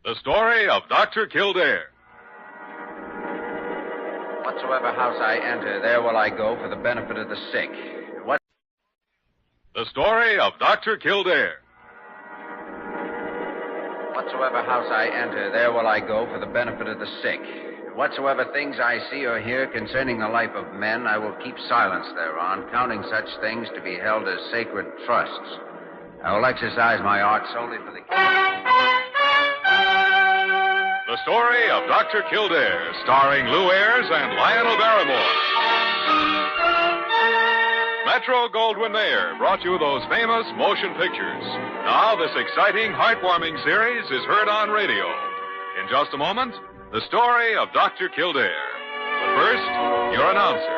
The story of Dr. Kildare. Whatsoever house I enter, there will I go for the benefit of the sick. The story of Dr. Kildare. Whatsoever house I enter, there will I go for the benefit of the sick. Whatsoever things I see or hear concerning the life of men, I will keep silence thereon, counting such things to be held as sacred trusts. I will exercise my art solely for the... The story of Dr. Kildare, starring Lou Ayres and Lionel Barrymore. Metro-Goldwyn-Mayer brought you those famous motion pictures. Now this exciting, heartwarming series is heard on radio. In just a moment, the story of Dr. Kildare. But first, your announcer.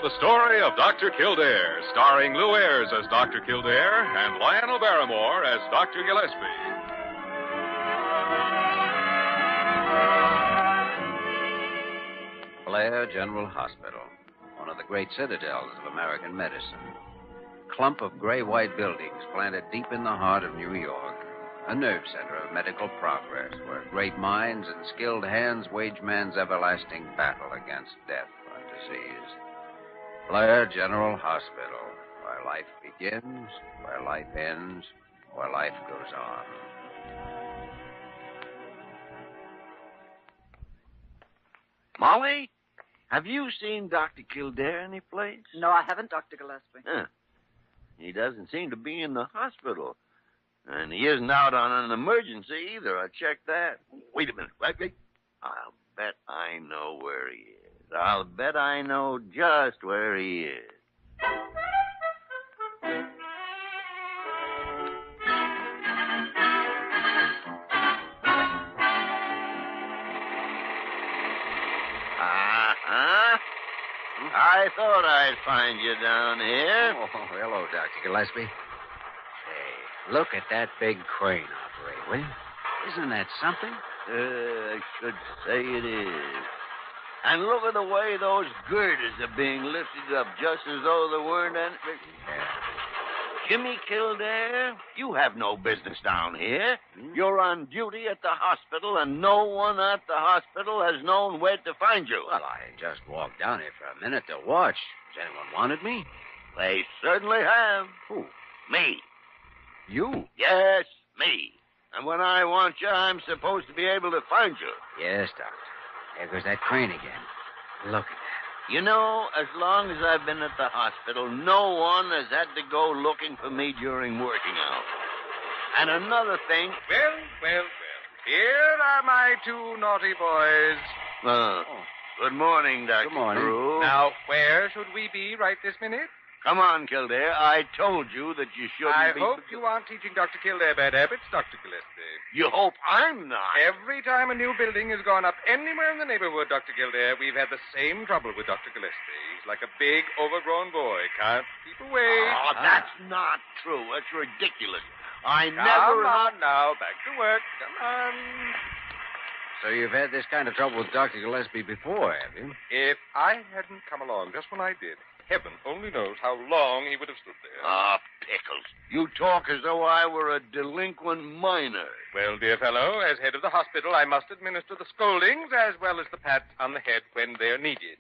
The story of Dr. Kildare, starring Lou Ayres as Dr. Kildare and Lionel Barrymore as Dr. Gillespie. Blair General Hospital, one of the great citadels of American medicine. Clump of gray-white buildings planted deep in the heart of New York. A nerve center of medical progress where great minds and skilled hands wage man's everlasting battle against death and disease. Blair General Hospital, where life begins, where life ends, where life goes on. Molly, have you seen Dr. Kildare anyplace? No, I haven't, Dr. Gillespie. Huh. He doesn't seem to be in the hospital. And he isn't out on an emergency either. I checked that. Wait a minute. Wait. I'll bet I know where he is. I'll bet I know just where he is. Uh-huh. I thought I'd find you down here. Oh, hello, Dr. Gillespie. Say, look at that big crane operate, will you? Isn't that something? I should say it is. And look at the way those girders are being lifted up just as though there weren't any... Yeah. Jimmy Kildare, you have no business down here. You're on duty at the hospital, and no one at the hospital has known where to find you. Well, I just walked down here for a minute to watch. Has anyone wanted me? They certainly have. Who? Me. You? Yes, me. And when I want you, I'm supposed to be able to find you. Yes, Doctor. There goes that crane again. Look at that. You know, as long as I've been at the hospital, no one has had to go looking for me during working hours. And another thing... Well. Here are my two naughty boys. Good morning, Dr. Good morning. Drew. Now, where should we be right this minute? Come on, Kildare. I told you that you shouldn't I be... hope you aren't teaching Dr. Kildare bad habits, Dr. Gillespie. You hope I'm not. Every time a new building has gone up anywhere in the neighborhood, Dr. Kildare, we've had the same trouble with Dr. Gillespie. He's like a big, overgrown boy. Can't keep away. Oh, that's not true. That's ridiculous. I Come never... on now. Back to work. Come on. So you've had this kind of trouble with Dr. Gillespie before, have you? If I hadn't come along just when I did, heaven only knows how long he would have stood there. Ah, pickles. You talk as though I were a delinquent minor. Well, dear fellow, as head of the hospital, I must administer the scoldings as well as the pats on the head when they're needed.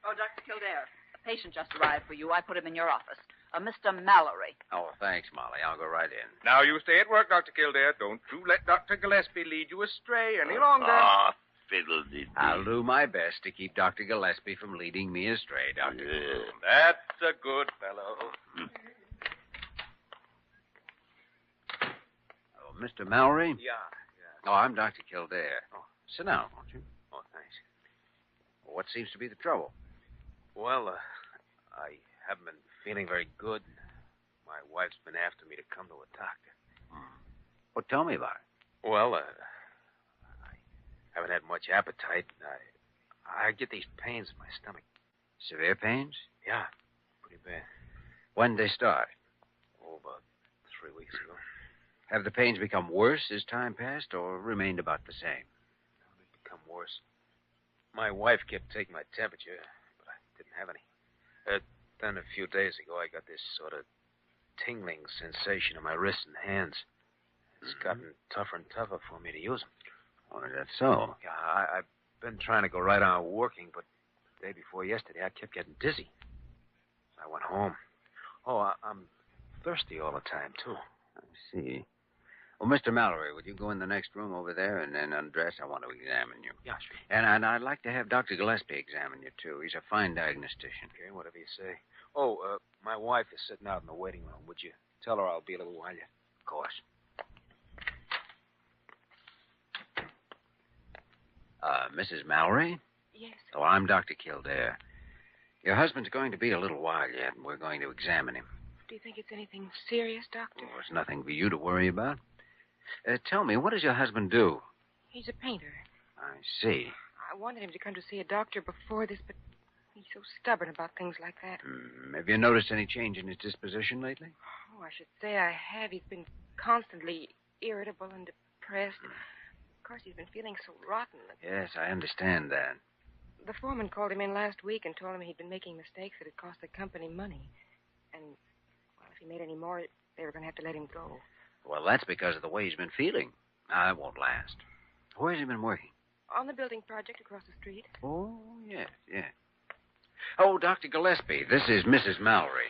Oh, Dr. Kildare, a patient just arrived for you. I put him in your office. Mr. Mallory. Oh, thanks, Molly. I'll go right in. Now, you stay at work, Dr. Kildare. Don't you let Dr. Gillespie lead you astray any longer. Fiddle-dee-dee. I'll do my best to keep Dr. Gillespie from leading me astray, Doctor. That's a good fellow. Oh, Mr. Mallory? Yeah. Oh, I'm Dr. Kildare. Oh, sit down, won't you? Oh, thanks. Well, what seems to be the trouble? Well, I haven't been feeling very good. My wife's been after me to come to a doctor. Well, tell me about it. Well, I haven't had much appetite. I get these pains in my stomach. Severe pains? Yeah, pretty bad. When did they start? Oh, about 3 weeks ago. Have the pains become worse as time passed or remained about the same? They've become worse. My wife kept taking my temperature, but I didn't have any. Then a few days ago, I got this sort of tingling sensation in my wrists and hands. It's gotten tougher and tougher for me to use them. Oh, that's so. Yeah, I've been trying to go right on working, but the day before yesterday, I kept getting dizzy. So I went home. Oh, I'm thirsty all the time, too. I see. Well, Mr. Mallory, would you go in the next room over there and then undress? I want to examine you. Yeah, sure. And I'd like to have Dr. Gillespie examine you, too. He's a fine diagnostician. Okay, whatever you say. Oh, my wife is sitting out in the waiting room. Would you tell her I'll be a little while yet? Of course. Mrs. Mallory? Yes. Oh, I'm Dr. Kildare. Your husband's going to be a little while yet, and we're going to examine him. Do you think it's anything serious, Doctor? Oh, it's nothing for you to worry about. Tell me, what does your husband do? He's a painter. I see. I wanted him to come to see a doctor before this, but he's so stubborn about things like that. Have you noticed any change in his disposition lately? Oh, I should say I have. He's been constantly irritable and depressed. Of course, he's been feeling so rotten. Yes, I understand that. The foreman called him in last week and told him he'd been making mistakes that had cost the company money. And, well, if he made any more, they were going to have to let him go. Well, that's because of the way he's been feeling. That won't last. Where's he been working? On the building project across the street. Oh, yes. Oh, Dr. Gillespie, this is Mrs. Mallory.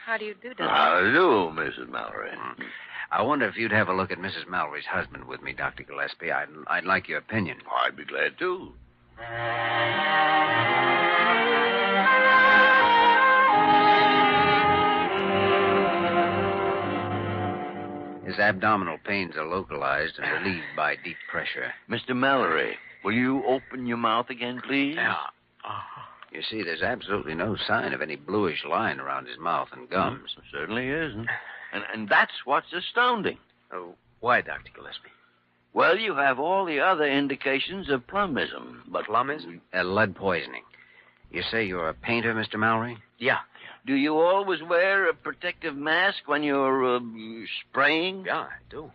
How do you do, Doctor? How do you do, Mrs. Mallory? I wonder if you'd have a look at Mrs. Mallory's husband with me, Dr. Gillespie. I'd like your opinion. I'd be glad to. His abdominal pains are localized and relieved by deep pressure. Mr. Mallory, will you open your mouth again, please? Yeah. You see, there's absolutely no sign of any bluish line around his mouth and gums. Certainly isn't. And that's what's astounding. Oh, why, Dr. Gillespie? Well, you have all the other indications of plumbism, but... Plumbism? Lead poisoning. You say you're a painter, Mr. Mallory? Yeah. Do you always wear a protective mask when you're spraying? Yeah, I do.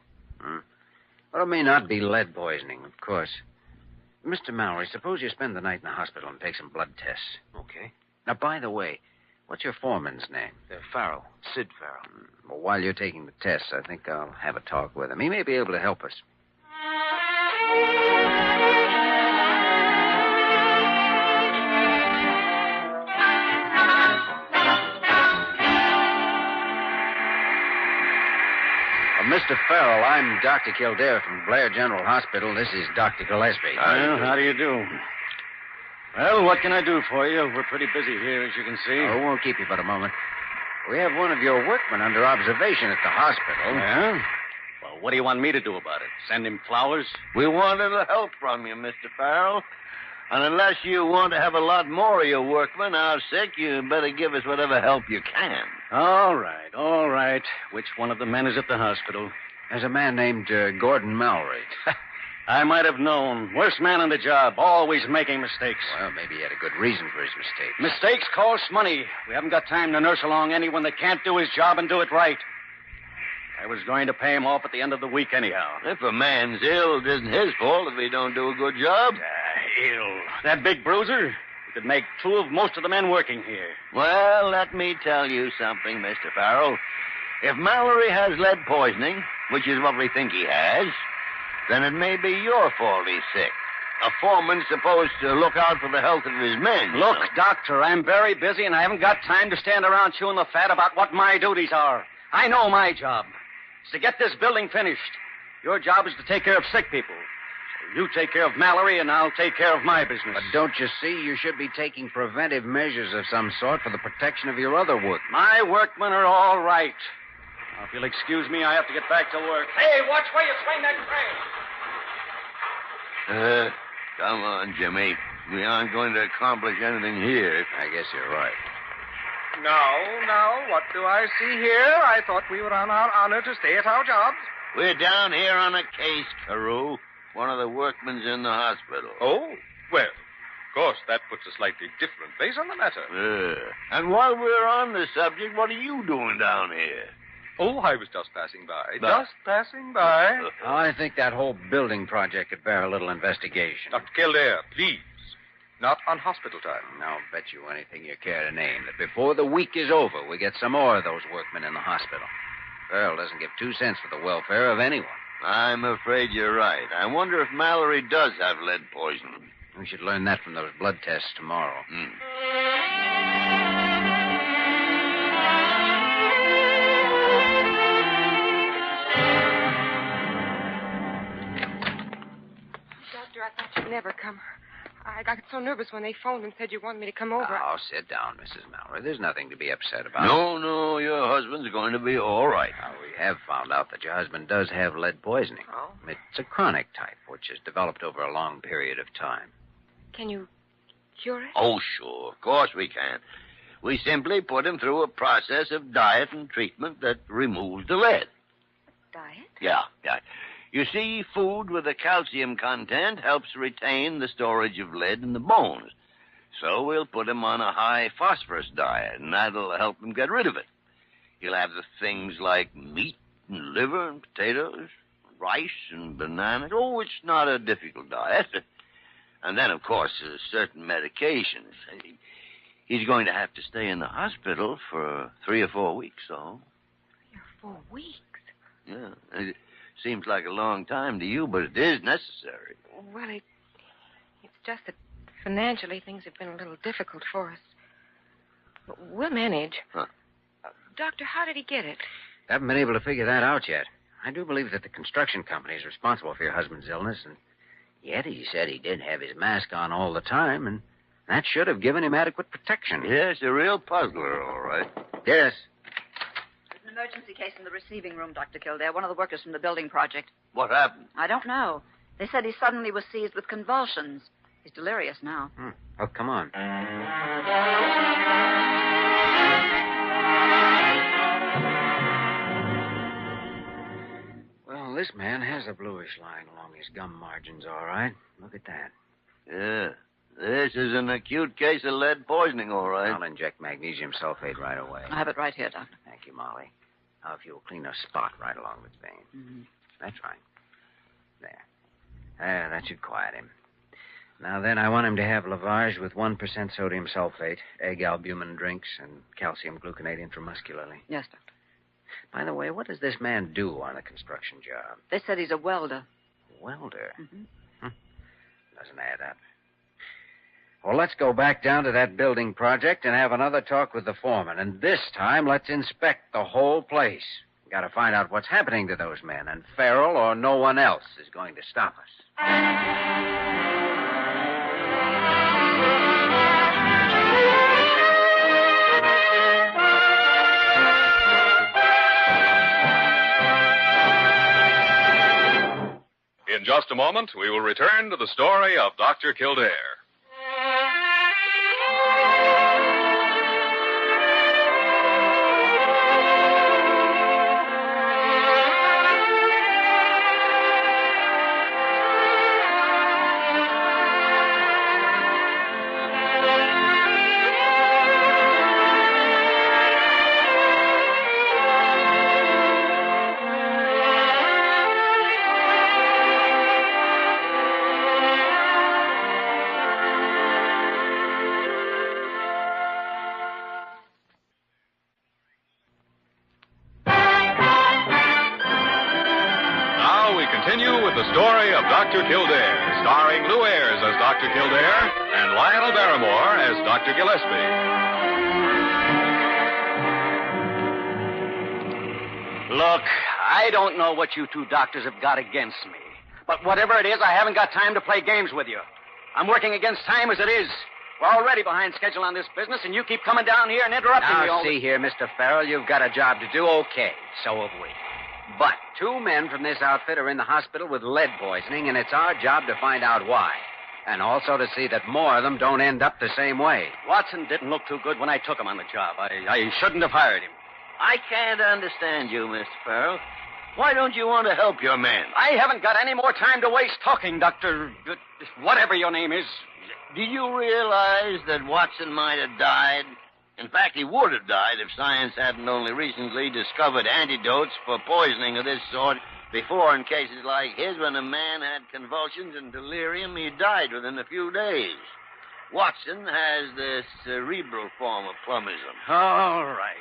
Well, it may not be lead poisoning, of course. Mr. Mallory, suppose you spend the night in the hospital and take some blood tests. Okay. Now, by the way, what's your foreman's name? Farrell. Sid Farrell. Well, while you're taking the tests, I think I'll have a talk with him. He may be able to help us. Mr. Farrell, I'm Dr. Kildare from Blair General Hospital. This is Dr. Gillespie. Well, how do you do? Well, what can I do for you? We're pretty busy here, as you can see. Oh, won't keep you but a moment. We have one of your workmen under observation at the hospital. Yeah? Well, what do you want me to do about it? Send him flowers? We want a little help from you, Mr. Farrell. And unless you want to have a lot more of your workmen out sick, you better give us whatever help you can. All right. Which one of the men is at the hospital? There's a man named Gordon Mallory. I might have known. Worst man on the job, always making mistakes. Well, maybe he had a good reason for his mistake. Mistakes cost money. We haven't got time to nurse along anyone that can't do his job and do it right. I was going to pay him off at the end of the week anyhow. If a man's ill, it isn't his fault if he don't do a good job. Ill. That big bruiser? He could make two of most of the men working here. Well, let me tell you something, Mr. Farrell. If Mallory has lead poisoning, which is what we think he has, then it may be your fault he's sick. A foreman's supposed to look out for the health of his men. Look, Doctor, I'm very busy, and I haven't got time to stand around chewing the fat about what my duties are. I know my job. It's to get this building finished. Your job is to take care of sick people. So you take care of Mallory, and I'll take care of my business. But don't you see, you should be taking preventive measures of some sort for the protection of your other work. My workmen are all right. Now, if you'll excuse me, I have to get back to work. Hey, watch where you swing that crane. Come on, Jimmy. We aren't going to accomplish anything here. I guess you're right. Now, what do I see here? I thought we were on our honor to stay at our jobs. We're down here on a case, Carew. One of the workmen's in the hospital. Oh, well, of course, that puts a slightly different face on the matter. And while we're on the subject, what are you doing down here? Oh, I was just passing by. I think that whole building project could bear a little investigation. Dr. Kildare, please. Not on hospital time. I'll bet you anything you care to name that before the week is over, we get some more of those workmen in the hospital. Earl doesn't give 2 cents for the welfare of anyone. I'm afraid you're right. I wonder if Mallory does have lead poisoning. We should learn that from those blood tests tomorrow. Doctor, I thought you'd never come. I got so nervous when they phoned and said you wanted me to come over. Oh, sit down, Mrs. Mallory. There's nothing to be upset about. No, your husband's going to be all right. Now, we have found out that your husband does have lead poisoning. Oh? It's a chronic type, which has developed over a long period of time. Can you cure it? Oh, sure. Of course we can. We simply put him through a process of diet and treatment that removes the lead. Diet? Yeah. You see, food with a calcium content helps retain the storage of lead in the bones. So we'll put him on a high phosphorus diet, and that'll help him get rid of it. He'll have the things like meat and liver and potatoes, rice and bananas. Oh, it's not a difficult diet. And then, of course, certain medications. He's going to have to stay in the hospital for 3 or 4 weeks, so. 3 or 4 weeks? Yeah. It seems like a long time to you, but it is necessary. Well, it's just that financially things have been a little difficult for us. But we'll manage. Huh. Doctor, how did he get it? Haven't been able to figure that out yet. I do believe that the construction company is responsible for your husband's illness, and yet he said he did have his mask on all the time, and that should have given him adequate protection. Yes, a real puzzler, all right. Yes. There's an emergency case in the receiving room, Dr. Kildare. One of the workers from the building project. What happened? I don't know. They said he suddenly was seized with convulsions. He's delirious now. Oh, come on. Well, this man has a bluish line along his gum margins, all right. Look at that. Yeah. This is an acute case of lead poisoning, all right. I'll inject magnesium sulfate right away. I have it right here, Doctor. Thank you, Molly. Now, if you'll clean a spot right along the vein. Mm-hmm. That's right. There, that should quiet him. Now, then, I want him to have lavage with 1% sodium sulfate, egg albumin drinks, and calcium gluconate intramuscularly. Yes, Doctor. By the way, what does this man do on a construction job? They said he's a welder. Welder? Mm-hmm. Doesn't add up. Well, let's go back down to that building project and have another talk with the foreman. And this time, let's inspect the whole place. We've got to find out what's happening to those men, and Farrell or no one else is going to stop us. In just a moment, we will return to the story of Dr. Kildare. Continue with the story of Dr. Kildare, starring Lou Ayres as Dr. Kildare and Lionel Barrymore as Dr. Gillespie. Look, I don't know what you two doctors have got against me. But whatever it is, I haven't got time to play games with you. I'm working against time as it is. We're already behind schedule on this business, and you keep coming down here and interrupting me. Now, see here, Mr. Farrell, you've got a job to do. Okay, so have we. But 2 men from this outfit are in the hospital with lead poisoning, and it's our job to find out why. And also to see that more of them don't end up the same way. Watson didn't look too good when I took him on the job. I shouldn't have hired him. I can't understand you, Mr. Farrell. Why don't you want to help your men? I haven't got any more time to waste talking, Dr. Whatever your name is. Do you realize that Watson might have died? In fact, he would have died if science hadn't only recently discovered antidotes for poisoning of this sort. Before, in cases like his, when a man had convulsions and delirium, he died within a few days. Watson has the cerebral form of plumbism. All right.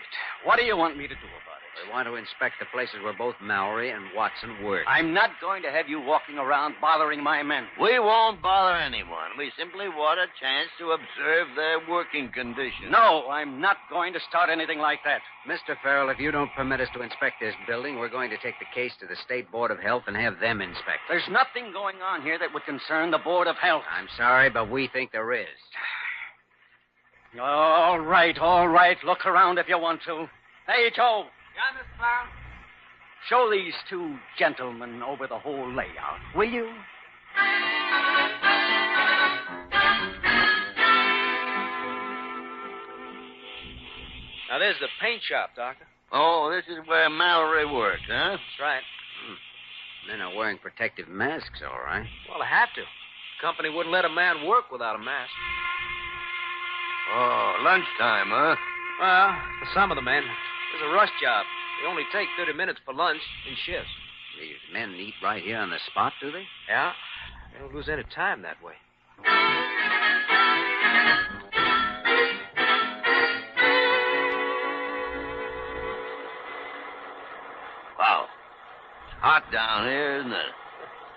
What do you want me to do about it? We want to inspect the places where both Mallory and Watson work. I'm not going to have you walking around bothering my men. We won't bother anyone. We simply want a chance to observe their working conditions. No, I'm not going to start anything like that. Mr. Farrell, if you don't permit us to inspect this building, we're going to take the case to the State Board of Health and have them inspect it. There's nothing going on here that would concern the Board of Health. I'm sorry, but we think there is. All right. Look around if you want to. Hey, Joe. Yeah, Mr. Farrell? Show these two gentlemen over the whole layout, will you? Now, there's the paint shop, Doctor. Oh, this is where Mallory works, huh? That's right. Men are wearing protective masks, all right. Well, I have to. Company wouldn't let a man work without a mask. Oh, lunchtime, huh? Well, for some of the men, it's a rush job. They only take 30 minutes for lunch in shifts. These men eat right here on the spot, do they? Yeah. They don't lose any time that way. Wow. It's hot down here, isn't it?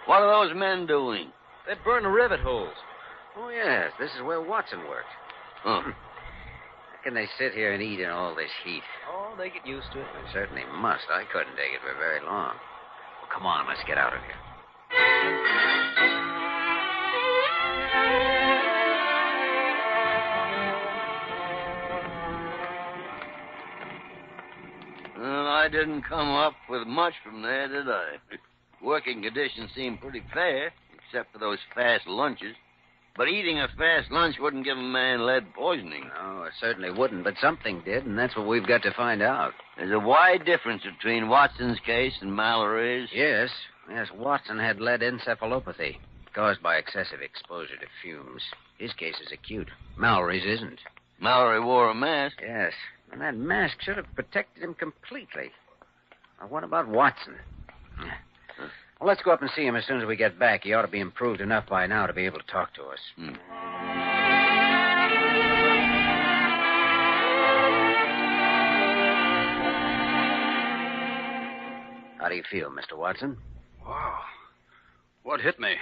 What are those men doing? They burn the rivet holes. Oh, yes. This is where Watson worked. Huh. How can they sit here and eat in all this heat? Oh, they get used to it. They certainly must. I couldn't take it for very long. Well, come on, let's get out of here. Well, I didn't come up with much from there, did I? Working conditions seem pretty fair, except for those fast lunches. But eating a fast lunch wouldn't give a man lead poisoning. No, it certainly wouldn't, but something did, and that's what we've got to find out. There's a wide difference between Watson's case and Mallory's. Yes, Watson had lead encephalopathy, caused by excessive exposure to fumes. His case is acute. Mallory's isn't. Mallory wore a mask. Yes, and that mask should have protected him completely. Now, what about Watson? Well, let's go up and see him as soon as we get back. He ought to be improved enough by now to be able to talk to us. How do you feel, Mr. Watson? Wow. What hit me?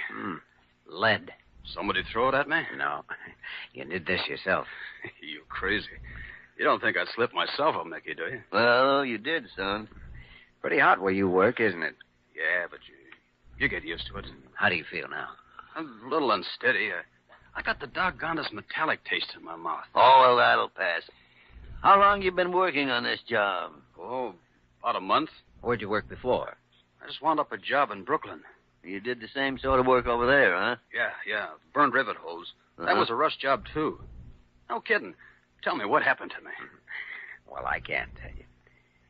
Lead. Somebody throw it at me? No. You did this yourself. You crazy. You don't think I'd slip myself up, Mickey, do you? Well, you did, son. Pretty hot where you work, isn't it? Yeah, but you get used to it. How do you feel now? I'm a little unsteady. I got the doggonest metallic taste in my mouth. Oh, well, that'll pass. How long you been working on this job? Oh, about a month. Where'd you work before? I just wound up a job in Brooklyn. You did the same sort of work over there, huh? Yeah. Burned rivet holes. That was a rush job, too. No kidding. Tell me, what happened to me? Well, I can't tell you.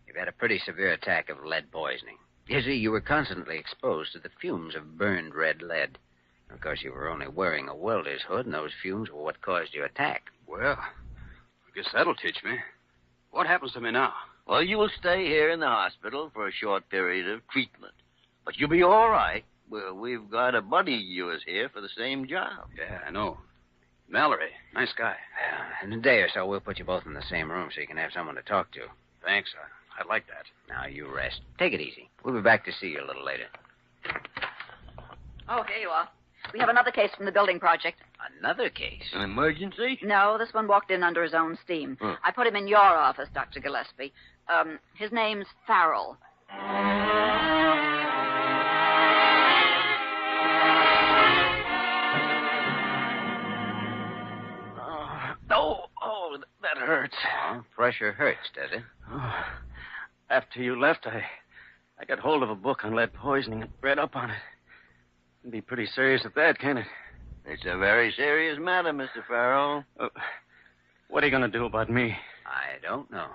You've had a pretty severe attack of lead poisoning. You see, you were constantly exposed to the fumes of burned red lead. Of course, you were only wearing a welder's hood, and those fumes were what caused your attack. Well, I guess that'll teach me. What happens to me now? Well, you will stay here in the hospital for a short period of treatment. But you'll be all right. Well, we've got a buddy of yours here for the same job. Yeah, I know. Mallory, nice guy. In a day or so, we'll put you both in the same room so you can have someone to talk to. Thanks. I'd like that. Now, you rest. Take it easy. We'll be back to see you a little later. Oh, here you are. We have another case from the building project. Another case? An emergency? No, this one walked in under his own steam. I put him in your office, Dr. Gillespie. His name's Farrell. Oh, that hurts. Oh, pressure hurts, does it? Oh, after you left, I got hold of a book on lead poisoning and read up on it. It'd be pretty serious at that, can't it? It's a very serious matter, Mr. Farrell. What are you going to do about me? I don't know.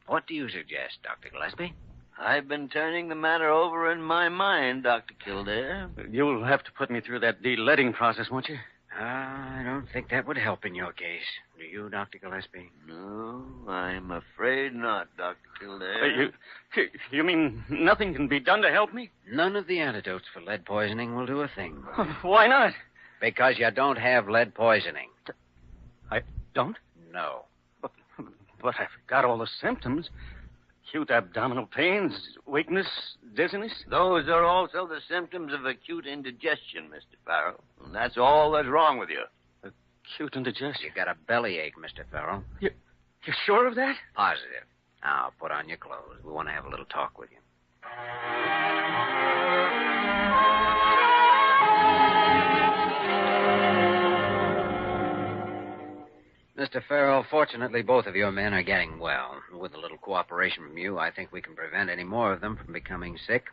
What do you suggest, Dr. Gillespie? I've been turning the matter over in my mind, Dr. Kildare. You'll have to put me through that de-leading process, won't you? I don't think that would help in your case. Do you, Dr. Gillespie? No, I'm afraid not, Dr. Kildare. You mean nothing can be done to help me? None of the antidotes for lead poisoning will do a thing. Why not? Because you don't have lead poisoning. I don't? No. But I've got all the symptoms. Acute abdominal pains, weakness, dizziness. Those are also the symptoms of acute indigestion, Mr. Farrell. And that's all that's wrong with you. Acute indigestion? You got a bellyache, Mr. Farrell. You're sure of that? Positive. Now, put on your clothes. We want to have a little talk with you. Mr. Farrell, fortunately, both of your men are getting well. With a little cooperation from you, I think we can prevent any more of them from becoming sick.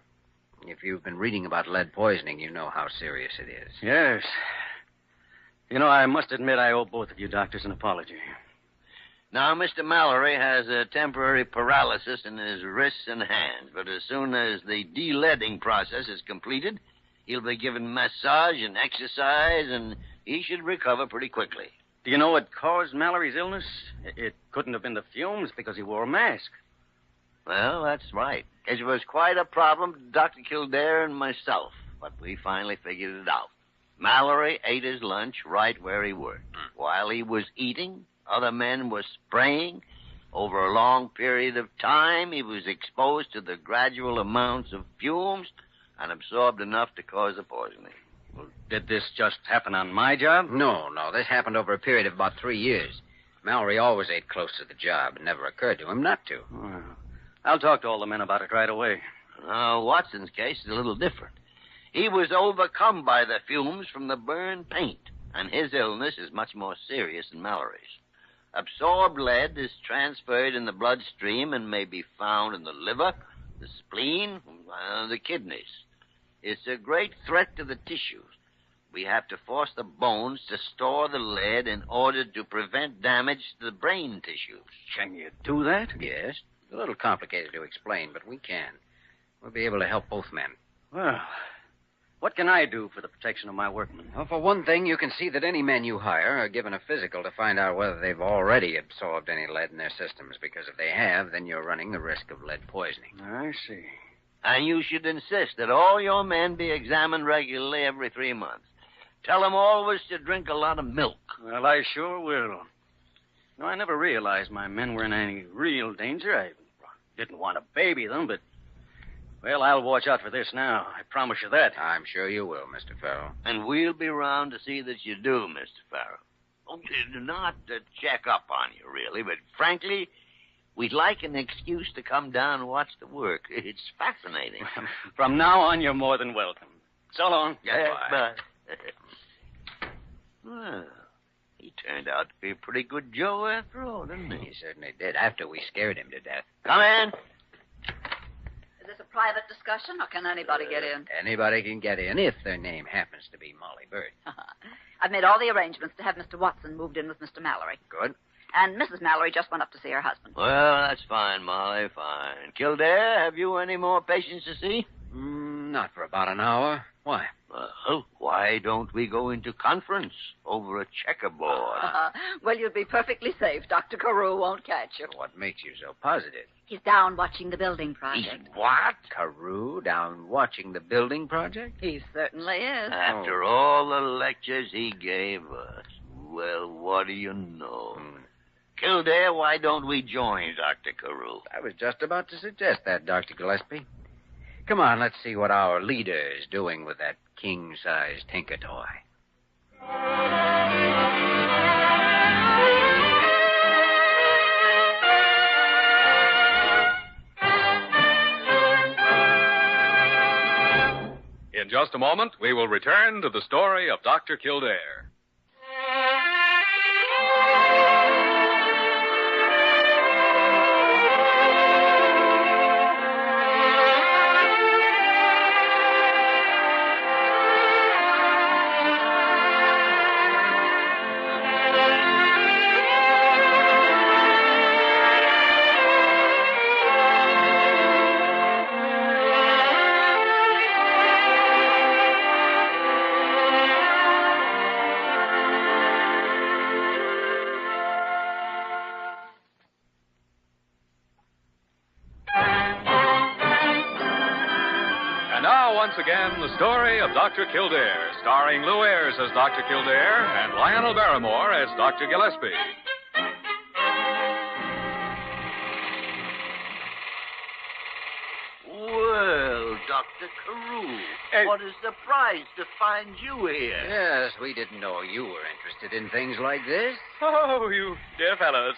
If you've been reading about lead poisoning, you know how serious it is. Yes. You know, I must admit I owe both of you doctors an apology. Now, Mr. Mallory has a temporary paralysis in his wrists and hands, but as soon as the de-leading process is completed, he'll be given massage and exercise, and he should recover pretty quickly. Do you know what caused Mallory's illness? It couldn't have been the fumes because he wore a mask. Well, that's right. It was quite a problem to Dr. Kildare and myself, but we finally figured it out. Mallory ate his lunch right where he worked. While he was eating, other men were spraying. Over a long period of time, he was exposed to the gradual amounts of fumes and absorbed enough to cause a poisoning. Well, did this just happen on my job? No. This happened over a period of about 3 years. Mallory always ate close to the job. It never occurred to him not to. Well, I'll talk to all the men about it right away. Now, Watson's case is a little different. He was overcome by the fumes from the burned paint, and his illness is much more serious than Mallory's. Absorbed lead is transferred in the bloodstream and may be found in the liver, the spleen, the kidneys. It's a great threat to the tissues. We have to force the bones to store the lead in order to prevent damage to the brain tissues. Can you do that? Yes. It's a little complicated to explain, but we can. We'll be able to help both men. Well, what can I do for the protection of my workmen? Well, for one thing, you can see that any men you hire are given a physical to find out whether they've already absorbed any lead in their systems, because if they have, then you're running the risk of lead poisoning. I see. And you should insist that all your men be examined regularly every 3 months. Tell them always to drink a lot of milk. Well, I sure will. No, I never realized my men were in any real danger. I didn't want to baby them, but... Well, I'll watch out for this now. I promise you that. I'm sure you will, Mr. Farrell. And we'll be round to see that you do, Mr. Farrell. Oh, not to check up on you, really, but frankly, we'd like an excuse to come down and watch the work. It's fascinating. From now on, you're more than welcome. So long. Yeah, Bye. Well, he turned out to be a pretty good Joe after all, didn't he? He certainly did, after we scared him to death. Come in. Is this a private discussion, or can anybody get in? Anybody can get in if their name happens to be Molly Bird. I've made all the arrangements to have Mr. Watson moved in with Mr. Mallory. Good. And Mrs. Mallory just went up to see her husband. Well, that's fine, Molly, fine. Kildare, have you any more patients to see? Not for about an hour. Why? Well, why don't we go into conference over a checkerboard? Well, you'd be perfectly safe. Dr. Carew won't catch you. What makes you so positive? He's down watching the building project. What? Carew down watching the building project? He certainly is. After all the lectures he gave us. Well, what do you know? Kildare, why don't we join Dr. Carew? I was just about to suggest that, Dr. Gillespie. Come on, let's see what our leader is doing with that king-size tinker toy. In just a moment, we will return to the story of Dr. Kildare. once again the story of Dr. Kildare, starring Lou Ayres as Dr. Kildare and Lionel Barrymore as Dr. Gillespie. Well, Dr. Carew, what a surprise to find you here. Yes, we didn't know you were interested in things like this. Oh, you dear fellows.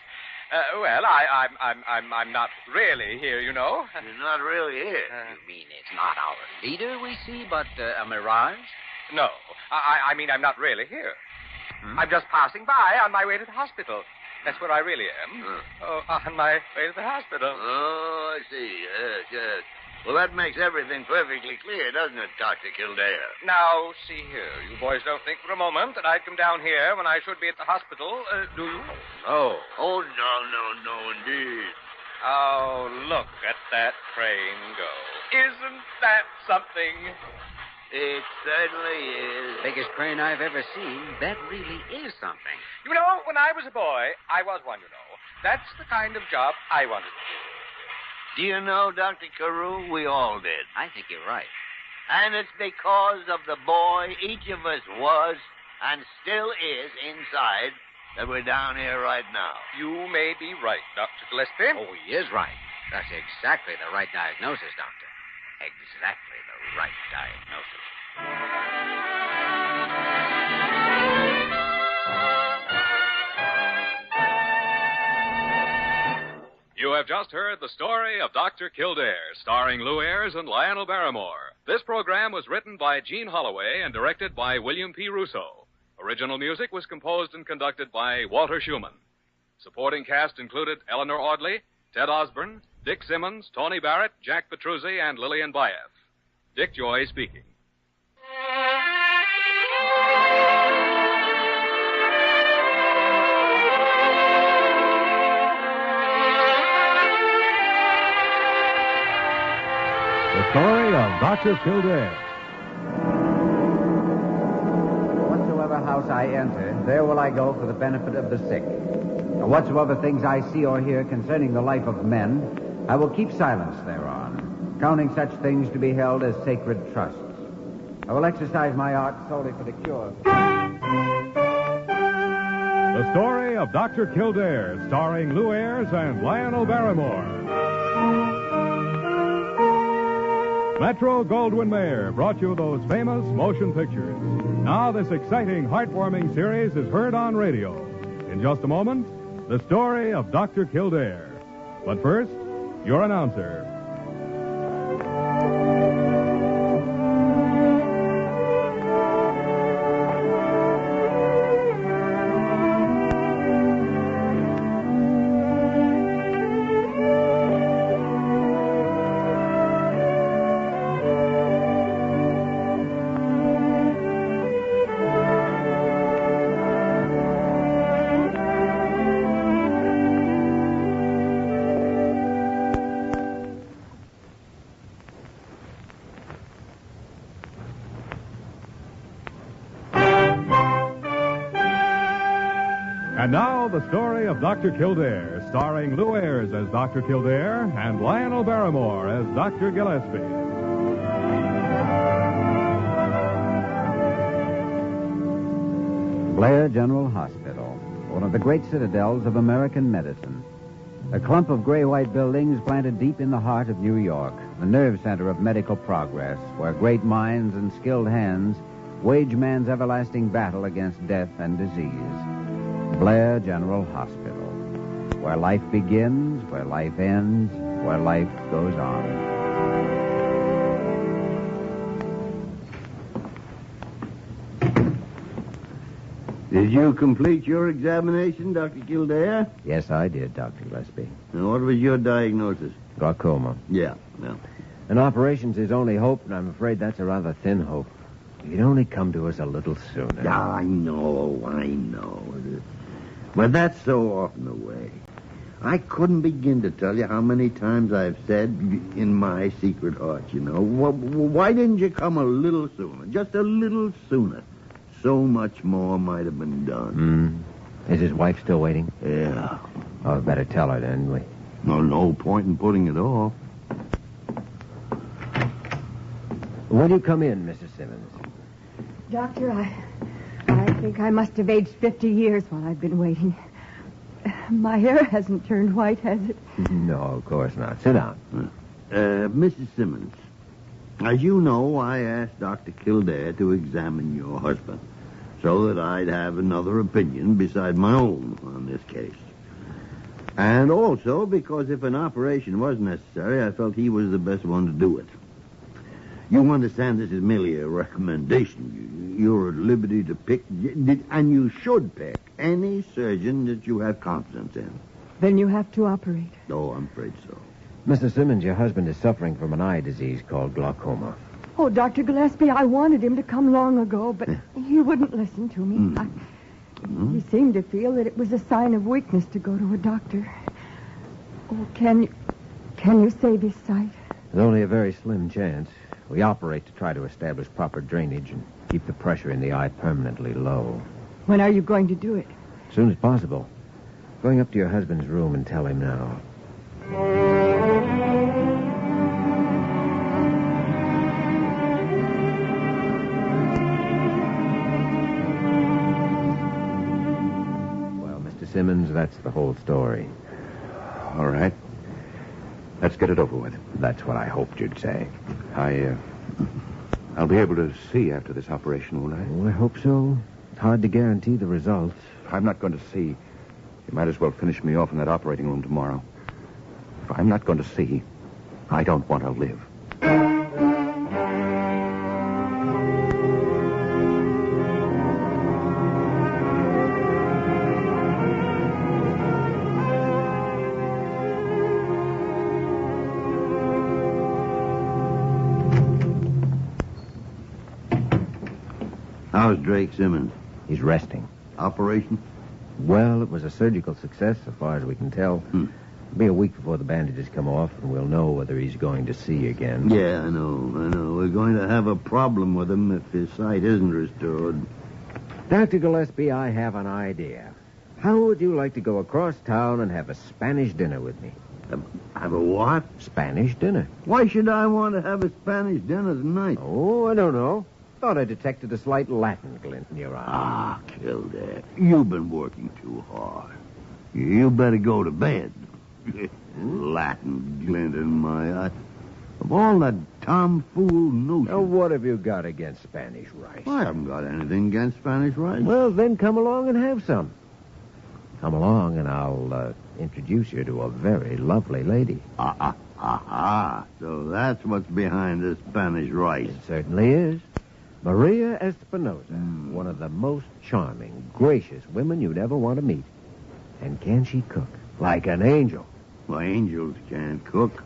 Well, I'm not really here, you know. You're not really here. You mean it's not our leader we see, but a mirage? No, I mean I'm not really here. I'm just passing by on my way to the hospital. That's where I really am. Oh, on my way to the hospital. Oh, I see. Yes. Well, that makes everything perfectly clear, doesn't it, Dr. Kildare? Now, see here. You boys don't think for a moment that I'd come down here when I should be at the hospital, do you? No. Oh, no, indeed. Oh, look at that train go. Isn't that something? It certainly is. Biggest crane I've ever seen. That really is something. You know, when I was a boy, I was one, you know. That's the kind of job I wanted to do. Do you know, Dr. Carew, we all did. I think you're right. And it's because of the boy each of us was and still is inside that we're down here right now. You may be right, Dr. Gillespie. Oh, he is right. That's exactly the right diagnosis, Doctor. Exactly the right diagnosis. You have just heard the story of Dr. Kildare, starring Lou Ayres and Lionel Barrymore. This program was written by Gene Holloway and directed by William P. Russo. Original music was composed and conducted by Walter Schumann. Supporting cast included Eleanor Audley, Ted Osborne, Dick Simmons, Tony Barrett, Jack Petruzzi, and Lillian Baeff. Dick Joy speaking. The story of Dr. Kildare. Whatsoever house I enter, there will I go for the benefit of the sick. And whatsoever things I see or hear concerning the life of men, I will keep silence thereon, counting such things to be held as sacred trusts. I will exercise my art solely for the cure. The story of Dr. Kildare, starring Lou Ayres and Lionel Barrymore. Metro-Goldwyn-Mayer brought you those famous motion pictures. Now this exciting, heartwarming series is heard on radio. In just a moment, the story of Dr. Kildare. But first, your announcer. And now, the story of Dr. Kildare, starring Lou Ayres as Dr. Kildare and Lionel Barrymore as Dr. Gillespie. Blair General Hospital, one of the great citadels of American medicine. A clump of gray-white buildings planted deep in the heart of New York, the nerve center of medical progress, where great minds and skilled hands wage man's everlasting battle against death and disease. Blair General Hospital, where life begins, where life ends, where life goes on. Did you complete your examination, Dr. Kildare? Yes, I did, Dr. Gillespie. And what was your diagnosis? Glaucoma. Yeah. And operation's his only hope, and I'm afraid that's a rather thin hope. If you'd only come to us a little sooner. Yeah, I know. But that's so often the way. I couldn't begin to tell you how many times I've said in my secret heart, you know, why didn't you come a little sooner? Just a little sooner. So much more might have been done. Is his wife still waiting? Yeah. Oh, we better tell her then. No point in putting it off. Will you come in, Mrs. Simmons? Doctor, I think I must have aged 50 years while I've been waiting. My hair hasn't turned white, has it? No, of course not. Sit down. Mrs. Simmons, as you know, I asked Dr. Kildare to examine your husband so that I'd have another opinion beside my own on this case. And also because if an operation was necessary, I felt he was the best one to do it. You understand this is merely a recommendation. You're at liberty to pick, and you should pick, any surgeon that you have confidence in. Then you have to operate. Oh, I'm afraid so. Mr. Simmons, your husband is suffering from an eye disease called glaucoma. Oh, Dr. Gillespie, I wanted him to come long ago, but he wouldn't listen to me. He seemed to feel that it was a sign of weakness to go to a doctor. Oh, can you save his sight? There's only a very slim chance. We operate to try to establish proper drainage and keep the pressure in the eye permanently low. When are you going to do it? As soon as possible. Going up to your husband's room and tell him now. Well, Mr. Simmons, that's the whole story. All right. Let's get it over with. That's what I hoped you'd say. I'll be able to see after this operation, won't I? Oh, I hope so. It's hard to guarantee the results. I'm not going to see. You might as well finish me off in that operating room tomorrow. If I'm not going to see, I don't want to live. How's Drake Simmons? He's resting. Operation? Well, it was a surgical success, so far as we can tell. It'll be a week before the bandages come off, and we'll know whether he's going to see again. Yeah, I know. We're going to have a problem with him if his sight isn't restored. Dr. Gillespie, I have an idea. How would you like to go across town and have a Spanish dinner with me? Have a what? Spanish dinner. Why should I want to have a Spanish dinner tonight? Oh, I don't know. Thought I detected a slight Latin glint in your eye. Ah, Kildare, you've been working too hard. You better go to bed. Latin glint in my eye. Of all that tomfool notions... Now, what have you got against Spanish rice? I haven't got anything against Spanish rice. Well, then come along and have some. Come along and I'll introduce you to a very lovely lady. So that's what's behind this Spanish rice. It certainly is. Maria Espinosa, one of the most charming, gracious women you'd ever want to meet. And can she cook? Like an angel. Well, angels can't cook.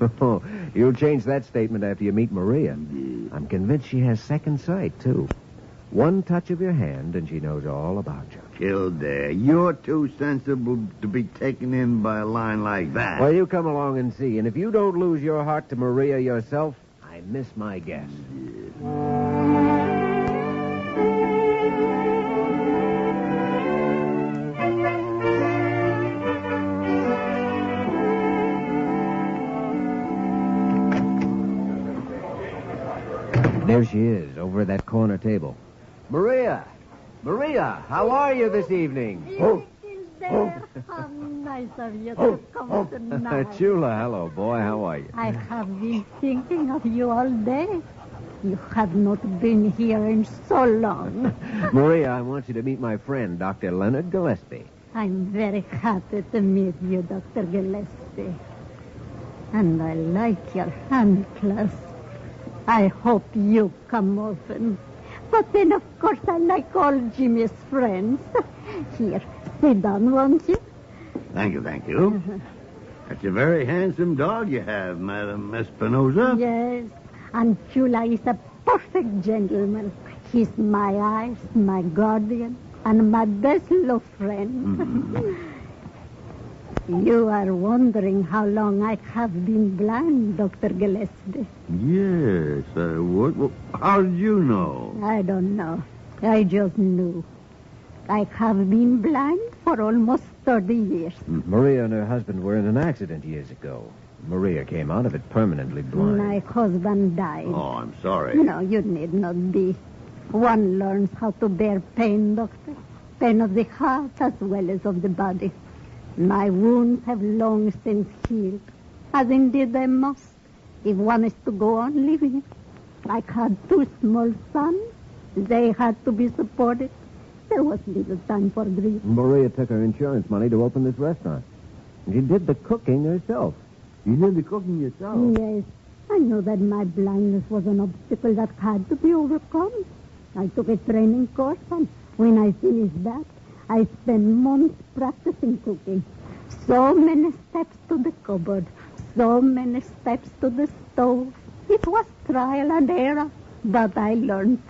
You'll change that statement after you meet Maria. Yeah. I'm convinced she has second sight, too. One touch of your hand and she knows all about you. Kildare, you're too sensible to be taken in by a line like that. Well, you come along and see. And if you don't lose your heart to Maria yourself, I miss my guess. There she is, over at that corner table. Maria! Maria, how are you this evening? How nice of you to come tonight. Chula, hello, boy. How are you? I have been thinking of you all day. You have not been here in so long. Maria, I want you to meet my friend, Dr. Leonard Gillespie. I'm very happy to meet you, Dr. Gillespie. And I like your hand clasp. I hope you come often. But then, of course, I like all Jimmy's friends. Here, sit down, won't you? Thank you. That's a very handsome dog you have, Madam Espinosa. Yes, and Chula is a perfect gentleman. He's my eyes, my guardian, and my best love friend. You are wondering how long I have been blind, Dr. Gillespie. Yes, I would. Well, how did you know? I don't know. I just knew. I have been blind for almost 30 years. Maria and her husband were in an accident years ago. Maria came out of it permanently blind. My husband died. Oh, I'm sorry. No, you need not be. One learns how to bear pain, Doctor. Pain of the heart as well as of the body. My wounds have long since healed, as indeed they must, if one is to go on living. I had 2 small sons. They had to be supported. There was little time for grief. Maria took her insurance money to open this restaurant. And she did the cooking herself. You did the cooking yourself? Yes. I knew that my blindness was an obstacle that had to be overcome. I took a training course, and when I finished that, I spent months practicing cooking. So many steps to the cupboard, so many steps to the stove. It was trial and error, but I learned.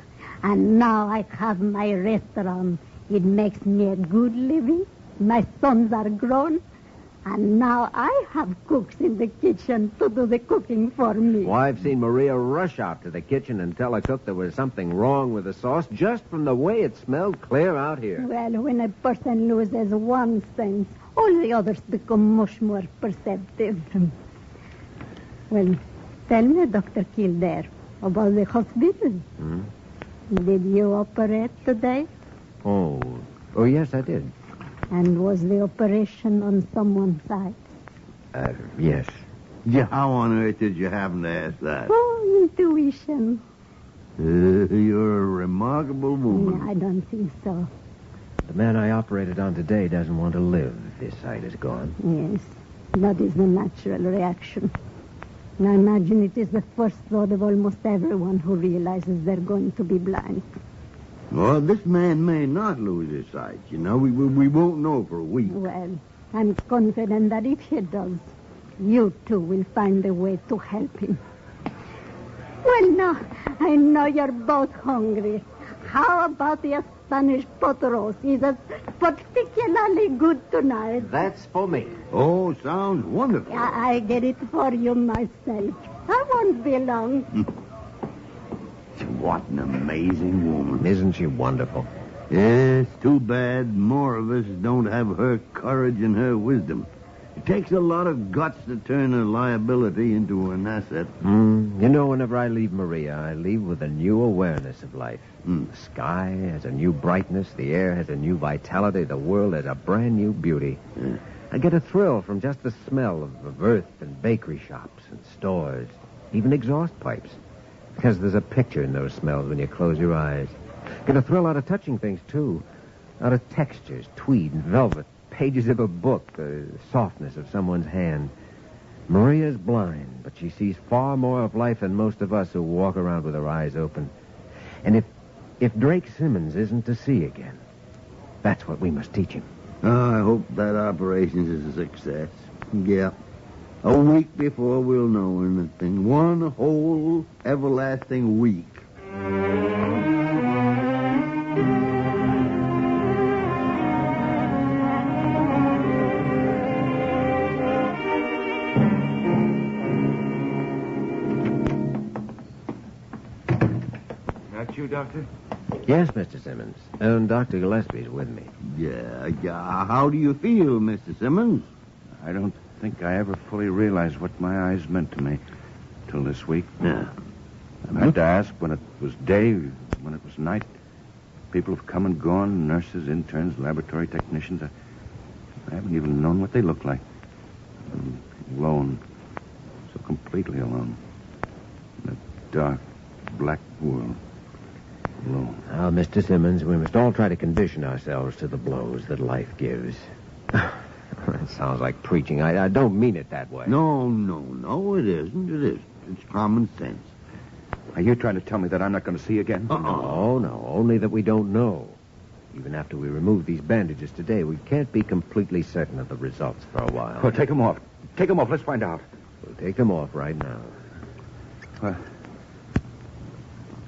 And now I have my restaurant. It makes me a good living. My sons are grown. And now I have cooks in the kitchen to do the cooking for me. Well, I've seen Maria rush out to the kitchen and tell a cook there was something wrong with the sauce just from the way it smelled clear out here. Well, when a person loses one sense, all the others become much more perceptive. Well, tell me, Dr. Kildare, about the hospital. Hmm? Did you operate today? Oh, yes, I did. And was the operation on someone's eye? Yes. Yeah, how on earth did you happen to ask that? Oh, intuition. You're a remarkable woman. No, I don't think so. The man I operated on today doesn't want to live if his sight is gone. Yes, that is the natural reaction. And I imagine it is the first thought of almost everyone who realizes they're going to be blind. Well, this man may not lose his sight. You know, we won't know for a week. Well, I'm confident that if he does, you too will find a way to help him. Well, now, I know you're both hungry. How about the Spanish pot roast? Is it particularly good tonight? That's for me. Oh, sounds wonderful. I get it for you myself. I won't be long. What an amazing woman. Isn't she wonderful? Yes, too bad more of us don't have her courage and her wisdom. It takes a lot of guts to turn a liability into an asset. You know, whenever I leave Maria, I leave with a new awareness of life. The sky has a new brightness, the air has a new vitality, the world has a brand new beauty. I get a thrill from just the smell of earth and bakery shops and stores, even exhaust pipes. Because there's a picture in those smells when you close your eyes. Get a thrill out of touching things, too. Out of textures, tweed and velvet, pages of a book, the softness of someone's hand. Maria's blind, but she sees far more of life than most of us who walk around with our eyes open. And if Drake Simmons isn't to see again, that's what we must teach him. Oh, I hope that operation is a success. Yeah. A week before we'll know anything. One whole everlasting week. That you, Doctor? Yes, Mr. Simmons. And Dr. Gillespie's with me. Yeah. How do you feel, Mr. Simmons? I don't think I ever fully realized what my eyes meant to me till this week. Yeah. I've had to ask when it was day, when it was night. People have come and gone, nurses, interns, laboratory technicians. I haven't even known what they look like. I'm alone, so completely alone. In a dark, black world. Alone. Now, Mr. Simmons, we must all try to condition ourselves to the blows that life gives. That sounds like preaching. I don't mean it that way. No, it isn't. It's common sense. Are you trying to tell me that I'm not going to see again? No, only that we don't know. Even after we remove these bandages today, we can't be completely certain of the results for a while. Well, take them off. Take them off. Let's find out. We'll take them off right now.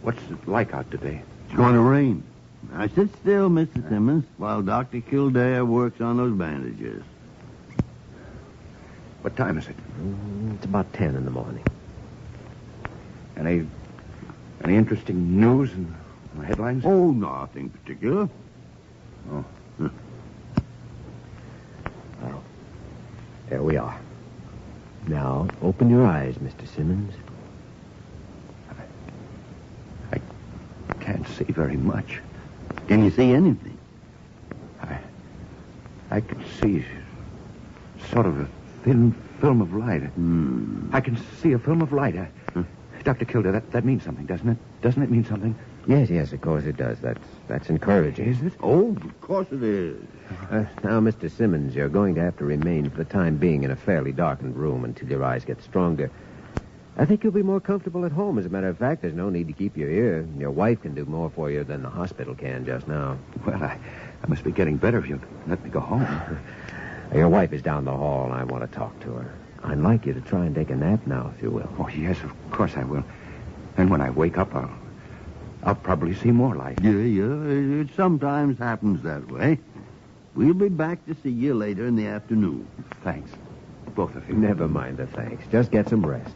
What's it like out today? It's going to rain. Now, sit still, Mr. Simmons, while Dr. Kildare works on those bandages. What time is it? It's about 10 in the morning. Any interesting news in the headlines? Oh, nothing particular. Oh. Well, there we are. Now, open your eyes, Mr. Simmons. I can't see very much. Can you see anything? I can see sort of a thin film of light. I can see a film of light. Dr. Kildare, that means something, doesn't it? Doesn't it mean something? Yes, of course it does. That's encouraging. Is it? Oh, of course it is. Now, Mr. Simmons, you're going to have to remain for the time being in a fairly darkened room until your eyes get stronger. I think you'll be more comfortable at home. As a matter of fact, there's no need to keep you here. Your wife can do more for you than the hospital can just now. Well, I must be getting better if you'll let me go home. Your wife is down the hall, and I want to talk to her. I'd like you to try and take a nap now, if you will. Oh, yes, of course I will. And when I wake up, I'll probably see more light. Yeah, it sometimes happens that way. We'll be back to see you later in the afternoon. Thanks, both of you. Never mind the thanks. Just get some rest.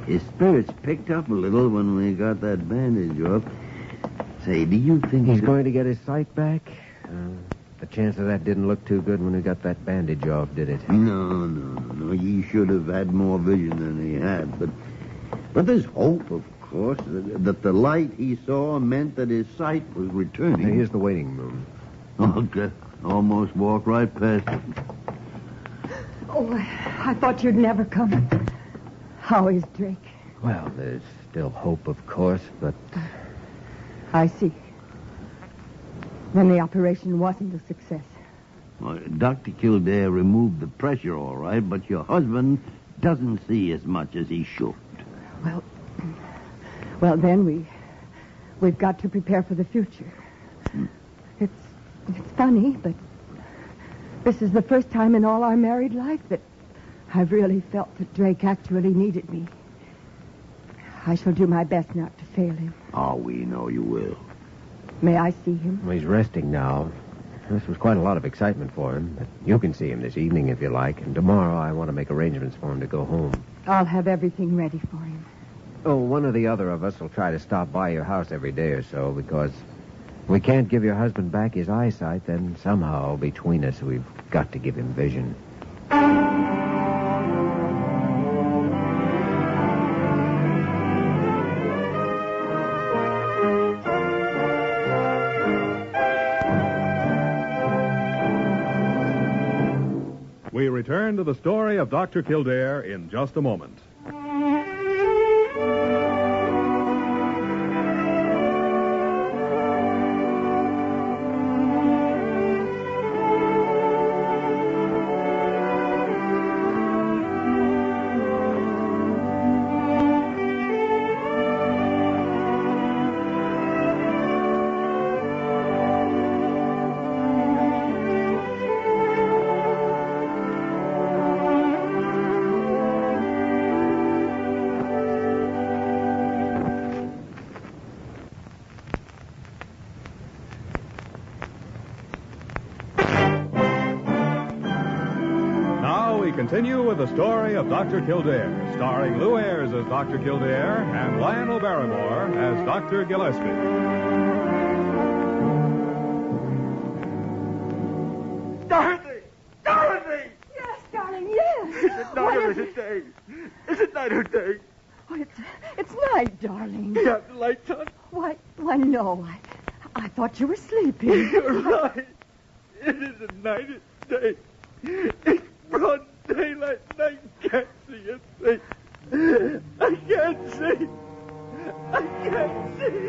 His spirits picked up a little when we got that bandage off. Say, do you think he's going to get his sight back? The chance of that didn't look too good when we got that bandage off, did it? No. He should have had more vision than he had. But there's hope, of course, that the light he saw meant that his sight was returning. Here's the waiting room. Okay. Almost walked right past it. Oh, I thought you'd never come. How is Drake? Well, there's still hope, of course, but... I see. Then the operation wasn't a success. Well, Dr. Kildare removed the pressure, all right, but your husband doesn't see as much as he should. Well, then we've got to prepare for the future. It's funny, but this is the first time in all our married life that I've really felt that Drake actually needed me. I shall do my best not to fail him. Oh, we know you will. May I see him? Well, he's resting now. This was quite a lot of excitement for him, but you can see him this evening if you like, and tomorrow I want to make arrangements for him to go home. I'll have everything ready for him. Oh, one or the other of us will try to stop by your house every day or so, because if we can't give your husband back his eyesight, then somehow between us we've got to give him vision. We return to the story of Dr. Kildare in just a moment. Continue with the story of Dr. Kildare, starring Lou Ayres as Dr. Kildare and Lionel Barrymore as Dr. Gillespie. Dorothy! Dorothy! Yes, darling, yes. Is it night or is it day? Is it night or day? Oh, it's night, darling. You have the lights on? Why, no. I thought you were sleeping. You're right. It isn't night, it's day. It's broad daylight and I can't see a thing. I can't see. I can't see.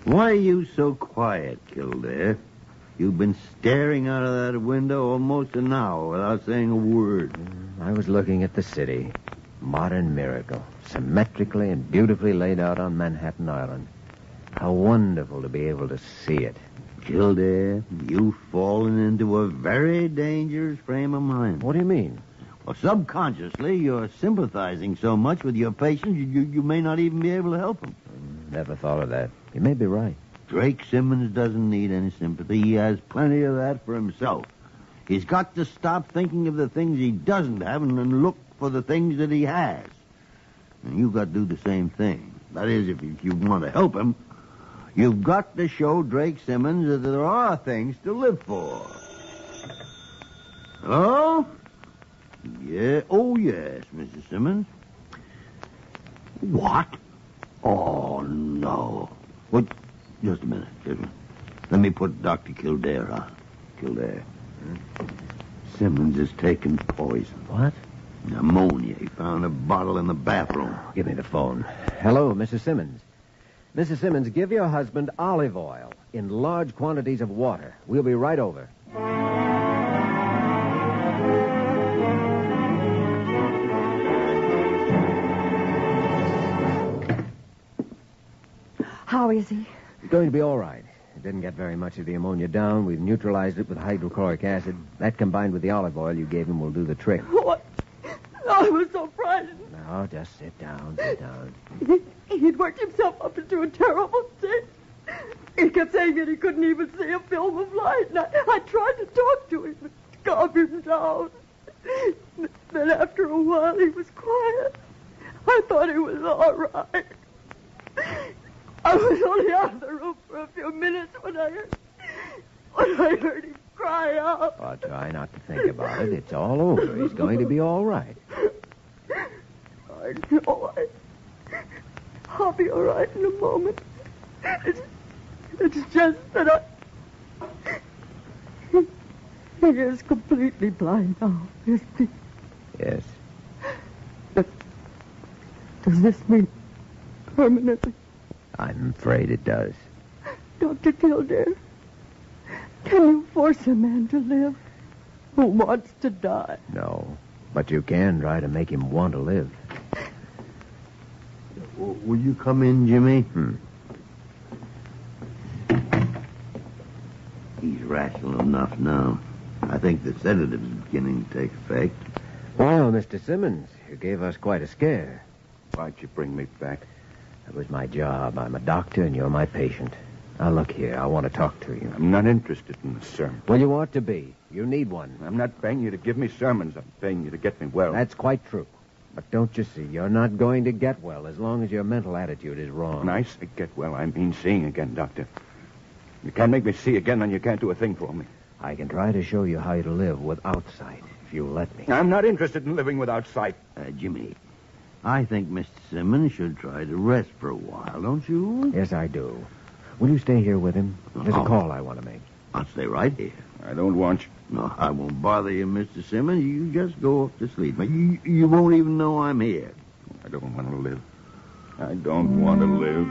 Why are you so quiet, Kildare? You've been staring out of that window almost an hour without saying a word. I was looking at the city. Modern miracle. Symmetrically and beautifully laid out on Manhattan Island. How wonderful to be able to see it. Kildare, you've fallen into a very dangerous frame of mind. What do you mean? Well, subconsciously, you're sympathizing so much with your patients, you may not even be able to help them. Never thought of that. You may be right. Drake Simmons doesn't need any sympathy. He has plenty of that for himself. He's got to stop thinking of the things he doesn't have and look for the things that he has. And you've got to do the same thing. That is, if you want to help him, you've got to show Drake Simmons that there are things to live for. Hello? Yeah. Oh, yes, Mrs. Simmons. What? Oh, no. What? Just a minute. Let me put Dr. Kildare on. Kildare. Simmons is taking poison. What? Pneumonia. He found a bottle in the bathroom. Give me the phone. Hello, Mrs. Simmons. Mrs. Simmons, give your husband olive oil in large quantities of water. We'll be right over. How is he? He's going to be all right. It didn't get very much of the ammonia down. We've neutralized it with hydrochloric acid. That combined with the olive oil you gave him will do the trick. What? I was so frightened. No, just sit down, sit down. He'd worked himself up into a terrible state. He kept saying that he couldn't even see a film of light. And I tried to talk to him, to calm him down. Then after a while, he was quiet. I thought he was all right. I was only out of the room for a few minutes when I heard him cry out. Oh, try not to think about it. It's all over. He's going to be all right. I know. I'll be all right in a moment. It's just that he is completely blind now, isn't he? Yes. Does this mean permanently? I'm afraid it does. Dr. Kildare, can you force a man to live who wants to die? No, but you can try to make him want to live. Will you come in, Jimmy? He's rational enough now. I think the sedative's beginning to take effect. Well, Mr. Simmons, you gave us quite a scare. Why'd you bring me back? That was my job. I'm a doctor, and you're my patient. Now, look here. I want to talk to you. I'm not interested in the sermon. Well, you ought to be. You need one. I'm not paying you to give me sermons. I'm paying you to get me well. That's quite true. But don't you see, you're not going to get well as long as your mental attitude is wrong. When I say get well, I mean seeing again, Doctor. You can't make me see again, then you can't do a thing for me. I can try to show you how to live without sight, if you'll let me. I'm not interested in living without sight. Jimmy, I think Mr. Simmons should try to rest for a while, don't you? Yes, I do. Will you stay here with him? There's a call I want to make. I'll stay right here. I don't want you. No, I won't bother you, Mr. Simmons. You just go off to sleep. You won't even know I'm here. I don't want to live. I don't want to live.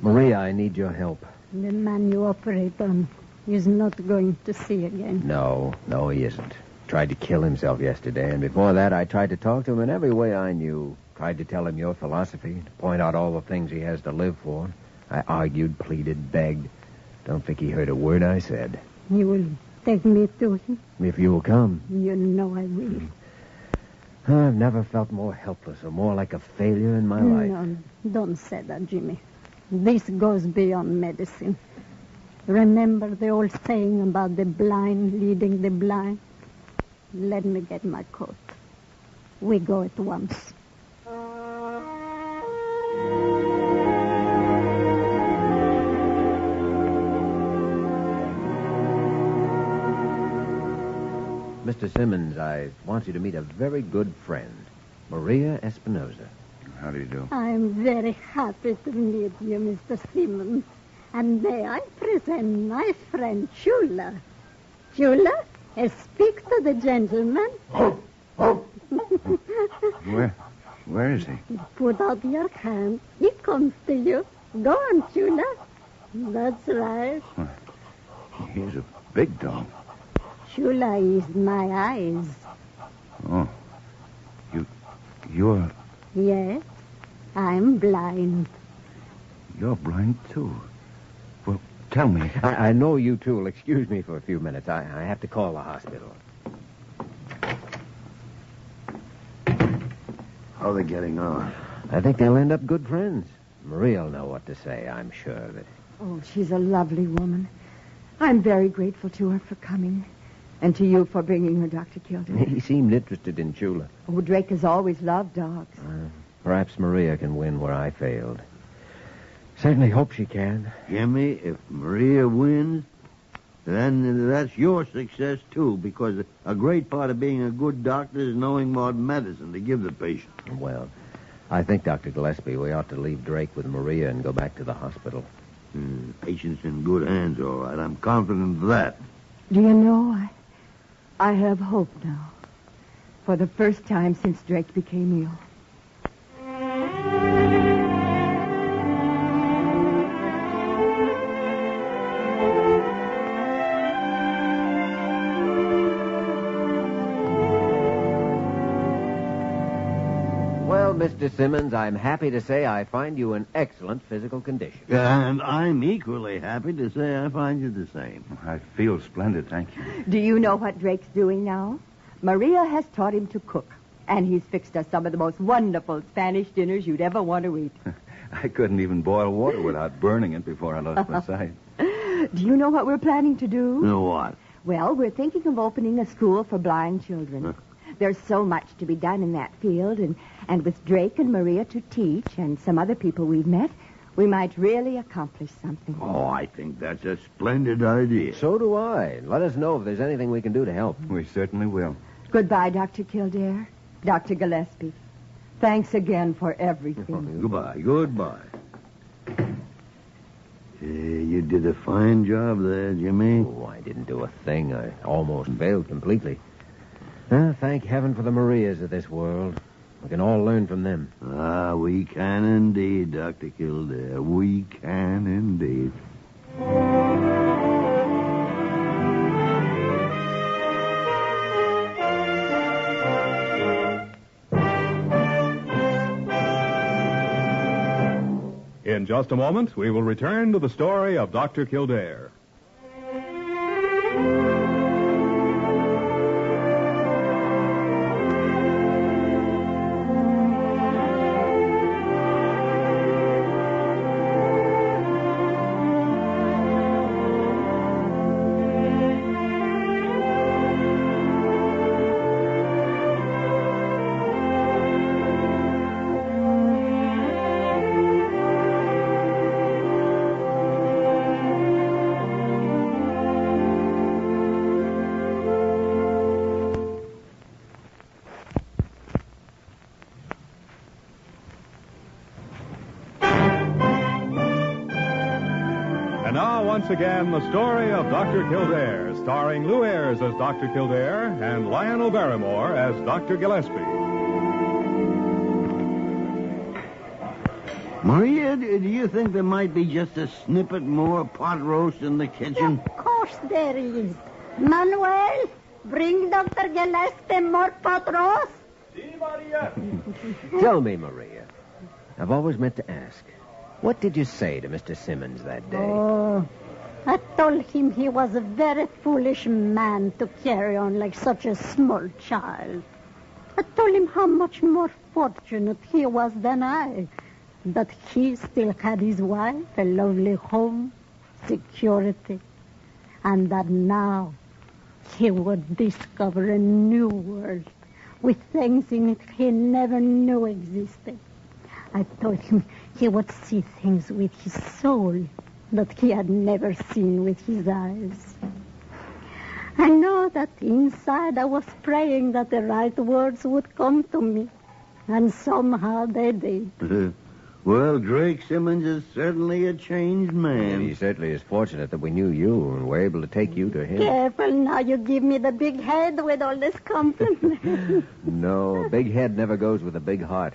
Maria, I need your help. The man you operate on is not going to see again. No, he isn't. Tried to kill himself yesterday, and before that I tried to talk to him in every way I knew. Tried to tell him your philosophy, to point out all the things he has to live for. I argued, pleaded, begged. Don't think he heard a word I said. You will take me to him? If you will come. You know I will. I've never felt more helpless or more like a failure in my life. No, don't say that, Jimmy. This goes beyond medicine. Remember the old saying about the blind leading the blind? Let me get my coat. We go at once. Mr. Simmons, I want you to meet a very good friend, Maria Espinosa. How do you do? I'm very happy to meet you, Mr. Simmons. And may I present my friend Chula. Chula, speak to the gentleman. Where is he? Put out your hand. He comes to you. Go on, Chula. That's right. He's a big dog. Chula is my eyes. Oh. You're... Yes, I'm blind. You're blind, too. Well, tell me. I know you two will excuse me for a few minutes. I have to call the hospital. How are they getting on? I think they'll end up good friends. Maria'll know what to say, I'm sure of it. Oh, she's a lovely woman. I'm very grateful to her for coming. And to you for bringing her, Dr. Kildare. He seemed interested in Chula. Oh, Drake has always loved dogs. Perhaps Maria can win where I failed. Certainly hope she can. Jimmy, if Maria wins, then that's your success, too, because a great part of being a good doctor is knowing what medicine to give the patient. Well, I think, Dr. Gillespie, we ought to leave Drake with Maria and go back to the hospital. Patient's in good hands, all right. I'm confident of that. Do you know, I have hope now. For the first time since Drake became ill. Well, Mr. Simmons, I'm happy to say I find you in excellent physical condition. And I'm equally happy to say I find you the same. I feel splendid, thank you. Do you know what Drake's doing now? Maria has taught him to cook. And he's fixed us some of the most wonderful Spanish dinners you'd ever want to eat. I couldn't even boil water without burning it before I lost my sight. Do you know what we're planning to do? No, what? Well, we're thinking of opening a school for blind children. There's so much to be done in that field, and with Drake and Maria to teach and some other people we've met, we might really accomplish something. Oh, I think that's a splendid idea. So do I. Let us know if there's anything we can do to help. We certainly will. Goodbye, Dr. Kildare. Dr. Gillespie. Thanks again for everything. Goodbye. You did a fine job there, Jimmy. Oh, I didn't do a thing. I almost failed completely. Thank heaven for the Marias of this world. We can all learn from them. We can indeed, Dr. Kildare. We can indeed. In just a moment, we will return to the story of Dr. Kildare. And now, once again, the story of Dr. Kildare, starring Lou Ayres as Dr. Kildare and Lionel Barrymore as Dr. Gillespie. Maria, do you think there might be just a snippet more pot roast in the kitchen? Of course there is. Manuel, bring Dr. Gillespie more pot roast. Si, Maria. Tell me, Maria. I've always meant to ask. What did you say to Mr. Simmons that day? Oh, I told him he was a very foolish man to carry on like such a small child. I told him how much more fortunate he was than I. That he still had his wife, a lovely home, security. And that now he would discover a new world with things in it he never knew existed. I told him he would see things with his soul that he had never seen with his eyes. I know that inside I was praying that the right words would come to me, and somehow they did. Well, Drake Simmons is certainly a changed man. He certainly is fortunate that we knew you and were able to take you to him. Careful now, you give me the big head with all this compliment. No, a big head never goes with a big heart.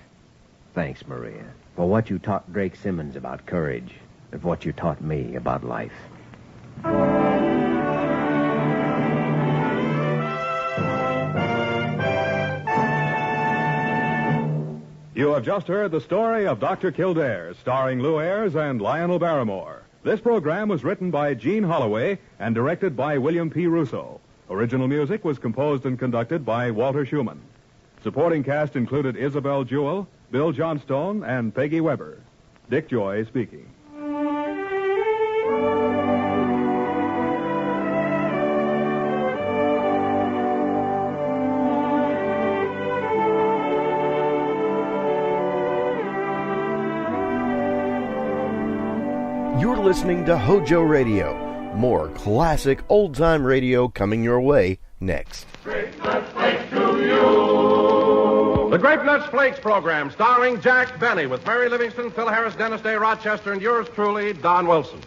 Thanks, Maria, for what you taught Drake Simmons about courage and for what you taught me about life. You have just heard the story of Dr. Kildare, starring Lou Ayres and Lionel Barrymore. This program was written by Gene Holloway and directed by William P. Russo. Original music was composed and conducted by Walter Schumann. Supporting cast included Isabel Jewell, Bill Johnstone, and Peggy Weber. Dick Joy speaking. You're listening to HOJO Radio. More classic old-time radio coming your way next. The Grape Nuts Flakes program, starring Jack Benny, with Mary Livingston, Phil Harris, Dennis Day, Rochester, and yours truly, Don Wilson.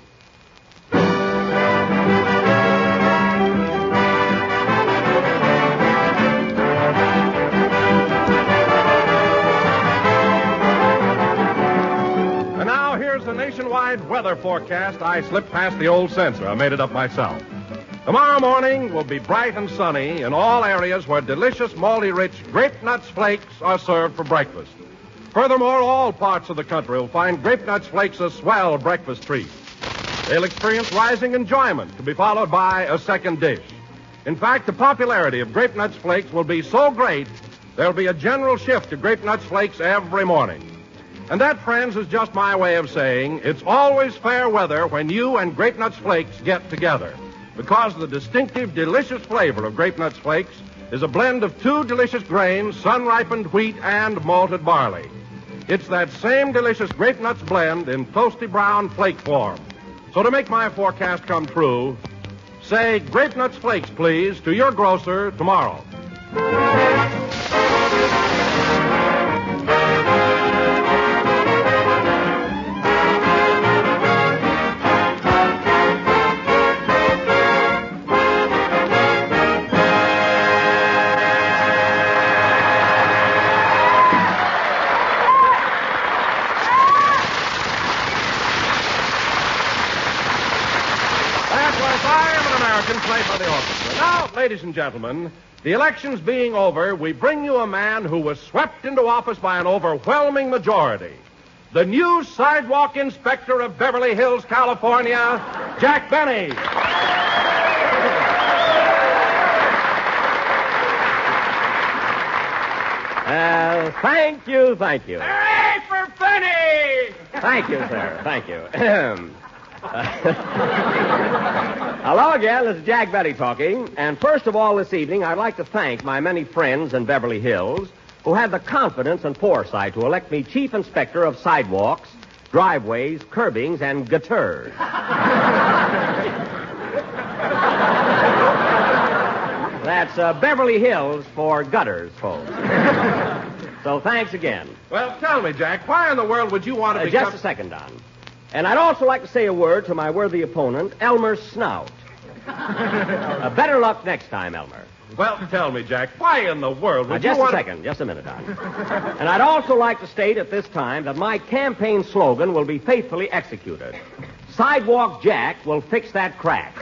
And now, here's the nationwide weather forecast. I slipped past the old censor. I made it up myself. Tomorrow morning will be bright and sunny in all areas where delicious, malty-rich Grape Nuts Flakes are served for breakfast. Furthermore, all parts of the country will find Grape Nuts Flakes a swell breakfast treat. They'll experience rising enjoyment to be followed by a second dish. In fact, the popularity of Grape Nuts Flakes will be so great, there'll be a general shift to Grape Nuts Flakes every morning. And that, friends, is just my way of saying it's always fair weather when you and Grape Nuts Flakes get together. Because the distinctive, delicious flavor of Grape Nuts Flakes is a blend of two delicious grains, sun-ripened wheat and malted barley. It's that same delicious Grape Nuts blend in toasty brown flake form. So to make my forecast come true, say Grape Nuts Flakes, please, to your grocer tomorrow. Played by the orchestra. Now, ladies and gentlemen, the elections being over, we bring you a man who was swept into office by an overwhelming majority. The new sidewalk inspector of Beverly Hills, California, Jack Benny. Thank you, thank you. Hooray for Benny! Thank you, sir, thank you. Hello again, this is Jack Benny talking. And first of all this evening, I'd like to thank my many friends in Beverly Hills who had the confidence and foresight to elect me Chief Inspector of Sidewalks, Driveways, Curbings, and Gutters. That's Beverly Hills for gutters, folks. So thanks again. Well, tell me, Jack, why in the world would you want to become... Just a second, Don. And I'd also like to say a word to my worthy opponent, Elmer Snout. Better luck next time, Elmer. Well, tell me, Jack, why in the world would just you want... Just a second, just a minute, Don. And I'd also like to state at this time that my campaign slogan will be faithfully executed. Sidewalk Jack will fix that crack.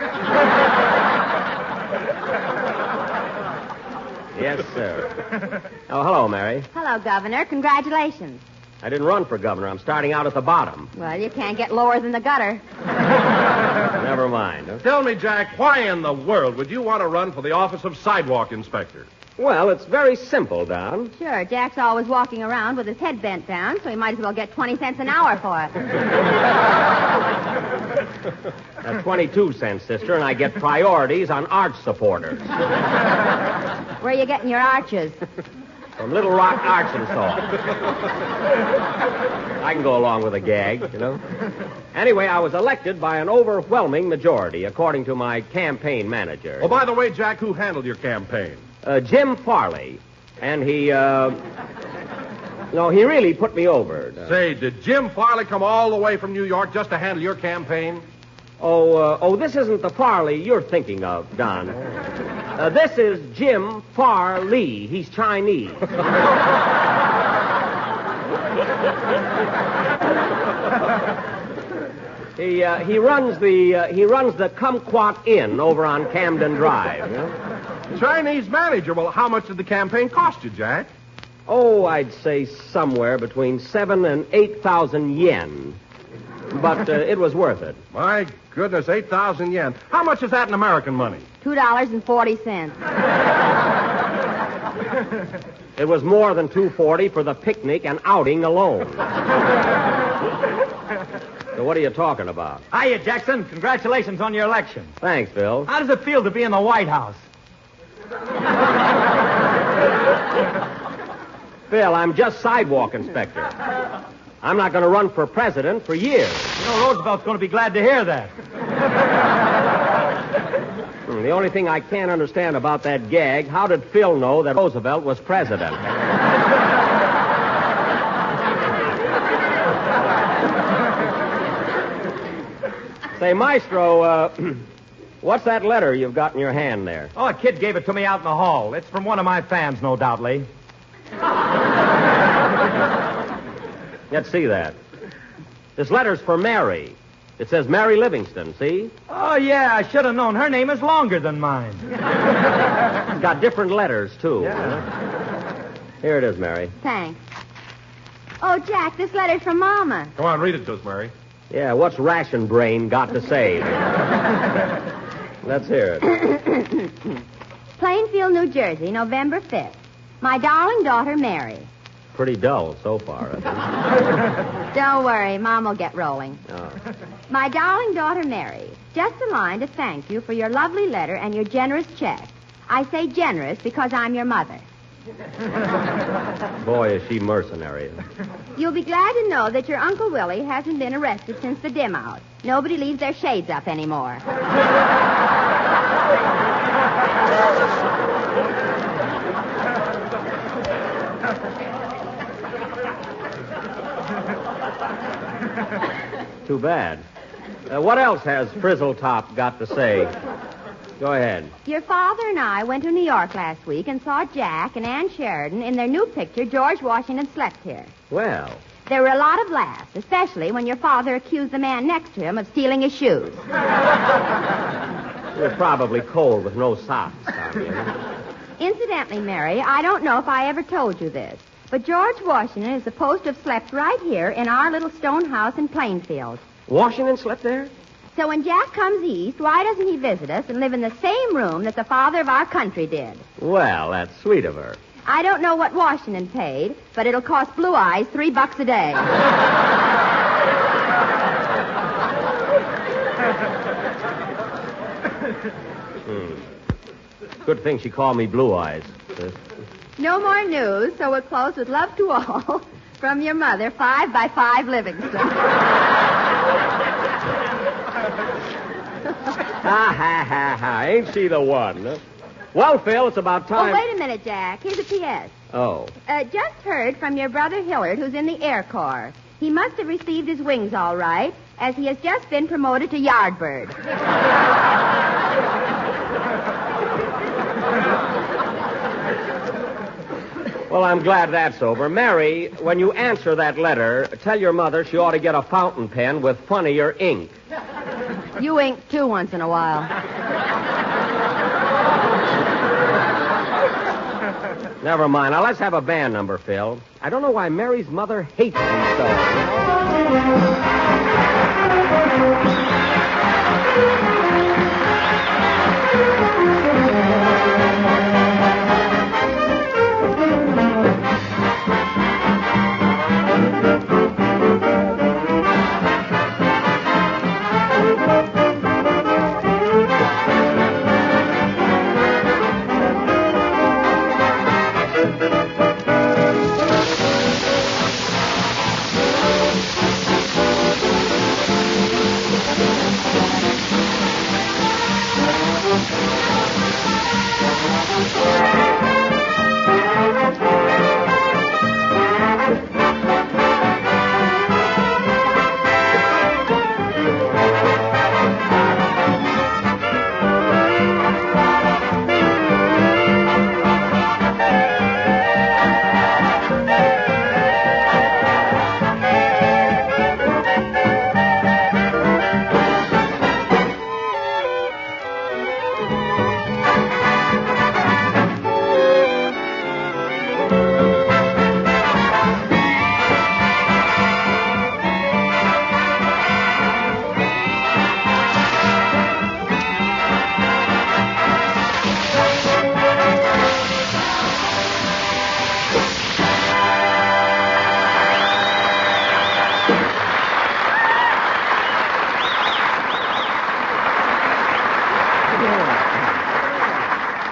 Yes, sir. Oh, hello, Mary. Hello, Governor. Congratulations. I didn't run for governor. I'm starting out at the bottom. Well, you can't get lower than the gutter. Never mind. Huh? Tell me, Jack, why in the world would you want to run for the office of sidewalk inspector? Well, it's very simple, Don. Sure, Jack's always walking around with his head bent down, so he might as well get 20 cents an hour for it. That's 22 cents, sister, and I get priorities on arch supporters. Where are you getting your arches? From Little Rock, Arkansas. I can go along with a gag, you know. Anyway, I was elected by an overwhelming majority, according to my campaign manager. Oh, by the way, Jack, who handled your campaign? Jim Farley. And he, No, he really put me over. Say, did Jim Farley come all the way from New York just to handle your campaign? Oh, this isn't the Farley you're thinking of, Don. This is Jim Farley. He's Chinese. He runs the Kumquat Inn over on Camden Drive. You know? Chinese manager. Well, how much did the campaign cost you, Jack? Oh, I'd say somewhere between 7,000 and 8,000 yen. But it was worth it. My goodness, 8,000 yen. How much is that in American money? $2.40. It was more than $240 for the picnic and outing alone. So what are you talking about? Hiya, Jackson. Congratulations on your election. Thanks, Bill. How does it feel to be in the White House? Phil, I'm just sidewalk inspector. I'm not going to run for president for years. You know, Roosevelt's going to be glad to hear that. The only thing I can't understand about that gag, how did Phil know that Roosevelt was president? Say, Maestro, what's that letter you've got in your hand there? Oh, a kid gave it to me out in the hall. It's from one of my fans, no doubt, Lee. Let's see that. This letter's for Mary. It says Mary Livingston, see? Oh, yeah, I should have known. Her name is longer than mine. It's got different letters, too. Yeah. Here it is, Mary. Thanks. Oh, Jack, this letter's from Mama. Come on, read it to us, Mary. Yeah, what's Ration Brain got to say? Let's hear it. Plainfield, New Jersey, November 5th. My darling daughter, Mary. Pretty dull so far. Don't worry, Mom will get rolling. Oh. My darling daughter, Mary, just a line to thank you for your lovely letter and your generous check. I say generous because I'm your mother. Boy, is she mercenary. You'll be glad to know that your Uncle Willie hasn't been arrested since the dim out. Nobody leaves their shades up anymore. Too bad. What else has Frizzletop got to say? Go ahead. Your father and I went to New York last week and saw Jack and Ann Sheridan in their new picture, George Washington Slept Here. Well. There were a lot of laughs, especially when your father accused the man next to him of stealing his shoes. You're probably cold with no socks on you. Incidentally, Mary, I don't know if I ever told you this, but George Washington is supposed to have slept right here in our little stone house in Plainfield. Washington slept there? So when Jack comes east, why doesn't he visit us and live in the same room that the father of our country did? Well, that's sweet of her. I don't know what Washington paid, but it'll cost Blue Eyes $3 a day. Good thing she called me Blue Eyes. No more news, so we'll close with love to all. From your mother, 5 by 5 Livingston. Ha. Ain't she the one? Well, Phil, it's about time. Oh, wait a minute, Jack. Here's a P.S. Oh. Just heard from your brother Hillard, who's in the Air Corps. He must have received his wings all right, as he has just been promoted to Yardbird. Well, I'm glad that's over. Mary, when you answer that letter, tell your mother she ought to get a fountain pen with funnier ink. You ink, too, once in a while. Never mind. Now, let's have a band number, Phil. I don't know why Mary's mother hates me so.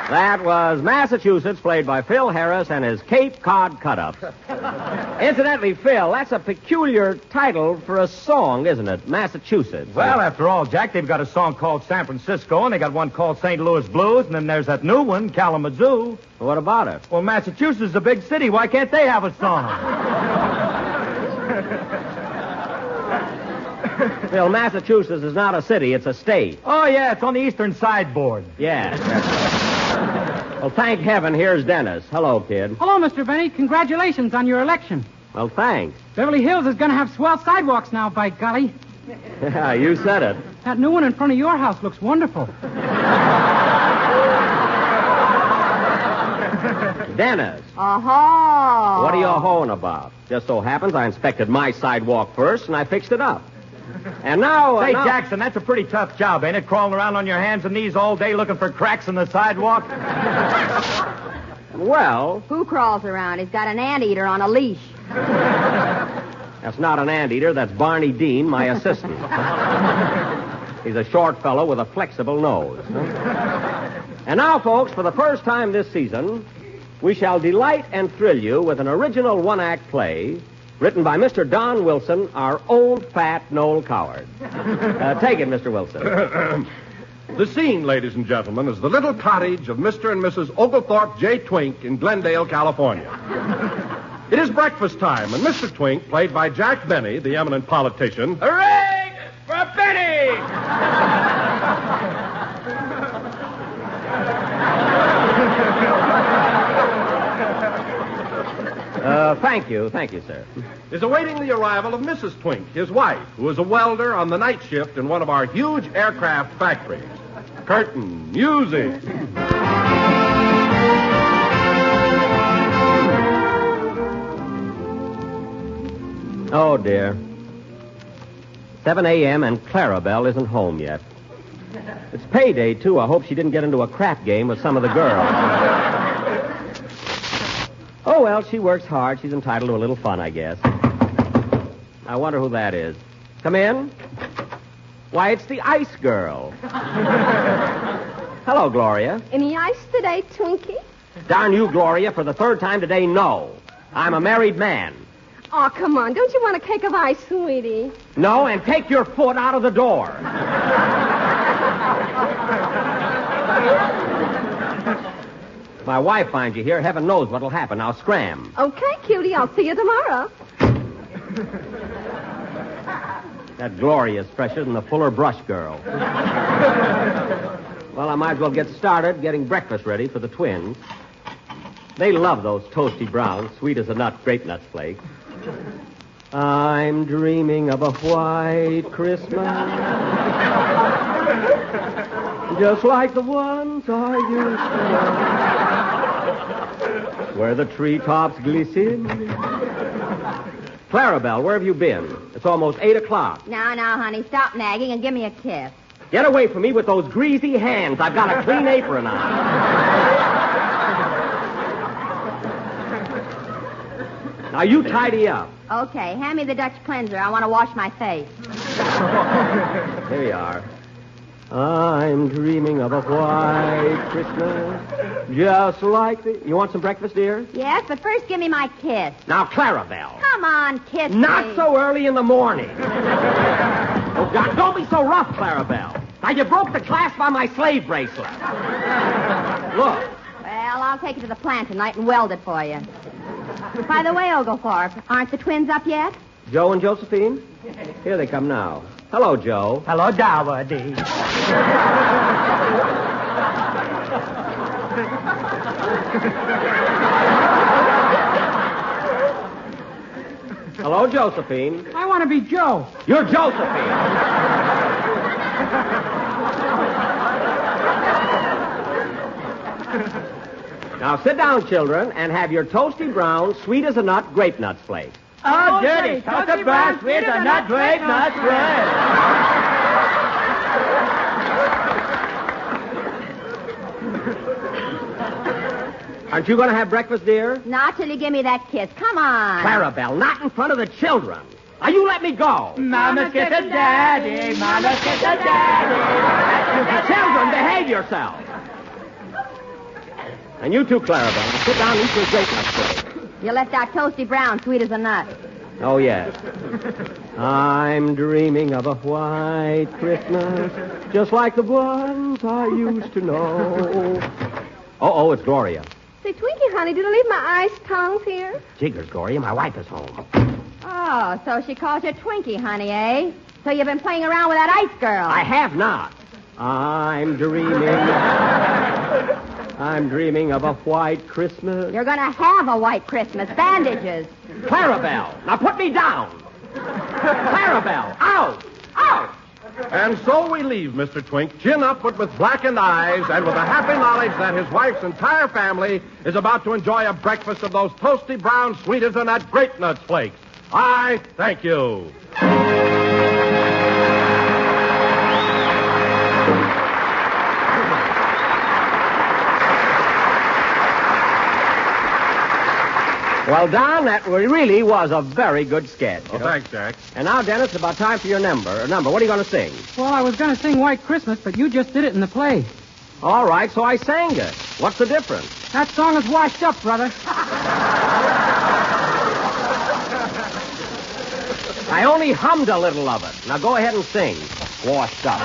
That was Massachusetts, played by Phil Harris and his Cape Cod cut-ups. Incidentally, Phil, that's a peculiar title for a song, isn't it? Massachusetts. Well, after all, Jack, they've got a song called San Francisco, and they got one called St. Louis Blues, and then there's that new one, Kalamazoo. What about it? Well, Massachusetts is a big city. Why can't they have a song? Phil, Massachusetts is not a city, it's a state. Oh, yeah, it's on the eastern sideboard. Yes. Well, thank heaven, here's Dennis. Hello, kid. Hello, Mr. Benny. Congratulations on your election. Well, thanks. Beverly Hills is going to have swell sidewalks now, by golly. Yeah, you said it. That new one in front of your house looks wonderful. Dennis. Oh. What are you hoeing about? Just so happens I inspected my sidewalk first, and I fixed it up. And now... Say, now... Jackson, that's a pretty tough job, ain't it? Crawling around on your hands and knees all day looking for cracks in the sidewalk? Well... Who crawls around? He's got an anteater on a leash. That's not an anteater. That's Barney Dean, my assistant. He's a short fellow with a flexible nose. And now, folks, for the first time this season, we shall delight and thrill you with an original one-act play written by Mr. Don Wilson, our old fat Noel Coward. Take it, Mr. Wilson. The scene, ladies and gentlemen, is the little cottage of Mr. and Mrs. Oglethorpe J. Twink in Glendale, California. It is breakfast time, and Mr. Twink, played by Jack Benny, the eminent politician... Hooray for Benny! Thank you, sir. is awaiting the arrival of Mrs. Twink, his wife, who is a welder on the night shift in one of our huge aircraft factories. Curtain music. Oh, dear. 7 a.m. and Clarabelle isn't home yet. It's payday, too. I hope she didn't get into a crap game with some of the girls. Oh, well, she works hard. She's entitled to a little fun, I guess. I wonder who that is. Come in. Why, it's the ice girl. Hello, Gloria. Any ice today, Twinkie? Darn you, Gloria, for the third time today, no. I'm a married man. Oh, come on. Don't you want a cake of ice, sweetie? No, and take your foot out of the door. My wife finds you here. Heaven knows what'll happen. Now, scram. Okay, cutie. I'll see you tomorrow. That Gloria's fresher than the Fuller Brush girl. Well, I might as well get started getting breakfast ready for the twins. They love those toasty browns, sweet as a nut, grape nuts flake. I'm dreaming of a white Christmas, just like the ones I used to know, where the treetops glisten. Clarabelle, where have you been? It's almost 8 o'clock. Now, honey, stop nagging and give me a kiss. Get away from me with those greasy hands. I've got a clean apron on. Now, you tidy up. Okay, hand me the Dutch cleanser. I want to wash my face. Here you are. I'm dreaming of a white Christmas, just like the... You want some breakfast, dear? Yes, but first give me my kiss. Now, Clarabelle. Come on, kiss me. Not so early in the morning. Oh, God, don't be so rough, Clarabelle. Now, you broke the clasp on my slave bracelet. Look. Well, I'll take it to the plant tonight and weld it for you. By the way, Oglethorpe, aren't the twins up yet? Joe and Josephine? Here they come now. Hello, Joe. Hello, Dowdy. Hello, Josephine. I want to be Joe. You're Josephine. Now, sit down, children, and have your toasty brown, sweet as a nut, grape nuts flakes. Oh, dirty. Toasted brown, sweet as a nut, grape nuts flakes. Aren't you going to have breakfast, dear? Not till you give me that kiss. Come on. Clarabelle, not in front of the children. Now, you let me go. Mama kiss a daddy. Mama kiss a daddy. Children, behave yourselves. And you too, Clarabelle. Sit down and eat your grape nuts today. You left out Toasty Brown, sweet as a nut. Oh, yes. I'm dreaming of a white Christmas, just like the ones I used to know. Oh, it's Gloria. Say, Twinkie, honey, did I leave my ice tongs here? Jiggers, Gloria, my wife is home. Oh, so she calls you Twinkie, honey, eh? So you've been playing around with that ice girl. I have not. I'm dreaming of a white Christmas. You're going to have a white Christmas. Bandages. Clarabelle, now put me down. Clarabelle, out! Out! And so we leave Mr. Twink, chin up but with blackened eyes and with the happy knowledge that his wife's entire family is about to enjoy a breakfast of those toasty brown sweeters and that grape nuts flakes. I thank you. Well, Don, that really was a very good sketch. Oh, thanks, Jack. And now, Dennis, it's about time for your number. What are you going to sing? Well, I was going to sing White Christmas, but you just did it in the play. All right, so I sang it. What's the difference? That song is washed up, brother. I only hummed a little of it. Now go ahead and sing. Washed up.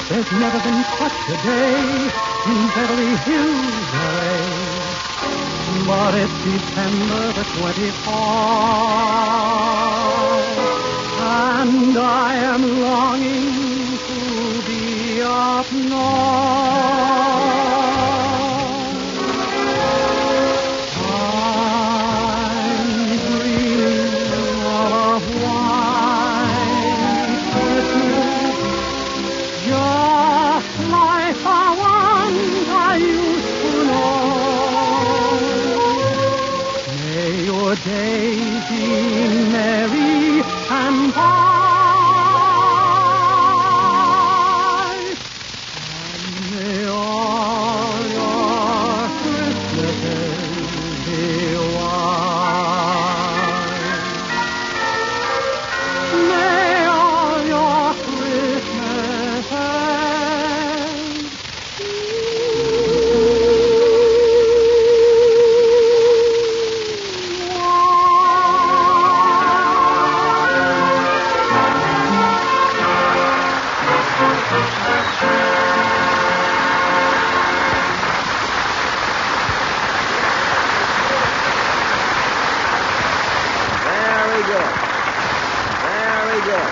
There's never been such a day in Beverly Hills, LA. But it's December the 24th, and I am longing to be up north. I'm dreaming of a white Christmas, just like the ones I used to know. May your days be merry and bright, and may all your Christmases be white. May all your Christmases Very good. Very good.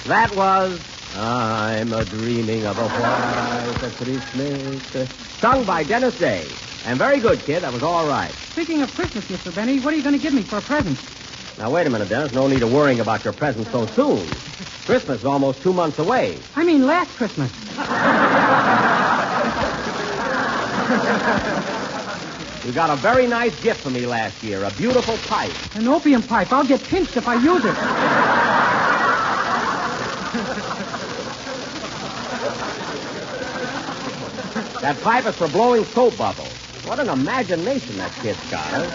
That was I'm a Dreaming of a White Christmas, sung by Dennis Day. And very good, kid. That was all right. Speaking of Christmas, Mr. Benny, what are you going to give me for a present? Now, wait a minute, Dennis. No need of worrying about your present so soon. Christmas is almost 2 months away. I mean last Christmas. You got a very nice gift for me last year, a beautiful pipe. An opium pipe. I'll get pinched if I use it. That pipe is for blowing soap bubbles. What an imagination that kid's got, huh?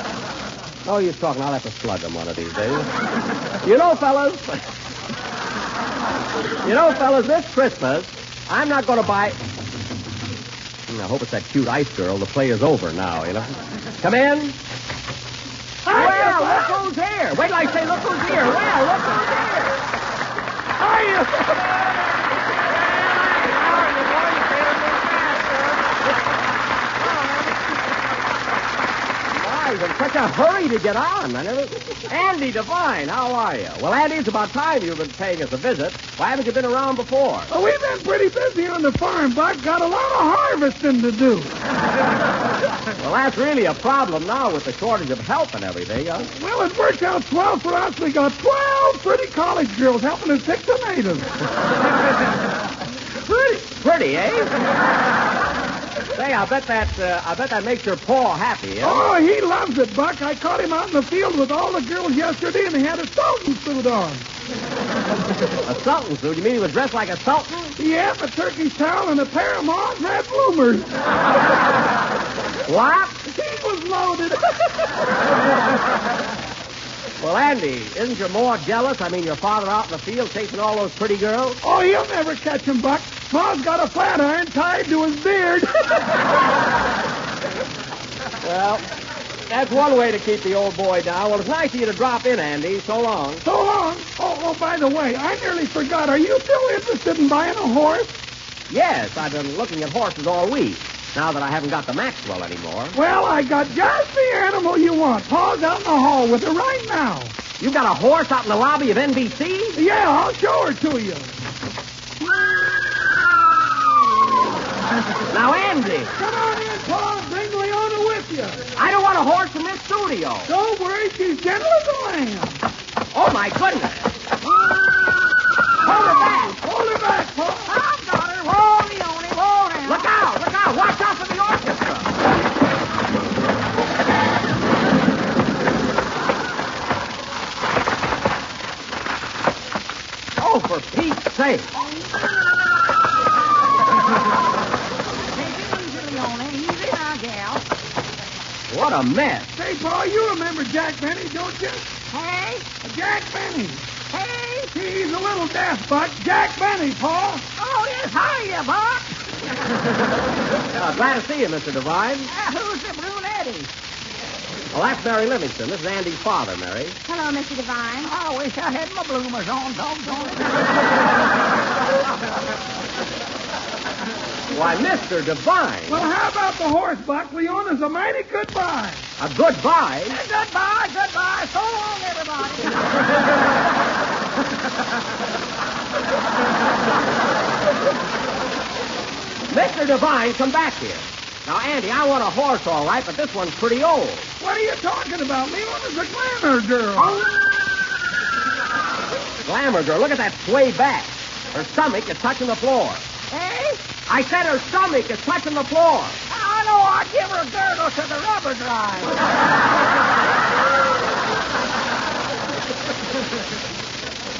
Oh, he's talking. I'll have to slug him one of these days. You know, fellas, this Christmas, I'm not going to buy... I hope it's that cute ice girl. The play is over now, you know. Come in. Well, look who's here. Wait till I say, look who's here. Well, look who's here. Hiya. He's in such a hurry to get on. Andy Devine, how are you? Well, Andy, it's about time you've been paying us a visit. Why haven't you been around before? Well, we've been pretty busy on the farm, Buck. Got a lot of harvesting to do. Well, that's really a problem now with the shortage of help and everything, huh? Well, it worked out swell for us. We got 12 pretty college girls helping us pick tomatoes. Pretty, eh? Say, I bet that makes your paw happy, huh? Oh, he loves it, Buck. I caught him out in the field with all the girls yesterday, and he had a sultan suit on. A sultan suit? You mean he was dressed like a sultan? Yeah, a Turkish towel and a pair of Moss red bloomers. What? He was loaded. Well, Andy, isn't your more jealous? I mean, your father out in the field chasing all those pretty girls? Oh, he'll never catch him, Buck. Pa's got a flat iron tied to his beard. Well, that's one way to keep the old boy down. Well, it's nice of you to drop in, Andy. So long. So long. Oh, by the way, I nearly forgot. Are you still interested in buying a horse? Yes, I've been looking at horses all week, now that I haven't got the Maxwell anymore. Well, I got just the animal you want. Pa's out in the hall with her right now. You got a horse out in the lobby of NBC? Yeah, I'll show her to you. Now, Andy. Come on in, Pa. Bring Leona with you. I don't want a horse in this studio. Don't worry. She's gentle as a lamb. Oh, my goodness. Hold her back. Hold her back, Pa. I've got her. Whoa, Leone. Whoa, now. Look out. Look out. Watch out for the orchestra. Oh, for Pete's sake. What a mess. Say, Pa, you remember Jack Benny, don't you? Hey? Jack Benny. Hey? He's a little deaf, but Jack Benny, Pa. Oh, yes, hiya, Buck. Glad to see you, Mr. Devine. Who's the brunette? Well, that's Mary Livingston. This is Andy's father, Mary. Hello, Mr. Devine. I wish I had my bloomers on, doggone Why, Mr. Devine. Well, how about the horse, Buck? Leona's a mighty good buy. A good buy? Goodbye, goodbye. So long, everybody. Mr. Devine, come back here. Now, Andy, I want a horse, all right, but this one's pretty old. What are you talking about? Leona's a glamour girl. Glamour girl, look at that sway back. Her stomach is touching the floor. Hey? I said her stomach is touching the floor. I know. I'd give her a girdle to the rubber drive.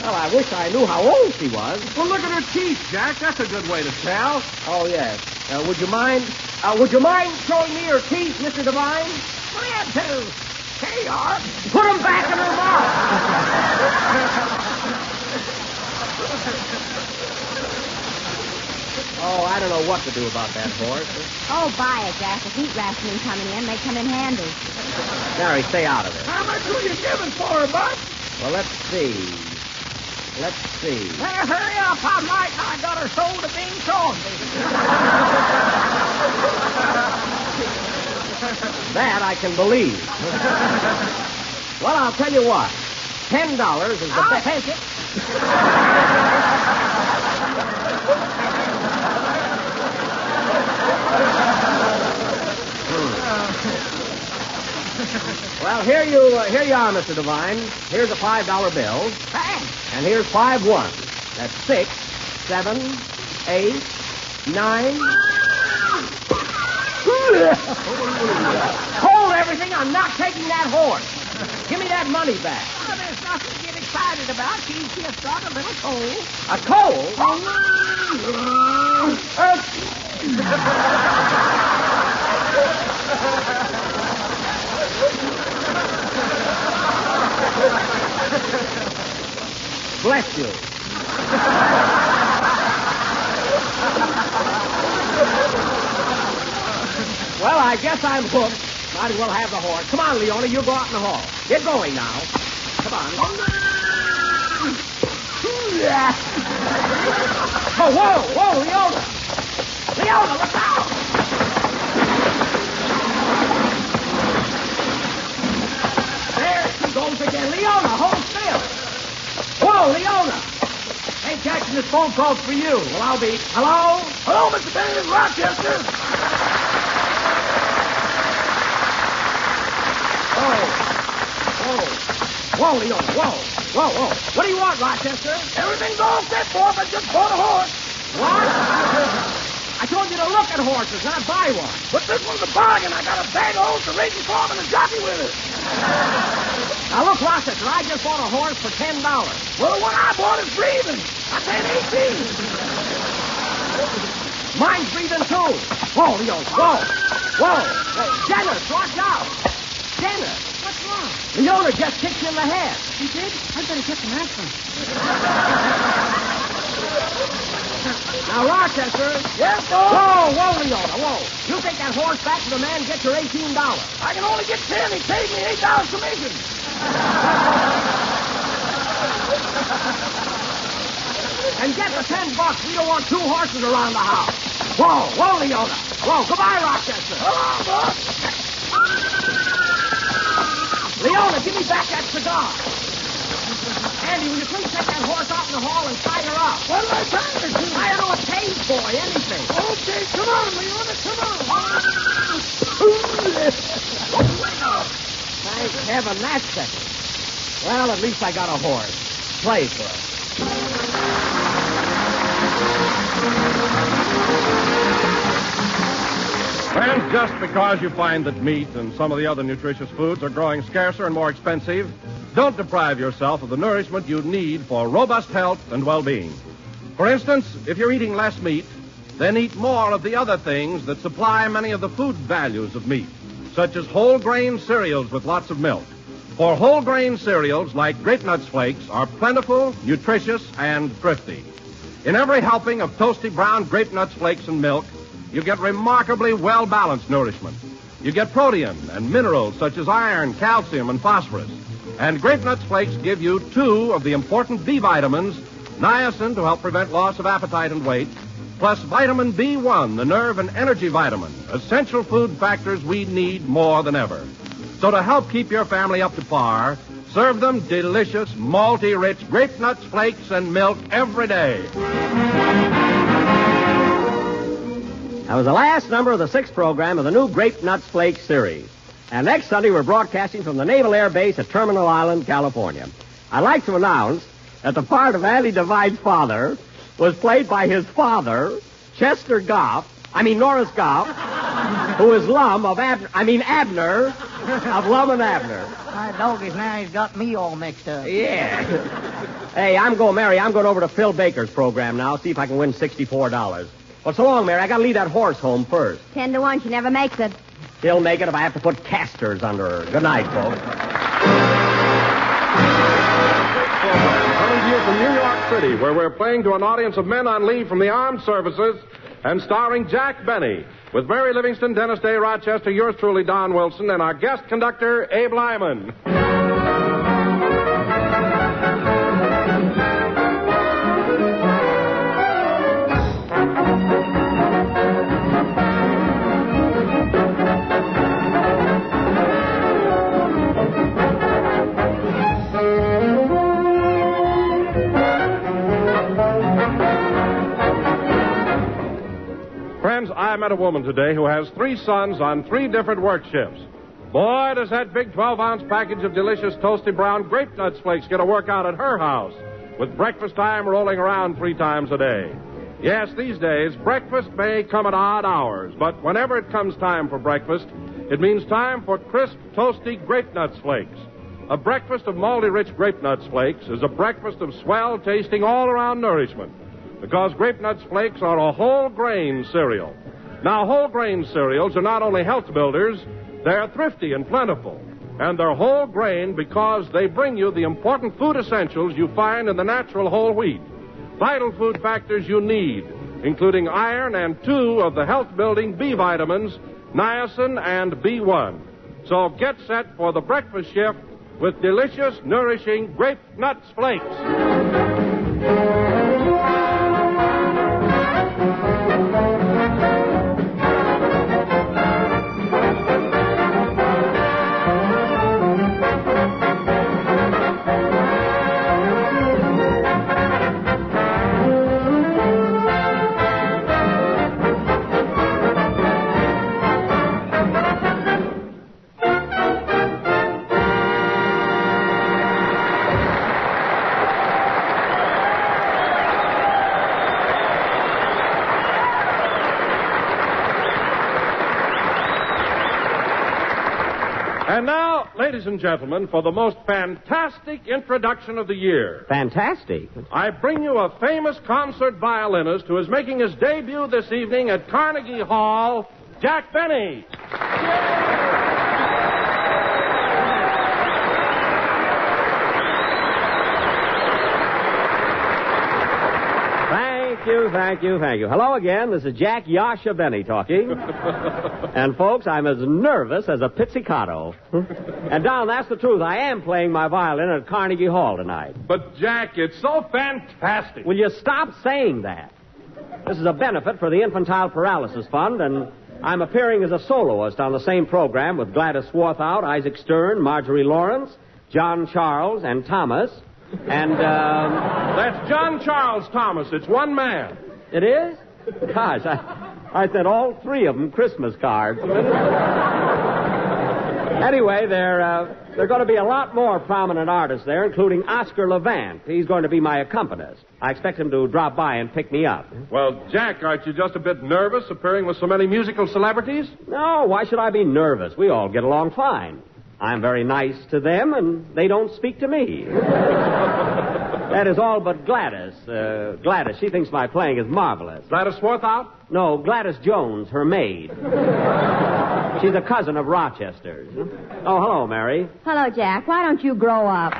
Well, I wish I knew how old she was. Well, look at her teeth, Jack. That's a good way to tell. Oh, yes. Would you mind showing me her teeth, Mr. Devine? Glad to. Here you are. Put them back in her mouth. Oh, I don't know what to do about that horse. Oh, buy it, Jack. With heat rationing coming in, they come in handy. Mary, stay out of it. How much will you give it for her, Buck? Well, let's see. Well, hurry up. I got her sold to Bing Crosby. That I can believe. Well, I'll tell you what. $10 is the I'll best. take it. Well, here you are, Mr. Devine. Here's a $5 bill. Thanks. And here's 5 ones. That's 6, 7, 8, 9. Hold everything, I'm not taking that horse. Give me that money back. Oh, there's nothing to get excited about. She's just got a little cold. A cold? Bless you. Well, I guess I'm hooked. Might as well have the horse. Come on, Leona, you go out in the hall. Get going now. Come on. Oh, whoa, Leona. Leona, look out! There she goes again. Leona, hold still. Whoa, Leona. Hey, Jackson, this phone call's for you. Well, I'll be... Hello? Hello, Mr. Benny, Rochester. Whoa, Leona, whoa. What do you want, Rochester? Everything's all set, boss. I just bought a horse. What? I told you to look at horses, not buy one. But this one's a bargain. I got a bag of oats, a racing farm, and a jockey with it. Now, look, Rochester, I just bought a horse for $10. Well, the one I bought is breathing. I paid 18. Mine's breathing, too. Whoa, Leona, whoa. Dennis, watch out. Dennis. What's wrong? Leona just kicked you in the head. She did? I better get some aspirin. Now, Rochester. Yes, boss? Whoa, Leona, whoa. You take that horse back to the man and get your $18. I can only get 10. He paid me $8 commission. And get the $10. We don't want two horses around the house. Whoa, Leona. Whoa, goodbye, Rochester. Hello, boss. Leona, give me back that cigar. Andy, will you please take that horse out in the hall and tie her up? What am I trying to do? Tie her to a cage, boy, anything. Okay, come on, Leona, come on. Thank heaven that's settled. Well, at least I got a horse. Play for it. Friends, just because you find that meat and some of the other nutritious foods are growing scarcer and more expensive, don't deprive yourself of the nourishment you need for robust health and well-being. For instance, if you're eating less meat, then eat more of the other things that supply many of the food values of meat, such as whole grain cereals with lots of milk. For whole grain cereals like Grape Nuts Flakes are plentiful, nutritious, and thrifty. In every helping of toasty brown Grape Nuts Flakes and milk, you get remarkably well-balanced nourishment. You get protein and minerals such as iron, calcium, and phosphorus. And Grape Nuts Flakes give you 2 of the important B vitamins, niacin to help prevent loss of appetite and weight, plus vitamin B1, the nerve and energy vitamin, essential food factors we need more than ever. So to help keep your family up to par, serve them delicious, malty-rich Grape Nuts Flakes and milk every day. That was the last number of the 6th program of the new Grape Nuts Flakes series. And next Sunday, we're broadcasting from the Naval Air Base at Terminal Island, California. I'd like to announce that the part of Andy Devine's father was played by his father, Chester Goff, Norris Goff, who is Abner of Lum and Abner. My doggies, now he's got me all mixed up. Yeah. Hey, Mary, I'm going over to Phil Baker's program now, see if I can win $64. Well, so long, Mary. I got to leave that horse home first. 10 to 1. She never makes it. She'll make it if I have to put casters under her. Good night, folks. Coming to you from New York City, where we're playing to an audience of men on leave from the armed services and starring Jack Benny, with Mary Livingston, Dennis Day, Rochester, yours truly, Don Wilson, and our guest conductor, Abe Lyman. I met a woman today who has 3 sons on 3 different work shifts. Boy, does that big 12-ounce package of delicious toasty brown Grape Nuts Flakes get a workout at her house, with breakfast time rolling around 3 times a day. Yes, these days, breakfast may come at odd hours, but whenever it comes time for breakfast, It means time for crisp, toasty Grape Nuts Flakes. A breakfast of malty-rich Grape Nuts Flakes is a breakfast of swell-tasting all-around nourishment because Grape Nuts Flakes are a whole-grain cereal. Now, whole-grain cereals are not only health builders, they're thrifty and plentiful. And they're whole grain because they bring you the important food essentials you find in the natural whole wheat. Vital food factors you need, including iron and 2 of the health-building B vitamins, niacin and B1. So get set for the breakfast shift with delicious, nourishing Grape Nuts Flakes. And now, ladies and gentlemen, for the most fantastic introduction of the year. Fantastic? I bring you a famous concert violinist who is making his debut this evening at Carnegie Hall, Jack Benny. Thank you. Hello again. This is Jack Yasha Benny talking. And, folks, I'm as nervous as a pizzicato. And, Don, that's the truth. I am playing my violin at Carnegie Hall tonight. But, Jack, it's so fantastic. Will you stop saying that? This is a benefit for the Infantile Paralysis Fund, and I'm appearing as a soloist on the same program with Gladys Swarthout, Isaac Stern, Marjorie Lawrence, John Charles, and Thomas. And, That's John Charles Thomas. It's one man. It is? Gosh, I sent all 3 of them Christmas cards. Anyway, there are going to be a lot more prominent artists there, including Oscar Levant. He's going to be my accompanist. I expect him to drop by and pick me up. Well, Jack, aren't you just a bit nervous appearing with so many musical celebrities? No, why should I be nervous? We all get along fine. I'm very nice to them, and they don't speak to me. That is all but Gladys. Gladys, she thinks my playing is marvelous. Gladys Swarthout? No, Gladys Jones, her maid. She's a cousin of Rochester's. Oh, hello, Mary. Hello, Jack. Why don't you grow up?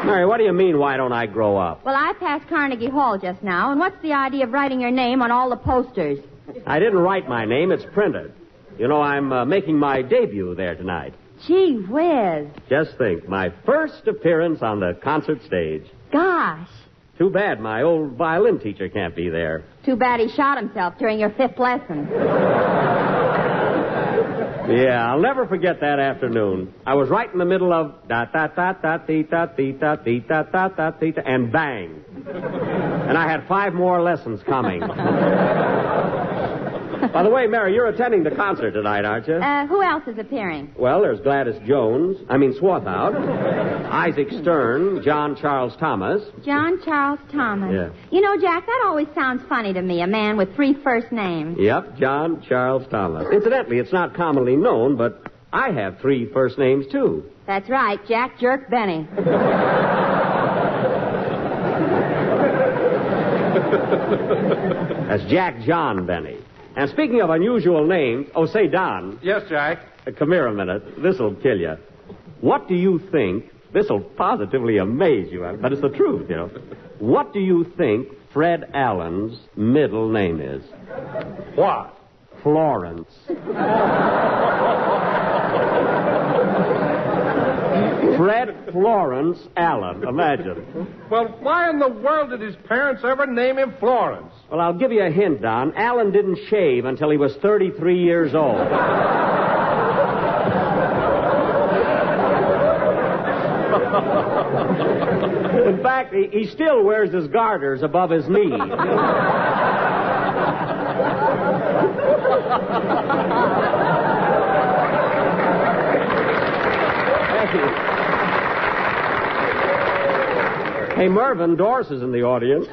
Mary, what do you mean, why don't I grow up? Well, I passed Carnegie Hall just now, and what's the idea of writing your name on all the posters? I didn't write my name. It's printed. You know, I'm making my debut there tonight. Gee whiz. Just think, my first appearance on the concert stage. Gosh. Too bad my old violin teacher can't be there. Too bad he shot himself during your 5th lesson. Yeah, I'll never forget that afternoon. I was right in the middle of da-da-da-da-dee-da-dee-da-dee-da-da-da-dee-da, and bang. And I had 5 more lessons coming. By the way, Mary, you're attending the concert tonight, aren't you? Who else is appearing? Well, there's Gladys Swarthout, Isaac Stern, John Charles Thomas. John Charles Thomas. Yeah. You know, Jack, that always sounds funny to me, a man with 3 first names. Yep, John Charles Thomas. Incidentally, it's not commonly known, but I have 3 first names, too. That's right, Jack Jerk Benny. That's Jack John Benny. And speaking of unusual names, say, Don. Yes, Jack? Come here a minute. This'll kill you. What do you think, this'll positively amaze you, but it's the truth, you know. What do you think Fred Allen's middle name is? What? Florence. Fred Florence Allen. Imagine. Well, why in the world did his parents ever name him Florence? Well, I'll give you a hint, Don. Allen didn't shave until he was 33 years old. In fact, he still wears his garters above his knees. Hey, Mervyn, Doris is in the audience.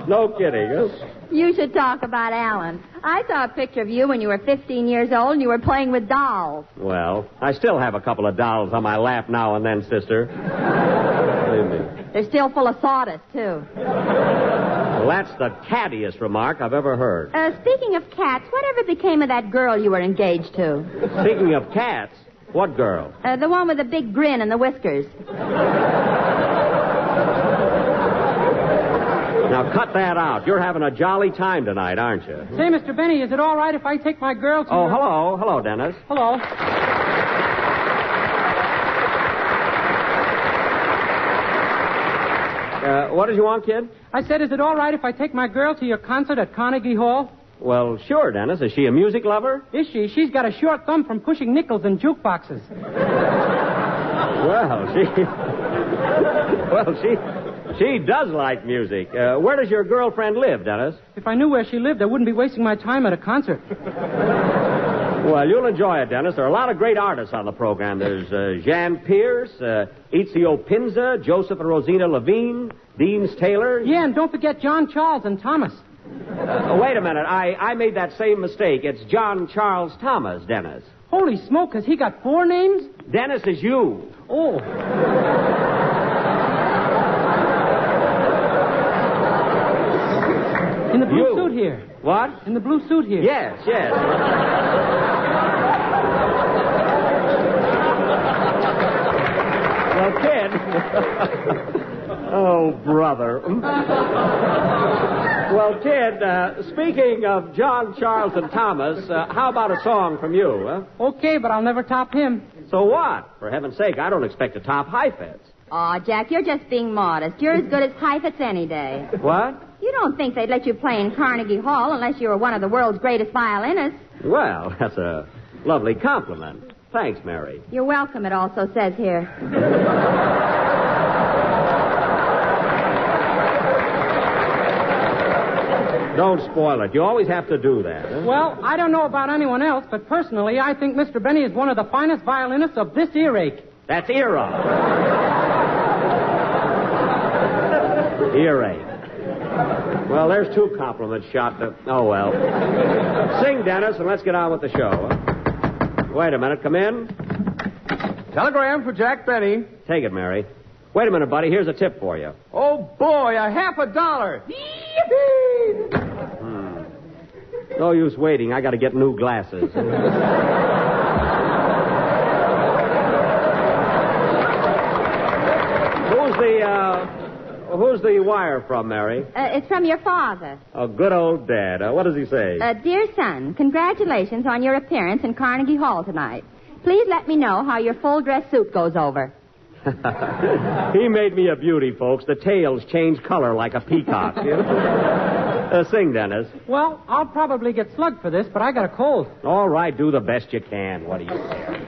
No kidding, huh? You should talk about Alan. I saw a picture of you when you were 15 years old and you were playing with dolls. Well, I still have a couple of dolls on my lap now and then, sister. Believe me. They're still full of sawdust, too. Well, that's the cattiest remark I've ever heard. Speaking of cats, whatever became of that girl you were engaged to? Speaking of cats, what girl? The one with the big grin and the whiskers. Now, cut that out. You're having a jolly time tonight, aren't you? Say, Mr. Benny, is it all right if I take my girl to... Oh, hello. Hello, Dennis. Hello. What did you want, kid? I said, is it all right if I take my girl to your concert at Carnegie Hall? Well, sure, Dennis. Is she a music lover? Is she? She's got a short thumb from pushing nickels in jukeboxes. She does like music. Where does your girlfriend live, Dennis? If I knew where she lived, I wouldn't be wasting my time at a concert. Well, you'll enjoy it, Dennis. There are a lot of great artists on the program. There's Jan Pierce, Ezio Pinza, Joseph and Rosina Levine, Deems Taylor. Yeah, and don't forget John Charles and Thomas. Wait a minute. I made that same mistake. It's John Charles Thomas, Dennis. Holy smoke, has he got 4 names? Dennis is you. Oh. In the blue suit here. What? In the blue suit here. Yes. Well, kid. Oh, brother. Well, kid, speaking of John, Charles, and Thomas, how about a song from you, huh? Okay, but I'll never top him. So what? For heaven's sake, I don't expect to top Heifetz. Aw, Jack, you're just being modest. You're as good as Heifetz any day. What? You don't think they'd let you play in Carnegie Hall unless you were one of the world's greatest violinists. Well, that's a lovely compliment. Thanks, Mary. You're welcome, it also says here. Don't spoil it. You always have to do that. Huh? Well, I don't know about anyone else, but personally, I think Mr. Benny is one of the finest violinists of this earache. That's era. Earache. Well, there's 2 compliments shot to... Oh, well. Sing, Dennis, and let's get on with the show. Huh? Wait a minute. Come in. Telegram for Jack Benny. Take it, Mary. Wait a minute, buddy. Here's a tip for you. Oh, boy, a $50. No use waiting. I got to get new glasses. Who's the wire from, Mary? It's from your father. Oh, good old Dad. What does he say? Dear son, congratulations on your appearance in Carnegie Hall tonight. Please let me know how your full dress suit goes over. He made me a beauty, folks. The tails change color like a peacock. You know? Sing, Dennis. Well, I'll probably get slugged for this, but I got a cold. All right, do the best you can. What do you care?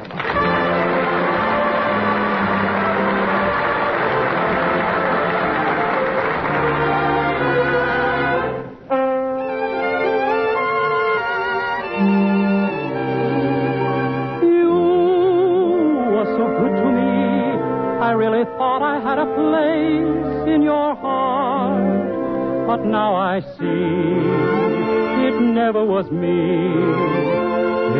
But now I see it never was me.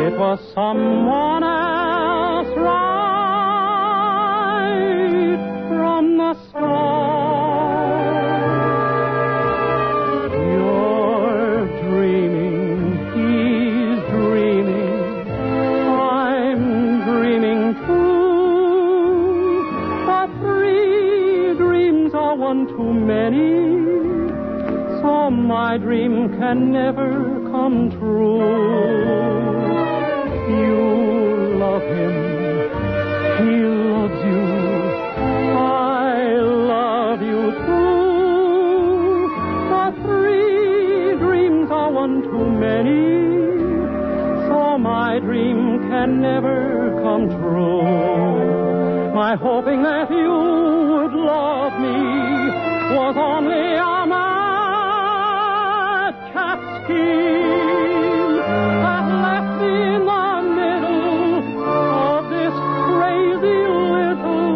It was someone else right from the start. You're dreaming, he's dreaming, I'm dreaming too. But 3 dreams are one too many. So my dream can never come true. You love him, he loves you, I love you too. The 3 dreams are one too many, so my dream can never come true. My hoping that you would love me was only a scheme that left me in the middle of this crazy little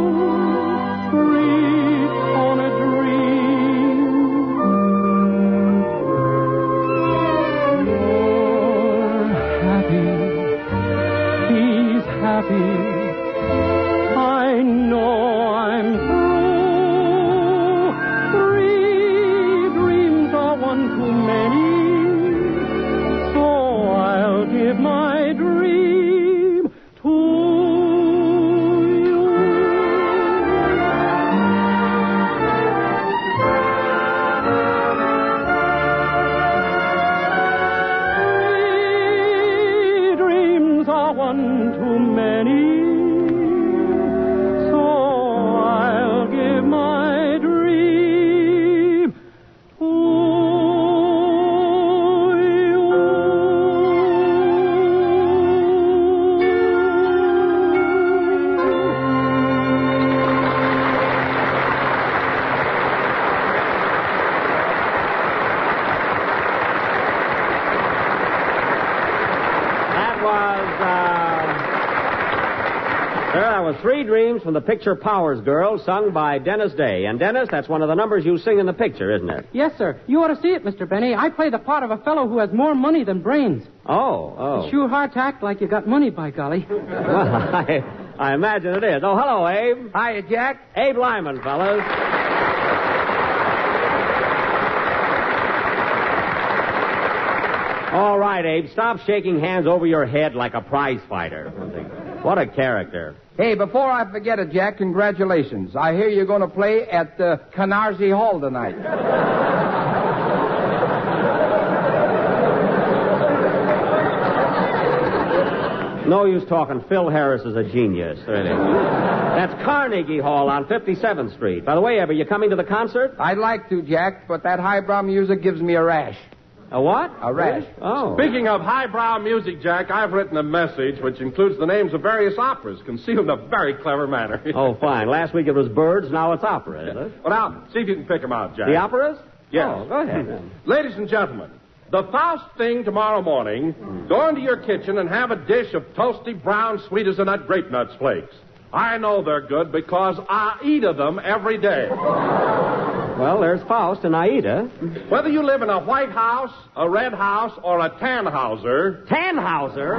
freak on a dream. was Three Dreams from the picture Powers Girl, sung by Dennis Day. And, Dennis, that's one of the numbers you sing in the picture, isn't it? Yes, sir. You ought to see it, Mr. Benny. I play the part of a fellow who has more money than brains. Oh. It's sure hard to act like you got money, by golly. Well, I imagine it is. Oh, hello, Abe. Hiya, Jack. Abe Lyman, fellas. All right, Abe, stop shaking hands over your head like a prize fighter. What a character. Hey, before I forget it, Jack, congratulations. I hear you're going to play at Canarsie Hall tonight. No use talking. Phil Harris is a genius. Really. That's Carnegie Hall on 57th Street. By the way, Abe, are you coming to the concert? I'd like to, Jack, but that highbrow music gives me a rash. A what? A rash. Oh. Speaking of highbrow music, Jack, I've written a message which includes the names of various operas, concealed in a very clever manner. Oh, fine. Last week it was birds, now it's opera, is it? Well, now, see if you can pick them out, Jack. The operas? Yes. Oh, go ahead, then. Ladies and gentlemen, the Faust thing tomorrow morning, go into your kitchen and have a dish of toasty brown sweet as a nut grape nuts flakes. I know they're good because I eat of them every day. Well, there's Faust and Aida. Whether you live in a White House, a Red House, or a Tannhauser... Tannhauser?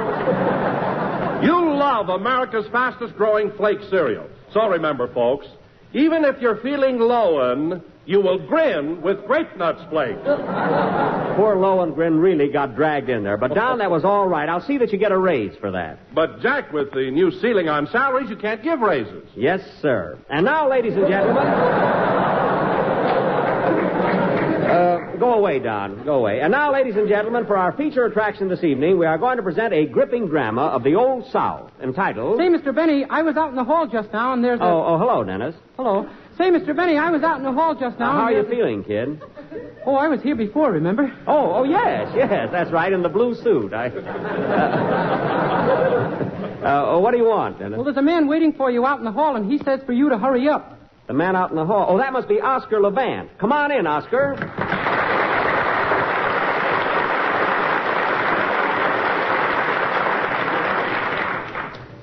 You love America's fastest-growing flake cereal. So remember, folks, even if you're feeling lowin', you will grin with grape nuts flakes. Poor Lohengrin really got dragged in there. But, Don, that was all right. I'll see that you get a raise for that. But, Jack, with the new ceiling on salaries, you can't give raises. Yes, sir. And now, ladies and gentlemen... Go away, Don. Go away. And now, ladies and gentlemen, for our feature attraction this evening, we are going to present a gripping drama of the Old South entitled... Say, Mr. Benny, I was out in the hall just now, and there's a... Oh, hello, Dennis. Hello. Say, Mr. Benny, I was out in the hall just now. How are you feeling, kid? Oh, I was here before, remember? Oh, yes, that's right, in the blue suit. What do you want, Dennis? Well, there's a man waiting for you out in the hall, and he says for you to hurry up. The man out in the hall? Oh, that must be Oscar Levant. Come on in, Oscar.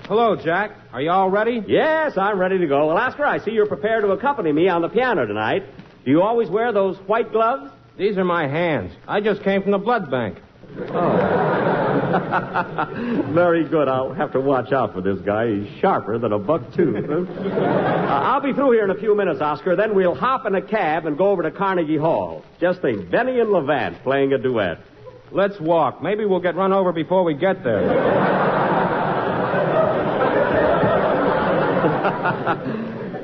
Hello, Jack. Are you all ready? Yes, I'm ready to go. Well, Oscar, I see you're prepared to accompany me on the piano tonight. Do you always wear those white gloves? These are my hands. I just came from the blood bank. Oh. Very good. I'll have to watch out for this guy. He's sharper than a buck tooth. I'll be through here in a few minutes, Oscar. Then we'll hop in a cab and go over to Carnegie Hall. Just think, Benny and Levant playing a duet. Let's walk. Maybe we'll get run over before we get there.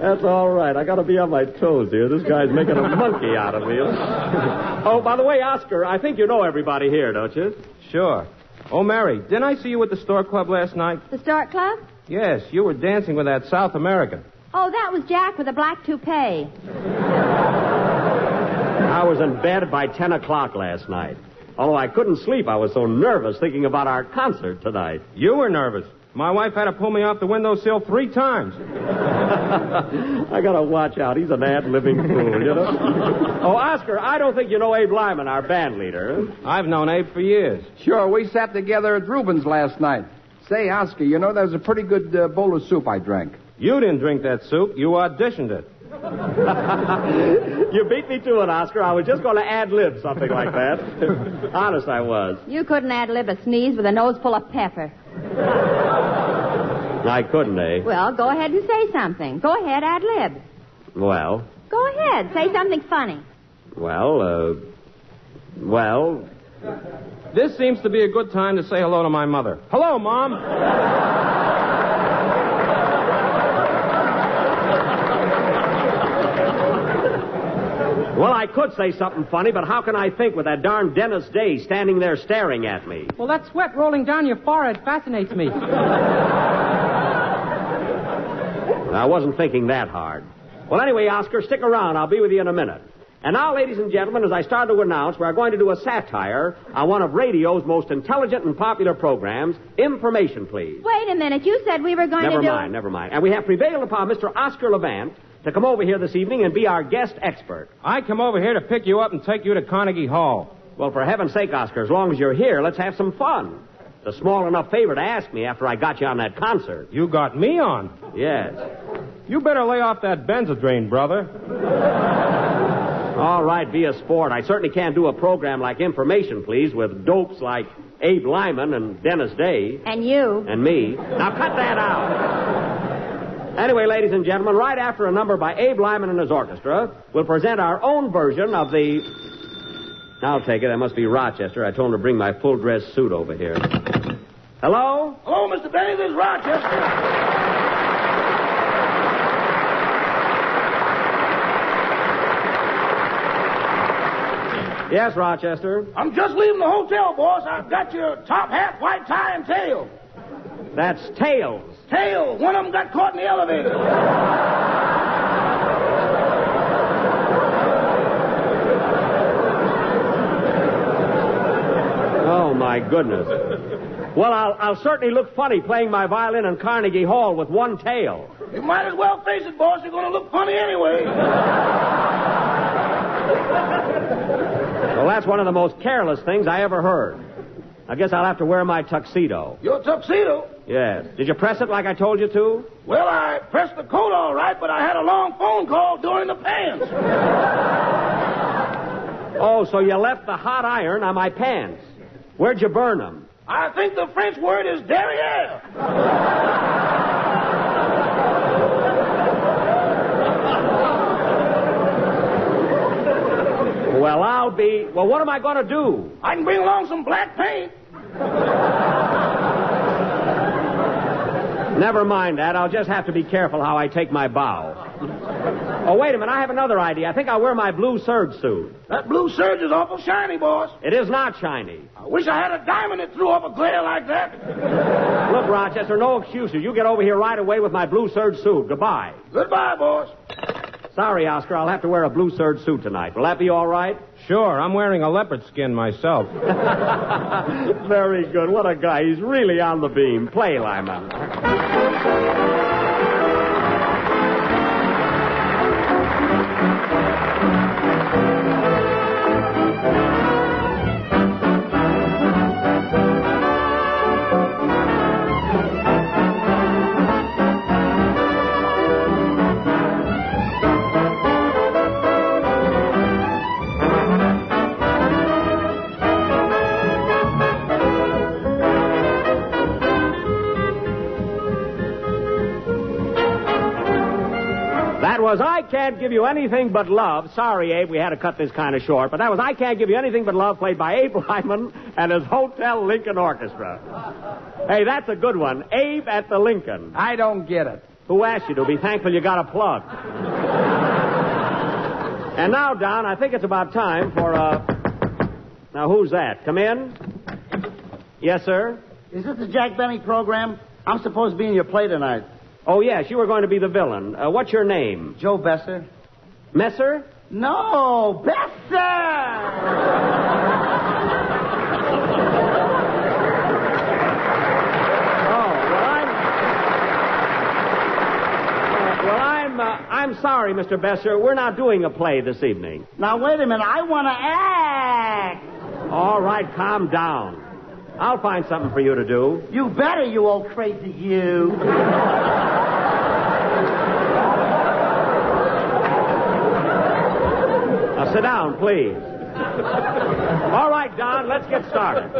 That's all right. I got to be on my toes here. This guy's making a monkey out of me. Oh, by the way, Oscar, I think you know everybody here, don't you? Sure. Oh, Mary, didn't I see you at the Stork Club last night? The Stork Club? Yes, you were dancing with that South American. Oh, that was Jack with a black toupee. I was in bed by 10 o'clock last night. Although I couldn't sleep, I was so nervous thinking about our concert tonight. You were nervous. My wife had to pull me off the windowsill 3 times. I gotta watch out. He's an ad-libbing fool, you know? Oh, Oscar, I don't think you know Abe Lyman, our band leader. I've known Abe for years. Sure, we sat together at Rubens last night. Say, Oscar, you know, there was a pretty good bowl of soup I drank. You didn't drink that soup. You auditioned it. You beat me to it, Oscar. I was just going to ad-lib something like that. Honest, I was. You couldn't ad-lib a sneeze with a nose full of pepper. I couldn't, eh? Well, go ahead and say something. Go ahead, ad-lib. Well? Go ahead. Say something funny. Well. This seems to be a good time to say hello to my mother. Hello, Mom. Well, I could say something funny, but how can I think with that darn Dennis Day standing there staring at me? Well, that sweat rolling down your forehead fascinates me. I wasn't thinking that hard. Well, anyway, Oscar, stick around. I'll be with you in a minute. And now, ladies and gentlemen, as I start to announce, we're going to do a satire on one of radio's most intelligent and popular programs, Information Please. Wait a minute. You said we were going to do... Never mind. And we have prevailed upon Mr. Oscar Levant to come over here this evening and be our guest expert. I come over here to pick you up and take you to Carnegie Hall. Well, for heaven's sake, Oscar, as long as you're here, let's have some fun. It's a small enough favor to ask me after I got you on that concert. You got me on? Yes. You better lay off that Benzadrain, brother. All right, be a sport. I certainly can't do a program like Information, Please, with dopes like Abe Lyman and Dennis Day. And you. And me. Now cut that out. Anyway, ladies and gentlemen, right after a number by Abe Lyman and his orchestra, we'll present our own version of the... I'll take it. That must be Rochester. I told him to bring my full-dress suit over here. Hello? Hello, Mr. Benny. This is Rochester. Yes, Rochester. I'm just leaving the hotel, boss. I've got your top hat, white tie, and tail. That's tails. Tail. One of them got caught in the elevator. Oh, my goodness. Well, I'll certainly look funny playing my violin in Carnegie Hall with one tail. You might as well face it, boss. You're going to look funny anyway. Well, that's one of the most careless things I ever heard. I guess I'll have to wear my tuxedo. Your tuxedo? Yes. Did you press it like I told you to? Well, I pressed the coat all right, but I had a long phone call during the pants. Oh, so you left the hot iron on my pants. Where'd you burn them? I think the French word is derriere. Well, what am I going to do? I can bring along some black paint. Never mind that. I'll just have to be careful how I take my bow. Oh, wait a minute. I have another idea. I think I'll wear my blue serge suit. That blue serge is awful shiny, boss. It is not shiny. I wish I had a diamond that threw up a glare like that. Look, Rochester, no excuses. You get over here right away with my blue serge suit. Goodbye. Goodbye, boss. Sorry, Oscar. I'll have to wear a blue serge suit tonight. Will that be all right? Sure. I'm wearing a leopard skin myself. Very good. What a guy. He's really on the beam. Play, Lyman. I Can't Give You Anything But Love. Sorry, Abe, we had to cut this kind of short, but that was I Can't Give You Anything But Love, played by Abe Lyman and his Hotel Lincoln Orchestra. Hey, that's a good one. Abe at the Lincoln. I don't get it. Who asked you to? Be thankful you got a plug. And now, Don, I think it's about time for Now, who's that? Come in. Yes, sir? Is this the Jack Benny program? I'm supposed to be in your play tonight. Oh, yes, you were going to be the villain. What's your name? Joe Besser. Messer? No, Besser! I'm sorry, Mr. Besser. We're not doing a play this evening. Now, wait a minute. I want to act. All right, calm down. I'll find something for you to do. You better, you old crazy you. Now, sit down, please. All right, Don, let's get started.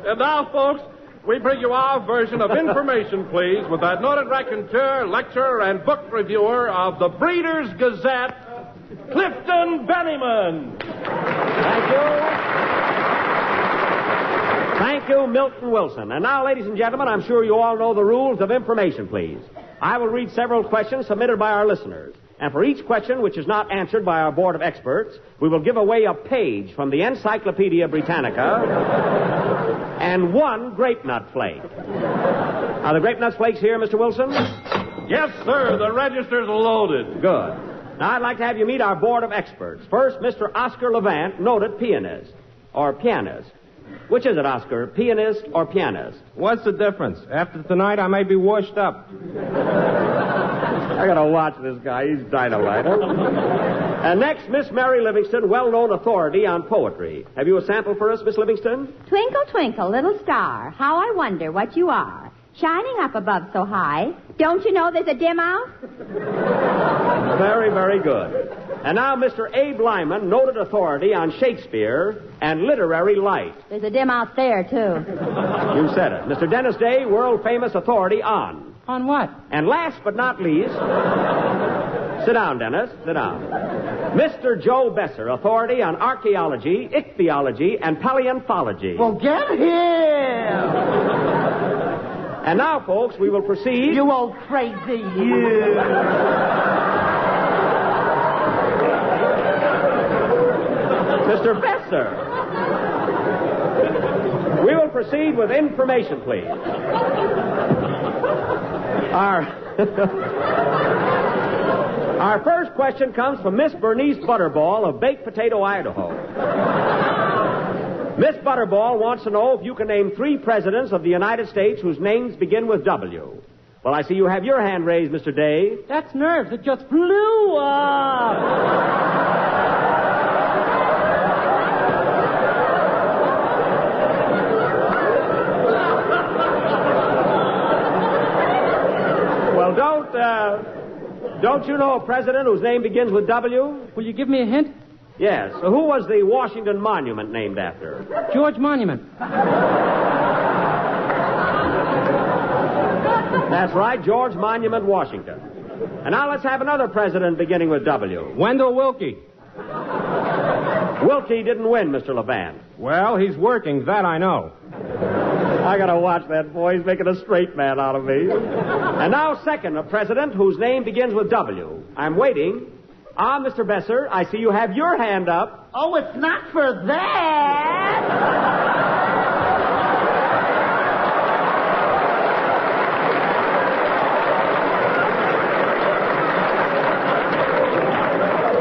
And now, folks, we bring you our version of Information, Please, with that noted raconteur, lecturer, and book reviewer of the Breeders' Gazette, Clifton Bennyman. Thank you. Thank you, Milton Wilson. And now, ladies and gentlemen, I'm sure you all know the rules of Information, Please. I will read several questions submitted by our listeners. And for each question which is not answered by our board of experts, we will give away a page from the Encyclopedia Britannica and one grape nut flake. Are the grape nut flakes here, Mr. Wilson? Yes, sir. The register's loaded. Good. Now, I'd like to have you meet our board of experts. First, Mr. Oscar Levant, noted pianist. Which is it, Oscar? Pianist or pianist? What's the difference? After tonight, I may be washed up. I gotta watch this guy. He's dynamite. Huh? And next, Miss Mary Livingston, well-known authority on poetry. Have you a sample for us, Miss Livingston? Twinkle, twinkle, little star, how I wonder what you are. Shining up above so high, don't you know there's a dim out? Very, very good. And now, Mr. Abe Lyman, noted authority on Shakespeare and literary light. There's a dim out there, too. You said it. Mr. Dennis Day, world-famous authority on. On what? And last but not least... Sit down, Dennis. Sit down. Mr. Joe Besser, authority on archaeology, ichthyology, and paleontology. Well, get him! And now, folks, we will proceed... You old crazy you! Mr. Besser. We will proceed with information, please. Our first question comes from Miss Bernice Butterball of Baked Potato, Idaho. Miss Butterball wants to know if you can name 3 presidents of the United States whose names begin with W. Well, I see you have your hand raised, Mr. Day. That's nerves. It just flew up. Well, don't you know a president whose name begins with W? Will you give me a hint? Yes. So who was the Washington Monument named after? George Monument. That's right, George Monument, Washington. And now let's have another president beginning with W. Wendell Willkie. Willkie didn't win, Mr. Levant. Well, he's working, that I know. I gotta watch that boy. He's making a straight man out of me. And now, second, a president whose name begins with W. I'm waiting. Ah, Mr. Besser, I see you have your hand up. Oh, it's not for that.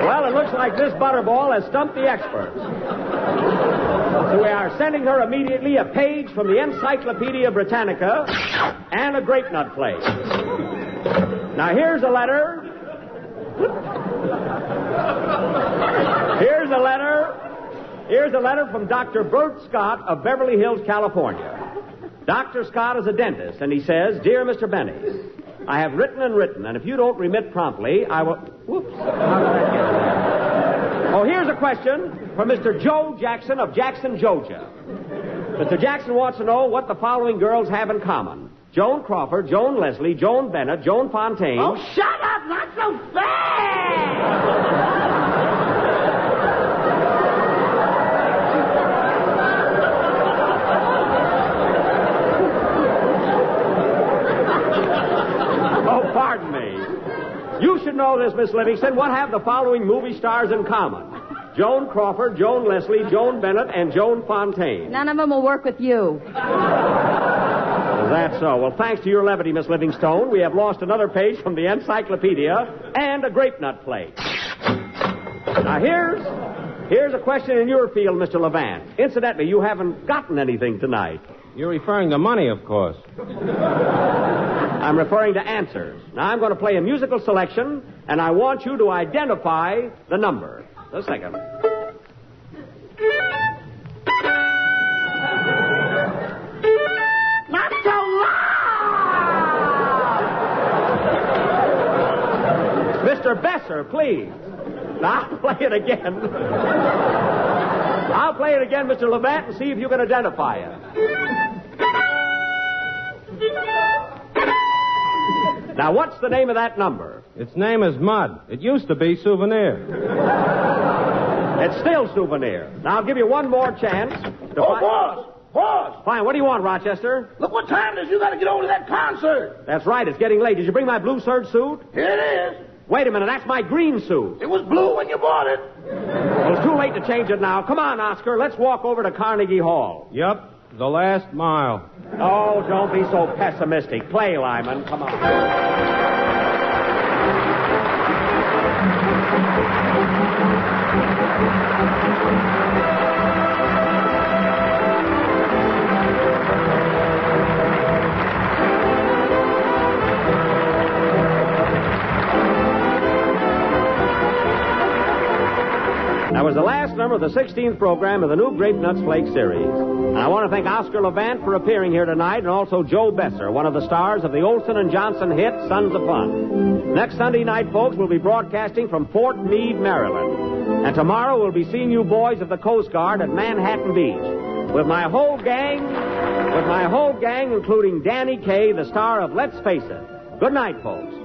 Well, it looks like Miss Butterball has stumped the experts. So we are sending her immediately a page from the Encyclopedia Britannica and a grape nut plate. Now, here's a letter. Here's a letter from Dr. Bert Scott of Beverly Hills, California. Dr. Scott is a dentist, and he says, Dear Mr. Benny, I have written, and if you don't remit promptly, I will... Whoops. How did that get in there? Oh, here's a question from Mr. Joe Jackson of Jackson, Georgia. Mr. Jackson wants to know what the following girls have in common. Joan Crawford, Joan Leslie, Joan Bennett, Joan Fontaine... Oh, shut up! Not so fast! Pardon me. You should know this, Miss Livingston. What have the following movie stars in common? Joan Crawford, Joan Leslie, Joan Bennett, and Joan Fontaine. None of them will work with you. Is that so? Well, thanks to your levity, Miss Livingstone, we have lost another page from the encyclopedia and a grape nut plate. Now, here's a question in your field, Mr. Levant. Incidentally, you haven't gotten anything tonight. You're referring to money, of course. I'm referring to answers. Now, I'm going to play a musical selection, and I want you to identify the number. A second. Not so loud! Mr. Besser, please. Now, I'll play it again. I'll play it again, Mr. Levant, and see if you can identify it. Now, what's the name of that number? Its name is Mud. It used to be Souvenir. It's still Souvenir. Now, I'll give you one more chance. Boss! Fine, what do you want, Rochester? Look what time it is. You got to get over to that concert. That's right, it's getting late. Did you bring my blue serge suit? Here it is. Wait a minute, that's my green suit. It was blue when you bought it. Well, it's too late to change it now. Come on, Oscar, let's walk over to Carnegie Hall. Yep, the last mile. Oh, don't be so pessimistic. Play, Lyman. Come on. That was the last number of the 16th program of the new Grape Nuts Flake series. And I want to thank Oscar Levant for appearing here tonight, and also Joe Besser, one of the stars of the Olson and Johnson hit Sons of Fun. Next Sunday night, folks, we'll be broadcasting from Fort Meade, Maryland. And tomorrow we'll be seeing you boys of the Coast Guard at Manhattan Beach. With my whole gang, including Danny Kaye, the star of Let's Face It. Good night, folks.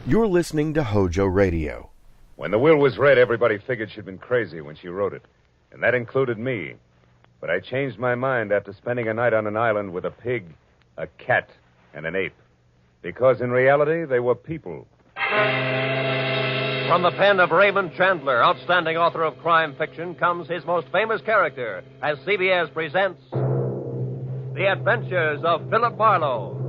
You're listening to HOJO Radio. When the will was read, everybody figured she'd been crazy when she wrote it. And that included me. But I changed my mind after spending a night on an island with a pig, a cat, and an ape. Because in reality, they were people. From the pen of Raymond Chandler, outstanding author of crime fiction, comes his most famous character as CBS presents The Adventures of Philip Marlowe.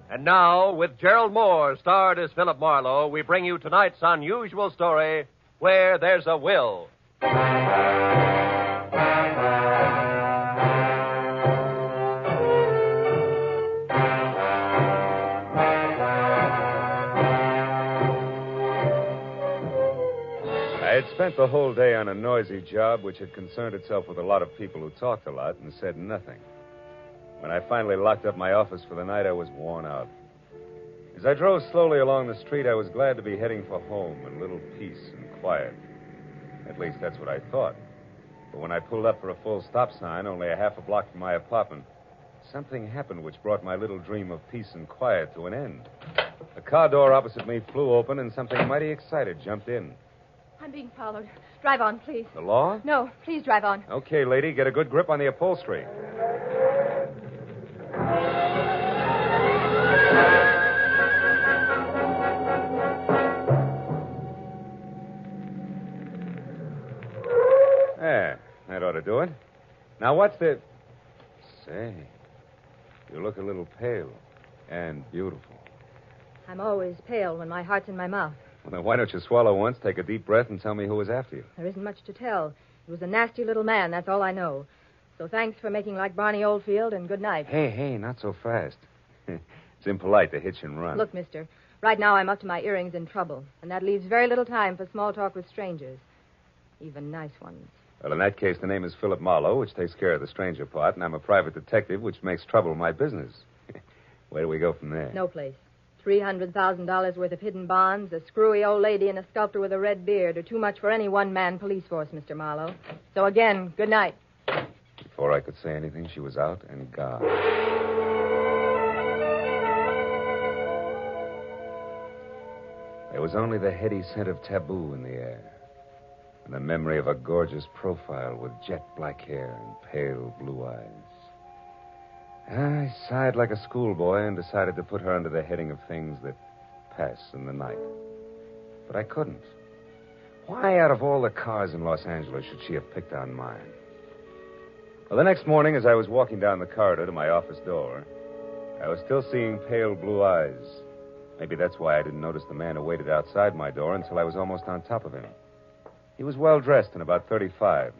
And now, with Gerald Moore starred as Philip Marlowe, we bring you tonight's unusual story, Where There's a Will. I had spent the whole day on a noisy job which had concerned itself with a lot of people who talked a lot and said nothing. When I finally locked up my office for the night, I was worn out. As I drove slowly along the street, I was glad to be heading for home and a little peace and quiet. At least that's what I thought. But when I pulled up for a full stop sign, only a half a block from my apartment, something happened which brought my little dream of peace and quiet to an end. The car door opposite me flew open, and something mighty excited jumped in. I'm being followed. Drive on, please. The law? No, please drive on. Okay, lady, get a good grip on the upholstery. There, that ought to do it. Now, what's the... Say, you look a little pale and beautiful. I'm always pale when my heart's in my mouth. Well, then why don't you swallow once, take a deep breath, and tell me who was after you? There isn't much to tell. He was a nasty little man, that's all I know. So thanks for making like Barney Oldfield, and good night. Hey, not so fast. It's impolite to hitch and run. Look, mister, right now I'm up to my earrings in trouble, and that leaves very little time for small talk with strangers, even nice ones. Well, in that case, the name is Philip Marlowe, which takes care of the stranger part, and I'm a private detective, which makes trouble my business. Where do we go from there? No place. $300,000 worth of hidden bonds, a screwy old lady, and a sculptor with a red beard are too much for any one-man police force, Mr. Marlowe. So again, good night. Before I could say anything, she was out and gone. There was only the heady scent of taboo in the air, and the memory of a gorgeous profile with jet black hair and pale blue eyes. I sighed like a schoolboy and decided to put her under the heading of things that pass in the night. But I couldn't. Why, out of all the cars in Los Angeles, should she have picked on mine? Well, the next morning, as I was walking down the corridor to my office door, I was still seeing pale blue eyes. Maybe that's why I didn't notice the man who waited outside my door until I was almost on top of him. He was well-dressed and about 35.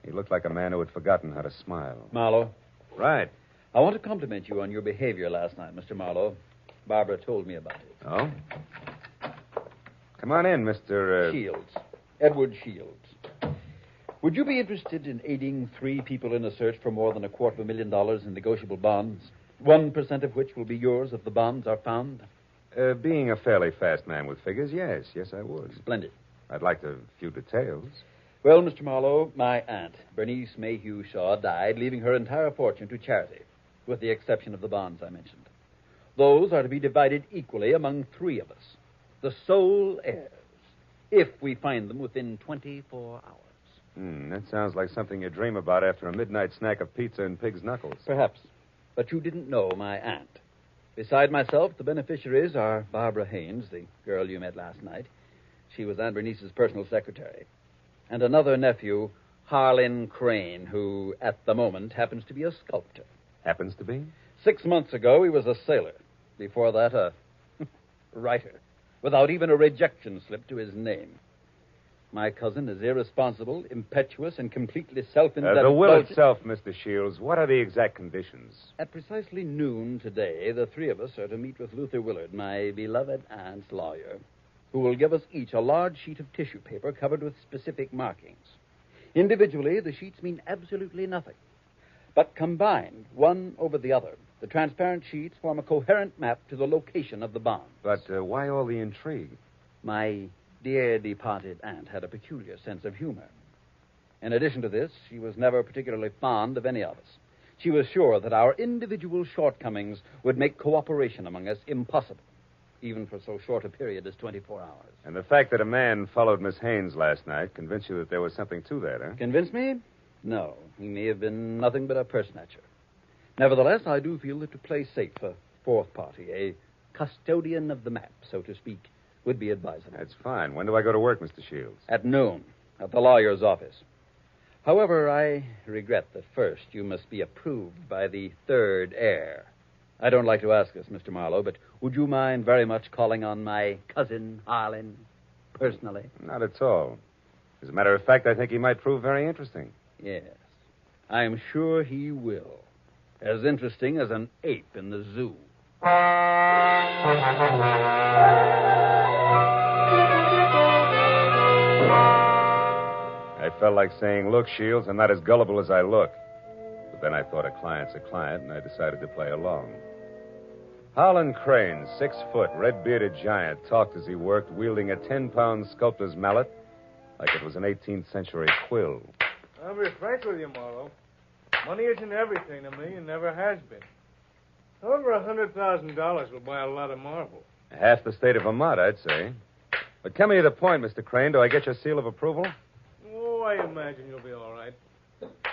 He looked like a man who had forgotten how to smile. Marlowe. Right. I want to compliment you on your behavior last night, Mr. Marlowe. Barbara told me about it. Oh? Come on in, Mr. Shields. Edward Shields. Would you be interested in aiding 3 people in a search for more than $250,000 in negotiable bonds, 1% of which will be yours if the bonds are found? Being a fairly fast man with figures, yes, I would. Splendid. I'd like a few details. Well, Mr. Marlowe, my aunt, Bernice Mayhew Shaw, died, leaving her entire fortune to charity, with the exception of the bonds I mentioned. Those are to be divided equally among 3 of us, the sole heirs, if we find them within 24 hours. That sounds like something you dream about after a midnight snack of pizza and pig's knuckles. Perhaps. but you didn't know my aunt. Beside myself, the beneficiaries are Barbara Haynes, the girl you met last night. She was Aunt Bernice's personal secretary. And another nephew, Harlan Crane, who, at the moment, happens to be a sculptor. Happens to be? 6 months ago, he was a sailor. Before that, a writer, without even a rejection slip to his name. My cousin is irresponsible, impetuous, and completely self-indulgent. The will itself, Mr. Shields, what are the exact conditions? At precisely noon today, the three of us are to meet with Luther Willard, my beloved aunt's lawyer, who will give us each a large sheet of tissue paper covered with specific markings. Individually, the sheets mean absolutely nothing. But combined, one over the other, the transparent sheets form a coherent map to the location of the bond. But why all the intrigue? My dear departed aunt had a peculiar sense of humor. In addition to this, she was never particularly fond of any of us. She was sure that our individual shortcomings would make cooperation among us impossible, even for so short a period as 24 hours. And the fact that a man followed Miss Haynes last night convinced you that there was something to that, huh? Convinced me? No. He may have been nothing but a purse snatcher. Nevertheless, I do feel that to play safe, a fourth party, a custodian of the map, so to speak, would be advisable. That's fine. When do I go to work, Mr. Shields? At noon, at the lawyer's office. However, I regret that first you must be approved by the third heir. I don't like to ask this, Mr. Marlowe, but would you mind very much calling on my cousin, Harlan, personally? Not at all. As a matter of fact, I think he might prove very interesting. Yes. I am sure he will. As interesting as an ape in the zoo. I felt like saying, look, Shields, I'm not as gullible as I look. But then I thought a client's a client, and I decided to play along. Harlan Crane, 6 foot, red-bearded giant, talked as he worked, wielding a 10-pound sculptor's mallet like it was an 18th century quill. I'll be frank with you, Marlowe. Money isn't everything to me and never has been. However, $100,000 will buy a lot of marble. Half the state of Vermont, I'd say. But coming to the point, Mr. Crane, do I get your seal of approval? Oh, I imagine you'll be all right.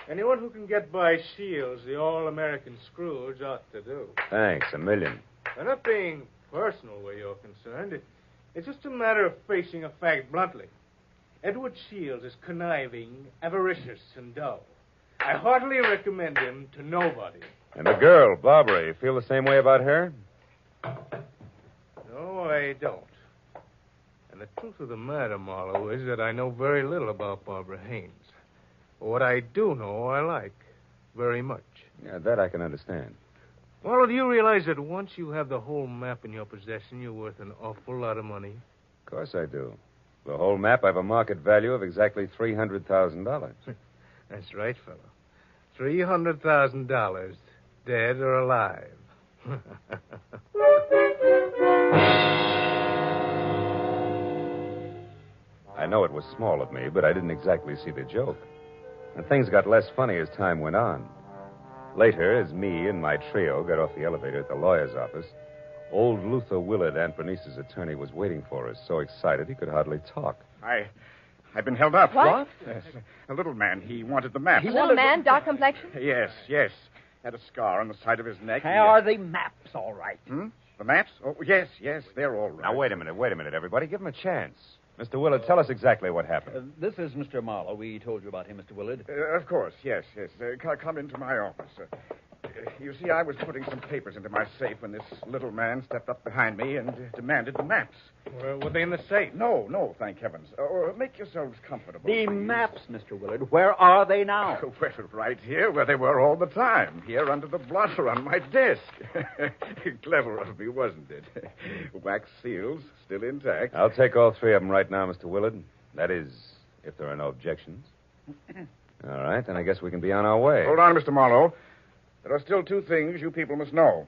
Anyone who can get by Shields, the all-American Scrooge, ought to do. Thanks, a million. I'm not being personal where you're concerned. It's just a matter of facing a fact bluntly. Edward Shields is conniving, avaricious, and dull. I heartily recommend him to nobody. And the girl, Barbara, you feel the same way about her? No, I don't. And the truth of the matter, Marlowe, is that I know very little about Barbara Haynes. But what I do know, I like very much. Yeah, that I can understand. Marlowe, do you realize that once you have the whole map in your possession, you're worth an awful lot of money? Of course I do. The whole map, I have a market value of exactly $300,000. That's right, fellow. $300,000, dead or alive. I know it was small of me, but I didn't exactly see the joke. And things got less funny as time went on. Later, as me and my trio got off the elevator at the lawyer's office, old Luther Willard, Aunt Bernice's attorney, was waiting for us, so excited he could hardly talk. I've been held up. What? Yes. A little man. He wanted the map. Little man, dark complexion? Yes. Had a scar on the side of his neck. Are the maps all right? The maps? Oh, yes, they're all right. Now, wait a minute, everybody. Give him a chance. Mr. Willard, tell us exactly what happened. This is Mr. Marlowe. We told you about him, Mr. Willard. Of course, yes. Come into my office. You see, I was putting some papers into my safe when this little man stepped up behind me and demanded the maps. Were they in the safe? No, thank heavens. Make yourselves comfortable. The please. maps, Mr. Willard, where are they now? Well, right here, where they were all the time. Here under the blotter on my desk. Clever of me, wasn't it? Wax seals, still intact. I'll take all 3 of them right now, Mr. Willard. That is, if there are no objections. All right, then I guess we can be on our way. Hold on, Mr. Marlowe. There are still 2 things you people must know.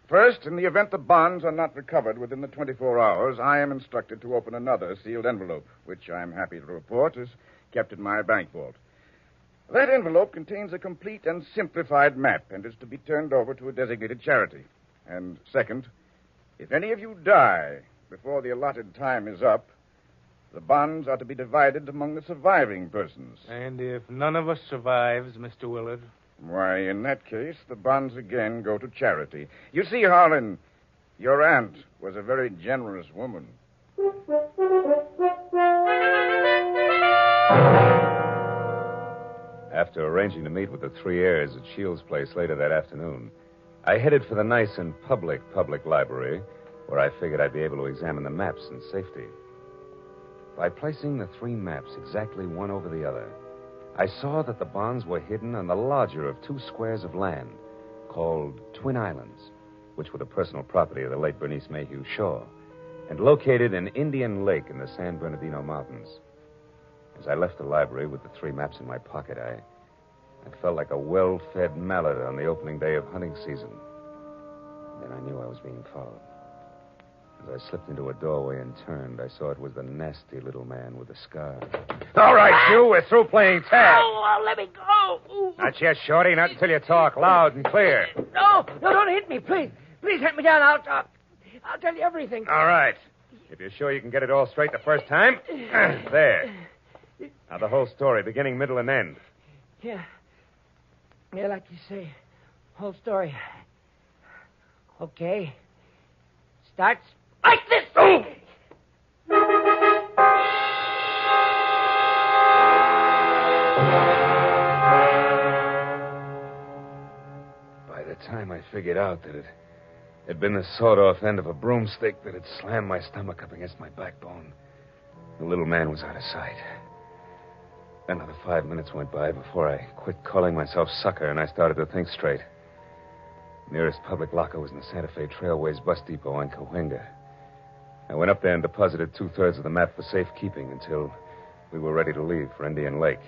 First, in the event the bonds are not recovered within the 24 hours, I am instructed to open another sealed envelope, which I'm happy to report is kept in my bank vault. That envelope contains a complete and simplified map and is to be turned over to a designated charity. And second, if any of you die before the allotted time is up, the bonds are to be divided among the surviving persons. And if none of us survives, Mr. Willard? Why, in that case, the bonds again go to charity. You see, Harlan, your aunt was a very generous woman. After arranging to meet with the three heirs at Shields' place later that afternoon, I headed for the nice and public library, where I figured I'd be able to examine the maps in safety. By placing the three maps exactly one over the other, I saw that the bonds were hidden on the larger of 2 squares of land called Twin Islands, which were the personal property of the late Bernice Mayhew Shaw, and located in Indian Lake in the San Bernardino Mountains. As I left the library with the 3 maps in my pocket, I felt like a well-fed mallard on the opening day of hunting season. Then I knew I was being followed. As I slipped into a doorway and turned, I saw it was the nasty little man with the scar. All right, you, we're through playing tag. Oh, let me go. Not yet, Shorty, not until you talk loud and clear. No, don't hit me, please. Please hit me down. I'll talk. I'll tell you everything. All right. If you're sure you can get it all straight the first time, there. Now, the whole story, beginning, middle, and end. Yeah, like you say, whole story. Okay. Starts like this. Oh! By the time I figured out that it had been the sawed-off end of a broomstick that had slammed my stomach up against my backbone, the little man was out of sight. Another 5 minutes went by before I quit calling myself sucker and I started to think straight. The nearest public locker was in the Santa Fe Trailways bus depot on Cahuenga. I went up there and deposited 2/3 of the map for safekeeping until we were ready to leave for Indian Lake.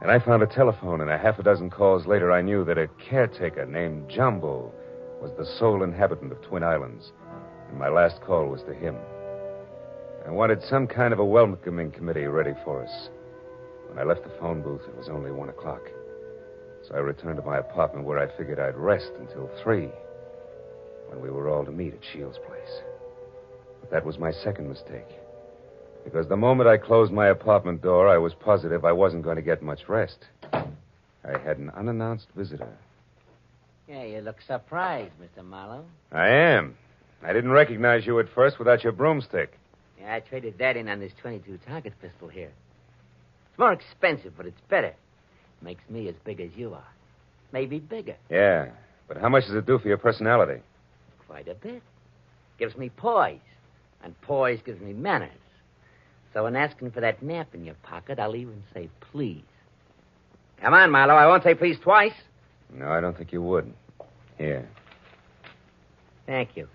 And I found a telephone, and a half a dozen calls later, I knew that a caretaker named Jumbo was the sole inhabitant of Twin Islands, and my last call was to him. I wanted some kind of a welcoming committee ready for us. When I left the phone booth, it was only 1 o'clock. So I returned to my apartment where I figured I'd rest until 3, when we were all to meet at Shields' place. But that was my second mistake. Because the moment I closed my apartment door, I was positive I wasn't going to get much rest. I had an unannounced visitor. Yeah, you look surprised, Mr. Marlowe. I am. I didn't recognize you at first without your broomstick. Yeah, I traded that in on this .22 target pistol here. It's more expensive, but it's better. Makes me as big as you are. Maybe bigger. Yeah, but how much does it do for your personality? Quite a bit. Gives me poise. And poise gives me manners. So in asking for that map in your pocket, I'll even say please. Come on, Marlowe. I won't say please twice. No, I don't think you would. Here. Thank you.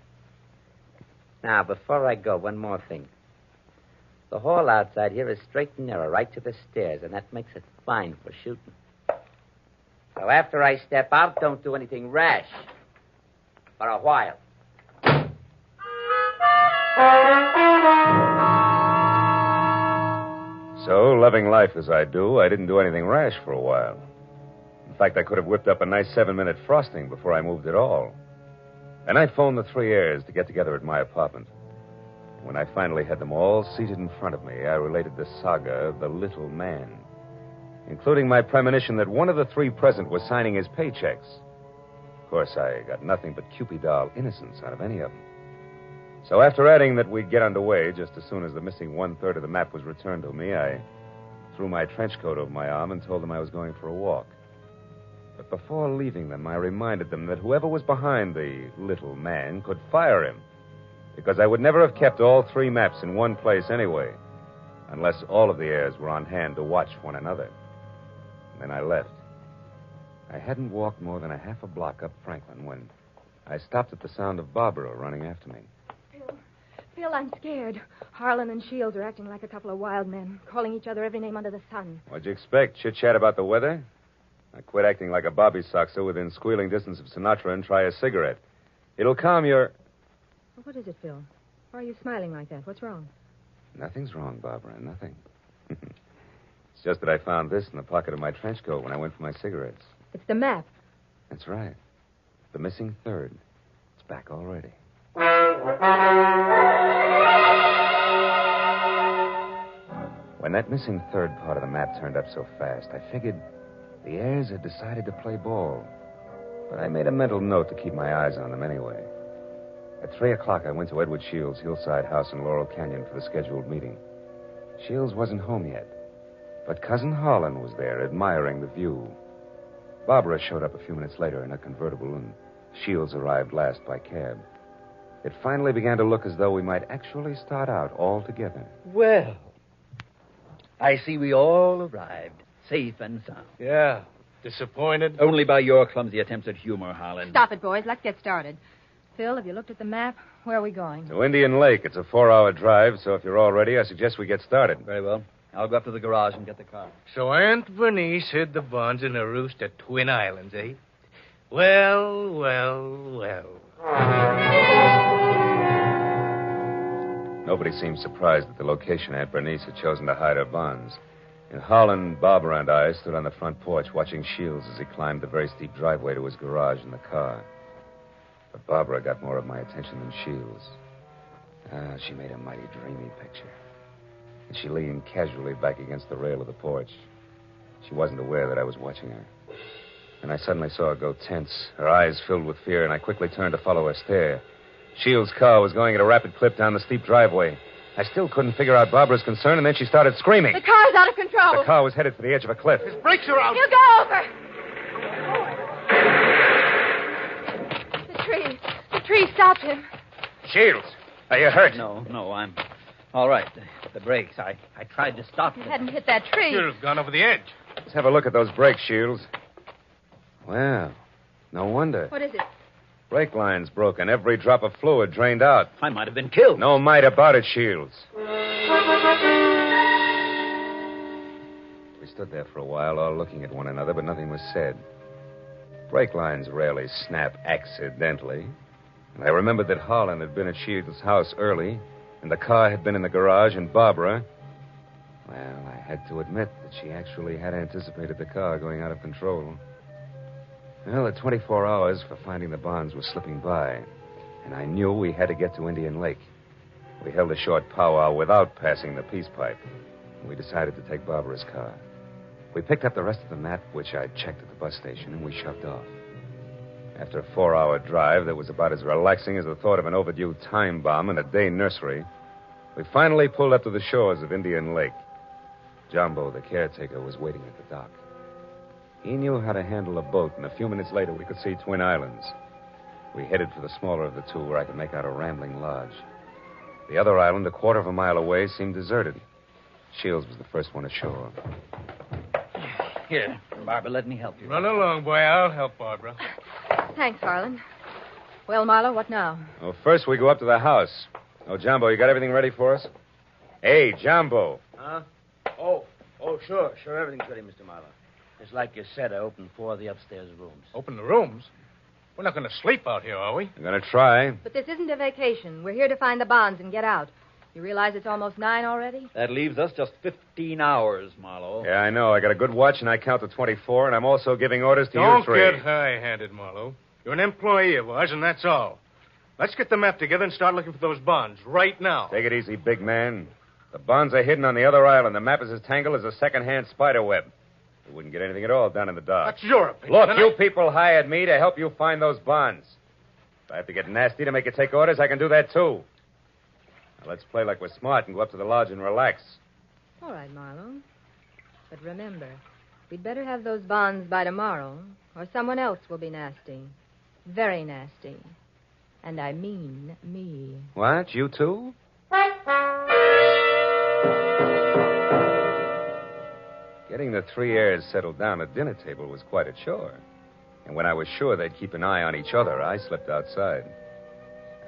Now, before I go, one more thing. The hall outside here is straight and narrow, right to the stairs, and that makes it fine for shooting. So after I step out, don't do anything rash. For a while. So, loving life as I do, I didn't do anything rash for a while. In fact, I could have whipped up a nice 7-minute frosting before I moved at all. And I phoned the 3 heirs to get together at my apartment. When I finally had them all seated in front of me, I related the saga of the little man, including my premonition that one of the 3 present was signing his paychecks. Of course, I got nothing but Cupid-doll innocence out of any of them. So after adding that we'd get underway just as soon as the missing 1/3 of the map was returned to me, I threw my trench coat over my arm and told them I was going for a walk. But before leaving them, I reminded them that whoever was behind the little man could fire him, because I would never have kept all 3 maps in one place anyway, unless all of the heirs were on hand to watch one another. And then I left. I hadn't walked more than a half a block up Franklin when I stopped at the sound of Barbara running after me. Phil, I'm scared. Harlan and Shields are acting like a couple of wild men, calling each other every name under the sun. What'd you expect? Chit-chat about the weather? Now quit acting like a bobby soxer within squealing distance of Sinatra and try a cigarette. It'll calm your... What is it, Phil? Why are you smiling like that? What's wrong? Nothing's wrong, Barbara. Nothing. It's just that I found this in the pocket of my trench coat when I went for my cigarettes. It's the map. That's right. The missing 3rd. It's back already. When that missing 3rd part of the map turned up so fast, I figured The heirs had decided to play ball, but I made a mental note to keep my eyes on them anyway. At 3 o'clock, I went to Edward Shields' hillside house in Laurel Canyon for the scheduled meeting. Shields wasn't home yet, but Cousin Harlan was there, admiring the view. Barbara showed up a few minutes later in a convertible, and Shields arrived last by cab. It finally began to look as though we might actually start out all together. Well, I see we all arrived, safe and sound. Yeah. Disappointed? Only by your clumsy attempts at humor, Harlan. Stop it, boys. Let's get started. Phil, have you looked at the map? Where are we going? To Indian Lake. It's a 4-hour drive, so if you're all ready, I suggest we get started. Very well. I'll go up to the garage and get the car. So Aunt Bernice hid the bonds in a roost at Twin Islands, eh? Well, well, well. Nobody seemed surprised at the location Aunt Bernice had chosen to hide her bonds. And Harlan, Barbara, and I stood on the front porch watching Shields as he climbed the very steep driveway to his garage in the car. But Barbara got more of my attention than Shields. She made a mighty dreamy picture. And she leaned casually back against the rail of the porch. She wasn't aware that I was watching her. And I suddenly saw her go tense, her eyes filled with fear, and I quickly turned to follow her stare. Shields' car was going at a rapid clip down the steep driveway. I still couldn't figure out Barbara's concern, and then she started screaming. The car's out of control. The car was headed for the edge of a cliff. His brakes are out. You go over. The tree stopped him. Shields, are you hurt? No, I'm all right. The brakes. I tried to stop You them. hadn't hit that tree. You'd have gone over the edge. Let's have a look at those brakes, Shields. Well, no wonder. What is it? Brake line's broken. Every drop of fluid drained out. I might have been killed. No might about it, Shields. We stood there for a while, all looking at one another, but nothing was said. Brake lines rarely snap accidentally. And I remembered that Harlan had been at Shields' house early, and the car had been in the garage, and Barbara... Well, I had to admit that she actually had anticipated the car going out of control. Well, the 24 hours for finding the bonds were slipping by, and I knew we had to get to Indian Lake. We held a short powwow without passing the peace pipe, and we decided to take Barbara's car. We picked up the rest of the map, which I'd checked at the bus station, and we shoved off. After a 4-hour drive that was about as relaxing as the thought of an overdue time bomb in a day nursery, we finally pulled up to the shores of Indian Lake. Jumbo, the caretaker, was waiting at the dock. He knew how to handle a boat, and a few minutes later we could see Twin Islands. We headed for the smaller of the two, where I could make out a rambling lodge. The other island, a quarter of a mile away, seemed deserted. Shields was the first one ashore. Here, Barbara, let me help you. Run along, boy. I'll help Barbara. Thanks, Harlan. Well, Marlowe, what now? Well, first we go up to the house. Oh, Jumbo, you got everything ready for us? Hey, Jumbo. Huh? Oh, sure, everything's ready, Mr. Marlowe. Just like you said, I opened 4 of the upstairs rooms. Open the rooms? We're not going to sleep out here, are we? I'm going to try. But this isn't a vacation. We're here to find the bonds and get out. You realize it's almost 9 already? That leaves us just 15 hours, Marlowe. Yeah, I know. I got a good watch, and I count to 24, and I'm also giving orders to Don't you 3. get high-handed, Marlowe. You're an employee of ours, and that's all. Let's get the map together and start looking for those bonds right now. Take it easy, big man. The bonds are hidden on the other island. The map is as tangled as a second-hand spider web. We wouldn't get anything at all down in the dark. That's your opinion. Look, you people hired me to help you find those bonds. If I have to get nasty to make you take orders, I can do that, too. Now, let's play like we're smart and go up to the lodge and relax. All right, Marlowe. But remember, we'd better have those bonds by tomorrow, or someone else will be nasty. Very nasty. And I mean me. What? You too? Getting the 3 heirs settled down at dinner table was quite a chore. And when I was sure they'd keep an eye on each other, I slipped outside.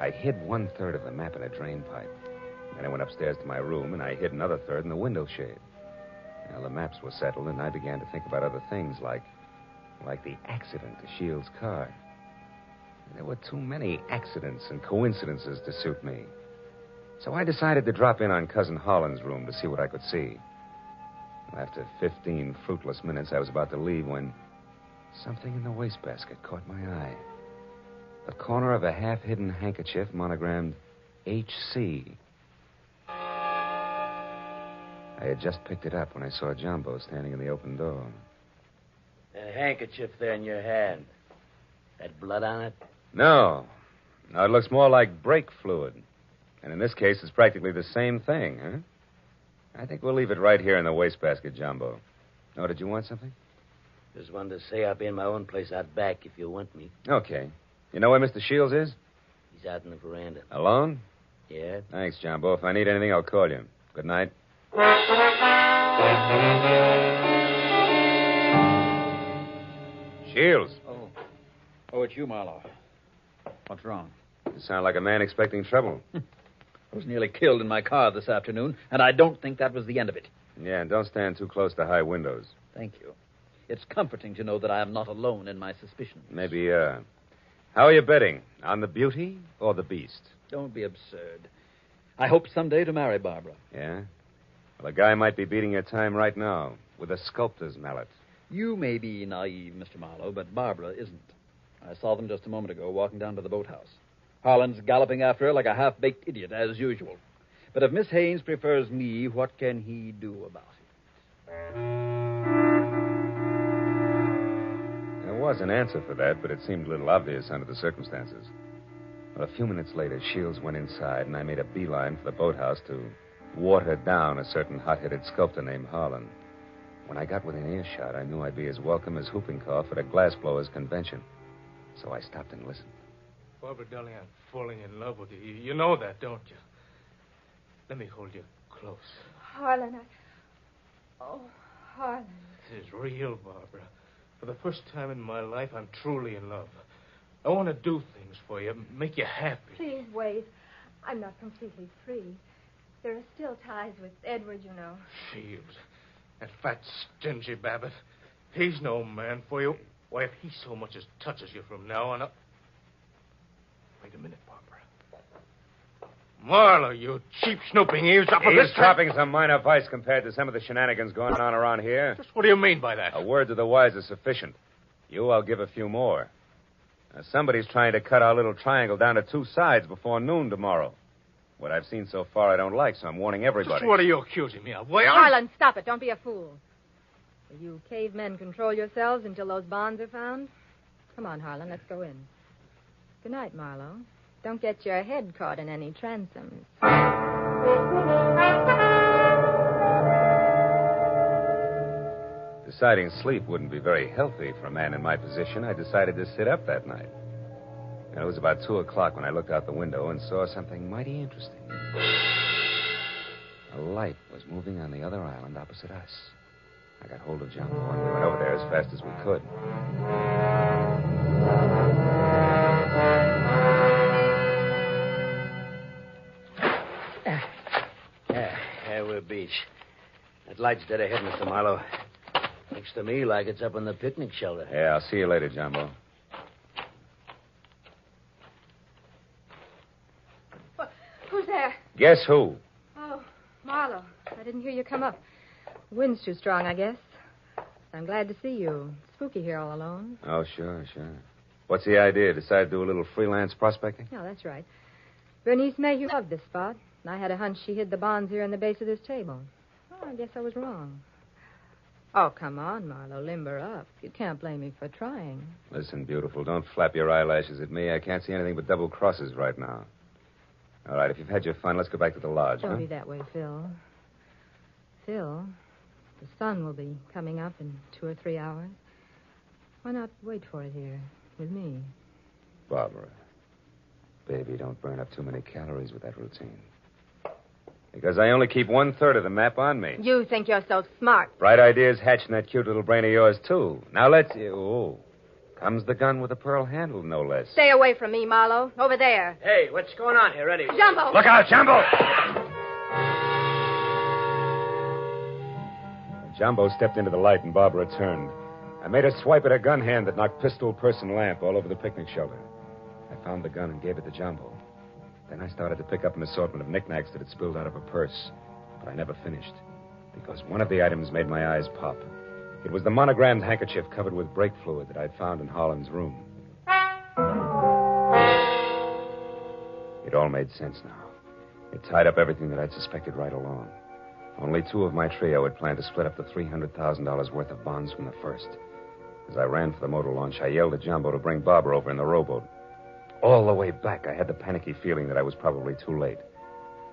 I hid 1/3 of the map in a drain pipe. Then I went upstairs to my room, and I hid another 1/3 in the window shade. Now, the maps were settled, and I began to think about other things, like the accident to Shields' car. And there were too many accidents and coincidences to suit me. So I decided to drop in on Cousin Harlan's room to see what I could see. After 15 fruitless minutes, I was about to leave when something in the wastebasket caught my eye. The corner of a half-hidden handkerchief monogrammed H.C. I had just picked it up when I saw Jumbo standing in the open door. handkerchief there in your hand. That blood on it? No. No, it looks more like brake fluid. And in this case, it's practically the same thing, huh? I think we'll leave it right here in the wastebasket, Jumbo. Oh, did you want something? Just wanted to say I'll be in my own place out back if you want me. Okay. You know where Mr. Shields is? He's out in the veranda. Alone? Yeah? Thanks, Jumbo. If I need anything, I'll call you. Good night. Shields. Oh, it's you, Marlowe. What's wrong? You sound like a man expecting trouble. I was nearly killed in my car this afternoon, and I don't think that was the end of it. Yeah, and don't stand too close to high windows. Thank you. It's comforting to know that I am not alone in my suspicions. Maybe, how are you betting? On the beauty or the beast? Don't be absurd. I hope someday to marry Barbara. Yeah? Well, a guy might be beating your time right now with a sculptor's mallet. You may be naive, Mr. Marlowe, but Barbara isn't. I saw them just a moment ago walking down to the boathouse. Harlan's galloping after her like a half-baked idiot, as usual. But if Miss Haynes prefers me, what can he do about it? There was an answer for that, but it seemed a little obvious under the circumstances. Well, a few minutes later, Shields went inside, and I made a beeline for the boathouse to water down a certain hot-headed sculptor named Harlan. When I got within earshot, I knew I'd be as welcome as whooping cough at a glassblower's convention. So I stopped and listened. Barbara, darling, I'm falling in love with you. You know that, don't you? Let me hold you close. Harlan, Oh, Harlan. This is real, Barbara. For the first time in my life, I'm truly in love. I want to do things for you, make you happy. Please wait. I'm not completely free. There are still ties with Edward, you know. Shields. That fat, stingy Babbitt. He's no man for you. Why, if he so much as touches you from now on up... Wait a minute, Barbara. Marlowe, you cheap, snooping eavesdropper. Eavesdropping's a minor vice compared to some of the shenanigans going on around here. Just what do you mean by that? A word to the wise is sufficient. You, I'll give a few more. Now, somebody's trying to cut our little triangle down to two sides before noon tomorrow. What I've seen so far I don't like, so I'm warning everybody. Just what are you accusing me of? Harlan, stop it. Don't be a fool. Will you cavemen control yourselves until those bonds are found? Come on, Harlan, let's go in. Good night, Marlowe. Don't get your head caught in any transoms. Deciding sleep wouldn't be very healthy for a man in my position, I decided to sit up that night. And it was about 2 o'clock when I looked out the window and saw something mighty interesting. A light was moving on the other island opposite us. I got hold of Jumbo and we went over there as fast as we could. There we're beach. That light's dead ahead, Mr. Marlowe. Looks to me like it's up in the picnic shelter. Yeah, I'll see you later, Jumbo. Who's there? Guess who? Oh, Marlowe. I didn't hear you come up. The wind's too strong, I guess. I'm glad to see you. It's spooky here all alone. Oh, sure. What's the idea? Decide to do a little freelance prospecting? Yeah, that's right. Bernice Mayhew loved this spot, and I had a hunch she hid the bonds here in the base of this table. Oh, I guess I was wrong. Oh, come on, Marlowe. Limber up. You can't blame me for trying. Listen, beautiful, don't flap your eyelashes at me. I can't see anything but double crosses right now. All right, if you've had your fun, let's go back to the lodge, Don't be that way, Phil. Phil, the sun will be coming up in 2 or 3 hours. Why not wait for it here with me? Barbara, baby, don't burn up too many calories with that routine. Because I only keep 1/3 of the map on me. You think you're so smart. Bright ideas hatch in that cute little brain of yours, too. Now let's... Oh, comes the gun with a pearl handle, no less. Stay away from me, Marlowe. Over there. Hey, what's going on here, Eddie? Jumbo! Look out, Jumbo! Jumbo stepped into the light and Barbara turned. I made a swipe at her gun hand that knocked pistol, purse, and lamp all over the picnic shelter. I found the gun and gave it to Jumbo. Then I started to pick up an assortment of knickknacks that had spilled out of her purse. But I never finished, because one of the items made my eyes pop. It was the monogrammed handkerchief covered with brake fluid that I'd found in Harlan's room. It all made sense now. It tied up everything that I'd suspected right along. Only 2 of my trio had planned to split up the $300,000 worth of bonds from the first. As I ran for the motor launch, I yelled at Jumbo to bring Barbara over in the rowboat. All the way back, I had the panicky feeling that I was probably too late.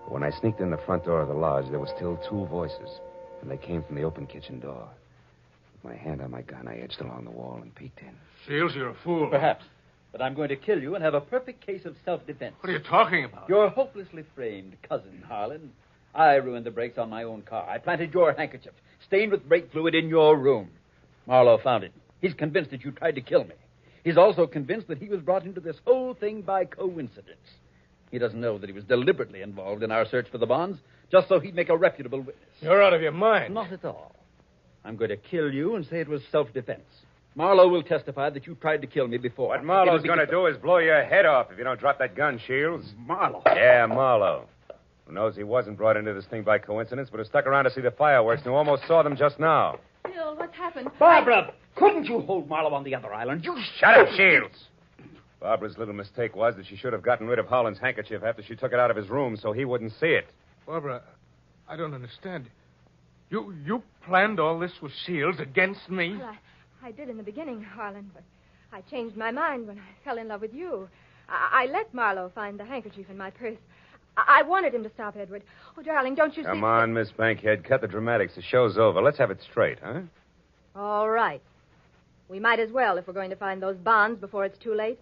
But when I sneaked in the front door of the lodge, there were still two voices, and they came from the open kitchen door. With my hand on my gun, I edged along the wall and peeked in. Shields, you're a fool. Perhaps. But I'm going to kill you and have a perfect case of self-defense. What are you talking about? Your hopelessly framed cousin, Harlan. I ruined the brakes on my own car. I planted your handkerchief, stained with brake fluid, in your room. Marlowe found it. He's convinced that you tried to kill me. He's also convinced that he was brought into this whole thing by coincidence. He doesn't know that he was deliberately involved in our search for the bonds, just so he'd make a reputable witness. You're out of your mind. Not at all. I'm going to kill you and say it was self-defense. Marlowe will testify that you tried to kill me before. What Marlowe's going to do is blow your head off if you don't drop that gun, Shields. Marlowe? Yeah, Marlowe. Who knows he wasn't brought into this thing by coincidence, but has stuck around to see the fireworks and who almost saw them just now. Bill, what's happened? Barbara, couldn't you hold Marlowe on the other island? You Shut up, Shields. Barbara's little mistake was that she should have gotten rid of Holland's handkerchief after she took it out of his room so he wouldn't see it. Barbara, I don't understand. You planned all this with Shields against me? Well, I did in the beginning, Harlan, but I changed my mind when I fell in love with you. I let Marlowe find the handkerchief in my purse. I wanted him to stop Edward. Oh, darling, don't you see... Come on, Miss Bankhead. Cut the dramatics. The show's over. Let's have it straight, huh? All right. We might as well if we're going to find those bonds before it's too late.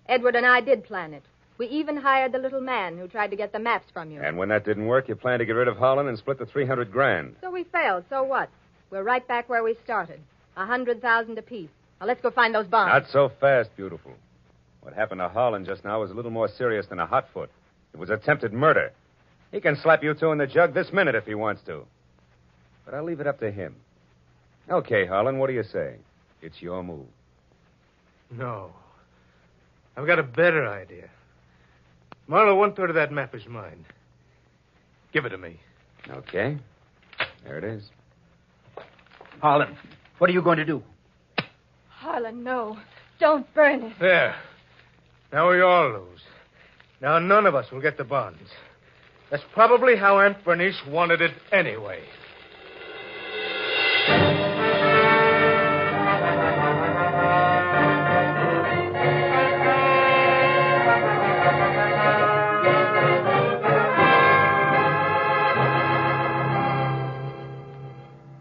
Edward and I did plan it. We even hired the little man who tried to get the maps from you. And when that didn't work, you planned to get rid of Holland and split the $300,000. So we failed. So what? We're right back where we started. 100,000 apiece. Now let's go find those bonds. Not so fast, beautiful. What happened to Holland just now was a little more serious than a hot foot. It was attempted murder. He can slap you two in the jug this minute if he wants to. But I'll leave it up to him. Okay, Holland, what do you say? It's your move. No. I've got a better idea. Marlowe, 1/3 of that map is mine. Give it to me. Okay. There it is. Harlan, what are you going to do? Harlan, no. Don't burn it. There. Now we all lose. Now none of us will get the bonds. That's probably how Aunt Bernice wanted it anyway.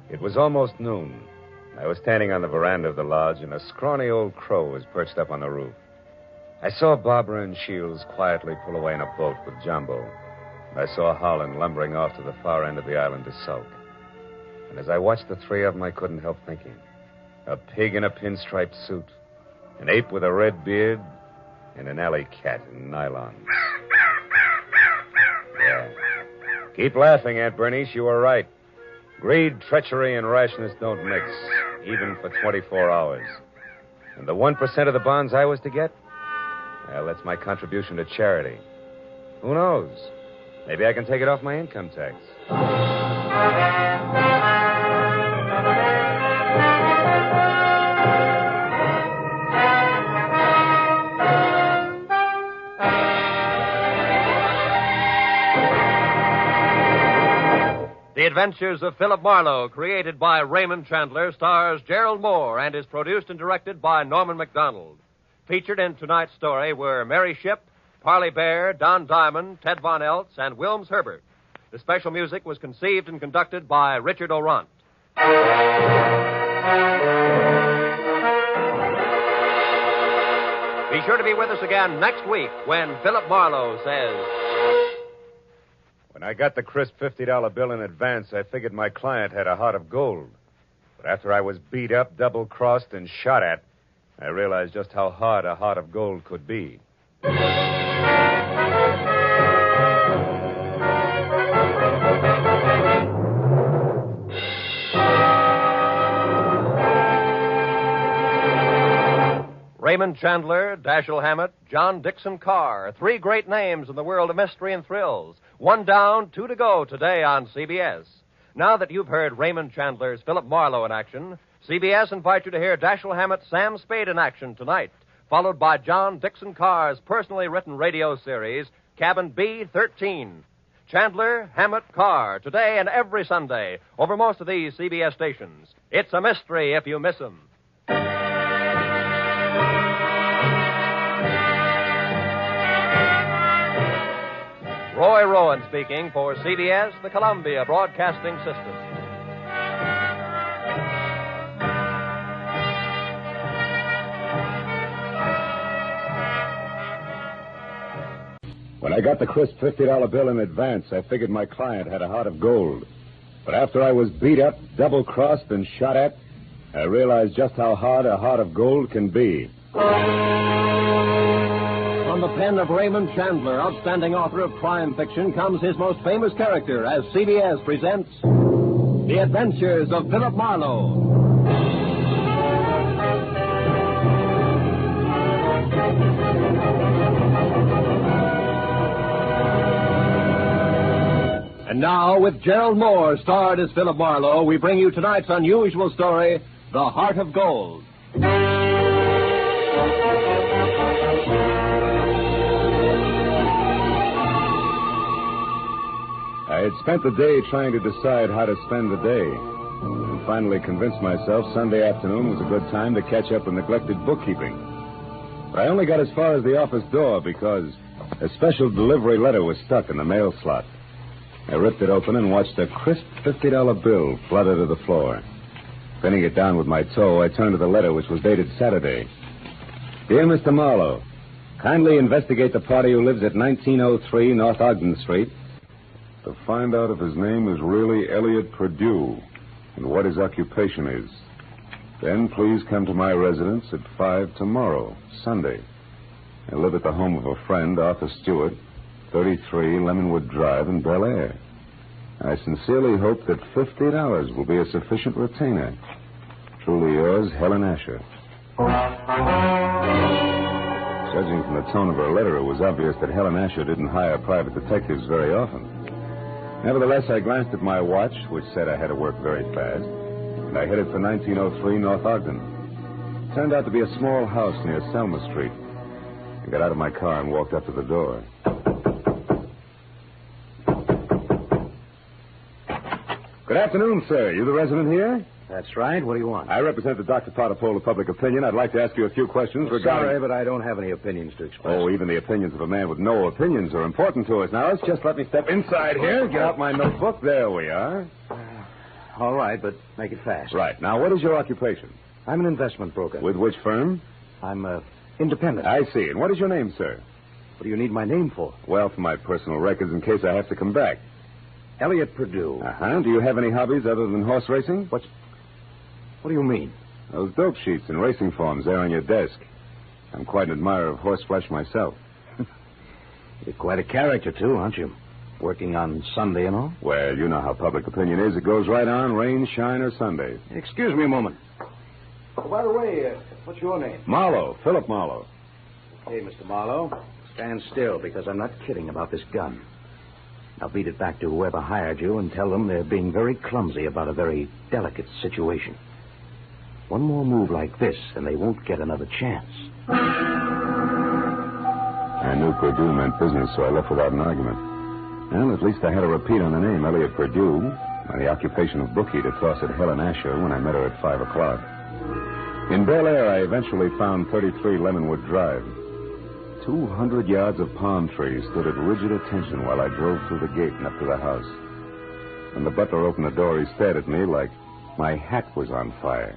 It was almost noon. I was standing on the veranda of the lodge, and a scrawny old crow was perched up on the roof. I saw Barbara and Shields quietly pull away in a boat with Jumbo. And I saw Holland lumbering off to the far end of the island to sulk. And as I watched the three of them, I couldn't help thinking. A pig in a pinstriped suit, an ape with a red beard, and an alley cat in nylon. Yeah. Keep laughing, Aunt Bernice. You were right. Greed, treachery, and rashness don't mix, even for 24 hours. And the 1% of the bonds I was to get? Well, that's my contribution to charity. Who knows? Maybe I can take it off my income tax. The Adventures of Philip Marlowe, created by Raymond Chandler, stars Gerald Moore and is produced and directed by Norman MacDonald. Featured in tonight's story were Mary Shipp, Parley Bear, Don Diamond, Ted Von Eltz, and Wilms Herbert. The special music was conceived and conducted by Richard Orant. Be sure to be with us again next week when Philip Marlowe says... When I got the crisp $50 bill in advance, I figured my client had a heart of gold. But after I was beat up, double-crossed, and shot at, I realized just how hard a heart of gold could be. Raymond Chandler, Dashiell Hammett, John Dixon Carr. 3 great names in the world of mystery and thrills. 1 down, 2 to go today on CBS. Now that you've heard Raymond Chandler's Philip Marlowe in action, CBS invites you to hear Dashiell Hammett's Sam Spade in action tonight, followed by John Dixon Carr's personally written radio series, Cabin B-13. Chandler, Hammett, Carr, today and every Sunday, over most of these CBS stations. It's a mystery if you miss them. Cohen speaking for CBS, the Columbia Broadcasting System. When I got the crisp $50 bill in advance, I figured my client had a heart of gold. But after I was beat up, double-crossed, and shot at, I realized just how hard a heart of gold can be. From the pen of Raymond Chandler, outstanding author of crime fiction, comes his most famous character as CBS presents The Adventures of Philip Marlowe. And now, with Gerald Moore starred as Philip Marlowe, we bring you tonight's unusual story, The Heart of Gold. I had spent the day trying to decide how to spend the day, and finally convinced myself Sunday afternoon was a good time to catch up with neglected bookkeeping. But I only got as far as the office door because a special delivery letter was stuck in the mail slot. I ripped it open and watched a crisp $50 bill flutter to the floor. Pinning it down with my toe, I turned to the letter, which was dated Saturday. Dear Mr. Marlowe, kindly investigate the party who lives at 1903 North Ogden Street to find out if his name is really Elliot Perdue and what his occupation is. Then please come to my residence at 5 tomorrow, Sunday. I live at the home of a friend, Arthur Stewart, 33 Lemonwood Drive in Bel Air. I sincerely hope that $50 will be a sufficient retainer. Truly yours, Helen Asher. Judging from the tone of her letter, it was obvious that Helen Asher didn't hire private detectives very often. Nevertheless, I glanced at my watch, which said I had to work very fast, and I headed for 1903 North Ogden. It turned out to be a small house near Selma Street. I got out of my car and walked up to the door. Good afternoon, sir. You the resident here? That's right. What do you want? I represent the Dr. Potter poll of public opinion. I'd like to ask you a few questions regarding... Sorry, but I don't have any opinions to express. Oh, even the opinions of a man with no opinions are important to us. Now, let's just let me step inside here, get out my notebook. There we are. All right, but make it fast. Right. Now, what is your occupation? I'm an investment broker. With which firm? I'm independent. I see. And what is your name, sir? What do you need my name for? Well, for my personal records in case I have to come back. Elliot Perdue. Uh-huh. Do you have any hobbies other than horse racing? What do you mean? Those dope sheets and racing forms there on your desk. I'm quite an admirer of horseflesh myself. You're quite a character, too, aren't you? Working on Sunday and all? Well, you know how public opinion is. It goes right on, rain, shine, or Sunday. Excuse me a moment. Oh, by the way, what's your name? Marlowe. Philip Marlowe. Okay, Mr. Marlowe. Stand still, because I'm not kidding about this gun. Now beat it back to whoever hired you and tell them they're being very clumsy about a very delicate situation. One more move like this, and they won't get another chance. I knew Perdue meant business, so I left without an argument. Well, at least I had a repeat on the name, Elliot Perdue, and the occupation of bookie to toss at Helen Asher when I met her at 5 o'clock. In Bel Air, I eventually found 33 Lemonwood Drive. 200 yards of palm trees stood at rigid attention while I drove through the gate and up to the house. When the butler opened the door, he stared at me like my hat was on fire.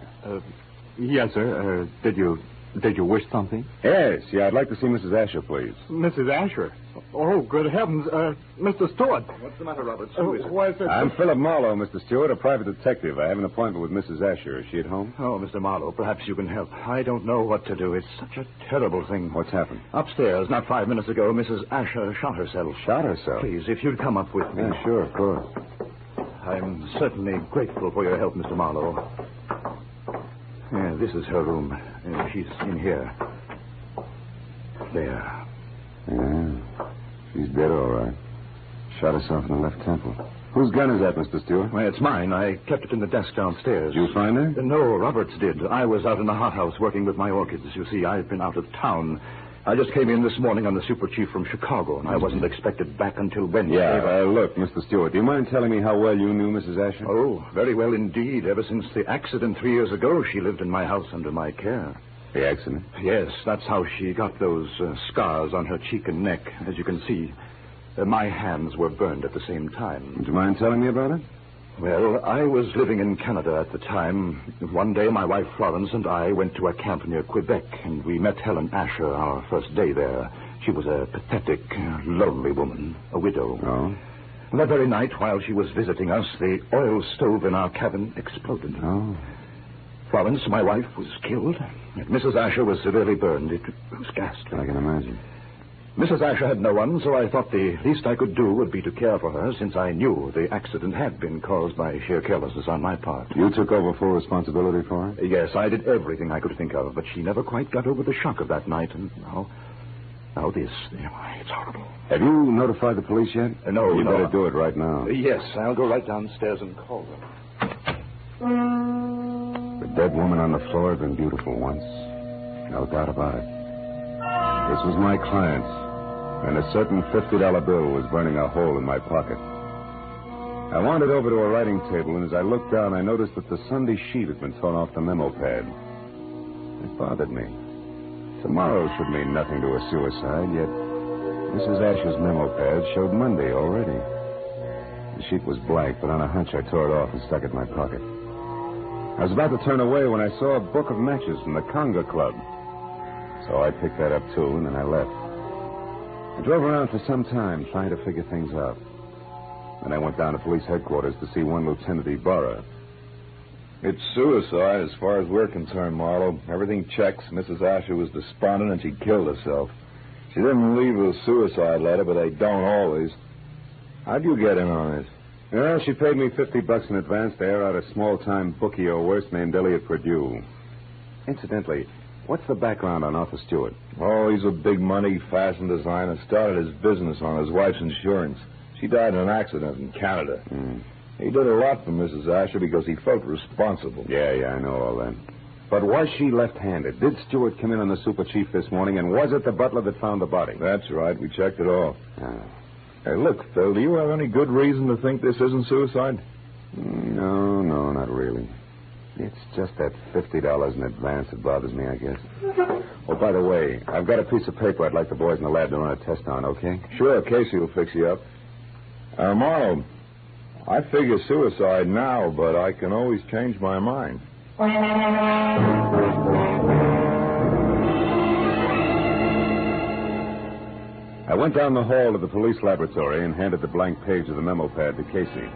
Yes, sir. Did you wish something? Yes. Yeah, I'd like to see Mrs. Asher, please. Mrs. Asher? Oh, good heavens. Mr. Stewart. What's the matter, Roberts? Who is it? Why is it? I'm Philip Marlowe, Mr. Stewart, a private detective. I have an appointment with Mrs. Asher. Is she at home? Oh, Mr. Marlowe, perhaps you can help. I don't know what to do. It's such a terrible thing. What's happened? Upstairs, not 5 minutes ago, Mrs. Asher shot herself. Shot herself? Please, if you'd come up with me. Yeah, sure, of course. I'm certainly grateful for your help, Mr. Marlowe. Yeah, this is her room. She's in here. There. Yeah. She's dead, all right. Shot herself in the left temple. Whose gun is that, Mr. Stewart? Well, it's mine. I kept it in the desk downstairs. Did you find her? No, Roberts did. I was out in the hothouse working with my orchids. You see, I've been out of town. I just came in this morning on the super chief from Chicago, and I wasn't expected back until Wednesday. Yeah, look, Mr. Stewart, do you mind telling me how well you knew Mrs. Asher? Oh, very well indeed. Ever since the accident 3 years ago, she lived in my house under my care. The accident? Yes, that's how she got those scars on her cheek and neck, as you can see. My hands were burned at the same time. Would you mind telling me about it? Well, I was living in Canada at the time. One day, my wife Florence and I went to a camp near Quebec, and we met Helen Asher our first day there. She was a pathetic, lonely woman, a widow. Oh? That very night, while she was visiting us, the oil stove in our cabin exploded. Oh. Florence, my wife, was killed. And Mrs. Asher was severely burned. It was ghastly. I can imagine. Mrs. Asher had no one, so I thought the least I could do would be to care for her, since I knew the accident had been caused by sheer carelessness on my part. You took over full responsibility for her? Yes, I did everything I could think of, but she never quite got over the shock of that night, and now this. It's horrible. Have you notified the police yet? No, You no. better do it right now. Yes, I'll go right downstairs and call them. The dead woman on the floor had been beautiful once. No doubt about it. This was my client, and a certain $50 bill was burning a hole in my pocket. I wandered over to a writing table, and as I looked down, I noticed that the Sunday sheet had been torn off the memo pad. It bothered me. Tomorrow should mean nothing to a suicide, yet Mrs. Asher's memo pad showed Monday already. The sheet was blank, but on a hunch I tore it off and stuck it in my pocket. I was about to turn away when I saw a book of matches from the Conga Club. So I picked that up, too, and then I left. I drove around for some time trying to figure things out. Then I went down to police headquarters to see one Lieutenant Ibarra. It's suicide as far as we're concerned, Marlowe. Everything checks. Mrs. Asher was despondent and she killed herself. She didn't leave a suicide letter, but they don't always. How'd you get in on this? Well, she paid me $50 in advance to air out a small-time bookie or worse named Elliot Purdue. Incidentally, what's the background on Arthur Stewart? Oh, he's a big-money fashion designer. Started his business on his wife's insurance. She died in an accident in Canada. He did a lot for Mrs. Asher because he felt responsible. Yeah, I know all that. But was she left-handed? Did Stewart come in on the super chief this morning, and was it the butler that found the body? That's right. We checked it all. Oh. Hey, look, Phil, do you have any good reason to think this isn't suicide? No, not really. It's just that $50 in advance that bothers me, I guess. Oh, by the way, I've got a piece of paper I'd like the boys in the lab to run a test on, okay? Sure, Casey will fix you up. Marlowe, I figure suicide now, but I can always change my mind. I went down the hall to the police laboratory and handed the blank page of the memo pad to Casey.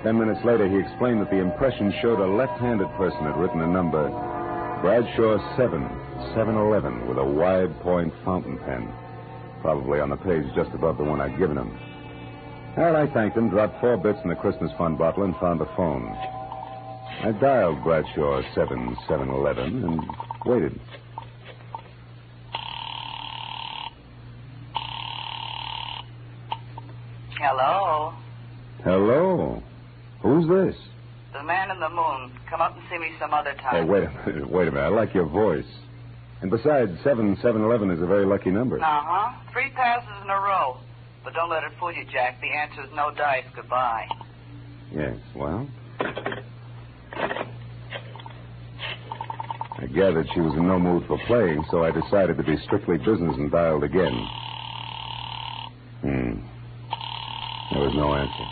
10 minutes later, he explained that the impression showed a left-handed person had written a number, Bradshaw 711, with a wide-point fountain pen, probably on the page just above the one I'd given him. Well, I thanked him, dropped 4 bits in the Christmas fund bottle, and found the phone. I dialed Bradshaw 711 and waited. Hello? Hello? Who's this? The man in the moon. Come up and see me some other time. Hey, wait a minute. I like your voice. And besides, 711 is a very lucky number. Uh-huh. 3 passes in a row. But don't let it fool you, Jack. The answer is no dice. Goodbye. Yes, well? I gathered she was in no mood for playing, so I decided to be strictly business and dialed again. There was no answer.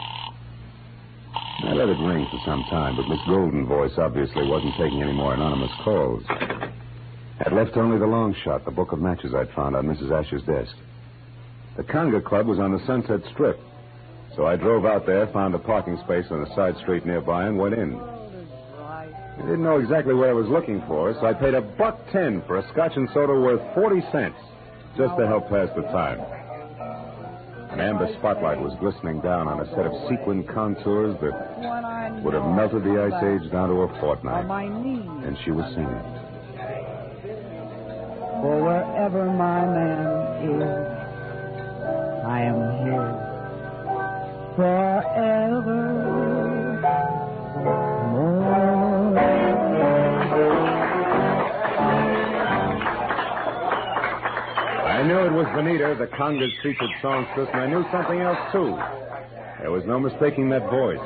I let it ring for some time, but Miss Golden's voice obviously wasn't taking any more anonymous calls. I'd left only the long shot, the book of matches I'd found on Mrs. Asher's desk. The Conga Club was on the Sunset Strip, so I drove out there, found a parking space on a side street nearby, and went in. I didn't know exactly what I was looking for, so I paid $1.10 for a scotch and soda worth 40 cents, just to help pass the time. An amber spotlight was glistening down on a set of sequin contours that would have melted the Ice Age down to a fortnight. And she was singing. For wherever my man is, I am his forever. I knew it was Bonita, the Conga's featured songstress, and I knew something else, too. There was no mistaking that voice.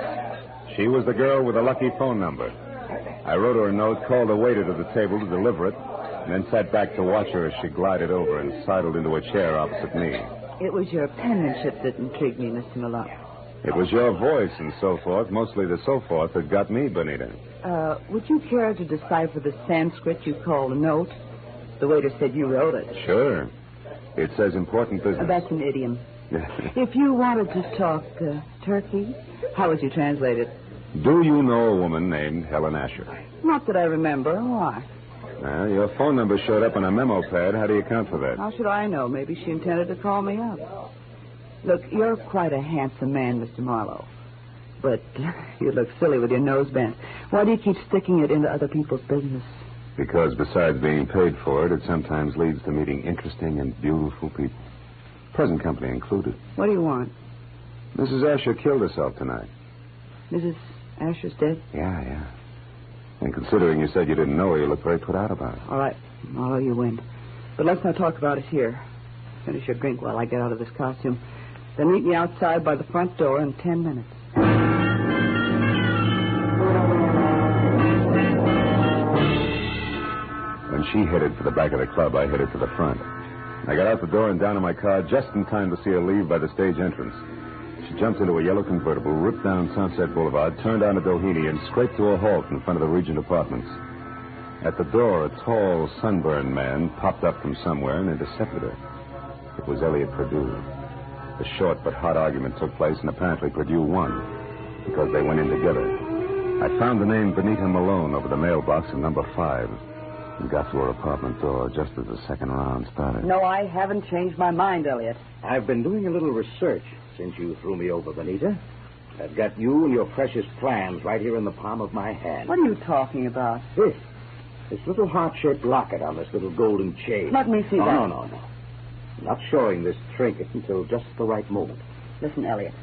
She was the girl with the lucky phone number. I wrote her a note, called a waiter to the table to deliver it, and then sat back to watch her as she glided over and sidled into a chair opposite me. It was your penmanship that intrigued me, Mr. Malone. It was your voice and so forth, mostly the so forth, that got me, Benita. Would you care to decipher the Sanskrit you call a note? The waiter said you wrote it. Sure. It says important business. That's an idiom. If you wanted to talk turkey, how would you translate it? Do you know a woman named Helen Asher? Not that I remember. Why? Well, your phone number showed up on a memo pad. How do you account for that? How should I know? Maybe she intended to call me up. Look, you're quite a handsome man, Mr. Marlowe. But you look silly with your nose bent. Why do you keep sticking it into other people's business? Because besides being paid for it, it sometimes leads to meeting interesting and beautiful people. Present company included. What do you want? Mrs. Asher killed herself tonight. Mrs. Asher's dead? Yeah. And considering you said you didn't know her, you look very put out about it. All right. Marlowe, you win. But let's not talk about it here. Finish your drink while I get out of this costume. Then meet me outside by the front door in 10 minutes. When she headed for the back of the club, I headed for the front. I got out the door and down in my car just in time to see her leave by the stage entrance. She jumped into a yellow convertible, ripped down Sunset Boulevard, turned onto Doheny, and scraped to a halt in front of the Regent Apartments. At the door, a tall, sunburned man popped up from somewhere and intercepted her. It was Elliot Perdue. A short but hot argument took place, and apparently Perdue won, because they went in together. I found the name Benita Malone over the mailbox in number 5 and got to her apartment door just as the second round started. No, I haven't changed my mind, Elliot. I've been doing a little research since you threw me over, Benita. I've got you and your precious plans right here in the palm of my hand. What are you talking about? This little heart-shaped locket on this little golden chain. Let me see that. No. I'm not showing this trinket until just the right moment. Listen, Elliot,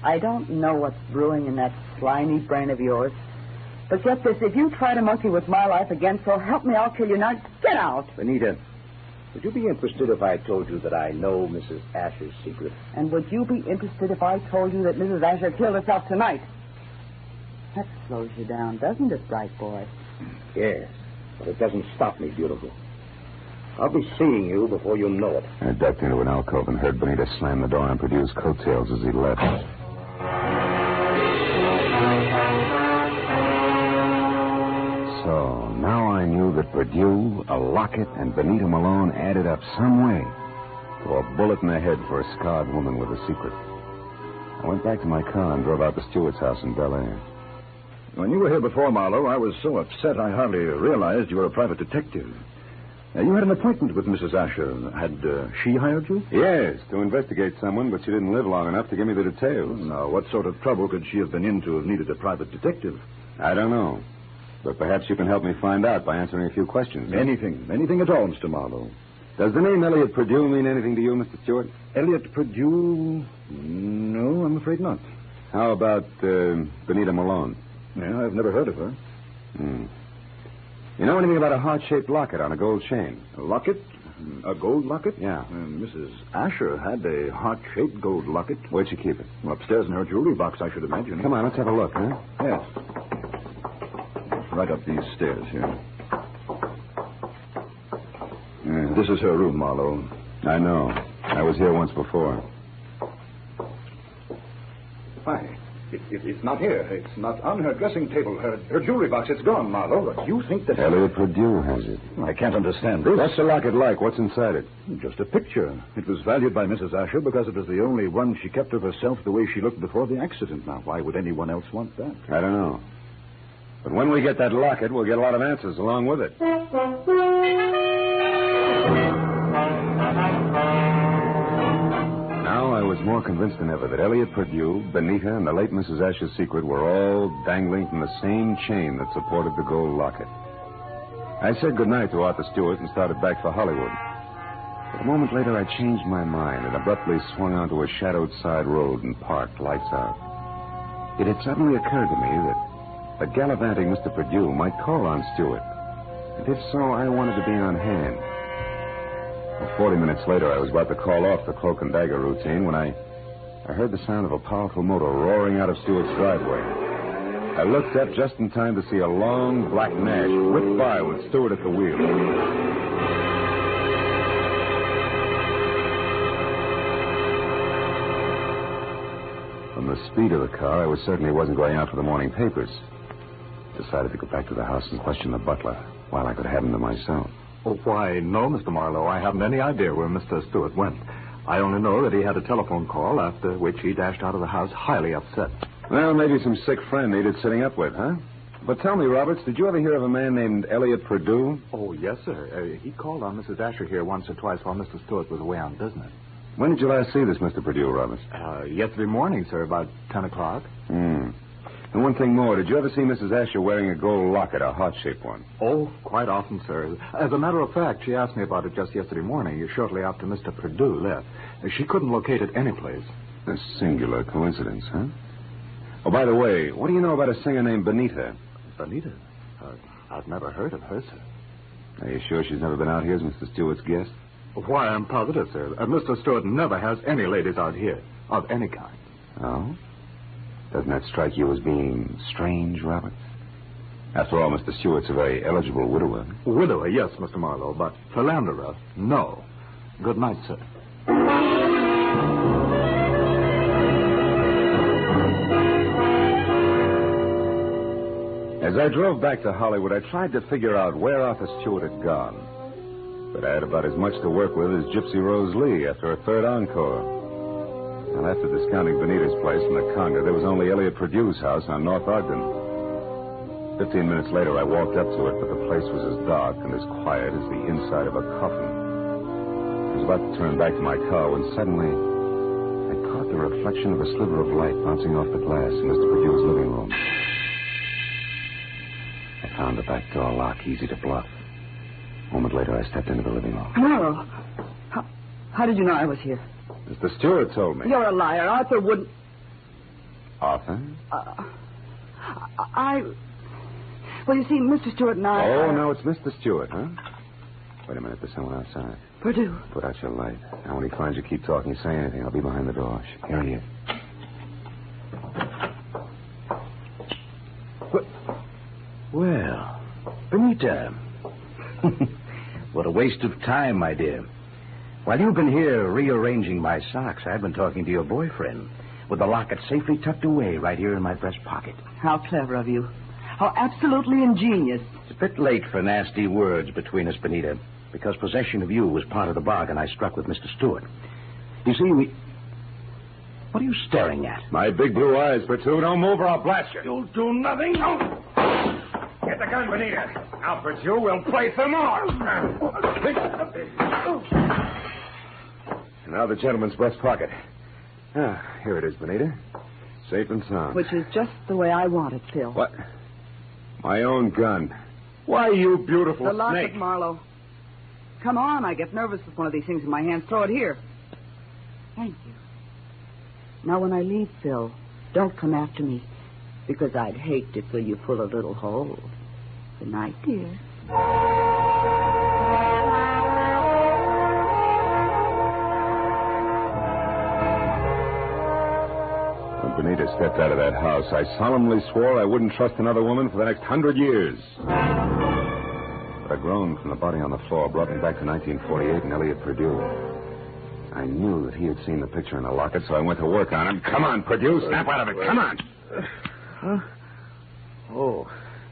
I don't know what's brewing in that slimy brain of yours. But get this, if you try to monkey with my life again, so help me, I'll kill you. Now, get out. Benita, would you be interested if I told you that I know Mrs. Asher's secret? And would you be interested if I told you that Mrs. Asher killed herself tonight? That slows you down, doesn't it, bright boy? Yes, but it doesn't stop me, beautiful. I'll be seeing you before you know it. I ducked into an alcove and heard Benita slam the door on Perdue's coattails as he left. So, now I knew that Perdue, a locket, and Benita Malone added up some way to a bullet in the head for a scarred woman with a secret. I went back to my car and drove out to Stewart's house in Bel Air. When you were here before, Marlowe, I was so upset I hardly realized you were a private detective. You had an appointment with Mrs. Asher. Had she hired you? Yes, to investigate someone, but she didn't live long enough to give me the details. Now, what sort of trouble could she have been in to have needed a private detective? I don't know. But perhaps you can help me find out by answering a few questions. Anything at all, Mr. Marlowe. Does the name Elliot Perdue mean anything to you, Mr. Stewart? Elliot Perdue? No, I'm afraid not. How about Benita Malone? Yeah, I've never heard of her. You know anything about a heart-shaped locket on a gold chain? A locket? A gold locket? Yeah. Mrs. Asher had a heart-shaped gold locket. Where'd she keep it? Well, upstairs in her jewelry box, I should imagine. Come on, let's have a look, huh? Yes. Right up these stairs here. This is her room, Marlowe. I know. I was here once before. Why? It's not here. It's not on her dressing table. Her jewelry box, it's gone, Marlowe. But you think that... Elliot Perdue has it. I can't understand this. What's the locket like? What's inside it? Just a picture. It was valued by Mrs. Asher because it was the only one she kept of herself the way she looked before the accident. Now, why would anyone else want that? I don't know. But when we get that locket, we'll get a lot of answers along with it. Now I was more convinced than ever that Elliot Perdue, Benita, and the late Mrs. Asher's secret were all dangling from the same chain that supported the gold locket. I said goodnight to Arthur Stewart and started back for Hollywood. But a moment later, I changed my mind and abruptly swung onto a shadowed side road and parked, lights out. It had suddenly occurred to me that a gallivanting Mr. Perdue might call on Stewart. And if so, I wanted to be on hand. Well, 40 minutes later, I was about to call off the cloak and dagger routine when I heard the sound of a powerful motor roaring out of Stewart's driveway. I looked up just in time to see a long black Nash whip by with Stewart at the wheel. From the speed of the car, I was certain he wasn't going out for the morning papers. Decided to go back to the house and question the butler while I could have him to myself. Oh, why, no, Mr. Marlowe. I haven't any idea where Mr. Stewart went. I only know that he had a telephone call, after which he dashed out of the house highly upset. Well, maybe some sick friend needed sitting up with, huh? But tell me, Roberts, did you ever hear of a man named Elliot Perdue? Oh, yes, sir. He called on Mrs. Asher here once or twice while Mr. Stewart was away on business. When did you last see this Mr. Perdue, Roberts? Yesterday morning, sir, about 10 o'clock. And one thing more, did you ever see Mrs. Asher wearing a gold locket, a heart-shaped one? Oh, quite often, sir. As a matter of fact, she asked me about it just yesterday morning, shortly after Mr. Perdue left. She couldn't locate it anyplace. A singular coincidence, huh? Oh, by the way, what do you know about a singer named Benita? Benita? I've never heard of her, sir. Are you sure she's never been out here as Mr. Stewart's guest? Why, I'm positive, sir. Mr. Stewart never has any ladies out here, of any kind. Oh? Doesn't that strike you as being strange, Roberts? After all, Mr. Stewart's a very eligible widower. Widower, yes, Mr. Marlowe, but philanderer, no. Good night, sir. As I drove back to Hollywood, I tried to figure out where Arthur Stewart had gone. But I had about as much to work with as Gypsy Rose Lee after a third encore. And after discounting Benita's place in the Conga, there was only Elliot Perdue's house on North Ogden. 15 minutes later, I walked up to it, but the place was as dark and as quiet as the inside of a coffin. I was about to turn back to my car when suddenly I caught the reflection of a sliver of light bouncing off the glass in Mr. Perdue's living room. I found the back door lock easy to bluff. A moment later, I stepped into the living room. Marlowe, how did you know I was here? Mr. Stewart told me. You're a liar. Arthur wouldn't... Arthur? Well, you see, Mr. Stewart and I... Oh, no, it's Mr. Stewart, huh? Wait a minute, there's someone outside. Perdue. Put out your light. Now, when he finds you, keep talking. Say anything. I'll be behind the door. Here he is. Well, Benita. What a waste of time, my dear. While you've been here rearranging my socks, I've been talking to your boyfriend with the locket safely tucked away right here in my breast pocket. How clever of you. How absolutely ingenious. It's a bit late for nasty words between us, Benita, because possession of you was part of the bargain I struck with Mr. Stewart. You see, What are you staring at? My big blue eyes, Perdue. Don't move or I'll blast you. You'll do nothing. No. Get the gun, Benita. Now, Perdue, we'll play some more. Now the gentleman's breast pocket. Here it is, Benita. Safe and sound. Which is just the way I want it, Phil. What? My own gun. Why, you beautiful the locket, snake. Marlowe. Come on, I get nervous with one of these things in my hands. Throw it here. Thank you. Now, when I leave, Phil, don't come after me, because I'd hate to fill you full of little holes. Good night, dear. When Benita stepped out of that house, I solemnly swore I wouldn't trust another woman for the next 100 years. But a groan from the body on the floor brought me back to 1948 and Elliot Perdue. I knew that he had seen the picture in the locket, so I went to work on him. Come on, Perdue, snap out of it. Come on. Huh? Oh,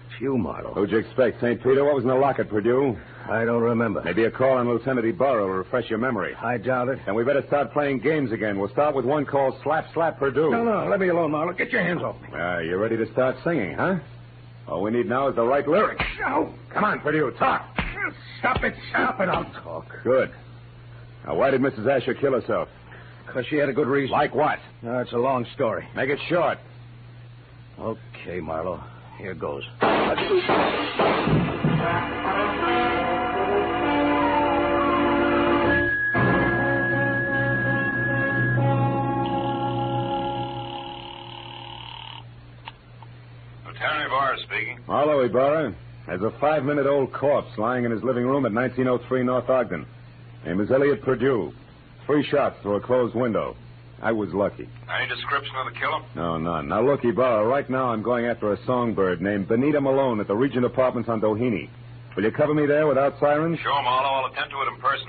it's you, Marlowe. Who'd you expect, St. Peter? What was in the locket, Perdue? I don't remember. Maybe a call on Lieutenant Ibarra will refresh your memory. I doubt it. And we better start playing games again. We'll start with one called Slap, Slap, Perdue. No, let me alone, Marlowe. Get your hands off me. You ready to start singing, huh? All we need now is the right lyrics. No. Come on, Perdue, talk. Stop it, and I'll talk. Good. Now, why did Mrs. Asher kill herself? Because she had a good reason. Like what? It's a long story. Make it short. Okay, Marlowe. Here goes. Lieutenant Ibarra speaking. Marlowe Ibarra. There's a 5-minute-old corpse lying in his living room at 1903 North Ogden. Name is Elliot Perdue. 3 shots through a closed window. I was lucky. Any description of the killer? No, none. Now, look, Ibarra, right now I'm going after a songbird named Benita Malone at the Regent Apartments on Doheny. Will you cover me there without sirens? Sure, Marlowe. I'll attend to it in person.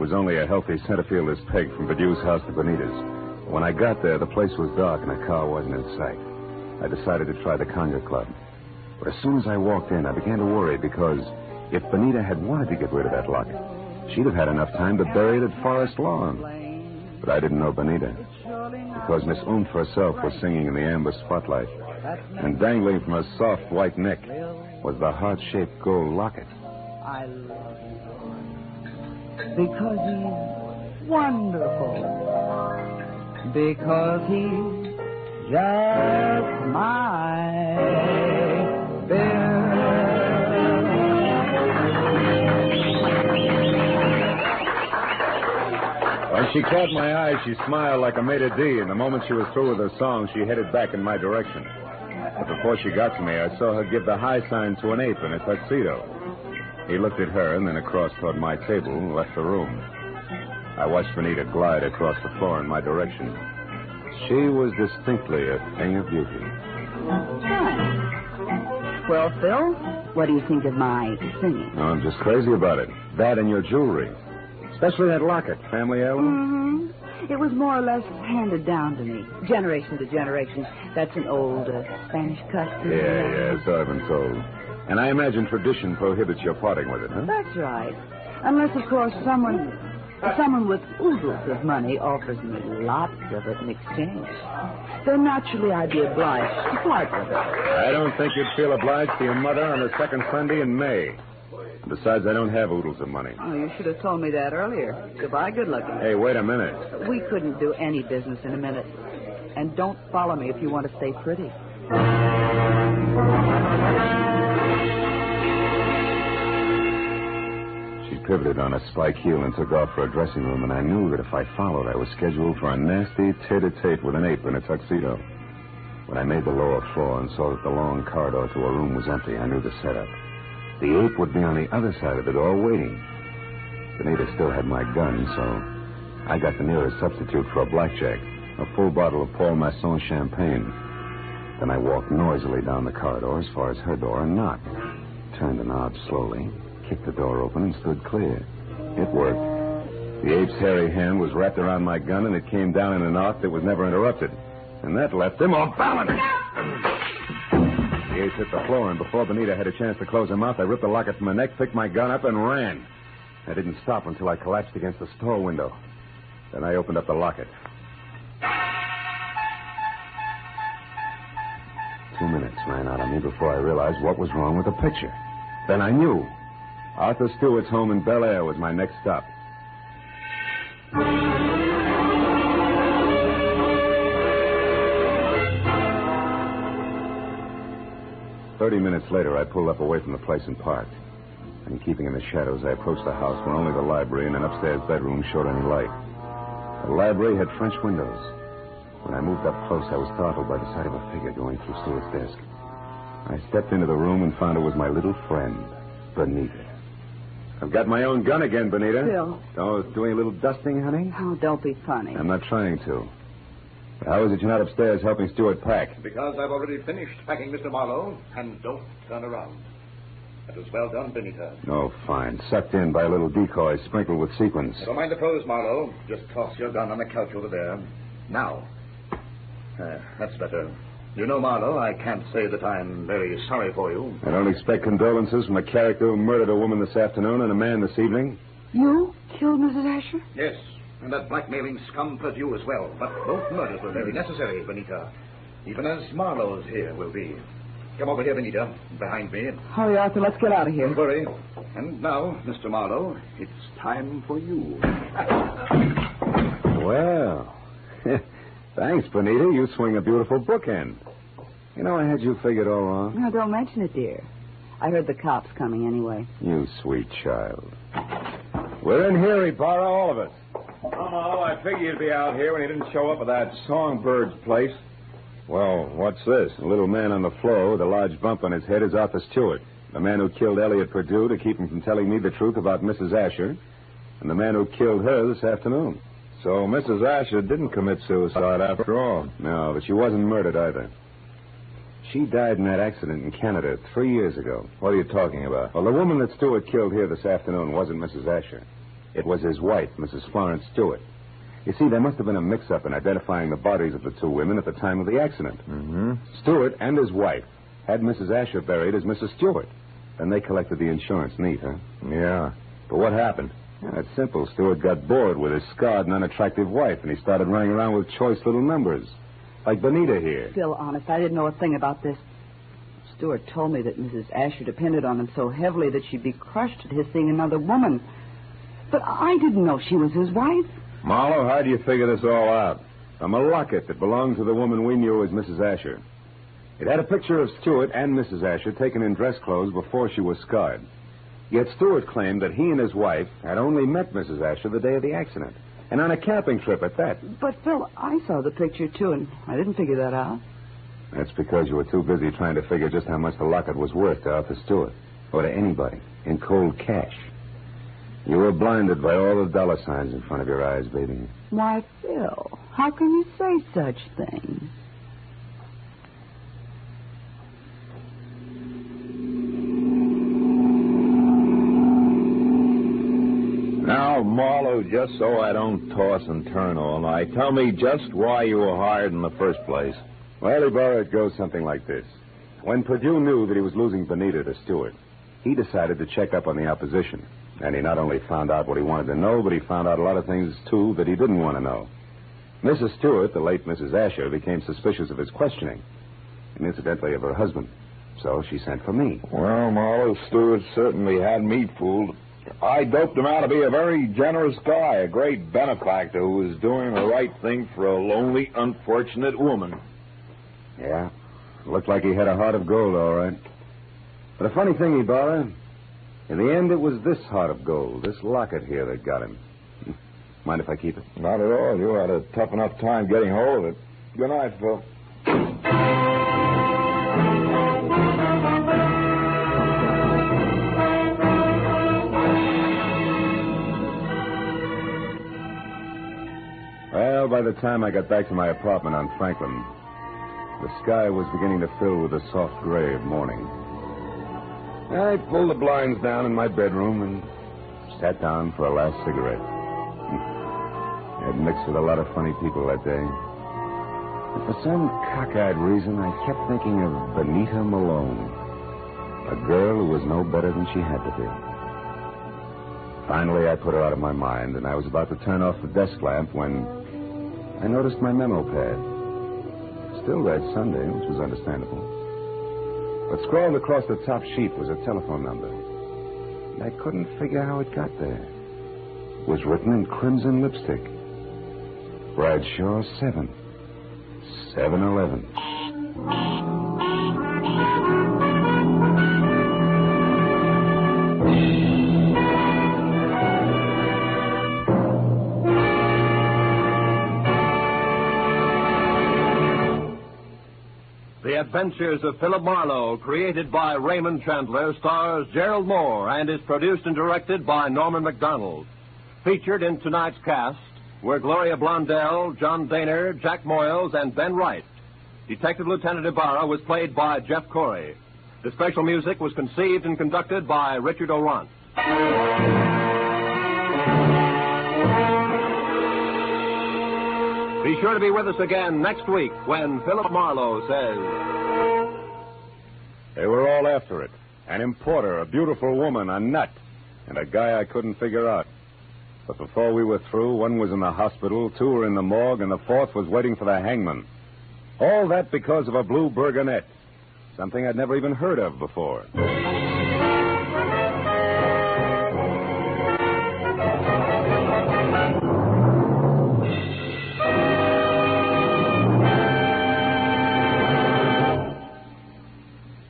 was only a healthy center fielder's peg from Bedue's house to Benita's. When I got there, the place was dark and a car wasn't in sight. I decided to try the Conga Club. But as soon as I walked in, I began to worry because if Benita had wanted to get rid of that locket, she'd have had enough time to bury it at Forest Lawn. But I didn't know Benita, because Miss Oomph herself was singing in the amber spotlight, and dangling from her soft white neck was the heart-shaped gold locket. I love you because he's wonderful, because he's just my Bill. When she caught my eye, she smiled like a maitre d', and the moment she was through with her song, she headed back in my direction. But before she got to me, I saw her give the high sign to an ape in a tuxedo. He looked at her and then across toward my table and left the room. I watched Benita glide across the floor in my direction. She was distinctly a thing of beauty. Well, Phil, what do you think of my singing? Oh, I'm just crazy about it. That and your jewelry. Especially that locket, family heirloom. Mm-hmm. It was more or less handed down to me, generation to generation. That's an old Spanish custom. Yeah, so I've been told. And I imagine tradition prohibits your parting with it, huh? That's right. Unless, of course, someone with oodles of money offers me lots of it in exchange. Then naturally I'd be obliged to part with it. I don't think you'd feel obliged to your mother on the second Sunday in May. Besides, I don't have oodles of money. Oh, you should have told me that earlier. Goodbye, good looking. Hey, wait a minute. We couldn't do any business in a minute. And don't follow me if you want to stay pretty. She pivoted on a spike heel and took off for a dressing room, and I knew that if I followed, I was scheduled for a nasty tete-a-tete with an ape in a tuxedo. When I made the lower floor and saw that the long corridor to her room was empty, I knew the setup. The ape would be on the other side of the door waiting. Benita still had my gun, so I got the nearest substitute for a blackjack, a full bottle of Paul Masson champagne. Then I walked noisily down the corridor as far as her door and knocked. Turned the knob slowly, kicked the door open, and stood clear. It worked. The ape's hairy hand was wrapped around my gun, and it came down in an arc that was never interrupted. And that left him off balance. The ape hit the floor, and before Benita had a chance to close her mouth, I ripped the locket from her neck, picked my gun up, and ran. I didn't stop until I collapsed against the store window. Then I opened up the locket. 2 minutes ran out on me before I realized what was wrong with the picture. Then I knew. Arthur Stewart's home in Bel Air was my next stop. 30 minutes later, I pulled up away from the place and parked. And keeping in the shadows, I approached the house where only the library and an upstairs bedroom showed any light. The library had French windows. When I moved up close, I was startled by the sight of a figure going through Stewart's desk. I stepped into the room and found it was my little friend, Benita. I've got my own gun again, Benita. Phil. Oh, doing a little dusting, honey? Oh, don't be funny. I'm not trying to. How is it you're not upstairs helping Stewart pack? Because I've already finished packing, Mr. Marlowe, and don't turn around. That was well done, Benita. Oh, fine. Sucked in by a little decoy sprinkled with sequins. Don't mind the pose, Marlowe. Just toss your gun on the couch over there. Now. That's better. You know, Marlowe, I can't say that I'm very sorry for you. I don't expect condolences from a character who murdered a woman this afternoon and a man this evening. You killed Mrs. Asher? Yes, and that blackmailing scum Purdue as well. But both murders were very necessary, Benita. Even as Marlowe's here will be. Come over here, Benita, behind me. Hurry, Arthur, let's get out of here. Don't worry. And now, Mr. Marlowe, it's time for you. Well, thanks, Benita. You swing a beautiful bookend. You know, I had you figured all wrong. No, don't mention it, dear. I heard the cops coming anyway. You sweet child. We're in here, Ibarra, all of us. Oh, I figured you'd be out here when you didn't show up at that Songbird's place. Well, what's this? A little man on the floor with a large bump on his head is Arthur Stewart, the man who killed Elliot Purdue to keep him from telling me the truth about Mrs. Asher, and the man who killed her this afternoon. So Mrs. Asher didn't commit suicide after all. No, but she wasn't murdered either. She died in that accident in Canada 3 years ago. What are you talking about? Well, the woman that Stewart killed here this afternoon wasn't Mrs. Asher. It was his wife, Mrs. Florence Stewart. You see, there must have been a mix-up in identifying the bodies of the two women at the time of the accident. Mm-hmm. Stewart and his wife had Mrs. Asher buried as Mrs. Stewart. Then they collected the insurance. Neat, huh? Yeah. But what happened? Yeah, it's simple. Stewart got bored with his scarred and unattractive wife, and he started running around with choice little numbers. Like Benita here. Phil, honest, I didn't know a thing about this. Stewart told me that Mrs. Asher depended on him so heavily that she'd be crushed at his seeing another woman. But I didn't know she was his wife. Marlowe, how do you figure this all out? From a locket that belonged to the woman we knew as Mrs. Asher. It had a picture of Stewart and Mrs. Asher taken in dress clothes before she was scarred. Yet Stewart claimed that he and his wife had only met Mrs. Asher the day of the accident, and on a camping trip at that. But, Phil, I saw the picture, too, and I didn't figure that out. That's because you were too busy trying to figure just how much the locket was worth to Arthur Stewart, or to anybody, in cold cash. You were blinded by all the dollar signs in front of your eyes, baby. Why, Phil, how can you say such things? Now, Marlowe, just so I don't toss and turn all night, tell me just why you were hired in the first place. Well, Ibarra, it goes something like this. When Perdue knew that he was losing Benita to Stewart, he decided to check up on the opposition. And he not only found out what he wanted to know, but he found out a lot of things, too, that he didn't want to know. Mrs. Stewart, the late Mrs. Asher, became suspicious of his questioning, and incidentally of her husband. So she sent for me. Well, Marlowe, Stewart certainly had me fooled. I doped him out to be a very generous guy, a great benefactor who was doing the right thing for a lonely, unfortunate woman. Yeah, looked like he had a heart of gold, all right. But a funny thing, Ibarra, in the end, it was this heart of gold, this locket here, that got him. Mind if I keep it? Not at all. You had a tough enough time getting hold of it. Good night, Phil. Well, by the time I got back to my apartment on Franklin, the sky was beginning to fill with the soft gray of morning. I pulled the blinds down in my bedroom and sat down for a last cigarette. I had mixed with a lot of funny people that day. But for some cockeyed reason, I kept thinking of Benita Malone, a girl who was no better than she had to be. Finally, I put her out of my mind, and I was about to turn off the desk lamp when I noticed my memo pad. Still read Sunday, which was understandable. But scrawled across the top sheet was a telephone number. And I couldn't figure how it got there. It was written in crimson lipstick. Bradshaw 7. 7-Eleven. The Adventures of Philip Marlowe, created by Raymond Chandler, stars Gerald Moore and is produced and directed by Norman MacDonald. Featured in tonight's cast were Gloria Blondell, John Daner, Jack Moyles, and Ben Wright. Detective Lieutenant Ibarra was played by Jeff Corey. The special music was conceived and conducted by Richard Orant. Be sure to be with us again next week when Philip Marlowe says... They were all after it. An importer, a beautiful woman, a nut, and a guy I couldn't figure out. But before we were through, one was in the hospital, two were in the morgue, and the fourth was waiting for the hangman. All that because of a blue burgonette, something I'd never even heard of before.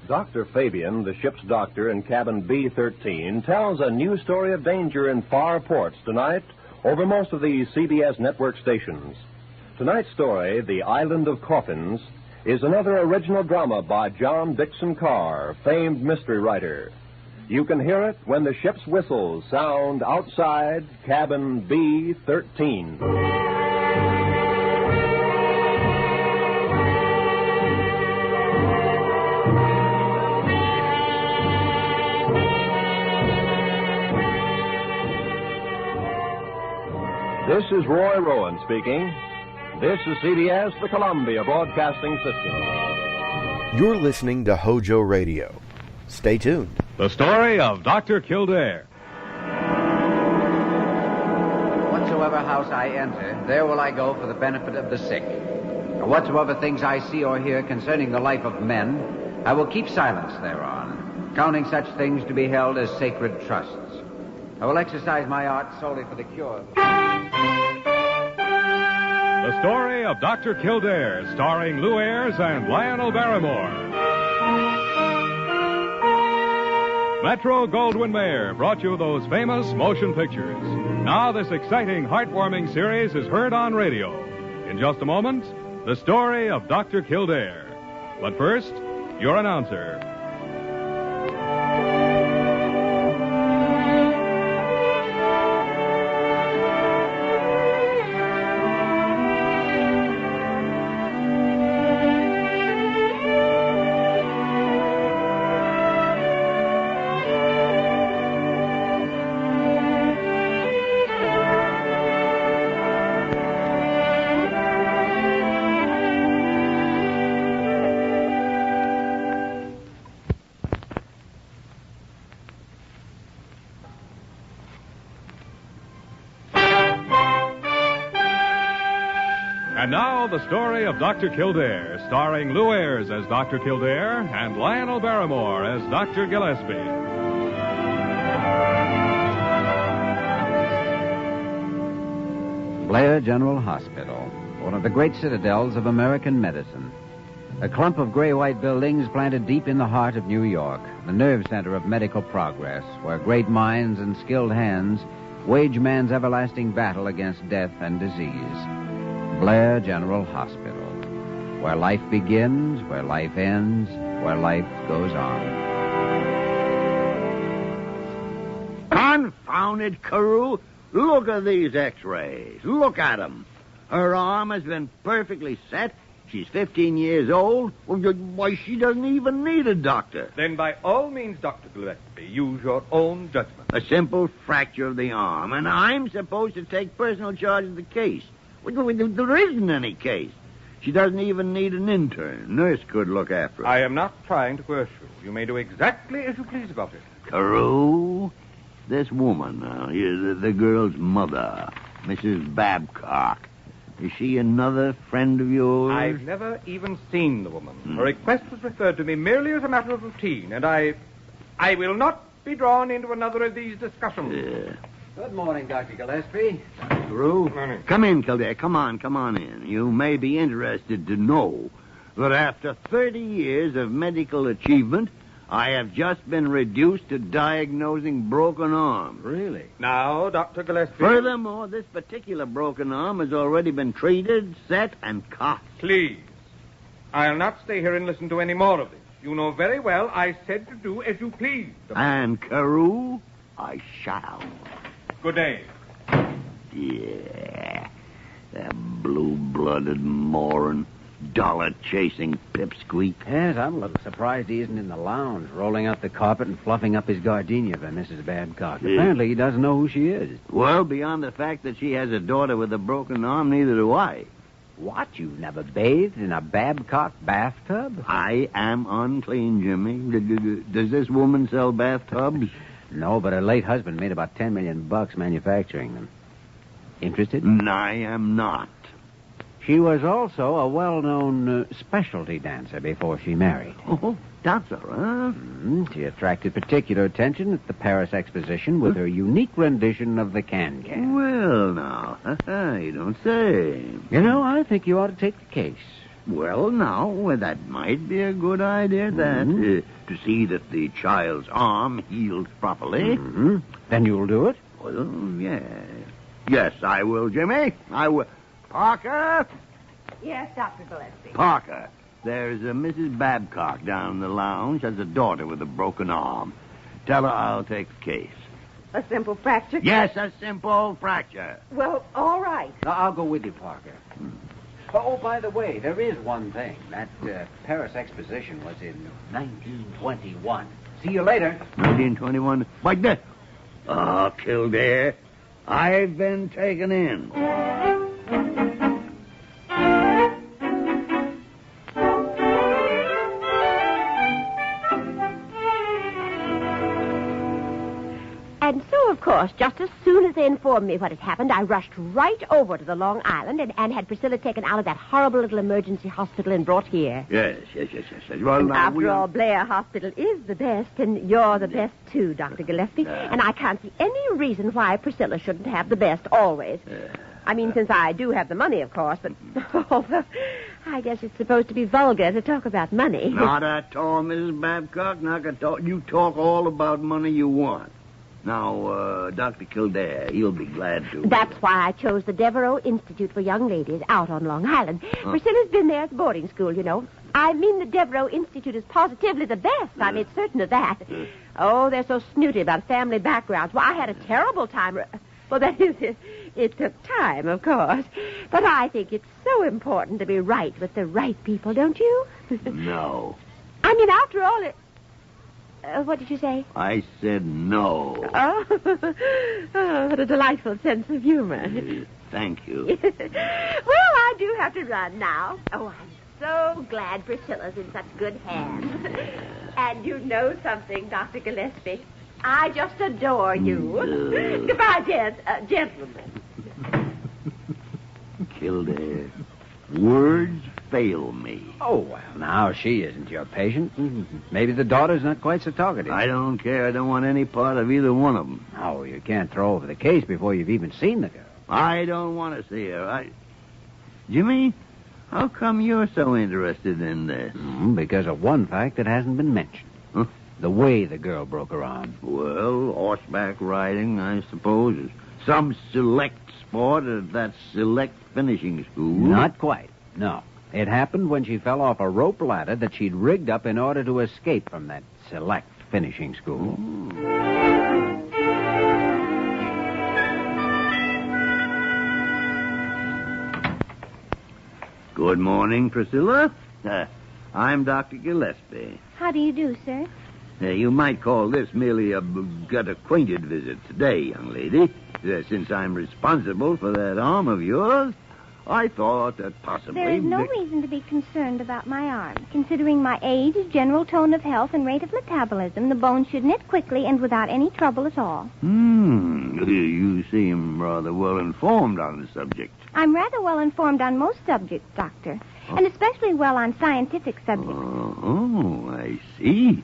Dr. Fabian, the ship's doctor in cabin B-13, tells a new story of danger in far ports tonight over most of the CBS network stations. Tonight's story, The Island of Coffins, is another original drama by John Dickson Carr, famed mystery writer. You can hear it when the ship's whistles sound outside cabin B-13. This is Roy Rowan speaking. This is CBS, the Columbia Broadcasting System. You're listening to HOJO Radio. Stay tuned. The story of Dr. Kildare. Whatsoever house I enter, there will I go for the benefit of the sick. Or whatsoever things I see or hear concerning the life of men, I will keep silence thereon, counting such things to be held as sacred trusts. I will exercise my art solely for the cure. The story of Dr. Kildare, starring Lou Ayres and Lionel Barrymore. Metro-Goldwyn-Mayer brought you those famous motion pictures. Now this exciting, heartwarming series is heard on radio. In just a moment, the story of Dr. Kildare. But first, your announcer. And now, the story of Dr. Kildare, starring Lou Ayres as Dr. Kildare and Lionel Barrymore as Dr. Gillespie. Blair General Hospital, one of the great citadels of American medicine. A clump of gray-white buildings planted deep in the heart of New York, the nerve center of medical progress, where great minds and skilled hands wage man's everlasting battle against death and disease. Blair General Hospital, where life begins, where life ends, where life goes on. Confound it, Carew. Look at these x-rays. Look at them. Her arm has been perfectly set. She's 15 years old. Why, she doesn't even need a doctor. Then by all means, Dr. Gillespie, use your own judgment. A simple fracture of the arm, and I'm supposed to take personal charge of the case. There isn't any case. She doesn't even need an intern. Nurse could look after her. I am not trying to coerce you. You may do exactly as you please about it. Carew, this woman, the girl's mother, Mrs. Babcock, is she another friend of yours? I've never even seen the woman. Her request was referred to me merely as a matter of routine, and I will not be drawn into another of these discussions. Good morning, Dr. Gillespie. Dr. Carew. Come in, Kildare. Come on in. You may be interested to know that after 30 years of medical achievement, I have just been reduced to diagnosing broken arms. Really? Now, Dr. Gillespie... Furthermore, this particular broken arm has already been treated, set, and cut. Please. I'll not stay here and listen to any more of this. You know very well I said to do as you please. And, Carew, I shall. Good day. Yeah. That blue-blooded moron, dollar-chasing pipsqueak. Yes, I'm a little surprised he isn't in the lounge, rolling out the carpet and fluffing up his gardenia for Mrs. Babcock. Yeah. Apparently he doesn't know who she is. Well, beyond the fact that she has a daughter with a broken arm, neither do I. What? You've never bathed in a Babcock bathtub? I am unclean, Jimmy. Does this woman sell bathtubs? No, but her late husband made about $10 million manufacturing them. Interested? I am not. She was also a well-known specialty dancer before she married. Oh, dancer, huh? She attracted particular attention at the Paris Exposition with her unique rendition of the can-can. Well, now, you don't say. You know, I think you ought to take the case. Well, now, that might be a good idea, to see that the child's arm heals properly. Then you'll do it? Well, yes. Yes, I will, Jimmy. I will. Parker? Yes, Dr. Gillespie. Parker, there's a Mrs. Babcock down in the lounge. Has a daughter with a broken arm. Tell her I'll take the case. A simple fracture? Yes, a simple fracture. Well, all right. I'll go with you, Parker. Oh, by the way, there is one thing. That Paris Exposition was in 1921. See you later. 1921. Like that. Oh, Kildare. I've been taken in. And so, of course, just as soon as they informed me what had happened, I rushed right over to the Long Island and had Priscilla taken out of that horrible little emergency hospital and brought here. Yes. Well, And now, after all, Blair Hospital is the best, and you're the best, too, Dr. Gillespie. And I can't see any reason why Priscilla shouldn't have the best always. I mean, since I do have the money, of course, but I guess it's supposed to be vulgar to talk about money. Not at all, Mrs. Babcock. Not at all. You talk all about money you want. Now, Dr. Kildare, he'll be glad to. That's why I chose the Devereaux Institute for Young Ladies out on Long Island. Priscilla's been there at boarding school, you know. I mean, the Devereaux Institute is positively the best. I made certain of that. Oh, they're so snooty about family backgrounds. Well, I had a terrible time. Well, that is, it took time, of course. But I think it's so important to be right with the right people, don't you? No. I mean, after all, what did you say? I said no. Oh, what a delightful sense of humor. Thank you. Well, I do have to run now. Oh, I'm so glad Priscilla's in such good hands. And you know something, Dr. Gillespie. I just adore you. Goodbye, gentlemen. Kildare, words fail me. Oh, well, now she isn't your patient. Maybe the daughter's not quite so talkative. I don't care. I don't want any part of either one of them. Oh, you can't throw over the case before you've even seen the girl. I don't want to see her. Jimmy, how come you're so interested in this? Because of one fact that hasn't been mentioned. Huh? The way the girl broke her arm. Well, horseback riding, I suppose, is some select sport at that select finishing school. Not quite, no. It happened when she fell off a rope ladder that she'd rigged up in order to escape from that select finishing school. Good morning, Priscilla. I'm Dr. Gillespie. How do you do, sir? You might call this merely a got-acquainted visit today, young lady. Since I'm responsible for that arm of yours, I thought that possibly... There is no reason to be concerned about my arm. Considering my age, general tone of health, and rate of metabolism, the bone should knit quickly and without any trouble at all. You seem rather well informed on the subject. I'm rather well informed on most subjects, Doctor, and especially well on scientific subjects. Oh, I see.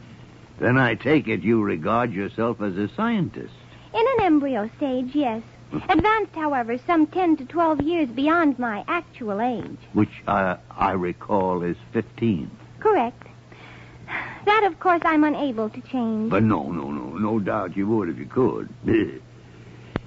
Then I take it you regard yourself as a scientist. In an embryo stage, yes. Advanced, however, some 10 to 12 years beyond my actual age. Which I recall is 15. Correct. That, of course, I'm unable to change. But no doubt you would if you could.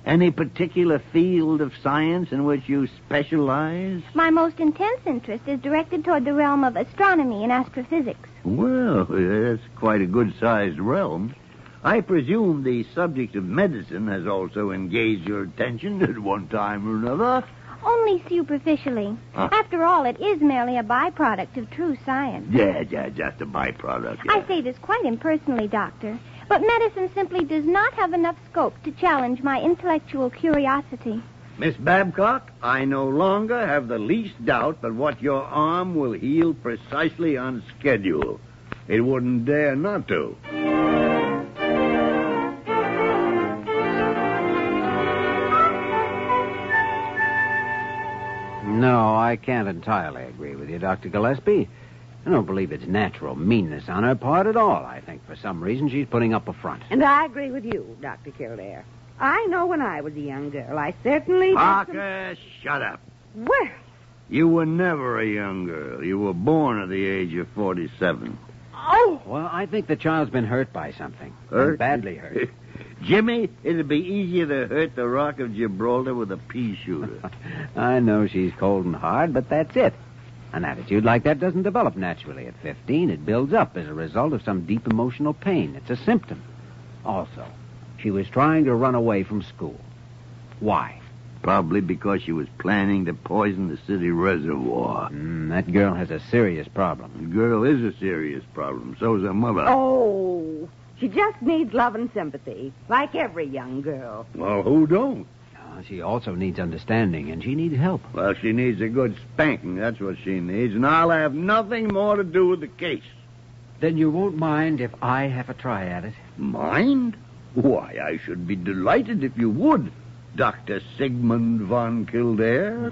Any particular field of science in which you specialize? My most intense interest is directed toward the realm of astronomy and astrophysics. Well, that's quite a good-sized realm. I presume the subject of medicine has also engaged your attention at one time or another. Only superficially. After all, it is merely a byproduct of true science. Yeah, just a byproduct. Yeah. I say this quite impersonally, Doctor. But medicine simply does not have enough scope to challenge my intellectual curiosity. Miss Babcock, I no longer have the least doubt but what your arm will heal precisely on schedule. It wouldn't dare not to. No, I can't entirely agree with you, Dr. Gillespie. I don't believe it's natural meanness on her part at all. I think for some reason she's putting up a front. And I agree with you, Dr. Kildare. I know when I was a young girl, I certainly... Parker, shut up. Well... You were never a young girl. You were born at the age of 47. Oh! Well, I think the child's been hurt by something. Hurt? Badly hurt. Jimmy, it'd be easier to hurt the Rock of Gibraltar with a pea shooter. I know she's cold and hard, but that's it. An attitude like that doesn't develop naturally at 15. It builds up as a result of some deep emotional pain. It's a symptom. Also, she was trying to run away from school. Why? Probably because she was planning to poison the city reservoir. That girl has a serious problem. The girl is a serious problem. So's her mother. Oh, she just needs love and sympathy, like every young girl. Well, who don't? She also needs understanding, and she needs help. Well, she needs a good spanking. That's what she needs, and I'll have nothing more to do with the case. Then you won't mind if I have a try at it? Mind? Why, I should be delighted if you would, Dr. Sigmund von Kildare.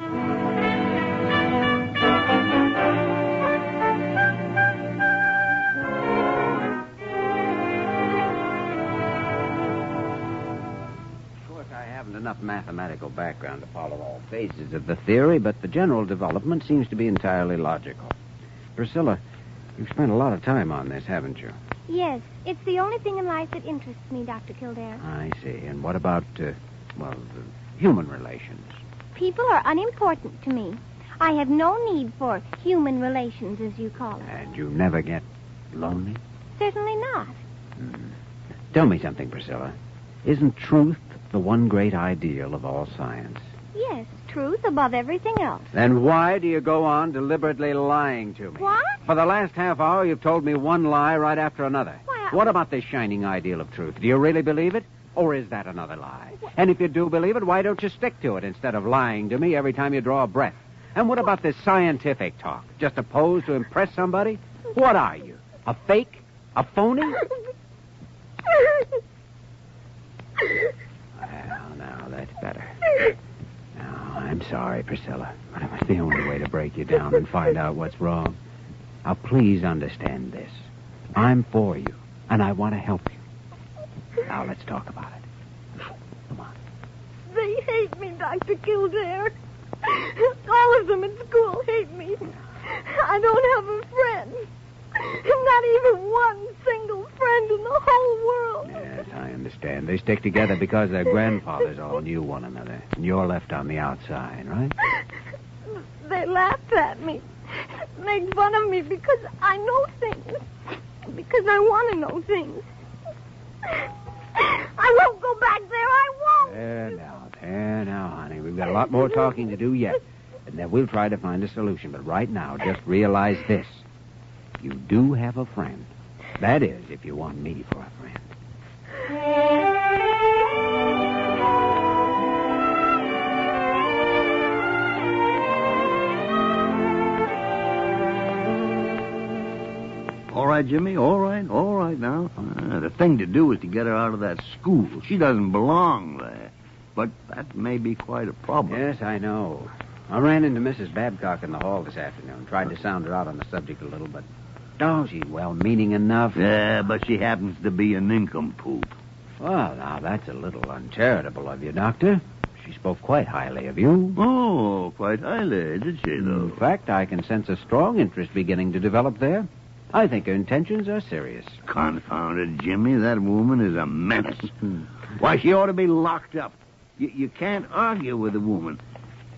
Enough mathematical background to follow all phases of the theory, but the general development seems to be entirely logical. Priscilla, you've spent a lot of time on this, haven't you? Yes, it's the only thing in life that interests me, Dr. Kildare. I see. And what about, human relations? People are unimportant to me. I have no need for human relations, as you call it. And you never get lonely? Certainly not. Tell me something, Priscilla. Isn't truth the one great ideal of all science? Yes, truth above everything else. Then why do you go on deliberately lying to me? What? For the last half hour, you've told me one lie right after another. What about this shining ideal of truth? Do you really believe it? Or is that another lie? And if you do believe it, why don't you stick to it instead of lying to me every time you draw a breath? And what about this scientific talk? Just a pose to impress somebody? What are you? A fake? A phony? Well, now, that's better. Now, I'm sorry, Priscilla, but it was the only way to break you down and find out what's wrong. Now, please understand this. I'm for you, and I want to help you. Now, let's talk about it. Come on. They hate me, Dr. Kildare. All of them at school hate me. I don't have a friend. Not even one single friend in the whole world. Yes, I understand. They stick together because their grandfathers all knew one another. And you're left on the outside, right? They laugh at me. Make fun of me because I know things. Because I want to know things. I won't go back there. I won't. There now, honey. We've got a lot more talking to do yet. And then we'll try to find a solution. But right now, just realize this. You do have a friend. That is, if you want me for a friend. All right, Jimmy, all right now. The thing to do is to get her out of that school. She doesn't belong there. But that may be quite a problem. Yes, I know. I ran into Mrs. Babcock in the hall this afternoon. Tried to sound her out on the subject a little, but... Oh, she's well-meaning enough. Yeah, but she happens to be a nincompoop. Well, now, that's a little uncharitable of you, Doctor. She spoke quite highly of you. Oh, quite highly, did she, though? In fact, I can sense a strong interest beginning to develop there. I think her intentions are serious. Confounded, Jimmy, that woman is a menace. Why, she ought to be locked up. You can't argue with a woman.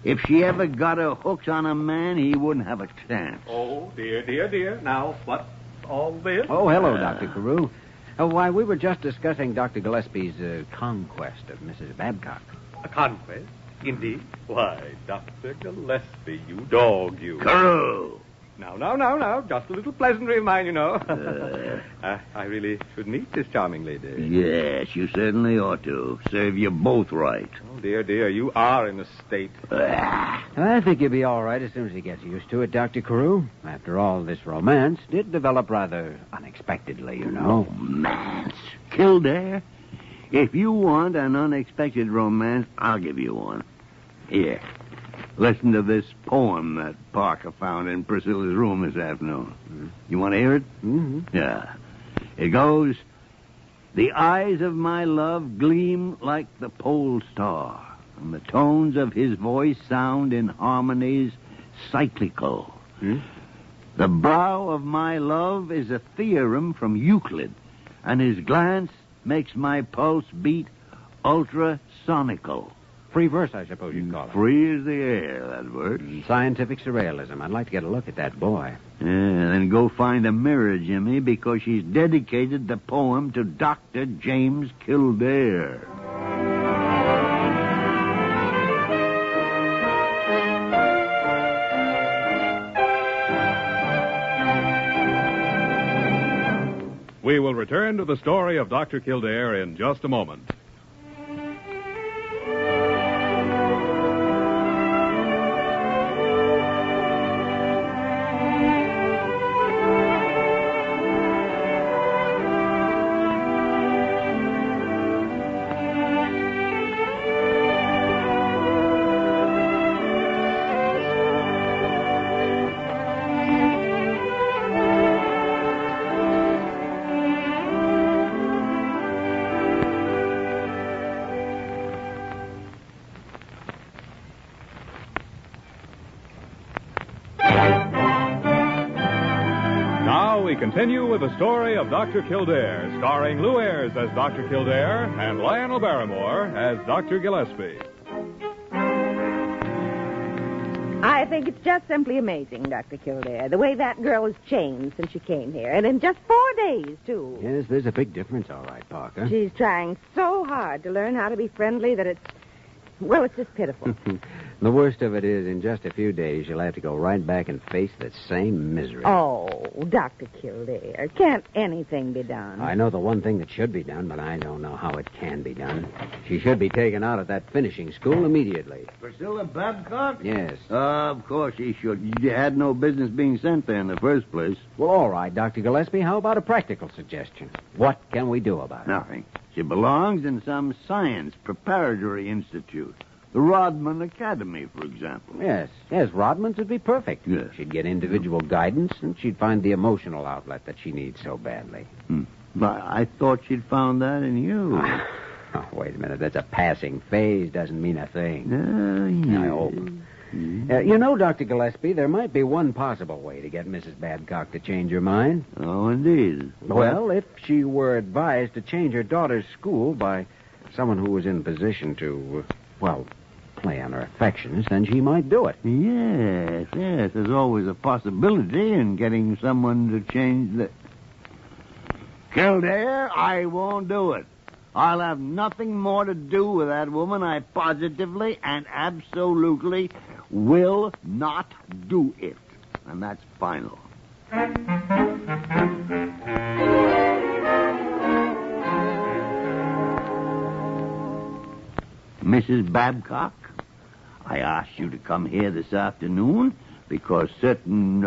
If she ever got her hooks on a man, he wouldn't have a chance. Oh, dear. Now, what's all this? Oh, hello, Dr. Carew. Why, we were just discussing Dr. Gillespie's conquest of Mrs. Babcock. A conquest? Indeed. Why, Dr. Gillespie, you dog, you. Carew! Now. Just a little pleasantry of mine, you know. I really should meet this charming lady. Yes, you certainly ought to. Serve you both right. Oh, dear, you are in a state. I think you'll be all right as soon as he gets used to it, Dr. Carew. After all, this romance did develop rather unexpectedly, you know. Romance? Kildare? If you want an unexpected romance, I'll give you one. Here. Listen to this poem that Parker found in Priscilla's room this afternoon. Mm-hmm. You want to hear it? Mm-hmm. Yeah. It goes, "The eyes of my love gleam like the pole star, and the tones of his voice sound in harmonies cyclical. The brow of my love is a theorem from Euclid, and his glance makes my pulse beat ultrasonical." Free verse, I suppose you'd call it. Free as the air, that verse. Scientific surrealism. I'd like to get a look at that boy. Yeah, then go find a mirror, Jimmy, because she's dedicated the poem to Dr. James Kildare. We will return to the story of Dr. Kildare in just a moment. continue with the story of Dr. Kildare, starring Lou Ayres as Dr. Kildare and Lionel Barrymore as Dr. Gillespie. I think it's just simply amazing, Dr. Kildare, the way that girl has changed since she came here, and in just 4 days, too. Yes, there's a big difference, all right, Parker. She's trying so hard to learn how to be friendly that it's just pitiful. The worst of it is, in just a few days, she'll have to go right back and face the same misery. Oh, Dr. Kildare, can't anything be done? I know the one thing that should be done, but I don't know how it can be done. She should be taken out of that finishing school immediately. Priscilla Babcock? Yes. Of course she should. You had no business being sent there in the first place. Well, all right, Dr. Gillespie, how about a practical suggestion? What can we do about it? Nothing. She belongs in some science preparatory institute. The Rodman Academy, for example. Yes, Rodman's would be perfect. Yes. She'd get individual guidance, and she'd find the emotional outlet that she needs so badly. But I thought she'd found that in you. Oh, wait a minute. That's a passing phase. Doesn't mean a thing. Yeah. I hope. You know, Dr. Gillespie, there might be one possible way to get Mrs. Babcock to change her mind. Oh, indeed. Well, if she were advised to change her daughter's school by someone who was in position to, play on her affections, then she might do it. Yes. There's always a possibility in getting someone to change the... Kildare, I won't do it. I'll have nothing more to do with that woman. I positively and absolutely will not do it. And that's final. Mrs. Babcock, I asked you to come here this afternoon because certain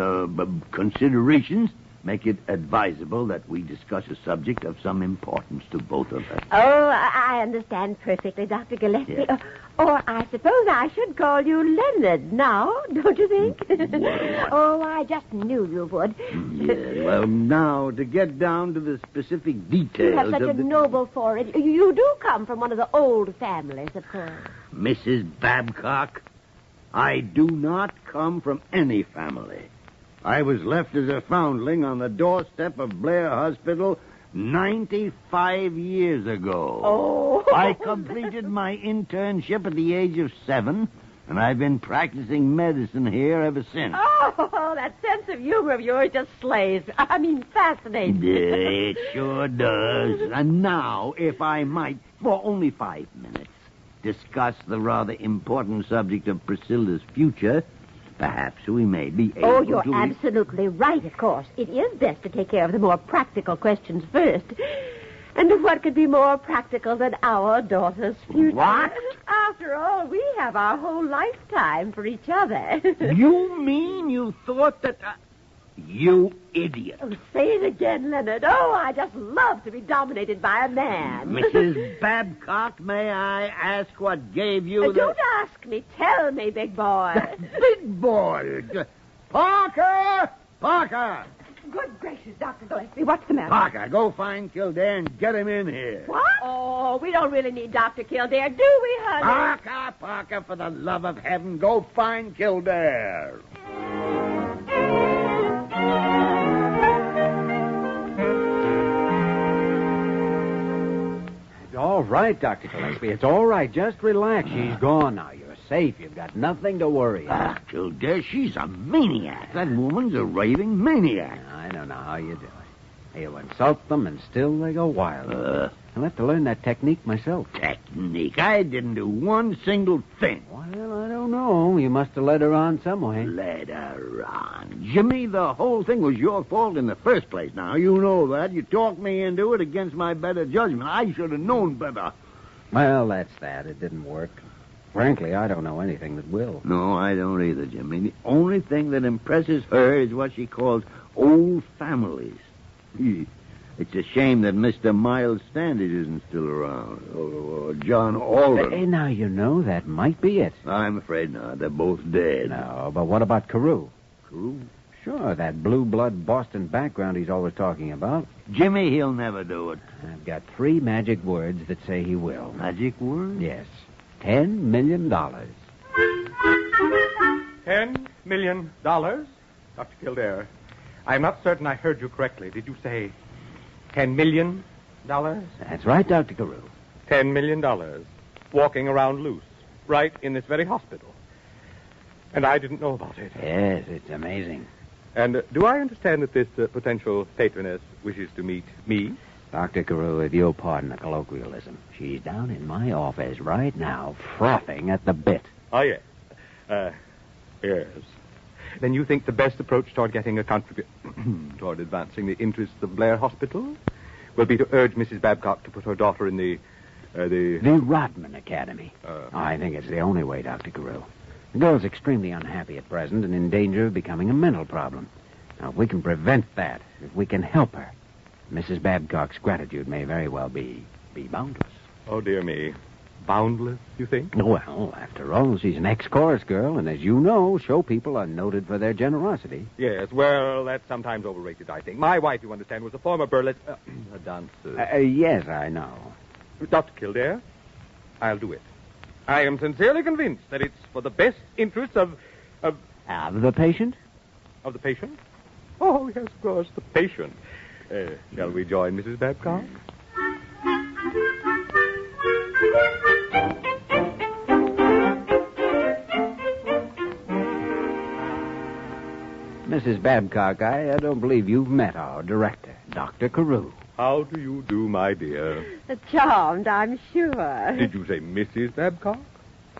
considerations make it advisable that we discuss a subject of some importance to both of us. Oh, I understand perfectly, Dr. Gillespie. Yes. Or I suppose I should call you Leonard now, don't you think? Oh, I just knew you would. Yeah, well, now, to get down to the specific details You have such a noble forehead. You do come from one of the old families, of course. Mrs. Babcock, I do not come from any family. I was left as a foundling on the doorstep of Blair Hospital 95 years ago. Oh. I completed my internship at the age of 7, and I've been practicing medicine here ever since. Oh, that sense of humor of yours just slays. Fascinates. It sure does. And now, if I might, for only 5 minutes, discuss the rather important subject of Priscilla's future, perhaps we may be able to... Oh, you're absolutely right, of course. It is best to take care of the more practical questions first. And what could be more practical than our daughter's future? What? After all, we have our whole lifetime for each other. You mean you thought that... You idiot. Oh, say it again, Leonard. Oh, I just love to be dominated by a man. Mrs. Babcock, may I ask what gave you Don't ask me. Tell me, big boy. Big boy? Parker! Parker! Good gracious, Dr. Gillespie, what's the matter? Parker, go find Kildare and get him in here. What? Oh, we don't really need Dr. Kildare, do we, honey? Parker, for the love of heaven, go find Kildare. It's all right, Dr. Gillespie. It's all right. Just relax. She's gone now. You're safe. You've got nothing to worry about. Kildare, she's a maniac. That woman's a raving maniac. I don't know how you do it. You insult them, and still they go wild. I'll have to learn that technique myself. Technique? I didn't do one single thing. Well, I don't know. You must have led her on some way. Led her on? Jimmy, the whole thing was your fault in the first place. Now, you know that. You talked me into it against my better judgment. I should have known better. Well, that's that. It didn't work. Frankly, I don't know anything that will. No, I don't either, Jimmy. The only thing that impresses her is what she calls old families. It's a shame that Mr. Miles Standish isn't still around. Or John Alden. Hey, now, you know, that might be it. I'm afraid not. They're both dead. No, but what about Carew? Carew? Sure, that blue-blood Boston background he's always talking about. Jimmy, he'll never do it. I've got 3 magic words that say he will. Magic words? Yes. $10 million. $10 million? Dr. Kildare, I'm not certain I heard you correctly. Did you say $10 million? That's right, Dr. Carew. $10 million. Walking around loose. Right in this very hospital. And I didn't know about it. Yes, it's amazing. And do I understand that this potential patroness wishes to meet me? Dr. Carew, if you'll pardon the colloquialism, she's down in my office right now, frothing at the bit. Oh, yes. Yes. Then you think the best approach toward getting a contribution toward advancing the interests of Blair Hospital will be to urge Mrs. Babcock to put her daughter in the Rodman Academy. I think it's the only way, Dr. Carew. The girl's extremely unhappy at present and in danger of becoming a mental problem. Now, if we can prevent that, if we can help her, Mrs. Babcock's gratitude may very well be boundless. Oh, dear me. Boundless, you think? Well, after all, she's an ex-chorus girl, and as you know, show people are noted for their generosity. Yes, well, that's sometimes overrated, I think. My wife, you understand, was a former burlesque a dancer. Yes, I know. Dr. Kildare, I'll do it. I am sincerely convinced that it's for the best interests of the patient? Of the patient? Oh, yes, of course, the patient. Shall we join Mrs. Babcock? Mrs. Babcock, I don't believe you've met our director, Dr. Carew. How do you do, my dear? Charmed, I'm sure. Did you say Mrs. Babcock?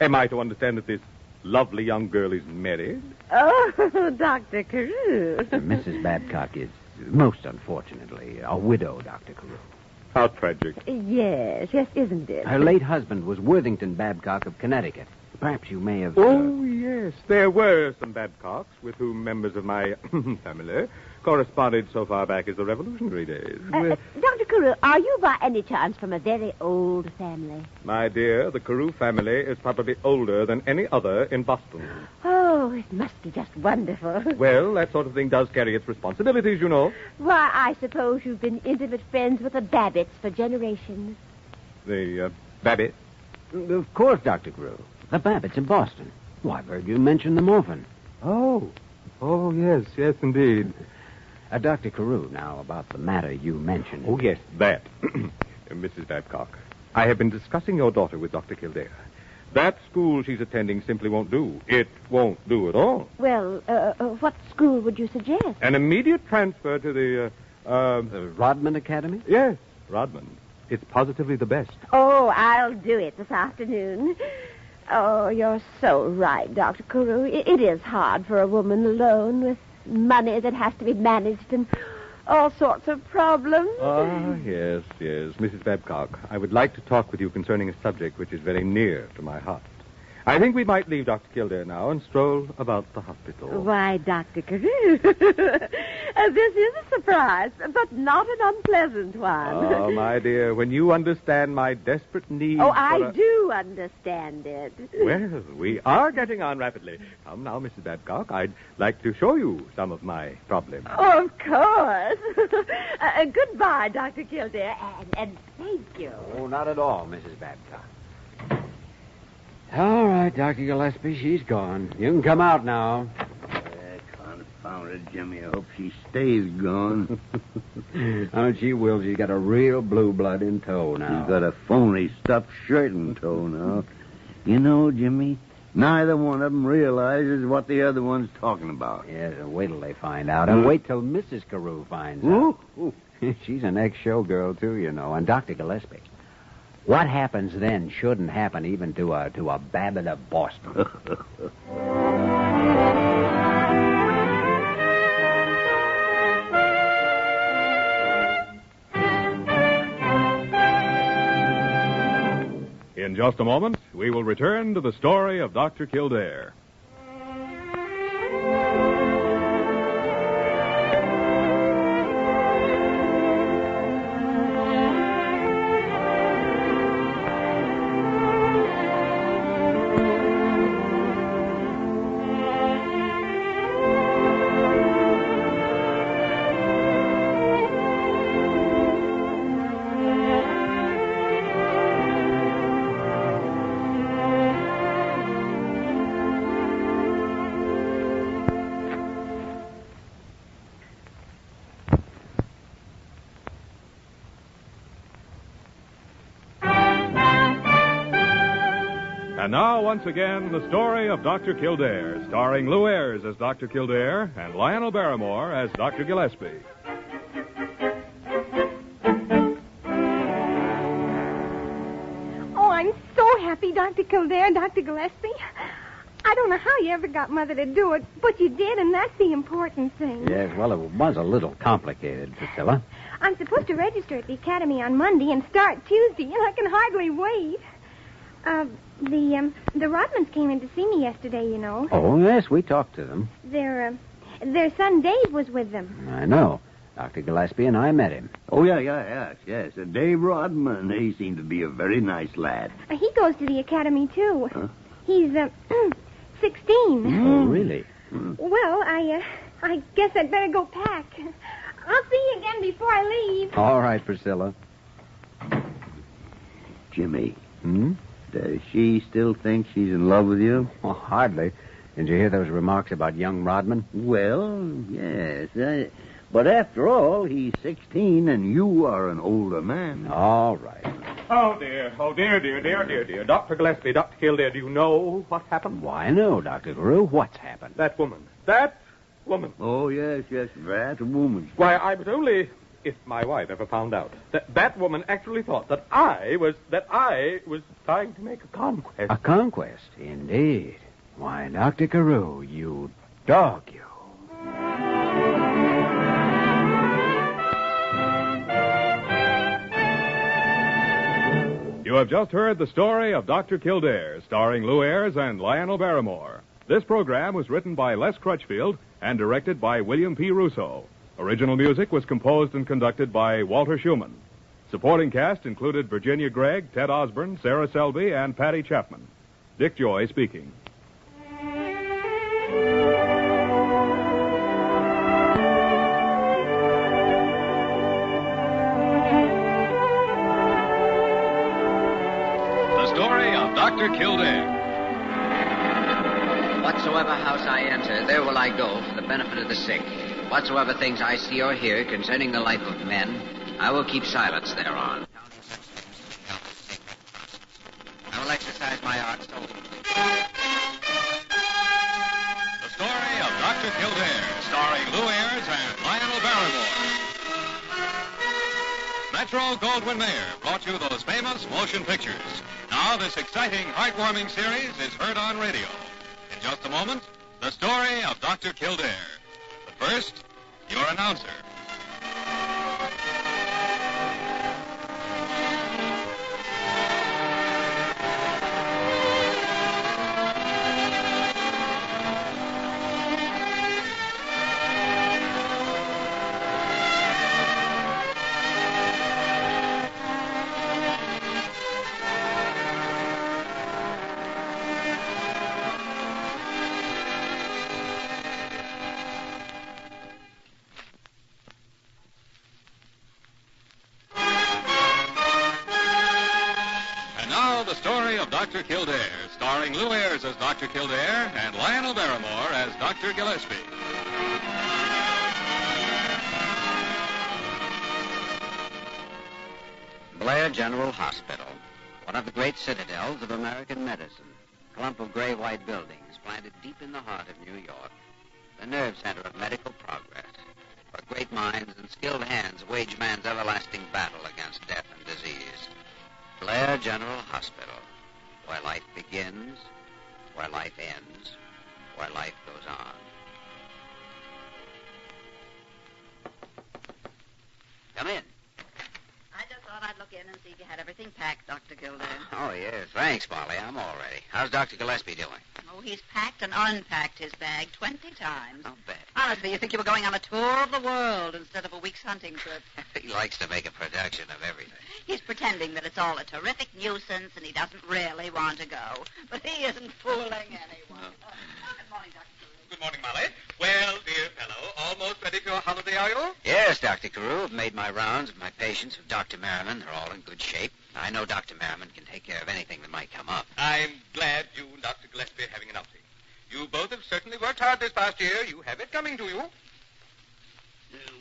Am I to understand that this lovely young girl is married? Oh, Dr. Carew. Mrs. Babcock is, most unfortunately, a widow, Dr. Carew. How tragic. Yes, isn't it? Her late husband was Worthington Babcock of Connecticut. Perhaps you may have... Oh, yes. There were some Babcocks with whom members of my family corresponded so far back as the Revolutionary days. Dr. Carew, are you by any chance from a very old family? My dear, the Carew family is probably older than any other in Boston. Oh, it must be just wonderful. Well, that sort of thing does carry its responsibilities, you know. Why, I suppose you've been intimate friends with the Babbitts for generations. The Babbitt? Of course, Dr. Carew. The Babbitts in Boston. Oh, I've heard you mention them often. Oh, yes, indeed. Dr. Carew, now, about the matter you mentioned. Oh, yes, that. Mrs. Babcock, I have been discussing your daughter with Dr. Kildare. That school she's attending simply won't do. It won't do at all. Well, what school would you suggest? An immediate transfer to the Rodman Academy? Yes, Rodman. It's positively the best. Oh, I'll do it this afternoon. Oh, you're so right, Dr. Carew. It is hard for a woman alone with money that has to be managed and all sorts of problems. Yes. Mrs. Babcock, I would like to talk with you concerning a subject which is very near to my heart. I think we might leave Dr. Kildare now and stroll about the hospital. Why, Dr. Carew, this is a surprise, but not an unpleasant one. Oh, my dear, when you understand my desperate need I do understand it. Well, we are getting on rapidly. Come now, Mrs. Babcock, I'd like to show you some of my problems. Oh, of course. Goodbye, Dr. Kildare, and thank you. Oh, not at all, Mrs. Babcock. All right, Dr. Gillespie, she's gone. You can come out now. Confound it, Jimmy. I hope she stays gone. Oh, she will. She's got a real blue blood in tow now. She's got a phony stuffed shirt in tow now. You know, Jimmy, neither one of them realizes what the other one's talking about. Yes, and wait till they find out. And wait till Mrs. Carew finds out. She's an ex-showgirl, too, you know. And Dr. Gillespie, what happens then shouldn't happen even to a Babbitt of Boston. In just a moment, we will return to the story of Dr. Kildare. And now, once again, the story of Dr. Kildare, starring Lou Ayres as Dr. Kildare and Lionel Barrymore as Dr. Gillespie. Oh, I'm so happy, Dr. Kildare, Dr. Gillespie. I don't know how you ever got Mother to do it, but you did, and that's the important thing. Yes, well, it was a little complicated, Priscilla. I'm supposed to register at the academy on Monday and start Tuesday, and I can hardly wait. The Rodmans came in to see me yesterday, you know. Oh, yes, we talked to them. Their son Dave was with them. I know. Dr. Gillespie and I met him. Oh, yes. Dave Rodman, he seemed to be a very nice lad. He goes to the academy, too. Huh? He's, 16. Oh, really? Well, I guess I'd better go pack. I'll see you again before I leave. All right, Priscilla. Jimmy. Hmm? Does she still think she's in love with you? Well, hardly. Did you hear those remarks about young Rodman? Well, yes. But after all, he's 16 and you are an older man. All right. Oh, dear. Dr. Gillespie, Dr. Kildare, do you know what happened? Why, no, Dr. Guru. What's happened? That woman. Oh, yes, that woman. Why, I would only, if my wife ever found out, that woman actually thought that I was trying to make a conquest. A conquest, indeed. Why, Dr. Carew, you dog, you. You have just heard the story of Dr. Kildare, starring Lou Ayres and Lionel Barrymore. This program was written by Les Crutchfield and directed by William P. Russo. Original music was composed and conducted by Walter Schumann. Supporting cast included Virginia Gregg, Ted Osborne, Sarah Selby, and Patty Chapman. Dick Joy speaking. The story of Dr. Kildare. Whatsoever house I enter, there will I go for the benefit of the sick. Whatsoever things I see or hear concerning the life of men, I will keep silence thereon. I will exercise my art so. The story of Dr. Kildare, starring Lou Ayres and Lionel Barrymore. Metro-Goldwyn-Mayer brought you those famous motion pictures. Now this exciting, heartwarming series is heard on radio. In just a moment, the story of Dr. Kildare. But first, your announcer. The story of Dr. Kildare, starring Lou Ayres as Dr. Kildare and Lionel Barrymore as Dr. Gillespie. Blair General Hospital, one of the great citadels of American medicine. A clump of gray-white buildings planted deep in the heart of New York. The nerve center of medical progress, where great minds and skilled hands wage man's everlasting battle against death and disease. Blair General Hospital, where life begins, where life ends, where life goes on. Come in. I just thought I'd look in and see if you had everything packed, Dr. Kildare. Oh, yes. Thanks, Molly. I'm all ready. How's Dr. Gillespie doing? Oh, he's packed and unpacked his bag 20 times. I'll bet. Honestly, you think you were going on a tour of the world instead of a week's hunting trip. He likes to make a production of everything. He's pretending that it's all a terrific nuisance and he doesn't really want to go. But he isn't fooling anyone. No. Good morning, Dr. Good morning, Molly. Well, dear fellow, almost ready for your holiday, are you? Yes, Dr. Carew. I've made my rounds with my patients with Dr. Merriman. They're all in good shape. I know Dr. Merriman can take care of anything that might come up. I'm glad you and Dr. Gillespie are having an outing. You both have certainly worked hard this past year. You have it coming to you.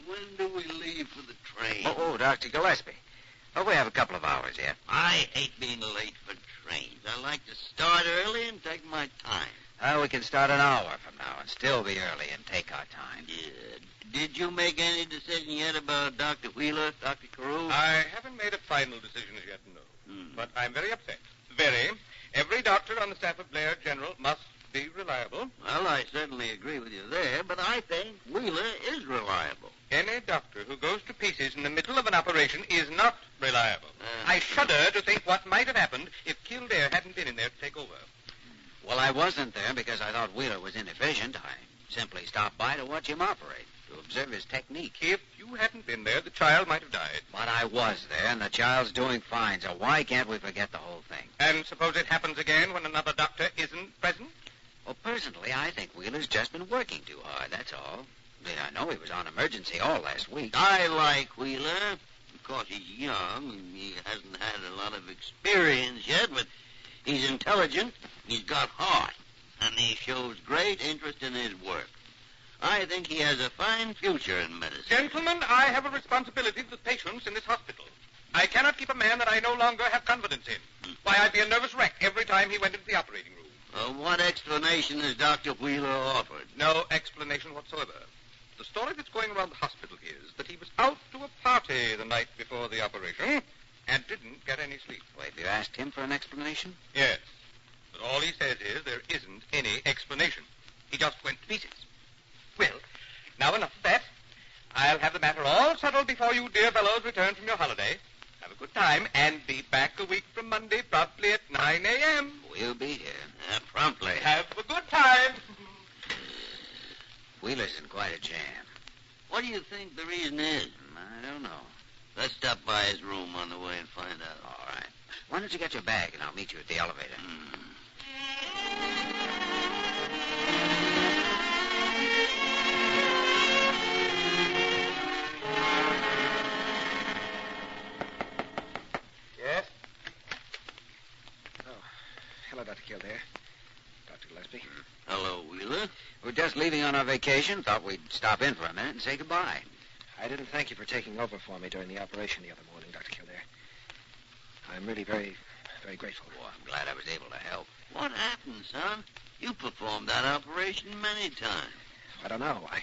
When do we leave for the train? Oh, Dr. Gillespie. Oh, we have a couple of hours yet. I hate being late for trains. I like to start early and take my time. We can start an hour from now and still be early and take our time. Yeah. Did you make any decision yet about Dr. Wheeler, Dr. Carew? I haven't made a final decision as yet, no. But I'm very upset. Very. Every doctor on the staff of Blair General must be reliable. Well, I certainly agree with you there, but I think Wheeler is reliable. Any doctor who goes to pieces in the middle of an operation is not reliable. I shudder to think what might have happened if Kildare hadn't been in there to take over. Well, I wasn't there because I thought Wheeler was inefficient. I simply stopped by to watch him operate, to observe his technique. If you hadn't been there, the child might have died. But I was there, and the child's doing fine, so why can't we forget the whole thing? And suppose it happens again when another doctor isn't present? Well, personally, I think Wheeler's just been working too hard, that's all. I know he was on emergency all last week. I like Wheeler. Of course, he's young, and he hasn't had a lot of experience yet, but he's intelligent, he's got heart, and he shows great interest in his work. I think he has a fine future in medicine. Gentlemen, I have a responsibility to the patients in this hospital. I cannot keep a man that I no longer have confidence in. Why, I'd be a nervous wreck every time he went into the operating room. What explanation has Dr. Wheeler offered? No explanation whatsoever. The story that's going around the hospital is that he was out to a party the night before the operation and didn't get any sleep. Wait, you asked him for an explanation? Yes. But all he says is there isn't any explanation. He just went to pieces. Well, now enough of that. I'll have the matter all settled before you dear fellows return from your holiday. Have a good time and be back a week from Monday promptly at 9 a.m. We'll be here. Promptly. Have a good time. Wheeler's in quite a jam. What do you think the reason is? I don't know. Let's stop by his room on the way and find out. All right. Why don't you get your bag and I'll meet you at the elevator? Yes? Oh, hello, Dr. Kildare. Dr. Gillespie. Hello, Wheeler. We're just leaving on our vacation. Thought we'd stop in for a minute and say goodbye. I didn't thank you for taking over for me during the operation the other morning, Dr. Kildare. I'm really very, very grateful. Well, I'm glad I was able to help. What happened, son? You performed that operation many times. I don't know. I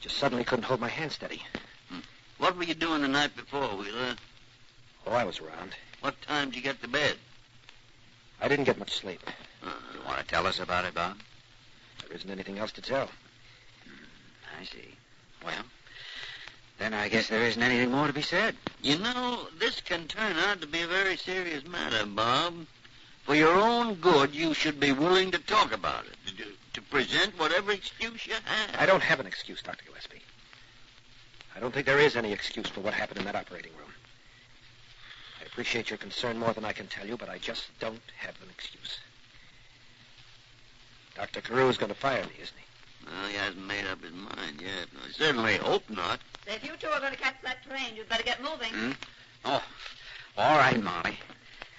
just suddenly couldn't hold my hand steady. What were you doing the night before, Wheeler? Oh, I was around. What time did you get to bed? I didn't get much sleep. You want to tell us about it, Bob? There isn't anything else to tell. I see. Well, then I guess there isn't anything more to be said. You know, this can turn out to be a very serious matter, Bob. For your own good, you should be willing to talk about it, to present whatever excuse you have. I don't have an excuse, Dr. Gillespie. I don't think there is any excuse for what happened in that operating room. I appreciate your concern more than I can tell you, but I just don't have an excuse. Dr. Carew is going to fire me, isn't he? Well, he hasn't made up his mind yet. I certainly hope not. Say, if you two are going to catch that train, you'd better get moving. Oh, all right, Molly.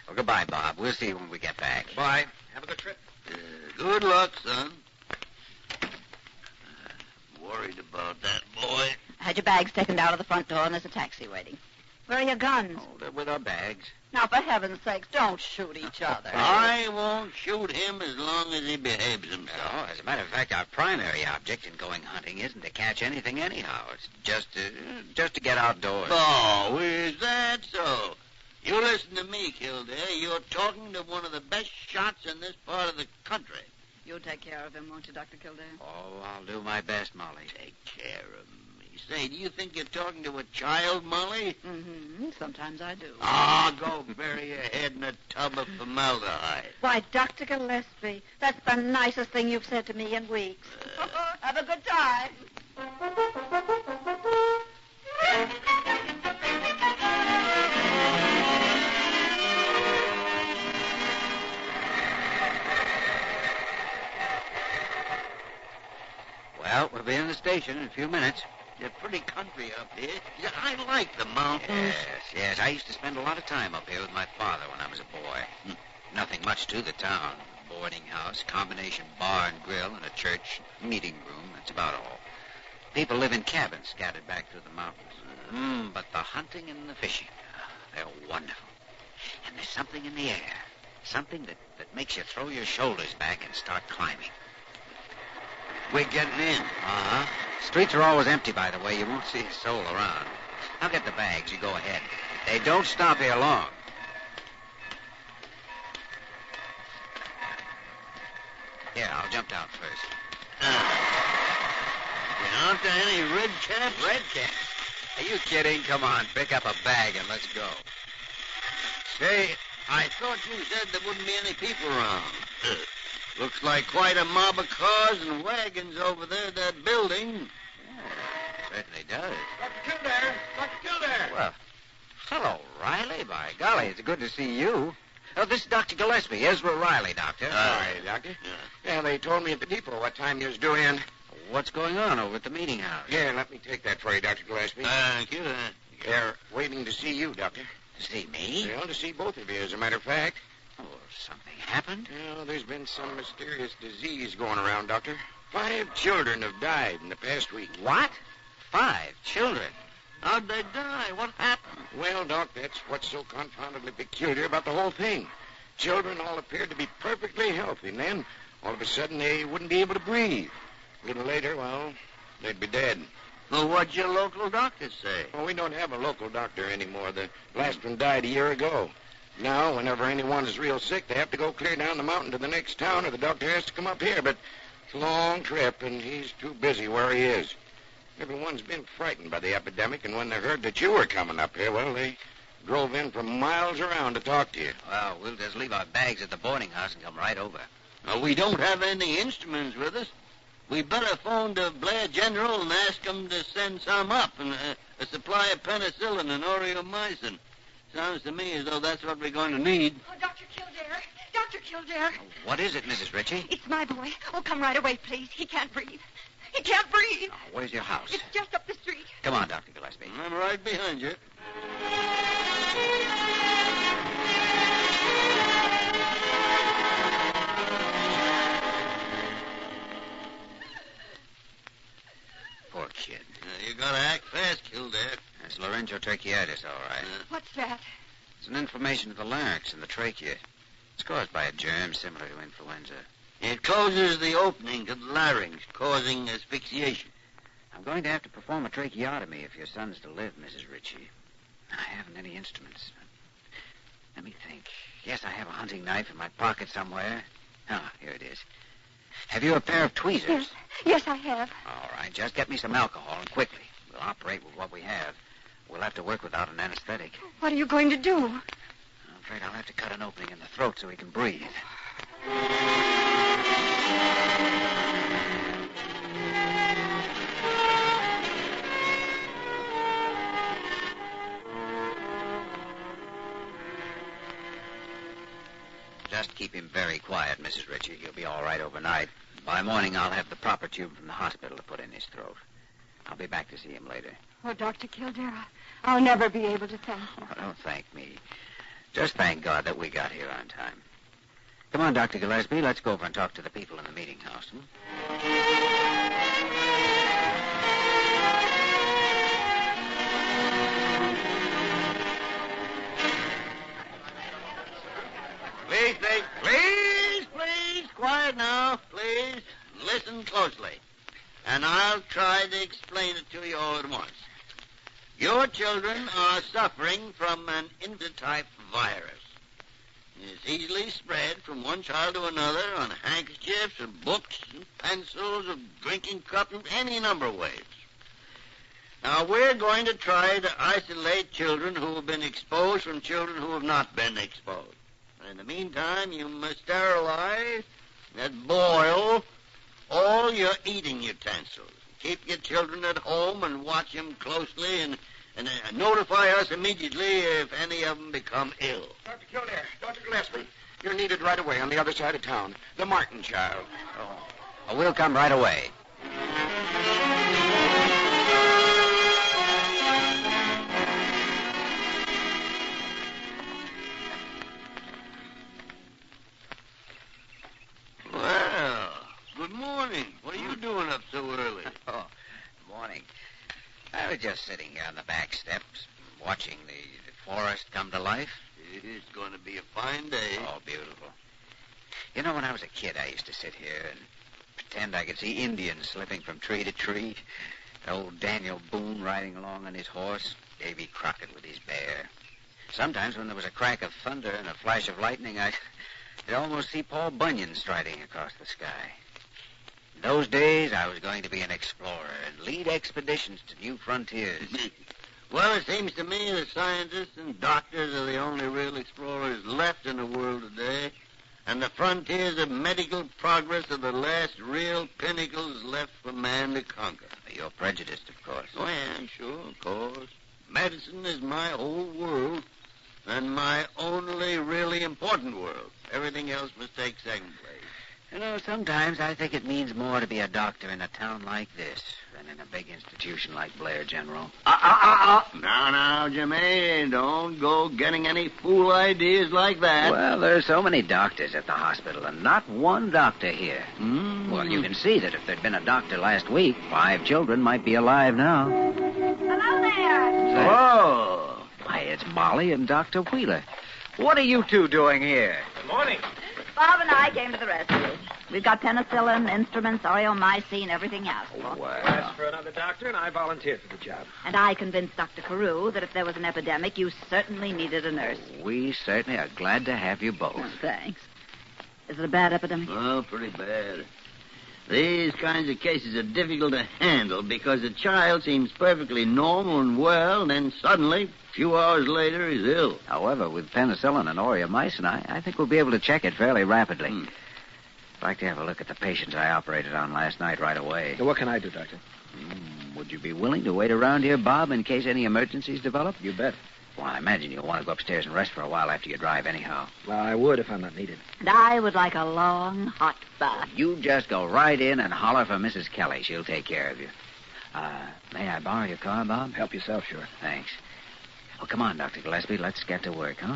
Well, goodbye, Bob. We'll see you when we get back. Bye. Have a good trip. Good luck, son. Worried about that boy. I had your bags taken down to the front door, and there's a taxi waiting. Where are your guns? Oh, they're with our bags. Now, for heaven's sakes, don't shoot each other. I won't shoot him as long as he behaves himself. No, as a matter of fact, our primary object in going hunting isn't to catch anything anyhow. It's just to get outdoors. Oh, is that so? You listen to me, Kildare. You're talking to one of the best shots in this part of the country. You'll take care of him, won't you, Dr. Kildare? Oh, I'll do my best, Molly. Take care of me. Say, do you think you're talking to a child, Molly? Mm-hmm. Sometimes I do. Go bury your head in a tub of formaldehyde. Why, Dr. Gillespie, that's the nicest thing you've said to me in weeks. Have a good time. Well, we'll be in the station in a few minutes. You're pretty country up here. Yeah, I like the mountains. Yes. I used to spend a lot of time up here with my father when I was a boy. Nothing much to the town. Boarding house, combination bar and grill, and a church, meeting room. That's about all. People live in cabins scattered back through the mountains. But the hunting and the fishing, they're wonderful. And there's something in the air. Something that makes you throw your shoulders back and start climbing. We're getting in. Uh-huh. Streets are always empty, by the way. You won't see a soul around. I'll get the bags. You go ahead. They don't stop here long. Here, I'll jump down first. Aren't there any red caps? Red caps? Are you kidding? Come on, pick up a bag and let's go. Say, I thought you said there wouldn't be any people around. Looks like quite a mob of cars and wagons over there at that building. Yeah, certainly does. Dr. Kildare! Dr. Kildare! Well, hello, Riley. By golly, it's good to see you. Oh, this is Dr. Gillespie, Ezra Riley, Doctor. Hi, Doctor. Yeah, they told me at the depot what time you was due in. What's going on over at the meeting house? Here, let me take that for you, Dr. Gillespie. Thank you. They're waiting to see you, Doctor. To see me? Well, to see both of you, as a matter of fact. Oh, something happened? Well, there's been some mysterious disease going around, Doctor. 5 children have died in the past week. What? 5 children? How'd they die? What happened? Well, Doc, that's what's so confoundedly peculiar about the whole thing. Children all appeared to be perfectly healthy, and then, all of a sudden, they wouldn't be able to breathe. A little later, well, they'd be dead. Well, what'd your local doctor say? Well, we don't have a local doctor anymore. The last one died a year ago. Now, whenever anyone is real sick, they have to go clear down the mountain to the next town, or the doctor has to come up here. But it's a long trip, and he's too busy where he is. Everyone's been frightened by the epidemic, and when they heard that you were coming up here, well, they drove in from miles around to talk to you. Well, we'll just leave our bags at the boarding house and come right over. We don't have any instruments with us. We better phone to Blair General and ask them to send some up, and a supply of penicillin and aureomycin. Sounds to me as though that's what we're going to need. Oh, Dr. Kildare. Dr. Kildare. What is it, Mrs. Ritchie? It's my boy. Oh, come right away, please. He can't breathe. He can't breathe. Oh, where's your house? It's just up the street. Come on, Dr. Gillespie. I'm right behind you. Poor kid. You gotta act fast, Kildare. That's laryngotracheitis, all right. What's that? It's an inflammation of the larynx and the trachea. It's caused by a germ similar to influenza. It closes the opening to the larynx, causing asphyxiation. I'm going to have to perform a tracheotomy if your son's to live, Mrs. Ritchie. I haven't any instruments. Let me think. Yes, I have a hunting knife in my pocket somewhere. Ah, here it is. Have you a pair of tweezers? Yes, I have. All right, just get me some alcohol and quickly. We'll operate with what we have. We'll have to work without an anesthetic. What are you going to do? I'm afraid I'll have to cut an opening in the throat so he can breathe. Just keep him very quiet, Mrs. Ritchie. He'll be all right overnight. By morning, I'll have the proper tube from the hospital to put in his throat. I'll be back to see him later. Oh, Dr. Kildare, I'll never be able to thank you. Oh, don't thank me. Just thank God that we got here on time. Come on, Dr. Gillespie. Let's go over and talk to the people in the meeting house. Please, quiet now, please. Listen closely, and I'll try to explain it to you all at once. Your children are suffering from an infant-type virus. It's easily spread from one child to another on handkerchiefs or books and pencils or drinking cups in any number of ways. Now, we're going to try to isolate children who have been exposed from children who have not been exposed. In the meantime, you must sterilize and boil all your eating utensils. Keep your children at home and watch them closely and notify us immediately if any of them become ill. Dr. Kildare, Dr. Gillespie, you're needed right away on the other side of town. The Martin child. Oh, we'll come right away. Well, good morning. What are you doing up so early? Oh, good morning. I was just sitting here on the back steps, watching the forest come to life. It's going to be a fine day. Oh, beautiful. You know, when I was a kid, I used to sit here and pretend I could see Indians slipping from tree to tree. Old Daniel Boone riding along on his horse. Davy Crockett with his bear. Sometimes when there was a crack of thunder and a flash of lightning, I'd almost see Paul Bunyan striding across the sky. In those days, I was going to be an explorer and lead expeditions to new frontiers. Well, it seems to me that scientists and doctors are the only real explorers left in the world today. And the frontiers of medical progress are the last real pinnacles left for man to conquer. You're prejudiced, of course. Oh, yeah, sure, of course. Medicine is my whole world and my only really important world. Everything else must take second place. You know, sometimes I think it means more to be a doctor in a town like this than in a big institution like Blair General. Now, Jimmy, don't go getting any fool ideas like that. Well, there's so many doctors at the hospital and not one doctor here. Well, you can see that if there'd been a doctor last week, 5 children might be alive now. Hello there. Oh. Why, it's Molly and Dr. Wheeler. What are you two doing here? Good morning. Bob and I came to the rescue. We've got penicillin, instruments, aureomycin, everything else. Asked for another doctor, and I volunteered for the job. And I convinced Dr. Carew that if there was an epidemic, you certainly needed a nurse. We certainly are glad to have you both. Oh, thanks. Is it a bad epidemic? Oh, pretty bad. These kinds of cases are difficult to handle because the child seems perfectly normal and well, and then suddenly, a few hours later, he's ill. However, with penicillin and aureomycin, I think we'll be able to check it fairly rapidly. I'd like to have a look at the patients I operated on last night right away. So what can I do, Doctor? Would you be willing to wait around here, Bob, in case any emergencies develop? You bet. Well, I imagine you'll want to go upstairs and rest for a while after you drive anyhow. Well, I would if I'm not needed. And I would like a long, hot bath. You just go right in and holler for Mrs. Kelly. She'll take care of you. May I borrow your car, Bob? Help yourself, sure. Thanks. Well, come on, Dr. Gillespie. Let's get to work, huh?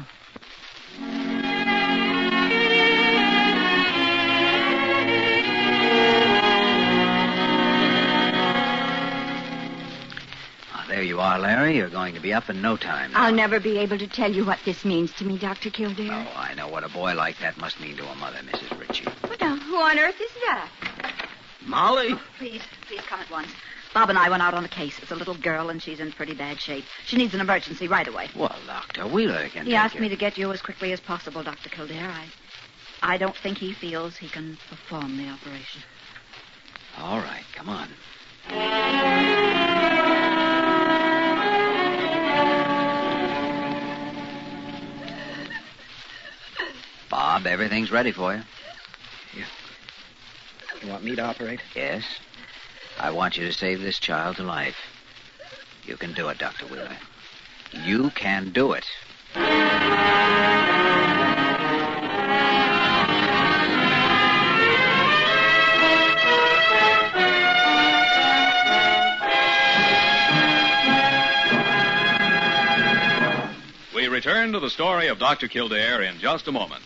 There you are, Larry. You're going to be up in no time now. I'll never be able to tell you what this means to me, Dr. Kildare. Oh, I know what a boy like that must mean to a mother, Mrs. Ritchie. But who on earth is that? Molly? Oh, please come at once. Bob and I went out on a case. It's a little girl, and she's in pretty bad shape. She needs an emergency right away. Well, Dr. Wheeler can He asked me to get you as quickly as possible, Dr. Kildare. I don't think he feels he can perform the operation. All right, come on. Bob, everything's ready for you. You want me to operate? Yes. I want you to save this child to life. You can do it, Dr. Wheeler. You can do it. We return to the story of Dr. Kildare in just a moment.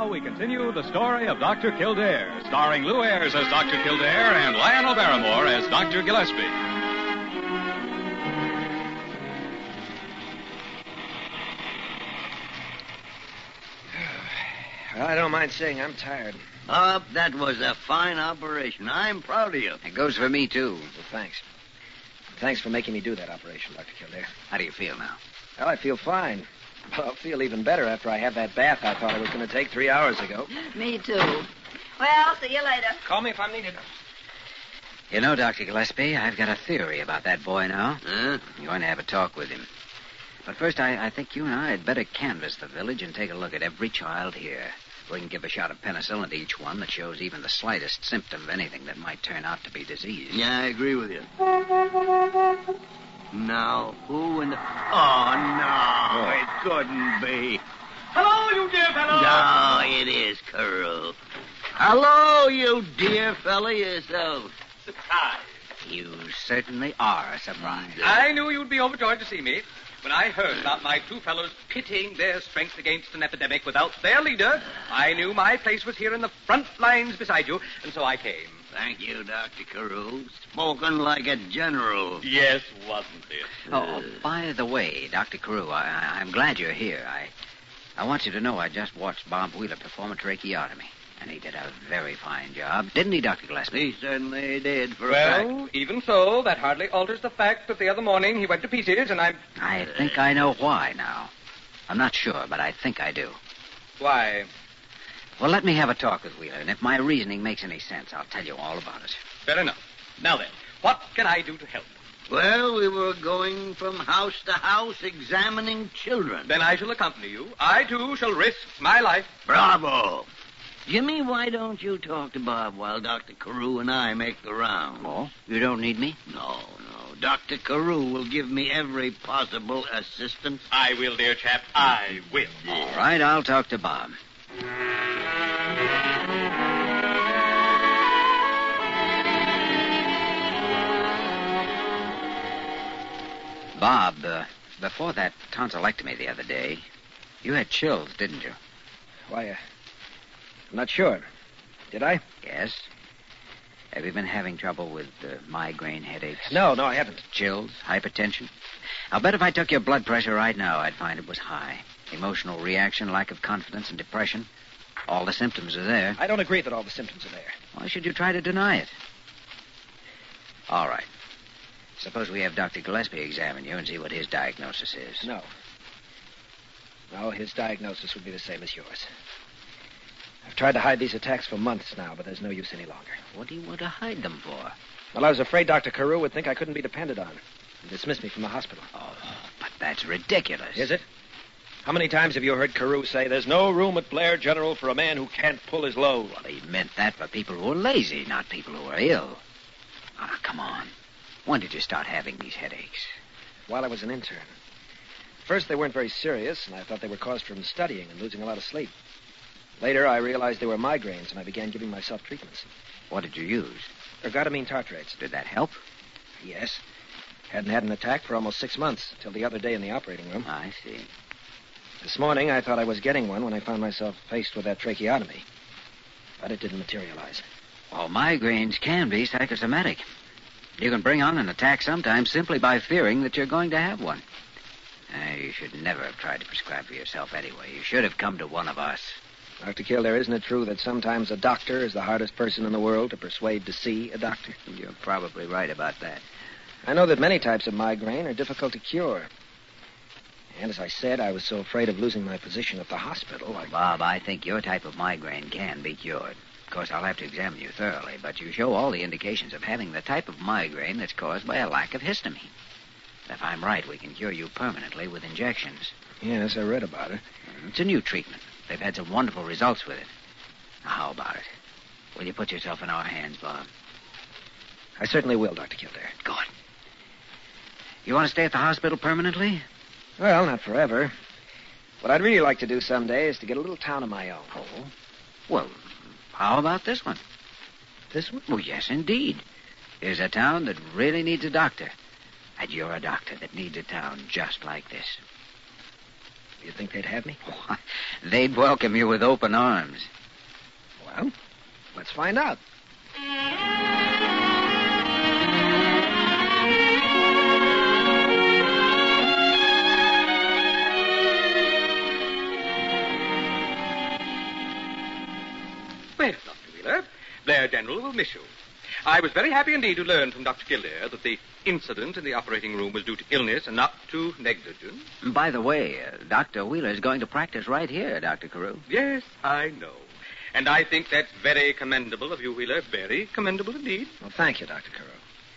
We continue the story of Dr. Kildare, starring Lou Ayres as Dr. Kildare and Lionel Barrymore as Dr. Gillespie. Well, I don't mind saying I'm tired. That was a fine operation. I'm proud of you. It goes for me, too. Well, thanks. Thanks for making me do that operation, Dr. Kildare. How do you feel now? Well, I feel fine. But I'll feel even better after I have that bath I thought I was going to take 3 hours ago. Me, too. Well, see you later. Call me if I'm needed. You know, Dr. Gillespie, I've got a theory about that boy now. I'm going to have a talk with him. But first, I think you and I had better canvass the village and take a look at every child here. We can give a shot of penicillin to each one that shows even the slightest symptom of anything that might turn out to be disease. Yeah, I agree with you. Now, who in the... Oh, no, it couldn't be. Hello, you dear fellow. No, it is Carew. Hello, you dear fella yourself. Surprise. You certainly are a surprise. I knew you'd be overjoyed to see me. When I heard about my two fellows pitting their strength against an epidemic without their leader, I knew my place was here in the front lines beside you, and so I came. Thank you, Dr. Carew. Spoken like a general. Yes, wasn't it? Oh, by the way, Dr. Carew, I'm glad you're here. I want you to know I just watched Bob Wheeler perform a tracheotomy. And he did a very fine job. Didn't he, Dr. Gillespie? He certainly did, for a fact. Well, even so, that hardly alters the fact that the other morning he went to pieces, and I think I know why now. I'm not sure, but I think I do. Why? Well, let me have a talk with Wheeler, and if my reasoning makes any sense, I'll tell you all about it. Fair enough. Now then, what can I do to help? Well, we were going from house to house examining children. Then I shall accompany you. I, too, shall risk my life. Bravo! Jimmy, why don't you talk to Bob while Dr. Carew and I make the round? Oh, you don't need me? No. Dr. Carew will give me every possible assistance. I will, dear chap. I will. All right, I'll talk to Bob. Bob, before that tonsillectomy the other day, you had chills, didn't you? Why, I'm not sure. Did I? Yes. Have you been having trouble with migraine headaches? No, I haven't. Chills? Hypertension? I'll bet if I took your blood pressure right now, I'd find it was high. Emotional reaction, lack of confidence, and depression. All the symptoms are there. I don't agree that all the symptoms are there. Why should you try to deny it? All right. Suppose we have Dr. Gillespie examine you and see what his diagnosis is. No, his diagnosis would be the same as yours. I've tried to hide these attacks for months now, but there's no use any longer. What do you want to hide them for? Well, I was afraid Dr. Carew would think I couldn't be depended on and dismiss me from the hospital. Oh, but that's ridiculous. Is it? How many times have you heard Carew say there's no room at Blair General for a man who can't pull his load? Well, he meant that for people who are lazy, not people who are ill. Ah, come on. When did you start having these headaches? While I was an intern. First, they weren't very serious, and I thought they were caused from studying and losing a lot of sleep. Later, I realized they were migraines, and I began giving myself treatments. What did you use? Ergotamine tartrates. Did that help? Yes. Hadn't had an attack for almost 6 months, till the other day in the operating room. I see. This morning, I thought I was getting one when I found myself faced with that tracheotomy. But it didn't materialize. Well, migraines can be psychosomatic. You can bring on an attack sometimes simply by fearing that you're going to have one. You should never have tried to prescribe for yourself anyway. You should have come to one of us. Dr. Kildare, isn't it true that sometimes a doctor is the hardest person in the world to persuade to see a doctor? You're probably right about that. I know that many types of migraine are difficult to cure. And as I said, I was so afraid of losing my position at the hospital. Bob, I think your type of migraine can be cured. Of course, I'll have to examine you thoroughly, but you show all the indications of having the type of migraine that's caused by a lack of histamine. If I'm right, we can cure you permanently with injections. Yes, I read about it. It's a new treatment. They've had some wonderful results with it. Now, how about it? Will you put yourself in our hands, Bob? I certainly will, Dr. Kildare. Good. You want to stay at the hospital permanently? Well, not forever. What I'd really like to do someday is to get a little town of my own. Oh? Well, how about this one? This one? Oh, yes, indeed. Here's a town that really needs a doctor. And you're a doctor that needs a town just like this. You think they'd have me? Oh, they'd welcome you with open arms. Well, let's find out. Well, Dr. Wheeler, Blair General will miss you. I was very happy indeed to learn from Dr. Kildare that the incident in the operating room was due to illness and not to negligence. By the way, Dr. Wheeler is going to practice right here, Dr. Carew. Yes, I know. And I think that's very commendable of you, Wheeler. Very commendable indeed. Well, thank you, Dr. Carew.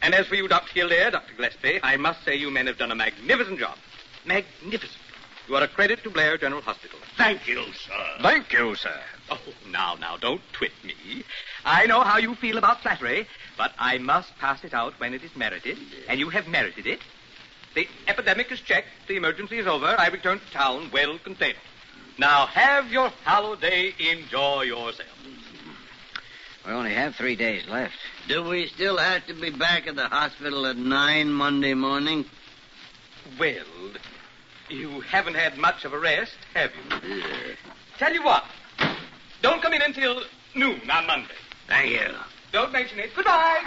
And as for you, Dr. Kildare, Dr. Gillespie, I must say you men have done a magnificent job. Magnificent. You are a credit to Blair General Hospital. Thank you, sir. Thank you, sir. Oh, now, don't twit me. I know how you feel about flattery, but I must pass it out when it is merited, and you have merited it. The epidemic is checked, the emergency is over, I return to town well contained. Now, have your holiday, enjoy yourself. We only have 3 days left. Do we still have to be back at the hospital at 9 Monday morning? Well, you haven't had much of a rest, have you? Tell you what, don't come in until noon on Monday. Thank you. Don't mention it. Goodbye.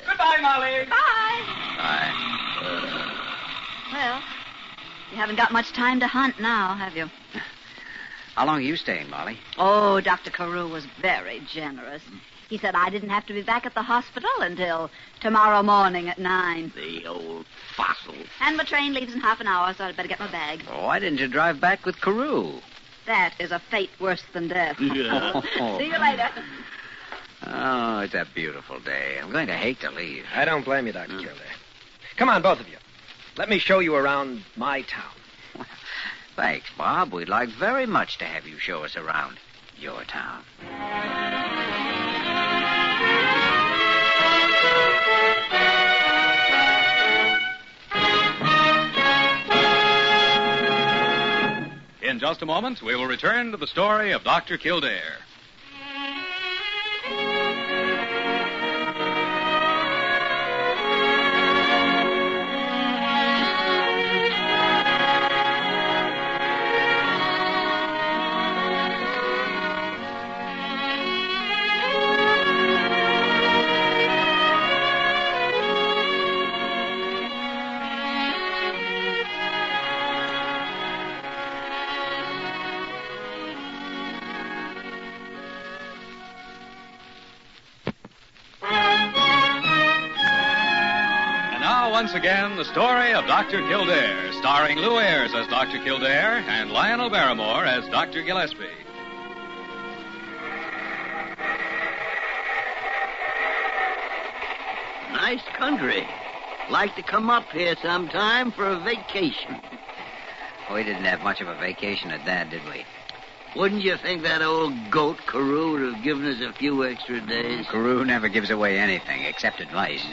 Goodbye, Molly. Bye. Well, you haven't got much time to hunt now, have you? How long are you staying, Molly? Oh, Dr. Carew was very generous. He said I didn't have to be back at the hospital until tomorrow morning at 9. The old fossil. And my train leaves in half an hour, so I'd better get my bag. Oh, why didn't you drive back with Carew? That is a fate worse than death. Yeah. See you later. Oh, it's a beautiful day. I'm going to hate to leave. I don't blame you, Dr. Kildare. Come on, both of you. Let me show you around my town. Thanks, Bob. We'd like very much to have you show us around your town. In just a moment, we will return to the story of Dr. Kildare. Once again, the story of Dr. Kildare, starring Lou Ayres as Dr. Kildare and Lionel Barrymore as Dr. Gillespie. Nice country. Like to come up here sometime for a vacation. We didn't have much of a vacation at Dad, did we? Wouldn't you think that old goat Carew would have given us a few extra days? Carew never gives away anything except advice.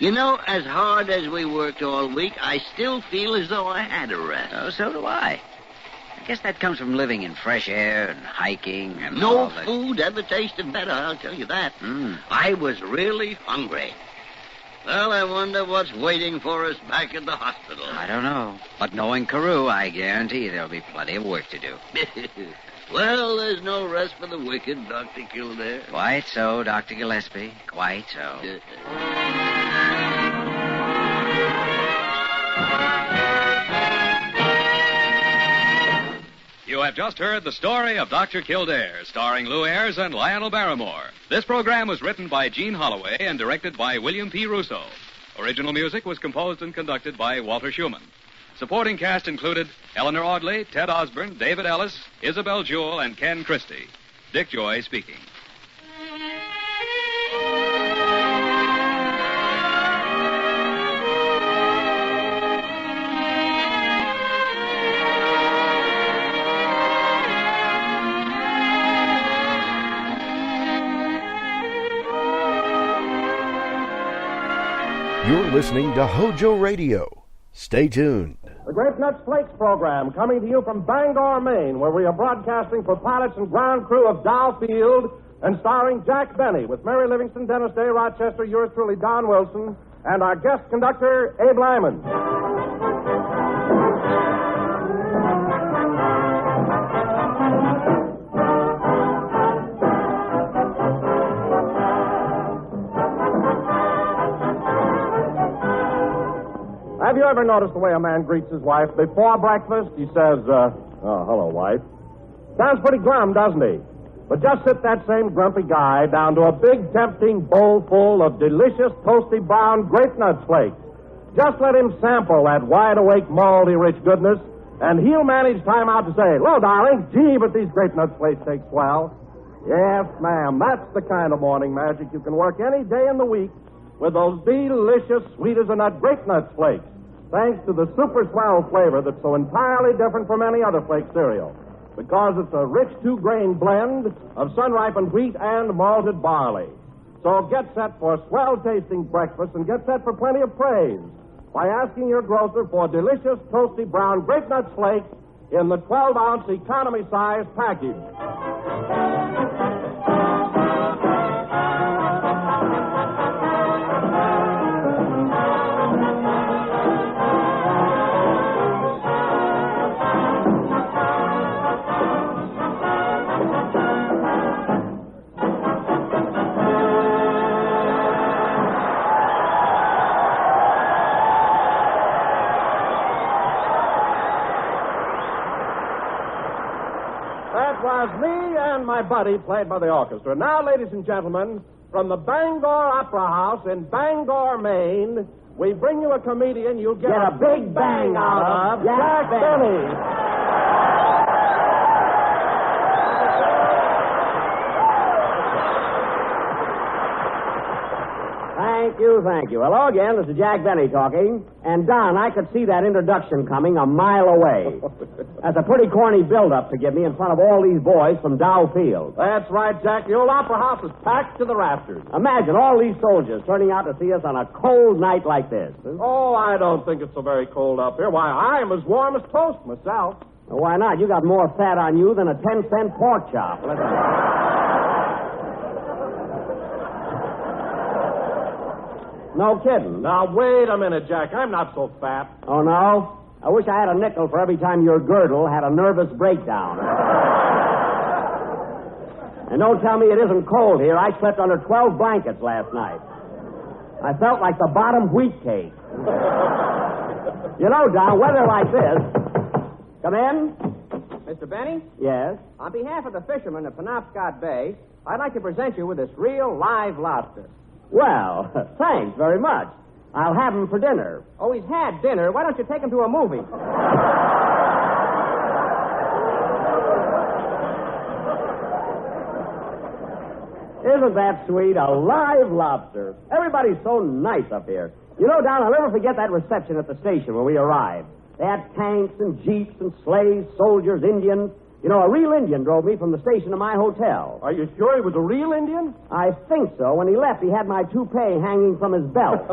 You know, as hard as we worked all week, I still feel as though I had a rest. Oh, so do I. I guess that comes from living in fresh air and hiking and no all that. Food ever tasted better, I'll tell you that. I was really hungry. Well, I wonder what's waiting for us back at the hospital. I don't know. But knowing Carew, I guarantee there'll be plenty of work to do. Well, there's no rest for the wicked, Dr. Kildare. Quite so, Dr. Gillespie. Quite so. You have just heard the story of Dr. Kildare, starring Lou Ayres and Lionel Barrymore. This program was written by Gene Holloway and directed by William P. Russo. Original music was composed and conducted by Walter Schumann. Supporting cast included Eleanor Audley, Ted Osborne, David Ellis, Isabel Jewell, and Ken Christie. Dick Joy speaking. You're listening to HOJO Radio. Stay tuned. The Grape Nuts Flakes program coming to you from Bangor, Maine, where we are broadcasting for pilots and ground crew of Dow Field and starring Jack Benny with Mary Livingston, Dennis Day, Rochester, yours truly, Don Wilson, and our guest conductor, Abe Lyman. Have you ever noticed the way a man greets his wife? Before breakfast, he says, hello, wife. Sounds pretty glum, doesn't he? But just sit that same grumpy guy down to a big, tempting bowl full of delicious, toasty brown grape nuts flakes. Just let him sample that wide-awake, malty-rich goodness, and he'll manage time out to say, hello, darling, gee, but these grape nuts flakes taste swell. Yes, ma'am, that's the kind of morning magic you can work any day in the week with those delicious, sweet-as-a-nut grape nuts flakes. thanks to the super swell flavor that's so entirely different from any other flake cereal. Because it's a rich two-grain blend of sun-ripened wheat and malted barley. So get set for swell-tasting breakfast and get set for plenty of praise by asking your grocer for delicious, toasty brown grape nut flakes in the 12-ounce economy-size package. Was me and my buddy played by the orchestra. Now, ladies and gentlemen, from the Bangor Opera House in Bangor, Maine, we bring you a comedian you'll get a big bang out of, Jack Benny. Thank you. Hello again, this is Jack Benny talking. And, Don, I could see that introduction coming a mile away. That's a pretty corny build-up to give me in front of all these boys from Dow Field. That's right, Jack. The old opera house is packed to the rafters. Imagine all these soldiers turning out to see us on a cold night like this. Oh, I don't think it's so very cold up here. Why, I'm as warm as toast myself. Well, why not? You got more fat on you than a 10-cent pork chop. No kidding. Now, wait a minute, Jack. I'm not so fat. Oh, no? I wish I had a nickel for every time your girdle had a nervous breakdown. And don't tell me it isn't cold here. I slept under 12 blankets last night. I felt like the bottom wheat cake. You know, Don, weather like this... Come in. Mr. Benny? Yes? On behalf of the fishermen of Penobscot Bay, I'd like to present you with this real live lobster. Well, thanks very much. I'll have him for dinner. Oh, he's had dinner. Why don't you take him to a movie? Isn't that sweet? A live lobster. Everybody's so nice up here. You know, Don, I'll never forget that reception at the station when we arrived. They had tanks and jeeps and sleighs, soldiers, Indians. You know, a real Indian drove me from the station to my hotel. Are you sure he was a real Indian? I think so. When he left, he had my toupee hanging from his belt.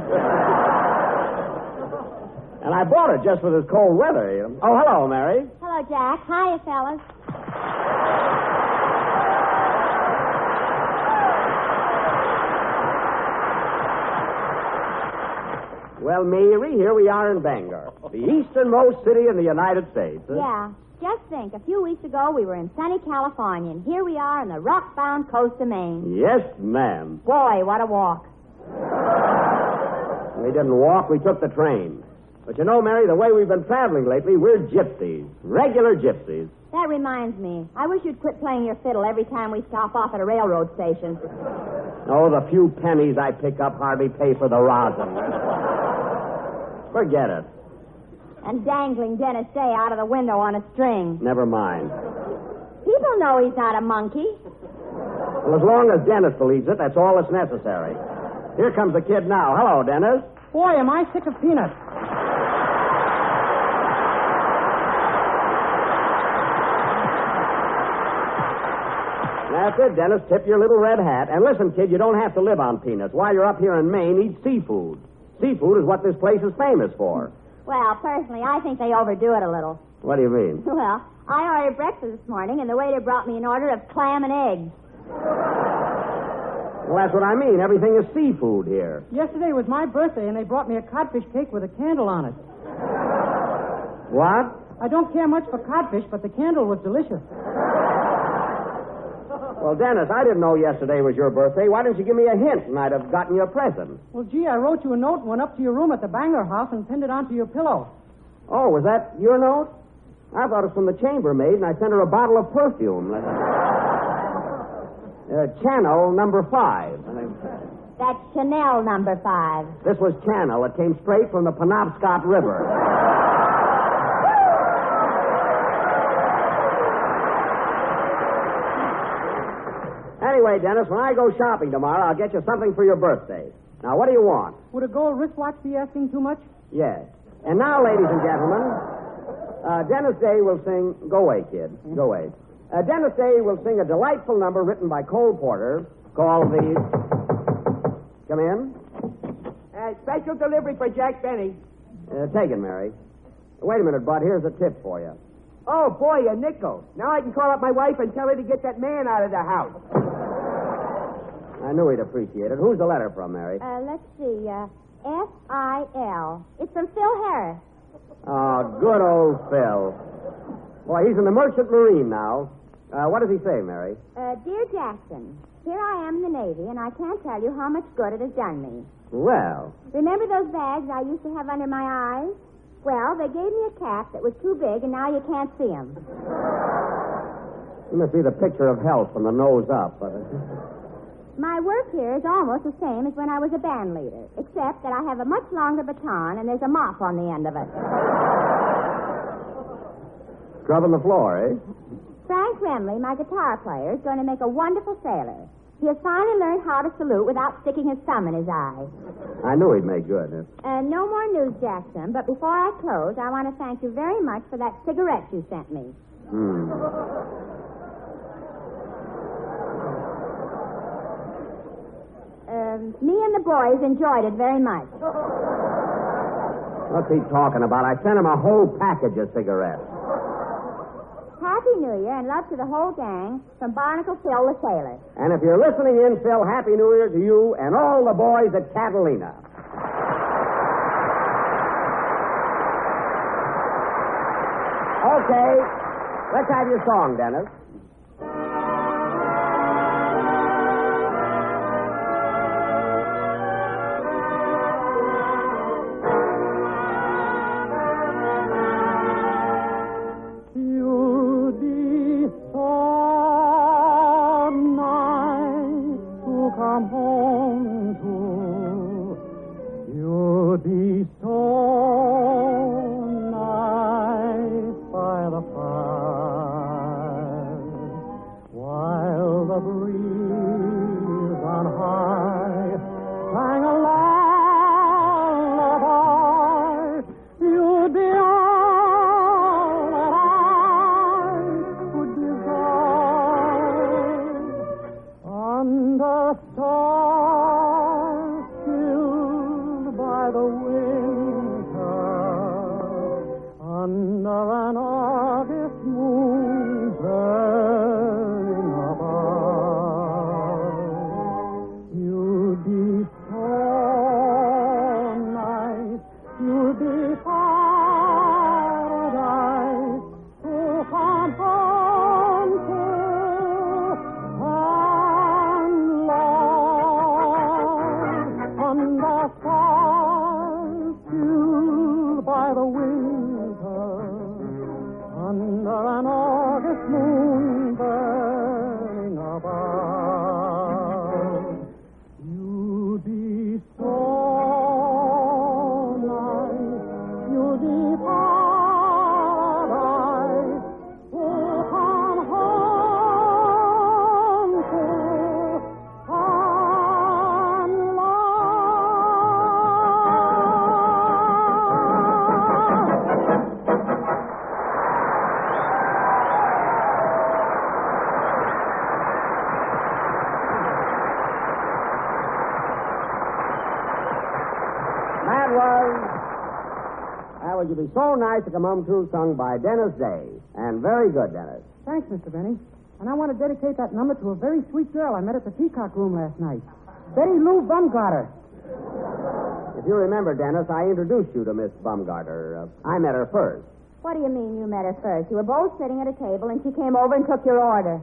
And I bought it just for this cold weather. Oh, hello, Mary. Hello, Jack. Hiya, fellas. Well, Mary, here we are in Bangor, the easternmost city in the United States. Yeah. Just think, a few weeks ago we were in sunny California, and here we are on the rock-bound coast of Maine. Yes, ma'am. Boy, what a walk. We didn't walk, we took the train. But you know, Mary, the way we've been traveling lately, we're gypsies. Regular gypsies. That reminds me. I wish you'd quit playing your fiddle every time we stop off at a railroad station. Oh, the few pennies I pick up hardly pay for the rosin. Forget it. And dangling Dennis Day out of the window on a string. Never mind. People know he's not a monkey. Well, as long as Dennis believes it, that's all that's necessary. Here comes the kid now. Hello, Dennis. Boy, am I sick of peanuts. That's it, Dennis. Tip your little red hat. And listen, kid, you don't have to live on peanuts. While you're up here in Maine, eat seafood. Seafood is what this place is famous for. Well, personally, I think they overdo it a little. What do you mean? Well, I ordered breakfast this morning, and the waiter brought me an order of clam and eggs. Well, that's what I mean. Everything is seafood here. Yesterday was my birthday, and they brought me a codfish cake with a candle on it. What? I don't care much for codfish, but the candle was delicious. Well, Dennis, I didn't know yesterday was your birthday. Why didn't you give me a hint, and I'd have gotten you a present? Well, gee, I wrote you a note and went up to your room at the Bangor house and pinned it onto your pillow. Oh, was that your note? I thought it was from the chambermaid, and I sent her a bottle of perfume. Channel number 5. That's Chanel number 5. This was Channel. It came straight from the Penobscot River. Anyway, Dennis, when I go shopping tomorrow, I'll get you something for your birthday. Now, what do you want? Would a gold wristwatch be asking too much? Yes. And now, ladies and gentlemen, Dennis Day will sing... Go away, kid. Go away. Dennis Day will sing a delightful number written by Cole Porter called the... Come in. Special delivery for Jack Benny. Take it, Mary. Wait a minute, Bud. Here's a tip for you. Oh, boy, a nickel. Now I can call up my wife and tell her to get that man out of the house. I knew he'd appreciate it. Who's the letter from, Mary? Let's see. F-I-L. It's from Phil Harris. Oh, good old Phil. Boy, he's in the Merchant Marine now. What does he say, Mary? Dear Jackson, here I am in the Navy, and I can't tell you how much good it has done me. Well. Remember those bags I used to have under my eyes? Well, they gave me a cap that was too big, and now you can't see them. You must be the picture of health from the nose up. My work here is almost the same as when I was a band leader, except that I have a much longer baton, and there's a mop on the end of it. Scrubbing the floor, eh? Frank Remley, my guitar player, is going to make a wonderful sailor. He has finally learned how to salute without sticking his thumb in his eye. I knew he'd make good. No more news, Jackson, but before I close, I want to thank you very much for that cigarette you sent me. Me and the boys enjoyed it very much. What's he talking about? I sent him a whole package of cigarettes. Happy New Year and love to the whole gang from Barnacle Phil the Sailor. And if you're listening in, Phil, Happy New Year to you and all the boys at Catalina. Okay, let's have your song, Dennis. Would you be so nice to come home to, sung by Dennis Day. And very good, Dennis. Thanks, Mr. Benny. And I want to dedicate that number to a very sweet girl I met at the Peacock Room last night. Betty Lou Bumgarter. If you remember, Dennis, I introduced you to Miss Bumgarter. I met her first. What do you mean you met her first? You were both sitting at a table and she came over and took your order.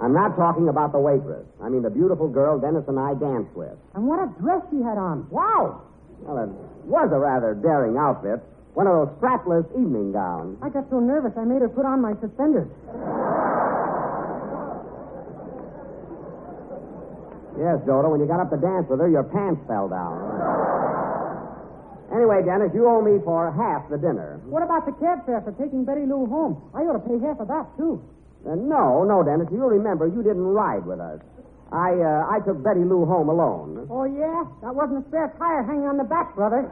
I'm not talking about the waitress. I mean the beautiful girl Dennis and I danced with. And what a dress she had on. Wow! Well, it was a rather daring outfit. One of those strapless evening gowns. I got so nervous I made her put on my suspenders. Yes, Dodo, when you got up to dance with her, your pants fell down. Anyway, Dennis, you owe me for half the dinner. What about the cab fare for taking Betty Lou home? I ought to pay half of that, too. No, Dennis. You remember, you didn't ride with us. I took Betty Lou home alone. Oh, yeah? That wasn't a spare tire hanging on the back, brother.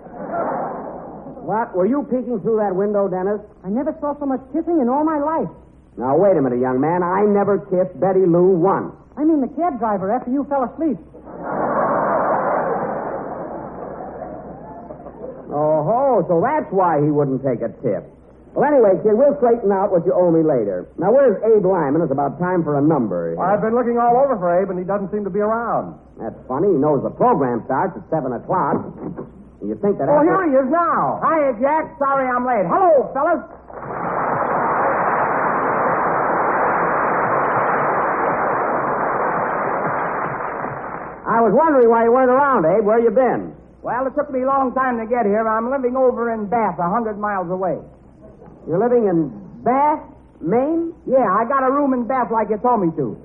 What? Were you peeking through that window, Dennis? I never saw so much kissing in all my life. Now, wait a minute, young man. I never kissed Betty Lou once. I mean the cab driver after you fell asleep. Oh, so that's why he wouldn't take a tip. Well, anyway, kid, we'll straighten out what you owe me later. Now, where's Abe Lyman? It's about time for a number. I've been looking all over for Abe, and he doesn't seem to be around. That's funny. He knows the program starts at 7 o'clock. You think that... Oh, here he is now. Hiya, Jack. Sorry I'm late. Hello, fellas. I was wondering why you weren't around, Abe. Where you been? Well, it took me a long time to get here. I'm living over in Bath, 100 miles away. You're living in Bath, Maine? Yeah, I got a room in Bath like you told me to.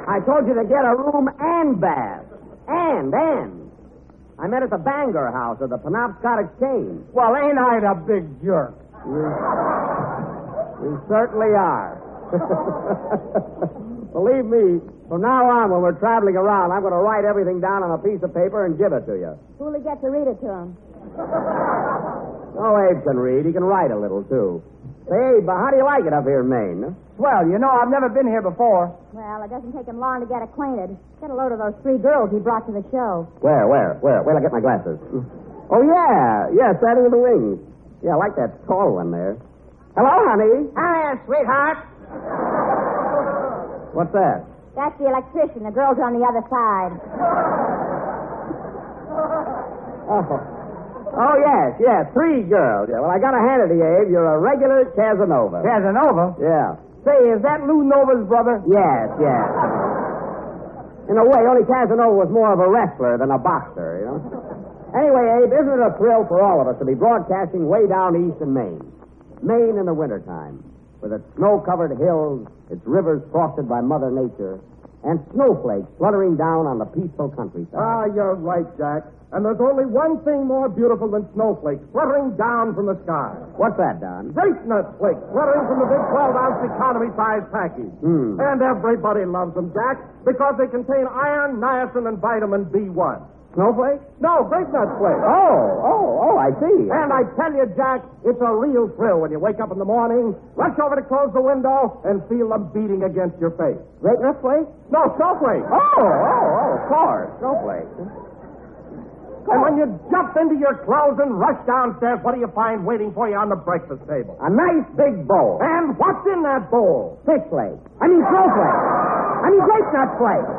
I told you to get a room and bath. And. I met at the Bangor House of the Penobscot Exchange. Well, ain't I the big jerk? You certainly are. Believe me, from now on, when we're traveling around, I'm going to write everything down on a piece of paper and give it to you. Who'll he get to read it to him? Oh, Abe can read. He can write a little, too. Say, Abe, how do you like it up here in Maine? Huh? Well, you know, I've never been here before. Well, it doesn't take him long to get acquainted. Get a load of those 3 girls he brought to the show. Where? Wait till I get my glasses. Oh, yeah, standing in the wings. Yeah, I like that tall one there. Hello, honey. Hiya, sweetheart. What's that? That's the electrician. The girls are on the other side. Oh, yes, 3 girls. Yeah, well, I got to hand it to you, Abe. You're a regular Casanova. Casanova? Yeah. Say, is that Lou Nova's brother? Yes. In a way, only Casanova was more of a wrestler than a boxer, you know. Anyway, Abe, isn't it a thrill for all of us to be broadcasting way down east in Maine? Maine in the wintertime, with its snow-covered hills, its rivers frosted by Mother Nature, and snowflakes fluttering down on the peaceful countryside. Ah, you're right, Jack. And there's only one thing more beautiful than snowflakes fluttering down from the sky. What's that, Don? Grape nut flakes fluttering from the big 12-ounce economy-size package. And everybody loves them, Jack, because they contain iron, niacin, and vitamin B1. Snowflakes? No, grape nut flakes. Oh, I see. And I tell you, Jack, it's a real thrill when you wake up in the morning, rush over to close the window, and feel them beating against your face. Grape nut flakes? No, snowflakes. Oh, of course. Snowflakes. And when you jump into your clothes and rush downstairs, what do you find waiting for you on the breakfast table? A nice big bowl. And what's in that bowl? Fish flakes. Snowflakes. Grape nut flakes.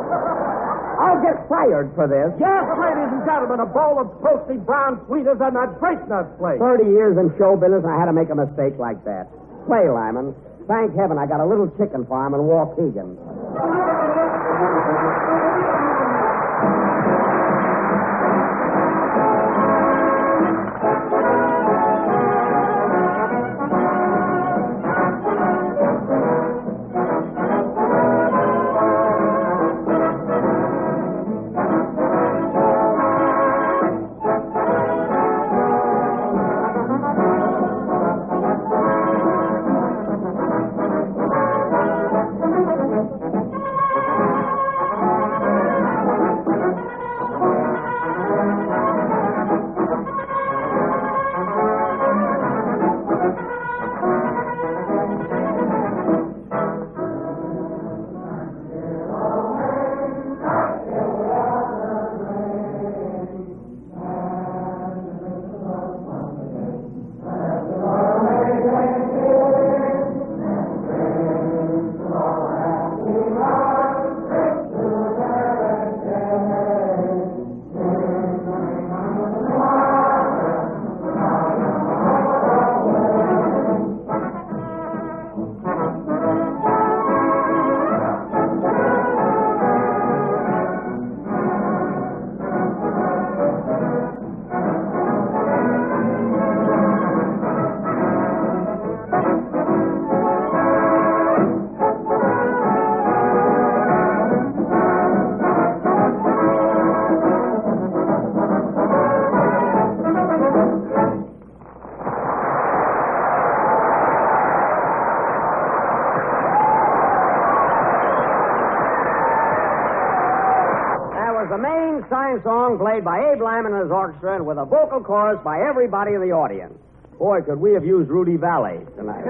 I'll get fired for this. Yes, ladies and gentlemen, a bowl of toasty brown sweeters and that grape nut flake. 30 years in show business, and I had to make a mistake like that. Play, Lyman. Thank heaven I got a little chicken farm in Waukegan. Einstein song played by Abe Lyman and his orchestra and with a vocal chorus by everybody in the audience. Boy, could we have used Rudy Vallee tonight.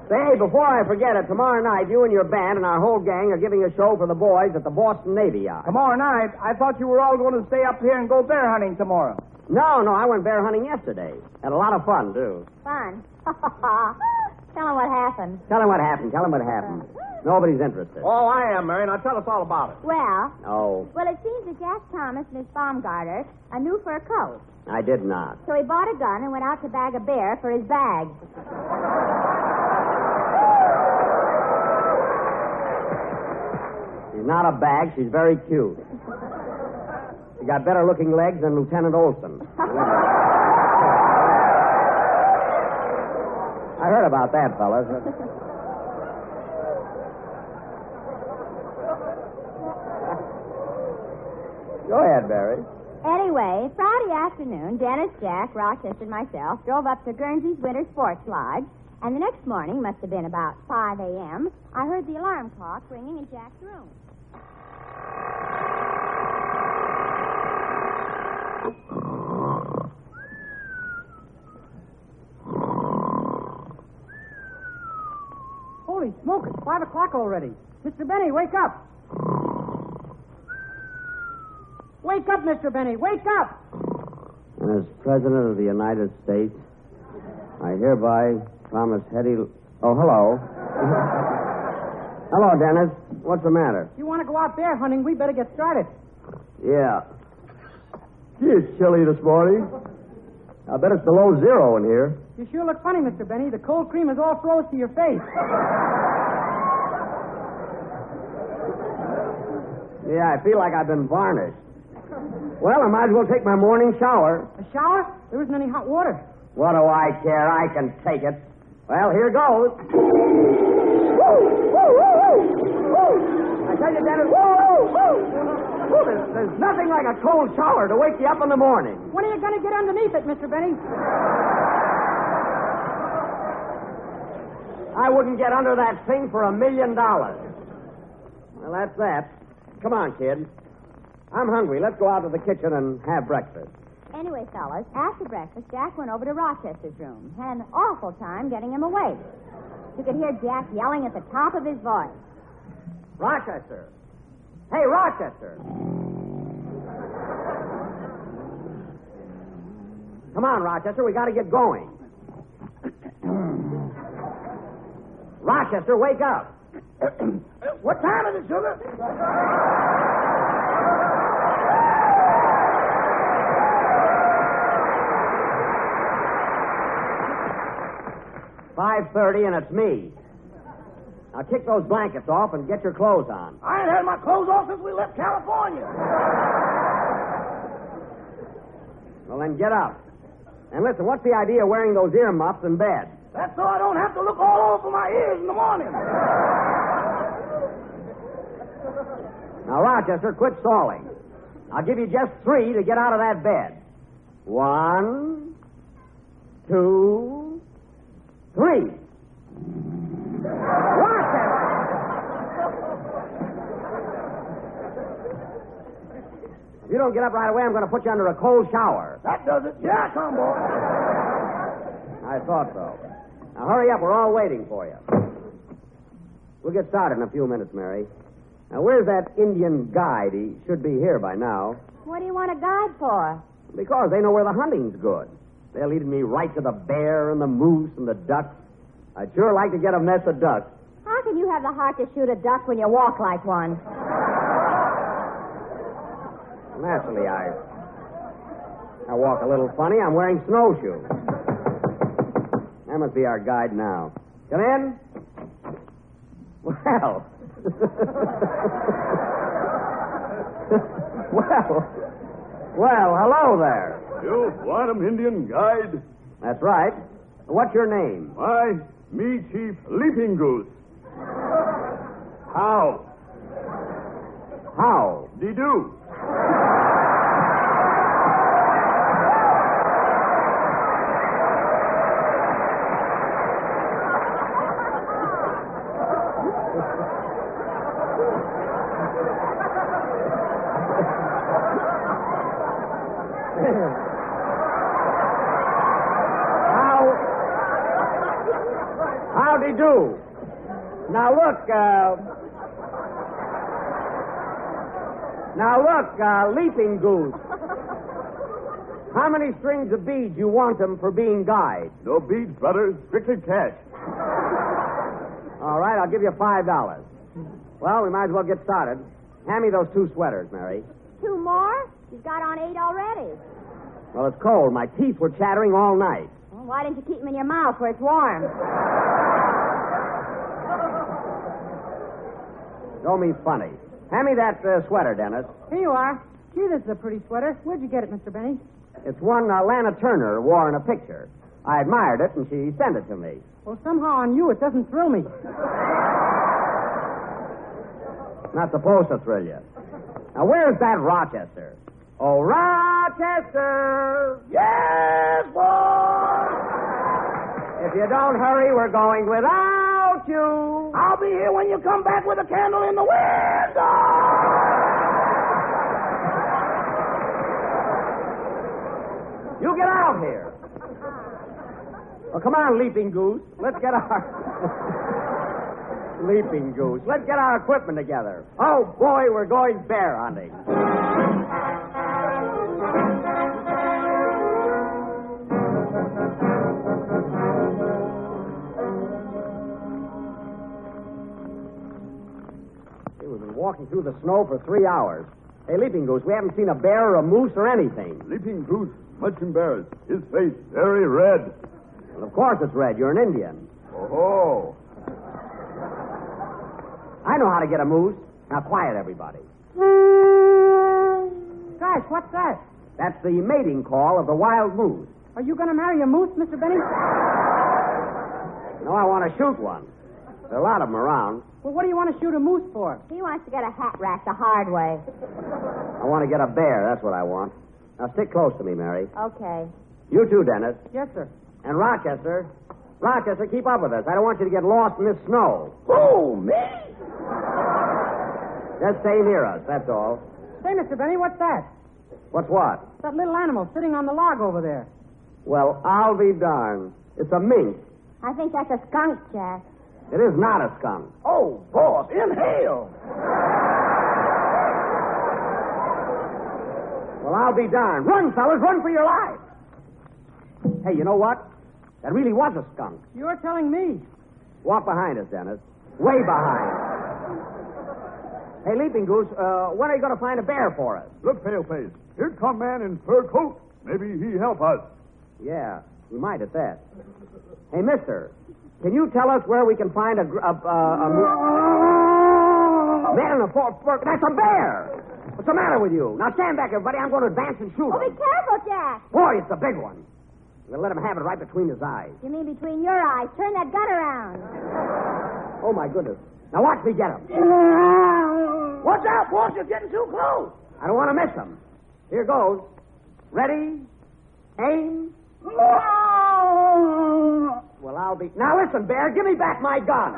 Say, before I forget it, tomorrow night you and your band and our whole gang are giving a show for the boys at the Boston Navy Yard. Tomorrow night? I thought you were all going to stay up here and go bear hunting tomorrow. No, I went bear hunting yesterday. Had a lot of fun, too. Fun. Tell him what happened. Tell him what happened. Nobody's interested. Oh, I am, Mary. Now tell us all about it. Well, Oh, well, it seems that Jack Thomas and his Baumgartner a new fur coat. I did not. So he bought a gun and went out to bag a bear for his bag. She's not a bag. She's very cute. She got better looking legs than Lieutenant Olson. I heard about that, fellas. Go ahead, Barry. Anyway, Friday afternoon, Dennis, Jack, Rochester, and myself drove up to Guernsey's Winter Sports Lodge, and the next morning, must have been about 5 a.m., I heard the alarm clock ringing in Jack's room. Holy smoke, it's 5 o'clock already. Mr. Benny, wake up. Wake up, Mr. Benny, wake up. And as President of the United States, I hereby promise Hetty... Oh, hello. Hello, Dennis. What's the matter? You want to go out bear hunting, we better get started. Yeah. Gee, it's chilly this morning. I bet it's below zero in here. You sure look funny, Mr. Benny. The cold cream is all froze to your face. Yeah, I feel like I've been varnished. Well, I might as well take my morning shower. A shower? There isn't any hot water. What do I care? I can take it. Well, here goes. Woo! Woo! Woo! Woo! I tell you, Dennis, woo! Woo! There's nothing like a cold shower to wake you up in the morning. When are you going to get underneath it, Mr. Benny? I wouldn't get under that thing for $1 million. Well, that's that. Come on, kid. I'm hungry. Let's go out to the kitchen and have breakfast. Anyway, fellas, after breakfast, Jack went over to Rochester's room. Had an awful time getting him awake. You could hear Jack yelling at the top of his voice. Rochester. Hey, Rochester. Come on, Rochester. We got to get going. Rochester, wake up. What time is it, sugar? 5:30, and it's me. Now kick those blankets off and get your clothes on. I ain't had my clothes off since we left California. Well, then get up. And listen, what's the idea of wearing those ear muffs in bed? That's so I don't have to look all over for my ears in the morning. Now, Rochester, quit stalling. I'll give you just 3 to get out of that bed. 1, 2, 3. Rochester! If you don't get up right away, I'm going to put you under a cold shower. That does it. Yeah, come, boy. I thought so. Now, hurry up. We're all waiting for you. We'll get started in a few minutes, Mary. Now, where's that Indian guide? He should be here by now. What do you want a guide for? Because they know where the hunting's good. They're leading me right to the bear and the moose and the ducks. I'd sure like to get a mess of ducks. How can you have the heart to shoot a duck when you walk like one? Naturally, I walk a little funny. I'm wearing snowshoes. That must be our guide now. Come in. Well. Well, hello there. You want him, Indian guide? That's right. What's your name? Why, me Chief Leaping Goose. How? How? De-do. Howdy do. Now look, Leaping Goose. How many strings of beads you want them for being guide? No beads, brother. Strictly cash. All right, I'll give you $5. Well, we might as well get started. Hand me those 2 sweaters, Mary. 2 more? You've got on 8 already. Well, it's cold. My teeth were chattering all night. Well, why didn't you keep them in your mouth where it's warm? Don't be funny. Hand me that sweater, Dennis. Here you are. Gee, this is a pretty sweater. Where'd you get it, Mr. Benny? It's one Lana Turner wore in a picture. I admired it, and she sent it to me. Well, somehow on you it doesn't thrill me. Not supposed to thrill you. Now, where's that Rochester? Oh, Rochester! Yes, boy! If you don't hurry, we're going without you. I'll be here when you come back with a candle in the window. You get out here. Well, come on, Leaping Goose. Let's get our... Leaping Goose. Let's get our equipment together. Oh, boy, we're going bear hunting. Hey, we've been walking through the snow for 3 hours. Hey, Leaping Goose, we haven't seen a bear or a moose or anything. Leaping Goose, much embarrassed. His face very red. Well, of course it's red. You're an Indian. Oh. I know how to get a moose. Now, quiet, everybody. Gosh, what's that? That's the mating call of the wild moose. Are you going to marry a moose, Mr. Benny? No, I want to shoot one. There are a lot of them around. Well, what do you want to shoot a moose for? He wants to get a hat rack the hard way. I want to get a bear. That's what I want. Now, stick close to me, Mary. Okay. You too, Dennis. Yes, sir. And Rochester. Rochester, keep up with us. I don't want you to get lost in this snow. Who, me? Just stay near us, that's all. Say, Mr. Benny, what's that? What's what? That little animal sitting on the log over there. Well, I'll be darned. It's a mink. I think that's a skunk, Jack. It is not a skunk. Oh, boss, inhale. Well, I'll be darned. Run, fellas, run for your lives. Hey, you know what? That really was a skunk. You're telling me. Walk behind us, Dennis. Way behind. Hey, Leaping Goose, when are you going to find a bear for us? Look, Paleface. Here come man in fur coat. Maybe he help us. Yeah, he might at that. Hey, mister, can you tell us where we can find a man in a fur? That's a bear. What's the matter with you? Now stand back, everybody. I'm going to advance and shoot Oh, be him. careful, Jack. Boy, it's a big one. We'll let him have it right between his eyes. You mean between your eyes? Turn that gun around. Oh, my goodness. Now watch me get him. Watch out, boss. You're getting too close. I don't want to miss him. Here goes. Ready? Aim. Well, I'll be... Now, listen, Bear. Give me back my gun.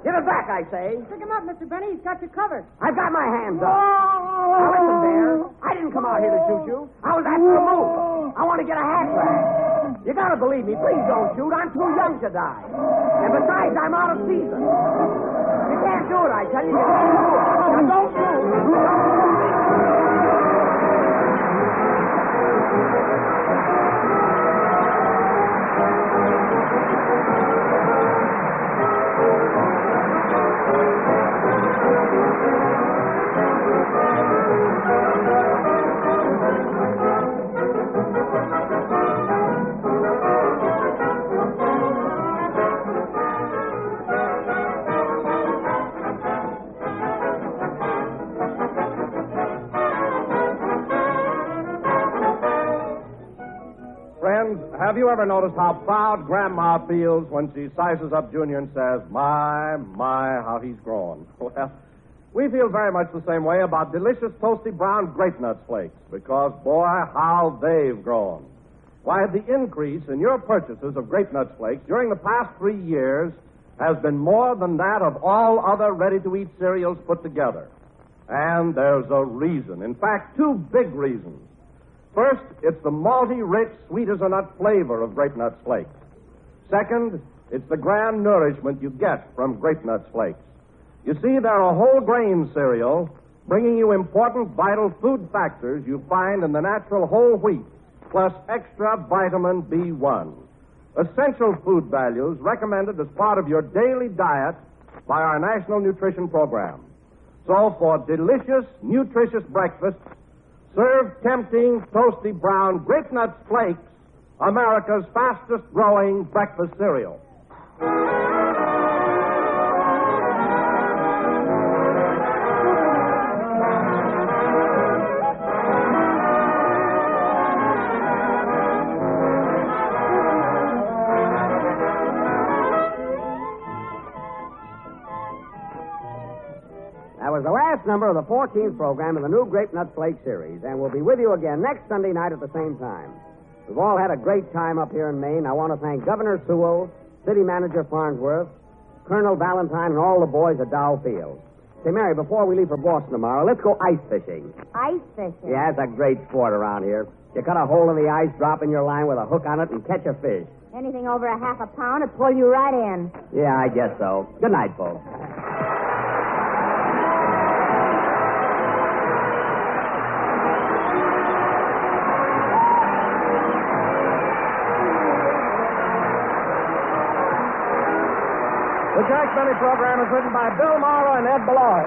Give it back, I say. Pick him up, Mr. Benny. He's got you covered. I've got my hands up. Now, listen, Bear. I didn't come out here to shoot you. I was after a moose. I want to get a hat rack. You gotta believe me. Please don't shoot. I'm too young to die. And besides, I'm out of season. You can't do it, I tell you. You can't do it. Now, don't shoot. Have you ever noticed how proud Grandma feels when she sizes up Junior and says, my, how he's grown? Well, we feel very much the same way about delicious toasty brown grape nuts flakes because, boy, how they've grown. Why, the increase in your purchases of grape nuts flakes during the past 3 years has been more than that of all other ready-to-eat cereals put together. And there's a reason. In fact, two big reasons. First, it's the malty, rich, sweet as a nut flavor of Grape Nuts Flakes. Second, it's the grand nourishment you get from Grape Nuts Flakes. You see, they're a whole grain cereal bringing you important vital food factors you find in the natural whole wheat, plus extra vitamin B1. Essential food values recommended as part of your daily diet by our National Nutrition Program. So for delicious, nutritious breakfasts, serve tempting, toasty brown Grape Nuts Flakes, America's fastest growing breakfast cereal. That was the last number of the 14th program of the new Grape Nut Flake series, and we'll be with you again next Sunday night at the same time. We've all had a great time up here in Maine. I want to thank Governor Sewell, City Manager Farnsworth, Colonel Valentine, and all the boys at Dow Field. Say, Mary, before we leave for Boston tomorrow, let's go ice fishing. Ice fishing? Yeah, it's a great sport around here. You cut a hole in the ice, drop in your line with a hook on it, and catch a fish. Anything over a half a pound will pull you right in. Yeah, I guess so. Good night, folks. The Jack Benny program is written by Bill Morrow and Ed Beloit.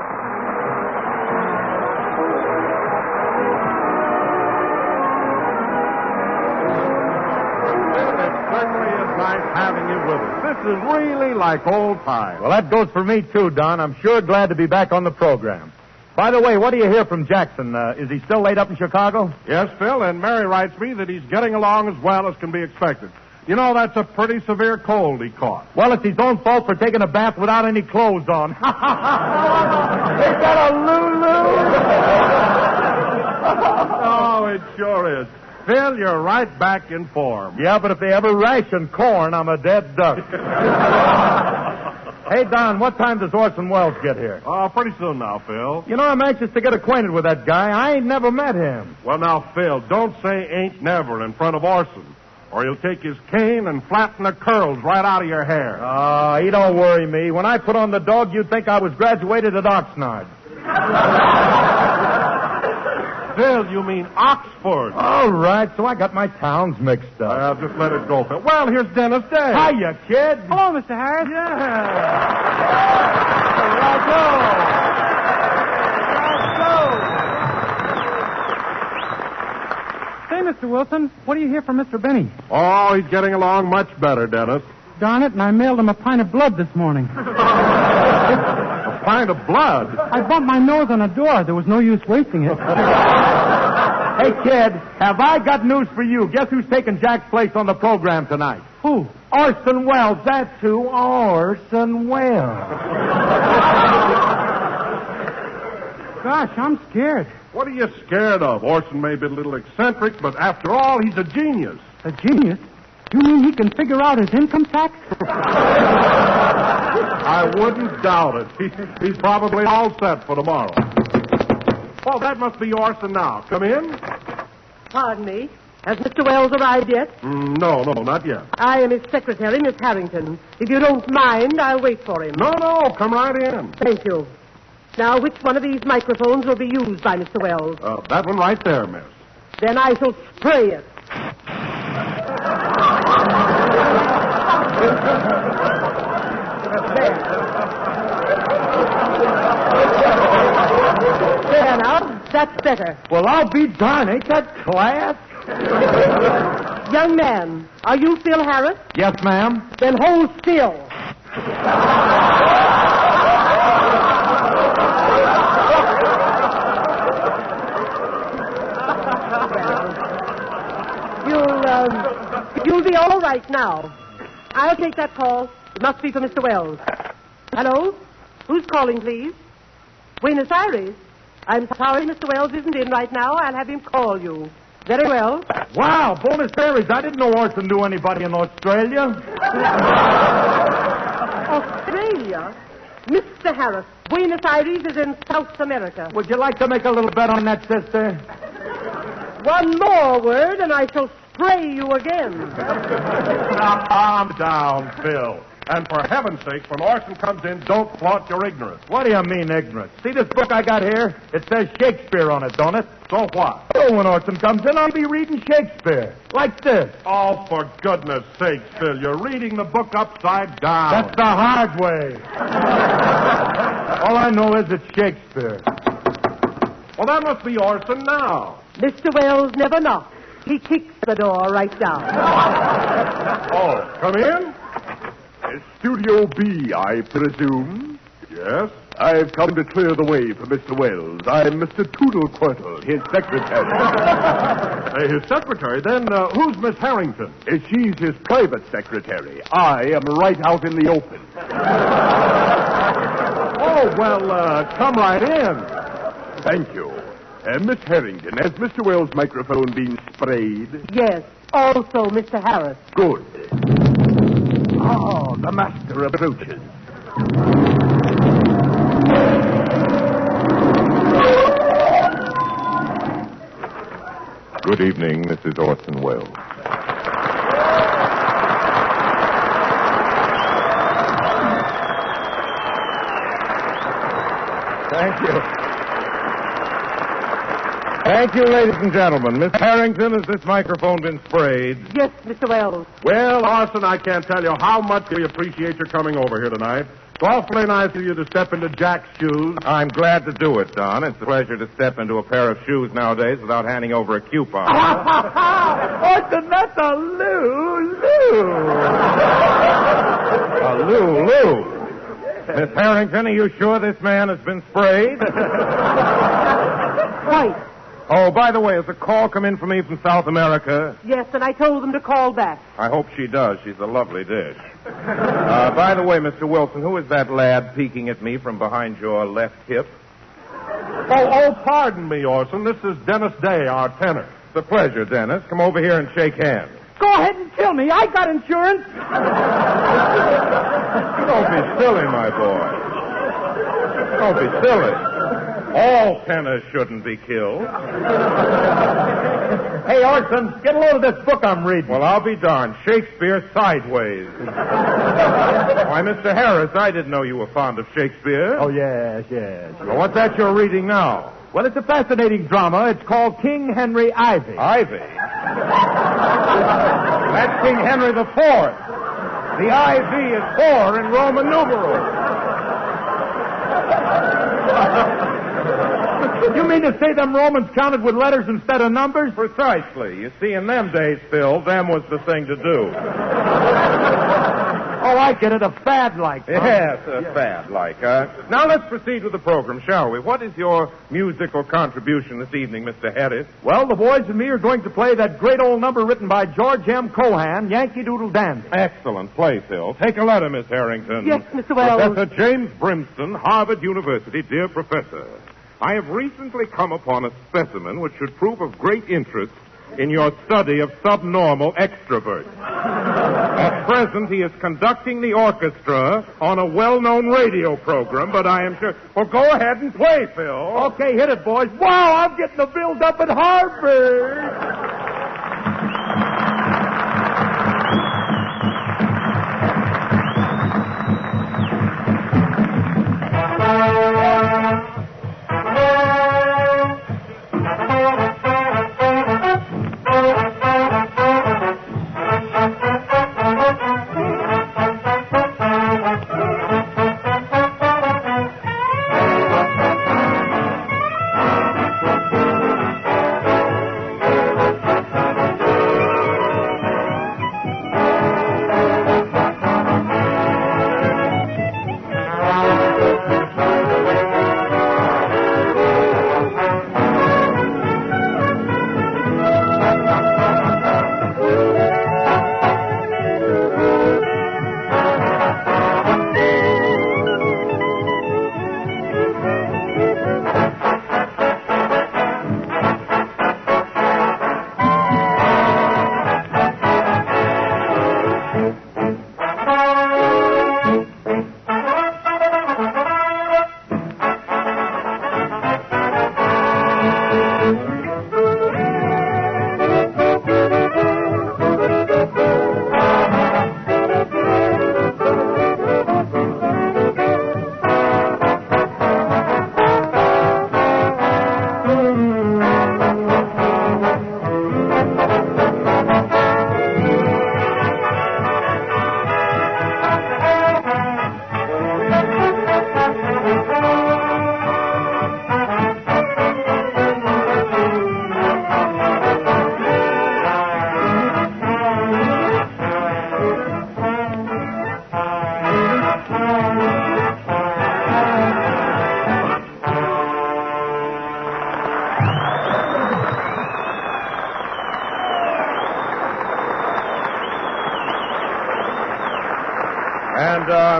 It certainly is nice having you with us. This is really like old times. Well, that goes for me, too, Don. I'm sure glad to be back on the program. By the way, what do you hear from Jackson? Is he still laid up in Chicago? Yes, Phil, and Mary writes me that he's getting along as well as can be expected. You know, that's a pretty severe cold he caught. Well, it's his own fault for taking a bath without any clothes on. He got a Lulu. Oh, it sure is. Phil, you're right back in form. Yeah, but if they ever ration corn, I'm a dead duck. Hey, Don, what time does Orson Welles get here? Oh, pretty soon now, Phil. You know, I'm anxious to get acquainted with that guy. I ain't never met him. Well, now, Phil, don't say ain't never in front of Orson, or he'll take his cane and flatten the curls right out of your hair. He don't worry me. When I put on the dog, you'd think I was graduated at Oxnard. Phil, you mean Oxford. All right, so I got my towns mixed up. Well, just let it go, Phil. Well, here's Dennis Day. Hiya, kid. Hello, Mr. Harris. Say, Mr. Wilson, what do you hear from Mr. Benny? Oh, he's getting along much better, Dennis. Darn it, and I mailed him a pint of blood this morning. A pint of blood? I bumped my nose on a door. There was no use wasting it. Hey, kid, have I got news for you? Guess who's taking Jack's place on the program tonight? Who? Orson Welles. That's who. Orson Welles. Gosh, I'm scared. What are you scared of? Orson may be a little eccentric, but after all, he's a genius. A genius? You mean he can figure out his income tax? I wouldn't doubt it. He's probably all set for tomorrow. Oh, that must be Orson now. Come in. Pardon me. Has Mr. Wells arrived yet? No, not yet. I am his secretary, Miss Harrington. If you don't mind, I'll wait for him. No, come right in. Thank you. Now, which one of these microphones will be used by Mr. Wells? That one right there, miss. Then I shall spray it. There now. That's better. Well, I'll be darned. Ain't that class? Young man, are you Phil Harris? Yes, ma'am. Then hold still. You'll be all right now. I'll take that call. It must be for Mr. Wells. Hello? Who's calling, please? Buenos Aires. I'm sorry Mr. Wells isn't in right now. I'll have him call you. Very well. Wow, Buenos Aires. I didn't know Orson knew anybody in Australia. Australia? Mr. Harris, Buenos Aires is in South America. Would you like to make a little bet on that, sister? One more word, and I shall spray you again. Now, calm down, Phil. And for heaven's sake, when Orson comes in, don't flaunt your ignorance. What do you mean, ignorance? See this book I got here? It says Shakespeare on it, don't it? So what? Oh, when Orson comes in, I'll be reading Shakespeare. Like this. Oh, for goodness sake, Phil, you're reading the book upside down. That's the hard way. All I know is it's Shakespeare. Well, that must be Orson now. Mr. Wells never knocks. He kicks the door right down. Oh, come in? Studio B, I presume? Yes? I've come to clear the way for Mr. Wells. I'm Mr. Toodlequirtle, his secretary. His secretary? Then who's Miss Harrington? She's his private secretary. I am right out in the open. Oh, well, come right in. Thank you. Miss Harrington, has Mr. Wells' microphone been sprayed? Yes, also Mr. Harris. Good. Oh, the master approaches. Good evening, Mrs. Orson Welles. Thank you. Thank you, ladies and gentlemen. Miss Harrington, has this microphone been sprayed? Yes, Mr. Wells. Well, Orson, I can't tell you how much we appreciate your coming over here tonight. It's awfully nice of you to step into Jack's shoes. I'm glad to do it, Don. It's a pleasure to step into a pair of shoes nowadays without handing over a coupon. Orson, that's a loo-loo. A loo-loo. Miss Harrington, are you sure this man has been sprayed? Right. Oh, by the way, has a call come in for me from South America? Yes, and I told them to call back. I hope she does. She's a lovely dish. By the way, Mr. Wilson, who is that lad peeking at me from behind your left hip? Oh, pardon me, Orson. This is Dennis Day, our tenor. It's a pleasure, Dennis. Come over here and shake hands. Go ahead and kill me. I got insurance. Don't be silly, my boy. Don't be silly. All tenors shouldn't be killed. Hey, Orson, get a load of this book I'm reading. Well, I'll be darned. Shakespeare sideways. Why, Mr. Harris, I didn't know you were fond of Shakespeare. Oh, yes. Well, what's that you're reading now? Well, it's a fascinating drama. It's called King Henry Ivy. Ivy? That's King Henry IV. The IV is 4 in Roman numerals. You mean to say them Romans counted with letters instead of numbers? Precisely. You see, in them days, Phil, them was the thing to do. Oh, I get it. A fad like. Yes, a fad like. Now let's proceed with the program, shall we? What is your musical contribution this evening, Mr. Harris? Well, the boys and me are going to play that great old number written by George M. Cohan, Yankee Doodle Dandy. Excellent play, Phil. Take a letter, Miss Harrington. Yes, Mr. Wells. Professor James Brimston, Harvard University. Dear Professor, I have recently come upon a specimen which should prove of great interest in your study of subnormal extroverts. At present, he is conducting the orchestra on a well-known radio program, but I am sure... Well, go ahead and play, Phil. Okay, hit it, boys. Wow, I'm getting the build up at Harvard.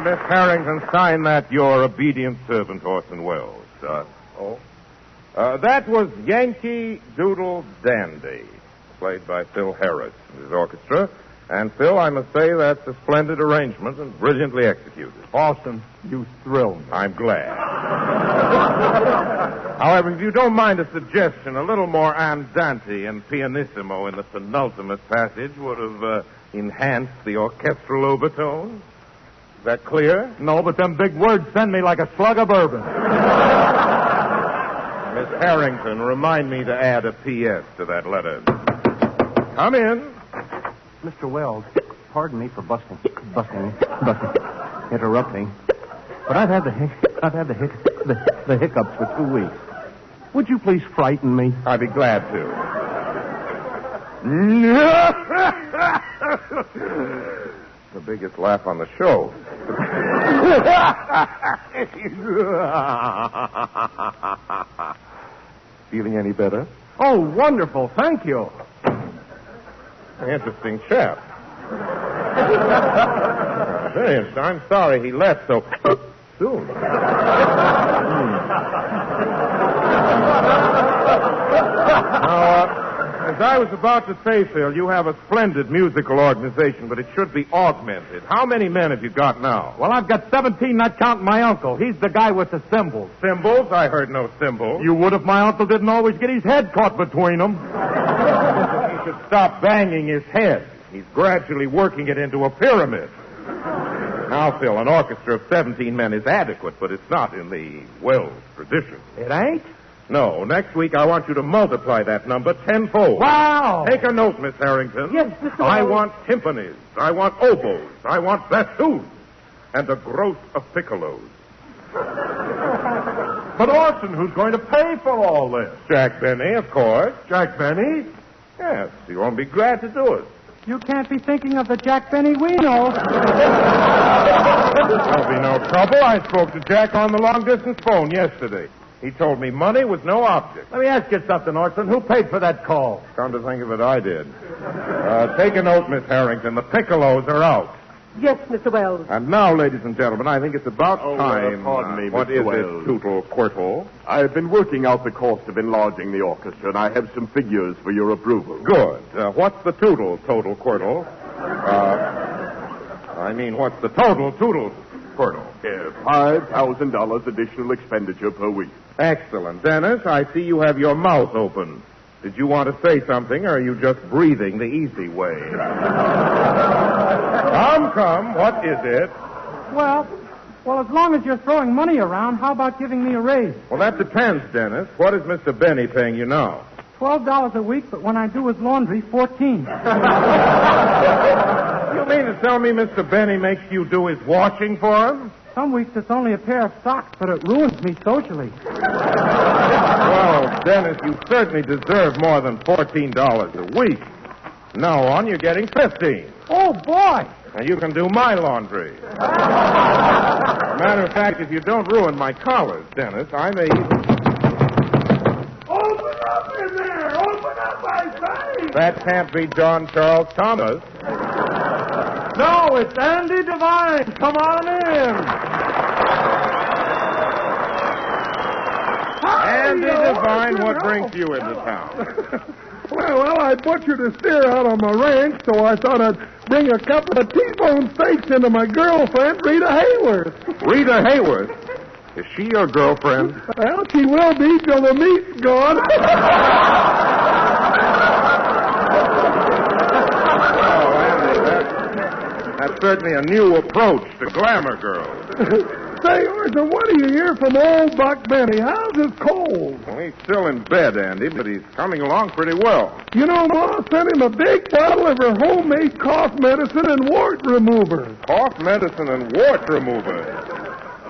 Miss Harrington, sign that your obedient servant, Orson Welles. That was Yankee Doodle Dandy, played by Phil Harris and his orchestra. And, Phil, I must say that's a splendid arrangement and brilliantly executed. Austin, you thrill me. I'm glad. However, if you don't mind a suggestion, a little more andante and pianissimo in the penultimate passage would have enhanced the orchestral overtones. Is that clear? No, but them big words send me like a slug of bourbon. Miss Harrington, remind me to add a P.S. to that letter. Come in. Mr. Wells, pardon me for interrupting, but I've had the hiccups for 2 weeks. Would you please frighten me? I'd be glad to. The biggest laugh on the show. Feeling any better? Oh, wonderful. Thank you. Interesting chap. Very interesting. I'm sorry he left so soon. Now, as I was about to say, Phil, you have a splendid musical organization, but it should be augmented. How many men have you got now? Well, I've got 17, not counting my uncle. He's the guy with the cymbals. Cymbals? I heard no cymbals. You would if my uncle didn't always get his head caught between them. He should stop banging his head. He's gradually working it into a pyramid. Now, Phil, an orchestra of 17 men is adequate, but it's not in the Wells tradition. It ain't? No. Next week, I want you to multiply that number tenfold. Wow! Take a note, Miss Harrington. Yes, Mr. Wells. I want timpanis. I want oboes. I want bassoons. And a gross of piccolos. But, Orson, who's going to pay for all this? Jack Benny, of course. Jack Benny? Yes, you won't be glad to do it. You can't be thinking of the Jack Benny we know. There'll be no trouble. I spoke to Jack on the long-distance phone yesterday. He told me money was no object. Let me ask you something, Orson. Who paid for that call? Come to think of it, I did. Take a note, Miss Harrington. The piccolos are out. Yes, Mr. Wells. And now, ladies and gentlemen, I think it's about time. Pardon me, what Mr. is Wells. it, Tootle Quirtle? I've been working out the cost of enlarging the orchestra, and I have some figures for your approval. Good. What's the total Quirtle? What's the total Quirtle? $5,000 additional expenditure per week. Excellent. Dennis, I see you have your mouth open. Did you want to say something, or are you just breathing the easy way? Come, what is it? Well, as long as you're throwing money around, how about giving me a raise? Well, that depends, Dennis. What is Mr. Benny paying you now? $12 a week, but when I do his laundry, $14. You mean to tell me Mr. Benny makes you do his washing for him? Some weeks it's only a pair of socks, but it ruins me socially. Well, Dennis, you certainly deserve more than $14 a week. From now on, you're getting 15. Oh, boy! And you can do my laundry. Matter of fact, if you don't ruin my collars, Dennis, I may even... Open up in there! Open up, I say! That can't be John Charles Thomas. No, it's Andy Devine. Come on in. Andy Devine, what brings you into town? Well, I butchered a steer out on my ranch, so I thought I'd bring a couple of T-bone steaks into my girlfriend, Rita Hayworth. Rita Hayworth? Is she your girlfriend? Well, she will be till the meat's gone. That's certainly a new approach to glamour girls. Say, Orson, what do you hear from old Buck Benny? How's his cold? Well, he's still in bed, Andy, but he's coming along pretty well. You know, Ma sent him a big bottle of her homemade cough medicine and wart remover. Cough medicine and wart remover?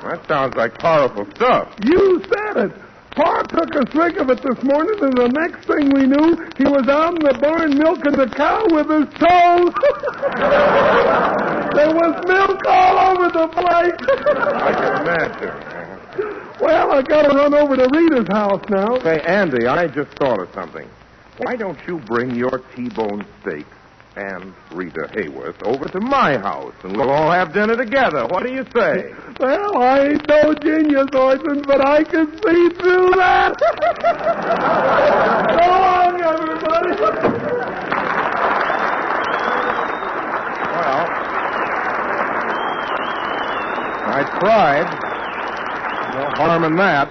That sounds like powerful stuff. You said it. Pa took a swig of it this morning, and the next thing we knew, he was out in the barn milking the cow with his toes. There was milk all over the place. I can imagine. Well, I got to run over to Rita's house now. Say, Andy, I just thought of something. Why don't you bring your T-bone steaks and Rita Hayworth over to my house, and we'll all have dinner together. What do you say? Well, I ain't no genius, Orson, but I can see through that. Go on, everybody. Well, I tried. No harm in that.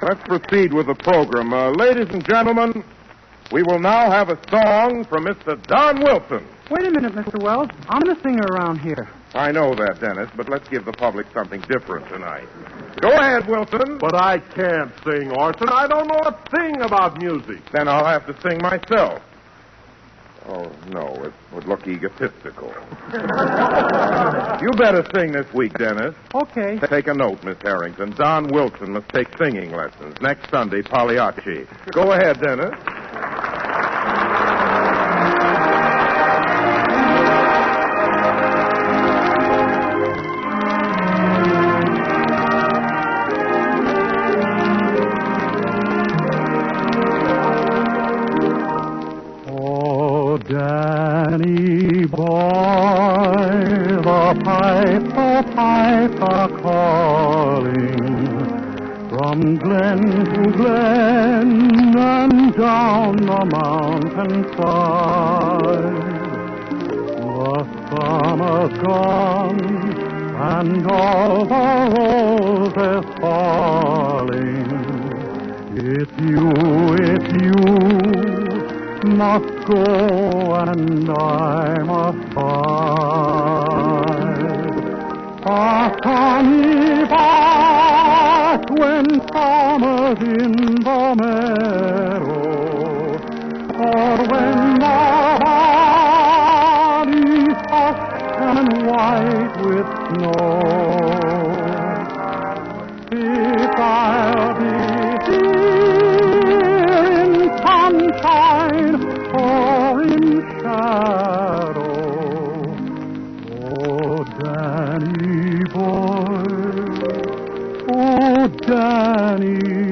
Let's proceed with the program. Ladies and gentlemen, we will now have a song from Mr. Don Wilson. Wait a minute, Mr. Wells. I'm the singer around here. I know that, Dennis, but let's give the public something different tonight. Go ahead, Wilson. But I can't sing, Orson. I don't know a thing about music. Then I'll have to sing myself. Oh, no, it would look egotistical. You better sing this week, Dennis. Okay. Take a note, Miss Harrington. Don Wilson must take singing lessons. Next Sunday, Pagliacci. Go ahead, Dennis. Danny boy, the pipe calling from glen to glen and down the mountainside. The summer's gone and all the roses falling. If you must go and I must bide. A sunny back when summer's in the meadow, or when the valley's hushed and white with snow. If I'll be here in sunshine or in shadow, oh, Danny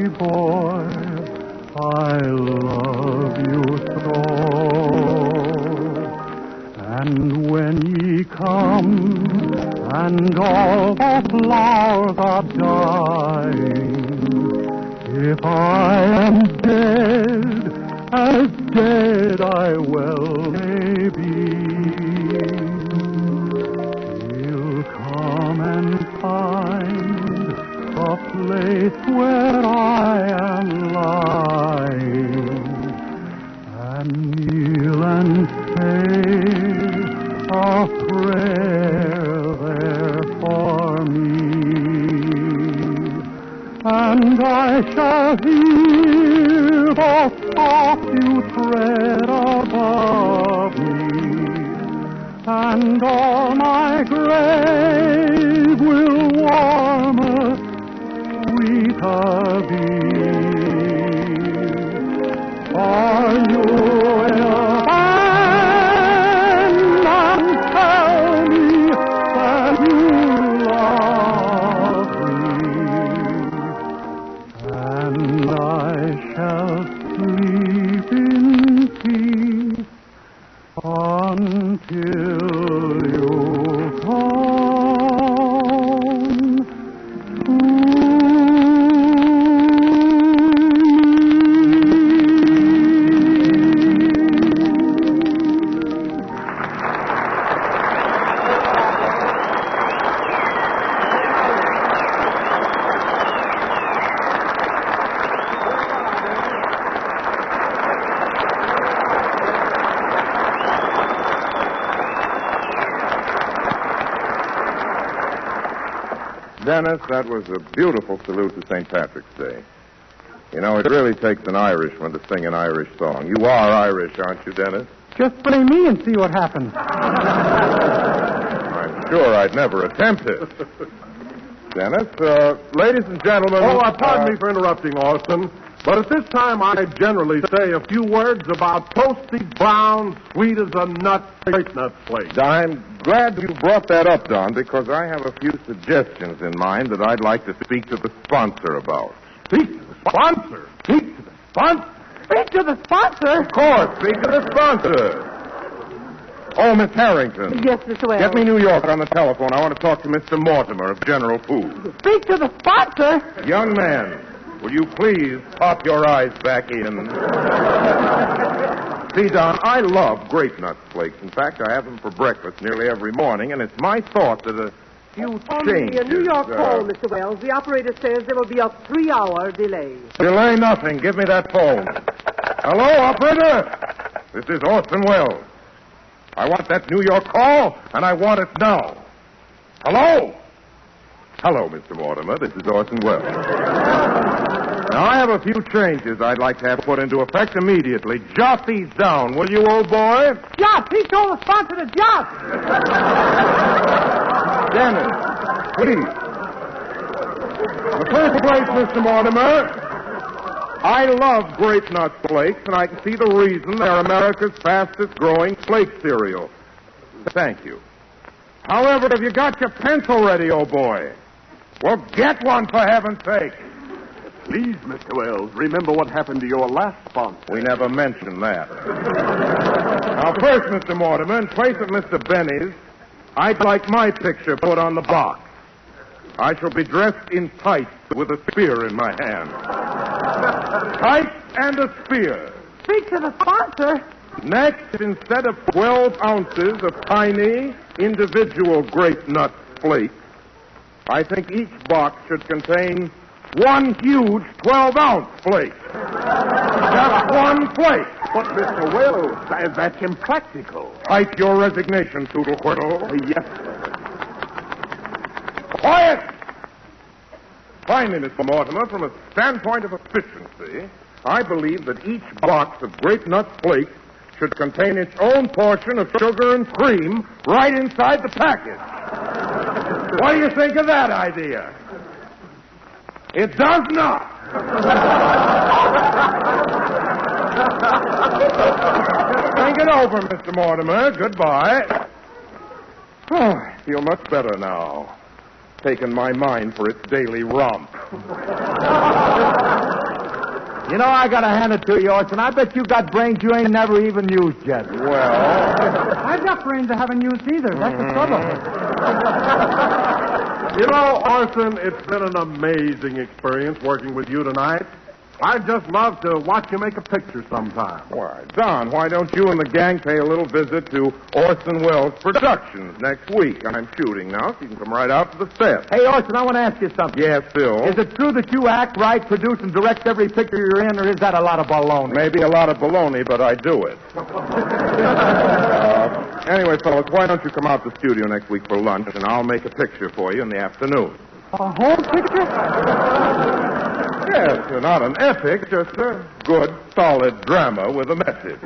boy, I love you so. And when ye come and all the flowers are dying, if I am dead, as dead I well may be, you'll come and find a place where I am lying, and kneel and say a prayer there for me, and I shall hear the thought you tread above me, and all my grave will warmer, sweeter be. For you will bend and tell me that you love me, and I shall sleep in peace until you come. Dennis, that was a beautiful salute to St. Patrick's Day. You know, it really takes an Irishman to sing an Irish song. You are Irish, aren't you, Dennis? Just play me and see what happens. I'm sure I'd never attempt it. Dennis, ladies and gentlemen... Pardon me for interrupting, Orson. But at this time, I generally say a few words about toasty, brown, sweet as a nut, straight nut flakes. I'm glad you brought that up, Don, because I have a few suggestions in mind that I'd like to speak to the sponsor about. Speak to the sponsor? Speak to the sponsor? Speak to the sponsor? Of course, speak to the sponsor. Oh, Miss Harrington. Yes, Mr. Wells. Get me New York on the telephone. I want to talk to Mr. Mortimer of General Foods. Speak to the sponsor. Young man, will you please pop your eyes back in? See, Don, I love grape nut flakes. In fact, I have them for breakfast nearly every morning, and it's my thought that a few changes... A New York call, Mr. Wells. The operator says there will be a 3-hour delay. Delay nothing. Give me that phone. Hello, operator? This is Orson Welles. I want that New York call, and I want it now. Hello? Hello, Mr. Mortimer. This is Orson Welles. Now, I have a few changes I'd like to have put into effect immediately. Jot these down, will you, old boy? Jot! He told the sponsor to jot! Dennis, please. In the first place, Mr. Mortimer, I love grape nut flakes, and I can see the reason they're America's fastest-growing flake cereal. Thank you. However, have you got your pencil ready, old boy? Well, get one, for heaven's sake. Please, Mr. Wells, remember what happened to your last sponsor. We never mentioned that. Now, first, Mr. Mortimer, in place of Mr. Benny's, I'd like my picture put on the box. I shall be dressed in tights with a spear in my hand. Tights and a spear. Speak to the sponsor. Next, instead of 12 ounces of tiny, individual grape nut flakes, I think each box should contain one huge 12-ounce flake. Just one flake. But, Mr. Wells, that's impractical. Type your resignation, Toodle-Whittle. Yes, sir. Quiet! Finally, Mr. Mortimer, from a standpoint of efficiency, I believe that each box of grape nut flakes should contain its own portion of sugar and cream right inside the package. What do you think of that idea? It does not. Think it over, Mr. Mortimer. Goodbye. Oh, I feel much better now. Taken my mind for its daily romp. You know, I gotta hand it to you, Orson. I bet you got brains you ain't never even used yet. Well... I've got brains I haven't used either. That's the trouble. You know, Orson, it's been an amazing experience working with you tonight. I'd just love to watch you make a picture sometime. Why, Don, why don't you and the gang pay a little visit to Orson Welles Productions next week? I'm shooting now, so you can come right out to the set. Hey, Orson, I want to ask you something. Yes, Phil? Is it true that you act, write, produce, and direct every picture you're in, or is that a lot of baloney? Maybe a lot of baloney, but I do it. Anyway, fellas, why don't you come out to the studio next week for lunch, and I'll make a picture for you in the afternoon. A whole picture? Yes, not an epic, just a good, solid drama with a message.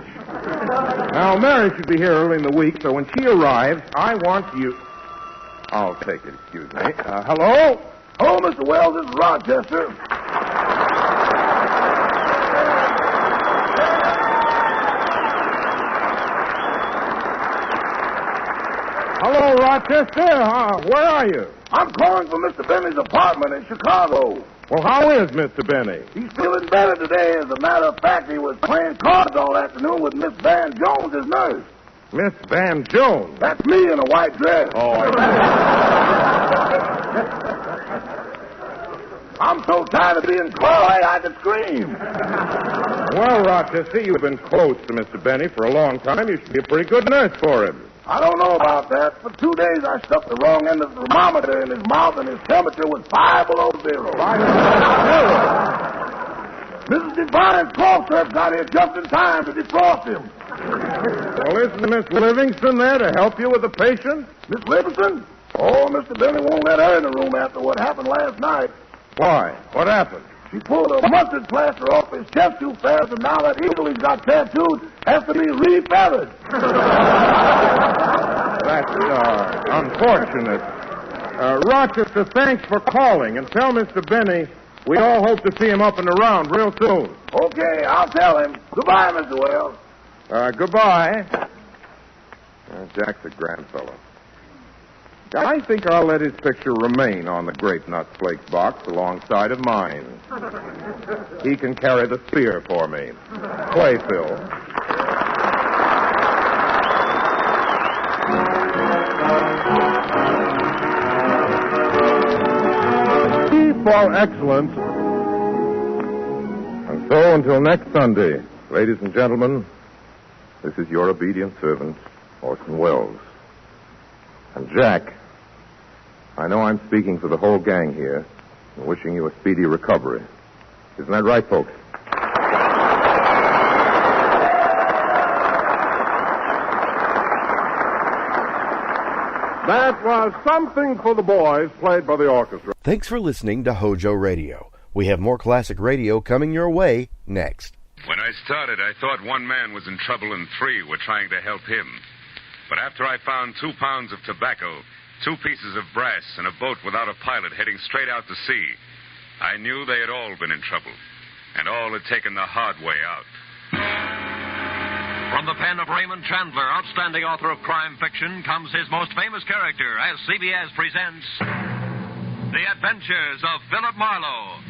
Now, Mary should be here early in the week, so when she arrives, I want you... I'll take it, excuse me. Hello? Hello, Mr. Wells. This is Rochester. Hello, Rochester. Where are you? I'm calling from Mr. Benny's apartment in Chicago. Well, how is Mr. Benny? He's feeling better today. As a matter of fact, he was playing cards all afternoon with Miss Van Jones, his nurse. Miss Van Jones? That's me in a white dress. Oh, I'm so tired of being coy, I could scream. Well, Rochester, you've been close to Mr. Benny for a long time. You should be a pretty good nurse for him. I don't know about that. For 2 days, I stuck the wrong end of the thermometer in his mouth, and his temperature was 5 below zero. 5 below zero? Mrs. Devine's cough syrup got here just in time to defrost him. Well, isn't Miss Livingston there to help you with the patient? Miss Livingston? Oh, Mr. Benny won't let her in the room after what happened last night. Why? What happened? She pulled a mustard plaster off his chest too fast, and now that eagle he's got tattooed has to be re-feathered. That's unfortunate. Rochester, thanks for calling, and tell Mr. Benny we all hope to see him up and around real soon. Okay, I'll tell him. Goodbye, Mr. Wells. Goodbye. Jack's a grand fellow. I think I'll let his picture remain on the grape nut flakes box alongside of mine. He can carry the spear for me. Play, Phil. baseball excellence. And so, until next Sunday, ladies and gentlemen, this is your obedient servant, Orson Welles. And Jack, I know I'm speaking for the whole gang here and wishing you a speedy recovery. Isn't that right, folks? That was Something for the Boys, played by the orchestra. Thanks for listening to HOJO Radio. We have more classic radio coming your way next. When I started, I thought one man was in trouble and 3 were trying to help him. But after I found 2 pounds of tobacco, 2 pieces of brass, and a boat without a pilot heading straight out to sea, I knew they had all been in trouble, and all had taken the hard way out. From the pen of Raymond Chandler, outstanding author of crime fiction, comes his most famous character as CBS presents The Adventures of Philip Marlowe.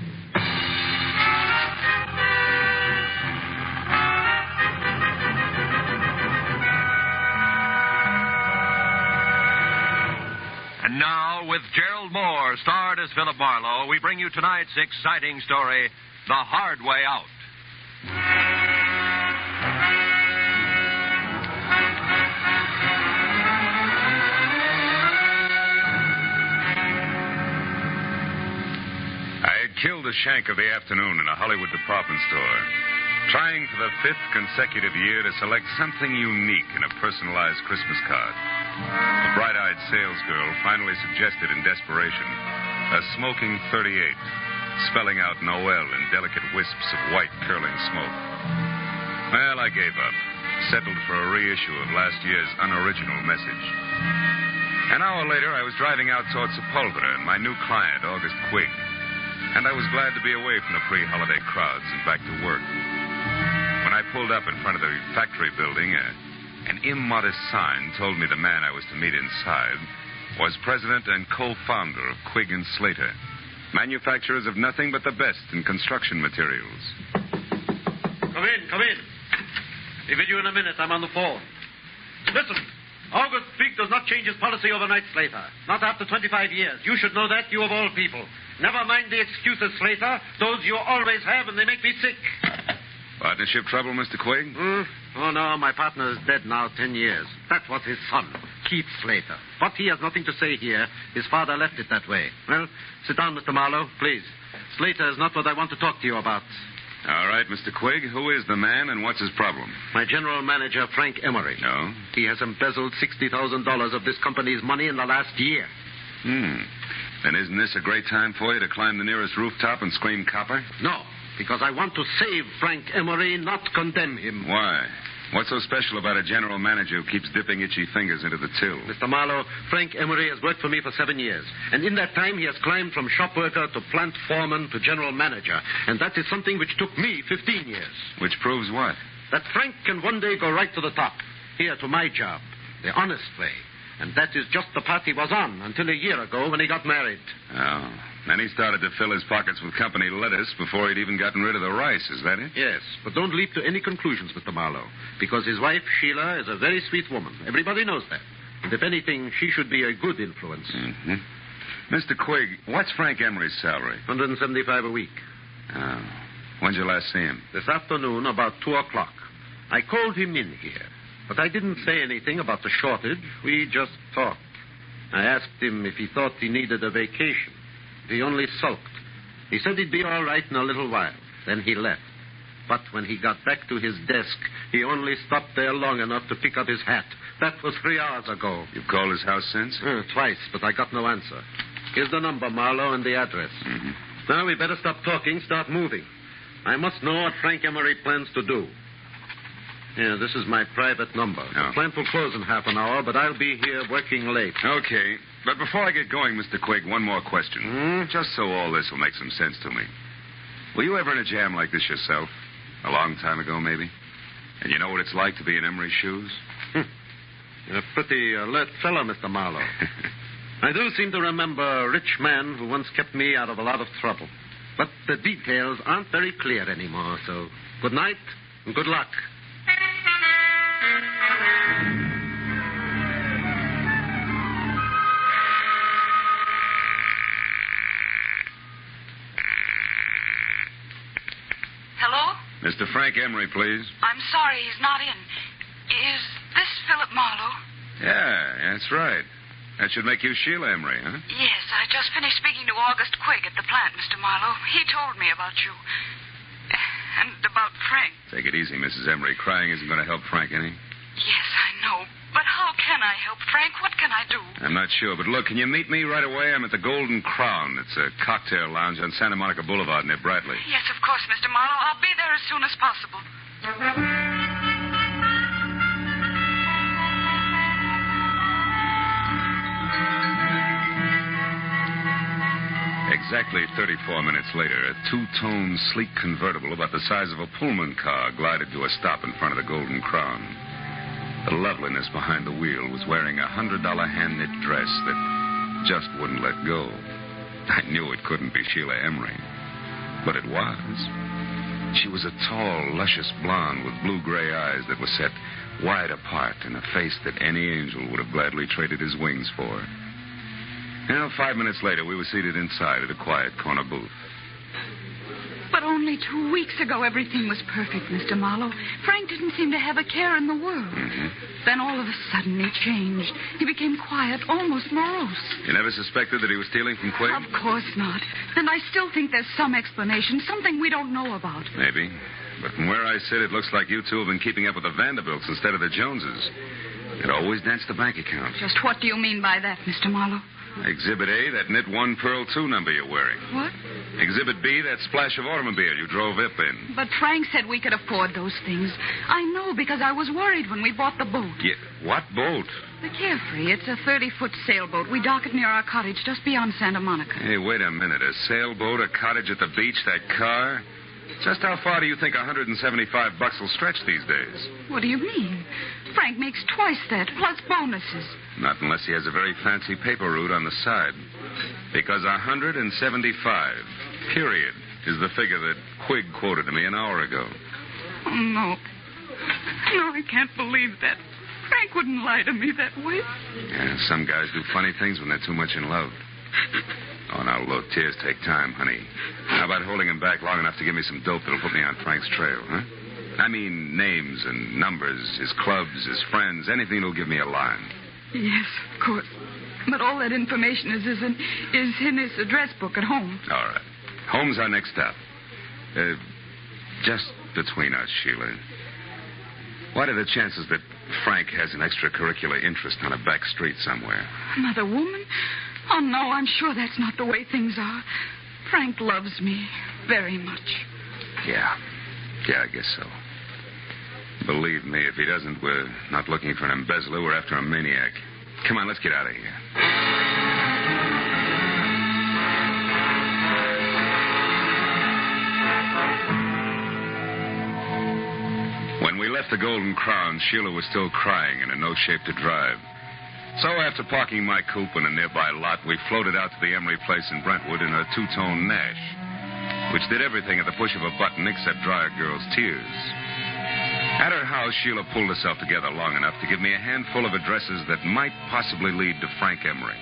And now, with Gerald Moore, starred as Philip Marlowe, we bring you tonight's exciting story, The Hard Way Out. Killed a shank of the afternoon in a Hollywood department store, trying for the 5th consecutive year to select something unique in a personalized Christmas card. A bright-eyed salesgirl finally suggested in desperation a smoking 38, spelling out Noel in delicate wisps of white curling smoke. Well, I gave up, settled for a reissue of last year's unoriginal message. An hour later, I was driving out towards Sepulveda and my new client, August Quigg. And I was glad to be away from the pre-holiday crowds and back to work. When I pulled up in front of the factory building, an immodest sign told me the man I was to meet inside was president and co-founder of Quigg & Slater, manufacturers of nothing but the best in construction materials. Come in. Be with you in a minute. I'm on the phone. Listen, August Quigg does not change his policy overnight, Slater. Not after 25 years. You should know that, you of all people. Never mind the excuses, Slater. Those you always have, and they make me sick. Partnership trouble, Mr. Quigg? Oh, no, my partner is dead now 10 years. That was his son, Keith Slater. But he has nothing to say here. His father left it that way. Well, sit down, Mr. Marlowe, please. Slater is not what I want to talk to you about. All right, Mr. Quigg. Who is the man and what's his problem? My general manager, Frank Emery. No? He has embezzled $60,000 of this company's money in the last year. Then isn't this a great time for you to climb the nearest rooftop and scream copper? No, because I want to save Frank Emery, not condemn him. Why? What's so special about a general manager who keeps dipping itchy fingers into the till? Mr. Marlowe, Frank Emery has worked for me for 7 years. And in that time, he has climbed from shop worker to plant foreman to general manager. And that is something which took me 15 years. Which proves what? That Frank can one day go right to the top. Here to my job. The honest way. And that is just the path he was on until a year ago when he got married. Oh. Then he started to fill his pockets with company lettuce before he'd even gotten rid of the rice. Is that it? Yes. But don't leap to any conclusions, Mr. Marlowe. Because his wife, Sheila, is a very sweet woman. Everybody knows that. And if anything, she should be a good influence. Mr. Quigg, what's Frank Emery's salary? $175 a week. Oh. When'd you last see him? This afternoon, about 2 o'clock. I called him in here. But I didn't say anything about the shortage. We just talked. I asked him if he thought he needed a vacation. He only sulked. He said he'd be all right in a little while. Then he left. But when he got back to his desk, he only stopped there long enough to pick up his hat. That was 3 hours ago. You've called his house since? Twice, but I got no answer. Here's the number, Marlowe, and the address. Now we better stop talking, start moving. I must know what Frank Emery plans to do. Yeah, this is my private number. The plant will close in half an hour, but I'll be here working late. Okay. But before I get going, Mr. Quigg, one more question. Just so all this will make some sense to me. Were you ever in a jam like this yourself? A long time ago, maybe? And you know what it's like to be in Emery's shoes? You're a pretty alert fellow, Mr. Marlowe. I do seem to remember a rich man who once kept me out of a lot of trouble. But the details aren't very clear anymore, so good night and good luck. Mr. Frank Emery, please. I'm sorry he's not in. Is this Philip Marlowe? Yeah, that's right. That should make you Sheila Emery, huh? Yes, I just finished speaking to August Quigg at the plant, Mr. Marlowe. He told me about you. And about Frank. Take it easy, Mrs. Emery. Crying isn't going to help Frank any. Yes, I know. But how can I help Frank? What can I do? I'm not sure, but look, can you meet me right away? I'm at the Golden Crown. It's a cocktail lounge on Santa Monica Boulevard near Bradley. Yes, of course, Mr. Marlowe. I'll be there as soon as possible. Exactly 34 minutes later, a two-tone, sleek convertible about the size of a Pullman car glided to a stop in front of the Golden Crown. The loveliness behind the wheel was wearing a $100 hand-knit dress that just wouldn't let go. I knew it couldn't be Sheila Emery, but it was. She was a tall, luscious blonde with blue-gray eyes that were set wide apart and a face that any angel would have gladly traded his wings for. Now, 5 minutes later, we were seated inside at a quiet corner booth. But only 2 weeks ago, everything was perfect, Mr. Marlowe. Frank didn't seem to have a care in the world. Mm-hmm. Then all of a sudden, he changed. He became quiet, almost morose. You never suspected that he was stealing from Quigg? Of course not. And I still think there's some explanation, something we don't know about. Maybe. But from where I sit, it looks like you two have been keeping up with the Vanderbilts instead of the Joneses. It always danced the bank account. Just what do you mean by that, Mr. Marlowe? Exhibit A, that knit 1 Pearl 2 number you're wearing. What? Exhibit B, that splash of automobile you drove up in. But Frank said we could afford those things. I know because I was worried when we bought the boat. Yeah, what boat? The Carefree. It's a 30-foot sailboat. We dock it near our cottage just beyond Santa Monica. Hey, wait a minute. A sailboat, a cottage at the beach, that car? Just how far do you think $175 will stretch these days? What do you mean? Frank makes twice that, plus bonuses. Not unless he has a very fancy paper route on the side. Because 175, period, is the figure that Quigg quoted to me an hour ago. Oh, no. No, I can't believe that. Frank wouldn't lie to me that way. Yeah, some guys do funny things when they're too much in love. Oh, now, look, tears take time, honey. How about holding him back long enough to give me some dope that'll put me on Frank's trail, huh? I mean, names and numbers, his clubs, his friends, anything that'll give me a line. Yes, of course. But all that information is in his address book at home. All right. Home's our next stop. Just between us, Sheila. What are the chances that Frank has an extracurricular interest on a back street somewhere? Another woman? Oh, no, I'm sure that's not the way things are. Frank loves me very much. Yeah, I guess so. Believe me, if he doesn't, we're not looking for an embezzler. We're after a maniac. Come on, let's get out of here. When we left the Golden Crown, Sheila was still crying and in no shape to drive. So after parking my coupe in a nearby lot, we floated out to the Emery place in Brentwood in her two-tone Nash, which did everything at the push of a button except dry a girl's tears. At her house, Sheila pulled herself together long enough to give me a handful of addresses that might possibly lead to Frank Emery.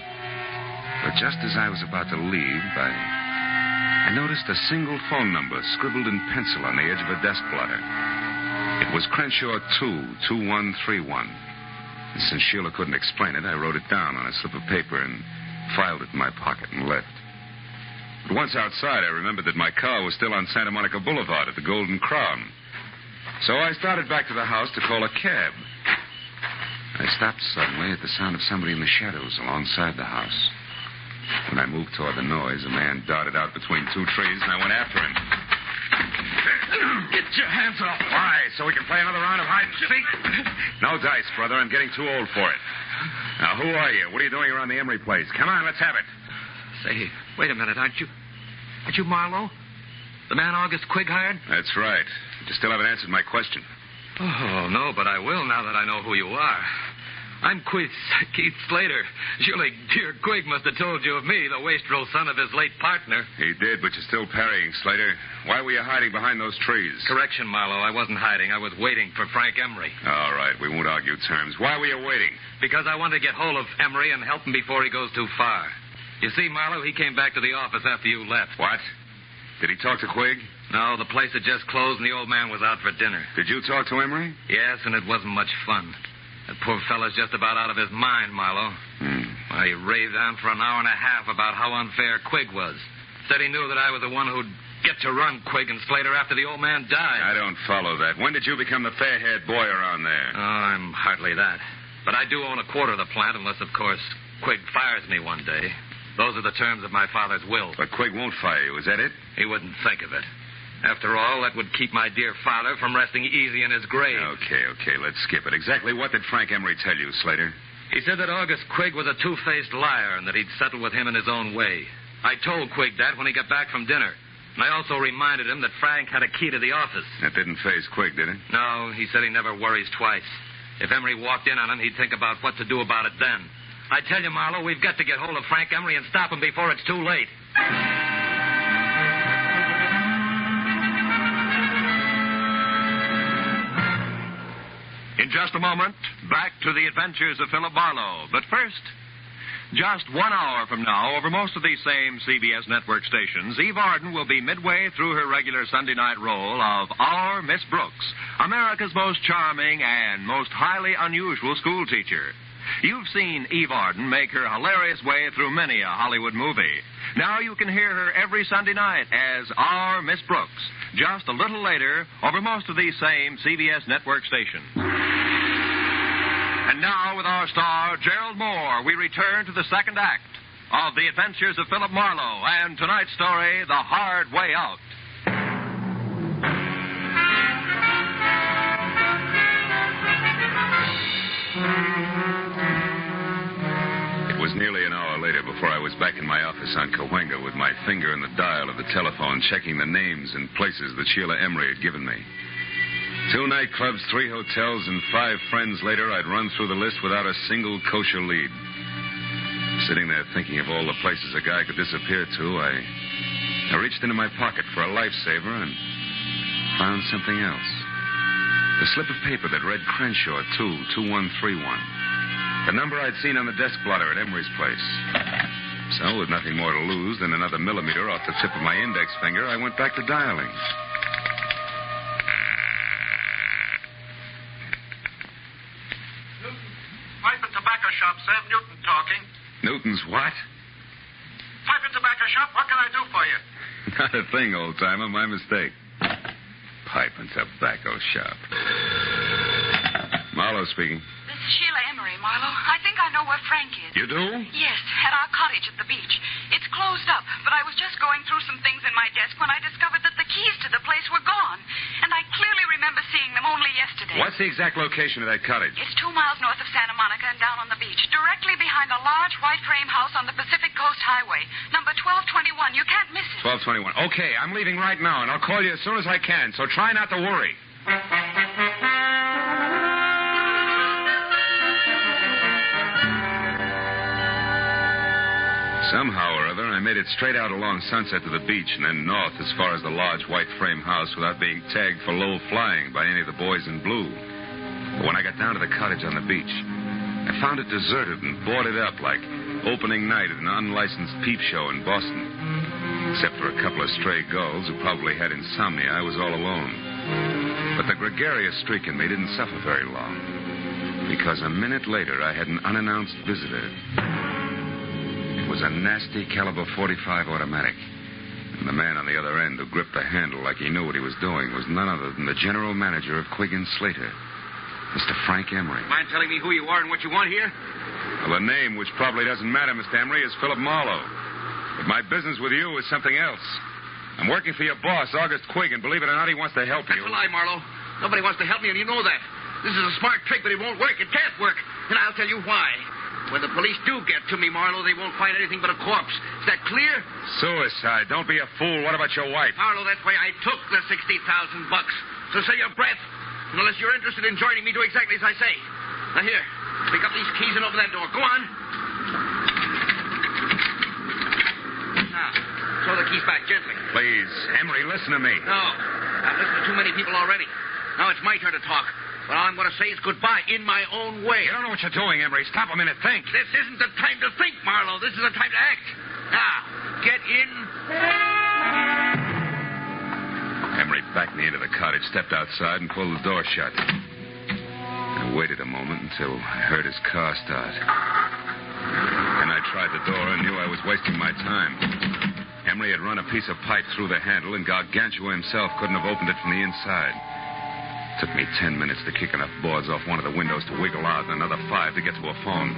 But just as I was about to leave, I noticed a single phone number scribbled in pencil on the edge of a desk blotter. It was Crenshaw 22131. And since Sheila couldn't explain it, I wrote it down on a slip of paper and filed it in my pocket and left. But once outside, I remembered that my car was still on Santa Monica Boulevard at the Golden Crown. So I started back to the house to call a cab. I stopped suddenly at the sound of somebody in the shadows alongside the house. When I moved toward the noise, a man darted out between two trees, and I went after him. Get your hands off. Why? So we can play another round of hide and seek? No dice, brother. I'm getting too old for it. Now, who are you? What are you doing around the Emery place? Come on, let's have it. Say, wait a minute. Aren't you Marlowe? The man August Quigg hired? That's right. You still haven't answered my question. Oh, no, but I will now that I know who you are. I'm Keith Slater. Surely dear Quigg must have told you of me, the wastrel son of his late partner. He did, but you're still parrying, Slater. Why were you hiding behind those trees? Correction, Marlowe. I wasn't hiding. I was waiting for Frank Emery. All right, we won't argue terms. Why were you waiting? Because I wanted to get hold of Emery and help him before he goes too far. You see, Marlowe, he came back to the office after you left. What? Did he talk to Quig? No, the place had just closed and the old man was out for dinner. Did you talk to Emery? Yes, and it wasn't much fun. That poor fella's just about out of his mind, Marlowe. Well, he raved on for an hour and a half about how unfair Quig was. Said he knew that I was the one who'd get to run Quig and Slater after the old man died. I don't follow that. When did you become the fair-haired boy around there? Oh, I'm hardly that. But I do own a quarter of the plant, unless, of course, Quig fires me one day. Those are the terms of my father's will. But Quig won't fire you, is that it? He wouldn't think of it. After all, that would keep my dear father from resting easy in his grave. Okay, let's skip it. Exactly what did Frank Emery tell you, Slater? He said that August Quig was a two-faced liar and that he'd settle with him in his own way. I told Quig that when he got back from dinner. And I also reminded him that Frank had a key to the office. That didn't faze Quig, did it? No, he said he never worries twice. If Emery walked in on him, he'd think about what to do about it then. I tell you, Marlowe, we've got to get hold of Frank Emery and stop him before it's too late. In just a moment, back to the adventures of Philip Marlowe. But first, just 1 hour from now, over most of these same CBS network stations, Eve Arden will be midway through her regular Sunday night role of Our Miss Brooks, America's most charming and most highly unusual school teacher. You've seen Eve Arden make her hilarious way through many a Hollywood movie. Now you can hear her every Sunday night as Our Miss Brooks, just a little later over most of these same CBS network stations. And now, with our star, Gerald Moore, we return to the second act of The Adventures of Philip Marlowe and tonight's story, The Hard Way Out. It was nearly an hour later before I was back in my office on Cahuenga with my finger in the dial of the telephone, checking the names and places that Sheila Emery had given me. 2 nightclubs, 3 hotels, and 5 friends later, I'd run through the list without a single kosher lead. Sitting there thinking of all the places a guy could disappear to, I reached into my pocket for a lifesaver and found something else. A slip of paper that read Crenshaw 22131. The number I'd seen on the desk blotter at Emery's place. So, with nothing more to lose than another millimeter off the tip of my index finger, I went back to dialing. Pipe and tobacco shop, Sam Newton talking. Newton's what? Pipe and tobacco shop, what can I do for you? Not a thing, old-timer. My mistake. Pipe and tobacco shop. Marlowe speaking. This is Sheila Emery, Marlowe. I think I know where Frank is. You do? Yes, at our cottage at the beach. It's closed up, but I was just going through some things in my desk when I discovered that the keys to the place were gone. And I clearly remember seeing them only yesterday. What's the exact location of that cottage? It's 2 miles north of Santa Monica and down on the beach, directly behind a large white frame house on the Pacific Coast Highway. Number 1221. You can't miss it. 1221. Okay, I'm leaving right now, and I'll call you as soon as I can, so try not to worry. Somehow or other, I made it straight out along Sunset to the beach and then north as far as the large white frame house without being tagged for low flying by any of the boys in blue. But when I got down to the cottage on the beach, I found it deserted and boarded up like opening night at an unlicensed peep show in Boston. Except for a couple of stray gulls who probably had insomnia, I was all alone. But the gregarious streak in me didn't suffer very long, because a minute later I had an unannounced visitor. It was a nasty caliber .45 automatic. And the man on the other end who gripped the handle like he knew what he was doing was none other than the general manager of Quig & Slater, Mr. Frank Emery. Mind telling me who you are and what you want here? Well, the name, which probably doesn't matter, Mr. Emery, is Philip Marlowe. But my business with you is something else. I'm working for your boss, August Quig, and believe it or not, he wants to help you. That's a lie, Marlowe. Nobody wants to help me, and you know that. This is a smart trick, but it won't work. It can't work. And I'll tell you why. When the police do get to me, Marlowe, they won't find anything but a corpse. Is that clear? Suicide. Don't be a fool. What about your wife? Marlowe, that's why I took the $60,000. So save your breath. And unless you're interested in joining me, do exactly as I say. Now, here. Pick up these keys and open that door. Go on. Now, throw the keys back gently. Please, Emery, listen to me. No. I've listened to too many people already. Now it's my turn to talk. But all I'm going to say is goodbye in my own way. You don't know what you're doing, Emery. Stop a minute. Think. This isn't the time to think, Marlowe. This is the time to act. Now, get in. backed me into the cottage, stepped outside, and pulled the door shut. I waited a moment until I heard his car start. Then I tried the door and knew I was wasting my time. Emery had run a piece of pipe through the handle, and Gargantua himself couldn't have opened it from the inside. It took me 10 minutes to kick enough boards off one of the windows to wiggle out, and another 5 to get to a phone.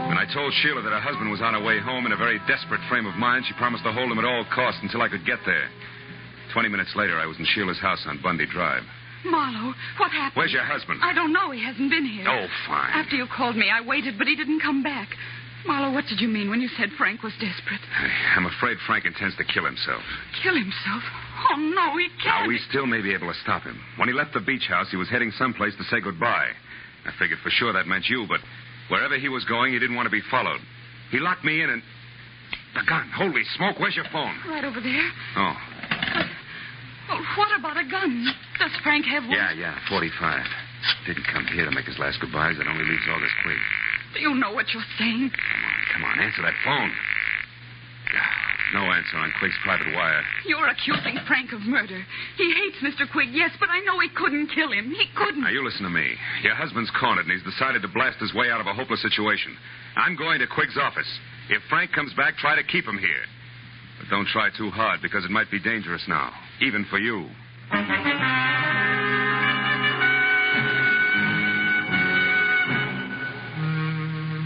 When I told Sheila that her husband was on her way home in a very desperate frame of mind, she promised to hold him at all costs until I could get there. 20 minutes later, I was in Sheila's house on Bundy Drive. Marlowe, what happened? Where's your husband? I don't know. He hasn't been here. Oh, fine. After you called me, I waited, but he didn't come back. Marlowe, what did you mean when you said Frank was desperate? I'm afraid Frank intends to kill himself. Kill himself? Oh, no, he can't. Now, we still may be able to stop him. When he left the beach house, he was heading someplace to say goodbye. I figured for sure that meant you, but wherever he was going, he didn't want to be followed. He locked me in and... The gun. Holy smoke, where's your phone? Right over there. Oh. Well, what about a gun? Does Frank have one? Yeah, 45. Didn't come here to make his last goodbyes. That only leaves August Quigg. Do you know what you're saying? Come on, answer that phone. No answer on Quigg's private wire. You're accusing Frank of murder. He hates Mr. Quigg, yes, but I know he couldn't kill him. He couldn't. Now, you listen to me. Your husband's cornered, and he's decided to blast his way out of a hopeless situation. I'm going to Quigg's office. If Frank comes back, try to keep him here. But don't try too hard, because it might be dangerous now, even for you.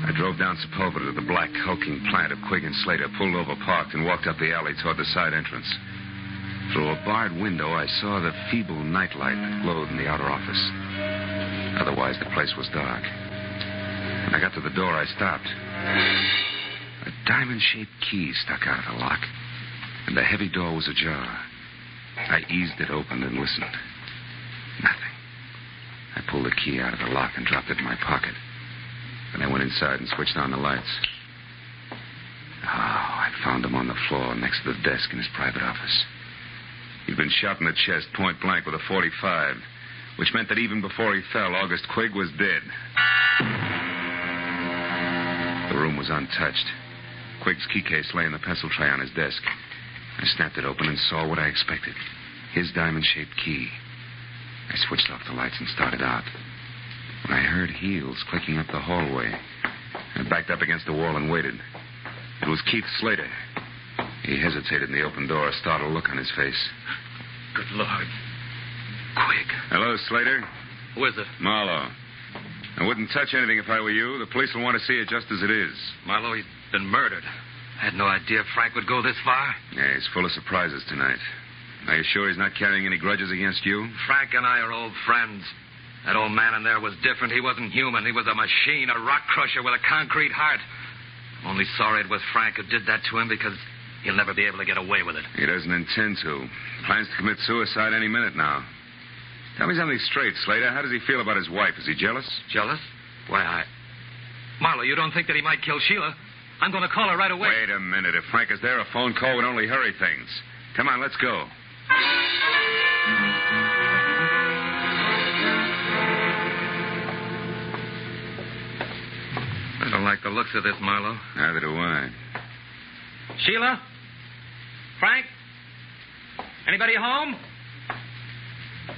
I drove down Sepulveda to the black, hulking plant of Quigg and Slater, pulled over, parked, and walked up the alley toward the side entrance. Through a barred window, I saw the feeble nightlight that glowed in the outer office. Otherwise, the place was dark. When I got to the door, I stopped. A diamond-shaped key stuck out of the lock, and the heavy door was ajar. I eased it open and listened. Nothing. I pulled the key out of the lock and dropped it in my pocket. Then I went inside and switched on the lights. Oh, I found him on the floor next to the desk in his private office. He'd been shot in the chest point blank with a .45, which meant that even before he fell, August Quigg was dead. The room was untouched. Quigg's key case lay in the pencil tray on his desk. I snapped it open and saw what I expected. His diamond-shaped key. I switched off the lights and started out. When I heard heels clicking up the hallway, I backed up against the wall and waited. It was Keith Slater. He hesitated in the open door, a startled look on his face. Good Lord. Quigg. Hello, Slater. Who is it? Marlowe. I wouldn't touch anything if I were you. The police will want to see it just as it is. Marlowe, he's been murdered. I had no idea Frank would go this far. Yeah, he's full of surprises tonight. Are you sure he's not carrying any grudges against you? Frank and I are old friends. That old man in there was different. He wasn't human. He was a machine, a rock crusher with a concrete heart. I'm only sorry it was Frank who did that to him because he'll never be able to get away with it. He doesn't intend to. Plans to commit suicide any minute now. Tell me something straight, Slater. How does he feel about his wife? Is he jealous? Jealous? Why, Marlowe, you don't think that he might kill Sheila? I'm going to call her right away. Wait a minute. If Frank is there, a phone call would only hurry things. Come on, let's go. I don't like the looks of this, Marlowe. Neither do I. Sheila? Frank? Anybody home?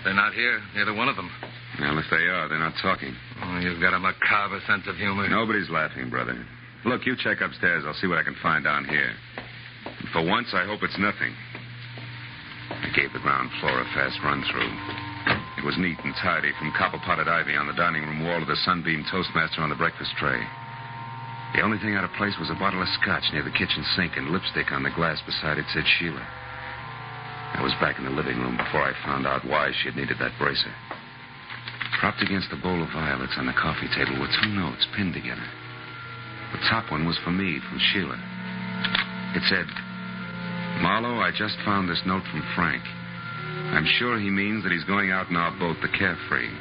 They're not here, neither one of them. Well, if they are, they're not talking. Oh, you've got a macabre sense of humor. Nobody's laughing, brother. Look, you check upstairs. I'll see what I can find down here. And for once, I hope it's nothing. I gave the ground floor a fast run-through. It was neat and tidy, from copper-potted ivy on the dining room wall to the sunbeam Toastmaster on the breakfast tray. The only thing out of place was a bottle of scotch near the kitchen sink and lipstick on the glass beside it said Sheila. I was back in the living room before I found out why she had needed that bracer. Propped against a bowl of violets on the coffee table were 2 notes pinned together. The top one was for me, from Sheila. It said, Marlowe, I just found this note from Frank. I'm sure he means that he's going out in our boat, the Carefree.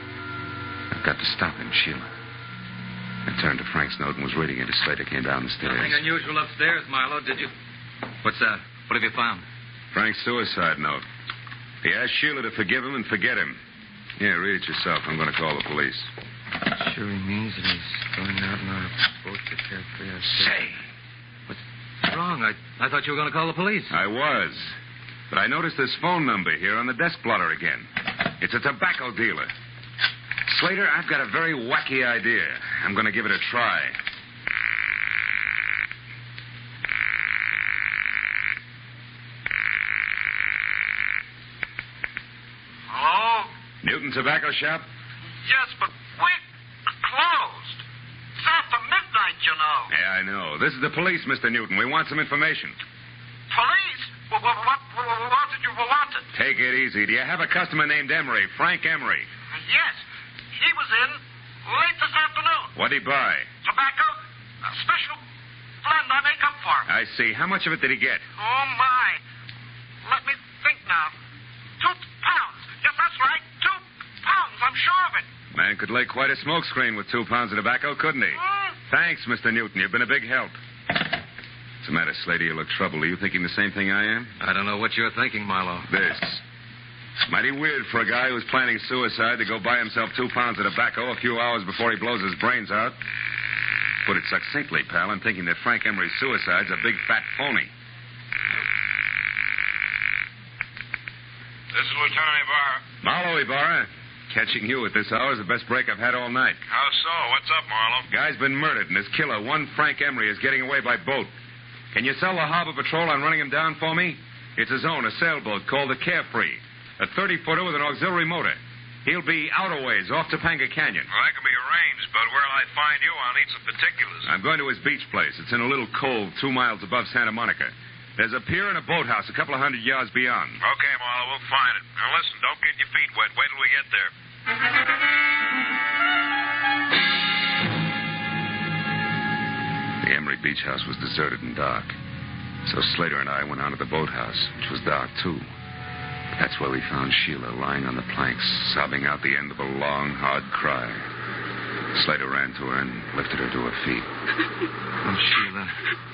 I've got to stop him, Sheila. I turned to Frank's note and was reading it as Slater came down the stairs. Nothing unusual upstairs, Marlowe, did you? What's that? What have you found? Frank's suicide note. He asked Sheila to forgive him and forget him. Yeah, read it yourself. I'm going to call the police. Sure he means that he's going out in our boat, the Carefree. Say! What's wrong? I thought you were going to call the police. I was. But I noticed this phone number here on the desk blotter again. It's a tobacco dealer. Slater, I've got a very wacky idea. I'm going to give it a try. Hello? Newton Tobacco Shop? Yes, but we're closed. It's after midnight, you know. Yeah, I know. This is the police, Mr. Newton. We want some information. Police? What did you want? Take it easy. Do you have a customer named Emery, Frank Emery? Yes. He was in late this afternoon. What'd he buy? Tobacco? A special blend I make up for him. I see. How much of it did he get? Oh, my. Let me think now. 2 pounds. Yes, that's right. 2 pounds. I'm sure of it. Man could lay quite a smoke screen with 2 pounds of tobacco, couldn't he? Thanks, Mr. Newton. You've been a big help. What's the matter, Slater? You look troubled. Are you thinking the same thing I am? I don't know what you're thinking, Marlowe. This. Mighty weird for a guy who's planning suicide to go buy himself 2 pounds of tobacco a few hours before he blows his brains out. Put it succinctly, pal, I'm thinking that Frank Emery's suicide's a big fat phony. This is Lieutenant Ibarra. Marlowe, Ibarra. Catching you at this hour is the best break I've had all night. How so? What's up, Marlowe? Guy's been murdered, and his killer, one Frank Emery, is getting away by boat. Can you sell the harbor patrol on running him down for me? It's his own, a sailboat called the Carefree. A 30-footer with an auxiliary motor. He'll be out a ways, off Topanga Canyon. Well, that can be arranged, but where'll I find you? I'll need some particulars. I'm going to his beach place. It's in a little cove 2 miles above Santa Monica. There's a pier and a boathouse a couple of 100 yards beyond. Okay, Marlowe, we'll find it. Now, listen, don't get your feet wet. Wait till we get there. The Emery beach house was deserted and dark. So Slater and I went on to the boathouse, which was dark, too. That's where we found Sheila lying on the planks, sobbing out the end of a long, hard cry. Slater ran to her and lifted her to her feet. Oh, Sheila.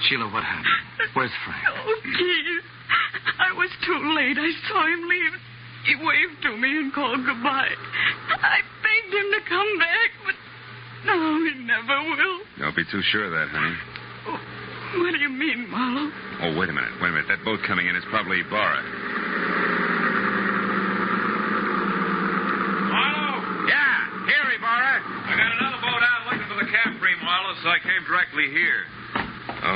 Sheila, what happened? Where's Frank? Oh, please. I was too late. I saw him leave. He waved to me and called goodbye. I begged him to come back, but no, he never will. Don't be too sure of that, honey. Oh, what do you mean, Marlowe? Oh, wait a minute. That boat coming in is probably Ibarra. Here, Ibarra. I got another boat out looking for the Carefree, Marlowe, so I came directly here.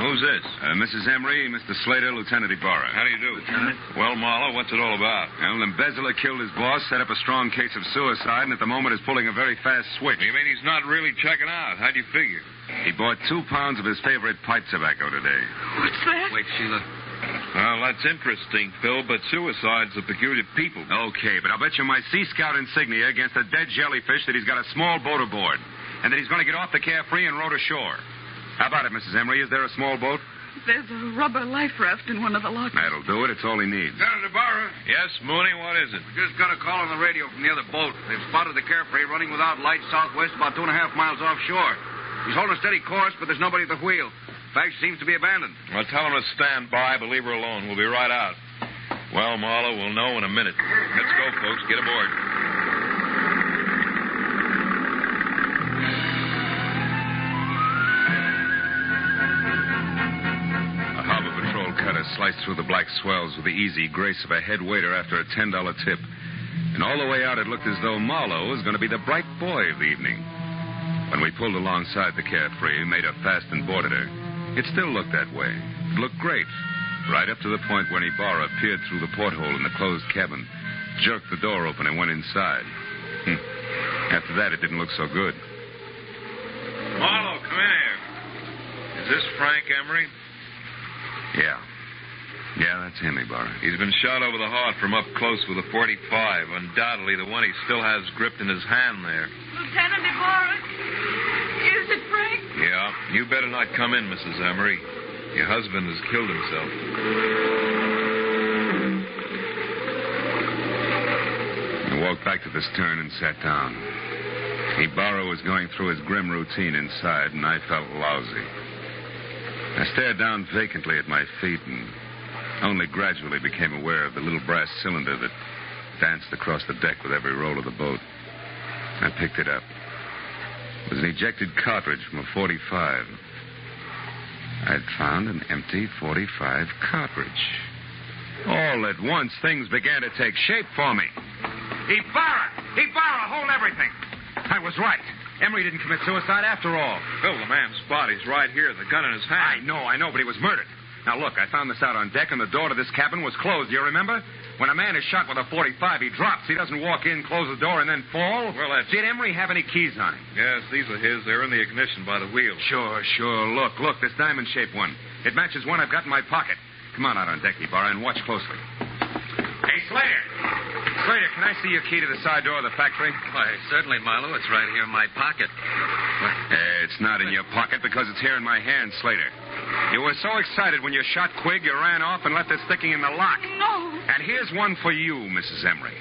Who's this? Mrs. Emery, Mr. Slater, Lieutenant Ibarra. How do you do? Lieutenant. Well, Marlowe, what's it all about? Well, the embezzler killed his boss, set up a strong case of suicide, and at the moment is pulling a very fast switch. You mean he's not really checking out? How'd you figure? He bought 2 pounds of his favorite pipe tobacco today. What's that? Wait, Sheila. Well, that's interesting, Phil, but suicide's a peculiar people. Okay, but I'll bet you my Sea Scout insignia against a dead jellyfish that he's got a small boat aboard, and that he's going to get off the Carefree and row to shore. How about it, Mrs. Emery? Is there a small boat? There's a rubber life raft in one of the lockers. That'll do it. It's all he needs. Lieutenant Ibarra? Yes, Mooney, what is it? We just got a call on the radio from the other boat. They've spotted the Carefree running without lights southwest about 2.5 miles offshore. He's holding a steady course, but there's nobody at the wheel. In fact, she seems to be abandoned. Well, tell him to stand by, but leave her alone. We'll be right out. Well, Marlowe, we'll know in a minute. Let's go, folks. Get aboard. A harbor patrol cutter sliced through the black swells with the easy grace of a head waiter after a $10 tip. And all the way out, it looked as though Marlowe was going to be the bright boy of the evening. When we pulled alongside the Carefree, made her fast and boarded her, it still looked that way. It looked great, right up to the point when Ibarra peered through the porthole in the closed cabin, jerked the door open, and went inside. After that, it didn't look so good. Marlowe, come in here. Is this Frank Emery? Yeah, that's him, Ibarra. He's been shot over the heart from up close with a .45. Undoubtedly the one he still has gripped in his hand there. Lieutenant Ibarra, is it Frank? Yeah, you better not come in, Mrs. Emery. Your husband has killed himself. I walked back to the stern and sat down. Ibarra was going through his grim routine inside, and I felt lousy. I stared down vacantly at my feet and only gradually became aware of the little brass cylinder that danced across the deck with every roll of the boat. I picked it up. It was an ejected cartridge from a .45. I'd found an empty .45 cartridge. All at once, things began to take shape for me. Ibarra, hold everything. I was right. Emery didn't commit suicide after all. Phil, the man's body's right here, the gun in his hand. I know, but he was murdered. Now, look, I found this out on deck, and the door to this cabin was closed. Do you remember? When a man is shot with a .45, he drops. He doesn't walk in, close the door, and then fall. Well, that's... Did Emery have any keys on him? Yes, these are his. They're in the ignition by the wheel. Sure. Look, this diamond-shaped one. It matches one I've got in my pocket. Come on out on deck, Ibarra, and watch closely. Hey, Slater, can I see your key to the side door of the factory? Why, certainly, Marlowe. It's right here in my pocket. It's not in your pocket because it's here in my hand, Slater. You were so excited when you shot Quigg, you ran off and left it sticking in the lock. No. And here's one for you, Mrs. Emery.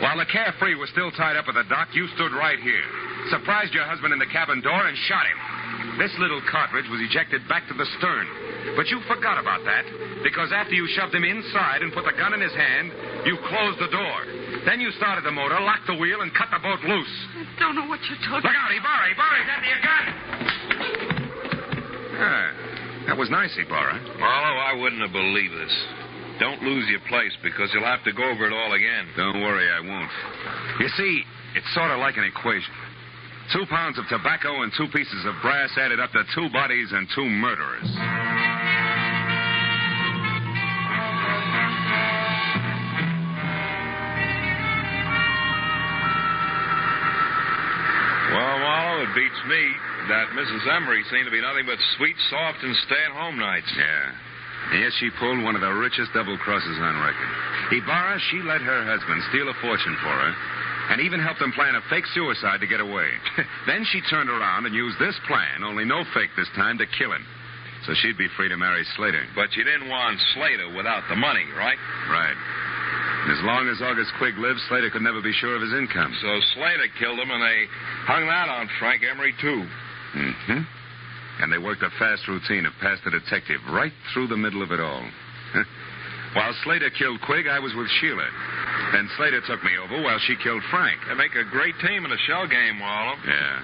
While the Carefree was still tied up at the dock, you stood right here, surprised your husband in the cabin door, and shot him. This little cartridge was ejected back to the stern. But you forgot about that, because after you shoved him inside and put the gun in his hand, you closed the door. Then you started the motor, locked the wheel, and cut the boat loose. I don't know what you're talking about. Look out, Ibarra, he's after your gun! That was nice, Ibarra. Marlowe, I wouldn't have believed this. Don't lose your place, because you'll have to go over it all again. Don't worry, I won't. You see, it's sort of like an equation. 2 pounds of tobacco and 2 pieces of brass added up to 2 bodies and 2 murderers. Well, Marlowe, it beats me that Mrs. Emery seemed to be nothing but sweet, soft, and stay-at-home nights. Yeah. Yes, she pulled one of the richest double crosses on record. Ibarra, she let her husband steal a fortune for her and even helped him plan a fake suicide to get away. Then she turned around and used this plan, only no fake this time, to kill him. So she'd be free to marry Slater. But you didn't want Slater without the money, right? Right. As long as August Quigg lived, Slater could never be sure of his income. So Slater killed him, and they hung that on Frank Emery, too. Mm-hmm. And they worked a fast routine of pass the detective right through the middle of it all. While Slater killed Quigg, I was with Sheila. Then Slater took me over while she killed Frank. They make a great team in a shell game, Marlowe. Yeah.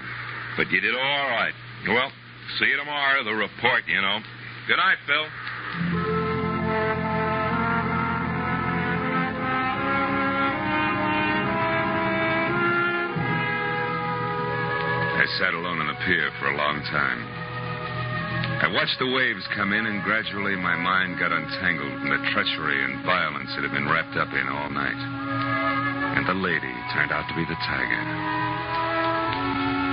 But you did all right. Well, see you tomorrow, the report, you know. Good night, Phil. I sat alone on the pier for a long time. I watched the waves come in, and gradually my mind got untangled from the treachery and violence it had been wrapped up in all night. And the lady turned out to be the tiger.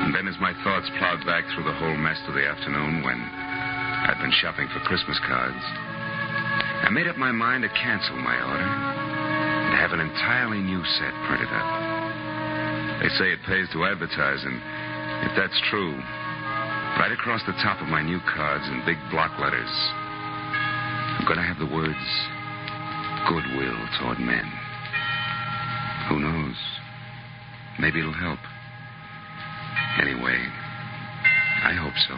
And then as my thoughts plowed back through the whole mess of the afternoon when I'd been shopping for Christmas cards, I made up my mind to cancel my order and have an entirely new set printed up. They say it pays to advertise, and if that's true, right across the top of my new cards in big block letters, I'm going to have the words, goodwill toward men. Who knows? Maybe it'll help. Anyway, I hope so.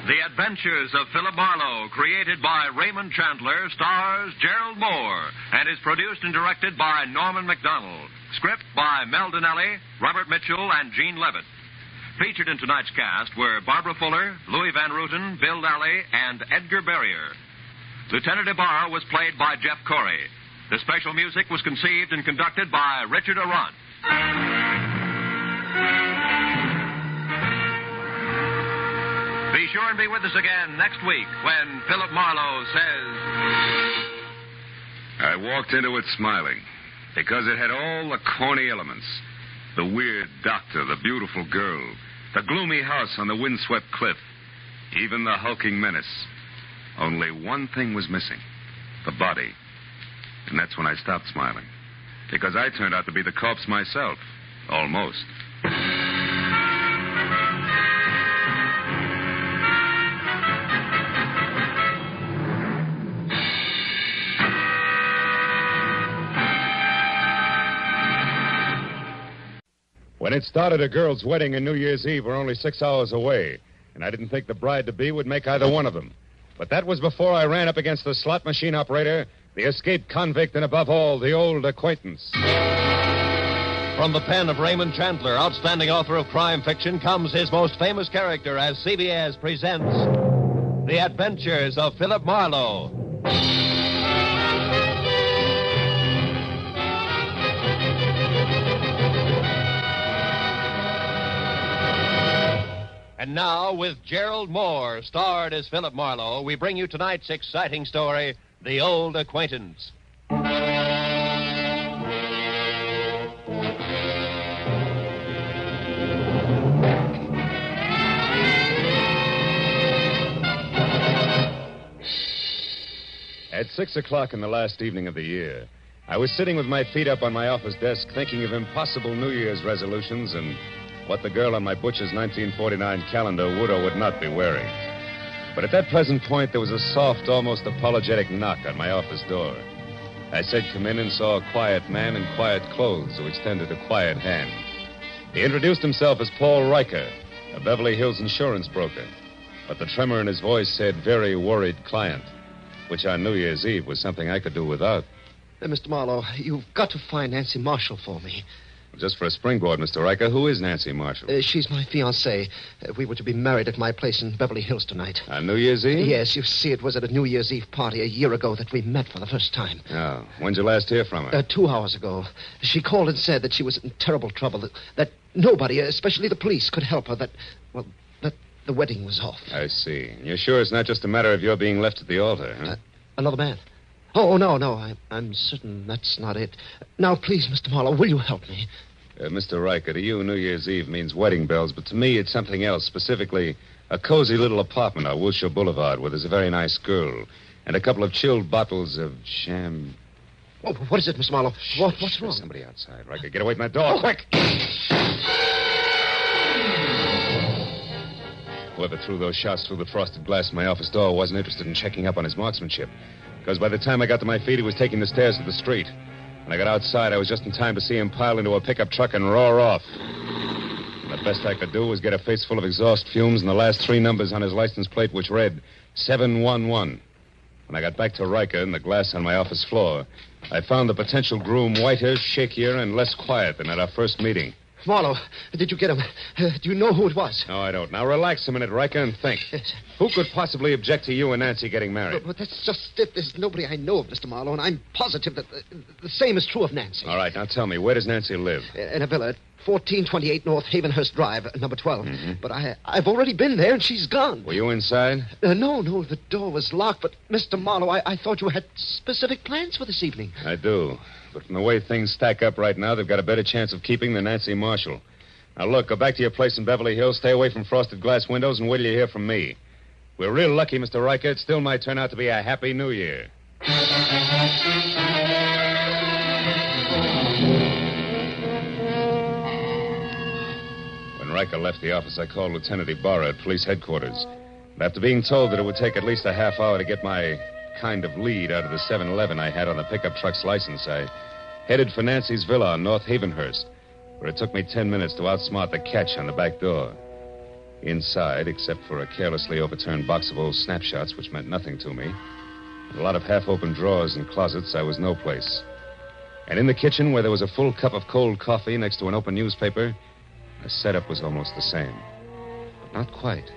The Adventures of Philip Marlowe, created by Raymond Chandler, stars Gerald Moore, and is produced and directed by Norman MacDonald. Script by Mel Donnelly, Robert Mitchell, and Gene Levitt. Featured in tonight's cast were Barbara Fuller, Louis Van Rooten, Bill Lally, and Edgar Barrier. Lieutenant Ibarra was played by Jeff Corey. The special music was conceived and conducted by Richard Arant. Be sure and be with us again next week when Philip Marlowe says... I walked into it smiling because it had all the corny elements. The weird doctor, the beautiful girl, the gloomy house on the windswept cliff, even the hulking menace. Only one thing was missing, the body. And that's when I stopped smiling, because I turned out to be the corpse myself, almost. When it started, a girl's wedding and New Year's Eve were only 6 hours away, and I didn't think the bride-to-be would make either one of them. But that was before I ran up against the slot machine operator, the escaped convict, and above all, the old acquaintance. From the pen of Raymond Chandler, outstanding author of crime fiction, comes his most famous character as CBS presents The Adventures of Philip Marlowe. And now, with Gerald Moore, starred as Philip Marlowe, we bring you tonight's exciting story, The Old Acquaintance. At 6 o'clock in the last evening of the year, I was sitting with my feet up on my office desk thinking of impossible New Year's resolutions and what the girl on my butcher's 1949 calendar would or would not be wearing. But at that present point, there was a soft, almost apologetic knock on my office door. I said come in and saw a quiet man in quiet clothes who extended a quiet hand. He introduced himself as Paul Riker, a Beverly Hills insurance broker. But the tremor in his voice said very worried client, which on New Year's Eve was something I could do without. Mr. Marlowe, you've got to find Nancy Marshall for me. Just for a springboard, Mr. Riker, who is Nancy Marshall? She's my fiancée. We were to be married at my place in Beverly Hills tonight. On New Year's Eve? Yes, you see, it was at a New Year's Eve party a year ago that we met for the first time. Oh, when'd you last hear from her? 2 hours ago. She called and said that she was in terrible trouble, that nobody, especially the police, could help her, that the wedding was off. I see. You're sure it's not just a matter of your being left at the altar, huh? Another man? Oh, no, I'm certain that's not it. Now, please, Mr. Marlowe, will you help me? Mr. Riker, to you, New Year's Eve means wedding bells, but to me, it's something else, specifically a cozy little apartment on Wilshire Boulevard where there's a very nice girl and a couple of chilled bottles of Oh, what is it, Mr. Marlowe? What's wrong? There's somebody outside. Riker, get away from that door, quick! Whoever threw those shots through the frosted glass of my office door wasn't interested in checking up on his marksmanship, because by the time I got to my feet, he was taking the stairs to the street. When I got outside, I was just in time to see him pile into a pickup truck and roar off. And the best I could do was get a face full of exhaust fumes and the last 3 numbers on his license plate, which read 711. When I got back to Riker and the glass on my office floor, I found the potential groom whiter, shakier, and less quiet than at our first meeting. Marlowe, did you get him? Do you know who it was? No, I don't. Now, relax a minute, Riker, and think. Yes. Who could possibly object to you and Nancy getting married? But that's just it. There's nobody I know of, Mr. Marlowe, and I'm positive that the same is true of Nancy. All right, now tell me, where does Nancy live? In a villa at 1428 North Havenhurst Drive, number 12. Mm-hmm. But I've already been there, and she's gone. Were you inside? No, the door was locked. But, Mr. Marlowe, I thought you had specific plans for this evening. I do. But from the way things stack up right now, they've got a better chance of keeping than Nancy Marshall. Now, look, go back to your place in Beverly Hills, stay away from frosted glass windows, and wait till you hear from me. We're real lucky, Mr. Riker. It still might turn out to be a happy New Year. When Riker left the office, I called Lieutenant Ibarra at police headquarters. And after being told that it would take at least a half hour to get my kind of lead out of the 7-Eleven I had on the pickup truck's license, I headed for Nancy's villa on North Havenhurst, where it took me 10 minutes to outsmart the catch on the back door. Inside, except for a carelessly overturned box of old snapshots, which meant nothing to me, and a lot of half-open drawers and closets, I was no place. And in the kitchen, where there was a full cup of cold coffee next to an open newspaper, the setup was almost the same. But not quite.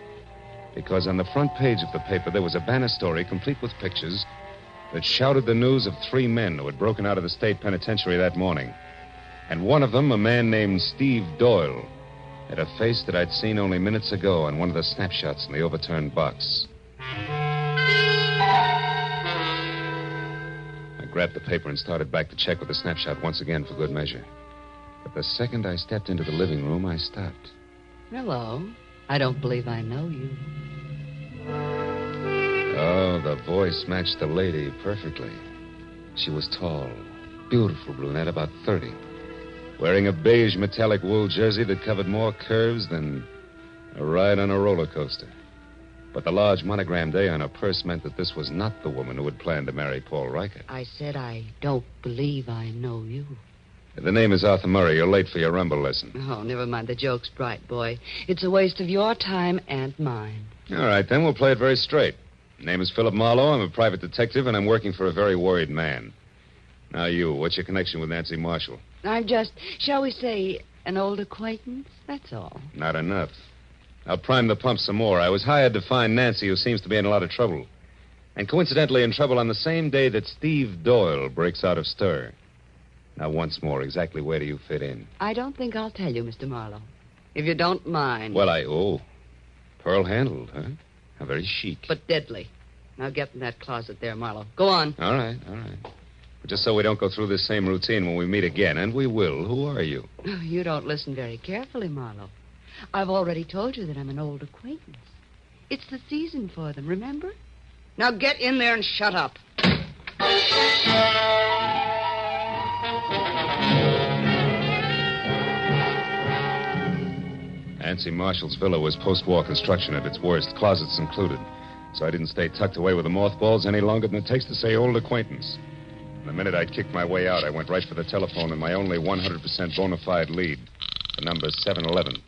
Because on the front page of the paper, there was a banner story complete with pictures that shouted the news of 3 men who had broken out of the state penitentiary that morning. And one of them, a man named Steve Doyle, had a face that I'd seen only minutes ago on one of the snapshots in the overturned box. I grabbed the paper and started back to check with the snapshot once again for good measure. But the second I stepped into the living room, I stopped. Hello. I don't believe I know you. Oh, the voice matched the lady perfectly. She was tall, beautiful brunette, about 30. Wearing a beige metallic wool jersey that covered more curves than a ride on a roller coaster. But the large monogrammed A on her purse meant that this was not the woman who had planned to marry Paul Riker. I said I don't believe I know you. The name is Arthur Murray. You're late for your rumble lesson. Oh, never mind the jokes, bright boy. It's a waste of your time and mine. All right, then we'll play it very straight. Name is Philip Marlowe. I'm a private detective, and I'm working for a very worried man. Now you, what's your connection with Nancy Marshall? I'm just, shall we say, an old acquaintance, that's all. Not enough. I'll prime the pump some more. I was hired to find Nancy, who seems to be in a lot of trouble. And coincidentally in trouble on the same day that Steve Doyle breaks out of stir. Now, once more, exactly where do you fit in? I don't think I'll tell you, Mr. Marlowe. If you don't mind. Well, pearl-handled, huh? How very chic. But deadly. Now get in that closet there, Marlowe. Go on. All right. But just so we don't go through this same routine when we meet again, and we will, who are you? Oh, you don't listen very carefully, Marlowe. I've already told you that I'm an old acquaintance. It's the season for them, remember? Now get in there and shut up. Nancy Marshall's villa was post-war construction at its worst, closets included. So I didn't stay tucked away with the mothballs any longer than it takes to say old acquaintance. The minute I'd kicked my way out, I went right for the telephone and my only 100% bona fide lead. The number's 711.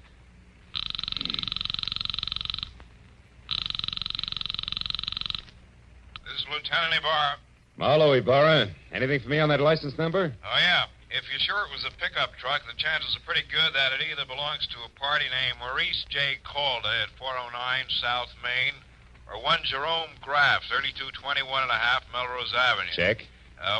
This is Lieutenant Ibarra. Marlowe, Ibarra. Anything for me on that license number? Oh, yeah. If you're sure it was a pickup truck, the chances are pretty good that it either belongs to a party named Maurice J. Calder at 409 South Main or one Jerome Graff, 3221 and a half Melrose Avenue. Check.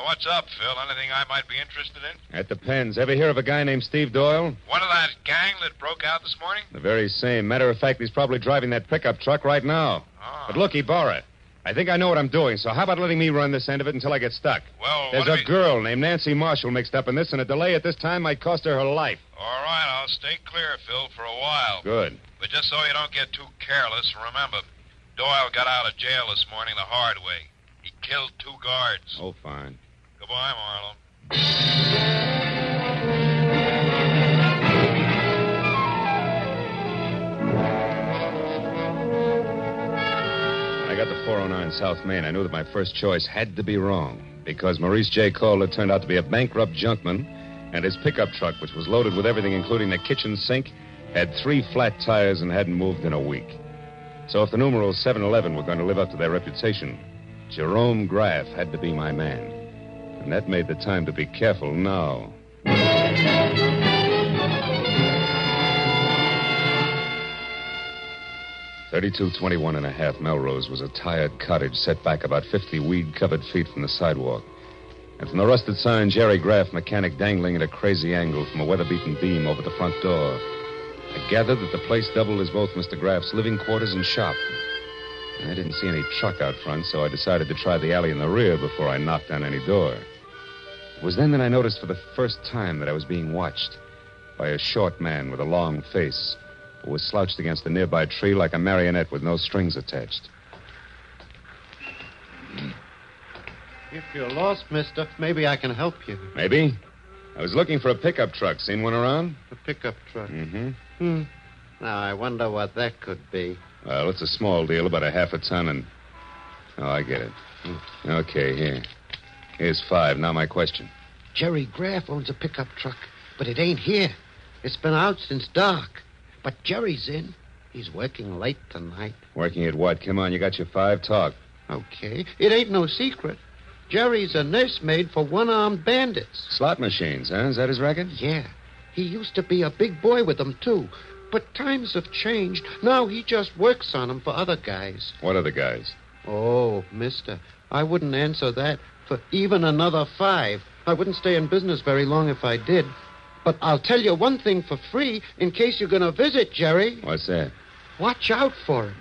What's up, Phil? Anything I might be interested in? That depends. Ever hear of a guy named Steve Doyle? One of that gang that broke out this morning? The very same. Matter of fact, he's probably driving that pickup truck right now. Oh. But look, Ibarra, I think I know what I'm doing, so how about letting me run this end of it until I get stuck? Well, There's a girl named Nancy Marshall mixed up in this, and a delay at this time might cost her life. All right, I'll stay clear, Phil, for a while. Good. But just so you don't get too careless, remember, Doyle got out of jail this morning the hard way. He killed 2 guards. Oh, fine. Goodbye, Marlowe. I got to 409 South Main. I knew that my first choice had to be wrong because Maurice J. Calder turned out to be a bankrupt junkman, and his pickup truck, which was loaded with everything including the kitchen sink, had 3 flat tires and hadn't moved in a week. So if the numerals 711 were going to live up to their reputation, Jerome Graff had to be my man. And that made the time to be careful now. 3221 and a half Melrose was a tired cottage set back about 50 weed-covered feet from the sidewalk. And from the rusted sign, Jerry Graff, mechanic, dangling at a crazy angle from a weather-beaten beam over the front door, I gathered that the place doubled as both Mr. Graff's living quarters and shop. And I didn't see any truck out front, so I decided to try the alley in the rear before I knocked on any door. It was then that I noticed for the first time that I was being watched by a short man with a long face who was slouched against a nearby tree like a marionette with no strings attached. If you're lost, mister, maybe I can help you. Maybe? I was looking for a pickup truck. Seen one around? A pickup truck? Mm-hmm. Now, I wonder what that could be. Well, it's a small deal, about a half a ton, and... Oh, I get it. Okay, here. Here's 5. Now my question. Jerry Graff owns a pickup truck, but it ain't here. It's been out since dark. But Jerry's in. He's working late tonight. Working at what? Come on, you got your 5. Talk. Okay. It ain't no secret. Jerry's a nursemaid for one-armed bandits. Slot machines, huh? Is that his racket? Yeah. He used to be a big boy with them, too. But times have changed. Now he just works on them for other guys. What other guys? Oh, mister, I wouldn't answer that for even another 5. I wouldn't stay in business very long if I did. But I'll tell you one thing for free in case you're going to visit Jerry. What's that? Watch out for him.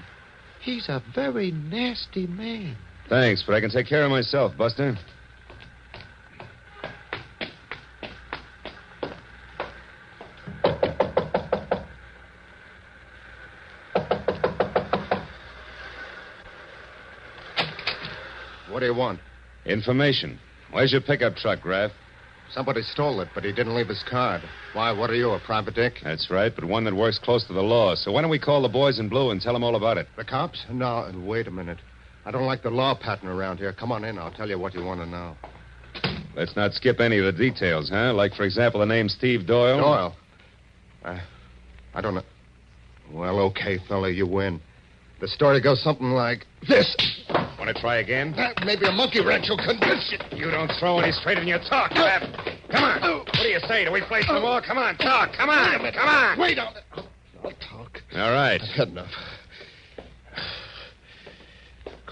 He's a very nasty man. Thanks, but I can take care of myself, Buster. What do you want? Information. Where's your pickup truck, Graff? Somebody stole it, but he didn't leave his card. Why, what are you, a private dick? That's right, but one that works close to the law. So why don't we call the boys in blue and tell them all about it? The cops? No, wait a minute. I don't like the law pattern around here. Come on in. I'll tell you what you want to know. Let's not skip any of the details, huh? Like, for example, the name Steve Doyle. Doyle? I don't know. Well, okay, fella, you win. The story goes something like this. Want to try again? Maybe a monkey wrench will convince you. You don't throw any straight in your talk, Graff. Come on. What do you say? Do we play some more? Come on, talk. Come on. Come on. Wait on it. I'll talk. All right. I've had enough.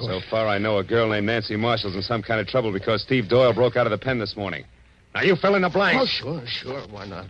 So far, I know a girl named Nancy Marshall's in some kind of trouble because Steve Doyle broke out of the pen this morning. Now, you fill in the blanks. Oh, sure. Why not?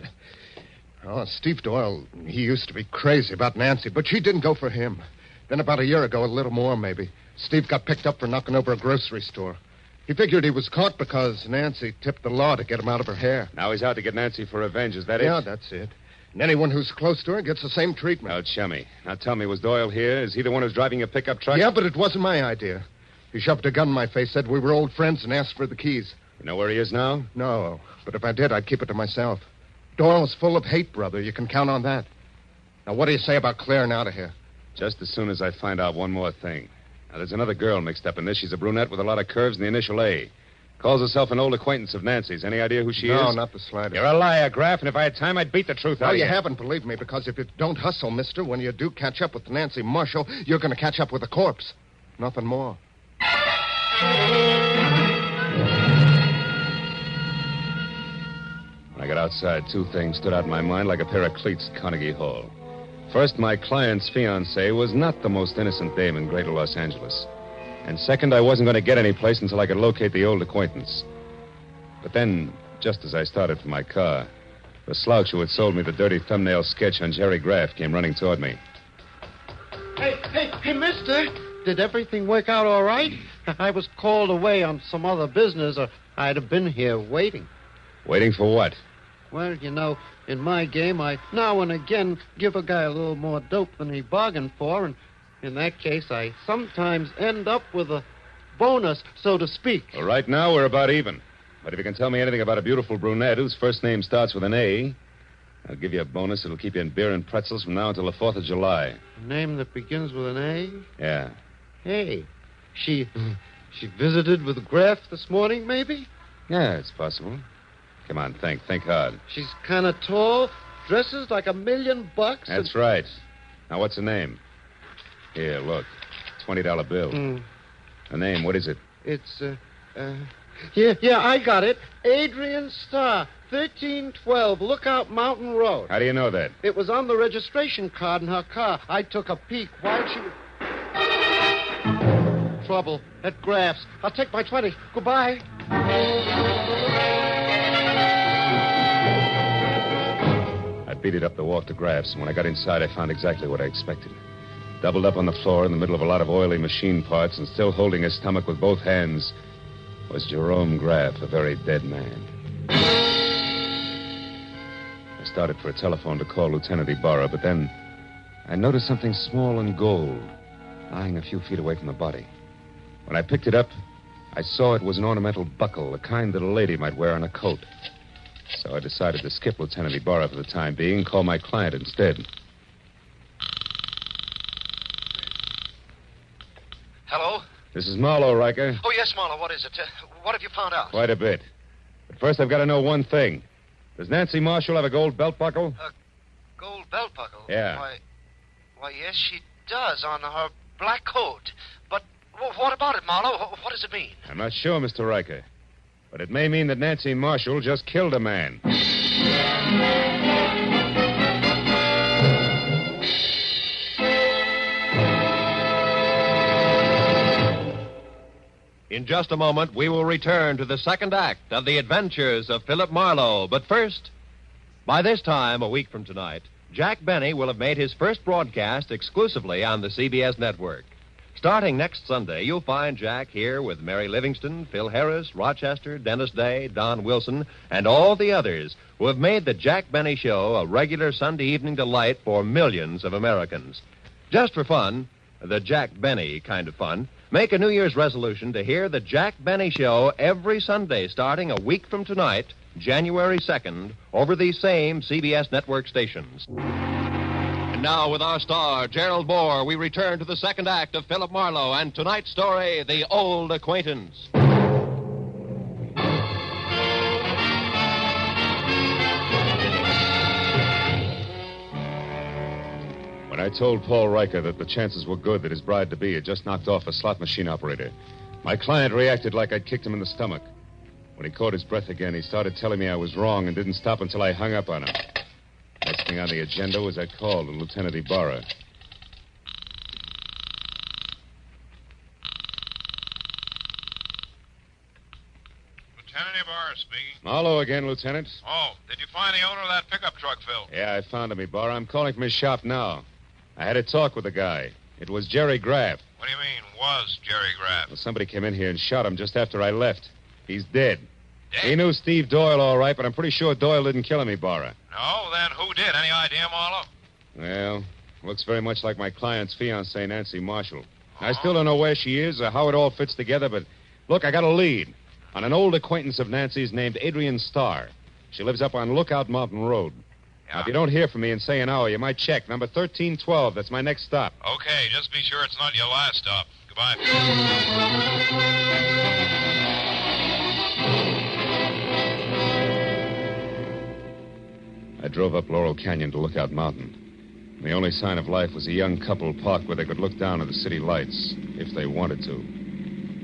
Oh, Steve Doyle, he used to be crazy about Nancy, but she didn't go for him. Then about a year ago, a little more maybe, Steve got picked up for knocking over a grocery store. He figured he was caught because Nancy tipped the law to get him out of her hair. Now he's out to get Nancy for revenge, is that it? Yeah, that's it. And anyone who's close to her gets the same treatment. Oh, chummy. Now tell me, was Doyle here? Is he the one who's driving a pickup truck? Yeah, but it wasn't my idea. He shoved a gun in my face, said we were old friends, and asked for the keys. You know where he is now? No, but if I did, I'd keep it to myself. Doyle's full of hate, brother. You can count on that. Now, what do you say about clearing out of here? Just as soon as I find out one more thing. Now, there's another girl mixed up in this. She's a brunette with a lot of curves and the initial A. Calls herself an old acquaintance of Nancy's. Any idea who she is? No, not the slightest. You're a liar, Graff, and if I had time, I'd beat the truth out of you. No, you haven't, believe me, because if you don't hustle, mister, when you do catch up with Nancy Marshall, you're going to catch up with a corpse. Nothing more. When I got outside, two things stood out in my mind like a pair of cleats at Carnegie Hall. First, my client's fiancée was not the most innocent dame in greater Los Angeles. And second, I wasn't going to get any place until I could locate the old acquaintance. But then, just as I started for my car, the slouch who had sold me the dirty thumbnail sketch on Jerry Graff came running toward me. Hey, mister. Did everything work out all right? I was called away on some other business, or I'd have been here waiting. Waiting for what? Well, you know, in my game, I now and again give a guy a little more dope than he bargained for, and in that case, I sometimes end up with a bonus, so to speak. Well, right now, we're about even. But if you can tell me anything about a beautiful brunette whose first name starts with an A, I'll give you a bonus that'll keep you in beer and pretzels from now until the 4th of July. A name that begins with an A? Yeah. Hey, she visited with Graff this morning, maybe? Yeah, it's possible. Come on, think hard. She's kind of tall, dresses like $1 million. That's right. Now, what's her name? Here, look. $20 bill. Her name, what is it? It's, yeah, I got it. Adrian Starr, 1312 Lookout Mountain Road. How do you know that? It was on the registration card in her car. I took a peek while she was... Trouble at Graff's. I'll take my 20. Goodbye. I beat it up the walk to Graff's, and when I got inside, I found exactly what I expected. Doubled up on the floor in the middle of a lot of oily machine parts and still holding his stomach with both hands was Jerome Graff, a very dead man. I started for a telephone to call Lieutenant Ibarra, but then I noticed something small and gold lying a few feet away from the body. When I picked it up, I saw it was an ornamental buckle, the kind that a lady might wear on a coat. So I decided to skip Lieutenant Ibarra for the time being and call my client instead. Hello? This is Marlowe, Riker. Oh, yes, Marlowe. What is it? What have you found out? Quite a bit. But first, I've got to know one thing. Does Nancy Marshall have a gold belt buckle? A gold belt buckle? Yeah. Why, yes, she does on her black coat. But what about it, Marlowe? What does it mean? I'm not sure, Mr. Riker. But it may mean that Nancy Marshall just killed a man. In just a moment, we will return to the second act of the adventures of Philip Marlowe. But first, by this time, a week from tonight, Jack Benny will have made his first broadcast exclusively on the CBS network. Starting next Sunday, you'll find Jack here with Mary Livingston, Phil Harris, Rochester, Dennis Day, Don Wilson, and all the others who have made the Jack Benny Show a regular Sunday evening delight for millions of Americans. Just for fun, the Jack Benny kind of fun, make a New Year's resolution to hear the Jack Benny Show every Sunday starting a week from tonight, January 2nd, over these same CBS network stations. And now, with our star, Gerald Moore, we return to the second act of Philip Marlowe and tonight's story, The Old Acquaintance. When I told Paul Riker that the chances were good that his bride-to-be had just knocked off a slot machine operator, my client reacted like I'd kicked him in the stomach. When he caught his breath again, he started telling me I was wrong and didn't stop until I hung up on him. Next thing on the agenda was I called Lieutenant Ibarra. Lieutenant Ibarra speaking. Marlowe again, Lieutenant. Oh, did you find the owner of that pickup truck, Phil? Yeah, I found him, Ibarra. I'm calling from his shop now. I had a talk with the guy. It was Jerry Graff. What do you mean, was Jerry Graff? Well, somebody came in here and shot him just after I left. He's dead. He knew Steve Doyle all right, but I'm pretty sure Doyle didn't kill him, Ibarra. No, then who did? Any idea, Marlowe? Well, looks very much like my client's fiancée, Nancy Marshall. I still don't know where she is or how it all fits together, but look, I got a lead on an old acquaintance of Nancy's named Adrian Starr. She lives up on Lookout Mountain Road. Now, if you don't hear from me in, say, an hour, you might check. Number 1312. That's my next stop. Okay, just be sure it's not your last stop. Goodbye. I drove up Laurel Canyon to Lookout Mountain. The only sign of life was a young couple parked where they could look down at the city lights, if they wanted to.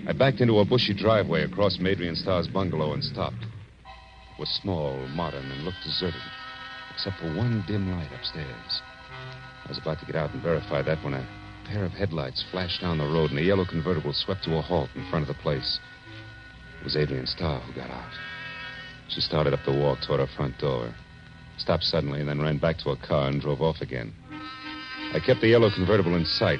I backed into a bushy driveway across from Adrian Starr's bungalow and stopped. It was small, modern, and looked deserted, except for one dim light upstairs. I was about to get out and verify that when a pair of headlights flashed down the road and a yellow convertible swept to a halt in front of the place. It was Adrian Starr who got out. She started up the walk toward her front door, stopped suddenly, and then ran back to her car and drove off again. I kept the yellow convertible in sight.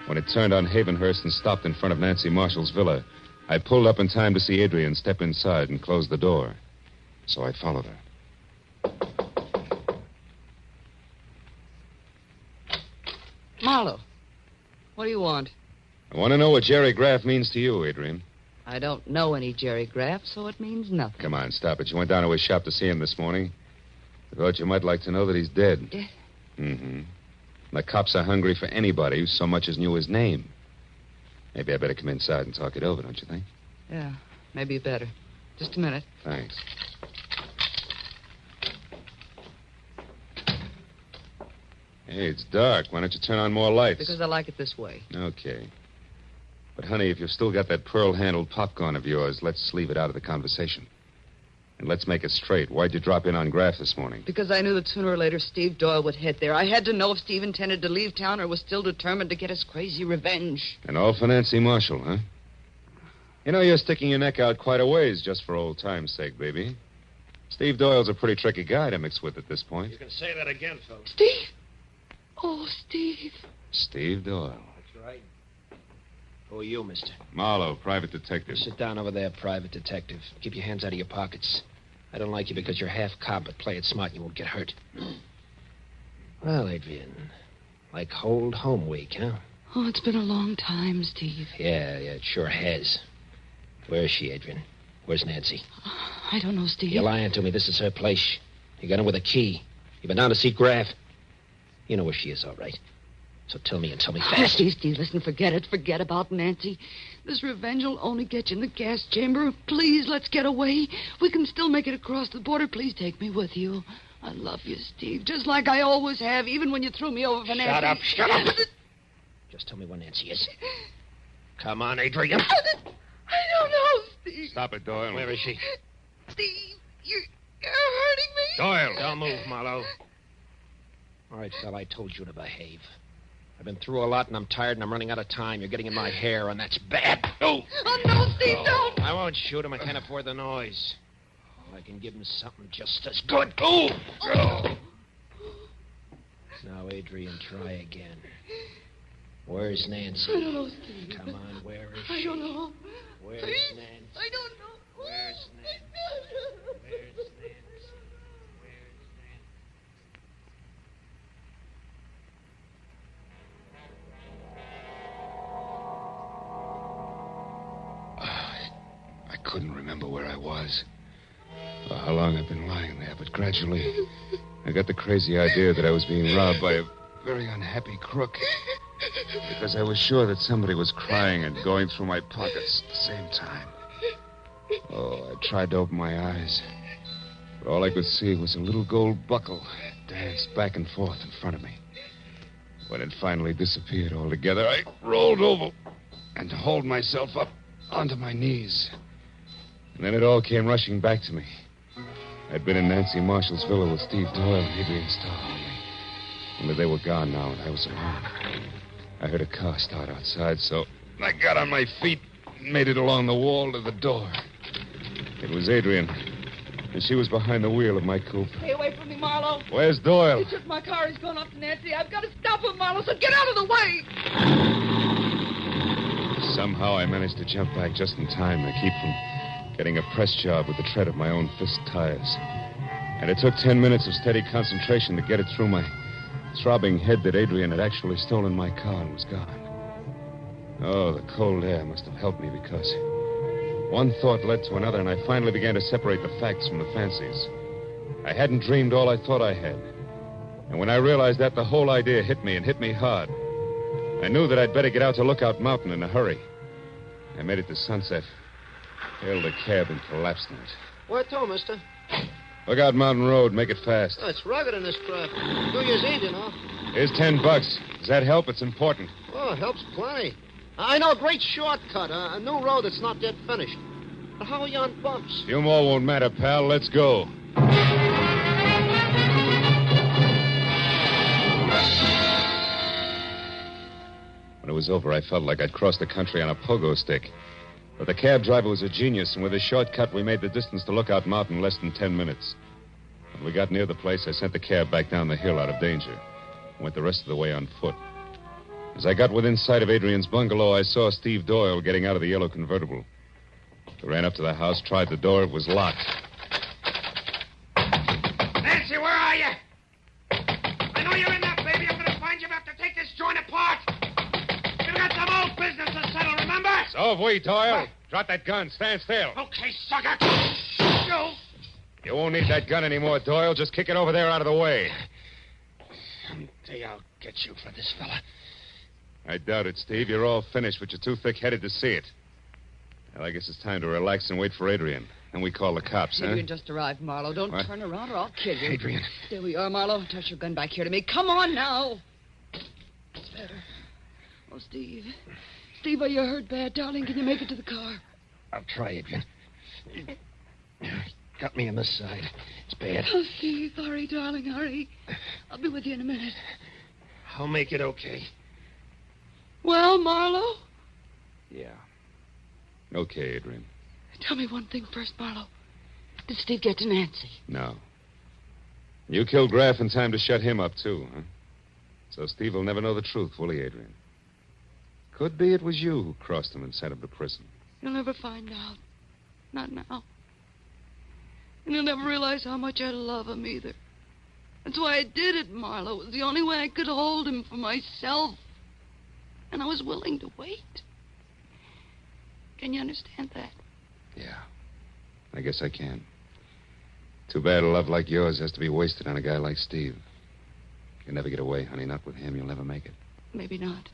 When it turned on Havenhurst and stopped in front of Nancy Marshall's villa, I pulled up in time to see Adrian step inside and close the door. So I followed her. Marlowe, what do you want? I want to know what Jerry Graff means to you, Adrian. I don't know any Jerry Graff, so it means nothing. Come on, stop it. You went down to his shop to see him this morning. I thought you might like to know that he's dead. Dead? Mm-hmm. The cops are hungry for anybody who so much as knew his name. Maybe I better come inside and talk it over, don't you think? Yeah, maybe better. Just a minute. Thanks. Hey, it's dark. Why don't you turn on more lights? Because I like it this way. Okay. But, honey, if you've still got that pearl-handled popcorn of yours, let's leave it out of the conversation. And let's make it straight. Why'd you drop in on Graff this morning? Because I knew that sooner or later Steve Doyle would head there. I had to know if Steve intended to leave town or was still determined to get his crazy revenge. And all for Nancy Marshall, huh? You know, you're sticking your neck out quite a ways just for old time's sake, baby. Steve Doyle's a pretty tricky guy to mix with at this point. You can say that again, Phil. Steve! Oh, Steve. Steve Doyle. That's right. Who are you, mister? Marlowe, private detective. Sit down over there, private detective. Keep your hands out of your pockets. I don't like you because you're half cop, but play it smart and you won't get hurt. Well, Adrian, like old home week, huh? Oh, it's been a long time, Steve. Yeah, it sure has. Where is she, Adrian? Where's Nancy? I don't know, Steve. You're lying to me. This is her place. You got in with a key. You've been down to see Graff. You know where she is, all right. So tell me and tell me fast. Oh, Steve, listen, forget it. Forget about Nancy. This revenge will only get you in the gas chamber. Please, let's get away. We can still make it across the border. Please take me with you. I love you, Steve, just like I always have, even when you threw me over for Nancy. Shut up. Just tell me where Nancy is. Come on, Adrian. I don't know, Steve. Stop it, Doyle. Where is she? Steve, you're hurting me. Doyle. Don't move, Marlowe. All right, fella, I told you to behave. I've been through a lot, and I'm tired, and I'm running out of time. You're getting in my hair, and that's bad. Oh, no, Steve, don't. I won't shoot him. I can't afford the noise. I can give him something just as good. Oh! Now, Adrian, try again. Where's Nancy? I don't know, Steve. Come on, where is I she? don't know. Where's Please? Nancy? I don't know. Where's Nancy? Where's Nancy? I couldn't remember where I was or how long I'd been lying there, but gradually I got the crazy idea that I was being robbed by a very unhappy crook because I was sure that somebody was crying and going through my pockets at the same time. Oh, I tried to open my eyes, but all I could see was a little gold buckle danced back and forth in front of me. When it finally disappeared altogether, I rolled over and hauled myself up onto my knees. And then it all came rushing back to me. I'd been in Nancy Marshall's villa with Steve Doyle and Adrian Starr. Only they were gone now, and I was alone. I heard a car start outside, so I got on my feet and made it along the wall to the door. It was Adrian, and she was behind the wheel of my coupe. Stay away from me, Marlowe. Where's Doyle? He took my car. He's going up to Nancy. I've got to stop him, Marlowe, so get out of the way. Somehow I managed to jump back just in time to keep from getting a press job with the tread of my own fist tires. And it took 10 minutes of steady concentration to get it through my throbbing head that Adrian had actually stolen my car and was gone. Oh, the cold air must have helped me because one thought led to another, and I finally began to separate the facts from the fancies. I hadn't dreamed all I thought I had. And when I realized that, the whole idea hit me and hit me hard. I knew that I'd better get out to Lookout Mountain in a hurry. I made it to Sunset, hailed a cab, and collapsed in it. Where to, mister? Lookout Mountain Road. Make it fast. Oh, it's rugged in this crap. New Year's Eve, you know. Here's $10. Does that help? It's important. Oh, it helps plenty. I know a great shortcut, a new road that's not yet finished. But how are you on bumps? Few more won't matter, pal. Let's go. When it was over, I felt like I'd crossed the country on a pogo stick. But the cab driver was a genius, and with a shortcut, we made the distance to Lookout Mountain in less than 10 minutes. When we got near the place, I sent the cab back down the hill out of danger. Went the rest of the way on foot. As I got within sight of Adrian's bungalow, I saw Steve Doyle getting out of the yellow convertible. I ran up to the house, tried the door. It was locked. Nancy, where are you? I know you're in there, baby. I'm going to find you. I have to take this joint apart. You've got some old business to settle, remember? So have we, Doyle. Drop that gun. Stand still. Okay, sucker. Go. You won't need that gun anymore, Doyle. Just kick it over there out of the way. Someday I'll get you for this fella. I doubt it, Steve. You're all finished, but you're too thick-headed to see it. Well, I guess it's time to relax and wait for Adrian. Then we call the cops, huh? Adrian just arrived, Marlowe. Don't What? turn around or I'll kill you. Adrian. There we are, Marlowe. Toss your gun back here to me. Come on now. It's better. Oh, Steve. Steve, are you hurt bad, darling? Can you make it to the car? I'll try, Adrian. Got me on this side. It's bad. Oh, Steve, hurry, darling, hurry. I'll be with you in a minute. I'll make it okay. Well, Marlowe? Yeah. Okay, Adrian. Tell me one thing first, Marlowe. Did Steve get to Nancy? No. You killed Graff in time to shut him up, too, huh? So Steve will never know the truth, will he, Adrian? Could be it was you who crossed him and sent him to prison. You'll never find out. Not now. And you'll never realize how much I love him either. That's why I did it, Marlowe. It was the only way I could hold him for myself. And I was willing to wait. Can you understand that? Yeah. I guess I can. Too bad a love like yours has to be wasted on a guy like Steve. You'll never get away, honey. Not with him. You'll never make it. Maybe not.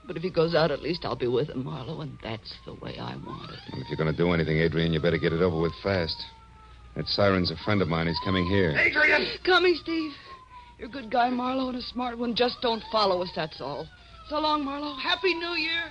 But if he goes out, at least I'll be with him, Marlowe, and that's the way I want it. And if you're going to do anything, Adrian, you better get it over with fast. That siren's a friend of mine. He's coming here. Adrian! Coming, Steve. You're a good guy, Marlowe, and a smart one. Just don't follow us, that's all. So long, Marlowe. Happy New Year.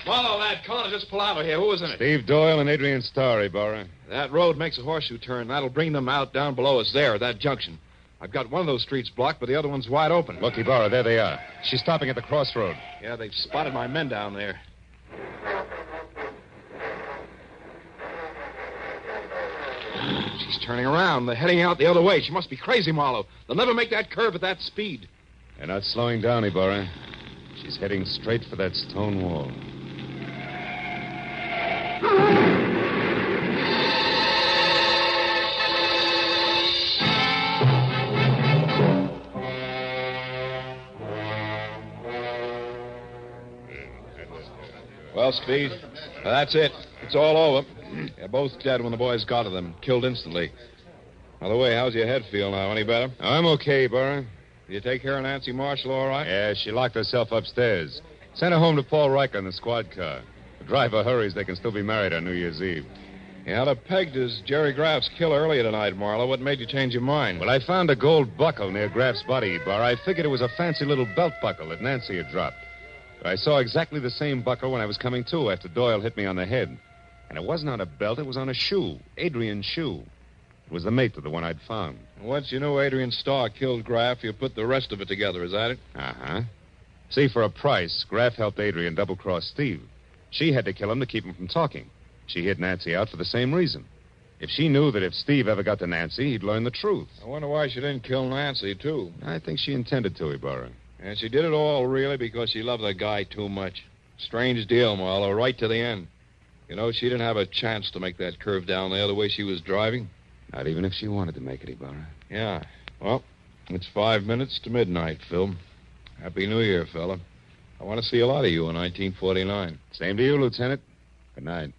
Marlowe, that corner just pull out of here. Who was in it? Steve Doyle and Adrian Starr, Ibarra. That road makes a horseshoe turn. That'll bring them out down below us there, that junction. I've got one of those streets blocked, but the other one's wide open. Look, Ibarra, there they are. She's stopping at the crossroad. Yeah, they've spotted my men down there. She's turning around. They're heading out the other way. She must be crazy, Marlowe. They'll never make that curve at that speed. They're not slowing down, Ibarra. She's heading straight for that stone wall. Well, Speed, that's it. It's all over. They're both dead when the boys got to them. Killed instantly. By the way, how's your head feel now? Any better? I'm okay, Ibarra. Did you take care of Nancy Marshall all right? Yeah, she locked herself upstairs. Sent her home to Paul Riker in the squad car. driver hurries, they can still be married on New Year's Eve. You had a pegged as Jerry Graff's kill earlier tonight, Marlowe. What made you change your mind? Well, I found a gold buckle near Graff's body bar. I figured it was a fancy little belt buckle that Nancy had dropped. But I saw exactly the same buckle when I was coming to after Doyle hit me on the head. And it wasn't on a belt, it was on a shoe, Adrian's shoe. It was the mate to the one I'd found. Once you knew Adrian Starr killed Graff, you put the rest of it together, is that it? Uh-huh. See, for a price, Graff helped Adrian double-cross Steve. She had to kill him to keep him from talking. She hid Nancy out for the same reason. If she knew that if Steve ever got to Nancy, he'd learn the truth. I wonder why she didn't kill Nancy, too. I think she intended to, Ibarra. And she did it all, really, because she loved the guy too much. Strange deal, Marlowe, right to the end. You know, she didn't have a chance to make that curve down there the way she was driving. Not even if she wanted to make it, Ibarra. Yeah. Well, it's 5 minutes to midnight, Phil. Happy New Year, fella. I want to see a lot of you in 1949. Same to you, Lieutenant. Good night.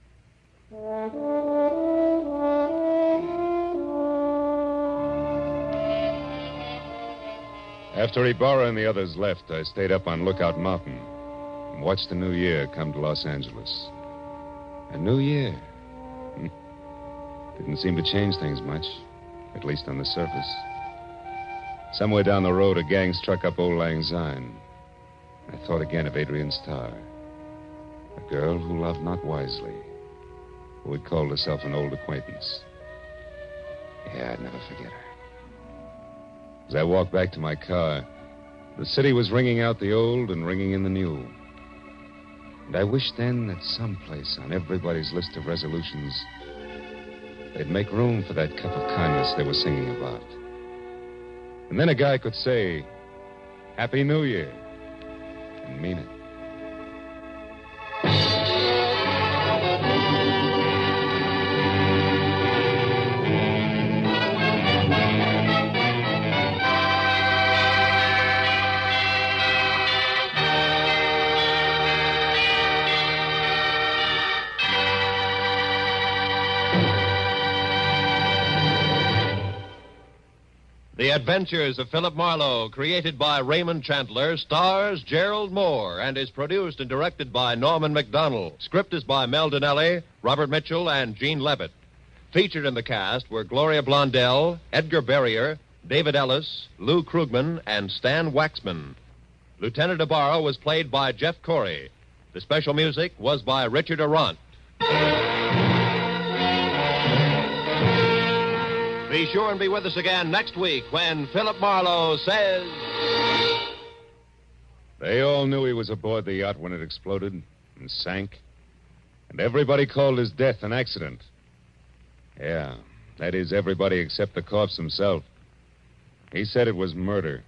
After Ibarra and the others left, I stayed up on Lookout Mountain and watched the new year come to Los Angeles. A new year. Didn't seem to change things much, at least on the surface. Somewhere down the road, a gang struck up Old Lang Syne. I thought again of Adrian Starr, a girl who loved not wisely, who had called herself an old acquaintance. Yeah, I'd never forget her. As I walked back to my car, the city was ringing out the old and ringing in the new. And I wished then that someplace on everybody's list of resolutions, they'd make room for that cup of kindness they were singing about. And then a guy could say, Happy New Year, and mean it. The Adventures of Philip Marlowe, created by Raymond Chandler, stars Gerald Moore and is produced and directed by Norman McDonald. Script is by Mel Donnelly, Robert Mitchell, and Gene Levitt. Featured in the cast were Gloria Blondell, Edgar Barrier, David Ellis, Lou Krugman, and Stan Waxman. Lieutenant Ibarra was played by Jeff Corey. The special music was by Richard Arant. Be sure and be with us again next week when Philip Marlowe says... They all knew he was aboard the yacht when it exploded and sank. And everybody called his death an accident. Yeah, that is everybody except the corpse himself. He said it was murder.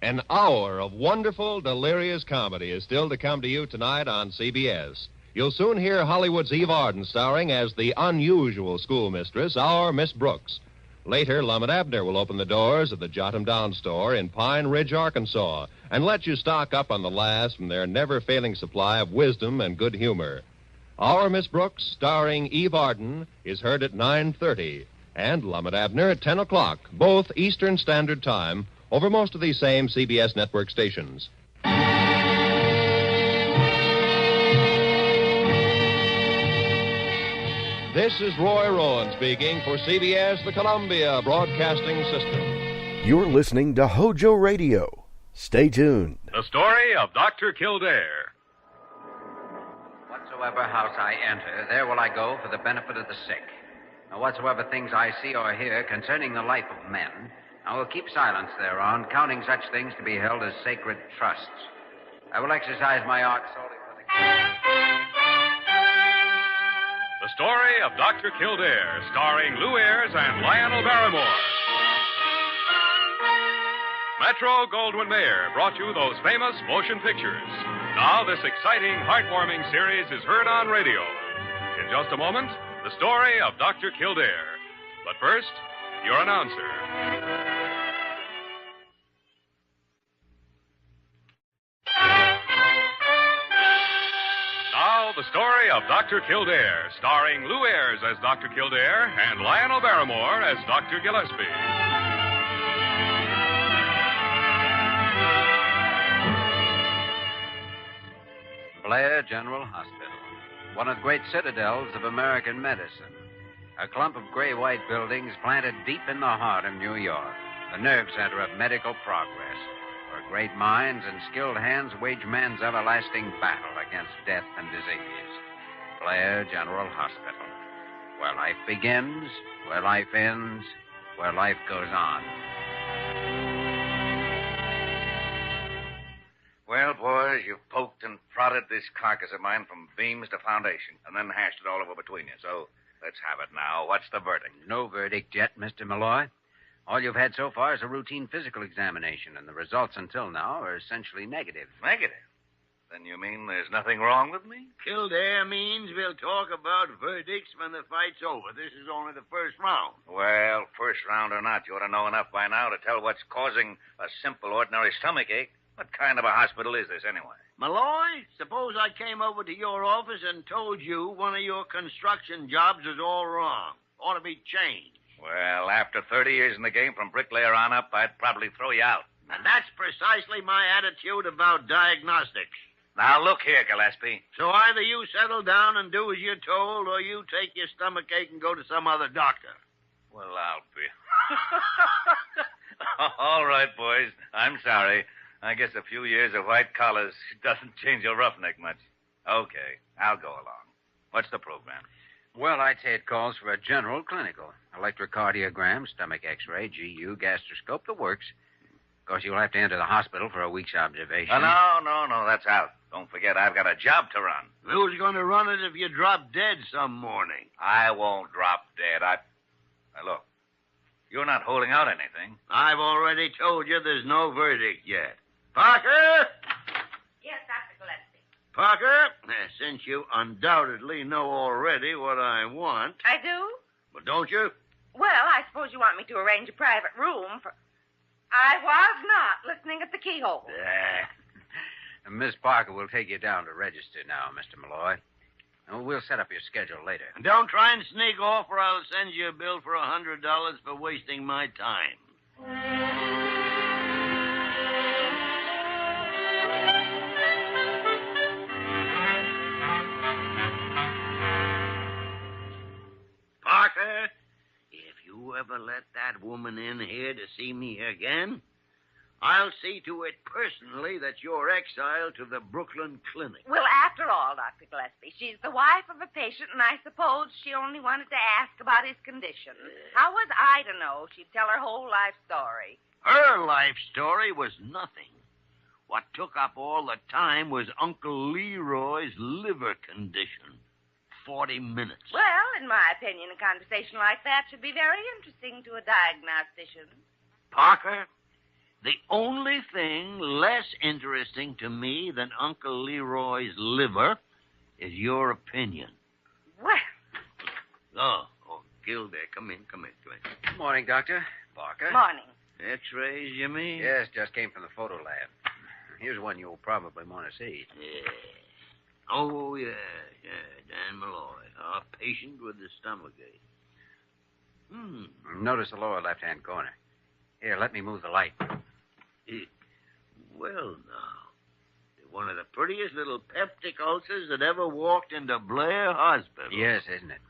An hour of wonderful, delirious comedy is still to come to you tonight on CBS. You'll soon hear Hollywood's Eve Arden starring as the unusual schoolmistress, our Miss Brooks. Later, Lum and Abner will open the doors of the Jot 'em Down store in Pine Ridge, Arkansas, and let you stock up on the last from their never-failing supply of wisdom and good humor. Our Miss Brooks, starring Eve Arden, is heard at 9:30, and Lum and Abner at 10 o'clock, both Eastern Standard Time, over most of these same CBS network stations. This is Roy Rowan speaking for CBS, the Columbia Broadcasting System. You're listening to HOJO Radio. Stay tuned. The story of Dr. Kildare. Whatsoever house I enter, there will I go for the benefit of the sick. Now, whatsoever things I see or hear concerning the life of men, I will keep silence thereon, counting such things to be held as sacred trusts. I will exercise my art solely for the... The story of Dr. Kildare, starring Lou Ayres and Lionel Barrymore. Metro-Goldwyn-Mayer brought you those famous motion pictures. Now this exciting, heartwarming series is heard on radio. In just a moment, the story of Dr. Kildare. But first, your announcer. Now, the story of Dr. Kildare, starring Lou Ayres as Dr. Kildare and Lionel Barrymore as Dr. Gillespie. Blair General Hospital, one of the great citadels of American medicine. A clump of gray-white buildings planted deep in the heart of New York, the nerve center of medical progress, where great minds and skilled hands wage man's everlasting battle against death and disease. Blair General Hospital, where life begins, where life ends, where life goes on. Well, boys, you've poked and prodded this carcass of mine from beams to foundation, and then hashed it all over between you. So let's have it now. What's the verdict? No verdict yet, Mr. Malloy. All you've had so far is a routine physical examination, and the results until now are essentially negative. Negative? Then you mean there's nothing wrong with me? Kildare means we'll talk about verdicts when the fight's over. This is only the first round. Well, first round or not, you ought to know enough by now to tell what's causing a simple, ordinary stomach ache. What kind of a hospital is this, anyway? Malloy, suppose I came over to your office and told you one of your construction jobs is all wrong. Ought to be changed. Well, after 30 years in the game, from bricklayer on up, I'd probably throw you out. And that's precisely my attitude about diagnostics. Now, look here, Gillespie. So either you settle down and do as you're told, or you take your stomach ache and go to some other doctor. Well, I'll be... All right, boys. I'm sorry. I guess a few years of white collars doesn't change a roughneck much. Okay, I'll go along. What's the program? Well, I'd say it calls for a general clinical. Electrocardiogram, stomach x-ray, GU, gastroscope, the works. Of course, you'll have to enter the hospital for a week's observation. No, that's out. Don't forget, I've got a job to run. Who's going to run it if you drop dead some morning? I won't drop dead. Now, look, you're not holding out anything. I've already told you there's no verdict yet. Parker? Yes, Dr. Gillespie. Parker, since you undoubtedly know already what I want. I do? But don't you? Well, I suppose you want me to arrange a private room for... I was not listening at the keyhole. Miss Parker will take you down to register now, Mr. Malloy. And we'll set up your schedule later. And don't try and sneak off, or I'll send you a bill for $100 for wasting my time. Parker, if you ever let that woman in here to see me again, I'll see to it personally that you're exiled to the Brooklyn Clinic. Well, after all, Dr. Gillespie, she's the wife of a patient, and I suppose she only wanted to ask about his condition. How was I to know she'd tell her whole life story? Her life story was nothing. What took up all the time was Uncle Leroy's liver condition. 40 minutes. Well, in my opinion, a conversation like that should be very interesting to a diagnostician. Parker, the only thing less interesting to me than Uncle Leroy's liver is your opinion. Well. Oh, Kildare, come in. Good morning, Doctor. Parker. Morning. X-rays, you mean? Yes, just came from the photo lab. Here's one you'll probably want to see. Yeah. Oh, yeah, Dan Malloy, our patient with the stomachache. Notice the lower left-hand corner. Here, let me move the light. Well, now, one of the prettiest little peptic ulcers that ever walked into Blair Hospital. Yes, isn't it?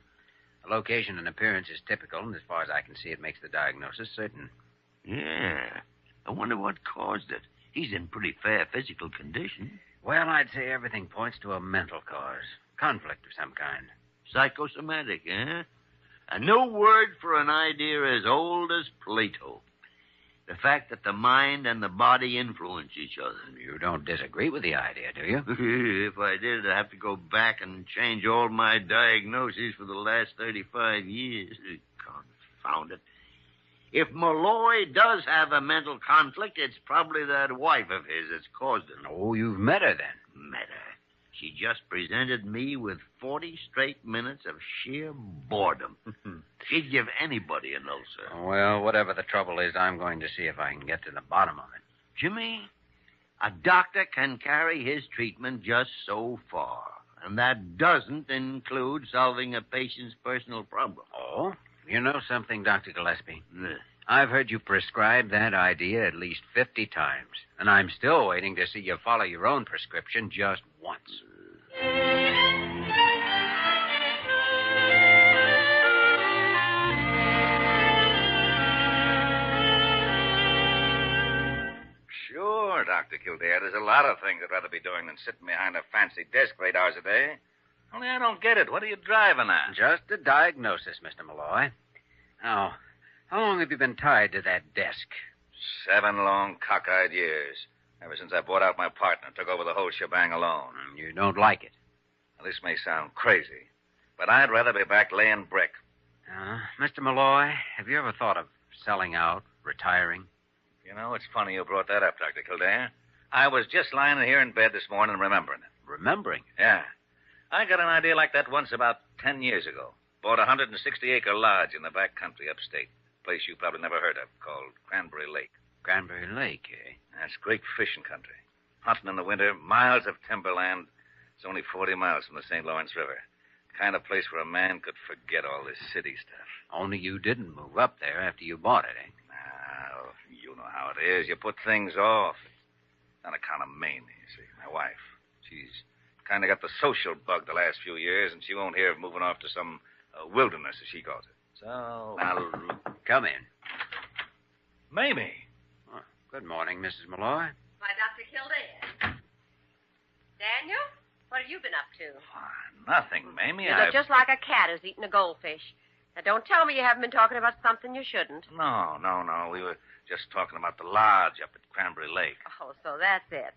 The location and appearance is typical, and as far as I can see, it makes the diagnosis certain. Yeah. I wonder what caused it. He's in pretty fair physical condition. Well, I'd say everything points to a mental cause. Conflict of some kind. Psychosomatic, eh? A new word for an idea as old as Plato. The fact that the mind and the body influence each other. You don't disagree with the idea, do you? If I did, I'd have to go back and change all my diagnoses for the last 35 years. Confound it. If Malloy does have a mental conflict, it's probably that wife of his that's caused it. Oh, you've met her then? Met her. She just presented me with 40 straight minutes of sheer boredom. She'd give anybody an ulcer. Well, whatever the trouble is, I'm going to see if I can get to the bottom of it. Jimmy, a doctor can carry his treatment just so far. And that doesn't include solving a patient's personal problem. Oh? You know something, Dr. Gillespie? I've heard you prescribe that idea at least 50 times, and I'm still waiting to see you follow your own prescription just once. Sure, Dr. Kildare. There's a lot of things I'd rather be doing than sitting behind a fancy desk for 8 hours a day. Only I don't get it. What are you driving at? Just a diagnosis, Mr. Malloy. Now, how long have you been tied to that desk? 7 long, cockeyed years. Ever since I bought out my partner and took over the whole shebang alone. You don't like it? Well, this may sound crazy, but I'd rather be back laying brick. Mr. Malloy, have you ever thought of selling out, retiring? You know, it's funny you brought that up, Dr. Kildare. I was just lying here in bed this morning remembering it. Remembering? Yeah. I got an idea like that once about 10 years ago. Bought a 160-acre lodge in the back country upstate. Place you probably never heard of, called Cranberry Lake. Cranberry Lake, eh? That's great fishing country. Hunting in the winter, miles of timberland. It's only 40 miles from the St. Lawrence River. Kind of place where a man could forget all this city stuff. Only you didn't move up there after you bought it, eh? Now, you know how it is. You put things off. On account of Mamie, you see, my wife. She's kind of got the social bug the last few years, and she won't hear of moving off to some wilderness, as she calls it. So, now, come in. Mamie. Oh, good morning, Mrs. Malloy. Why, Dr. Kildare. Daniel, what have you been up to? Nothing, Mamie. You look just like a cat who's eaten a goldfish. Now, don't tell me you haven't been talking about something you shouldn't. No. We were just talking about the lodge up at Cranberry Lake. Oh, so that's it.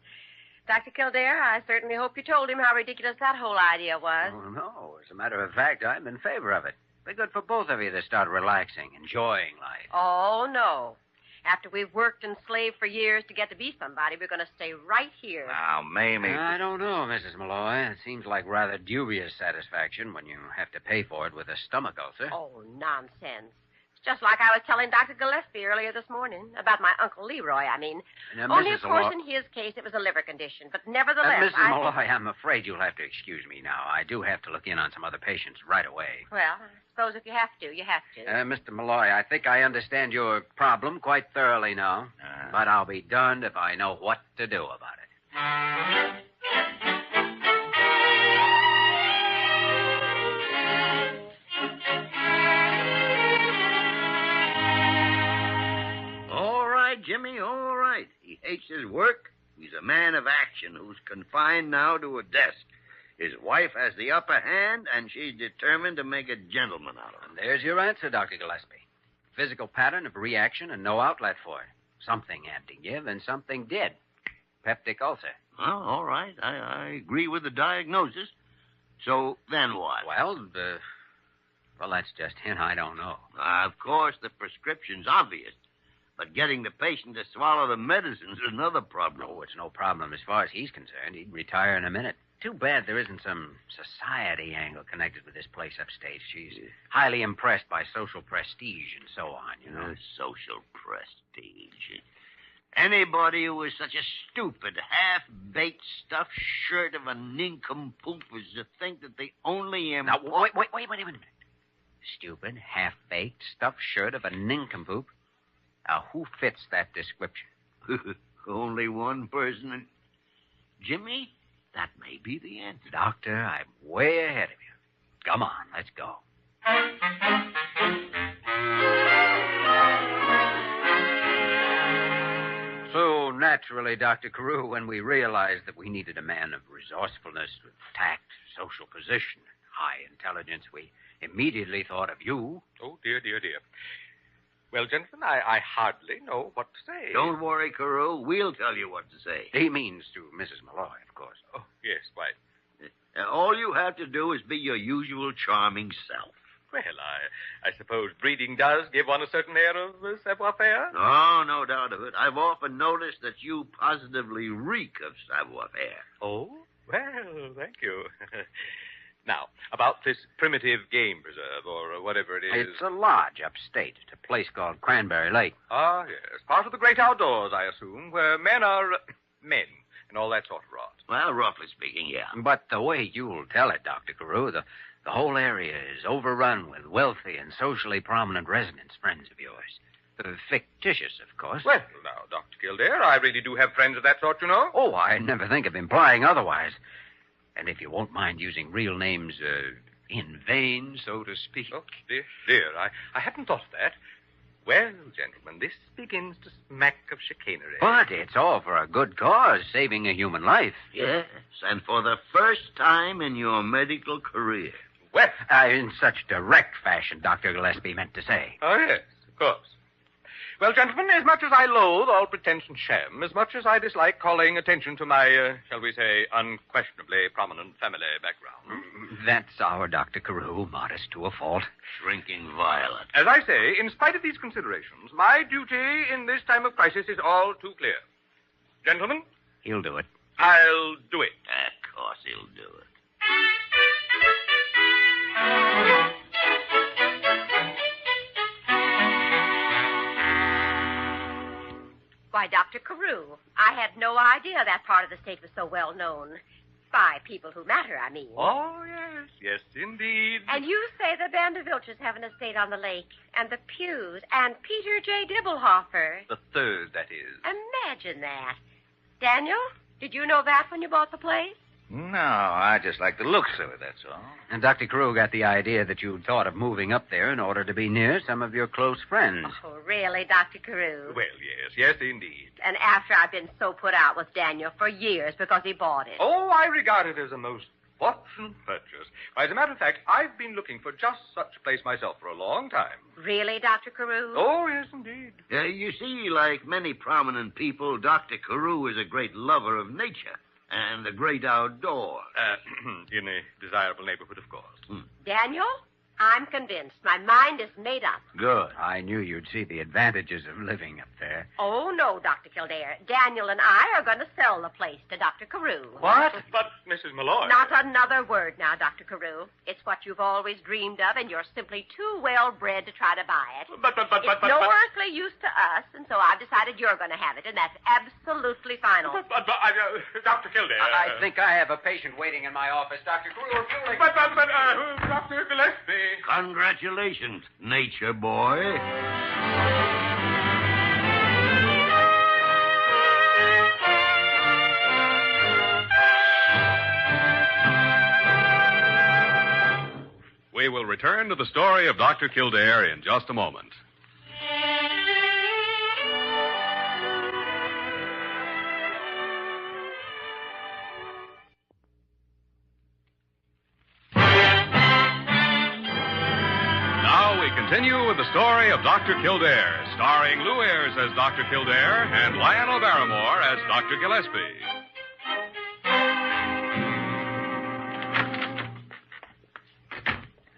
Dr. Kildare, I certainly hope you told him how ridiculous that whole idea was. Oh, no. As a matter of fact, I'm in favor of it. Be good for both of you to start relaxing, enjoying life. Oh, no. After we've worked and slaved for years to get to be somebody, we're going to stay right here. Now, Mamie. I don't know, Mrs. Malloy. It seems like rather dubious satisfaction when you have to pay for it with a stomach ulcer. Oh, nonsense. It's just like I was telling Dr. Gillespie earlier this morning. About my Uncle Leroy, I mean. Now, Only, Mrs. of course, Malloy... in his case, it was a liver condition. But nevertheless, Mrs. Malloy, I'm afraid you'll have to excuse me now. I do have to look in on some other patients right away. Well, I suppose if you have to, you have to. Mr. Malloy, I think I understand your problem quite thoroughly now. But I'll be darned if I know what to do about it. Jimmy, all right. He hates his work. He's a man of action who's confined now to a desk. His wife has the upper hand, and she's determined to make a gentleman out of him. And there's your answer, Dr. Gillespie. Physical pattern of reaction and no outlet for it. Something had to give, and something did. Peptic ulcer. Well, all right. I agree with the diagnosis. So then what? Well, that's just hint. I don't know. Of course, the prescription's obvious. But getting the patient to swallow the medicine's another problem. Oh, it's no problem as far as he's concerned. He'd retire in a minute. Too bad there isn't some society angle connected with this place upstate. She's highly impressed by social prestige and so on, you know. Social prestige. Anybody who is such a stupid, half-baked, stuffed shirt of a nincompoop is to think that the only... Now, wait a minute. Stupid, half-baked, stuffed shirt of a nincompoop? Now, who fits that description? Only one person. Jimmy, that may be the answer. Doctor, I'm way ahead of you. Come on, let's go. So, naturally, Dr. Carew, when we realized that we needed a man of resourcefulness, with tact, social position, high intelligence, we immediately thought of you. Oh, dear. Well, gentlemen, I hardly know what to say. Don't worry, Carew. We'll tell you what to say. He means to Mrs. Malloy, of course. Oh, yes, quite. All you have to do is be your usual charming self. Well, I suppose breeding does give one a certain air of savoir-faire. Oh, no doubt of it. I've often noticed that you positively reek of savoir-faire. Oh? Well, thank you. Now, about this primitive game preserve, or whatever it is. It's a lodge upstate. It's a place called Cranberry Lake. Ah, yes. Part of the great outdoors, I assume, where men are men and all that sort of rot. Well, roughly speaking, yeah. But the way you'll tell it, Dr. Carew, the whole area is overrun with wealthy and socially prominent residents, friends of yours. Fictitious, of course. Well, now, Dr. Kildare, I really do have friends of that sort, you know. Oh, I never think of implying otherwise. And if you won't mind using real names in vain, so to speak. Oh, dear, I hadn't thought of that. Well, gentlemen, this begins to smack of chicanery. But it's all for a good cause, saving a human life. Yes, and for the first time in your medical career. Well, in such direct fashion, Dr. Gillespie meant to say. Oh, yes, of course. Well, gentlemen, as much as I loathe all pretense and sham, as much as I dislike calling attention to my, shall we say, unquestionably prominent family background. That's our Dr. Carew, modest to a fault. Shrinking violet. As I say, in spite of these considerations, my duty in this time of crisis is all too clear. Gentlemen? He'll do it. I'll do it. Of course he'll do it. Why, Dr. Carew, I had no idea that part of the state was so well known. By people who matter, I mean. Oh, yes, indeed. And you say the Vandervilters have an estate on the lake, and the Pughs, and Peter J. Dibblehofer. The third, that is. Imagine that. Daniel, did you know that when you bought the place? No, I just like the looks of it, that's all. And Dr. Carew got the idea that you'd thought of moving up there in order to be near some of your close friends. Oh, really, Dr. Carew? Well, yes, indeed. And after I've been so put out with Daniel for years because he bought it. Oh, I regard it as a most fortunate purchase. Why, as a matter of fact, I've been looking for just such a place myself for a long time. Really, Dr. Carew? Oh, yes, indeed. You see, like many prominent people, Dr. Carew is a great lover of nature. And the great outdoors. In a desirable neighborhood, of course. Daniel, I'm convinced. My mind is made up. Good. I knew you'd see the advantages of living up there. Oh, no, Dr. Kildare. Daniel and I are going to sell the place to Dr. Carew. What? But, Mrs. Malloy... Not another word now, Dr. Carew. It's what you've always dreamed of, and you're simply too well-bred to try to buy it. It's no earthly use to us, and so I've decided you're going to have it, and that's absolutely final. Dr. Kildare... I think I have a patient waiting in my office. Dr. Carew, if you'll... Dr. Gillespie... Congratulations, nature boy. We will return to the story of Dr. Kildare in just a moment. Continue with the story of Dr. Kildare, starring Lou Ayres as Dr. Kildare and Lionel Barrymore as Dr. Gillespie.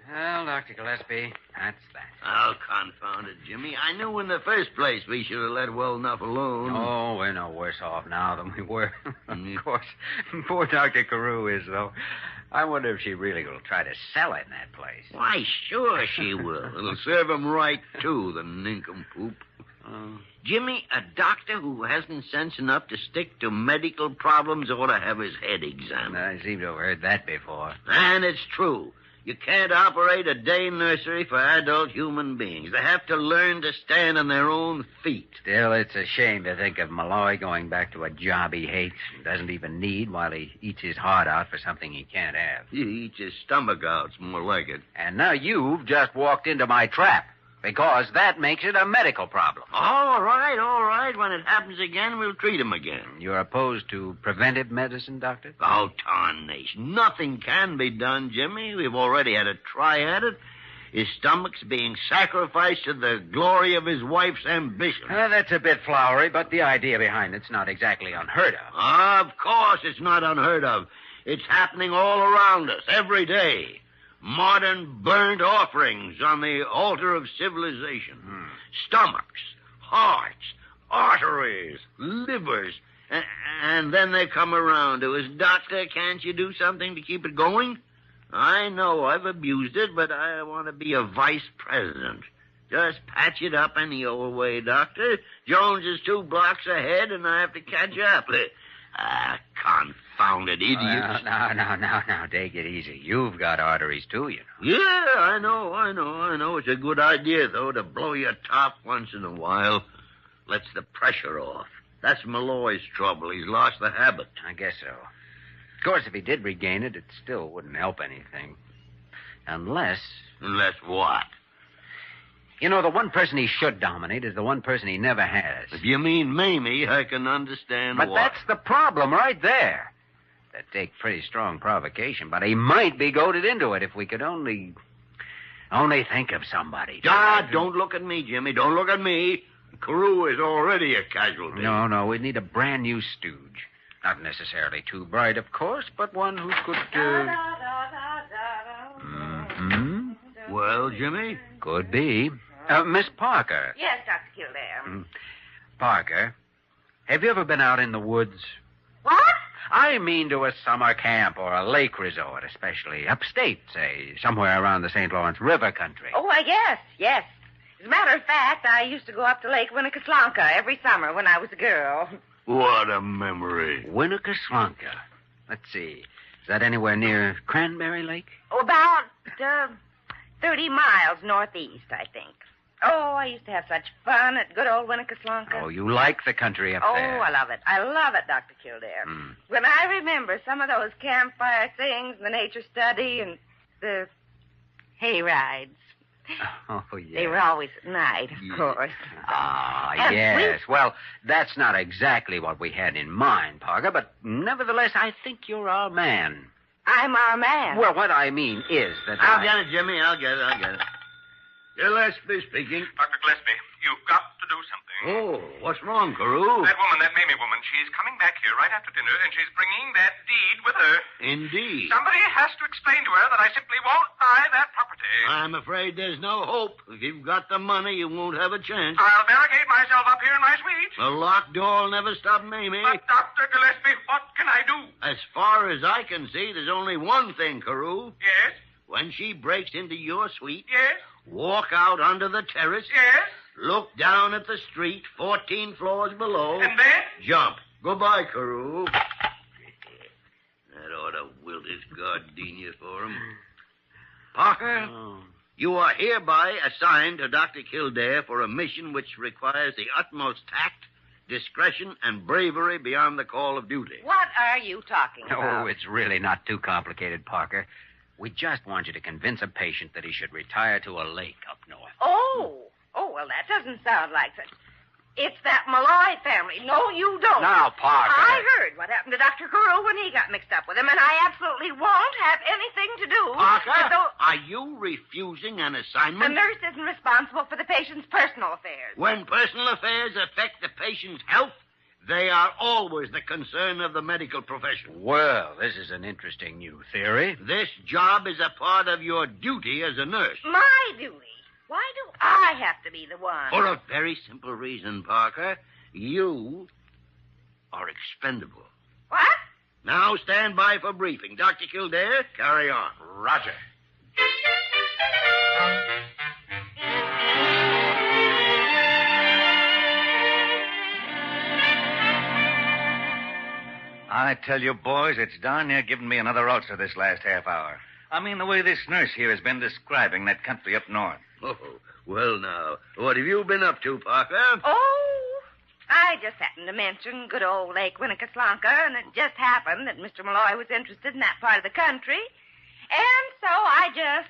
Well, Dr. Gillespie, that's that. Oh, confound it, Jimmy. I knew in the first place we should have let well enough alone. Oh, we're no worse off now than we were. Of course, poor Dr. Carew is, though. I wonder if she really will try to sell it in that place. Why, sure she will. It'll serve him right, too, the nincompoop. Jimmy, a doctor who hasn't sense enough to stick to medical problems ought to have his head examined. I seem to have heard that before. And it's true. You can't operate a day nursery for adult human beings. They have to learn to stand on their own feet. Still, it's a shame to think of Malloy going back to a job he hates and doesn't even need while he eats his heart out for something he can't have. He eats his stomach out. It's more like it. And now you've just walked into my trap. Because that makes it a medical problem. All right. When it happens again, we'll treat him again. You're opposed to preventive medicine, Doctor? Oh, tarnation. Nothing can be done, Jimmy. We've already had a try at it. His stomach's being sacrificed to the glory of his wife's ambition. That's a bit flowery, but the idea behind it's not exactly unheard of. Of course it's not unheard of. It's happening all around us, every day. Modern burnt offerings on the altar of civilization. Stomachs, hearts, arteries, livers. And then they come around to us, Doctor, can't you do something to keep it going? I know I've abused it, but I want to be a vice president. Just patch it up any old way, Doctor. Jones is 2 blocks ahead, and I have to catch up. Confounded idiots. Now, take it easy. You've got arteries, too, you know. Yeah, I know. It's a good idea, though, to blow your top once in a while. Lets the pressure off. That's Malloy's trouble. He's lost the habit. I guess so. Of course, if he did regain it, it still wouldn't help anything. Unless... Unless what? You know, the one person he should dominate is the one person he never has. If you mean Mamie, I can understand But why. that's the problem right there. That'd take pretty strong provocation, but he might be goaded into it if we could only think of somebody. Don't look at me, Jimmy. Don't look at me. Carew is already a casualty. No, we need a brand new stooge. Not necessarily too bright, of course, but one who could... Well, Jimmy? Could be. Miss Parker. Yes, Dr. Kildare. Parker, have you ever been out in the woods? What? I mean to a summer camp or a lake resort, especially upstate, say, somewhere around the St. Lawrence River country. Oh, I guess, yes. As a matter of fact, I used to go up to Lake Winnebago every summer when I was a girl. What a memory. Winnebago. Let's see. Is that anywhere near Cranberry Lake? Oh, about 30 miles northeast, I think. Oh, I used to have such fun at good old Winnebago. Oh, you like the country up there. Oh, I love it. I love it, Dr. Kildare. When I remember some of those campfire things, and the nature study, and the hay rides. Oh, yeah. They were always at night, of course. And Yes. Well, that's not exactly what we had in mind, Parker, but nevertheless, I think you're our man. I'm our man. Well, what I mean is that I'll get it, Jimmy. I'll get it. Gillespie speaking. Dr. Gillespie, you've got to do something. Oh, what's wrong, Carew? That Mamie woman, she's coming back here right after dinner, and she's bringing that deed with her. Indeed. Somebody has to explain to her that I simply won't buy that property. I'm afraid there's no hope. If you've got the money, you won't have a chance. I'll barricade myself up here in my suite. The locked door will never stop Mamie. But, Dr. Gillespie, what can I do? As far as I can see, there's only one thing, Carew. Yes? When she breaks into your suite, Yes? walk out onto the terrace, Yes? look down at the street 14 floors below, And then? jump. Goodbye, Carew. That ought to wilt his gardenia for him. Parker, you are hereby assigned to Dr. Kildare for a mission which requires the utmost tact, discretion, and bravery beyond the call of duty. What are you talking about? Oh, it's really not too complicated, Parker. We just want you to convince a patient that he should retire to a lake up north. Oh, well, that doesn't sound like such... It's that Malloy family. No, you don't. Now, Parker. I heard what happened to Dr. Carew when he got mixed up with him, and I absolutely won't have anything to do Parker, with those... are you refusing an The assignment? nurse isn't responsible for the patient's personal affairs. When personal affairs affect the patient's health, they are always the concern of the medical profession. Well, this is an interesting new theory. This job is a part of your duty as a nurse. My duty. Why do I have to be the one? For a very simple reason, Parker. You are expendable. What? Now stand by for briefing. Dr. Kildare, carry on. Roger. I tell you, boys, it's darn near giving me another ulcer this last half hour. I mean, the way this nurse here has been describing that country up north. Oh, well, now, what have you been up to, Parker? Oh, I just happened to mention good old Lake Winnebago, and it just happened that Mr. Malloy was interested in that part of the country. And so I just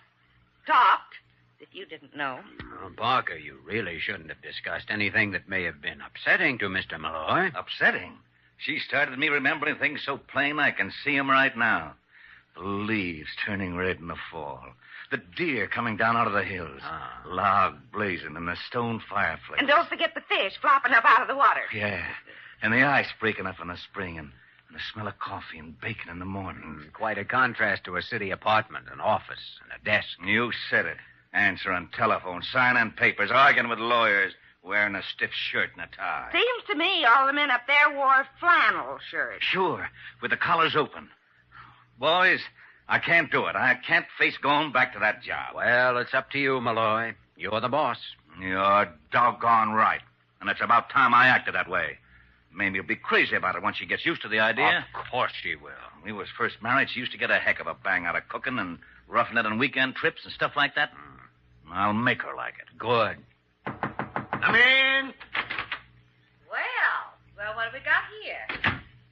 talked, if you didn't know. Oh, Parker, you really shouldn't have discussed anything that may have been upsetting to Mr. Malloy. Upsetting? She started me remembering things so plain I can see 'em right now. The leaves turning red in the fall. The deer coming down out of the hills. Log blazing and the stone fireplace. And don't forget the fish flopping up out of the water. Yeah. And the ice breaking up in the spring and the smell of coffee and bacon in the morning. Quite a contrast to a city apartment, an office, and a desk. You said it. Answering telephone, signing papers, arguing with lawyers, wearing a stiff shirt and a tie. Seems to me all the men up there wore flannel shirts. Sure, with the collars open. Boys, I can't do it. I can't face going back to that job. Well, it's up to you, Malloy. You're the boss. You're doggone right. And it's about time I acted that way. Mamie will be crazy about it once she gets used to the idea. Of course she will. When we was first married, she used to get a heck of a bang out of cooking and roughing it on weekend trips and stuff like that. I'll make her like it. Good. Come in. Well, what have we got here?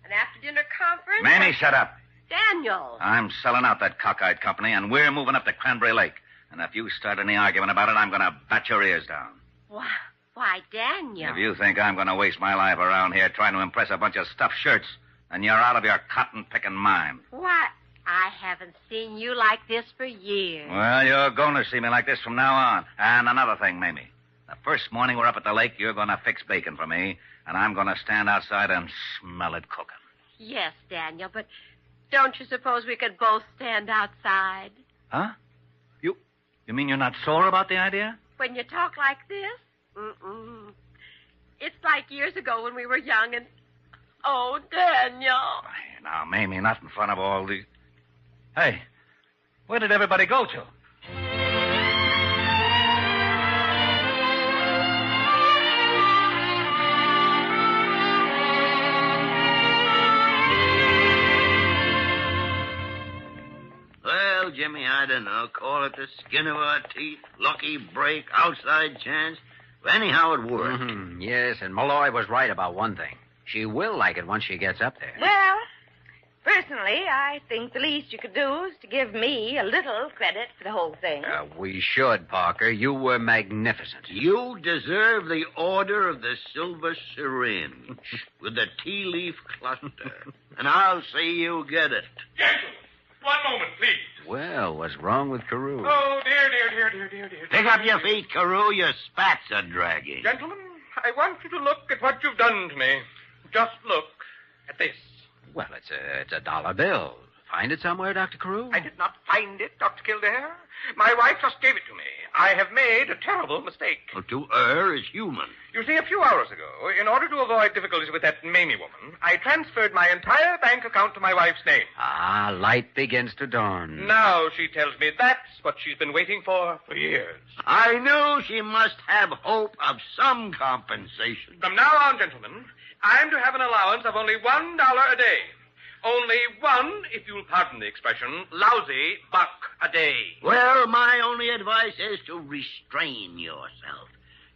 An after-dinner conference? Mamie, shut up. Daniel. I'm selling out that cockeyed company, and we're moving up to Cranberry Lake. And if you start any argument about it, I'm going to bat your ears down. Why, Daniel. If you think I'm going to waste my life around here trying to impress a bunch of stuffed shirts, then you're out of your cotton-picking mind. Why, I haven't seen you like this for years. Well, you're going to see me like this from now on. And another thing, Mamie. The first morning we're up at the lake, you're going to fix bacon for me, and I'm going to stand outside and smell it cooking. Yes, Daniel, but don't you suppose we could both stand outside? Huh? You mean you're not sore about the idea? When you talk like this? It's like years ago when we were young and... Oh, Daniel. Now, Mamie, not in front of all these... Hey, where did everybody go to? Well, Jimmy, I don't know. Call it the skin of our teeth, lucky break, outside chance. But anyhow, it worked. Mm-hmm. Yes, and Malloy was right about one thing. She will like it once she gets up there. Well, personally, I think the least you could do is to give me a little credit for the whole thing. We should, Parker. You were magnificent. You deserve the Order of the Silver Syringe with the tea leaf cluster. And I'll see you get it. Gentlemen, one moment, please. Well, what's wrong with Carew? Oh, dear. Pick up your feet, Carew. Your spats are dragging. Gentlemen, I want you to look at what you've done to me. Just look at this. Well, it's a dollar bill. Find it somewhere, Dr. Carew? I did not find it, Dr. Kildare. My wife just gave it to me. I have made a terrible mistake. Well, to err is human. You see, a few hours ago, in order to avoid difficulties with that Mamie woman, I transferred my entire bank account to my wife's name. Ah, light begins to dawn. Now she tells me that's what she's been waiting for years. I knew she must have hope of some compensation. From now on, gentlemen, I'm to have an allowance of only $1 a day. Only one, if you'll pardon the expression, lousy buck a day. Well, my only advice is to restrain yourself.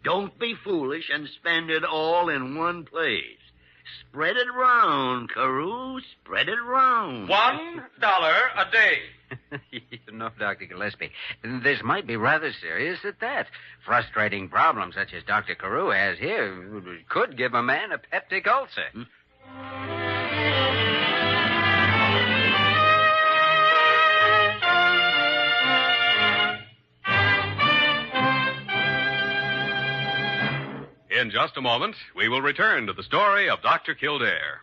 Don't be foolish and spend it all in one place. Spread it round, Carew. Spread it round. $1 a day. You know, Dr. Gillespie, this might be rather serious at that. Frustrating problems such as Dr. Carew has here could give a man a peptic ulcer. In just a moment, we will return to the story of Dr. Kildare.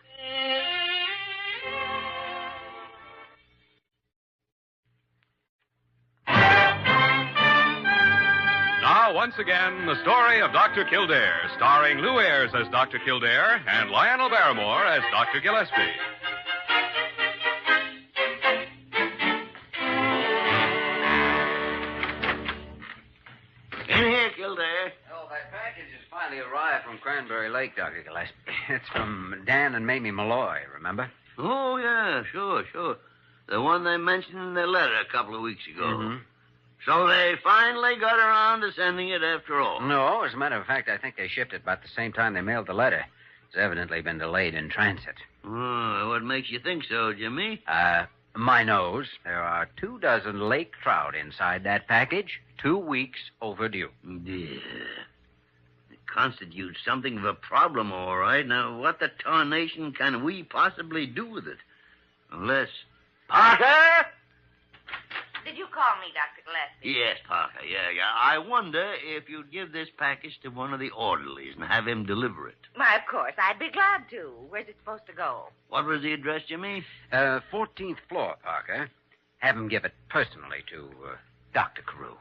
Now, once again, the story of Dr. Kildare, starring Lou Ayres as Dr. Kildare and Lionel Barrymore as Dr. Gillespie. In here, Kildare. Oh, that package has finally arrived from Cranberry Lake, Dr. Gillespie. It's from Dan and Mamie Malloy, remember? Oh, yeah, sure. The one they mentioned in their letter a couple of weeks ago. Mm-hmm. So they finally got around to sending it after all. No, as a matter of fact, I think they shipped it about the same time they mailed the letter. It's evidently been delayed in transit. Oh, what makes you think so, Jimmy? My nose. There are 24 lake trout inside that package, 2 weeks overdue. Yeah. It constitutes something of a problem, all right. Now, what the tarnation can we possibly do with it? Unless... Parker! Did you call me, Dr. Gillespie? Yes, Parker, yeah. I wonder if you'd give this package to one of the orderlies and have him deliver it. Why, of course. I'd be glad to. Where's it supposed to go? What was the address, Jimmy? 14th floor, Parker. Have him give it personally to Dr. Carew.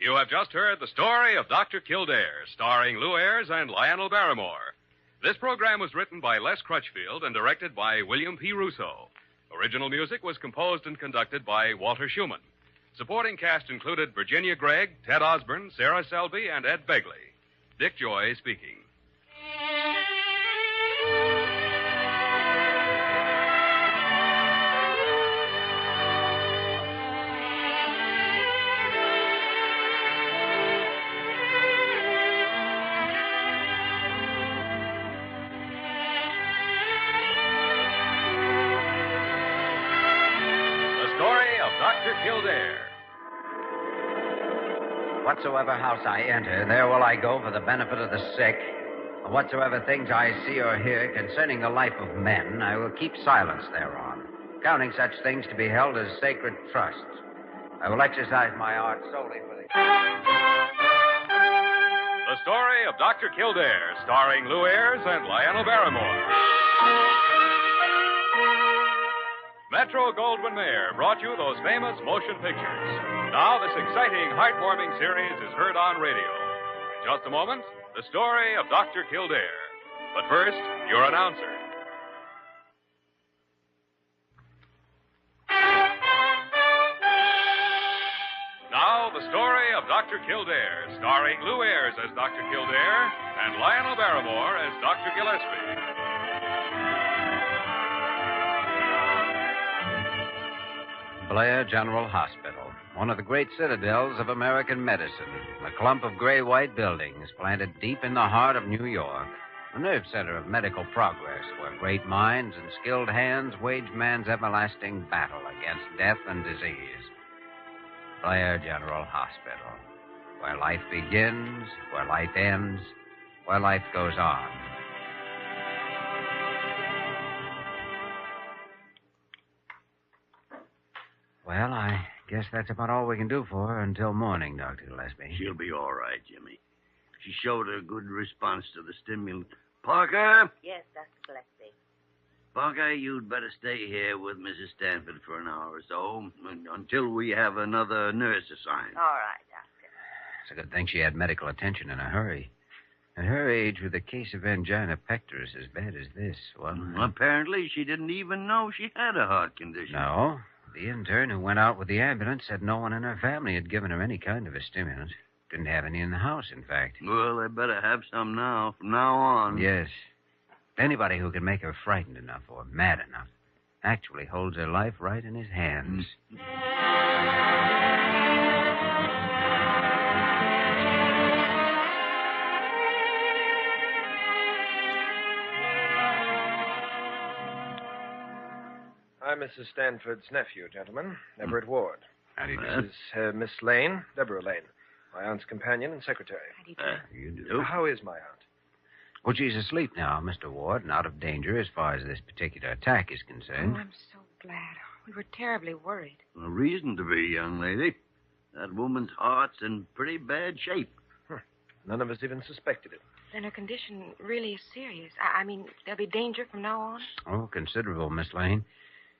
You have just heard the story of Dr. Kildare, starring Lou Ayres and Lionel Barrymore. This program was written by Les Crutchfield and directed by William P. Russo. Original music was composed and conducted by Walter Schumann. Supporting cast included Virginia Gregg, Ted Osborne, Sarah Selby, and Ed Begley. Dick Joy speaking. Dr. Kildare. Whatsoever house I enter, there will I go for the benefit of the sick. And whatsoever things I see or hear concerning the life of men, I will keep silence thereon, counting such things to be held as sacred trusts. I will exercise my art solely for the story of Dr. Kildare, starring Lou Ayres and Lionel Barrymore. Metro-Goldwyn-Mayer brought you those famous motion pictures. Now this exciting, heartwarming series is heard on radio. In just a moment, the story of Dr. Kildare. But first, your announcer. Now, the story of Dr. Kildare, starring Lou Ayres as Dr. Kildare and Lionel Barrymore as Dr. Gillespie. Blair General Hospital, one of the great citadels of American medicine, a clump of gray-white buildings planted deep in the heart of New York, a nerve center of medical progress where great minds and skilled hands wage man's everlasting battle against death and disease. Blair General Hospital, where life begins, where life ends, where life goes on. Well, I guess that's about all we can do for her until morning, Dr. Gillespie. She'll be all right, Jimmy. She showed a good response to the stimulant. Parker? Yes, Dr. Gillespie. Parker, you'd better stay here with Mrs. Stanford for an hour or so until we have another nurse assigned. All right, Doctor. It's a good thing she had medical attention in a hurry. At her age, with a case of angina pectoris as bad as this, well... Apparently, she didn't even know she had a heart condition. No. The intern who went out with the ambulance said no one in her family had given her any kind of a stimulant. Didn't have any in the house, in fact. Well, they better have some now, from now on. Yes. Anybody who can make her frightened enough or mad enough actually holds her life right in his hands. I'm Mrs. Stanford's nephew, gentlemen, Everett Ward. How do you do? This is Miss Lane, Deborah Lane, my aunt's companion and secretary. How do you do? You do? How is my aunt? Well, she's asleep now, Mr. Ward, and out of danger as far as this particular attack is concerned. Oh, I'm so glad. We were terribly worried. A reason to be, young lady. That woman's heart's in pretty bad shape. None of us even suspected it. Then her condition really is serious. I mean, there'll be danger from now on? Oh, considerable, Miss Lane.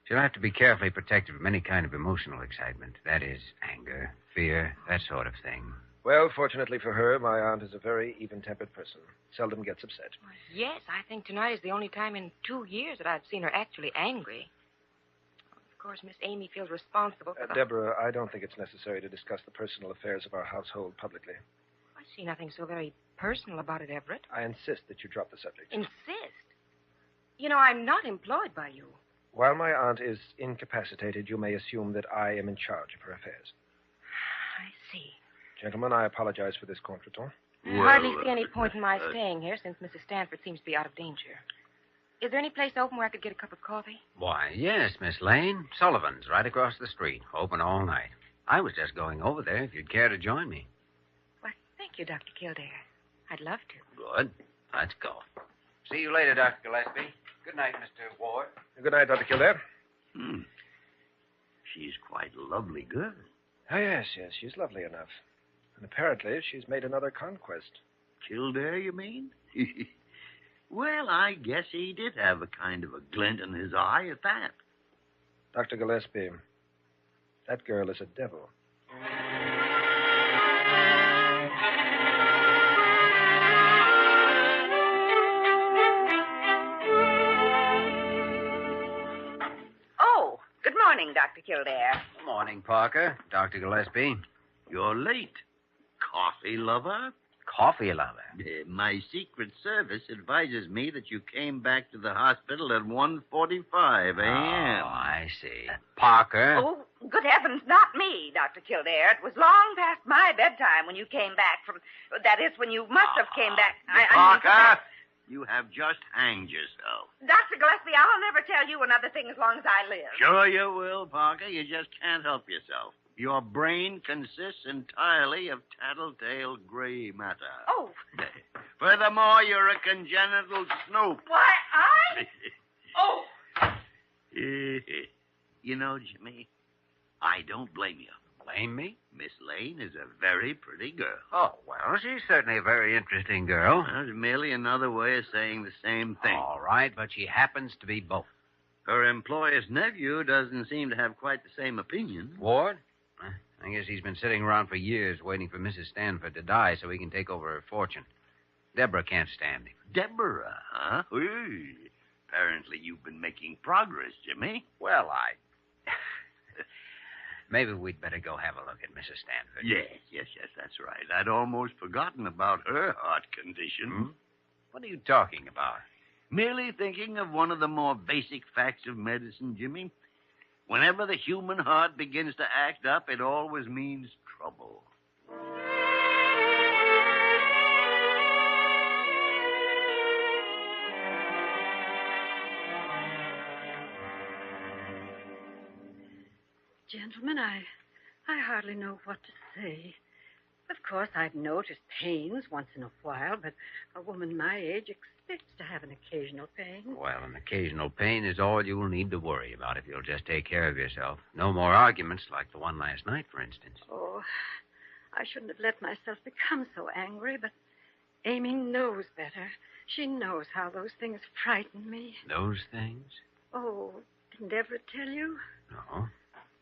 She'll have to be carefully protected from any kind of emotional excitement. That is, anger, fear, that sort of thing. Well, fortunately for her, my aunt is a very even-tempered person. Seldom gets upset. Well, yes, I think tonight is the only time in 2 years that I've seen her actually angry. Of course, Miss Amy feels responsible for the... Deborah, I don't think it's necessary to discuss the personal affairs of our household publicly. I see nothing so very personal about it, Everett. I insist that you drop the subject. Insist? You know, I'm not employed by you. While my aunt is incapacitated, you may assume that I am in charge of her affairs. I see. Gentlemen, I apologize for this contretemps. I hardly see any point in my staying here since Mrs. Stanford seems to be out of danger. Is there any place open where I could get a cup of coffee? Why, yes, Miss Lane. Sullivan's right across the street. Open all night. I was just going over there if you'd care to join me. Well, thank you, Dr. Kildare. I'd love to. Good. Let's go. See you later, Dr. Gillespie. Good night, Mr. Ward. Good night, Dr. Kildare. She's quite a lovely girl. Oh, yes, she's lovely enough. And apparently she's made another conquest. Kildare, you mean? Well, I guess he did have a kind of a glint in his eye at that. Dr. Gillespie, that girl is a devil. Oh, good morning, Dr. Dr. Kildare. Good morning, Parker. Dr. Gillespie. You're late. Coffee lover? Coffee lover? My Secret Service advises me that you came back to the hospital at 1:45 a.m. Oh, I see. Parker. Oh, good heavens, not me, Dr. Kildare. It was long past my bedtime when you came back from... That is, when you must have came back... Parker, you have just hanged yourself. Dr. Gillespie, I'll never tell you another thing as long as I live. Sure you will, Parker. You just can't help yourself. Your brain consists entirely of tattletale gray matter. Oh. Furthermore, you're a congenital snoop. Why, I... Oh. You know, Jimmy, I don't blame you. Blame me? Miss Lane is a very pretty girl. Oh, well, she's certainly a very interesting girl. Well, it's merely another way of saying the same thing. All right, but she happens to be both. Her employer's nephew doesn't seem to have quite the same opinion. Ward? I guess he's been sitting around for years waiting for Mrs. Stanford to die so he can take over her fortune. Deborah can't stand him. Deborah, huh? Apparently you've been making progress, Jimmy. Well, Maybe we'd better go have a look at Mrs. Stanford. Yes, that's right. I'd almost forgotten about her heart condition. Hmm? What are you talking about? Merely thinking of one of the more basic facts of medicine, Jimmy. Whenever the human heart begins to act up, it always means trouble. Gentlemen, I hardly know what to say. Of course, I've noticed pains once in a while, but a woman my age expects to have an occasional pain. Well, an occasional pain is all you'll need to worry about if you'll just take care of yourself. No more arguments like the one last night, for instance. Oh, I shouldn't have let myself become so angry, but Amy knows better. She knows how those things frighten me. Those things? Oh, didn't Everett tell you? No.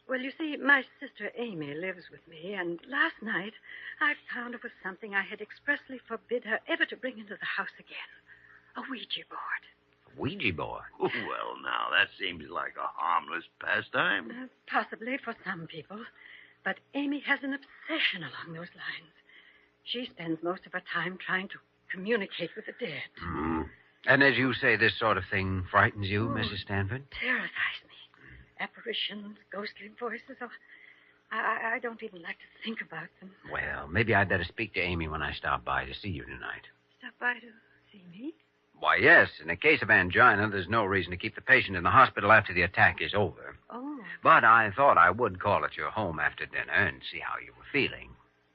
Well, you see, my sister Amy lives with me, and last night I found her with something I had expressly forbid her ever to bring into the house again. A Ouija board. A Ouija board? Oh, well, now, that seems like a harmless pastime. Possibly for some people. But Amy has an obsession along those lines. She spends most of her time trying to communicate with the dead. Mm. And as you say, this sort of thing frightens you, Mrs. Stanford? Terrifies me. Apparitions, ghostly voices. Oh, I don't even like to think about them. Well, maybe I'd better speak to Amy when I stop by to see you tonight. Stop by to see me? Why, yes. In a case of angina, there's no reason to keep the patient in the hospital after the attack is over. Oh. But I thought I would call at your home after dinner and see how you were feeling.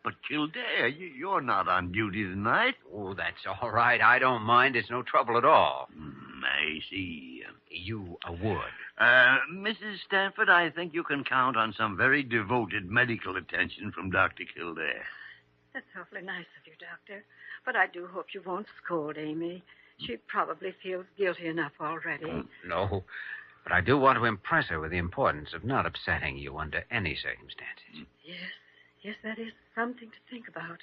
But, Kildare, you're not on duty tonight. Oh, that's all right. I don't mind. It's no trouble at all. I see. You would. Mrs. Stanford, I think you can count on some very devoted medical attention from Dr. Kildare. That's awfully nice of you, Doctor. But I do hope you won't scold Amy. She probably feels guilty enough already. No, but I do want to impress her with the importance of not upsetting you under any circumstances. Yes, that is something to think about.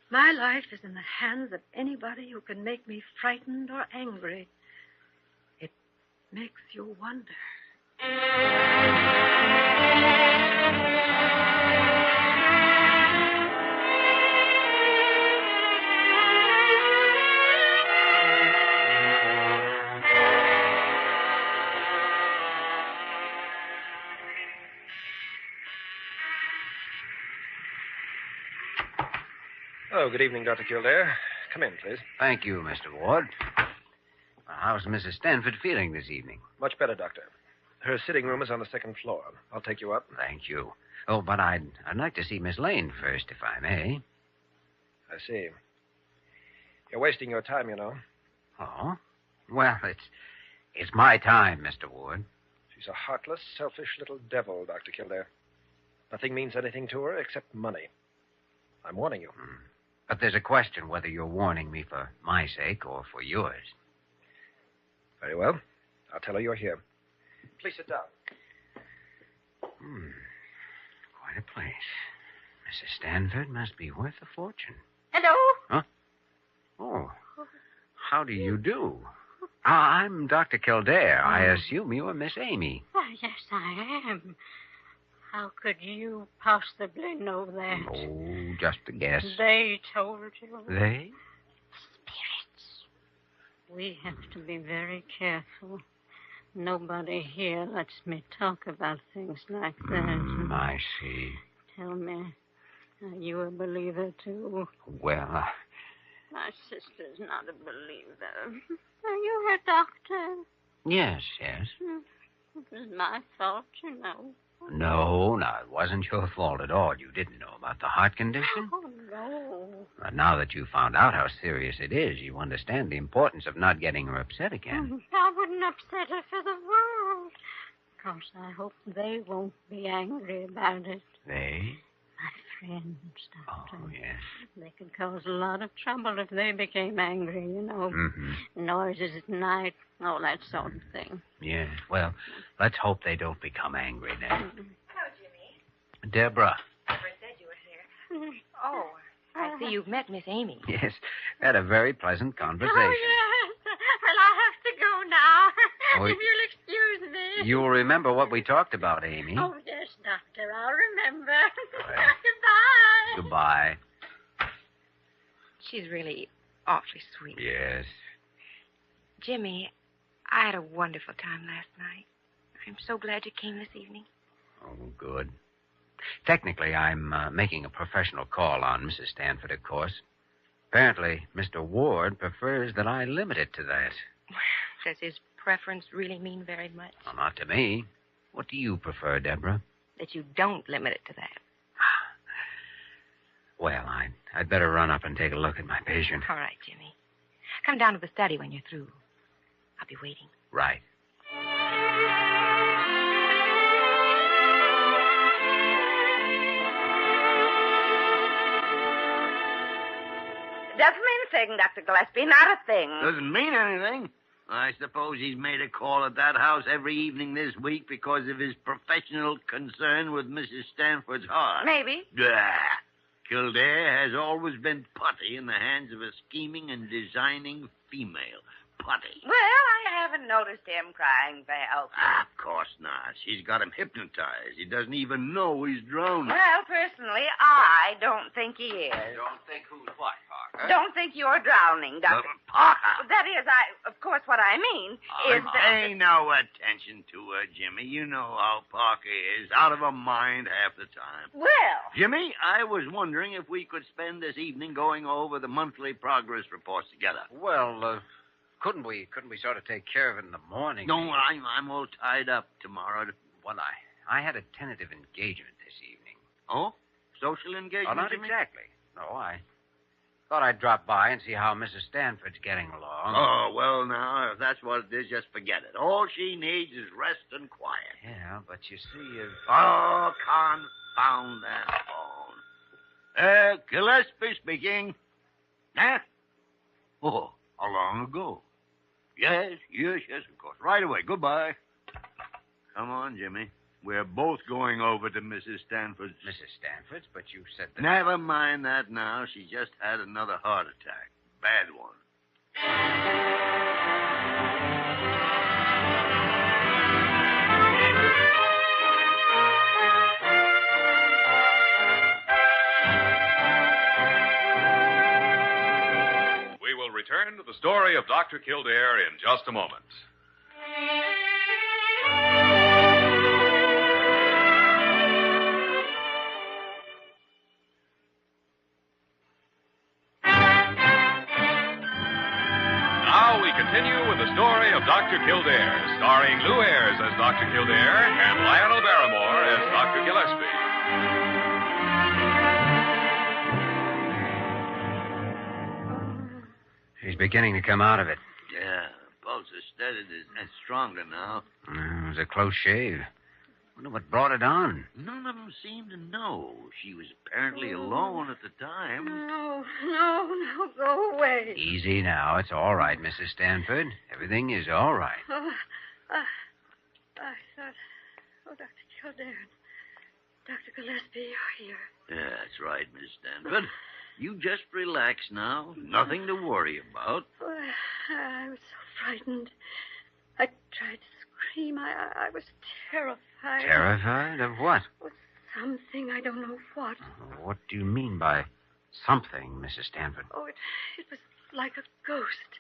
My life is in the hands of anybody who can make me frightened or angry. It makes you wonder. Oh, good evening, Dr. Kildare. Come in, please. Thank you, Mr. Ward. How's Mrs. Stanford feeling this evening? Much better, Doctor. Her sitting room is on the second floor. I'll take you up. Thank you. Oh, but I'd like to see Miss Lane first, if I may. I see. You're wasting your time, you know. Oh? Well, it's my time, Mr. Ward. She's a heartless, selfish little devil, Dr. Kildare. Nothing means anything to her except money. I'm warning you. But there's a question whether you're warning me for my sake or for yours. Very well. I'll tell her you're here. Please sit down. Quite a place. Mrs. Stanford must be worth a fortune. Hello? Huh? Oh. How do you do? I'm Dr. Kildare. I assume you are Miss Amy. Why, yes, I am. How could you possibly know that? Oh, just a guess. They told you. They? We have to be very careful. Nobody here lets me talk about things like that. I see. Tell me, are you a believer, too? Well, My sister's not a believer. Are you her doctor? yes. It was my fault, you know. No, it wasn't your fault at all. You didn't know about the heart condition. Oh, no. But now that you found out how serious it is, you understand the importance of not getting her upset again. I wouldn't upset her for the world. Of course, I hope they won't be angry about it. They? My friends, Doctor. Oh, yes. They could cause a lot of trouble if they became angry, you know. Mm-hmm. Noises at night, all that sort of thing. Yes. Well, let's hope they don't become angry then. Hello, Jimmy. Deborah. Never said you were here. Oh, I see you've met Miss Amy. Yes. Had a very pleasant conversation. Oh, yes. Well, I have to go now. Oh, If you'll excuse me. You'll remember what we talked about, Amy. Oh, yes, Doctor, I'll remember. Right. Goodbye. Goodbye. She's really awfully sweet. Yes. Jimmy, I had a wonderful time last night. I'm so glad you came this evening. Oh, good. Technically, I'm making a professional call on Mrs. Stanford, of course. Apparently, Mr. Ward prefers that I limit it to that. Does his preference really mean very much? Well, not to me. What do you prefer, Deborah? That you don't limit it to that. Well, I'd better run up and take a look at my patient. All right, Jimmy. Come down to the study when you're through. I'll be waiting. Right. Doesn't mean a thing, Dr. Gillespie, not a thing. Doesn't mean anything. I suppose he's made a call at that house every evening this week because of his professional concern with Mrs. Stanford's heart. Maybe. Kildare has always been putty in the hands of a scheming and designing female. Putty. Well, I haven't noticed him crying for help. Of course not. She's got him hypnotized. He doesn't even know he's drowning. Well, personally, I don't think he is. Don't think who's what, Parker? Don't think you're drowning, Doctor. Parker. That is, of course, what I mean is that... Pay no attention to her, Jimmy. You know how Parker is. Out of her mind half the time. Well... Jimmy, I was wondering if we could spend this evening going over the monthly progress reports together. Well, couldn't we sort of take care of it in the morning? No, I'm all tied up tomorrow. Well, I had a tentative engagement this evening. Oh? Social engagement? Oh, not Jimmy? exactly. No, I thought I'd drop by and see how Mrs. Stanford's getting along. Oh, well, now, if that's what it is, just forget it. All she needs is rest and quiet. Yeah, but you see, Oh, confound that phone. Gillespie speaking. Huh? Oh, how long ago? Yes, of course. Right away. Goodbye. Come on, Jimmy. We're both going over to Mrs. Stanford's. Mrs. Stanford's? But you said that... Never mind that now. She just had another heart attack. Bad one. We will return to the story of Dr. Kildare in just a moment. Now we continue with the story of Dr. Kildare, starring Lou Ayres as Dr. Kildare and Lionel Barrymore as Dr. Gillespie. She's beginning to come out of it. Yeah, pulse is steady and stronger now. It was a close shave. Wonder what brought it on. None of them seem to know. She was apparently alone at the time. No, go away. Easy now. It's all right, Mrs. Stanford. Everything is all right. Oh, I thought, Dr. Kildare, Dr. Gillespie, you're here. Yeah, that's right, Miss Stanford. You just relax now. Nothing to worry about. Oh, I was so frightened. I tried to scream. I was terrified. Terrified of what? Something, I don't know what. What do you mean by something, Mrs. Stanford? Oh, it was like a ghost.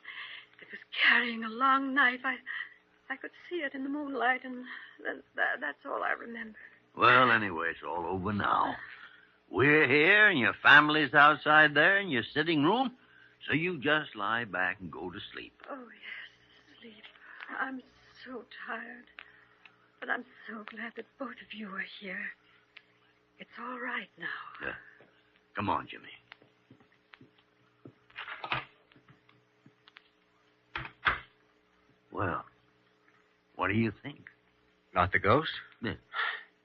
It was carrying a long knife. I could see it in the moonlight, and that's all I remember. Well, anyway, it's all over now. We're here, and your family's outside there in your sitting room, so you just lie back and go to sleep. Oh, yes, sleep. I'm so tired. But I'm so glad that both of you are here. It's all right now. Come on, Jimmy. Well, what do you think? About the ghost? Yeah.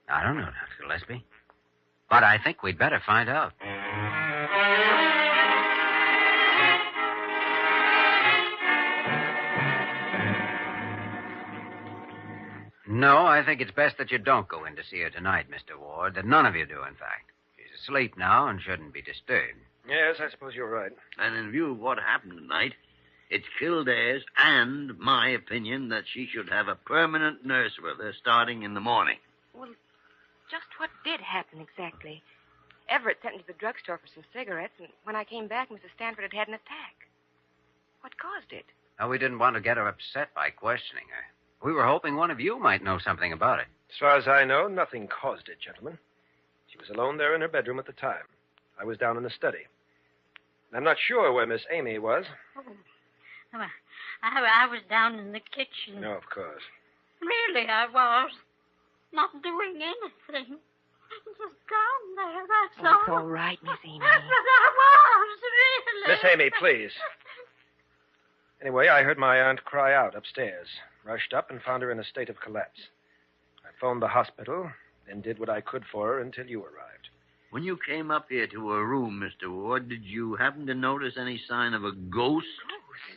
I don't know, Dr. Gillespie. But I think we'd better find out. No, I think it's best that you don't go in to see her tonight, Mr. Ward. That none of you do, in fact. She's asleep now and shouldn't be disturbed. Yes, I suppose you're right. And in view of what happened tonight, it's Kildare's and my opinion that she should have a permanent nurse with her starting in the morning. Well, just what did happen exactly? Everett sent me to the drugstore for some cigarettes, and when I came back, Mrs. Stanford had an attack. What caused it? Now, we didn't want to get her upset by questioning her. We were hoping one of you might know something about it. As far as I know, nothing caused it, gentlemen. She was alone there in her bedroom at the time. I was down in the study. I'm not sure where Miss Amy was. Oh, I was down in the kitchen. No, of course. Really, I was. Not doing anything. Just down there, that's all. It's all right, Miss Amy. But I was, really. Miss Amy, please. Anyway, I heard my aunt cry out upstairs. Rushed up and found her in a state of collapse. I phoned the hospital, then did what I could for her until you arrived. When you came up here to her room, Mr. Ward, did you happen to notice any sign of a ghost?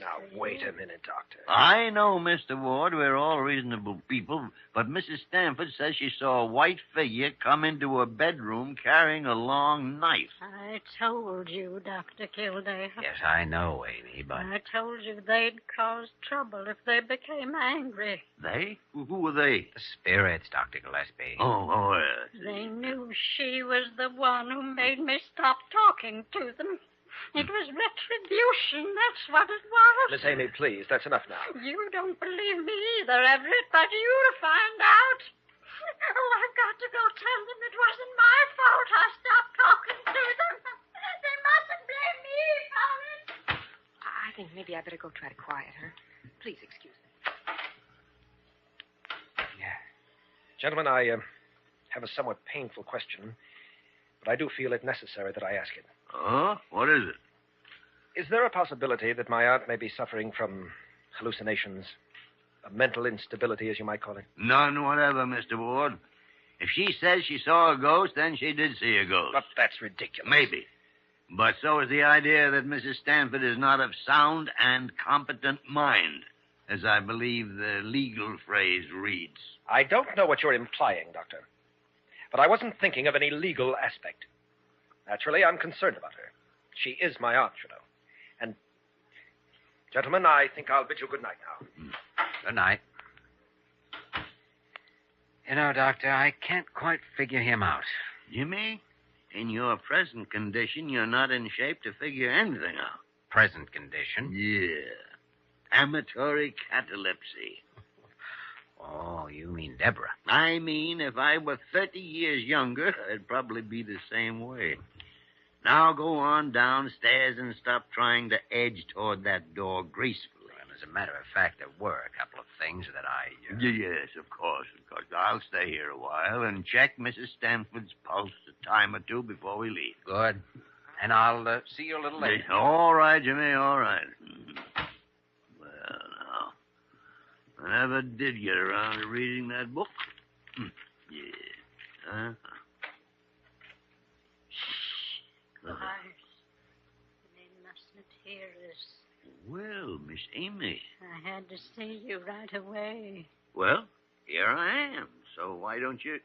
Now, wait a minute, Doctor. I know, Mr. Ward, we're all reasonable people, but Mrs. Stanford says she saw a white figure come into her bedroom carrying a long knife. I told you, Dr. Kildare. Yes, I know, Amy, but... I told you they'd cause trouble if they became angry. They? Who were they? The spirits, Dr. Gillespie. Oh, yes. They knew she was the one who made me stop talking to them. It was retribution, that's what it was. Miss Amy, please, that's enough now. You don't believe me either, Everett, but you'll find out. Oh, I've got to go tell them it wasn't my fault I stopped talking to them. They mustn't blame me for it. I think maybe I better go try to quiet her. Please excuse me. Yeah. Gentlemen, I have a somewhat painful question, but I do feel it necessary that I ask it. Oh? What is it? Is there a possibility that my aunt may be suffering from hallucinations? A mental instability, as you might call it? None whatever, Mr. Ward. If she says she saw a ghost, then she did see a ghost. But that's ridiculous. Maybe. But so is the idea that Mrs. Stanford is not of sound and competent mind, as I believe the legal phrase reads. I don't know what you're implying, Doctor. But I wasn't thinking of any legal aspect. Naturally, I'm concerned about her. She is my aunt, you know. And, gentlemen, I think I'll bid you good night now. Good night. You know, Doctor, I can't quite figure him out. Jimmy, in your present condition, you're not in shape to figure anything out. Present condition? Yeah. Amatory catalepsy. Oh, you mean Deborah. I mean, if I were 30 years younger, I'd probably be the same way. Now go on downstairs and stop trying to edge toward that door gracefully. Well, as a matter of fact, there were a couple of things that I... Yes, of course. I'll stay here a while and check Mrs. Stanford's pulse a time or two before we leave. Good. And I'll see you a little later. All right, Jimmy, all right. Well, now, I never did get around to reading that book. Yeah. Huh? Hush. They mustn't hear us. Well, Miss Amy. I had to see you right away. Well, here I am. So why don't you...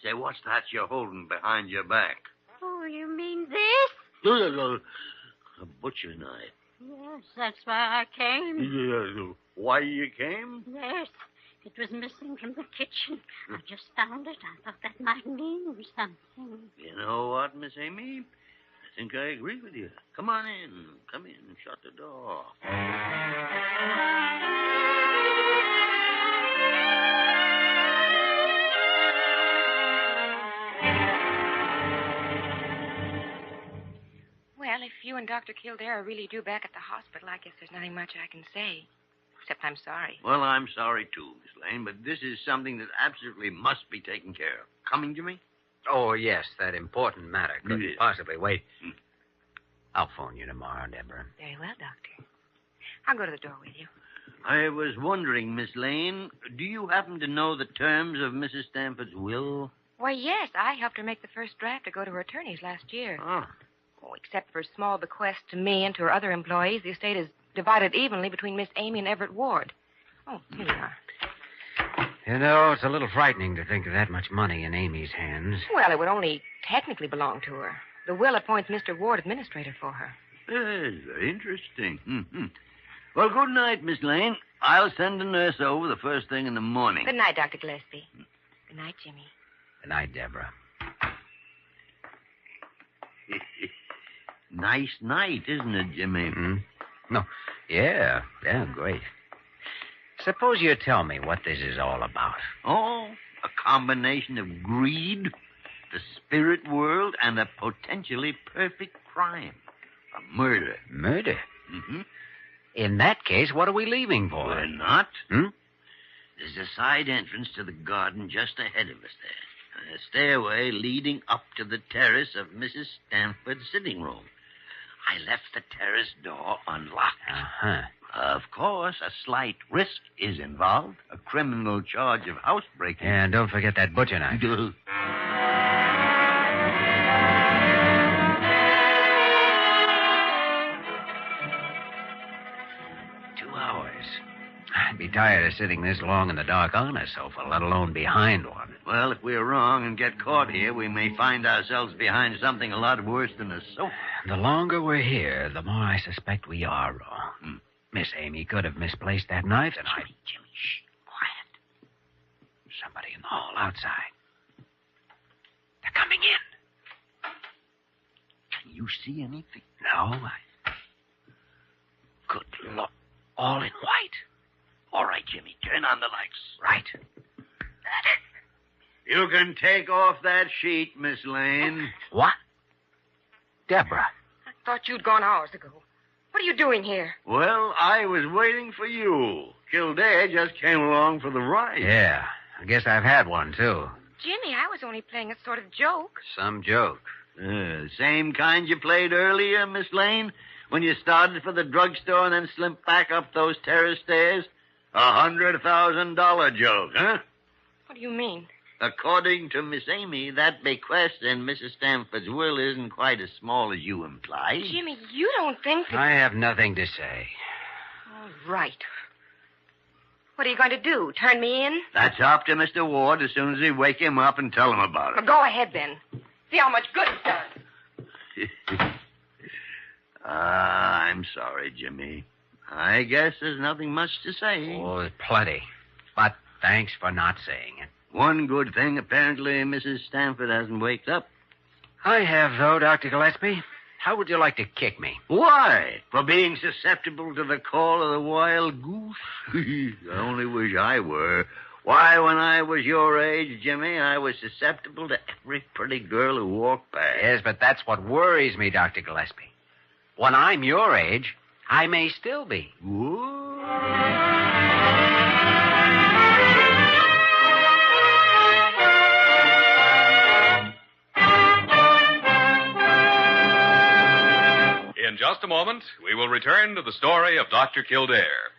Say, what's that you're holding behind your back? Oh, you mean this? A butcher knife. Yes, that's why I came. Why you came? Yes, it was missing from the kitchen. I just found it. I thought that might mean something. You know what, Miss Amy? I think I agree with you. Come on in. Come in and shut the door. Well, if you and Dr. Kildare are really due back at the hospital, I guess there's nothing much I can say. Except I'm sorry. Well, I'm sorry, too, Miss Lane, but this is something that absolutely must be taken care of. Coming, Jimmy? Oh, yes, that important matter couldn't Yes. possibly wait. I'll phone you tomorrow, Deborah. Very well, Doctor. I'll go to the door with you. I was wondering, Miss Lane, do you happen to know the terms of Mrs. Stanford's will? Why, yes, I helped her make the first draft to go to her attorneys last year. Oh. Oh, except for a small bequest to me and to her other employees, the estate is divided evenly between Miss Amy and Everett Ward. Oh, here you are. You know, it's a little frightening to think of that much money in Amy's hands. Well, it would only technically belong to her. The will appoints Mr. Ward administrator for her. Yes, very interesting. Mm-hmm. Well, good night, Miss Lane. I'll send a nurse over the first thing in the morning. Good night, Dr. Gillespie. Good night, Jimmy. Good night, Deborah. Nice night, isn't it, Jimmy? Hmm? No. Yeah, great. Suppose you tell me what this is all about. Oh, a combination of greed, the spirit world, and a potentially perfect crime. A murder. Murder? Mm-hmm. In that case, what are we leaving for? We're not. Hmm? There's a side entrance to the garden just ahead of us there. And a stairway leading up to the terrace of Mrs. Stanford's sitting room. I left the terrace door unlocked. Uh-huh. Of course, a slight risk is involved. A criminal charge of housebreaking. Yeah, and don't forget that butcher knife. 2 hours. I'd be tired of sitting this long in the dark on a sofa, let alone behind one. Well, if we're wrong and get caught here, we may find ourselves behind something a lot worse than a sofa. The longer we're here, the more I suspect we are wrong. Miss Amy could have misplaced that knife, and Jimmy, shh. Quiet. Somebody in the hall outside. They're coming in. Can you see anything? No, Good Lord. All in white. All right, Jimmy, turn on the lights. Right. You can take off that sheet, Miss Lane. What? Deborah. I thought you'd gone hours ago. What are you doing here? Well, I was waiting for you. Kildare just came along for the ride. Yeah, I guess I've had one, too. Jimmy, I was only playing a sort of joke. Some joke. Same kind you played earlier, Miss Lane, when you started for the drugstore and then slipped back up those terrace stairs? $100,000 joke, huh? What do you mean? According to Miss Amy, that bequest in Mrs. Stanford's will isn't quite as small as you implied. Jimmy, you don't think that... I have nothing to say. All right. What are you going to do, turn me in? That's up to Mr. Ward as soon as we wake him up and tell him about Well, it. go ahead, then. See how much good it's done. I'm sorry, Jimmy. I guess there's nothing much to say. Oh, plenty. But thanks for not saying it. One good thing, apparently, Mrs. Stanford hasn't waked up. I have, though, Dr. Gillespie. How would you like to kick me? Why? For being susceptible to the call of the wild goose? I only wish I were. Why, when I was your age, Jimmy, I was susceptible to every pretty girl who walked by. Yes, but that's what worries me, Dr. Gillespie. When I'm your age, I may still be. In just a moment, we will return to the story of Dr. Kildare.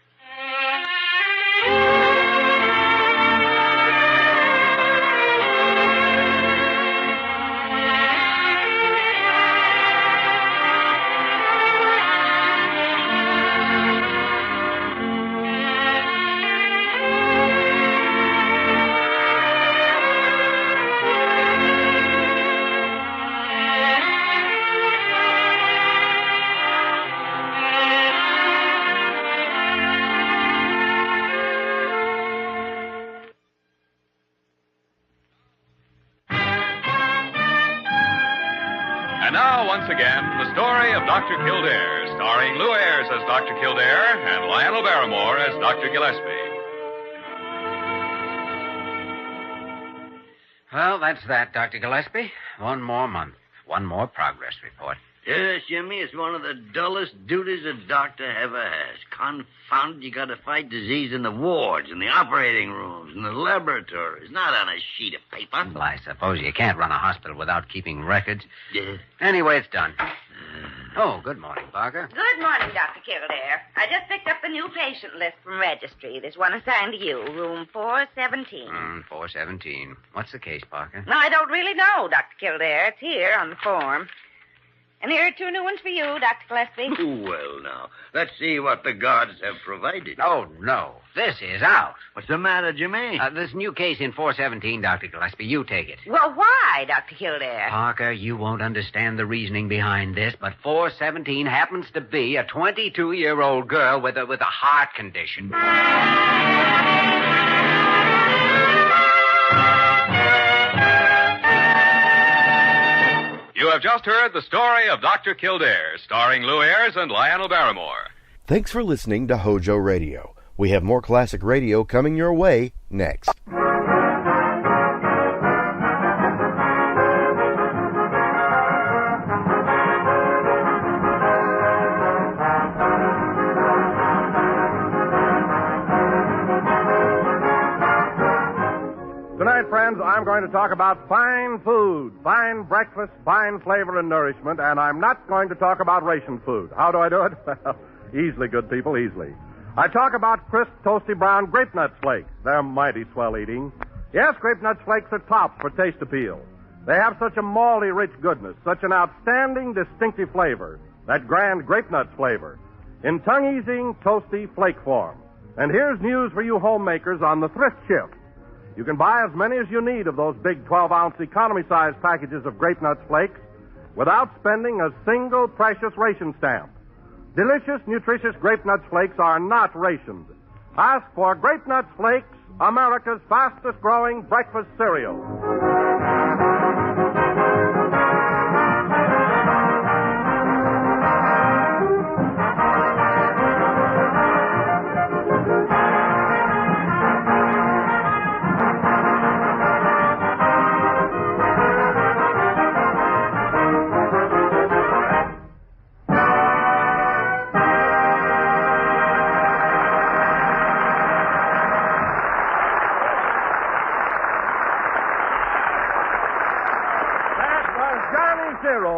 once again the story of Dr. Kildare, starring Lou Ayres as Dr. Kildare and Lionel Barrymore as Dr. Gillespie. Well, that's that, Dr. Gillespie. One more month. One more progress report. Yes, Jimmy, it's one of the dullest duties a doctor ever has. Confounded, you got to fight disease in the wards, in the operating rooms, in the laboratories, not on a sheet of paper. Well, I suppose you can't run a hospital without keeping records. Yeah. Anyway, it's done. Oh, good morning, Parker. Good morning, Dr. Kildare. I just picked up the new patient list from registry. There's one assigned to you, room 417. 417. What's the case, Parker? No, I don't really know, Dr. Kildare. It's here on the form. And here are 2 new ones for you, Dr. Gillespie. Well, now, let's see what the gods have provided. Oh, no. This is out. What's the matter, Jimmy? This new case in 417, Dr. Gillespie. You take it. Well, why, Dr. Kildare? Parker, you won't understand the reasoning behind this, but 417 happens to be a 22-year-old girl with a heart condition. You have just heard the story of Dr. Kildare, starring Lou Ayres and Lionel Barrymore. Thanks for listening to HOJO Radio. We have more classic radio coming your way next. Tonight, friends, I'm going to talk about fine food, fine breakfast, fine flavor and nourishment, and I'm not going to talk about ration food. How do I do it? Well, easily, good people, easily. I talk about crisp, toasty brown grape nut flakes. They're mighty swell eating. Yes, grape nut flakes are tops for taste appeal. They have such a malty, rich goodness, such an outstanding, distinctive flavor, that grand grape nut flavor, in tongue-easing, toasty flake form. And here's news for you homemakers on the thrift shift. You can buy as many as you need of those big 12-ounce economy-sized packages of grape nuts flakes without spending a single precious ration stamp. Delicious, nutritious grape nuts flakes are not rationed. Ask for Grape Nuts Flakes, America's fastest-growing breakfast cereal.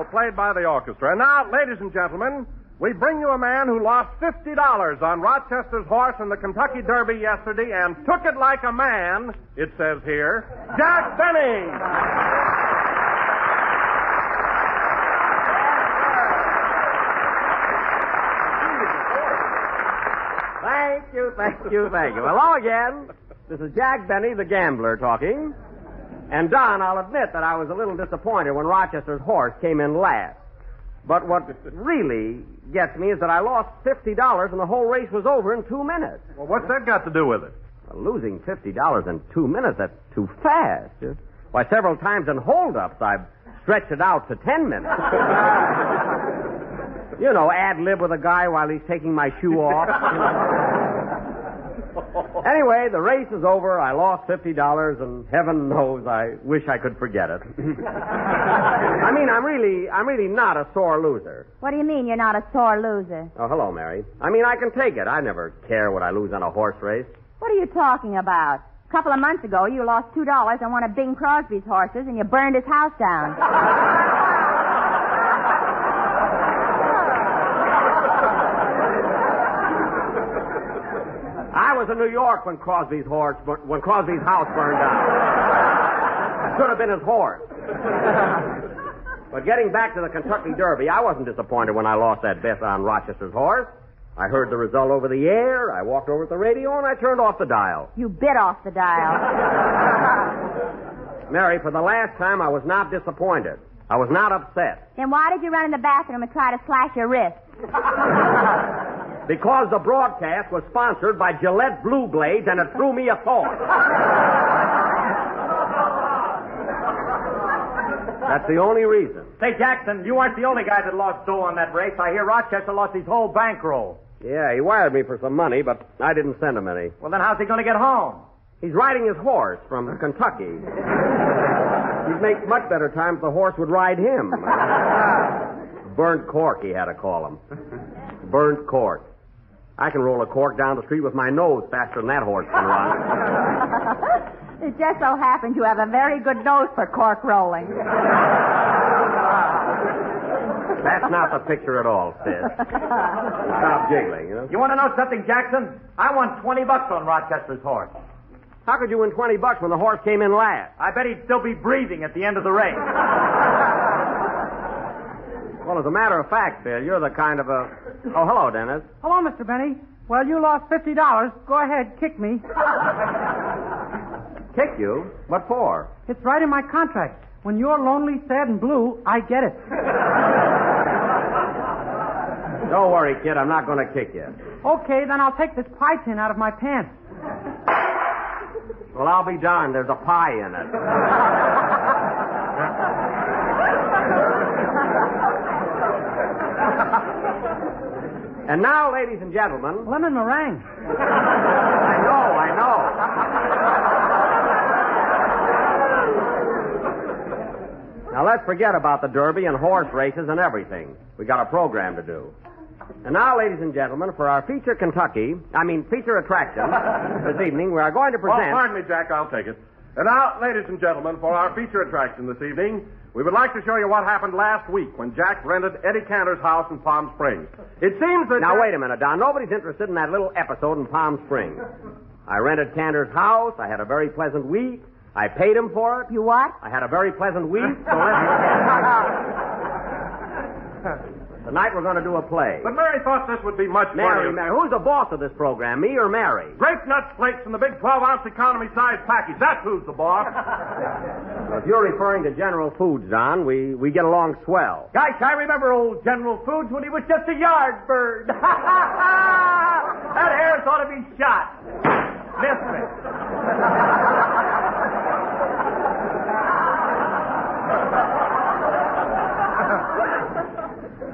Played by the orchestra. And now, ladies and gentlemen, we bring you a man who lost $50 on Rochester's horse in the Kentucky Derby yesterday and took it like a man, it says here, Jack Benny. Thank you. Hello again. This is Jack Benny, the gambler, talking. And, Don, I'll admit that I was a little disappointed when Rochester's horse came in last. But what really gets me is that I lost $50 and the whole race was over in 2 minutes. Well, what's that got to do with it? Well, losing $50 in 2 minutes, that's too fast. Why, several times in holdups, I've stretched it out to 10 minutes. You know, ad-lib with a guy while he's taking my shoe off. Anyway, the race is over. I lost $50, and heaven knows I wish I could forget it. I mean, I'm really not a sore loser. What do you mean you're not a sore loser? Oh, hello, Mary. I mean, I can take it. I never care what I lose on a horse race. What are you talking about? A couple of months ago, you lost $2 on one of Bing Crosby's horses, and you burned his house down. I was in New York when Crosby's house burned down. Could have been his horse. But getting back to the Kentucky Derby, I wasn't disappointed when I lost that bet on Rochester's horse. I heard the result over the air, I walked over to the radio, and I turned off the dial. You bit off the dial. Mary, for the last time, I was not disappointed. I was not upset. Then why did you run in the bathroom and try to slash your wrist? Because the broadcast was sponsored by Gillette Blue Blades, and it threw me a thought. That's the only reason. Say, Jackson, you aren't the only guy that lost dough on that race. I hear Rochester lost his whole bankroll. Yeah, he wired me for some money, but I didn't send him any. Well, then how's he going to get home? He's riding his horse from Kentucky. He'd make much better time if the horse would ride him. Burnt cork, he had to call him. Burnt cork. I can roll a cork down the street with my nose faster than that horse can run. It just so happens you have a very good nose for cork rolling. That's not the picture at all, sis. Stop jiggling, you know. You want to know something, Jackson? I won $20 on Rochester's horse. How could you win $20 when the horse came in last? I bet he'd still be breathing at the end of the race. Well, as a matter of fact, Phil, you're the kind of a... Oh, hello, Dennis. Hello, Mr. Benny. Well, you lost $50. Go ahead, kick me. Kick you? What for? It's right in my contract. When you're lonely, sad, and blue, I get it. Don't worry, kid. I'm not going to kick you. Okay, then I'll take this pie tin out of my pants. Well, I'll be darned. There's a pie in it. And now, ladies and gentlemen... Lemon meringue. I know. Now, let's forget about the Derby and horse races and everything. We got a program to do. And now, ladies and gentlemen, for our feature attraction this evening, we are going to present... Oh, pardon me, Jack, I'll take it. And now, ladies and gentlemen, for our feature attraction this evening, we would like to show you what happened last week when Jack rented Eddie Cantor's house in Palm Springs. It seems that... Now, wait a minute, Don. Nobody's interested in that little episode in Palm Springs. I rented Cantor's house. I had a very pleasant week. I paid him for it. You what? I had a very pleasant week. So Tonight we're going to do a play. But Mary thought this would be much Mary, funnier. Mary. Who's the boss of this program, me or Mary? Grape nuts flakes in the big 12-ounce economy-size package. That's who's the boss. Well, if you're referring to General Foods, Don, we get along swell. Gosh, I remember old General Foods when he was just a yard bird. That hair's ought to be shot. Missed me.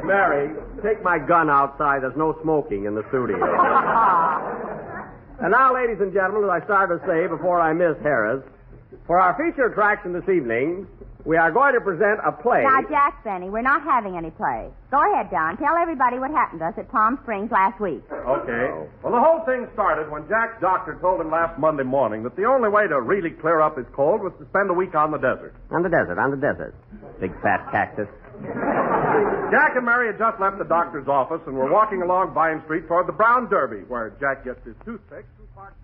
Mary, take my gun outside. There's no smoking in the studio. And now, ladies and gentlemen, as I started to say before I miss Harris, for our feature attraction this evening, we are going to present a play. Now, Jack Benny, we're not having any play. Go ahead, Don. Tell everybody what happened to us at Palm Springs last week. Okay. Well, the whole thing started when Jack's doctor told him last Monday morning that the only way to really clear up his cold was to spend a week on the desert. On the desert. Big fat cactus. Jack and Mary had just left the doctor's office and were walking along Vine Street toward the Brown Derby, where Jack gets his toothpicks and parks.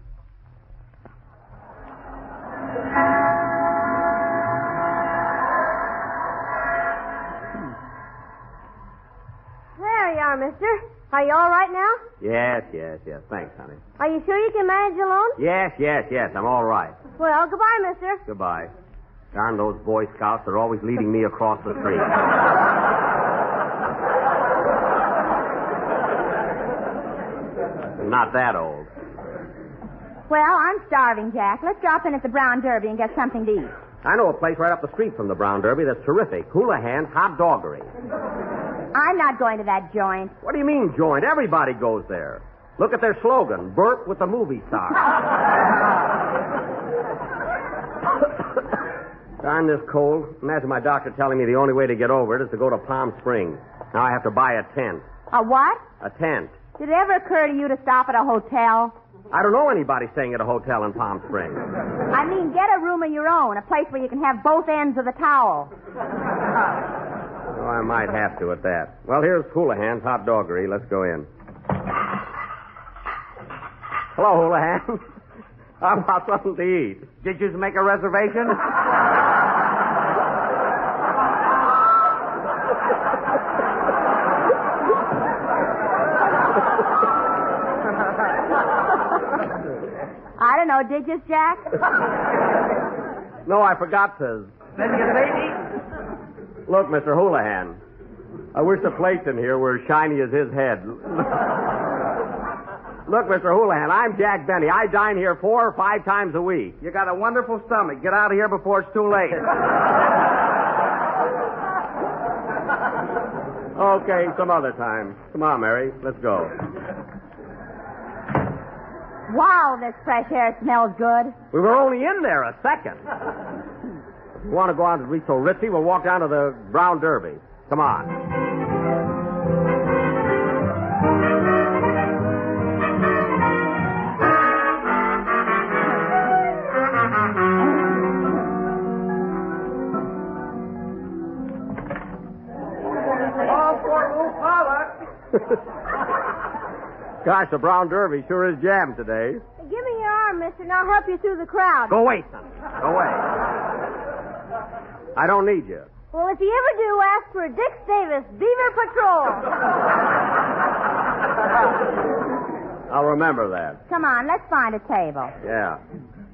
There you are, mister. Are you all right now? Yes. Thanks, honey. Are you sure you can manage alone? Yes. I'm all right. Well, goodbye, mister. Goodbye. Darn those Boy Scouts. They're always leading me across the street. Not that old. Well, I'm starving, Jack. Let's drop in at the Brown Derby and get something to eat. I know a place right up the street from the Brown Derby that's terrific. Houlihan's Hot Doggery. I'm not going to that joint. What do you mean, joint? Everybody goes there. Look at their slogan, burp with the movie star. Darn this cold. Imagine my doctor telling me the only way to get over it is to go to Palm Springs. Now I have to buy a tent. A what? A tent. Did it ever occur to you to stop at a hotel? I don't know anybody staying at a hotel in Palm Springs. I mean, get a room of your own, a place where you can have both ends of the towel. Oh, I might have to at that. Well, here's Houlihan's Hot Doggery. Let's go in. Hello, Houlihan. How about something to eat? Did you make a reservation? I don't know, did you, Jack? No, I forgot to. Then you say Look, Mr. Houlihan, I wish the plates in here were as shiny as his head. Look, Mr. Houlihan, I'm Jack Benny. I dine here 4 or 5 times a week. You got a wonderful stomach. Get out of here before it's too late. Okay, some other time. Come on, Mary. Let's go. Wow, this fresh air smells good. We were only in there a second. If you want to go out and reach so ritzy, we'll walk down to the Brown Derby. Come on. Gosh, the Brown Derby sure is jammed today. Give me your arm, mister, and I'll help you through the crowd. Go away, son. Go away. I don't need you. Well, if you ever do, ask for Dick Davis, Beaver Patrol. I'll remember that. Come on, let's find a table. Yeah.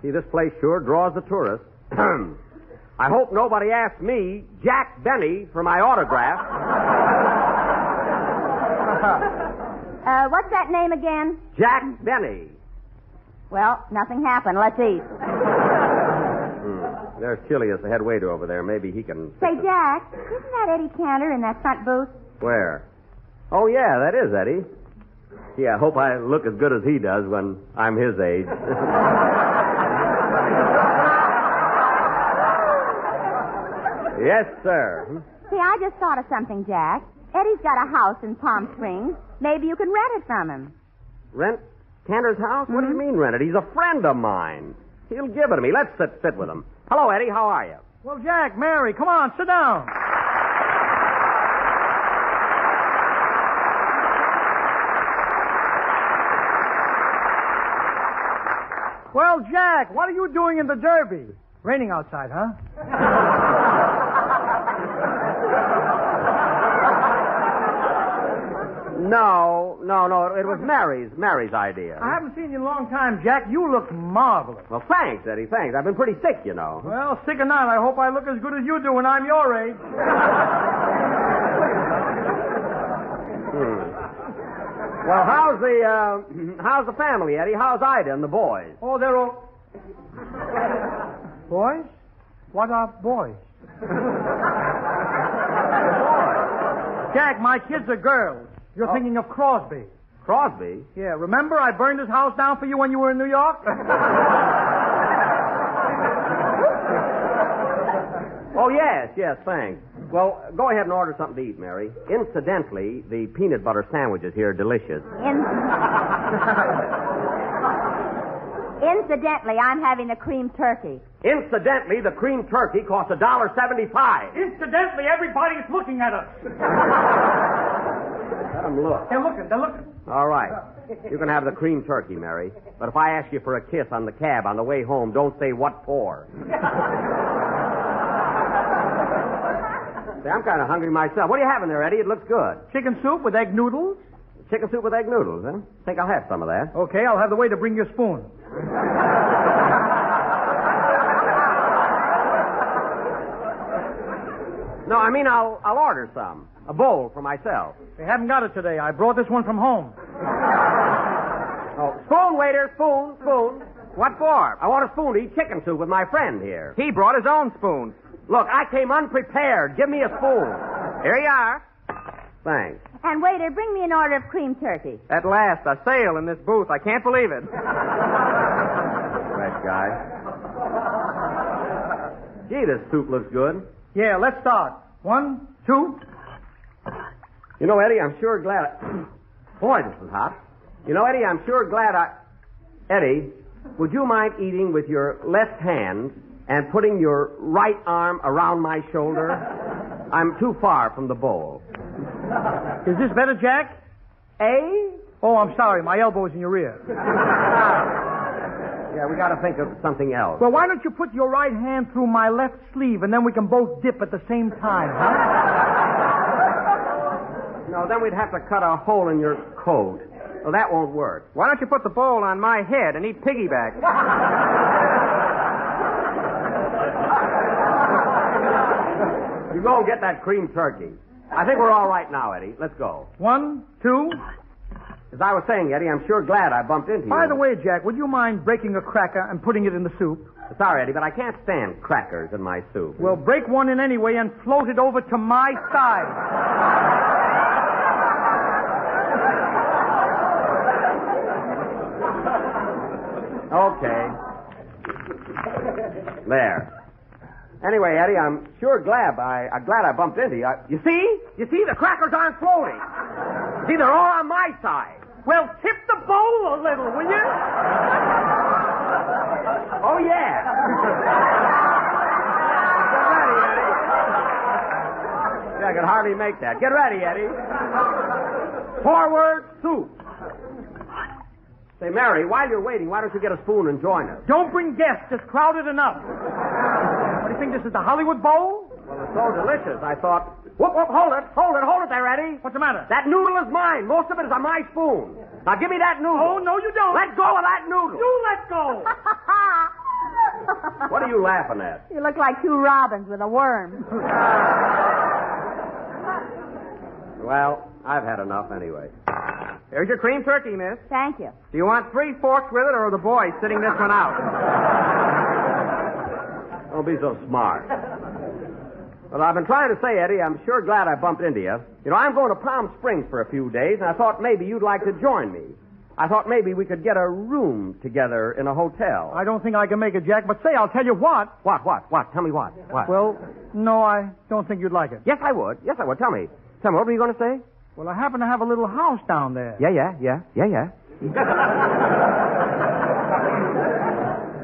See, this place sure draws the tourists. I hope nobody asks me, Jack Benny, for my autograph. What's that name again? Jack Benny. Well, nothing happened. Let's eat. There's Chilius, the head waiter over there. Maybe he can... Say, Jack, isn't that Eddie Cantor in that front booth? Where? Oh, yeah, that is Eddie. Yeah, I hope I look as good as he does when I'm his age. Yes, sir. See, I just thought of something, Jack. Eddie's got a house in Palm Springs. Maybe you can rent it from him. Rent Cantor's house? What do you mean rent it? He's a friend of mine. He'll give it to me. Let's sit with him. Hello, Eddie. How are you? Well, Jack, Mary, come on, sit down. Well, Jack, what are you doing in the Derby? Raining outside, huh? No. It was Mary's idea. I haven't seen you in a long time, Jack. You look marvelous. Well, thanks, Eddie, thanks. I've been pretty sick, you know. Well, sick or not, I hope I look as good as you do when I'm your age. Well, how's the family, Eddie? How's Ida and the boys? Oh, they're all... Boys? What are boys? Jack, my kids are girls. You're thinking of Crosby. Crosby? Yeah, remember I burned his house down for you when you were in New York? Oh, yes, thanks. Well, go ahead and order something to eat, Mary. Incidentally, the peanut butter sandwiches here are delicious. Incidentally, I'm having the cream turkey. Incidentally, the cream turkey costs $1.75. Incidentally, everybody's looking at us. Let them look. They're looking. All right. You can have the cream turkey, Mary. But if I ask you for a kiss on the cab on the way home, don't say what for. Say, I'm kind of hungry myself. What are you having there, Eddie? It looks good. Chicken soup with egg noodles? Chicken soup with egg noodles, huh? Think I'll have some of that. Okay, I'll have the waiter bring you a spoon. No, I mean I'll order some. A bowl for myself. They haven't got it today. I brought this one from home. Oh, spoon, waiter, spoon. What for? I want a spoon to eat chicken soup with my friend here. He brought his own spoon. Look, I came unprepared. Give me a spoon. Here you are. Thanks. And waiter, bring me an order of cream turkey. At last, a sale in this booth. I can't believe it. Fresh guy. Gee, this soup looks good. Yeah, let's start. 1, 2. You know, Eddie, I'm sure glad Boy, this is hot. You know, Eddie, I'm sure glad Eddie, would you mind eating with your left hand and putting your right arm around my shoulder? I'm too far from the bowl. Is this better, Jack? Oh, I'm sorry. My elbow's in your ear. Yeah, we got to think of something else. Well, why don't you put your right hand through my left sleeve, and then we can both dip at the same time, huh? No, then we'd have to cut a hole in your coat. Well, that won't work. Why don't you put the bowl on my head and eat piggyback? You go and get that cream turkey. I think we're all right now, Eddie. Let's go. 1, 2. As I was saying, Eddie, I'm sure glad I bumped into you. By the way, Jack, would you mind breaking a cracker and putting it in the soup? Sorry, Eddie, but I can't stand crackers in my soup. Well, break one in anyway and float it over to my side. Okay. There. Anyway, Eddie, I'm sure glad I bumped into you. You see? The crackers aren't floating. See, they're all on my side. Well, tip the bowl a little, will you? Oh, yeah. Get ready, Eddie. Yeah, I can hardly make that. Get ready, Eddie. Forward, soup. Say, Mary, while you're waiting, why don't you get a spoon and join us? Don't bring guests. It's crowded enough. What do you think, this is the Hollywood Bowl? Well, it's so delicious, I thought... Whoop, hold it there, Eddie. What's the matter? That noodle is mine. Most of it is on my spoon. Now, give me that noodle. Oh, no, you don't. Let go of that noodle. You let go. What are you laughing at? You look like two robins with a worm. Well, I've had enough anyway. Here's your cream turkey, miss. Thank you. Do you want 3 forks with it, or are the boys sitting this one out? Don't be so smart. Well, I've been trying to say, Eddie, I'm sure glad I bumped into you. You know, I'm going to Palm Springs for a few days, and I thought maybe you'd like to join me. I thought maybe we could get a room together in a hotel. I don't think I can make it, Jack, but say, I'll tell you what. What? Tell me what? What? Well, no, I don't think you'd like it. Yes, I would. Tell me, what were you going to say? Well, I happen to have a little house down there. Yeah.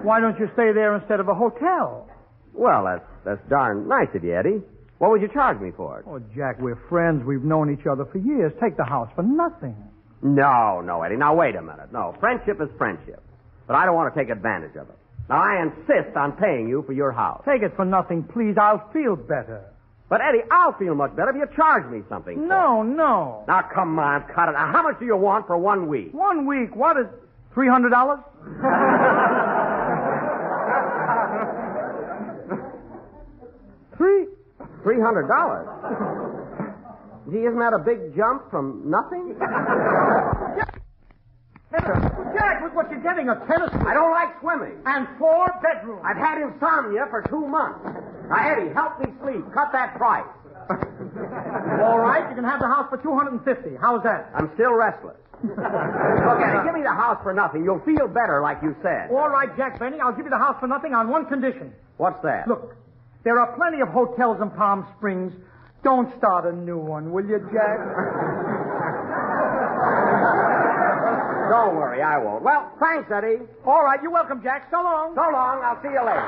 Why don't you stay there instead of a hotel? Well, that's darn nice of you, Eddie. What would you charge me for it? Oh, Jack, we're friends. We've known each other for years. Take the house for nothing. No, Eddie. Now, wait a minute. No, friendship is friendship. But I don't want to take advantage of it. Now, I insist on paying you for your house. Take it for nothing, please. I'll feel better. But, Eddie, I'll feel much better if you charge me something. No. Now, come on, cut it. Now, how much do you want for 1 week? 1 week? What is... $300? $300? Gee, isn't that a big jump from nothing? Jack, look what you're getting, a tennis court. I don't like swimming. And 4 bedrooms. I've had insomnia for 2 months. Now, Eddie, help me sleep. Cut that price. All right, you can have the house for $250. How's that? I'm still restless. Look, Eddie, give me the house for nothing. You'll feel better, like you said. All right, Jack Benny, I'll give you the house for nothing on one condition. What's that? Look, there are plenty of hotels in Palm Springs. Don't start a new one, will you, Jack? Don't worry, I won't. Well, thanks, Eddie. All right, you're welcome, Jack. So long. So long. I'll see you later.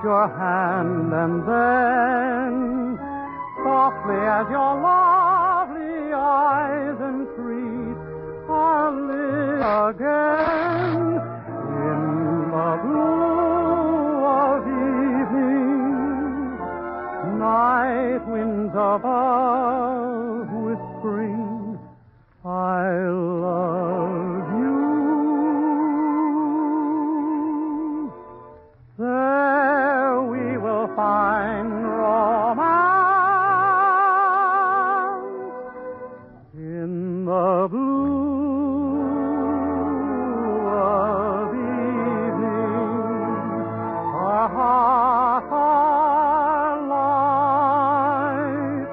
Your hand, and then, softly as your lovely eyes entreat, I'll live again in the blue of evening, night winds above whispering, I love you. Find romance in the blue of evening. Our hearts are light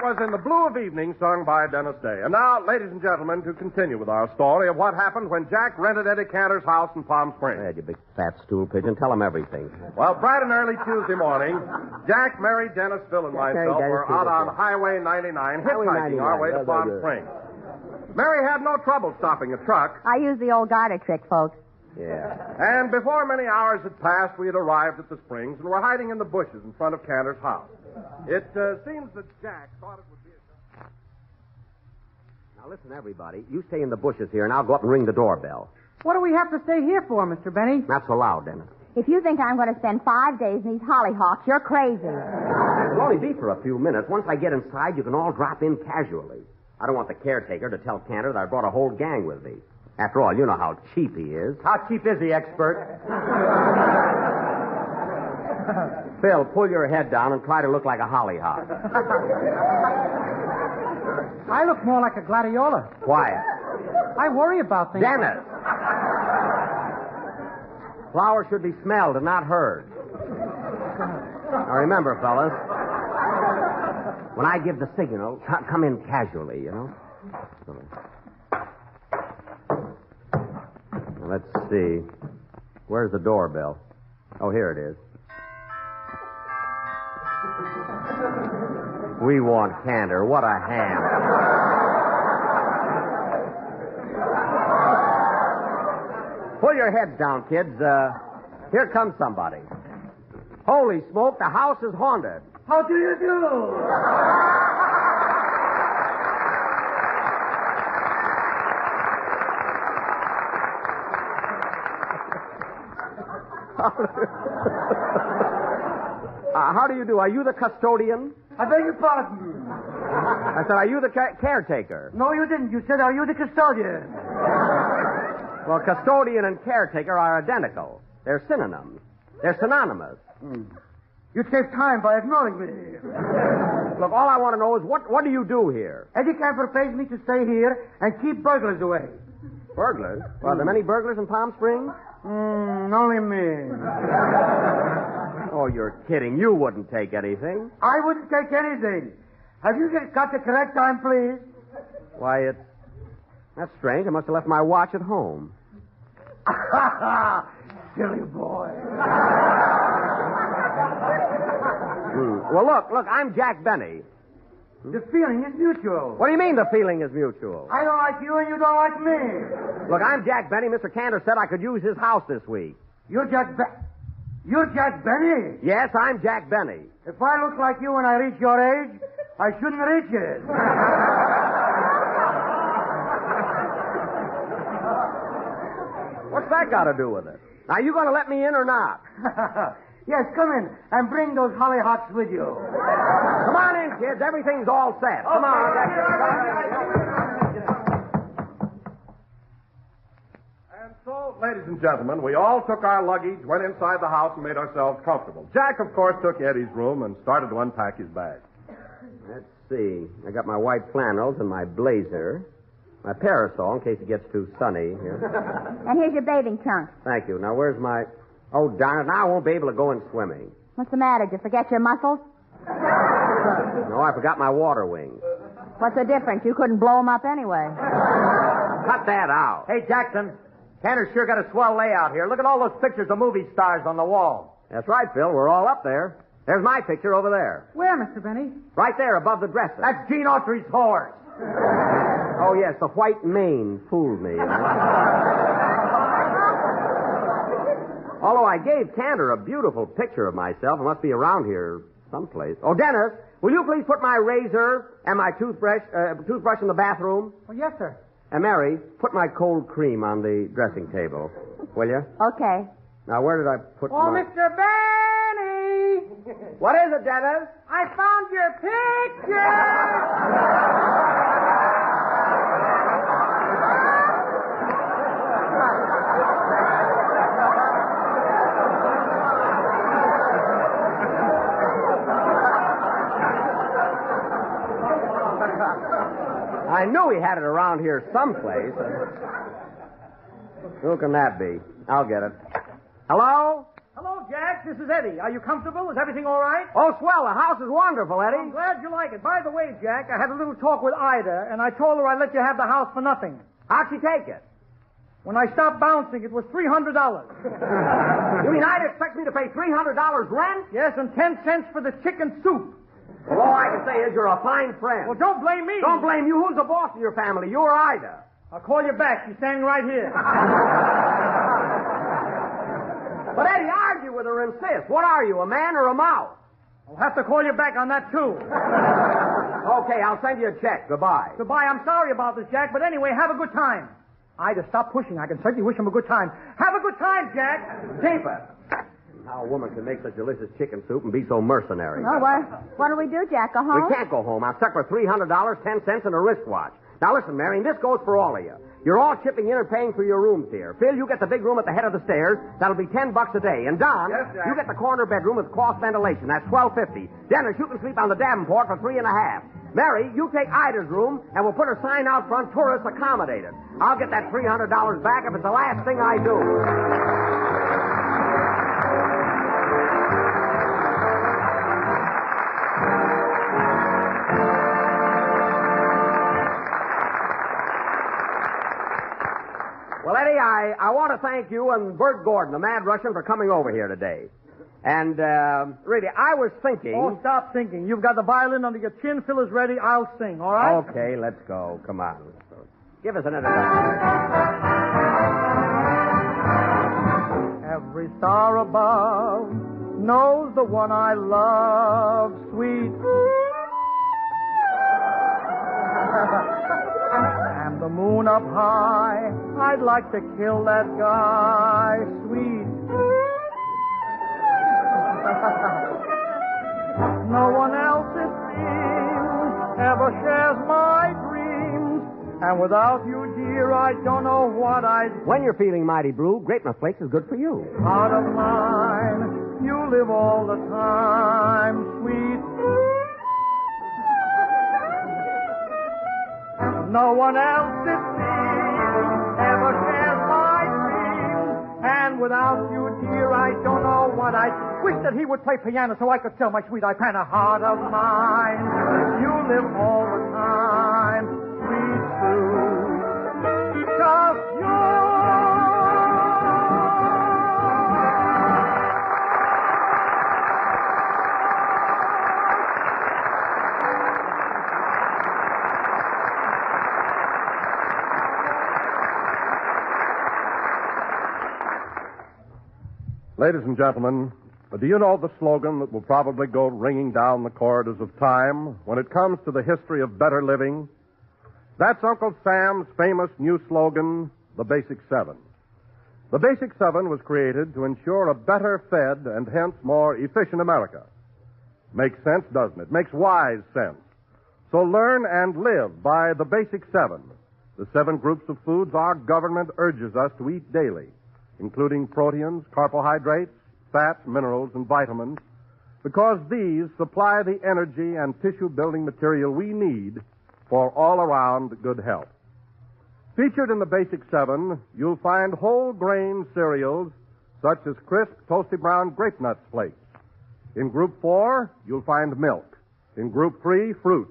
That was In the Blue of Evening, sung by Dennis Day. And now, ladies and gentlemen, to continue with our story of what happened when Jack rented Eddie Cantor's house in Palm Springs. Ed, you big fat stool pigeon. Tell him everything. Well, bright and early Tuesday morning, Jack, Mary, Dennis, Phil, and myself were out on Highway 99 hitchhiking our way to Palm Springs. Mary had no trouble stopping a truck. I use the old garter trick, folks. Yeah. And before many hours had passed, we had arrived at the springs and were hiding in the bushes in front of Cantor's house. It seems that Jack thought it would be a... Now, listen, everybody. You stay in the bushes here, and I'll go up and ring the doorbell. What do we have to stay here for, Mr. Benny? Not so loud, Dennis. If you think I'm going to spend 5 days in these hollyhocks, you're crazy. It'll only be for a few minutes. Once I get inside, you can all drop in casually. I don't want the caretaker to tell Cantor that I brought a whole gang with me. After all, you know how cheap he is. How cheap is he, expert? Phil, pull your head down and try to look like a hollyhock. I look more like a gladiola. Quiet. I worry about things. Dennis! Flowers should be smelled and not heard. Now remember, fellas, when I give the signal, come in casually, you know? Now, let's see. Where's the doorbell? Oh, here it is. We want Cantor. What a ham. Pull your heads down, kids. Here comes somebody. Holy smoke, the house is haunted. How do you do? How do you do? Are you the custodian? I beg your pardon. I said, are you the caretaker? No, you didn't. You said, are you the custodian? Well, custodian and caretaker are identical. They're synonyms. They're synonymous. You save time by ignoring me. Look, all I want to know is what do you do here? Eddie Camper pays me to stay here and keep burglars away. Burglars? Well, are there many burglars in Palm Springs? Only me. Oh, you're kidding. You wouldn't take anything. I wouldn't take anything. Have you got the correct time, please? Why, that's strange. I must have left my watch at home. Silly boy. Well, look, I'm Jack Benny. The feeling is mutual. What do you mean the feeling is mutual? I don't like you and you don't like me. Look, I'm Jack Benny. Mr. Cantor said I could use his house this week. You're Jack Benny? Yes, I'm Jack Benny. If I look like you when I reach your age, I shouldn't reach it. What's that got to do with it? Now, you going to let me in or not? Yes, come in and bring those hollyhocks with you. Come on in, kids. Everything's all set. Come on. And so, ladies and gentlemen, we all took our luggage, went inside the house, and made ourselves comfortable. Jack, of course, took Eddie's room and started to unpack his bag. Let's see. I got my white flannels and my blazer. My parasol in case it gets too sunny here. And here's your bathing trunk. Thank you. Now, where's my... Oh, darn it. Now I won't be able to go in swimming. What's the matter? Did you forget your muscles? No, I forgot my water wings. What's the difference? You couldn't blow them up anyway. Cut that out. Hey, Jackson. Cantor's sure got a swell layout here. Look at all those pictures of movie stars on the wall. That's right, Phil. We're all up there. There's my picture over there. Where, Mr. Benny? Right there, above the dresser. That's Gene Autry's horse. Oh, yes, the white mane fooled me. Although I gave Cantor a beautiful picture of myself. It must be around here someplace. Oh, Dennis, will you please put my razor and my toothbrush in the bathroom? Oh, yes, sir. And Mary, put my cold cream on the dressing table, will you? Okay. Now, where did I put my... Mr. Benny! What is it, Dennis? I found your picture! I knew he had it around here someplace. Who can that be? I'll get it. Hello? Hello, Jack. This is Eddie. Are you comfortable? Is everything all right? Oh, swell. The house is wonderful, Eddie. I'm glad you like it. By the way, Jack, I had a little talk with Ida, and I told her I'd let you have the house for nothing. How'd she take it? When I stopped bouncing, it was $300. You mean Ida expects me to pay $300 rent? Yes, and 10 cents for the chicken soup. Well, all I can say is you're a fine friend. Well, don't blame me. Don't blame you. Who's the boss in your family? You or Ida? I'll call you back. She's standing right here. But, Eddie, argue with her and insist. What are you, a man or a mouse? I'll have to call you back on that, too. Okay, I'll send you a check. Goodbye. Goodbye. I'm sorry about this, Jack, but anyway, have a good time. Ida, stop pushing. I can certainly wish him a good time. Have a good time, Jack. Keep it. How a woman can make such delicious chicken soup and be so mercenary. Oh, what do we do, Jack? Go home? We can't go home. I've stuck for $300, 10 cents, and a wristwatch. Now, listen, Mary, and this goes for all of you. You're all chipping in and paying for your rooms here. Phil, you get the big room at the head of the stairs. That'll be $10 a day. And Don, Yes, Jack. you get the corner bedroom with cross ventilation. That's $12.50. Dennis, you can sleep on the Davenport for $3.50. Mary, you take Ida's room, and we'll put a sign out front, tourists accommodated. I'll get that $300 back if it's the last thing I do. Well, Eddie, I want to thank you and Bert Gordon, the Mad Russian, for coming over here today. And, really, I was thinking... Oh, stop thinking. You've got the violin under your chin. Phil is ready. I'll sing, all right? Okay, let's go. Come on. Give us an introduction. Every star above knows the one I love, sweet. And the moon up high, I'd like to kill that guy, sweet. No one else, it seems, ever shares my dreams. And without you, dear, I don't know what I'd... When you're feeling mighty blue, Grape Nut Flakes is good for you. Heart of mine, you live all the time, sweet. No one else, it seems, ever shares my dreams. And without you, dear, I don't know what I'd... Wish that he would play piano so I could sell my sweet Ipana. Heart of mine, you live all the time, sweet true. Just you. Ladies and gentlemen, do you know the slogan that will probably go ringing down the corridors of time when it comes to the history of better living? That's Uncle Sam's famous new slogan, the Basic Seven. The Basic Seven was created to ensure a better fed and hence more efficient America. Makes sense, doesn't it? Makes wise sense. So learn and live by the Basic Seven, the 7 groups of foods our government urges us to eat daily, including proteins, carbohydrates, fats, minerals, and vitamins, because these supply the energy and tissue-building material we need for all-around good health. Featured in the Basic Seven, you'll find whole grain cereals such as crisp, toasty brown grape nuts flakes. In Group 4, you'll find milk. In Group 3, fruit.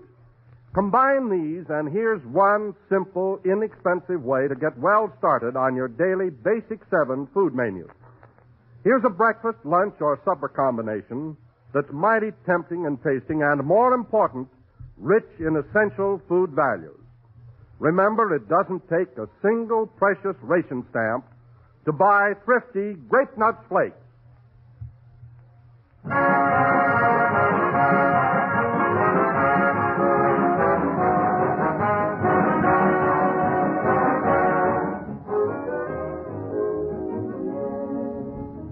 Combine these, and here's one simple, inexpensive way to get well started on your daily Basic 7 food menu. Here's a breakfast, lunch, or supper combination that's mighty tempting and tasting, and more important, rich in essential food values. Remember, it doesn't take a single precious ration stamp to buy thrifty Grape Nuts Flakes.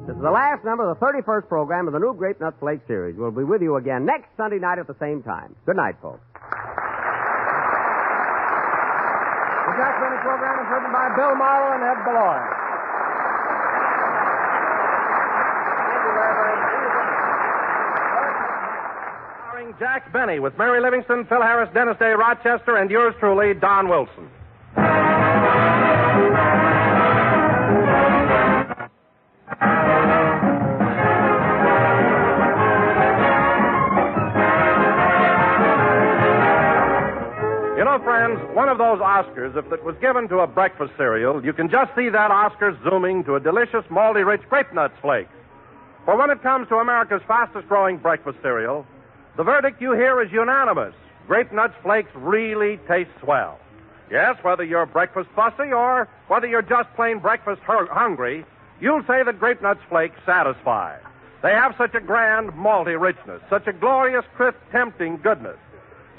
This is the last number of the 31st program of the new Grape Nut Flake series. We'll be with you again next Sunday night at the same time. Good night, folks. The Jack Benny program is written by Bill Morrow and Ed Beloy. Starring Jack Benny with Mary Livingston, Phil Harris, Dennis Day, Rochester, and yours truly, Don Wilson. know, friends, one of those Oscars, if it was given to a breakfast cereal, you can just see that Oscar zooming to a delicious, malty-rich Grape Nuts flake. For when it comes to America's fastest-growing breakfast cereal, the verdict you hear is unanimous. Grape Nuts flakes really taste swell. Yes, whether you're breakfast fussy or whether you're just plain breakfast hungry, you'll say that Grape Nuts flakes satisfy. They have such a grand, malty richness, such a glorious, crisp, tempting goodness.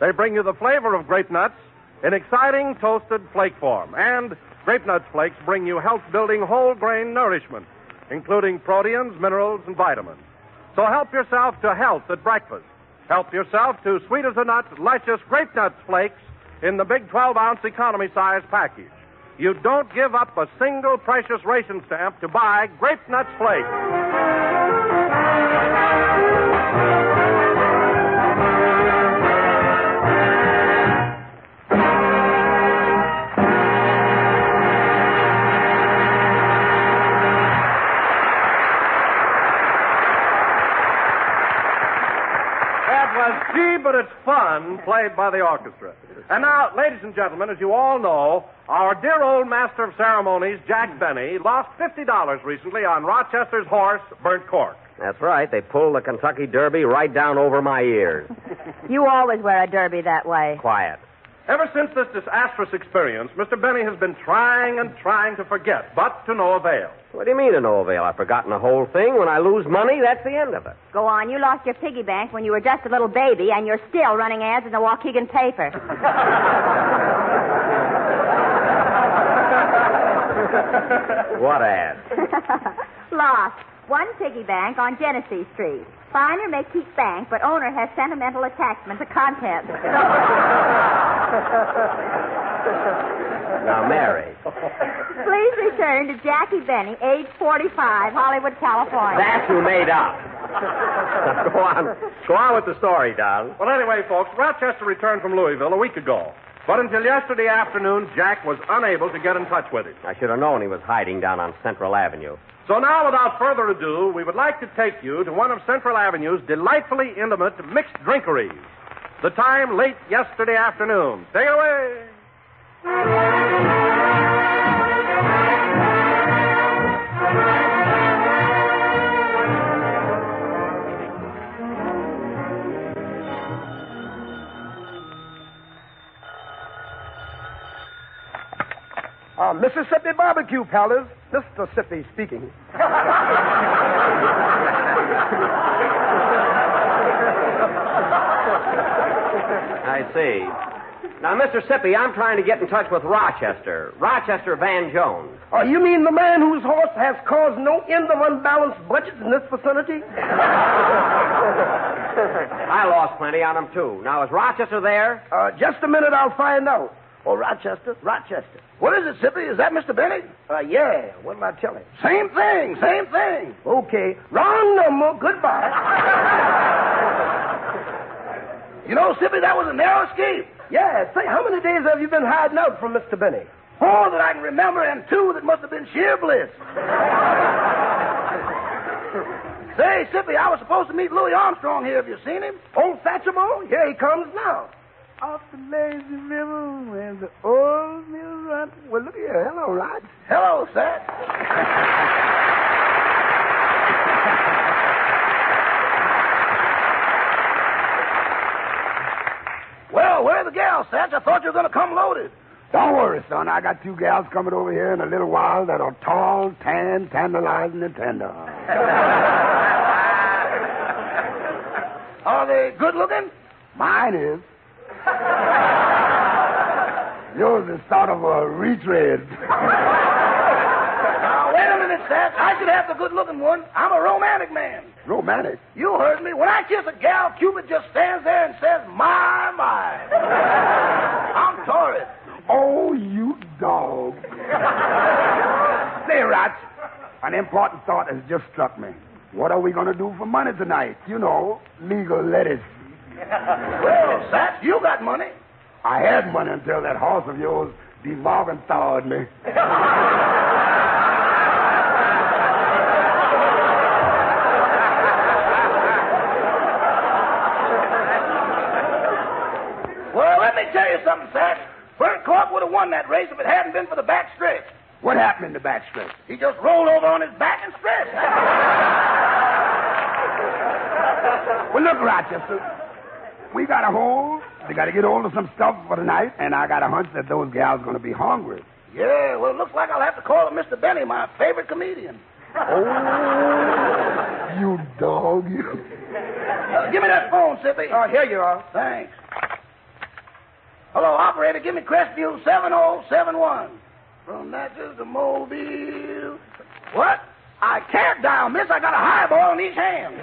They bring you the flavor of Grape Nuts in exciting, toasted flake form. And Grape Nuts flakes bring you health-building whole grain nourishment, including proteins, minerals, and vitamins. So help yourself to health at breakfast. Help yourself to sweet as a nut, luscious Grape Nuts flakes in the big 12-ounce economy size package. You don't give up a single precious ration stamp to buy Grape Nuts flakes. Gee, but it's fun, played by the orchestra. And now, ladies and gentlemen, as you all know, our dear old master of ceremonies, Jack Benny, lost $50 recently on Rochester's horse, Burnt Cork. That's right. They pulled the Kentucky Derby right down over my ears. You always wear a derby that way. Quiet. Ever since this disastrous experience, Mr. Benny has been trying and trying to forget, but to no avail. What do you mean to no avail? I've forgotten the whole thing. When I lose money, that's the end of it. Go on. You lost your piggy bank when you were just a little baby, and you're still running ads in the Waukegan paper. What ad? Lost. One piggy bank on Genesee Street. Finder may keep bank, but owner has sentimental attachment to contents. Now, Mary. Please return to Jackie Benny, age 45, Hollywood, California. That you made up. Go on. Go on with the story, darling. Well, anyway, folks, Rochester returned from Louisville a week ago. But until yesterday afternoon, Jack was unable to get in touch with him. I should have known he was hiding down on Central Avenue. So now, without further ado, we would like to take you to one of Central Avenue's delightfully intimate mixed drinkeries. The time late yesterday afternoon. Take it away. Mississippi Barbecue Palace. Mississippi speaking. I see. Now, Mississippi, I'm trying to get in touch with Rochester. Rochester Van Jones. Oh, you mean the man whose horse has caused no end of unbalanced budgets in this vicinity? I lost plenty on him, too. Now, is Rochester there? Just a minute, I'll find out. Oh, Rochester. What is it, Sippy? Is that Mr. Benny? Yeah. What did I tell him? Same thing. Okay. Wrong number. Goodbye. You know, Sippy, that was a narrow escape. Yeah. Say, how many days have you been hiding out from Mr. Benny? 4 that I can remember, and 2 that must have been sheer bliss. Say, Sippy, I was supposed to meet Louis Armstrong here. Have you seen him? Old Satchmo? Here he comes now. Off the lazy river where the old mill runs. Well, look here. Hello, Rod. Hello, Sat. Well, where are the gals, Satch? I thought you were going to come loaded. Don't worry, son. I got 2 gals coming over here in a little while that are tall, tan, tantalizing, and tender. Are they good looking? Mine is. Yours is sort of a retread. Now, wait a minute, Sat. I should have the good-looking one. I'm a romantic man. Romantic? You heard me. When I kiss a gal, Cupid just stands there and says, my. I'm torrid. Oh, you dog. Say, Rats, an important thought has just struck me. What are we going to do for money tonight? You know, legal lettuce. Well, Sat, you got money. I had money until that horse of yours demorganthawed me. Well, let me tell you something, Satch. Bert Clark would have won that race if it hadn't been for the back stretch. What happened in the back stretch? He just rolled over on his back and stretched. Well, look, Rochester. We got a hold. We got to get hold of some stuff for the night, and I got a hunch that those gals going to be hungry. Yeah, well, it looks like I'll have to call him Mr. Benny, my favorite comedian. Oh, you dog, you. Give me that phone, Sippy. Oh, here you are. Thanks. Hello, operator. Give me Crestview 7071. From Natchez to Mobile. What? I can't dial, miss. I got a highball in each hand.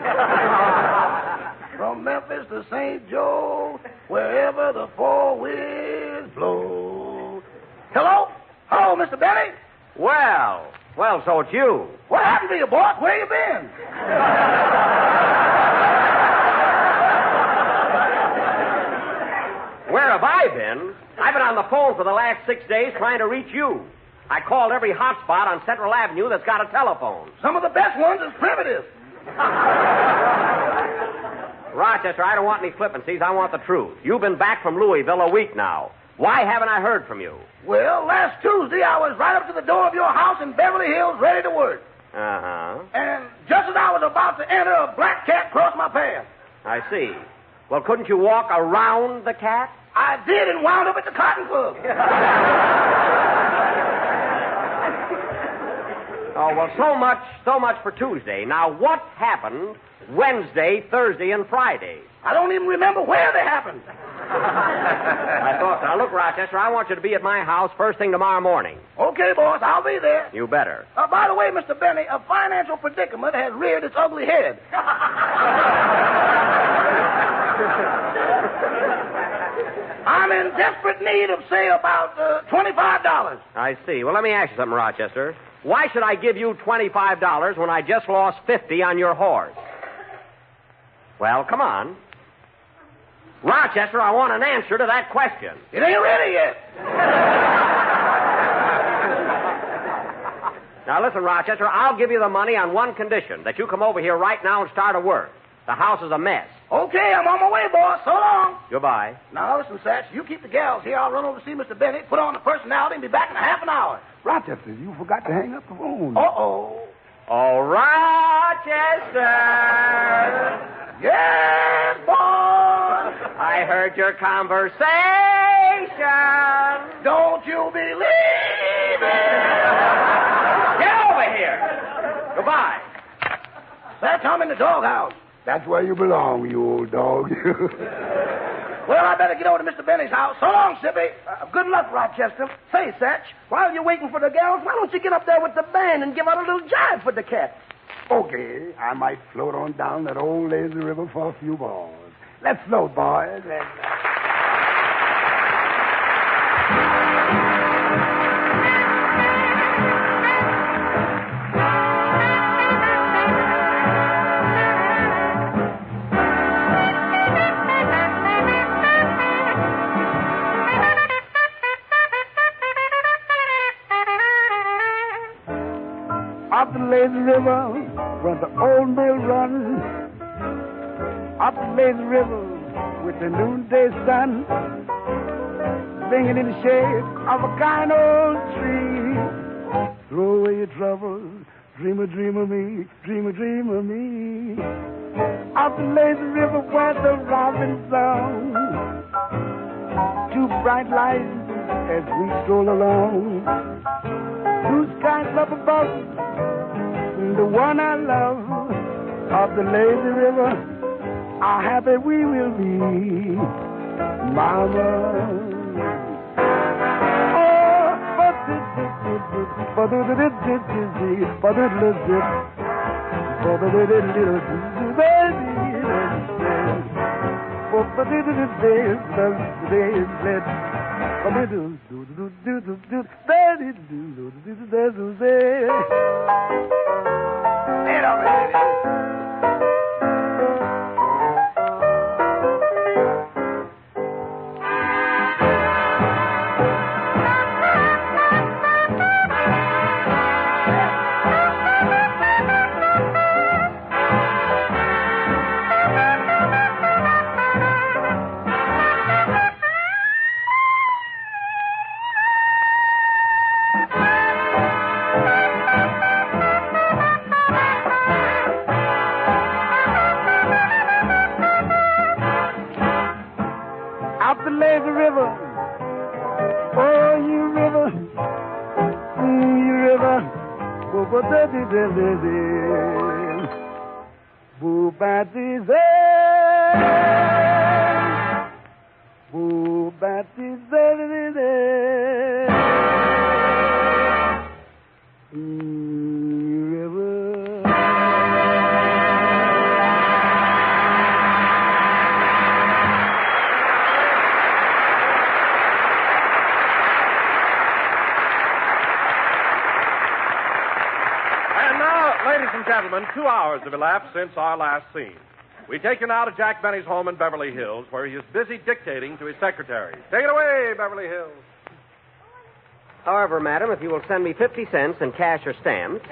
From Memphis to St. Joe, wherever the four winds blow. Hello? Hello, Mr. Benny? Well, so it's you. What happened to you, boss? Where you been? Where have I been? I've been on the phone for the last 6 days trying to reach you. I called every hot spot on Central Avenue that's got a telephone. Some of the best ones is primitive. Rochester, I don't want any flippancies. I want the truth. You've been back from Louisville a week now. Why haven't I heard from you? Well, last Tuesday I was right up to the door of your house in Beverly Hills ready to work. Uh-huh. And just as I was about to enter, a black cat crossed my path. I see. Well, couldn't you walk around the cat? I did and wound up at the Cotton Club. Oh, well, so much for Tuesday. Now, what happened Wednesday, Thursday, and Friday? I don't even remember where they happened. I thought so. Now, look, Rochester, I want you to be at my house first thing tomorrow morning. Okay, boss, I'll be there. You better. By the way, Mr. Benny, a financial predicament has reared its ugly head. I'm in desperate need of, say, about $25. I see. Well, let me ask you something, Rochester. Why should I give you $25 when I just lost $50 on your horse? Well, come on. Rochester, I want an answer to that question. It ain't ready yet. Now, listen, Rochester, I'll give you the money on one condition, that you come over here right now and start to work. The house is a mess. Okay, I'm on my way, boss. So long. Goodbye. Now, listen, Satch, you keep the gals here. I'll run over to see Mr. Bennett, put on the personality, and be back in a half an hour. Rochester, you forgot to hang up the phone. Uh-oh. Oh, Rochester. Yes, boss. I heard your conversation. Don't you believe it? Get over here. Goodbye. Satch, I'm in the doghouse. That's where you belong, you old dog. Well, I better get over to Mr. Benny's house. So long, Sippy. Good luck, Rochester. Say, Satch, while you're waiting for the gals, why don't you get up there with the band and give out a little jive for the cat? Okay, I might float on down that old lazy river for a few balls. Let's float, boys. Up the lazy river where the old mill runs. Up the lazy river with the noonday sun, singing in the shade of a kind old tree. Throw away your troubles, dream a dream of me, dream a dream of me. Up the lazy river where the robin song, two bright lights as we stroll along. Blue skies up above, the one I love, of the lazy river, how happy we will be, Mama. Out the lazy river. Oh, you river. You river. Boo batty Boo batty Ladies and gentlemen, 2 hours have elapsed since our last scene. We take you now to Jack Benny's home in Beverly Hills, where he is busy dictating to his secretary. Take it away, Beverly Hills. However, madam, if you will send me 50 cents in cash or stamps,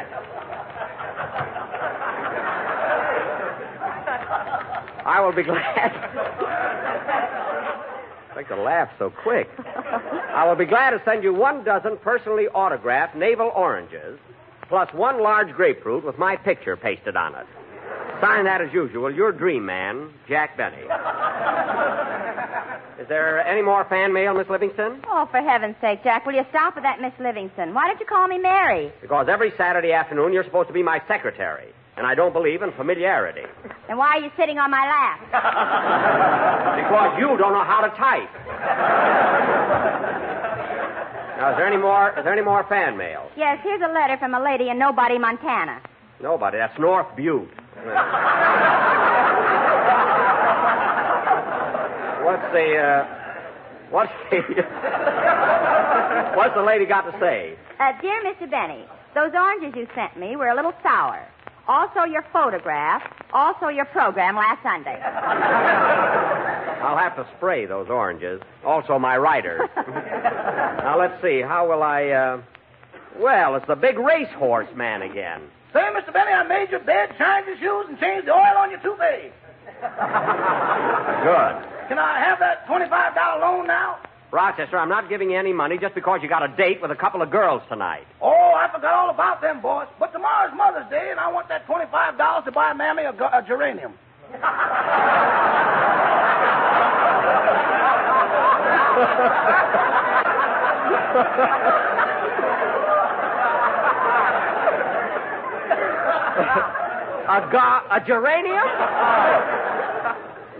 I will be glad. I like to laugh so quick. I will be glad to send you 1 dozen personally autographed navel oranges, plus 1 large grapefruit with my picture pasted on it. Sign that as usual, your dream man, Jack Benny. Is there any more fan mail, Miss Livingston? Oh, for heaven's sake, Jack, will you stop with that Miss Livingston? Why don't you call me Mary? Because every Saturday afternoon you're supposed to be my secretary, and I don't believe in familiarity. Then why are you sitting on my lap? Because you don't know how to type. Now, is there any more fan mail? Yes, here's a letter from a lady in Nobody, Montana. Nobody. That's North Butte. What's the lady got to say? Dear Mr. Benny, those oranges you sent me were a little sour. Also your photograph. Also your program last Sunday. I'll have to spray those oranges. Also my writer. Now, let's see. How will I, Well, it's the big racehorse man again. Say, Mr. Benny, I made your bed, shined your shoes, and changed the oil on your toupee. Good. Can I have that $25 loan now? Rochester, I'm not giving you any money just because you got a date with a couple of girls tonight. Oh, I forgot all about them, boys. But tomorrow's Mother's Day, and I want that $25 to buy Mammy a geranium. A geranium?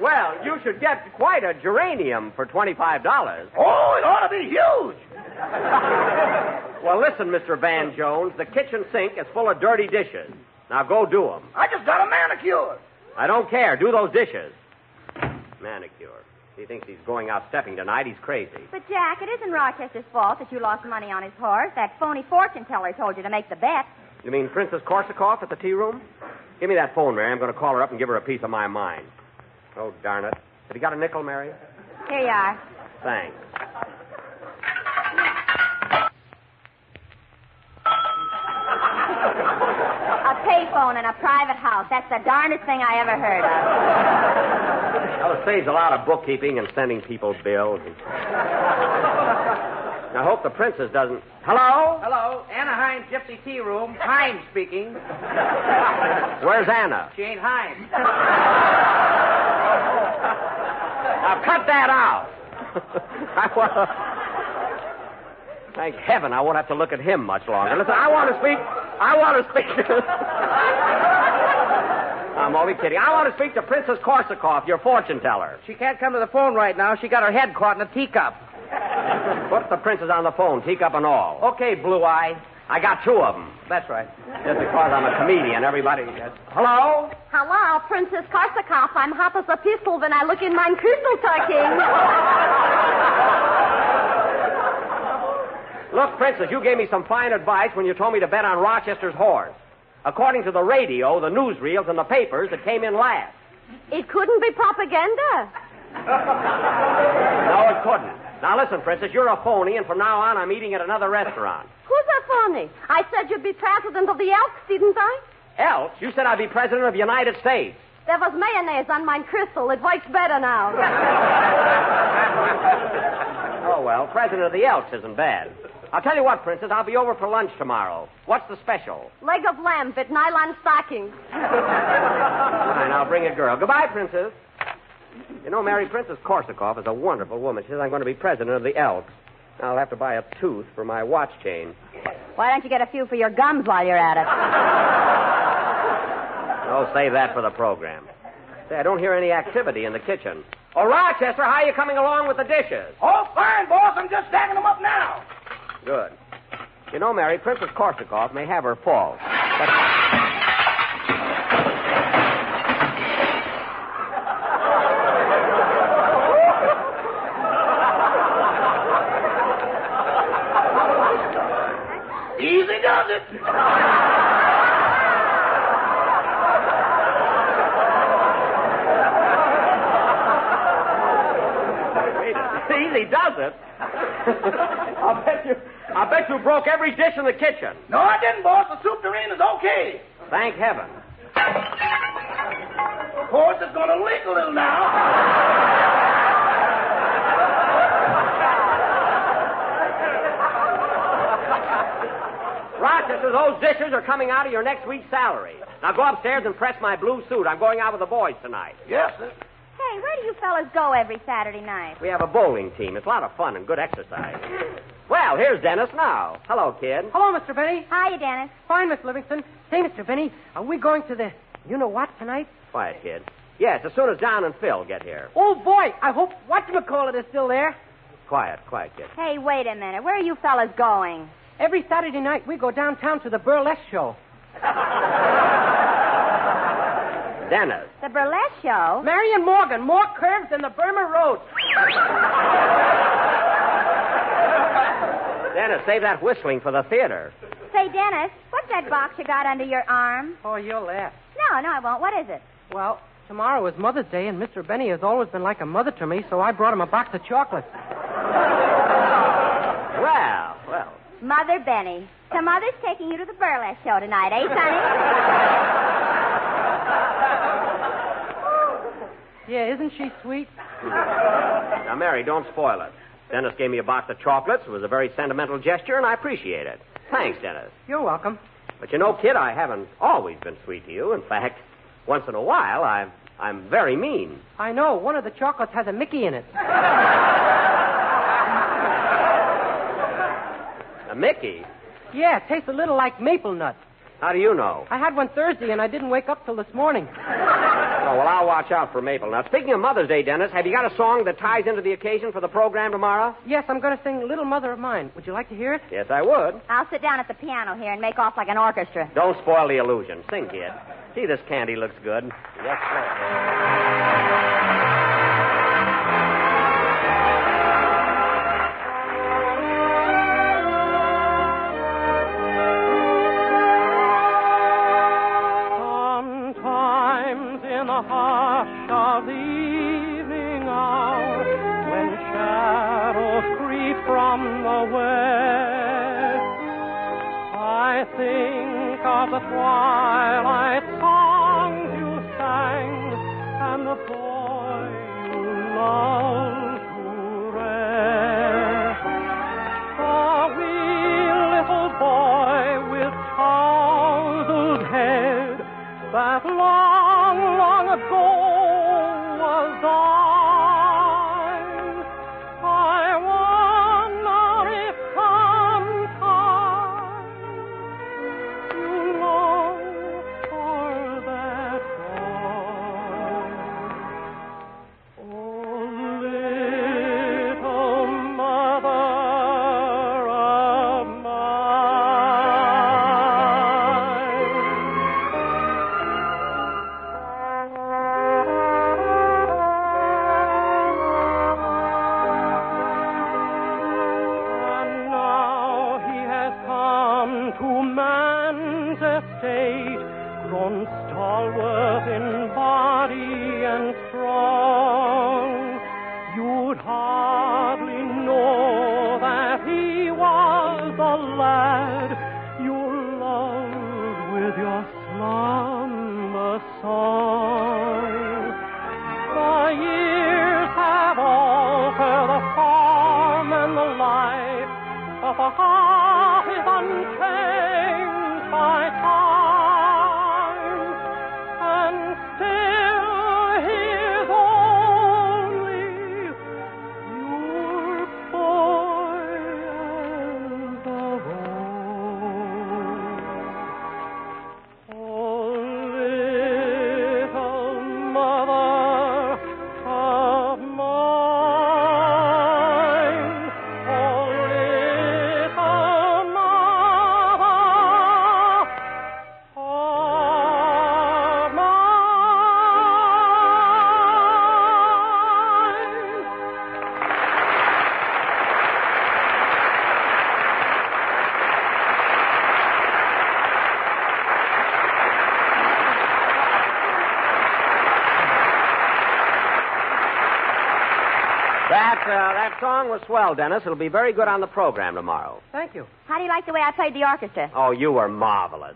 Well, you should get quite a geranium for $25. Oh, it ought to be huge. Well, listen, Mr. Van Jones, the kitchen sink is full of dirty dishes. Now go do them. I just got a manicure. I don't care. Do those dishes. Manicure. He thinks he's going out stepping tonight. He's crazy. But, Jack, it isn't Rochester's fault that you lost money on his horse. That phony fortune teller told you to make the bet. You mean Princess Korsakoff at the tea room? Give me that phone, Mary. I'm going to call her up and give her a piece of my mind. Oh, darn it. Have you got a nickel, Mary? Here you are. Thanks. A payphone in a private house. That's the darndest thing I ever heard of. Well, it saves a lot of bookkeeping and sending people bills. I hope the princess doesn't... Hello? Hello. Anaheim Gypsy Tea Room. Hines speaking. Where's Anna? She ain't Hines. Now, cut that out. Thank heaven I won't have to look at him much longer. Listen, I want to speak I'm only kidding. I want to speak to Princess Korsakoff, your fortune teller. She can't come to the phone right now. She got her head caught in a teacup. Put the princess on the phone, teacup and all. Okay, Blue Eye. I got 2 of them. That's right. Just because I'm a comedian, everybody... Hello? Hello, Princess Korsakoff. I'm hot as a pistol when I look in my crystal talking. Look, Princess, you gave me some fine advice when you told me to bet on Rochester's horse. According to the radio, the newsreels, and the papers, it came in last. It couldn't be propaganda. No, it couldn't. Now, listen, Princess, you're a phony, and from now on, I'm eating at another restaurant. Who's a phony? I said you'd be president of the Elks, didn't I? Elks? You said I'd be president of the United States. There was mayonnaise on my crystal. It works better now. Oh, well, president of the Elks isn't bad. I'll tell you what, Princess, I'll be over for lunch tomorrow. What's the special? Leg of lamb fit nylon stockings. Fine, I'll bring a girl. Goodbye, Princess. You know, Mary, Princess Korsakoff is a wonderful woman. She says I'm going to be president of the Elks. I'll have to buy a tooth for my watch chain. Why don't you get a few for your gums while you're at it? Oh, save that for the program. Say, I don't hear any activity in the kitchen. Oh, Rochester, how are you coming along with the dishes? Oh, fine, boss. I'm just stacking them up now. Good. You know, Mary, Princess Korsakoff may have her faults, but... Easy does it. Easy does it. I bet you broke every dish in the kitchen. No, I didn't, boss. The soup tureen is okay. Thank heaven. Of course, it's going to leak a little now. Rochester, those dishes are coming out of your next week's salary. Now go upstairs and press my blue suit. I'm going out with the boys tonight. Yes, sir. Hey, where do you fellas go every Saturday night? We have a bowling team. It's a lot of fun and good exercise. Well, here's Dennis now. Hello, kid. Hello, Mr. Benny. Hiya, Dennis. Fine, Miss Livingston. Say, Mr. Benny, are we going to the you-know-what tonight? Quiet, kid. Yes, as soon as Don and Phil get here. Oh, boy, I hope whatchamacallit is still there. Quiet, kid. Hey, wait a minute. Where are you fellas going? Every Saturday night, we go downtown to the burlesque show. Dennis. The burlesque show? Marion Morgan, more curves than the Burma Road. Dennis, save that whistling for the theater. Say, Dennis, what's that box you got under your arm? Oh, you'll laugh. No, I won't. What is it? Well, tomorrow is Mother's Day, and Mr. Benny has always been like a mother to me, so I brought him a box of chocolates. Well. Mother Benny. So Mother's taking you to the burlesque show tonight, eh, Sonny? Yeah, isn't she sweet? Now, Mary, don't spoil it. Dennis gave me a box of chocolates. It was a very sentimental gesture, and I appreciate it. Thanks, Dennis. You're welcome. But you know, kid, I haven't always been sweet to you. In fact, once in a while, I'm very mean. I know. One of the chocolates has a Mickey in it. A Mickey? Yeah, it tastes a little like maple nut. How do you know? I had one Thursday, and I didn't wake up till this morning. Oh, well, I'll watch out for maple. Now, speaking of Mother's Day, Dennis, have you got a song that ties into the occasion for the program tomorrow? Yes, I'm going to sing Little Mother of Mine. Would you like to hear it? Yes, I would. I'll sit down at the piano here and make off like an orchestra. Don't spoil the illusion. Sing, kid. See, this candy looks good. Yes, sir. In the hush of the evening hour, when shadows creep from the west, I think of the twilight songs you sang and the boy you loved to rest. The wee little boy with tousled head that long ago was thine. I wonder if sometime you long for that boy. Oh, little mother of grown stalwart in body and strong, you'd hardly know that he was the lad you loved with your slumber song. The years have altered the form and is unchanged by time, and still he is only your boy as of old. Oh, little mother of mine, oh, little mother of mine. That song was swell, Dennis. It'll be very good on the program tomorrow. Thank you. How do you like the way I played the orchestra? Oh, you were marvelous.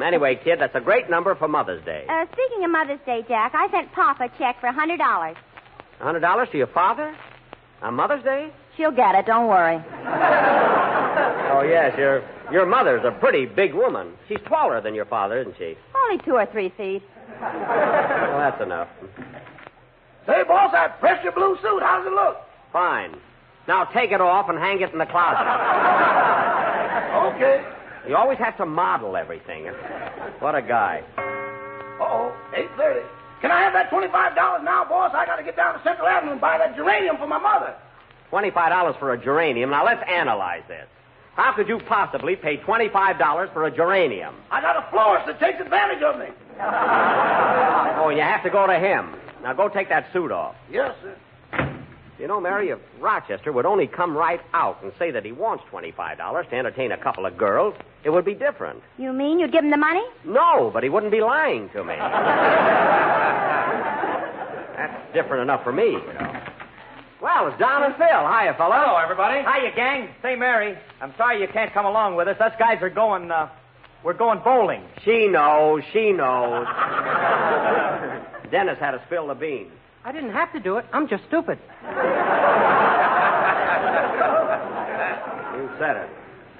Anyway, kid, that's a great number for Mother's Day. Speaking of Mother's Day, Jack, I sent Pop a check for $100. $100 to your father? On Mother's Day? She'll get it, don't worry. Oh, yes, your mother's a pretty big woman. She's taller than your father, isn't she? Only 2 or 3 feet. Well, that's enough. Say, boss, that pressure blue suit, how does it look? Fine. Now take it off and hang it in the closet. Okay. You always have to model everything. What a guy. Uh-oh, 8:30. Can I have that $25 now, boss? I got to get down to Central Avenue and buy that geranium for my mother. $25 for a geranium. Now, let's analyze this. How could you possibly pay $25 for a geranium? I got a florist that takes advantage of me. Oh, you have to go to him. Now, go take that suit off. Yes, sir. You know, Mary, if Rochester would only come right out and say that he wants $25 to entertain a couple of girls, it would be different. You mean you'd give him the money? No, but he wouldn't be lying to me. That's different enough for me, you know. Well, it's Don and Phil. Hiya, fella. Hello, everybody. Hiya, gang. Say, Mary, I'm sorry you can't come along with us. Us guys are going, we're going bowling. She knows. Dennis had to spill the beans. I didn't have to do it. I'm just stupid. You said it.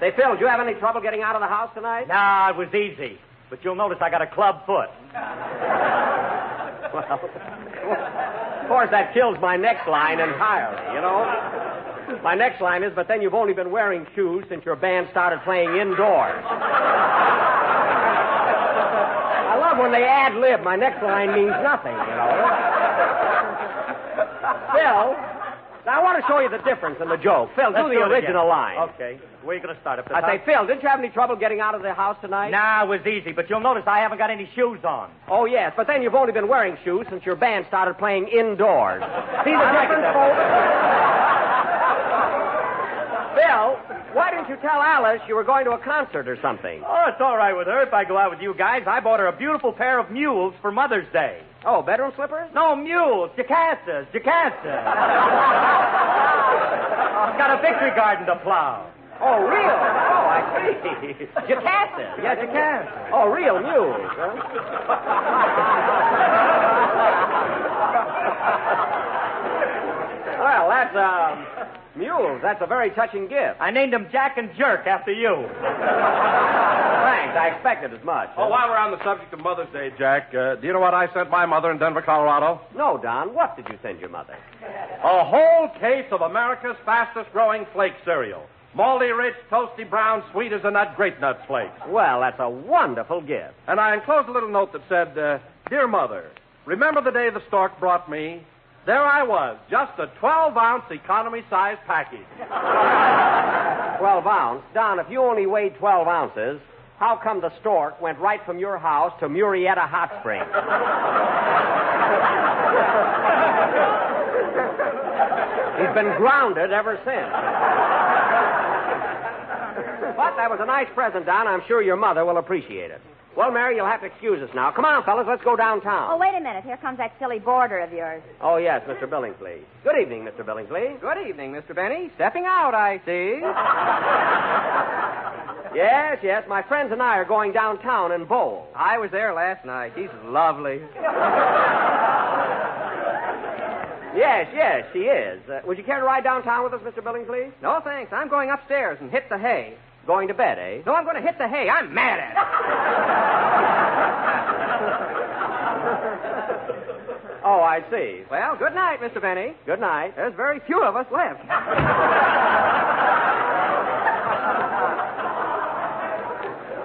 Say, Phil, did you have any trouble getting out of the house tonight? Nah, it was easy. But you'll notice I got a club foot. Well, of course, that kills my next line entirely, you know? My next line is, but then you've only been wearing shoes since your band started playing indoors. I love when they ad-lib. My next line means nothing, you know? Phil, now I want to show you the difference in the joke. Phil, do the original line. Okay. Where are you going to start? Up the I top? say, Phil, didn't you have any trouble getting out of the house tonight? Nah, it was easy, but you'll notice I haven't got any shoes on. Oh, yes, but then you've only been wearing shoes since your band started playing indoors. See the difference, folks? Phil, why didn't you tell Alice you were going to a concert or something? Oh, it's all right with her if I go out with you guys. I bought her a beautiful pair of mules for Mother's Day. Oh, bedroom slippers? No, mules. Jacassas. Got a victory garden to plow. Oh, real? Oh, I see. Jacassas. Yeah, Jacassas. Oh, real mules, huh? Well, that's, mules. That's a very touching gift. I named them Jack and Jerk after you. Thanks. I expected as much. Oh, while we're on the subject of Mother's Day, Jack, do you know what I sent my mother in Denver, Colorado? No, Don. What did you send your mother? A whole case of America's fastest-growing flake cereal. Malty rich, toasty brown, sweet as a nut, great nut flakes. Well, that's a wonderful gift. And I enclosed a little note that said, Dear Mother, remember the day the stork brought me? There I was, just a 12-ounce economy-sized package. 12 ounce? Don, if you only weighed 12 ounces, how come the stork went right from your house to Murrieta Hot Springs? He's been grounded ever since. But that was a nice present, Don. I'm sure your mother will appreciate it. Well, Mary, you'll have to excuse us now. Come on, fellas, let's go downtown. Oh, wait a minute. Here comes that silly boarder of yours. Oh, yes, Mr. Billingsley. Good evening, Mr. Billingsley. Good evening, Mr. Benny. Stepping out, I see. Yes, my friends and I are going downtown and bowl. I was there last night. She's lovely. Yes, she is. Would you care to ride downtown with us, Mr. Billingsley? No, thanks. I'm going upstairs and hit the hay. Going to bed, eh? No, I'm going to hit the hay. I'm mad at it. Oh, I see. Well, good night, Mr. Benny. Good night. There's very few of us left.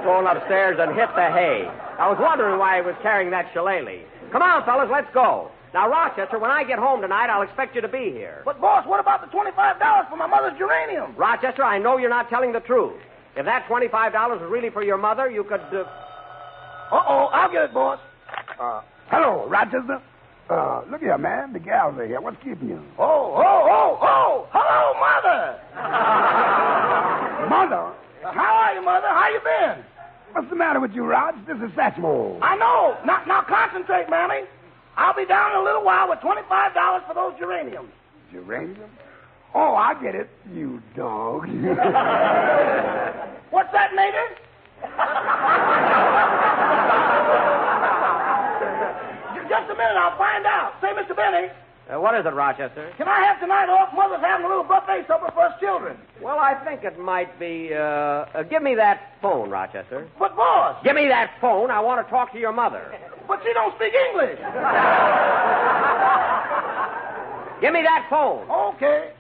Going upstairs and hit the hay. I was wondering why he was carrying that shillelagh. Come on, fellas, let's go. Now, Rochester, when I get home tonight, I'll expect you to be here. But, boss, what about the $25 for my mother's geranium? Rochester, I know you're not telling the truth. If that $25 was really for your mother, you could... Uh-oh, I'll get it, boss. Hello, Rochester. Look here, man. The gals are here. What's keeping you? Oh! Hello, Mother! Mother? How are you, Mother? How you been? What's the matter with you, Rog? This is Satchmo. I know. Now concentrate, Mammy. I'll be down in a little while with $25 for those geraniums. Geranium? Oh, I get it, you dog. What's that, Nader? Just a minute, I'll find out. Say, Mr. Benny. What is it, Rochester? Can I have tonight off? Mother's having a little buffet supper for us children. Well, I think it might be, give me that phone, Rochester. But, boss. Give me that phone. I want to talk to your mother. But she don't speak English. Give me that phone. Okay.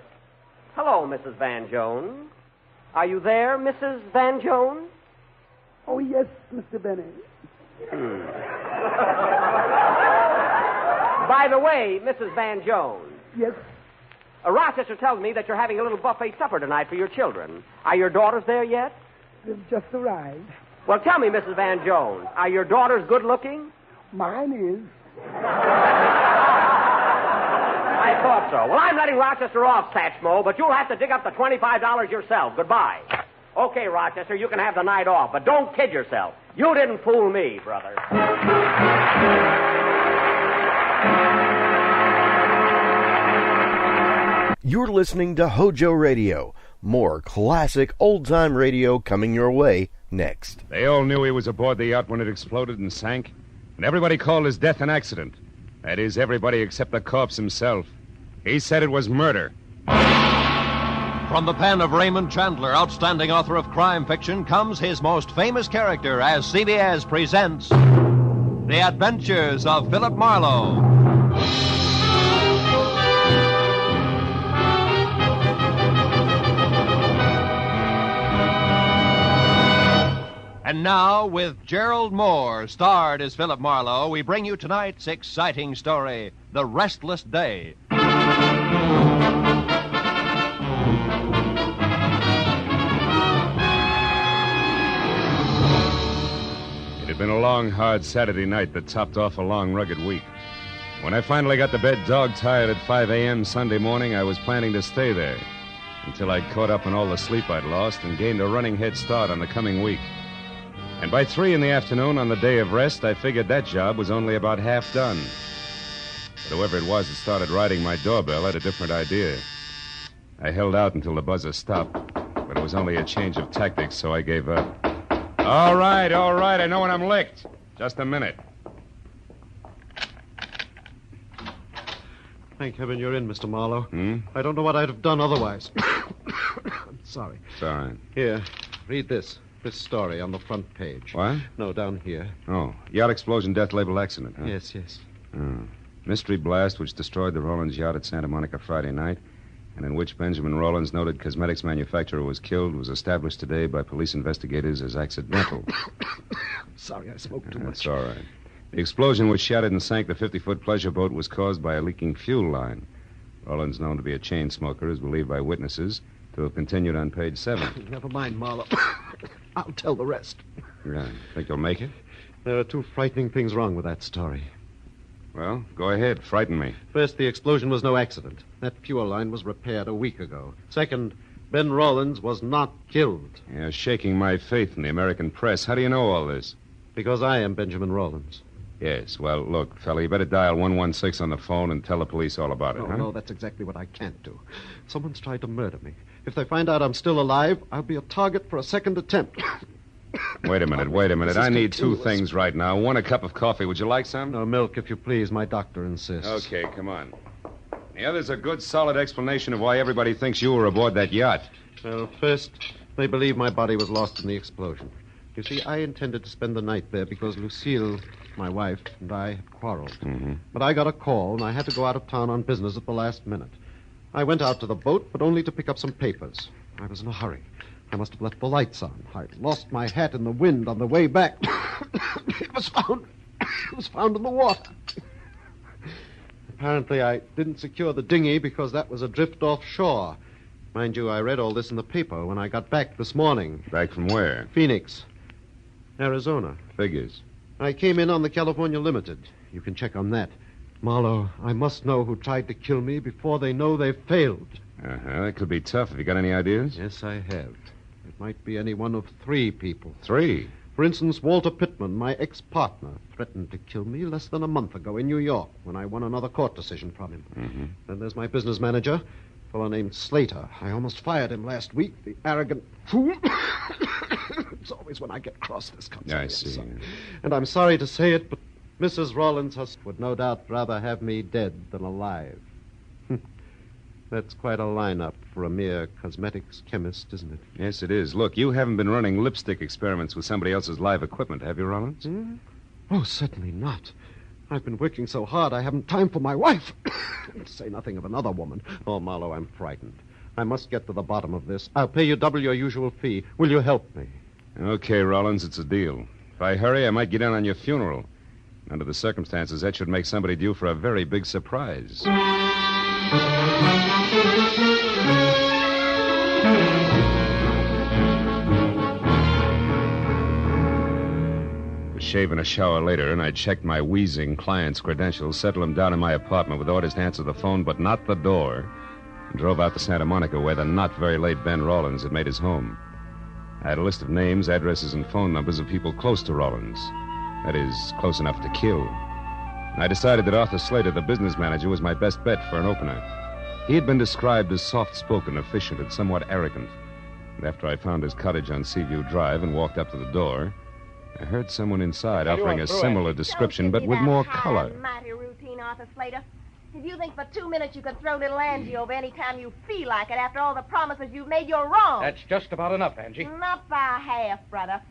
Hello, Mrs. Van Jones. Are you there, Mrs. Van Jones? Oh, yes, Mr. Benny. By the way, Mrs. Van Jones. Yes? Rochester tells me that you're having a little buffet supper tonight for your children. Are your daughters there yet? They've just arrived. Well, tell me, Mrs. Van Jones, are your daughters good looking? Mine is. I thought so. Well, I'm letting Rochester off, Satchmo, but you'll have to dig up the $25 yourself. Goodbye. Okay, Rochester, you can have the night off, but don't kid yourself. You didn't fool me, brother. You're listening to HOJO Radio. More classic old-time radio coming your way next. They all knew he was aboard the yacht when it exploded and sank, and everybody called his death an accident. That is, everybody except the corpse himself. He said it was murder. From the pen of Raymond Chandler, outstanding author of crime fiction, comes his most famous character as CBS presents The Adventures of Philip Marlowe. And now, with Gerald Moore, starred as Philip Marlowe, we bring you tonight's exciting story, The Restless Day. It had been a long, hard Saturday night that topped off a long, rugged week. When I finally got to bed dog-tired at 5 a.m. Sunday morning, I was planning to stay there until I'd caught up on all the sleep I'd lost and gained a running head start on the coming week. And by 3 in the afternoon on the day of rest, I figured that job was only about half done. But whoever it was that started ringing my doorbell had a different idea. I held out until the buzzer stopped, but it was only a change of tactics, so I gave up. All right, I know when I'm licked. Just a minute. Thank heaven you're in, Mr. Marlowe. I don't know what I'd have done otherwise. I'm sorry. It's all right. Here, read this. This story on the front page. What? No, down here. Oh, yacht explosion, death label accident, huh? Yes. Mystery blast which destroyed the Rollins yacht at Santa Monica Friday night, and in which Benjamin Rollins, noted cosmetics manufacturer, was killed, was established today by police investigators as accidental. Sorry, I smoked too much. That's all right. The explosion which shattered and sank the 50-foot pleasure boat was caused by a leaking fuel line. Rollins, known to be a chain smoker, is believed by witnesses to have continued on page 7. Never mind, Marlowe. I'll tell the rest. Yeah. Think you'll make it? There are 2 frightening things wrong with that story. Well, go ahead. Frighten me. First, the explosion was no accident. That fuel line was repaired a week ago. Second, Ben Rollins was not killed. You're shaking my faith in the American press. How do you know all this? Because I am Benjamin Rollins. Yes. Well, look, fella, you better dial 116 on the phone and tell the police all about it, huh? No, that's exactly what I can't do. Someone's tried to murder me. If they find out I'm still alive, I'll be a target for a second attempt. Wait a minute. I need 2 things right now. 1, a cup of coffee. Would you like some? No, milk, if you please. My doctor insists. Okay, come on. Yeah, there's a good, solid explanation of why everybody thinks you were aboard that yacht. Well, first, they believe my body was lost in the explosion. You see, I intended to spend the night there because Lucille, my wife, and I had quarreled. Mm-hmm. But I got a call, and I had to go out of town on business at the last minute. I went out to the boat, but only to pick up some papers. I was in a hurry. I must have left the lights on. I lost my hat in the wind on the way back. It was found in the water. Apparently, I didn't secure the dinghy because that was adrift offshore. Mind you, I read all this in the paper when I got back this morning. Back from where? Phoenix, Arizona. Figures. I came in on the California Limited. You can check on that. Marlowe, I must know who tried to kill me before they know they've failed. That could be tough. Have you got any ideas? Yes, I have. It might be any one of 3 people. 3? For instance, Walter Pittman, my ex-partner, threatened to kill me less than a month ago in New York when I won another court decision from him. Mm-hmm. Then there's my business manager, a fellow named Slater. I almost fired him last week, the arrogant fool. It's always when I get cross this comes. I see. And I'm sorry to say it, but Mrs. Rawlins would no doubt rather have me dead than alive. That's quite a lineup for a mere cosmetics chemist, isn't it? Yes, it is. Look, you haven't been running lipstick experiments with somebody else's live equipment, have you, Rollins? Oh, certainly not. I've been working so hard I haven't time for my wife. To say nothing of another woman. Oh, Marlowe, I'm frightened. I must get to the bottom of this. I'll pay you double your usual fee. Will you help me? Okay, Rollins, it's a deal. If I hurry, I might get in on your funeral. Under the circumstances, that should make somebody due for a very big surprise. Shave and a shower later, and I checked my wheezing client's credentials, settled him down in my apartment with orders to answer the phone, but not the door, and drove out to Santa Monica, where the not very late Ben Rawlins had made his home. I had a list of names, addresses, and phone numbers of people close to Rawlins. That is, close enough to kill. I decided that Arthur Slater, the business manager, was my best bet for an opener. He had been described as soft-spoken, efficient, and somewhat arrogant. And after I found his cottage on Seaview Drive and walked up to the door, I heard someone inside offering a similar description, but with more color. Mighty routine, Arthur Slater. If you think for 2 minutes you could throw little Angie over any time you feel like it after all the promises you've made, you're wrong. That's just about enough, Angie. Not by half, brother.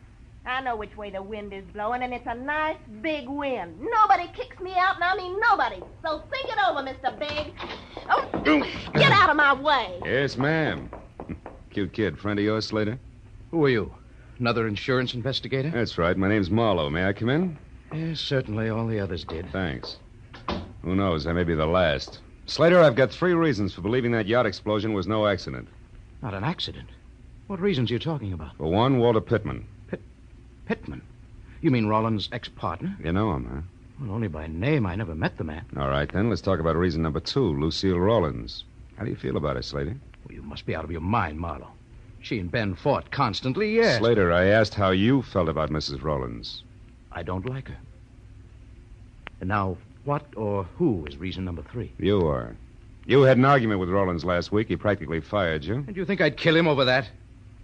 I know which way the wind is blowing, and it's a nice big wind. Nobody kicks me out, and I mean nobody. So think it over, Mr. Big. Oh, get out of my way. Yes, ma'am. Cute kid. Friend of yours, Slater? Who are you? Another insurance investigator? That's right. My name's Marlowe. May I come in? Yes, certainly. All the others did. Thanks. Who knows? I may be the last. Slater, I've got 3 reasons for believing that yacht explosion was no accident. Not an accident? What reasons are you talking about? For one, Walter Pittman. Pittman? You mean Rollins' ex-partner? You know him, huh? Well, only by name. I never met the man. All right, then. Let's talk about reason number 2, Lucille Rawlins. How do you feel about her, Slater? Well, you must be out of your mind, Marlowe. She and Ben fought constantly, yes. Slater, I asked how you felt about Mrs. Rawlins. I don't like her. And now, what or who is reason number 3? You are. You had an argument with Rawlins last week. He practically fired you. And you think I'd kill him over that?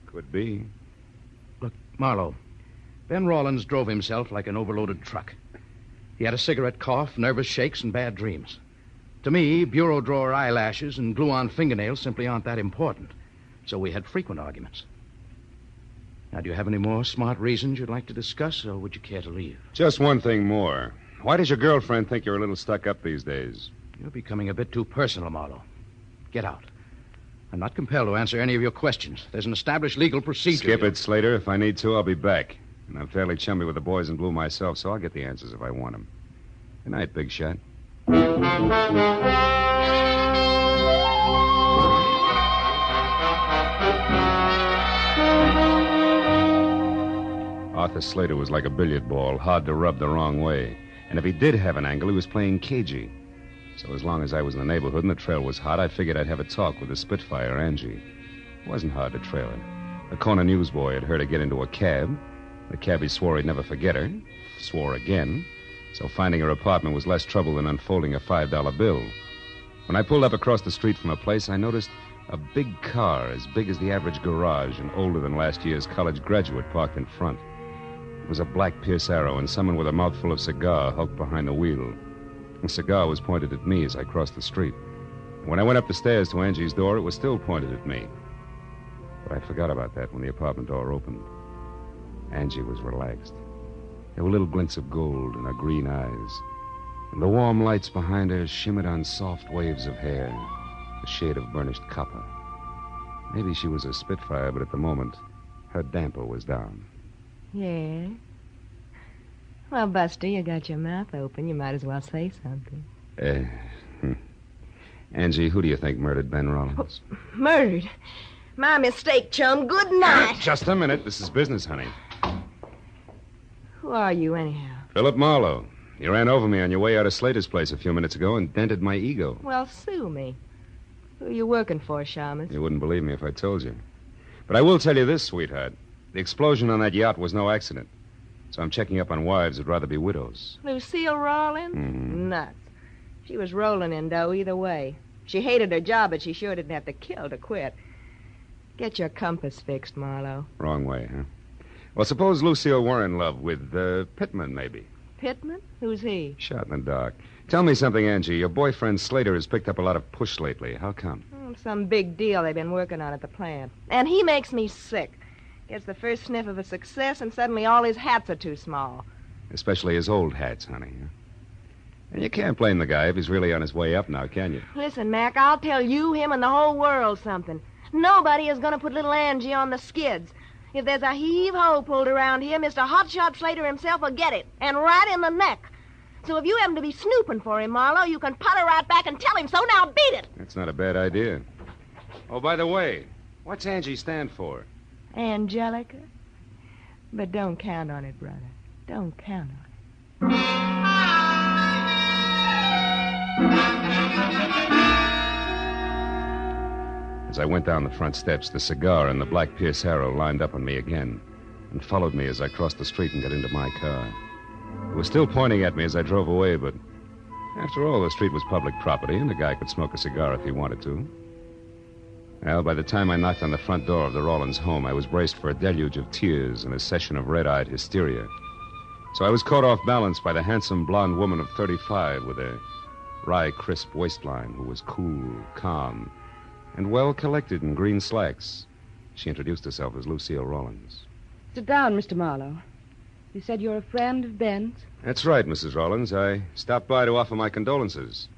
Could be. Look, Marlowe, Ben Rawlins drove himself like an overloaded truck. He had a cigarette cough, nervous shakes, and bad dreams. To me, bureau drawer eyelashes and glue-on fingernails simply aren't that important. So we had frequent arguments. Now, do you have any more smart reasons you'd like to discuss, or would you care to leave? Just one thing more. Why does your girlfriend think you're a little stuck up these days? You're becoming a bit too personal, Marlowe. Get out. I'm not compelled to answer any of your questions. There's an established legal procedure. Skip it, Slater. If I need to, I'll be back. And I'm fairly chummy with the boys in blue myself, so I'll get the answers if I want them. Good night, Big Shot. Arthur Slater was like a billiard ball, hard to rub the wrong way. And if he did have an angle, he was playing cagey. So as long as I was in the neighborhood and the trail was hot, I figured I'd have a talk with the Spitfire, Angie. It wasn't hard to trail her. The corner newsboy had heard her get into a cab. The cabbie swore he'd never forget her. Swore again. So finding her apartment was less trouble than unfolding a $5 bill. When I pulled up across the street from her place, I noticed a big car as big as the average garage and older than last year's college graduate parked in front. It was a black Pierce Arrow, and someone with a mouthful of cigar hulked behind the wheel. The cigar was pointed at me as I crossed the street. When I went up the stairs to Angie's door, it was still pointed at me. But I forgot about that when the apartment door opened. Angie was relaxed. There were little glints of gold in her green eyes, and the warm lights behind her shimmered on soft waves of hair, a shade of burnished copper. Maybe she was a Spitfire, but at the moment, her damper was down. Yeah? Well, Buster, you got your mouth open. You might as well say something. Angie, who do you think murdered Ben Rollins? Murdered? My mistake, chum. Good night. Just a minute. This is business, honey. Who are you, anyhow? Philip Marlowe. You ran over me on your way out of Slater's place a few minutes ago and dented my ego. Well, sue me. Who are you working for, Shamus? You wouldn't believe me if I told you. But I will tell you this, sweetheart. The explosion on that yacht was no accident. So I'm checking up on wives who'd rather be widows. Lucille Rawlins? Mm-hmm. Nuts. She was rolling in dough either way. She hated her job, but she sure didn't have to kill to quit. Get your compass fixed, Marlowe. Wrong way, huh? Well, suppose Lucille were in love with Pittman, maybe. Pittman? Who's he? Shot in the dark. Tell me something, Angie. Your boyfriend Slater has picked up a lot of push lately. How come? Some big deal they've been working on at the plant. And he makes me sick. Gets the first sniff of a success, and suddenly all his hats are too small. Especially his old hats, honey. And you can't blame the guy if he's really on his way up now, can you? Listen, Mac, I'll tell you, him, and the whole world something. Nobody is going to put little Angie on the skids. If there's a heave-ho pulled around here, Mr. Hotshot Slater himself will get it, and right in the neck. So if you happen to be snooping for him, Marlowe, you can putter right back and tell him so. Now beat it. That's not a bad idea. Oh, by the way, what's Angie stand for? Angelica? But don't count on it, brother. Don't count on it. As I went down the front steps, the cigar and the black Pierce Arrow lined up on me again and followed me as I crossed the street and got into my car. It was still pointing at me as I drove away, but after all, the street was public property and the guy could smoke a cigar if he wanted to. Well, by the time I knocked on the front door of the Rawlins home, I was braced for a deluge of tears and a session of red-eyed hysteria. So I was caught off balance by the handsome blonde woman of 35 with a wry, crisp waistline who was cool, calm, and well-collected in green slacks. She introduced herself as Lucille Rawlins. Sit down, Mr. Marlowe. You said you're a friend of Ben's? That's right, Mrs. Rawlins. I stopped by to offer my condolences.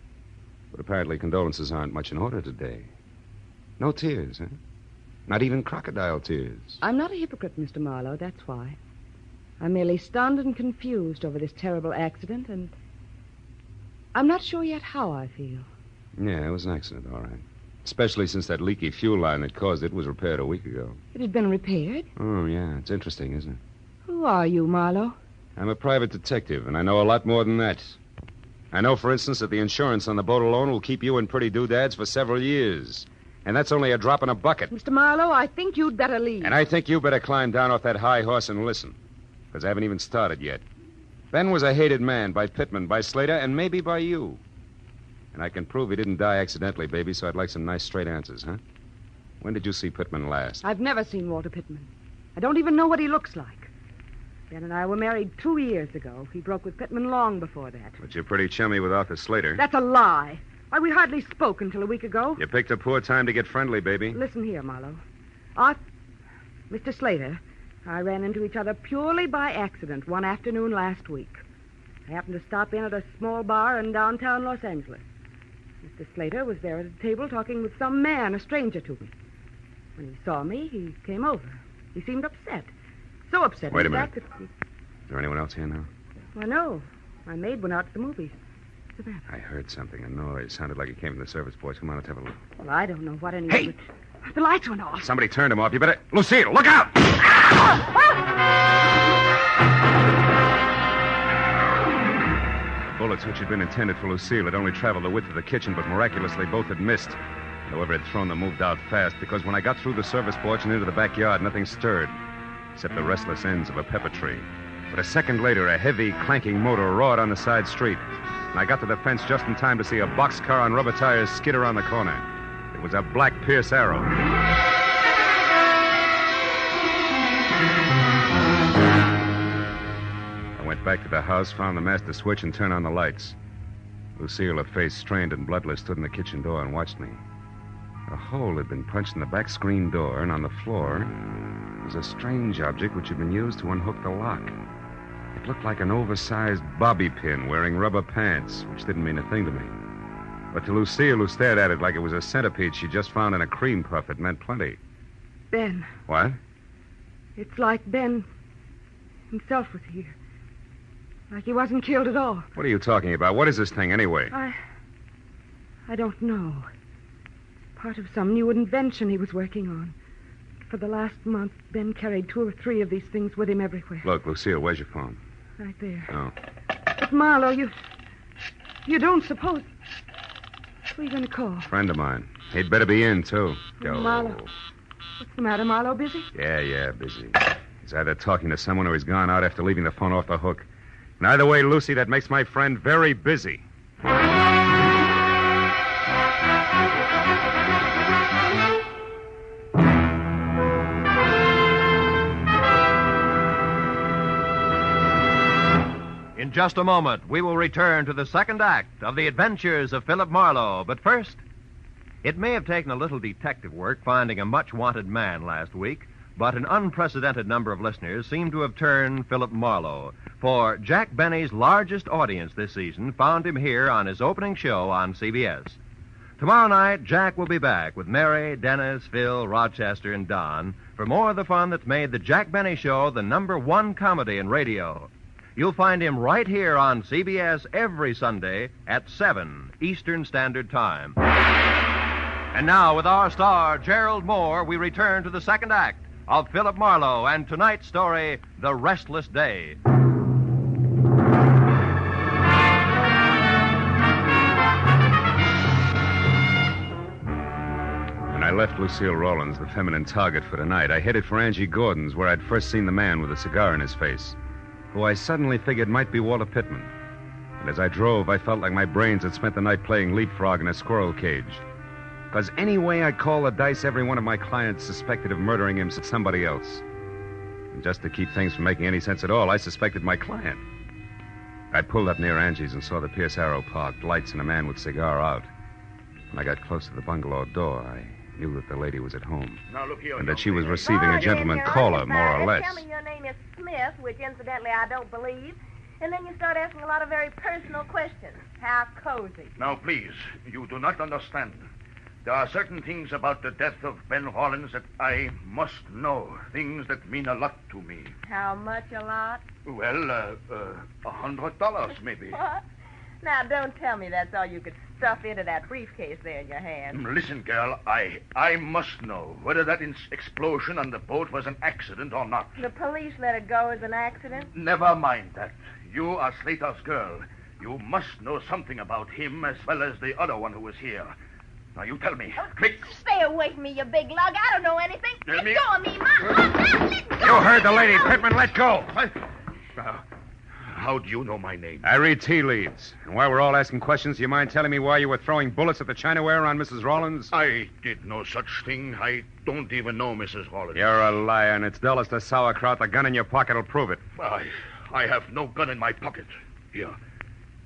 But apparently condolences aren't much in order today. No tears, huh? Not even crocodile tears. I'm not a hypocrite, Mr. Marlowe, that's why. I'm merely stunned and confused over this terrible accident, and I'm not sure yet how I feel. Yeah, it was an accident, all right. Especially since that leaky fuel line that caused it was repaired a week ago. It had been repaired? Oh, yeah. It's interesting, isn't it? Who are you, Marlowe? I'm a private detective, and I know a lot more than that. I know, for instance, that the insurance on the boat alone will keep you in pretty doodads for several years. And that's only a drop in a bucket. Mr. Marlowe, I think you'd better leave. And I think you better climb down off that high horse and listen. Because I haven't even started yet. Ben was a hated man by Pittman, by Slater, and maybe by you. And I can prove he didn't die accidentally, baby, so I'd like some nice straight answers, huh? When did you see Pittman last? I've never seen Walter Pittman. I don't even know what he looks like. Ben and I were married 2 years ago. He broke with Pittman long before that. But you're pretty chummy with Arthur Slater. That's a lie. Why, we hardly spoke until a week ago. You picked a poor time to get friendly, baby. Listen here, Marlowe. Mr. Slater, I ran into each other purely by accident one afternoon last week. I happened to stop in at a small bar in downtown Los Angeles. Mr. Slater was there at a table talking with some man, a stranger to me. When he saw me, he came over. He seemed upset. So upset. Wait a in minute. fact, that Is there anyone else here now? Well, no. My maid went out to the movies. What's the matter? I heard something, a noise. Sounded like it came from the service boys. Come on, let's have a look. Well, I don't know what any... Hey! The lights went off. Somebody turned them off. You better... Lucille, look out! The bullets which had been intended for Lucille had only traveled the width of the kitchen, but miraculously both had missed. And whoever had thrown them moved out fast, because when I got through the service porch and into the backyard, nothing stirred, except the restless ends of a pepper tree. But a second later, a heavy, clanking motor roared on the side street, and I got to the fence just in time to see a boxcar on rubber tires skid around the corner. It was a black Pierce Arrow. I went back to the house, found the master switch, and turned on the lights. Lucille, her face strained and bloodless, stood in the kitchen door and watched me. A hole had been punched in the back screen door, and on the floor was a strange object which had been used to unhook the lock. It looked like an oversized bobby pin wearing rubber pants, which didn't mean a thing to me. But to Lucille, who stared at it like it was a centipede she just found in a cream puff, it meant plenty. Ben. What? It's like Ben himself was here. Like he wasn't killed at all. What are you talking about? What is this thing, anyway? I don't know. Part of some new invention he was working on. For the last month, Ben carried 2 or 3 of these things with him everywhere. Look, Lucille, where's your phone? Right there. Oh. But, Marlowe, you don't suppose... Who are you going to call? Friend of mine. He'd better be in, too. Marlowe. What's the matter, Marlowe? Busy? Yeah, busy. He's either talking to someone or he's gone out after leaving the phone off the hook. And either way, Lucy, that makes my friend very busy. In just a moment, we will return to the second act of the adventures of Philip Marlowe. But first, it may have taken a little detective work finding a much-wanted man last week, but an unprecedented number of listeners seem to have turned Philip Marlowe. For Jack Benny's largest audience this season found him here on his opening show on CBS. Tomorrow night, Jack will be back with Mary, Dennis, Phil, Rochester, and Don for more of the fun that's made the Jack Benny Show the #1 comedy in radio. You'll find him right here on CBS every Sunday at 7 Eastern Standard Time. And now, with our star, Gerald Moore, we return to the second act of Philip Marlowe and tonight's story, The Restless Day. When I left Lucille Rawlins, the feminine target for tonight, I headed for Angie Gordon's, where I'd first seen the man with a cigar in his face, who I suddenly figured might be Walter Pittman. And as I drove, I felt like my brains had spent the night playing leapfrog in a squirrel cage. Because any way I call the dice, every one of my clients suspected of murdering him somebody else. And just to keep things from making any sense at all, I suspected my client. I pulled up near Angie's and saw the Pierce Arrow parked, lights and a man with cigar out. When I got close to the bungalow door, I knew that the lady was at home. Now, look here, and that she was receiving a gentleman caller, more or less. Tell me your name is Smith, which incidentally I don't believe. And then you start asking a lot of very personal questions. How cozy. Now, please, you do not understand. There are certain things about the death of Ben Rawlins that I must know. Things that mean a lot to me. How much a lot? Well, $100 maybe. What? Now, don't tell me that's all you could stuff into that briefcase there in your hand. Listen, girl, I must know whether that explosion on the boat was an accident or not. The police let it go as an accident? Never mind that. You are Slater's girl. You must know something about him as well as the other one who was here. Now, you tell me. Quick. Stay away from me, you big lug. I don't know anything. Let go of me, You heard the lady, Pittman. Let go. How do you know my name? I read tea leaves. And while we're all asking questions, do you mind telling me why you were throwing bullets at the chinaware on Mrs. Rawlins? I did no such thing. I don't even know Mrs. Rawlins. You're a liar, and it's dull as the sauerkraut. The gun in your pocket will prove it. I have no gun in my pocket. Here,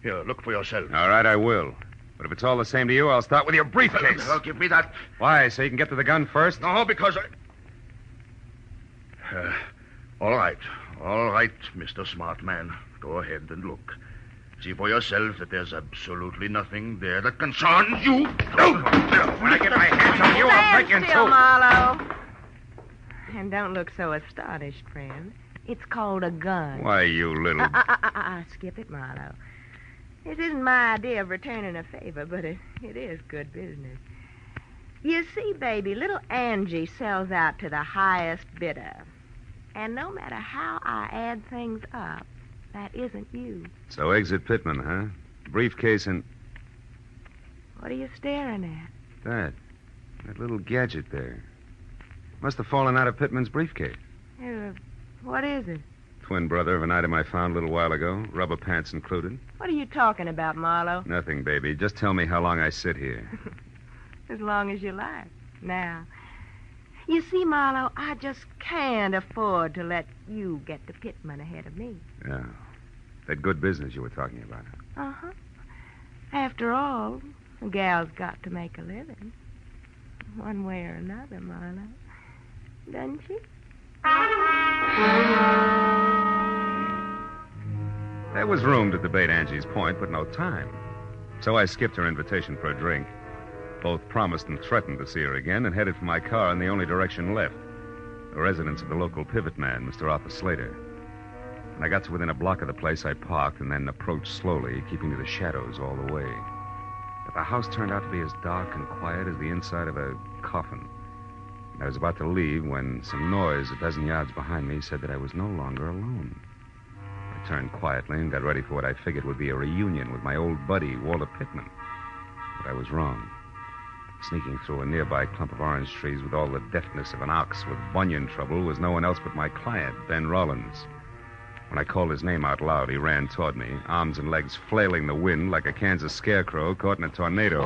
look for yourself. All right, I will. But if it's all the same to you, I'll start with your briefcase. Give me that. Why, so you can get to the gun first? No, because All right, Mr. Smart Man. Go ahead and look. See for yourself that there's absolutely nothing there that concerns you. When I get my hands on you, I'll break you in two. Still, Marlowe. And don't look so astonished, friend. It's called a gun. Why, you little... Skip it, Marlowe. This isn't my idea of returning a favor, but it is good business. You see, baby, little Angie sells out to the highest bidder. And no matter how I add things up, that isn't you. So exit Pittman, huh? Briefcase and... What are you staring at? That little gadget there. Must have fallen out of Pittman's briefcase. What is it? Twin brother of an item I found a little while ago, rubber pants included. What are you talking about, Marlowe? Nothing, baby. Just tell me how long I sit here. As long as you like. Now, you see, Marlowe, I just can't afford to let you get to Pittman ahead of me. Yeah. That good business you were talking about. Uh-huh. After all, a gal's got to make a living. One way or another, Marlo. Doesn't she? There was room to debate Angie's point, but no time. So I skipped her invitation for a drink. Both promised and threatened to see her again and headed for my car in the only direction left, the residence of the local pivot man, Mr. Arthur Slater. When I got to within a block of the place, I parked and then approached slowly, keeping to the shadows all the way. But the house turned out to be as dark and quiet as the inside of a coffin. I was about to leave when some noise a dozen yards behind me said that I was no longer alone. I turned quietly and got ready for what I figured would be a reunion with my old buddy, Walter Pittman. But I was wrong. Sneaking through a nearby clump of orange trees with all the deftness of an ox with bunion trouble was no one else but my client, Ben Rollins. When I called his name out loud, he ran toward me, arms and legs flailing the wind like a Kansas scarecrow caught in a tornado.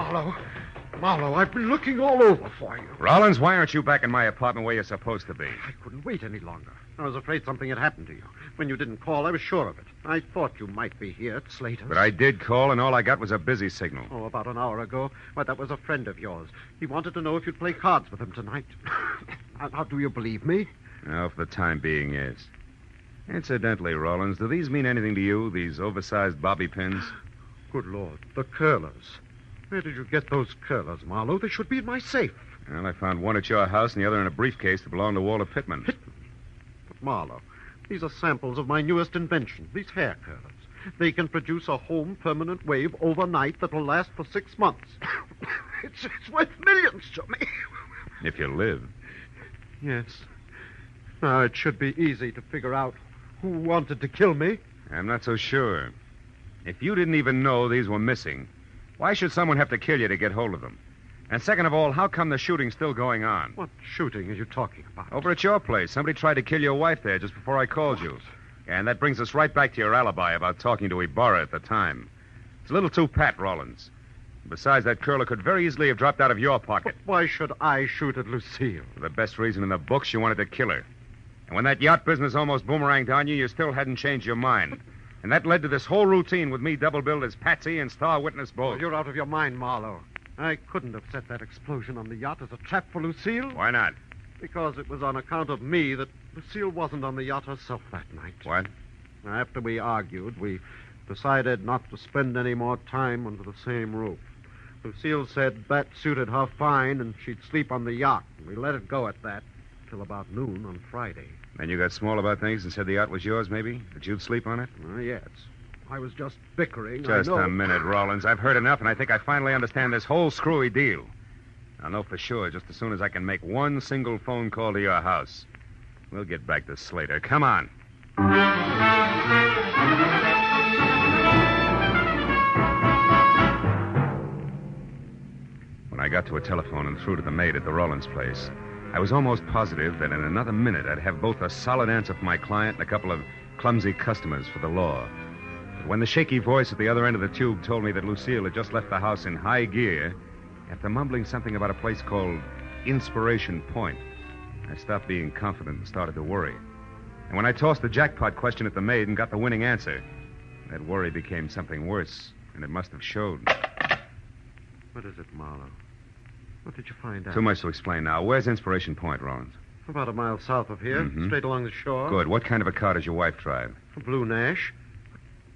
Marlo, I've been looking all over for you. Rollins, why aren't you back in my apartment where you're supposed to be? I couldn't wait any longer. I was afraid something had happened to you. When you didn't call, I was sure of it. I thought you might be here at Slater's. But I did call, and all I got was a busy signal. Oh, about an hour ago. Why, that was a friend of yours. He wanted to know if you'd play cards with him tonight. Now, do you believe me? No, for the time being, yes. Incidentally, Rollins, do these mean anything to you, these oversized bobby pins? Good Lord, the curlers. Where did you get those curlers, Marlo? They should be in my safe. Well, I found one at your house and the other in a briefcase that belonged to Walter Pittman. But, Marlo, these are samples of my newest invention, these hair curlers. They can produce a home permanent wave overnight that will last for 6 months. It's worth millions to me. If you live. Yes. Now, it should be easy to figure out who wanted to kill me. I'm not so sure. If you didn't even know these were missing, why should someone have to kill you to get hold of them? And second of all, how come the shooting's still going on? What shooting are you talking about? Over at your place. Somebody tried to kill your wife there just before I called you. And that brings us right back to your alibi about talking to Ibarra at the time. It's a little too pat, Rollins. Besides, that curler could very easily have dropped out of your pocket. But why should I shoot at Lucille? For the best reason in the books, you wanted to kill her. And when that yacht business almost boomeranged on you, you still hadn't changed your mind. And that led to this whole routine with me double-billed as Patsy and star witness both. Oh, you're out of your mind, Marlo. I couldn't have set that explosion on the yacht as a trap for Lucille. Why not? Because it was on account of me that Lucille wasn't on the yacht herself that night. What? After we argued, we decided not to spend any more time under the same roof. Lucille said that suited her fine and she'd sleep on the yacht. And we let it go at that till about noon on Friday. Then you got small about things and said the yacht was yours, maybe? That you'd sleep on it? Yes. I was just bickering. Just a minute, Rollins. I've heard enough, and I think I finally understand this whole screwy deal. I'll know for sure just as soon as I can make one single phone call to your house. We'll get back to Slater. Come on. When I got to a telephone and through to the maid at the Rollins place, I was almost positive that in another minute I'd have both a solid answer for my client and a couple of clumsy customers for the law. But when the shaky voice at the other end of the tube told me that Lucille had just left the house in high gear, after mumbling something about a place called Inspiration Point, I stopped being confident and started to worry. And when I tossed the jackpot question at the maid and got the winning answer, that worry became something worse, and it must have showed. What is it, Marlo? What did you find out? Too much to explain now. Where's Inspiration Point, Rollins? About a mile south of here, straight along the shore. Good. What kind of a car does your wife drive? A blue Nash.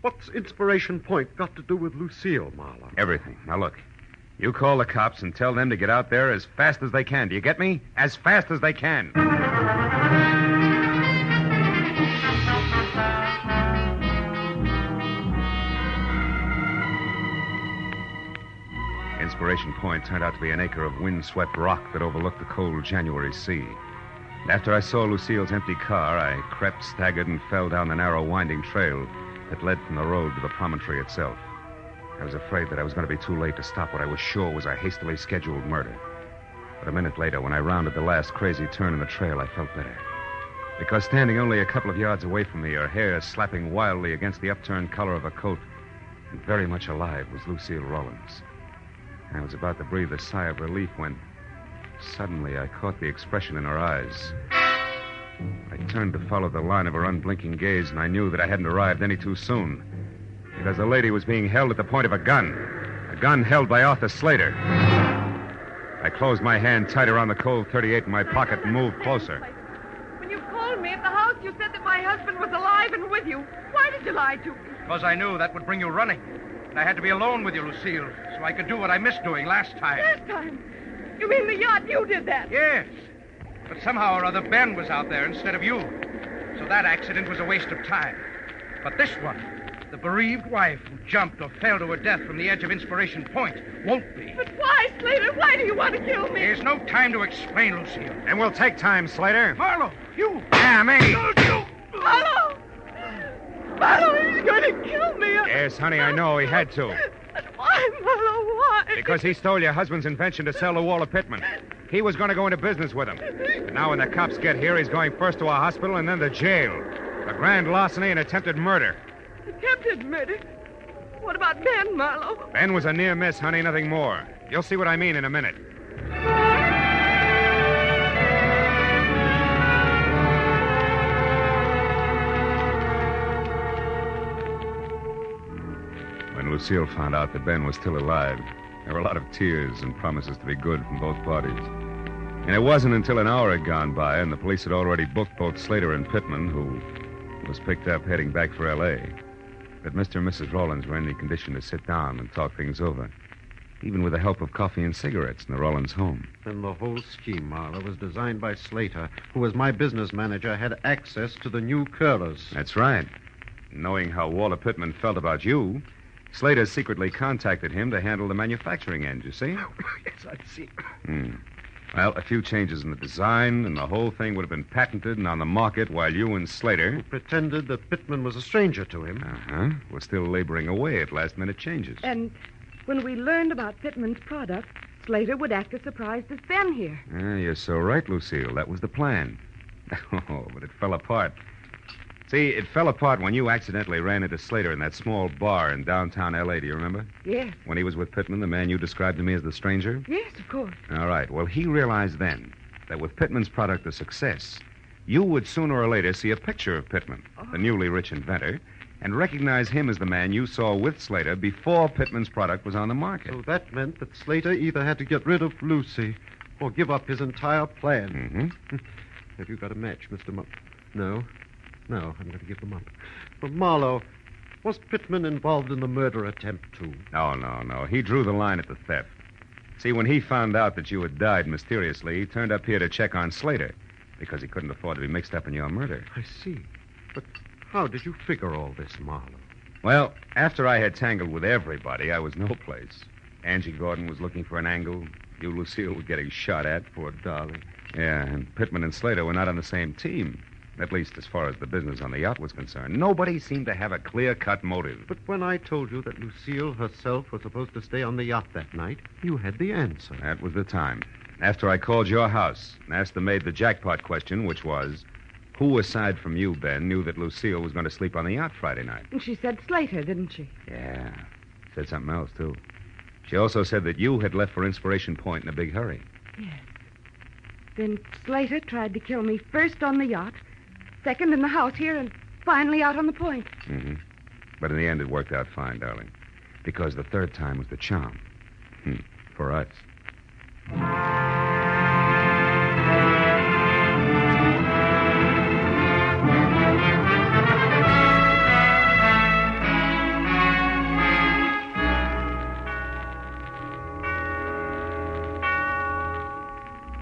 What's Inspiration Point got to do with Lucille, Marlo? Everything. Now, look. You call the cops and tell them to get out there as fast as they can. Do you get me? As fast as they can. Inspiration Point turned out to be an acre of windswept rock that overlooked the cold January sea. And after I saw Lucille's empty car, I crept, staggered, and fell down the narrow, winding trail that led from the road to the promontory itself. I was afraid that I was going to be too late to stop what I was sure was a hastily scheduled murder. But a minute later, when I rounded the last crazy turn in the trail, I felt better. Because standing only a couple of yards away from me, her hair slapping wildly against the upturned collar of her coat, and very much alive, was Lucille Rollins. I was about to breathe a sigh of relief when suddenly I caught the expression in her eyes. I turned to follow the line of her unblinking gaze, and I knew that I hadn't arrived any too soon, because the lady was being held at the point of a gun. A gun held by Arthur Slater. I closed my hand tight around the cold .38 in my pocket and moved closer. When you called me at the house, you said that my husband was alive and with you. Why did you lie to me? Because I knew that would bring you running. And I had to be alone with you, Lucille, so I could do what I missed doing last time. Last time? You mean the yacht? You did that? Yes. But somehow or other, Ben was out there instead of you. So that accident was a waste of time. But this one, the bereaved wife who jumped or fell to her death from the edge of Inspiration Point, won't be. But why, Slater? Why do you want to kill me? There's no time to explain, Lucille. And we'll take time, Slater. Marlowe, you! Yeah, me! Marlowe! Marlowe, he's going to kill me. Yes, honey, I know. He had to. Why, Marlowe, why? Because he stole your husband's invention to sell to Walter Pittman. He was going to go into business with him. But now when the cops get here, he's going first to a hospital and then to jail. A grand larceny and attempted murder. Attempted murder? What about Ben, Marlowe? Ben was a near miss, honey, nothing more. You'll see what I mean in a minute. When Lucille found out that Ben was still alive, there were a lot of tears and promises to be good from both parties. And it wasn't until an hour had gone by and the police had already booked both Slater and Pittman, who was picked up heading back for L.A., that Mr. and Mrs. Rollins were in any condition to sit down and talk things over, even with the help of coffee and cigarettes in the Rollins home. Then the whole scheme, Marlowe, was designed by Slater, who, as my business manager, had access to the new curlers. That's right. Knowing how Walter Pittman felt about you, Slater secretly contacted him to handle the manufacturing end, you see? Yes, I see. Well, a few changes in the design, and the whole thing would have been patented and on the market while you and Slater... Who pretended that Pittman was a stranger to him. Were still laboring away at last-minute changes. And when we learned about Pittman's product, Slater would act as surprised as Ben here. You're so right, Lucille. That was the plan. Oh, but it fell apart. See, it fell apart when you accidentally ran into Slater in that small bar in downtown L.A., do you remember? Yes. When he was with Pittman, the man you described to me as the stranger? Yes, of course. All right. Well, he realized then that with Pittman's product a success, you would sooner or later see a picture of Pittman, the newly rich inventor, and recognize him as the man you saw with Slater before Pittman's product was on the market. So that meant that Slater either had to get rid of Lucy or give up his entire plan. Have you got a match, Mr. No, I'm going to give them up. But Marlowe, was Pittman involved in the murder attempt, too? No. He drew the line at the theft. See, when he found out that you had died mysteriously, he turned up here to check on Slater because he couldn't afford to be mixed up in your murder. I see. But how did you figure all this, Marlowe? Well, after I had tangled with everybody, I was no place. Angie Gordon was looking for an angle. You, Lucille, were getting shot at. Poor darling. Yeah, and Pittman and Slater were not on the same team. At least as far as the business on the yacht was concerned. Nobody seemed to have a clear-cut motive. But when I told you that Lucille herself was supposed to stay on the yacht that night, you had the answer. That was the time. After I called your house and asked the maid the jackpot question, which was, who aside from you, Ben, knew that Lucille was going to sleep on the yacht Friday night? And she said Slater, didn't she? Yeah. Said something else, too. She also said that you had left for Inspiration Point in a big hurry. Yes. Then Slater tried to kill me first on the yacht, second in the house here, and finally out on the point. But in the end, it worked out fine, darling. Because the third time was the charm. For us.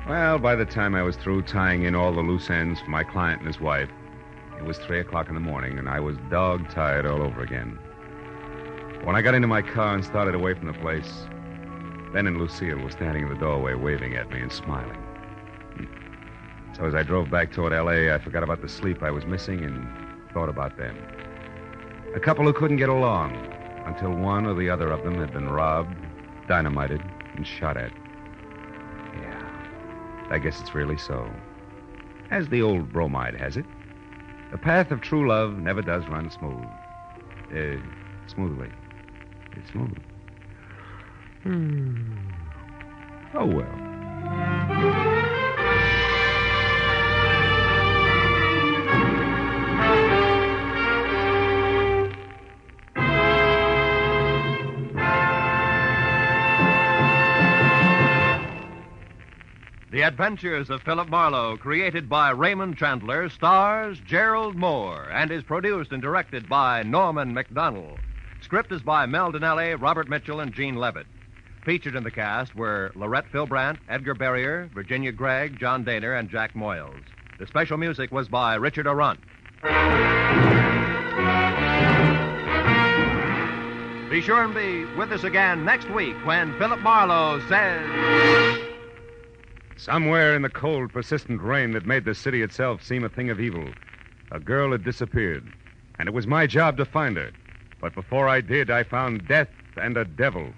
Well, by the time I was through tying in all the loose ends for my client and his wife, it was 3 o'clock in the morning, and I was dog-tired all over again. When I got into my car and started away from the place, Ben and Lucille were standing in the doorway waving at me and smiling. So as I drove back toward L.A., I forgot about the sleep I was missing and thought about them. A couple who couldn't get along until one or the other of them had been robbed, dynamited, and shot at. I guess it's really so. As the old bromide has it, the path of true love never does run smooth. Smoothly. It's smooth. Oh, well. The Adventures of Philip Marlowe, created by Raymond Chandler, stars Gerald Moore and is produced and directed by Norman McDonald. Script is by Mel Donnelly, Robert Mitchell, and Gene Levitt. Featured in the cast were Lorette Philbrandt, Edgar Barrier, Virginia Gregg, John Daner, and Jack Moyles. The special music was by Richard Arunt. Be sure and be with us again next week when Philip Marlowe says... Somewhere in the cold, persistent rain that made the city itself seem a thing of evil, a girl had disappeared, and it was my job to find her. But before I did, I found death and a devil.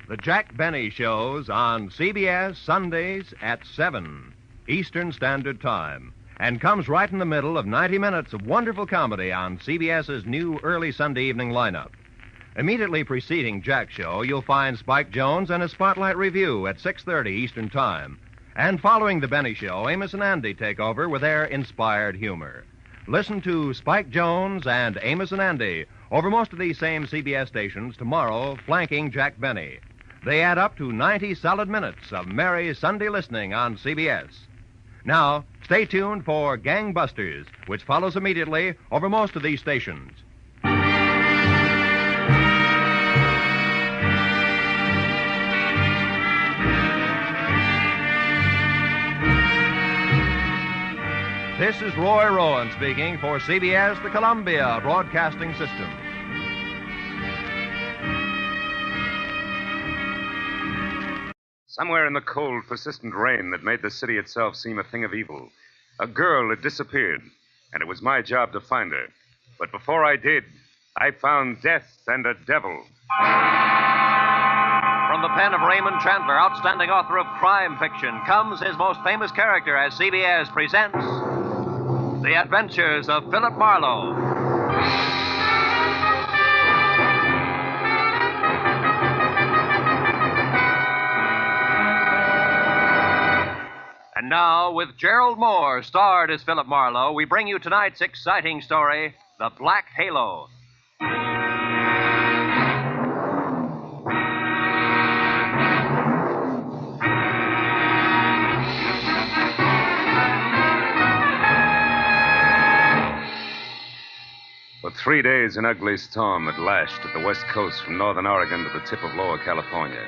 The Jack Benny Show's on CBS Sundays at 7 Eastern Standard Time, and comes right in the middle of 90 minutes of wonderful comedy on CBS's new early Sunday evening lineup. Immediately preceding Jack's show, you'll find Spike Jones and a Spotlight Review at 6:30 Eastern Time. And following the Benny Show, Amos and Andy take over with their inspired humor. Listen to Spike Jones and Amos and Andy over most of these same CBS stations tomorrow, flanking Jack Benny. They add up to 90 solid minutes of merry Sunday listening on CBS. Now, stay tuned for Gangbusters, which follows immediately over most of these stations. This is Roy Rowan speaking for CBS, the Columbia Broadcasting System. Somewhere in the cold, persistent rain that made the city itself seem a thing of evil, a girl had disappeared, and it was my job to find her. But before I did, I found death and a devil. From the pen of Raymond Chandler, outstanding author of crime fiction, comes his most famous character as CBS presents The Adventures of Philip Marlowe. And now, with Gerald Moore, starred as Philip Marlowe, we bring you tonight's exciting story, The Black Halo. For 3 days, an ugly storm had lashed at the west coast from northern Oregon to the tip of Lower California.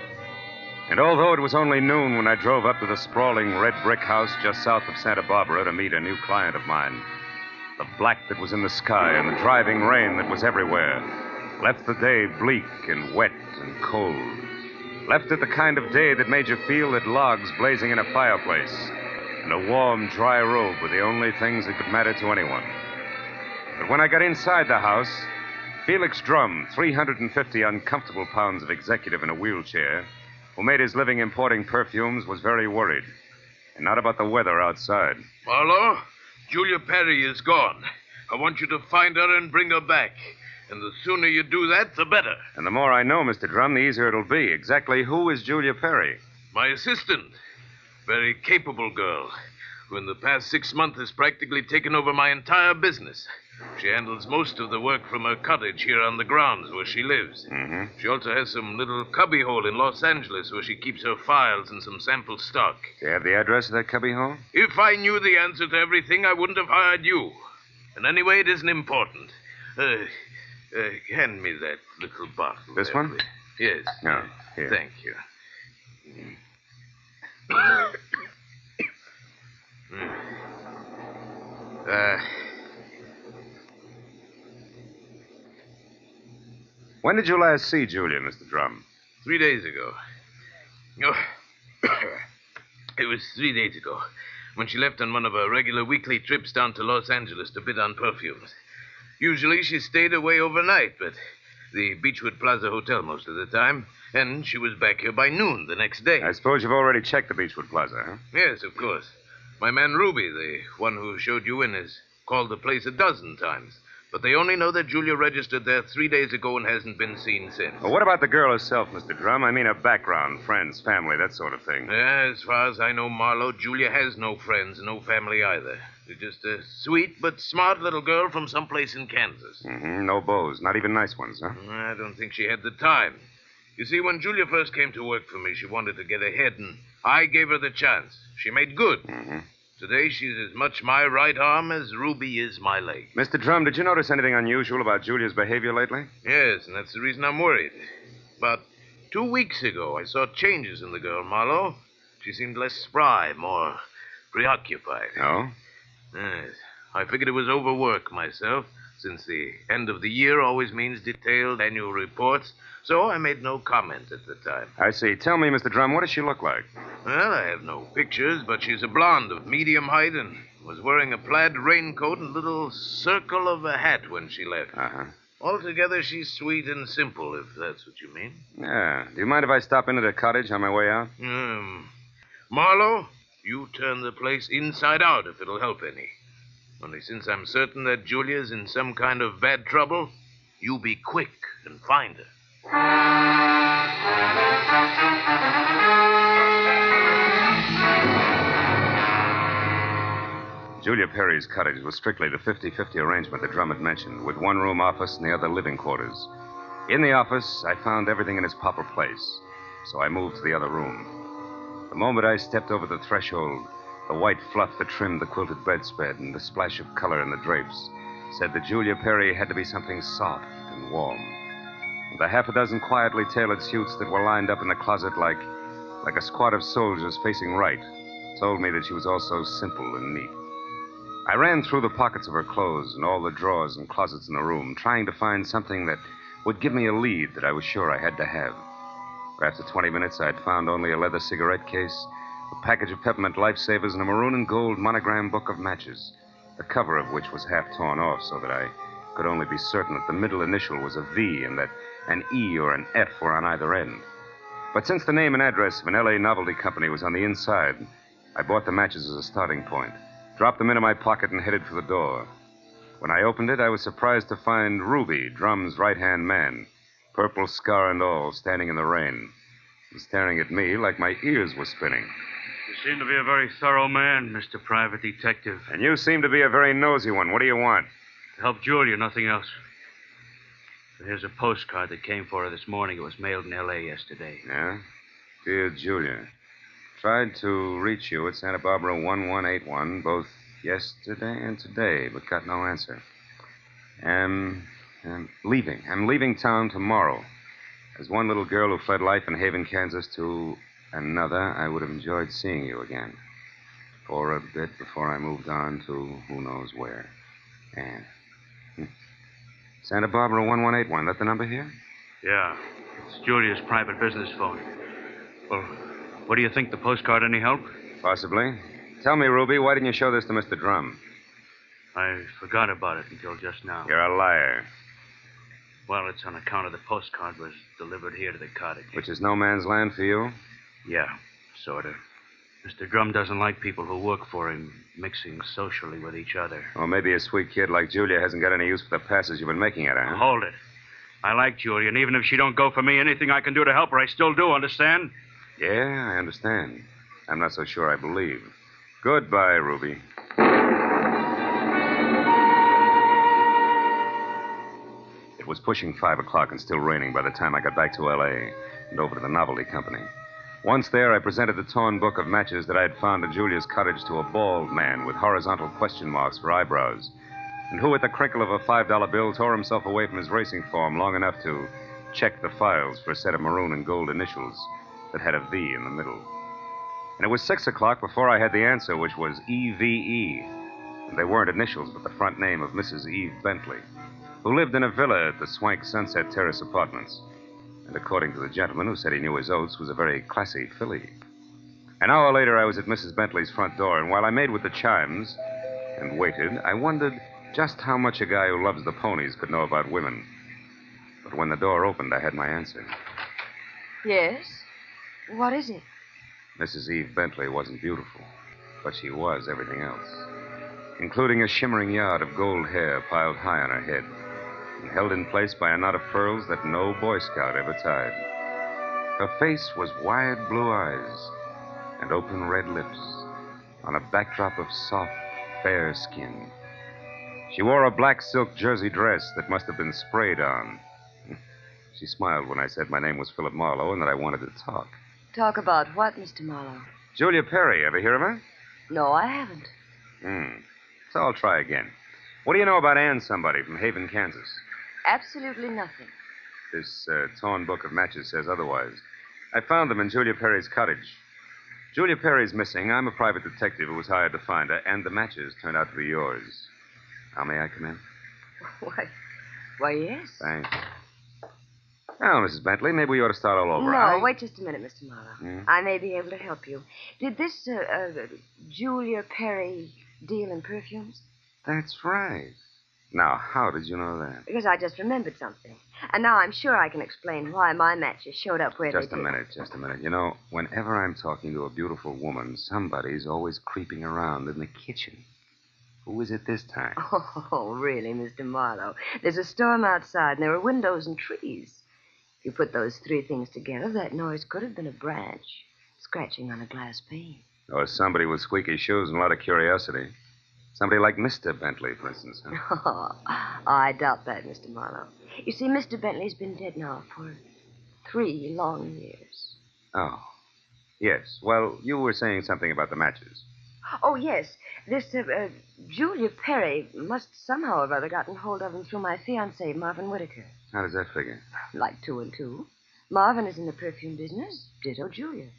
And although it was only noon when I drove up to the sprawling red brick house just south of Santa Barbara to meet a new client of mine, the black that was in the sky and the driving rain that was everywhere left the day bleak and wet and cold. Left it the kind of day that made you feel that logs blazing in a fireplace and a warm, dry robe were the only things that could matter to anyone. But when I got inside the house, Felix Drum, 350 uncomfortable pounds of executive in a wheelchair, who made his living importing perfumes, was very worried. And not about the weather outside. Marlowe, Julia Perry is gone. I want you to find her and bring her back. And the sooner you do that, the better. And the more I know, Mr. Drum, the easier it'll be. Exactly who is Julia Perry? My assistant. Very capable girl, who in the past 6 months has practically taken over my entire business. She handles most of the work from her cottage here on the grounds where she lives. Mm-hmm. She also has some little cubbyhole in Los Angeles where she keeps her files and some sample stock. Do you have the address of that cubbyhole? If I knew the answer to everything, I wouldn't have hired you. And anyway, it isn't important. Hand me that little bottle. This one? Yes. No, here. Thank you. When did you last see Julia, Mr. Drum? 3 days ago. Oh, it was 3 days ago, when she left on one of her regular weekly trips down to Los Angeles to bid on perfumes. Usually she stayed away overnight, but the Beechwood Plaza Hotel most of the time, and she was back here by noon the next day. I suppose you've already checked the Beechwood Plaza, huh? Yes, of course. My man Ruby, the one who showed you in, has called the place a dozen times. But they only know that Julia registered there 3 days ago and hasn't been seen since. Well, what about the girl herself, Mr. Drum? I mean her background, friends, family, that sort of thing. As far as I know, Marlowe, Julia has no friends, no family either. She's just a sweet but smart little girl from someplace in Kansas. Mm-hmm. No beaux, not even nice ones, huh? I don't think she had the time. You see, when Julia first came to work for me, she wanted to get ahead, and I gave her the chance. She made good. Mm-hmm. Today, she's as much my right arm as Ruby is my leg. Mr. Drum, did you notice anything unusual about Julia's behavior lately? Yes, and that's the reason I'm worried. About 2 weeks ago, I saw changes in the girl, Marlowe. She seemed less spry, more preoccupied. Oh? Yes. I figured it was overwork myself, since the end of the year always means detailed annual reports, so I made no comment at the time. I see. Tell me, Mr. Drum, what does she look like? Well, I have no pictures, but she's a blonde of medium height and was wearing a plaid raincoat and little circle of a hat when she left. Uh-huh. Altogether, she's sweet and simple, if that's what you mean. Yeah. Do you mind if I stop into the cottage on my way out? Marlowe, you turn the place inside out if it'll help any. Only since I'm certain that Julia's in some kind of bad trouble, you be quick and find her. Julia Perry's cottage was strictly the 50-50 arrangement the Drum had mentioned, with one room office and the other living quarters. In the office, I found everything in its proper place, so I moved to the other room. The moment I stepped over the threshold, the white fluff that trimmed the quilted bedspread and the splash of color in the drapes said that Julia Perry had to be something soft and warm. The half a dozen quietly tailored suits that were lined up in the closet like a squad of soldiers facing right told me that she was also simple and neat. I ran through the pockets of her clothes and all the drawers and closets in the room, trying to find something that would give me a lead that I was sure I had to have. After 20 minutes, I'd found only a leather cigarette case, a package of peppermint lifesavers, and a maroon and gold monogram book of matches, the cover of which was half torn off so that I could only be certain that the middle initial was a V and that an E or an F were on either end. But since the name and address of an L.A. novelty company was on the inside, I bought the matches as a starting point, dropped them into my pocket, and headed for the door. When I opened it, I was surprised to find Ruby, Drum's right-hand man, purple scar and all, standing in the rain, and staring at me like my ears were spinning. You seem to be a very thorough man, Mr. Private Detective. And you seem to be a very nosy one. What do you want? To help Julia, nothing else. Here's a postcard that came for her this morning. It was mailed in L.A. yesterday. Yeah? Dear Julia, tried to reach you at Santa Barbara 1181 both yesterday and today, but got no answer. I'm leaving. I'm leaving town tomorrow. As one little girl who fled life in Haven, Kansas to another, I would have enjoyed seeing you again. For a bit before I moved on to who knows where. Anne. Santa Barbara 1181. That the number here? Yeah. It's Julia's private business phone. Well, what do you think? The postcard any help? Possibly. Tell me, Ruby, why didn't you show this to Mr. Drum? I forgot about it until just now. You're a liar. Well, it's on account of the postcard was delivered here to the cottage. Which is no man's land for you? Yeah, sort of. Mr. Drum doesn't like people who work for him mixing socially with each other. Or maybe a sweet kid like Julia hasn't got any use for the passes you've been making at her, huh? Hold it. I like Julia, and even if she don't go for me, anything I can do to help her, I still do, understand? Yeah, I understand. I'm not so sure I believe. Goodbye, Ruby. It was pushing 5 o'clock and still raining by the time I got back to L.A. and over to the novelty company. Once there, I presented the torn book of matches that I had found at Julia's cottage to a bald man with horizontal question marks for eyebrows, and who, at the crinkle of a $5 bill, tore himself away from his racing form long enough to check the files for a set of maroon and gold initials that had a V in the middle. And it was 6 o'clock before I had the answer, which was EVE. And they weren't initials, but the front name of Mrs. Eve Bentley, who lived in a villa at the Swank Sunset Terrace Apartments. And according to the gentleman who said he knew his oats, was a very classy filly. An hour later, I was at Mrs. Bentley's front door, and while I made with the chimes and waited, I wondered just how much a guy who loves the ponies could know about women. But when the door opened, I had my answer. Yes? What is it? Mrs. Eve Bentley wasn't beautiful, but she was everything else, including a shimmering yard of gold hair piled high on her head and held in place by a knot of pearls that no Boy Scout ever tied. Her face was wide blue eyes and open red lips on a backdrop of soft, fair skin. She wore a black silk jersey dress that must have been sprayed on. She smiled when I said my name was Philip Marlowe and that I wanted to talk. Talk about what, Mr. Marlowe? Julia Perry, ever hear of her? No, I haven't. So I'll try again. What do you know about Ann somebody from Haven, Kansas? Absolutely nothing. This torn book of matches says otherwise. I found them in Julia Perry's cottage. Julia Perry's missing. I'm a private detective who was hired to find her, and the matches turned out to be yours. Now, may I come in? Why, yes. Thanks. Now, Mrs. Bentley, maybe we ought to start all over. No, wait just a minute, Mr. Marlowe. I may be able to help you. Did this Julia Perry deal in perfumes? That's right. Now, how did you know that? Because I just remembered something. And now I'm sure I can explain why my matches showed up where they did. Just a minute. You know, whenever I'm talking to a beautiful woman, somebody's always creeping around in the kitchen. Who is it this time? Oh, really, Mr. Marlowe? There's a storm outside, and there are windows and trees. If you put those three things together, that noise could have been a branch scratching on a glass pane. Or somebody with squeaky shoes and a lot of curiosity. Somebody like Mr. Bentley, for instance. Huh? Oh, I doubt that, Mr. Marlowe. You see, Mr. Bentley's been dead now for 3 long years. Oh. Yes. Well, you were saying something about the matches. Oh, yes. This Julia Perry must somehow or other gotten hold of him through my fiancé, Marvin Whitaker. How does that figure? Like 2 and 2. Marvin is in the perfume business. Ditto Julia.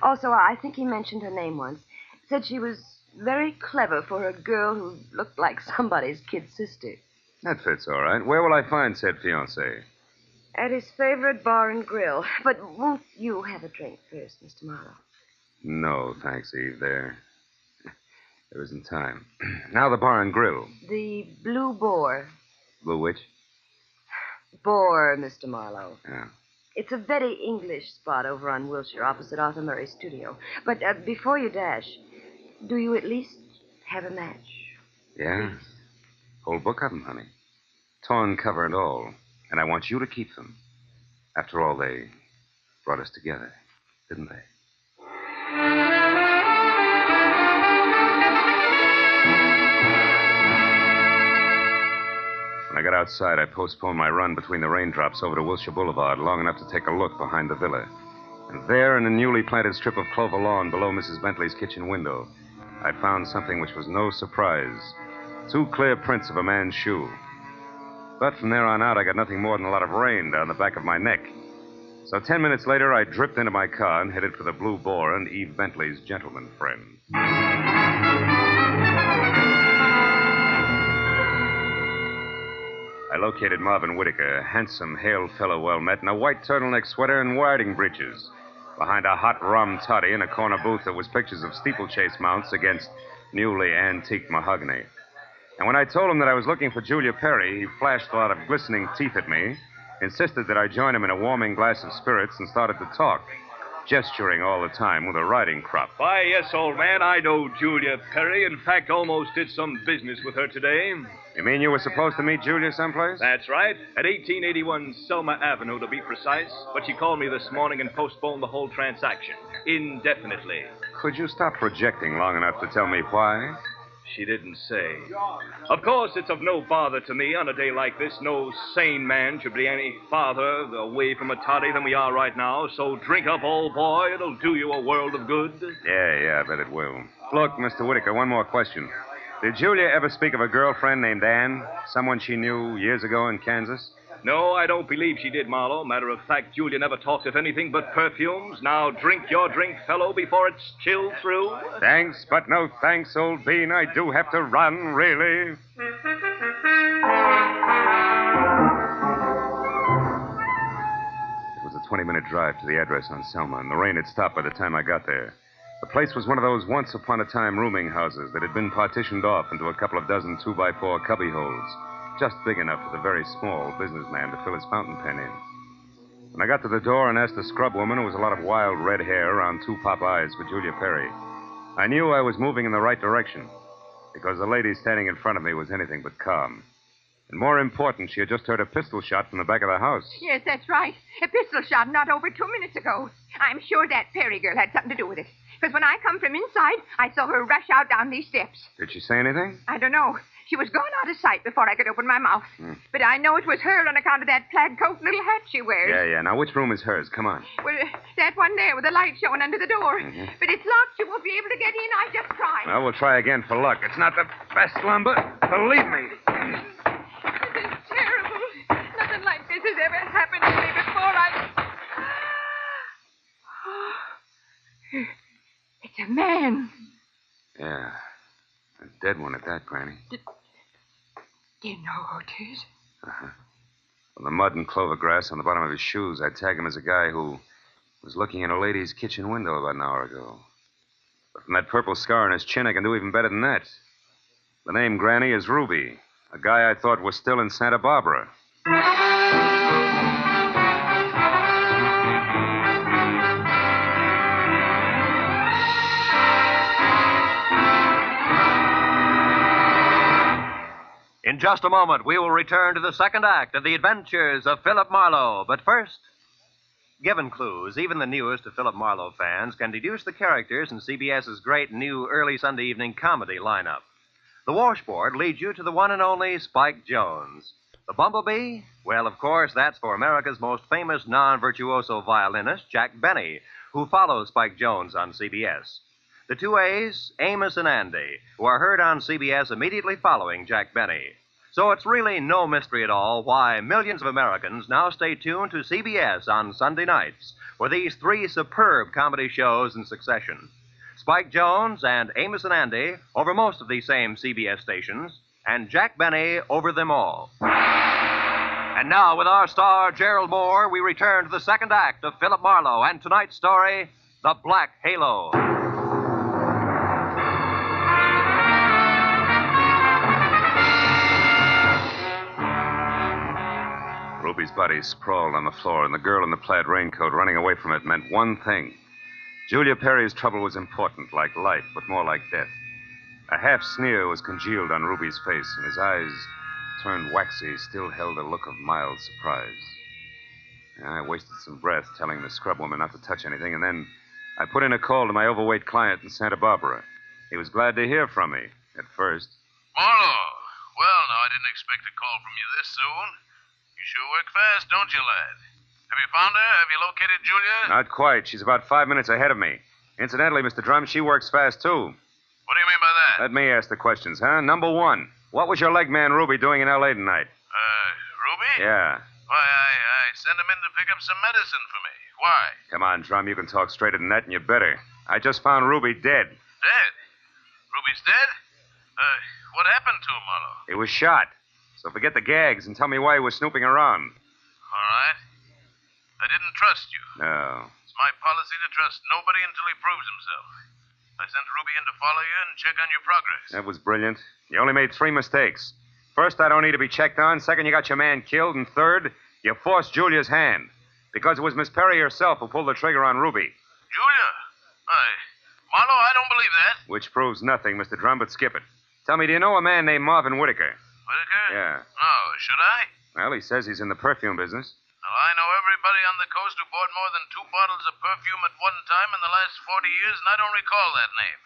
Also, I think he mentioned her name once. Said she was very clever for a girl who looked like somebody's kid sister. That fits all right. Where will I find said fiancé? At his favorite bar and grill. But won't you have a drink first, Mr. Marlowe? No, thanks, Eve. There isn't time. Now the bar and grill. The Blue Boar. Blue which? Boar, Mr. Marlowe. Yeah. It's a very English spot over on Wilshire, opposite Arthur Murray's studio. But before you dash, do you at least have a match? Yeah. Whole book of them, honey. Torn cover and all. And I want you to keep them. After all, they brought us together, didn't they? When I got outside, I postponed my run between the raindrops over to Wilshire Boulevard long enough to take a look behind the villa. And there, in a newly planted strip of clover lawn below Mrs. Bentley's kitchen window, I found something which was no surprise. 2 clear prints of a man's shoe. But from there on out, I got nothing more than a lot of rain down the back of my neck. So 10 minutes later, I dripped into my car and headed for the Blue Boar and Eve Bentley's gentleman friend. I located Marvin Whitaker, a handsome, hale fellow well met, in a white turtleneck sweater and riding breeches, behind a hot rum toddy in a corner booth that was pictures of steeplechase mounts against newly antique mahogany. And when I told him that I was looking for Julia Perry, he flashed a lot of glistening teeth at me, insisted that I join him in a warming glass of spirits, and started to talk, gesturing all the time with a riding crop. Why, yes, old man, I know Julia Perry. In fact, almost did some business with her today. You mean you were supposed to meet Julia someplace? That's right. At 1881 Selma Avenue, to be precise. But she called me this morning and postponed the whole transaction indefinitely. Could you stop projecting long enough to tell me why? She didn't say. Of course, it's of no bother to me on a day like this. No sane man should be any farther away from a toddy than we are right now. So drink up, old boy. It'll do you a world of good. Yeah, I bet it will. Look, Mr. Whitaker, one more question. Did Julia ever speak of a girlfriend named Ann? Someone she knew years ago in Kansas? No, I don't believe she did, Marlowe. Matter of fact, Julia never talked of anything but perfumes. Now drink your drink, fellow, before it's chilled through. Thanks, but no thanks, old bean. I do have to run, really. It was a 20-minute drive to the address on Selma, and the rain had stopped by the time I got there. The place was one of those once-upon-a-time rooming houses that had been partitioned off into a couple of dozen 2x4 cubby holes, just big enough for the very small businessman to fill his fountain pen in. When I got to the door and asked the scrub woman, who was a lot of wild red hair around 2 pop eyes for Julia Perry, I knew I was moving in the right direction, because the lady standing in front of me was anything but calm. And more important, she had just heard a pistol shot from the back of the house. Yes, that's right. A pistol shot not over 2 minutes ago. I'm sure that Perry girl had something to do with it. Because when I come from inside, I saw her rush out down these steps. Did she say anything? I don't know. She was gone out of sight before I could open my mouth. But I know it was her on account of that plaid coat and little hat she wears. Yeah. Now, which room is hers? Come on. Well, that one there with the light showing under the door. But it's locked. You won't be able to get in. I just tried. Well, we'll try again for luck. It's not the best lumber. Believe me. This is terrible. Nothing like this has ever happened to me before. It's a man. Yeah. A dead one at that, Granny. Do you know who it is? Uh-huh. Well, the mud and clover grass on the bottom of his shoes, I'd tag him as a guy who was looking in a lady's kitchen window about an hour ago. But from that purple scar on his chin, I can do even better than that. The name, Granny, is Ruby, a guy I thought was still in Santa Barbara. In just a moment, we will return to the second act of the adventures of Philip Marlowe. But first, given clues, even the newest of Philip Marlowe fans can deduce the characters in CBS's great new early Sunday evening comedy lineup. The washboard leads you to the one and only Spike Jones. The bumblebee? Well, of course, that's for America's most famous non-virtuoso violinist, Jack Benny, who follows Spike Jones on CBS. The two A's, Amos and Andy, who are heard on CBS immediately following Jack Benny. So it's really no mystery at all why millions of Americans now stay tuned to CBS on Sunday nights for these three superb comedy shows in succession. Spike Jones and Amos and Andy over most of these same CBS stations, and Jack Benny over them all. And now, with our star, Gerald Moore, we return to the second act of Philip Marlowe and tonight's story, The Black Halo. Ruby's body sprawled on the floor, and the girl in the plaid raincoat running away from it meant one thing. Julia Perry's trouble was important, like life, but more like death. A half sneer was congealed on Ruby's face, and his eyes, turned waxy, still held a look of mild surprise. I wasted some breath telling the scrub woman not to touch anything, and then I put in a call to my overweight client in Santa Barbara. He was glad to hear from me, at first. Marlowe. Well, now, I didn't expect a call from you this soon. You sure work fast, don't you, lad? Have you found her? Have you located Julia? Not quite. She's about 5 minutes ahead of me. Incidentally, Mr. Drum, she works fast, too. What do you mean by that? Let me ask the questions, huh? Number one, what was your leg man Ruby doing in L.A. tonight? Ruby? Yeah. Why, I sent him in to pick up some medicine for me. Why? Come on, Drum, you can talk straighter than that, and you better. I just found Ruby dead. Dead? Ruby's dead? What happened to him, Marlowe? He was shot. So forget the gags and tell me why he was snooping around. All right. I didn't trust you. No. It's my policy to trust nobody until he proves himself. I sent Ruby in to follow you and check on your progress. That was brilliant. You only made 3 mistakes. First, I don't need to be checked on. Second, you got your man killed. And third, you forced Julia's hand. Because it was Miss Perry herself who pulled the trigger on Ruby. Julia? Marlowe, I don't believe that. Which proves nothing, Mr. Drum, but skip it. Tell me, do you know a man named Marvin Whitaker? Whitaker? Yeah. No, should I? Well, he says he's in the perfume business. Well, I know everybody on the coast who bought more than 2 bottles of perfume at one time in the last 40 years, and I don't recall that name.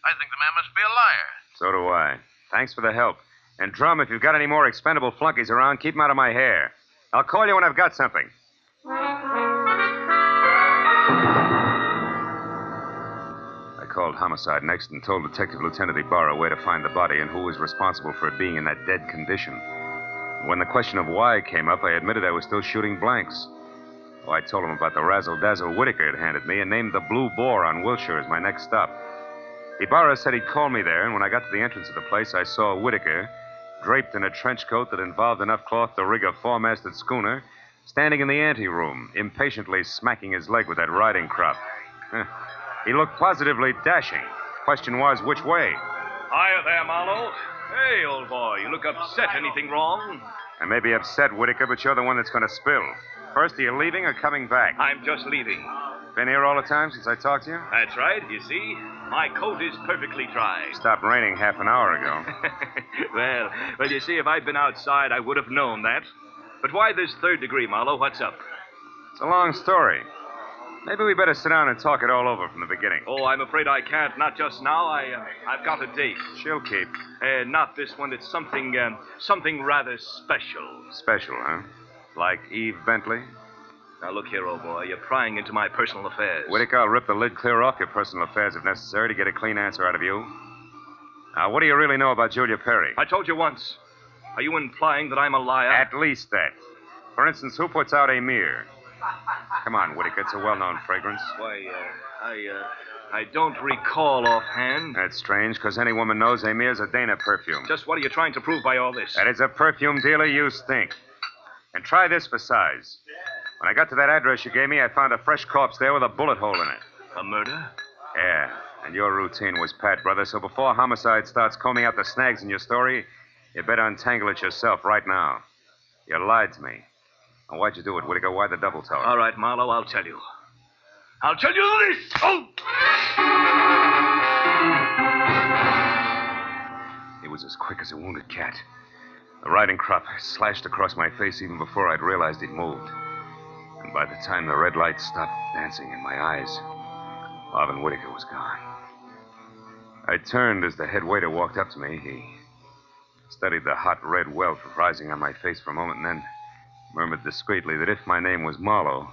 I think the man must be a liar. So do I. Thanks for the help. And, Drum, if you've got any more expendable flunkies around, keep them out of my hair. I'll call you when I've got something. I called homicide next and told Detective Lieutenant Ibarra where to find the body and who was responsible for it being in that dead condition. When the question of why came up, I admitted I was still shooting blanks. I told him about the razzle-dazzle Whitaker had handed me and named the Blue Boar on Wilshire as my next stop. Ibarra said he'd call me there, and when I got to the entrance of the place, I saw Whitaker, draped in a trench coat that involved enough cloth to rig a 4-masted schooner, standing in the anteroom, impatiently smacking his leg with that riding crop. He looked positively dashing. Question was, which way? Hiya there, Marlowe. Hey, old boy, you look upset. Anything wrong? I may be upset, Whitaker, but you're the one that's going to spill. First, are you leaving or coming back? I'm just leaving. Been here all the time since I talked to you? That's right. You see, my coat is perfectly dry. Stopped raining half an hour ago. Well, you see, if I'd been outside, I would have known that. But why this third degree, Marlowe? What's up? It's a long story. Maybe we better sit down and talk it all over from the beginning. Oh, I'm afraid I can't. Not just now. I've got a date. She'll keep. Not this one. It's something rather special. Special, huh? Like Eve Bentley? Now, look here, old boy. You're prying into my personal affairs. Whittaker, I'll rip the lid clear off your personal affairs if necessary to get a clean answer out of you. Now, what do you really know about Julia Perry? I told you once. Are you implying that I'm a liar? At least that. For instance, who puts out Amir? Come on, Whittaker. It's a well-known fragrance. Why, I don't recall offhand. That's strange, because any woman knows Amir's a Dana perfume. Just what are you trying to prove by all this? That as a perfume dealer, you stink. And try this for size. When I got to that address you gave me, I found a fresh corpse there with a bullet hole in it. A murder? Yeah, and your routine was pat, brother, so before homicide starts combing out the snags in your story, you better untangle it yourself right now. You lied to me. And why'd you do it, Whittaker? Why the double talk? All right, Marlowe, I'll tell you. I'll tell you this! Oh! It was as quick as a wounded cat. The riding crop slashed across my face even before I'd realized he'd moved. And by the time the red light stopped dancing in my eyes, Marvin Whittaker was gone. I turned as the head waiter walked up to me. He studied the hot red welt rising on my face for a moment and then murmured discreetly that if my name was Marlowe,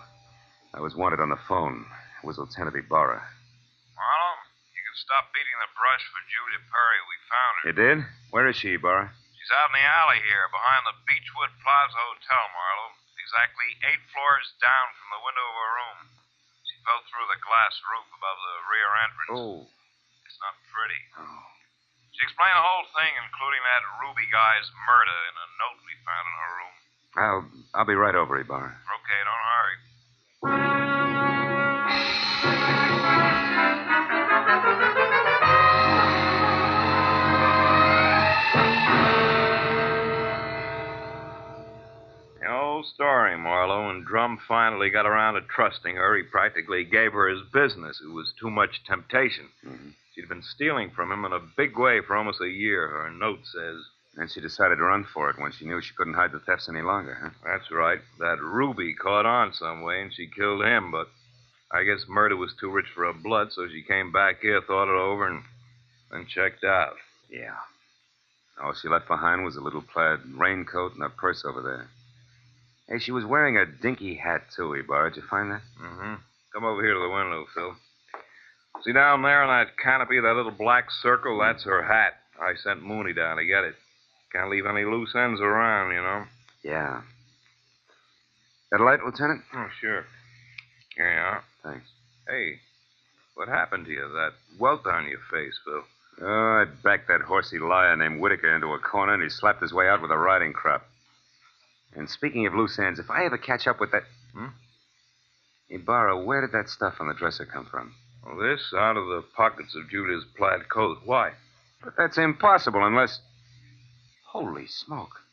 I was wanted on the phone. It was Lieutenant Ibarra. Marlowe, you can stop beating the brush for Julia Perry. We found her. You did? Where is she, Ibarra? She's out in the alley here, behind the Beechwood Plaza Hotel, Marlowe. Exactly 8 floors down from the window of her room. She fell through the glass roof above the rear entrance. Oh. It's not pretty. Oh. She explained the whole thing, including that Ruby guy's murder, in a note we found in her room. I'll be right over, Ibarra. Okay, don't hurry. The old story, Marlowe. When Drum finally got around to trusting her, he practically gave her his business. It was too much temptation. Mm-hmm. She'd been stealing from him in a big way for almost a year, her note says. And she decided to run for it when she knew she couldn't hide the thefts any longer, huh? That's right. That Ruby caught on some way, and she killed him, but I guess murder was too rich for her blood, so she came back here, thought it over, and then checked out. Yeah. All she left behind was a little plaid raincoat and a purse over there. Hey, she was wearing a dinky hat, too, Ibarra. Did you find that? Mm-hmm. Come over here to the window, Phil. See down there on that canopy, that little black circle? That's her hat. I sent Mooney down to get it. Can't leave any loose ends around, you know. Yeah. That light, Lieutenant? Oh, sure. Here you are. Thanks. Hey, what happened to you? That welt on your face, Phil. Oh, I backed that horsey liar named Whittaker into a corner, and he slapped his way out with a riding crop. And speaking of loose ends, if I ever catch up with that... Ibarra, where did that stuff on the dresser come from? Well, this out of the pockets of Julia's plaid coat. Why? But that's impossible unless... Holy smoke.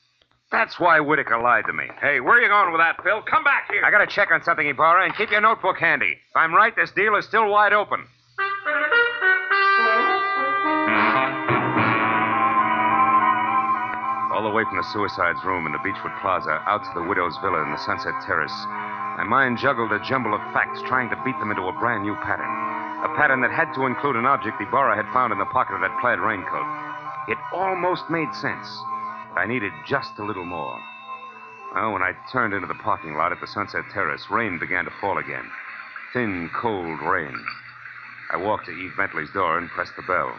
That's why Whittaker lied to me. Hey, where are you going with that, Phil? Come back here. I gotta check on something, Ibarra, and keep your notebook handy. If I'm right, this deal is still wide open. All the way from the suicide's room in the Beechwood Plaza out to the widow's villa in the Sunset Terrace, my mind juggled a jumble of facts, trying to beat them into a brand new pattern. A pattern that had to include an object Ibarra had found in the pocket of that plaid raincoat. It almost made sense, but I needed just a little more. Well, when I turned into the parking lot at the Sunset Terrace, rain began to fall again. Thin, cold rain. I walked to Eve Bentley's door and pressed the bell.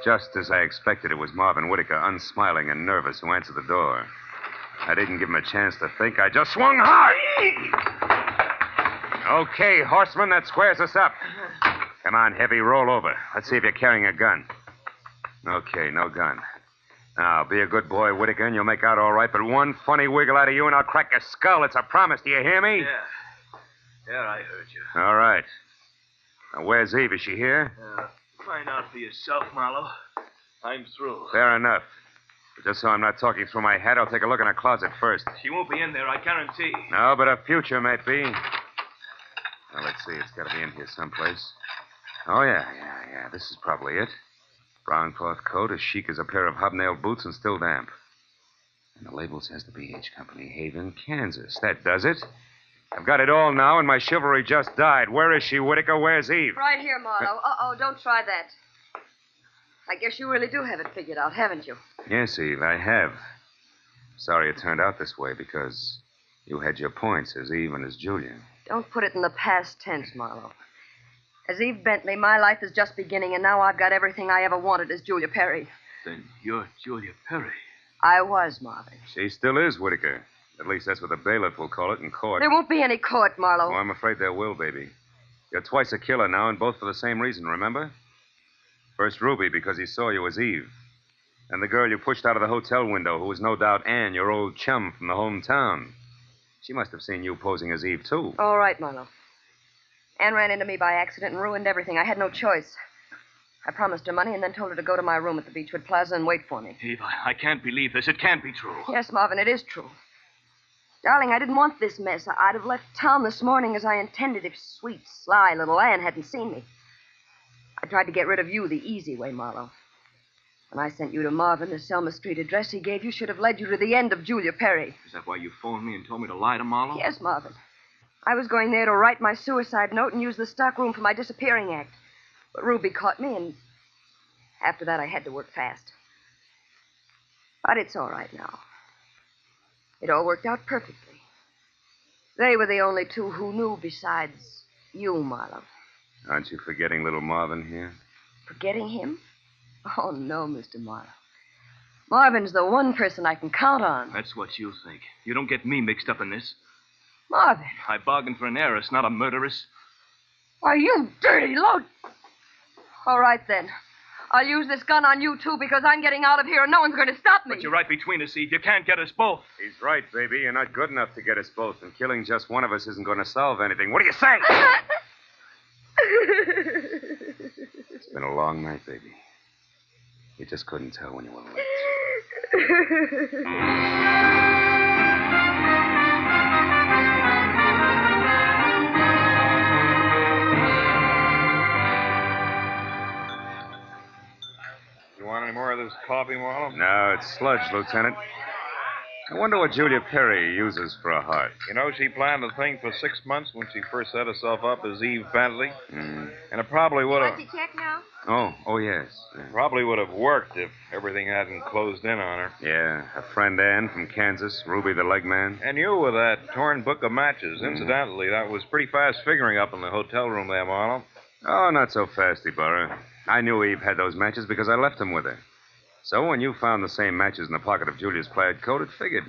Just as I expected, it was Marvin Whittaker, unsmiling and nervous, who answered the door. I didn't give him a chance to think. I just swung hard. Okay, horseman, that squares us up. Come on, Heavy, roll over. Let's see if you're carrying a gun. Okay, no gun. Now, be a good boy, Whittaker, and you'll make out all right, but one funny wiggle out of you and I'll crack your skull. It's a promise. Do you hear me? Yeah, I heard you. All right. Now, where's Eve? Is she here? Find out for yourself, Marlowe. I'm through. Fair enough. But just so I'm not talking through my hat, I'll take a look in her closet first. She won't be in there, I guarantee. No, but her future might be. Now, let's see. It's got to be in here someplace. Oh, yeah. This is probably it. Brown cloth coat, as chic as a pair of hobnailed boots, and still damp. And the label says the B.H. Company, Haven, Kansas. That does it. I've got it all now, and my chivalry just died. Where is she, Whitaker? Where's Eve? Right here, Marlowe. Uh-oh, don't try that. I guess you really do have it figured out, haven't you? Yes, Eve, I have. Sorry it turned out this way, because you had your points as Eve and as Julia. Don't put it in the past tense, Marlowe. As Eve Bentley, my life is just beginning, and now I've got everything I ever wanted as Julia Perry. Then you're Julia Perry. I was, Marvin. She still is, Whitaker. At least that's what the bailiff will call it in court. There won't be any court, Marlowe. Oh, I'm afraid there will, baby. You're twice a killer now, and both for the same reason, remember? First Ruby, because he saw you as Eve. And the girl you pushed out of the hotel window, who was no doubt Anne, your old chum from the hometown. She must have seen you posing as Eve, too. All right, Marlowe. Anne ran into me by accident and ruined everything. I had no choice. I promised her money and then told her to go to my room at the Beechwood Plaza and wait for me. Eve, I can't believe this. It can't be true. Yes, Marvin, it is true. Darling, I didn't want this mess. I'd have left town this morning as I intended if sweet, sly little Anne hadn't seen me. I tried to get rid of you the easy way, Marlowe. When I sent you to Marvin, the Selma Street address he gave you should have led you to the end of Julia Perry. Is that why you phoned me and told me to lie to Marlowe? Yes, Marvin. I was going there to write my suicide note and use the stockroom for my disappearing act. But Ruby caught me, and after that I had to work fast. But it's all right now. It all worked out perfectly. They were the only two who knew besides you, Marlowe. Aren't you forgetting little Marvin here? Forgetting him? Oh, no, Mr. Marlowe. Marvin's the one person I can count on. That's what you think. You don't get me mixed up in this. Marvin. I bargained for an heiress, not a murderess. Why, you dirty load. All right, then. I'll use this gun on you, too, because I'm getting out of here and no one's going to stop me. But you're right between us, Eve. You can't get us both. He's right, baby. You're not good enough to get us both, and killing just one of us isn't going to solve anything. What do you say? It's been a long night, baby. You just couldn't tell when you were late. You want any more of this coffee, Marlowe? No, it's sludge, Lieutenant. I wonder what Julia Perry uses for a heart. You know, she planned the thing for 6 months when she first set herself up as Eve Bentley. Mm. And it probably would have... Want to check now? Oh, yes. Probably would have worked if everything hadn't closed in on her. Yeah, her friend Ann from Kansas, Ruby the leg man. And you with that torn book of matches. Incidentally, that was pretty fast figuring up in the hotel room there, Marlowe. Oh, not so fast, Ibarra. I knew Eve had those matches because I left them with her. So when you found the same matches in the pocket of Julia's plaid coat, it figured.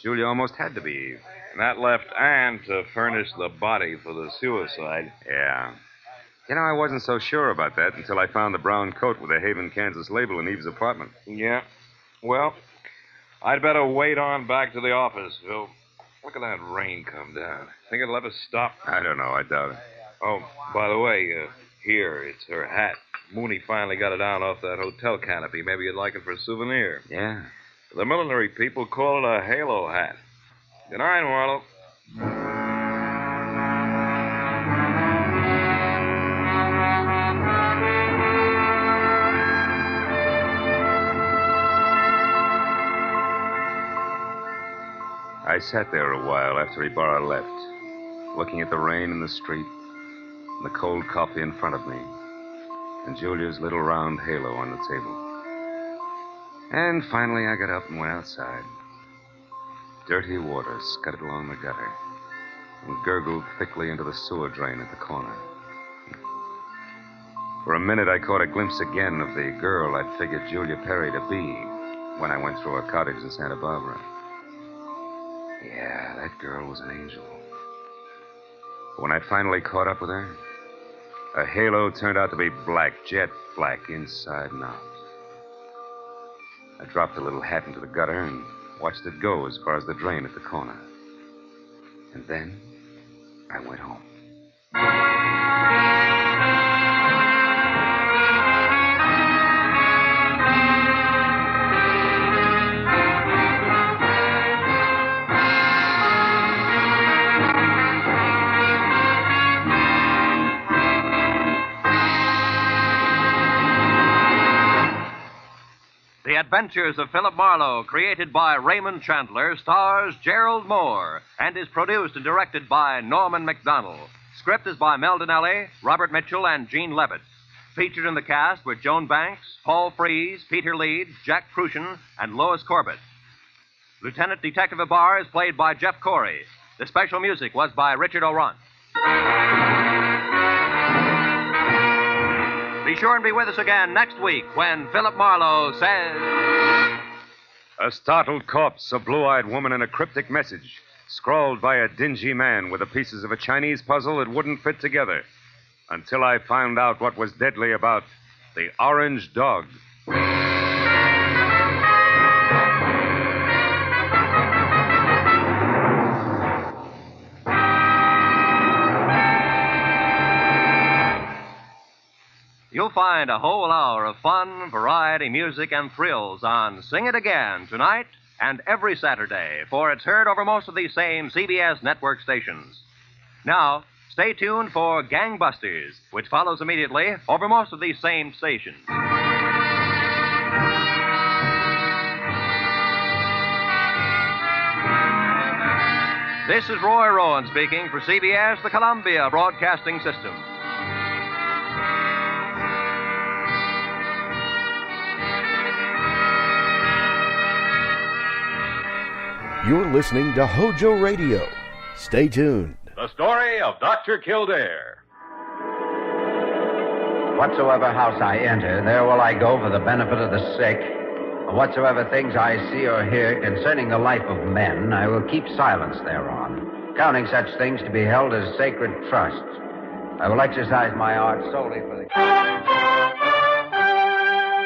Julia almost had to be Eve. And that left Anne to furnish the body for the suicide. Yeah. You know, I wasn't so sure about that until I found the brown coat with the Haven, Kansas label in Eve's apartment. Yeah. Well, I'd better wait on back to the office, Phil. Look at that rain come down. Think it'll ever stop? I don't know. I doubt it. Oh, by the way, here, it's her hat. Mooney finally got it down off that hotel canopy. Maybe you'd like it for a souvenir. Yeah. The millinery people call it a halo hat. Good night, Marlowe. I sat there a while after Ibarra left, looking at the rain in the street and the cold coffee in front of me and Julia's little round halo on the table. And finally I got up and went outside. Dirty water scudded along the gutter and gurgled thickly into the sewer drain at the corner. For a minute I caught a glimpse again of the girl I'd figured Julia Perry to be when I went through her cottage in Santa Barbara. Yeah, that girl was an angel. But when I finally caught up with her, her halo turned out to be black, jet black, inside and out. I dropped the little hat into the gutter and watched it go as far as the drain at the corner. And then I went home. Adventures of Philip Marlowe, created by Raymond Chandler, stars Gerald Moore, and is produced and directed by Norman MacDonald. Script is by Mel Donnelly, Robert Mitchell, and Gene Levitt. Featured in the cast were Joan Banks, Paul Frees, Peter Leeds, Jack Crucian, and Lois Corbett. Lieutenant Detective Abar is played by Jeff Corey. The special music was by Richard O'Ront. Be sure and be with us again next week when Philip Marlowe says... A startled corpse, a blue-eyed woman, and a cryptic message, scrawled by a dingy man with the pieces of a Chinese puzzle that wouldn't fit together. Until I found out what was deadly about the orange dog. You'll find a whole hour of fun, variety, music, and thrills on Sing It Again tonight and every Saturday, for it's heard over most of these same CBS network stations. Now, stay tuned for Gangbusters, which follows immediately over most of these same stations. This is Roy Rowan speaking for CBS, the Columbia Broadcasting System. You're listening to HOJO Radio. Stay tuned. The story of Dr. Kildare. Whatsoever house I enter, there will I go for the benefit of the sick. Whatsoever things I see or hear concerning the life of men, I will keep silence thereon, counting such things to be held as sacred trusts. I will exercise my art solely for the...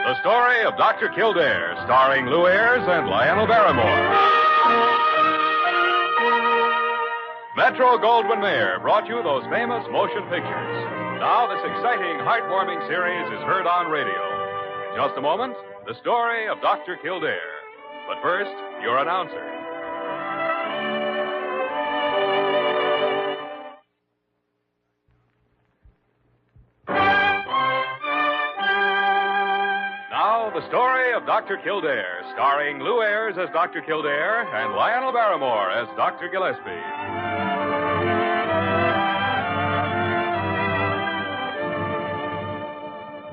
The story of Dr. Kildare, starring Lou Ayres and Lionel Barrymore. Metro-Goldwyn-Mayer brought you those famous motion pictures. Now this exciting, heartwarming series is heard on radio. In just a moment, the story of Dr. Kildare. But first, your announcer. Now, the story of Dr. Kildare, starring Lou Ayres as Dr. Kildare and Lionel Barrymore as Dr. Gillespie.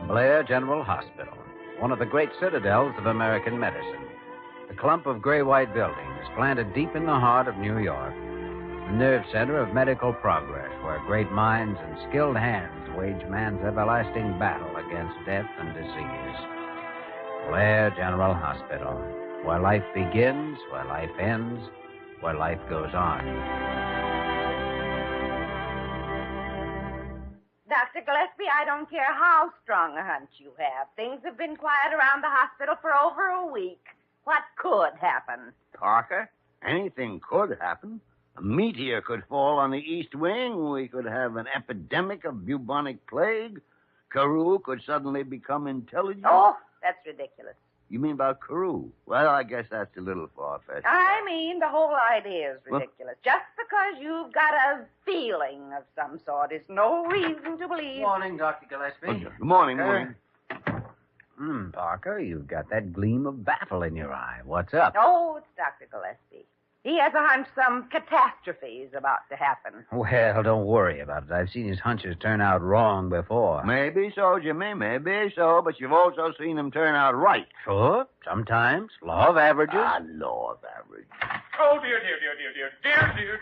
Blair General Hospital, one of the great citadels of American medicine. A clump of gray-white buildings planted deep in the heart of New York. The nerve center of medical progress, where great minds and skilled hands wage man's everlasting battle against death and disease. Blair General Hospital, where life begins, where life ends, where life goes on. Dr. Gillespie, I don't care how strong a hunch you have. Things have been quiet around the hospital for over a week. What could happen? Parker, anything could happen. A meteor could fall on the East Wing. We could have an epidemic of bubonic plague. Carew could suddenly become intelligent. Oh, that's ridiculous. You mean about Carew? Well, I guess that's a little far-fetched. I mean, the whole idea is ridiculous. Just because you've got a feeling of some sort is no reason to believe... Morning, Dr. Gillespie. Good morning, morning. Parker, you've got that gleam of battle in your eye. What's up? Oh, it's Dr. Gillespie. He has a hunch some catastrophe is about to happen. Well, don't worry about it. I've seen his hunches turn out wrong before. Maybe so, Jimmy, maybe so, but you've also seen them turn out right. Sure, sometimes. Law of averages. Law of averages. Oh, dear.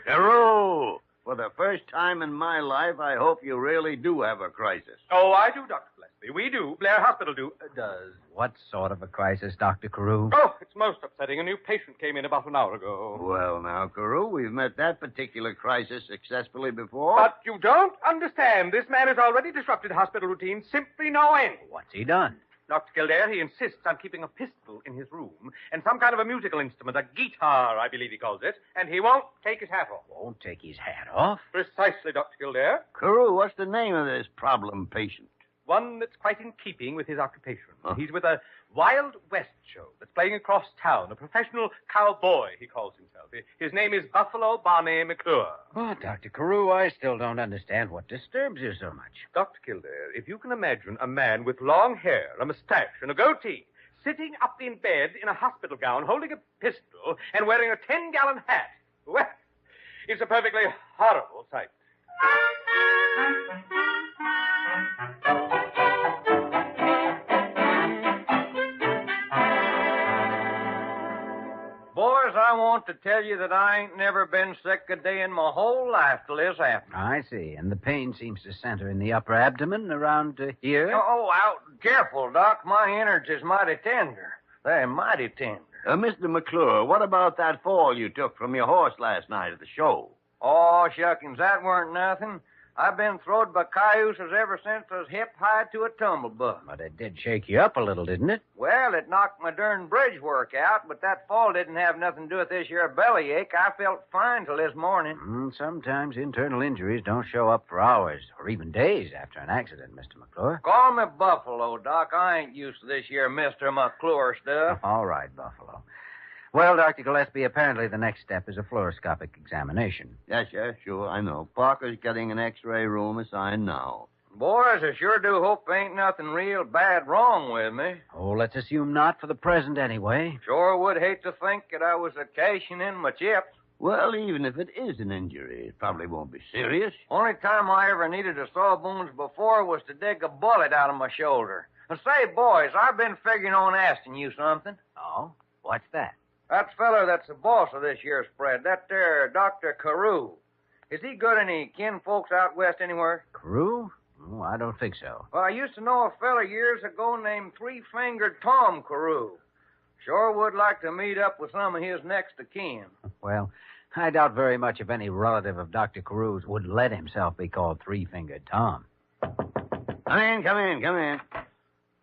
Carew, for the first time in my life, I hope you really do have a crisis. Oh, I do, Dr. Gillespie. We do. Blair Hospital does. What sort of a crisis, Dr. Carew? Oh, it's most upsetting. A new patient came in about an hour ago. Well, now, Carew, we've met that particular crisis successfully before. But you don't understand. This man has already disrupted hospital routine simply no end. What's he done? Dr. Kildare, he insists on keeping a pistol in his room and some kind of a musical instrument, a guitar, I believe he calls it, and he won't take his hat off. Won't take his hat off? Precisely, Dr. Kildare. Carew, what's the name of this problem patient? One that's quite in keeping with his occupation. He's with a Wild West show that's playing across town. A professional cowboy, he calls himself. His name is Buffalo Barney McClure. Oh, Dr. Carew, I still don't understand what disturbs you so much. Dr. Kildare, if you can imagine a man with long hair, a mustache, and a goatee sitting up in bed in a hospital gown, holding a pistol, and wearing a 10-gallon hat. Well, it's a perfectly horrible sight. Boys, I want to tell you that I ain't never been sick a day in my whole life till this happened. I see. And the pain seems to center in the upper abdomen around here. Oh, careful, Doc. My innards is mighty tender. They're mighty tender. Mr. McClure, what about that fall you took from your horse last night at the show? Oh, shuckings, that weren't nothing. I've been throwed by cayuses ever since I was hip-high to a tumblebuck. But it did shake you up a little, didn't it? Well, it knocked my darn bridge work out, but that fall didn't have nothing to do with this here bellyache. I felt fine till this morning. Sometimes internal injuries don't show up for hours or even days after an accident, Mr. McClure. Call me Buffalo, Doc. I ain't used to this here Mr. McClure stuff. All right, Buffalo. Well, Dr. Gillespie, apparently the next step is a fluoroscopic examination. Yes, sure, I know. Parker's getting an X-ray room assigned now. Boys, I sure do hope there ain't nothing real bad wrong with me. Oh, let's assume not for the present anyway. Sure would hate to think that I was cashing in my chips. Well, even if it is an injury, it probably won't be serious. Only time I ever needed a sawbones before was to dig a bullet out of my shoulder. And say, boys, I've been figuring on asking you something. Oh? What's that? That feller that's the boss of this year's spread, that there Dr. Carew. Is he got any kinfolks out west anywhere? Carew? Oh, I don't think so. Well, I used to know a feller years ago named Three-Fingered Tom Carew. Sure would like to meet up with some of his next of kin. Well, I doubt very much if any relative of Dr. Carew's would let himself be called Three-Fingered Tom. Come in.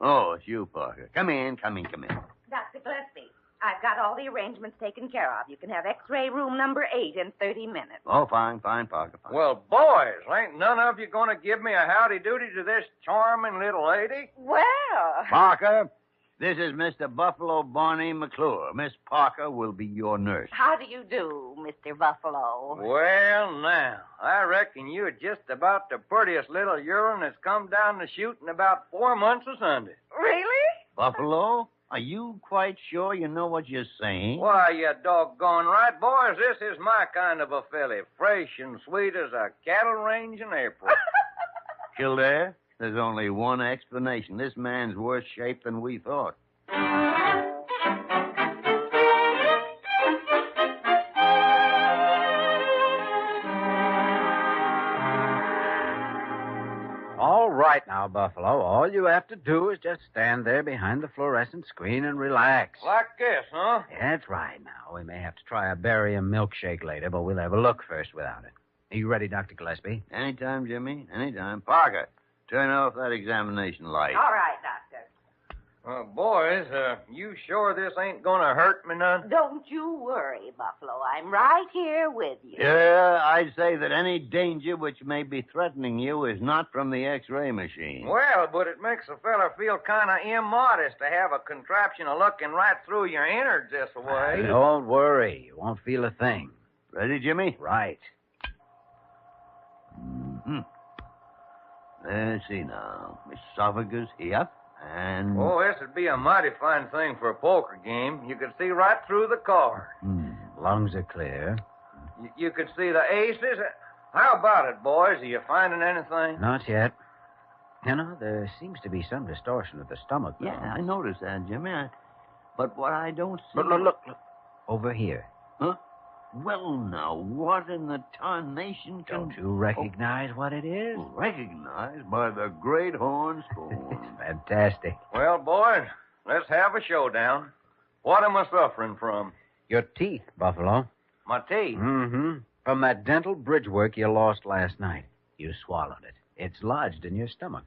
Oh, it's you, Parker. Come in. Dr. Gillespie, I've got all the arrangements taken care of. You can have X-ray room number 8 in 30 minutes. Oh, fine, Parker, fine. Well, boys, ain't none of you going to give me a howdy-doody to this charming little lady? Well... Parker, this is Mr. Buffalo Barney McClure. Miss Parker will be your nurse. How do you do, Mr. Buffalo? Well, now, I reckon you're just about the prettiest little urine that's come down the chute in about 4 months of Sunday. Really? Buffalo? Are you quite sure you know what you're saying? Why, you doggone right, boys. This is my kind of a filly, fresh and sweet as a cattle range in April. Kildare, there's only one explanation. This man's worse shape than we thought. All right now, Buffalo. All you have to do is just stand there behind the fluorescent screen and relax. Like this, huh? That's right now. We may have to try a barium milkshake later, but we'll have a look first without it. Are you ready, Dr. Gillespie? Anytime, Jimmy. Anytime. Parker, turn off that examination light. All right, Doctor. Boys, you sure this ain't gonna hurt me none? Don't you worry, Buffalo. I'm right here with you. Yeah, I'd say that any danger which may be threatening you is not from the X-ray machine. Well, but it makes a fella feel kind of immodest to have a contraption looking right through your innards this way. Don't worry. You won't feel a thing. Ready, Jimmy? Right. Mm-hmm. Let's see now. Esophagus here. And... Oh, this would be a mighty fine thing for a poker game. You could see right through the card. Lungs are clear. You could see the aces. How about it, boys? Are you finding anything? Not yet. You know, there seems to be some distortion of the stomach, though. Yeah, I noticed that, Jimmy. But what I don't see... Look. Over here. Huh? Well, now, what in the tarnation can... Don't you recognize what it is? Recognized by the great horn spoon. It's fantastic. Well, boys, let's have a showdown. What am I suffering from? Your teeth, Buffalo. My teeth? Mm-hmm. From that dental bridge work you lost last night. You swallowed it. It's lodged in your stomach.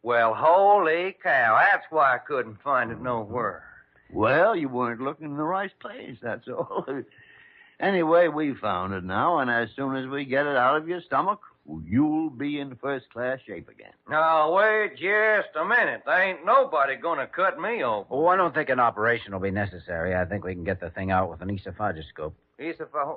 Well, holy cow. That's why I couldn't find it nowhere. Well, you weren't looking in the right place, that's all. Anyway, we found it now, and as soon as we get it out of your stomach, you'll be in first-class shape again. Now, wait just a minute. There ain't nobody gonna cut me open. Oh, I don't think an operation will be necessary. I think we can get the thing out with an esophagoscope.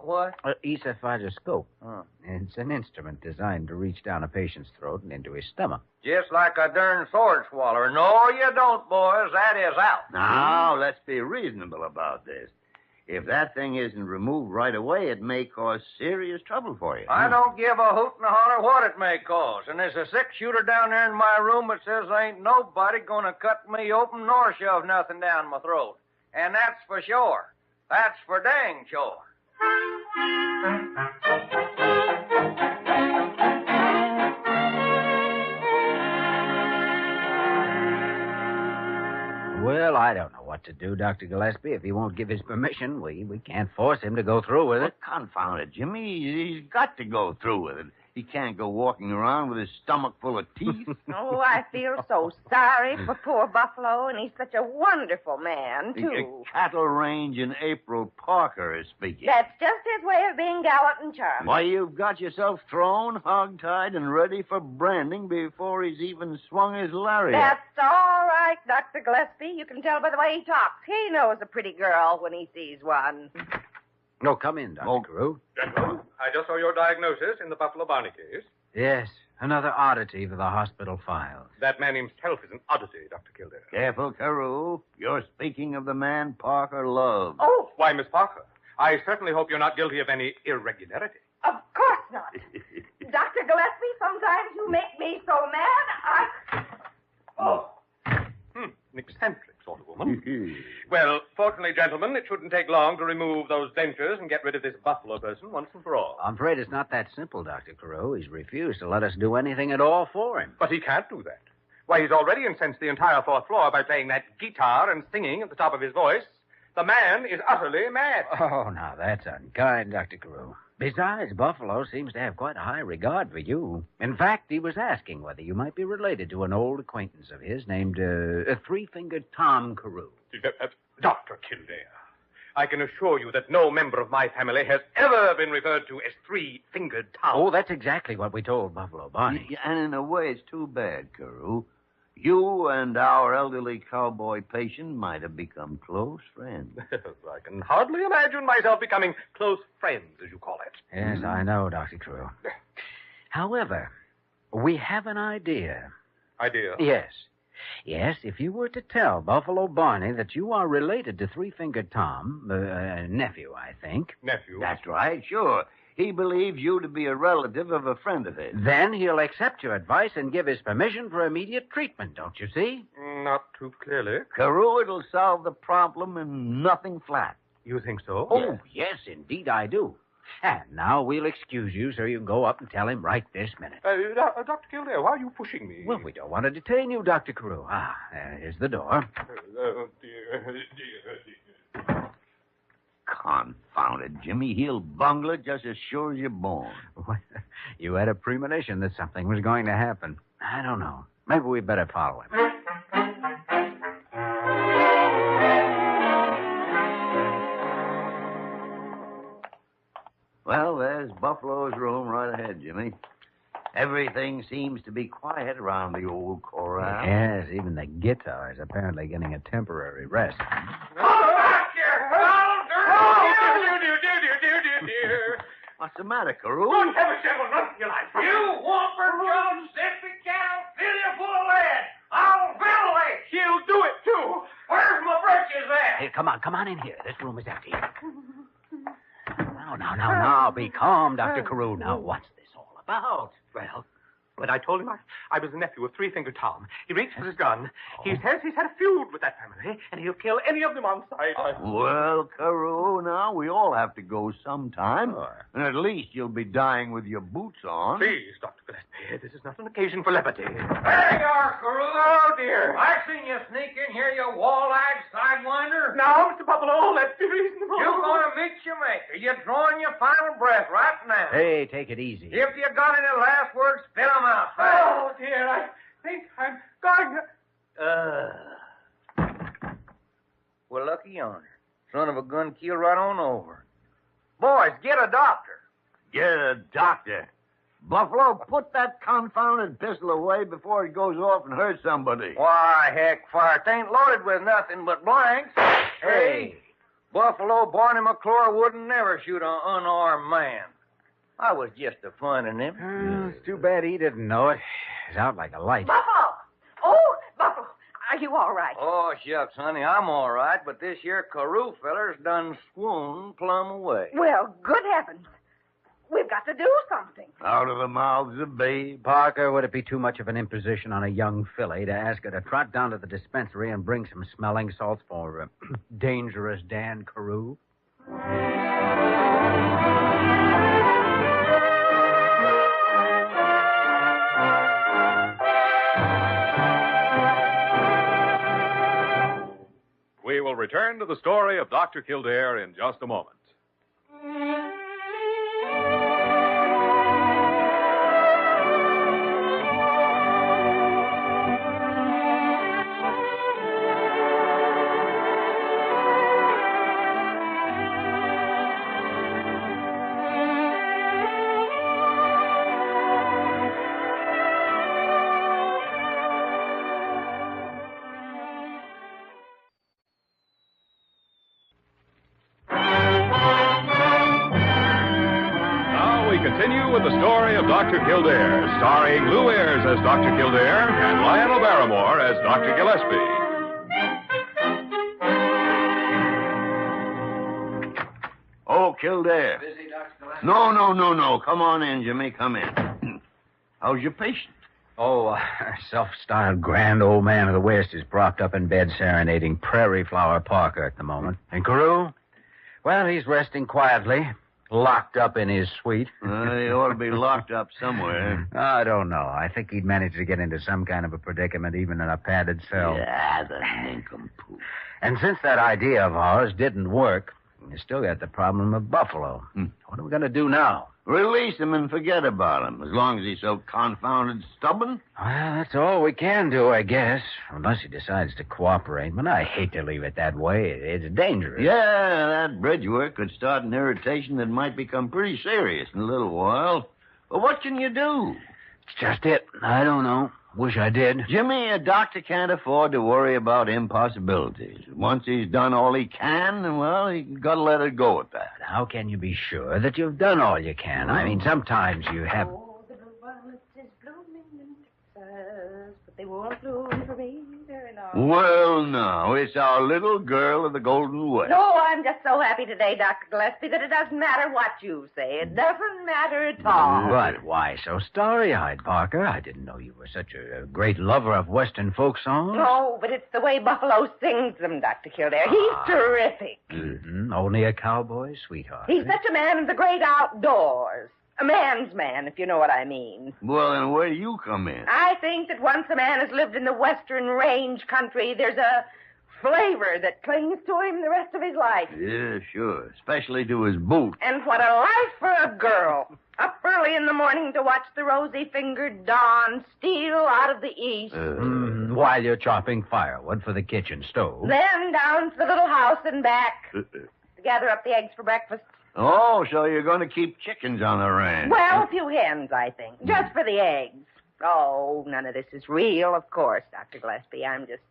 What? Esophagoscope. Huh. It's an instrument designed to reach down a patient's throat and into his stomach. Just like a darn sword swallower. No, you don't, boys. That is out. Now, let's be reasonable about this. If that thing isn't removed right away, it may cause serious trouble for you. I don't give a hoot and a holler what it may cause. And there's a six-shooter down there in my room that says there ain't nobody gonna cut me open nor shove nothing down my throat. And that's for sure. That's for dang sure. Well, I don't know what to do, Dr. Gillespie. If he won't give his permission, we can't force him to go through with it. Well, confound it, Jimmy. He's got to go through with it. He can't go walking around with his stomach full of teeth. Oh, I feel so sorry for poor Buffalo, and he's such a wonderful man, too. Cattle Range and April Parker is speaking. That's just his way of being gallant and charming. Why, you've got yourself thrown, hog-tied, and ready for branding before he's even swung his lariat. That's all right, Dr. Gillespie. You can tell by the way he talks. He knows a pretty girl when he sees one. No, come in, Dr. Carew. Gentlemen, I just saw your diagnosis in the Buffalo Barney case. Yes, another oddity for the hospital files. That man himself is an oddity, Dr. Kildare. Careful, Carew. You're speaking of the man Parker loves. Oh, why, Miss Parker, I certainly hope you're not guilty of any irregularity. Of course not. Dr. Gillespie, sometimes you make me so mad, An eccentric sort of woman. Well, fortunately, gentlemen, it shouldn't take long to remove those dentures and get rid of this Buffalo person once and for all. I'm afraid it's not that simple, Dr. Carew. He's refused to let us do anything at all for him. But he can't do that. Why, he's already incensed the entire fourth floor by playing that guitar and singing at the top of his voice. The man is utterly mad. Oh, now, that's unkind, Dr. Carew. Besides, Buffalo seems to have quite a high regard for you. In fact, he was asking whether you might be related to an old acquaintance of his named Three-Fingered Tom Carew. Dr. Kildare, I can assure you that no member of my family has ever been referred to as Three-Fingered Tom. Oh, that's exactly what we told Buffalo Barney. Yeah, and in a way, it's too bad, Carew. You and our elderly cowboy patient might have become close friends. I can hardly imagine myself becoming close friends, as you call it. Yes, I know, Dr. Carew. However, we have an idea. Idea? Yes. Yes, if you were to tell Buffalo Barney that you are related to Three-Fingered Tom, nephew, I think. Nephew? That's right, sure. He believes you to be a relative of a friend of his. Then he'll accept your advice and give his permission for immediate treatment, don't you see? Not too clearly. Carew, it'll solve the problem and nothing flat. You think so? Oh, yes, indeed I do. And now we'll excuse you so you can go up and tell him right this minute. Dr. Kildare, why are you pushing me? Well, we don't want to detain you, Dr. Carew. Here's the door. Dear. Confound it, Jimmy. He'll bungle it just as sure as you're born. You had a premonition that something was going to happen. I don't know. Maybe we better follow him. Well, there's Buffalo's room right ahead, Jimmy. Everything seems to be quiet around the old corral. Yes, even the guitar is apparently getting a temporary rest. What's the matter, Carew? Good heavens, gentlemen, run for your life. You whopper, John, stiffy cow, fill you full of lead. I'll ventilate. He'll do it, too. Where's my britches at? Hey, come on in here. This room is empty. Now, be calm, Dr. Carew. Now, what's this all about? Well, when I told him I was the nephew of Three-Fingered Tom, he reached for his gun. He says he's had a feud with that family, and he'll kill any of them on sight. Well, Carew, now we all have to go sometime. Sure. And at least you'll be dying with your boots on. Please, Dr. Gillespie, this is not an occasion for levity. There you are, Carew. Oh, dear. I seen you sneak in here, you wall-eyed sidewinder. Now, Mr. Buffalo, let's be reasonable. You're going to meet your maker. You're drawing your final breath right now. Hey, take it easy. If you got any last words, spit them out. Oh, dear, I think I'm going to... Well, lucky yonder. Son of a gun, keel right on over. Boys, get a doctor. Get a doctor. Buffalo, put that confounded pistol away before it goes off and hurts somebody. Why, heck, Fart ain't loaded with nothing but blanks. Hey, Buffalo Barney McClure wouldn't never shoot an unarmed man. I was just a funning him. It's too bad he didn't know it. He's out like a light. Buffalo! Oh, Buffalo, are you all right? Oh, shucks, honey, I'm all right, but this here Carew feller's done swooned plumb away. Well, good heavens. We've got to do something. Out of the mouths of babes. Parker, would it be too much of an imposition on a young filly to ask her to trot down to the dispensary and bring some smelling salts for dangerous Dan Carew? We will return to the story of Dr. Kildare in just a moment. Continue with the story of Dr. Kildare, starring Lou Ayres as Dr. Kildare and Lionel Barrymore as Dr. Gillespie. Oh, Kildare. Busy, Dr. Gillespie? No. Come on in, Jimmy. Come in. How's your patient? Oh, self-styled grand old man of the West is propped up in bed serenading Prairie Flower Parker at the moment. And Carew? Well, he's resting quietly. Locked up in his suite. He ought to be locked up somewhere. I don't know. I think he'd manage to get into some kind of a predicament even in a padded cell. Yeah, the nincompoop. And since that idea of ours didn't work, we still got the problem of Buffalo. What are we going to do now? Release him and forget about him, as long as he's so confounded stubborn. Well, that's all we can do, I guess. Unless he decides to cooperate. But I hate to leave it that way. It's dangerous. Yeah, that bridge work could start an irritation that might become pretty serious in a little while. But what can you do? It's just it. I don't know. Wish I did. Jimmy, a doctor can't afford to worry about impossibilities. Once he's done all he can, well, he got to let it go at that. How can you be sure that you've done all you can? I mean, sometimes you have... Oh, the violets is blooming in Texas, but they won't bloom for me very long. Well, now, it's our little girl of the Golden West. No, I'm just so happy today, Dr. Gillespie, that it doesn't matter what you say. It doesn't matter at all. But why so starry-eyed, Parker? I didn't know you were such a great lover of Western folk songs. No, but it's the way Buffalo sings them, Dr. Kildare. He's terrific. Only a cowboy's sweetheart. He's such a man of the great outdoors. A man's man, if you know what I mean. Well, then where do you come in? I think that once a man has lived in the Western range country, there's a flavor that clings to him the rest of his life. Yeah, sure. Especially to his boot. And what a life for a girl. Up early in the morning to watch the rosy-fingered dawn steal out of the east. While you're chopping firewood for the kitchen stove. Then down to the little house and back to gather up the eggs for breakfast. Oh, so you're going to keep chickens on the ranch. Well, a few hens, I think. Just for the eggs. Oh, none of this is real, of course, Dr. Gillespie. I'm just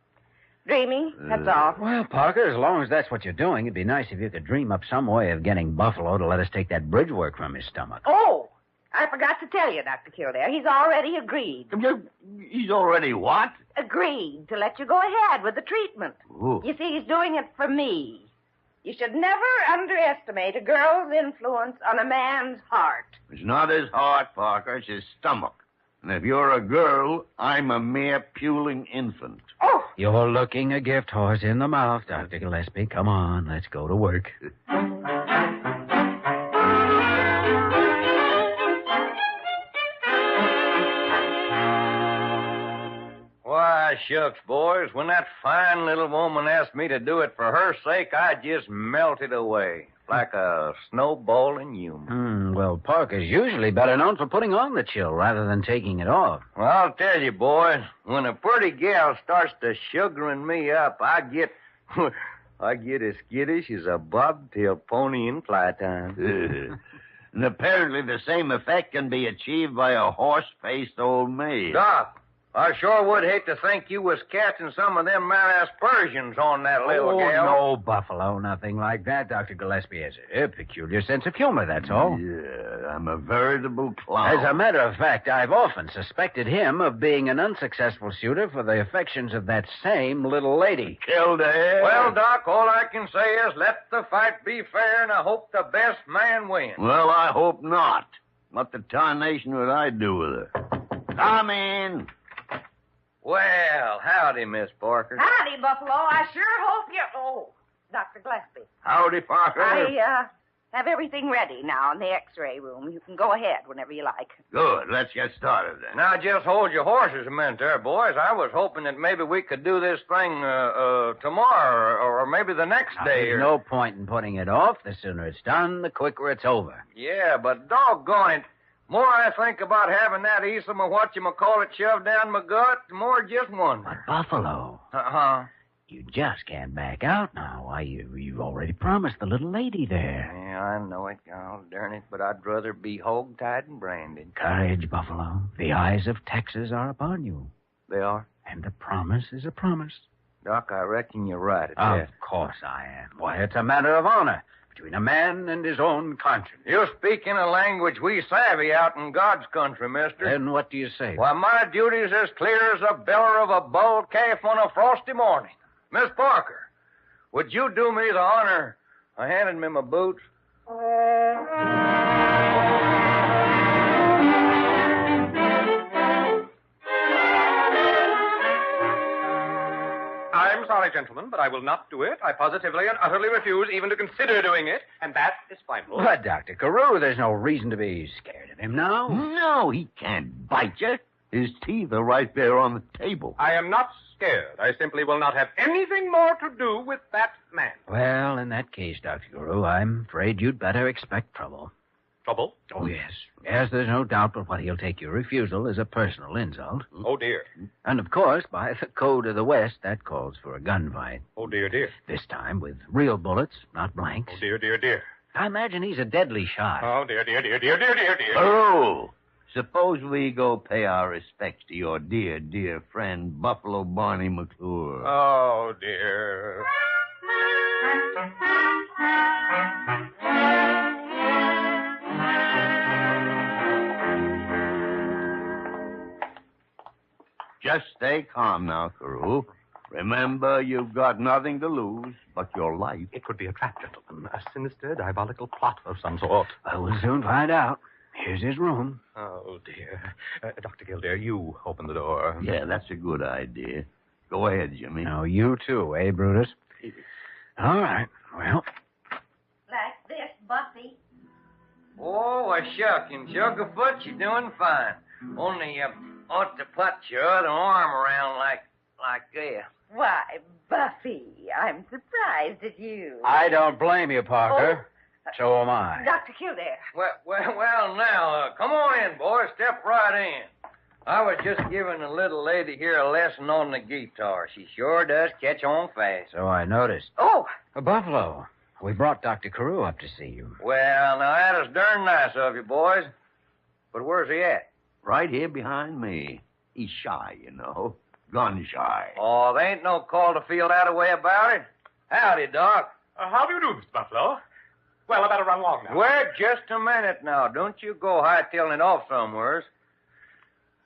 dreaming, that's all. Well, Parker, as long as that's what you're doing, it'd be nice if you could dream up some way of getting Buffalo to let us take that bridge work from his stomach. Oh, I forgot to tell you, Dr. Kildare. He's already agreed. He's already what? Agreed to let you go ahead with the treatment. Ooh. You see, he's doing it for me. You should never underestimate a girl's influence on a man's heart. It's not his heart, Parker. It's his stomach. And if you're a girl, I'm a mere puling infant. Oh! You're looking a gift horse in the mouth, Dr. Gillespie. Come on, let's go to work. Why, shucks, boys, when that fine little woman asked me to do it for her sake, I just melted away like a snowball in humor. Well, Parker's usually better known for putting on the chill rather than taking it off. Well, I'll tell you, boys, when a pretty gal starts to sugaring me up, I get as skittish as a bobtail pony in fly time. And apparently the same effect can be achieved by a horse-faced old maid. Doc, I sure would hate to think you was catching some of them mad aspersions on that little gal. No, Buffalo, nothing like that. Dr. Gillespie has a peculiar sense of humor, that's all. Yeah, I'm a veritable clown. As a matter of fact, I've often suspected him of being an unsuccessful suitor for the affections of that same little lady. Kildare? Well, Doc, all I can say is let the fight be fair, and I hope the best man wins. Well, I hope not. What the tarnation would I do with her? Come in. Well, howdy, Miss Parker. Howdy, Buffalo. I sure hope you're... Oh, Dr. Gillespie. Howdy, Parker. I have everything ready now in the X-ray room. You can go ahead whenever you like. Good. Let's get started then. Now, just hold your horses a minute there, boys. I was hoping that maybe we could do this thing tomorrow or maybe the next day. There's no point in putting it off. The sooner it's done, the quicker it's over. Yeah, but doggone it. More I think about having that easem of whatchamacallit shoved down my gut, the more just wonder. But, Buffalo. Uh-huh. You just can't back out now. Why, you've already promised the little lady there. Yeah, I know it, God darn it, but I'd rather be hog-tied and branded. Courage, Buffalo. The eyes of Texas are upon you. They are? And a promise is a promise. Doc, I reckon you're right at Of that. course I am. Why, it's a matter of honor between a man and his own conscience. You speak in a language we savvy out in God's country, mister. Then what do you say? Why, my duty's as clear as a beller of a bull calf on a frosty morning. Miss Parker, would you do me the honor of handing me my boots? I'm sorry, gentlemen, but I will not do it. I positively and utterly refuse even to consider doing it, and that is final. But, Dr. Carew, there's no reason to be scared of him now. No, he can't bite you. His teeth are right there on the table. I am not scared. I simply will not have anything more to do with that man. Well, in that case, Dr. Carew, I'm afraid you'd better expect trouble. Trouble? Oh, yes. Yes, there's no doubt but what he'll take your refusal as a personal insult. Oh, dear. And, of course, by the code of the West, that calls for a gunfight. Oh, dear, dear. This time with real bullets, not blanks. Oh, dear, dear, dear. I imagine he's a deadly shot. Oh, dear, dear, dear, dear, dear, dear, dear. Oh, suppose we go pay our respects to your dear, dear friend, Buffalo Barney McClure. Oh, dear. Just stay calm now, Carew. Remember, you've got nothing to lose but your life. It could be a trap, gentlemen. A sinister, diabolical plot of some sort. We'll soon find out. Here's his room. Oh, dear. Dr. Kildare, you open the door. Yeah, that's a good idea. Go ahead, Jimmy. Now, you too, eh, Brutus? All right. Well, Like this, Buffy. Oh, a shucking sugarfoot, you're doing fine. Only you ought to put your other arm around like this. Why, Buffy, I'm surprised at you. I don't blame you, Parker. So am I. Dr. Kildare. Well, now, come on in, boys. Step right in. I was just giving the little lady here a lesson on the guitar. She sure does catch on fast. So I noticed. Oh! Buffalo, we brought Dr. Carew up to see you. Well, now, that is darn nice of you, boys. But where's he at? Right here behind me. He's shy, you know. Gun shy. Oh, there ain't no call to feel that way about it. Howdy, Doc. How do you do, Mr. Buffalo? Well, I better run along now. Wait just a minute now. Don't you go hightailing it off somewheres.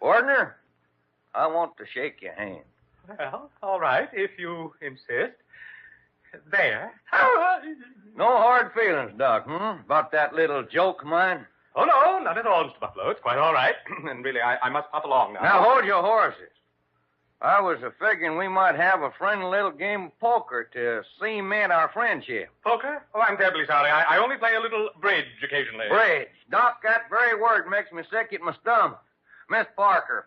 Partner, I want to shake your hand. Well, all right, if you insist. There. No hard feelings, Doc, about that little joke of mine? Oh, no, not at all, Mr. Buffalo. It's quite all right. And really, I must hop along now. Now, hold your horses. I was figuring we might have a friendly little game of poker to cement our friendship. Poker? Oh, I'm terribly sorry. I only play a little bridge occasionally. Bridge? Doc, that very word makes me sick at my stomach. Miss Parker,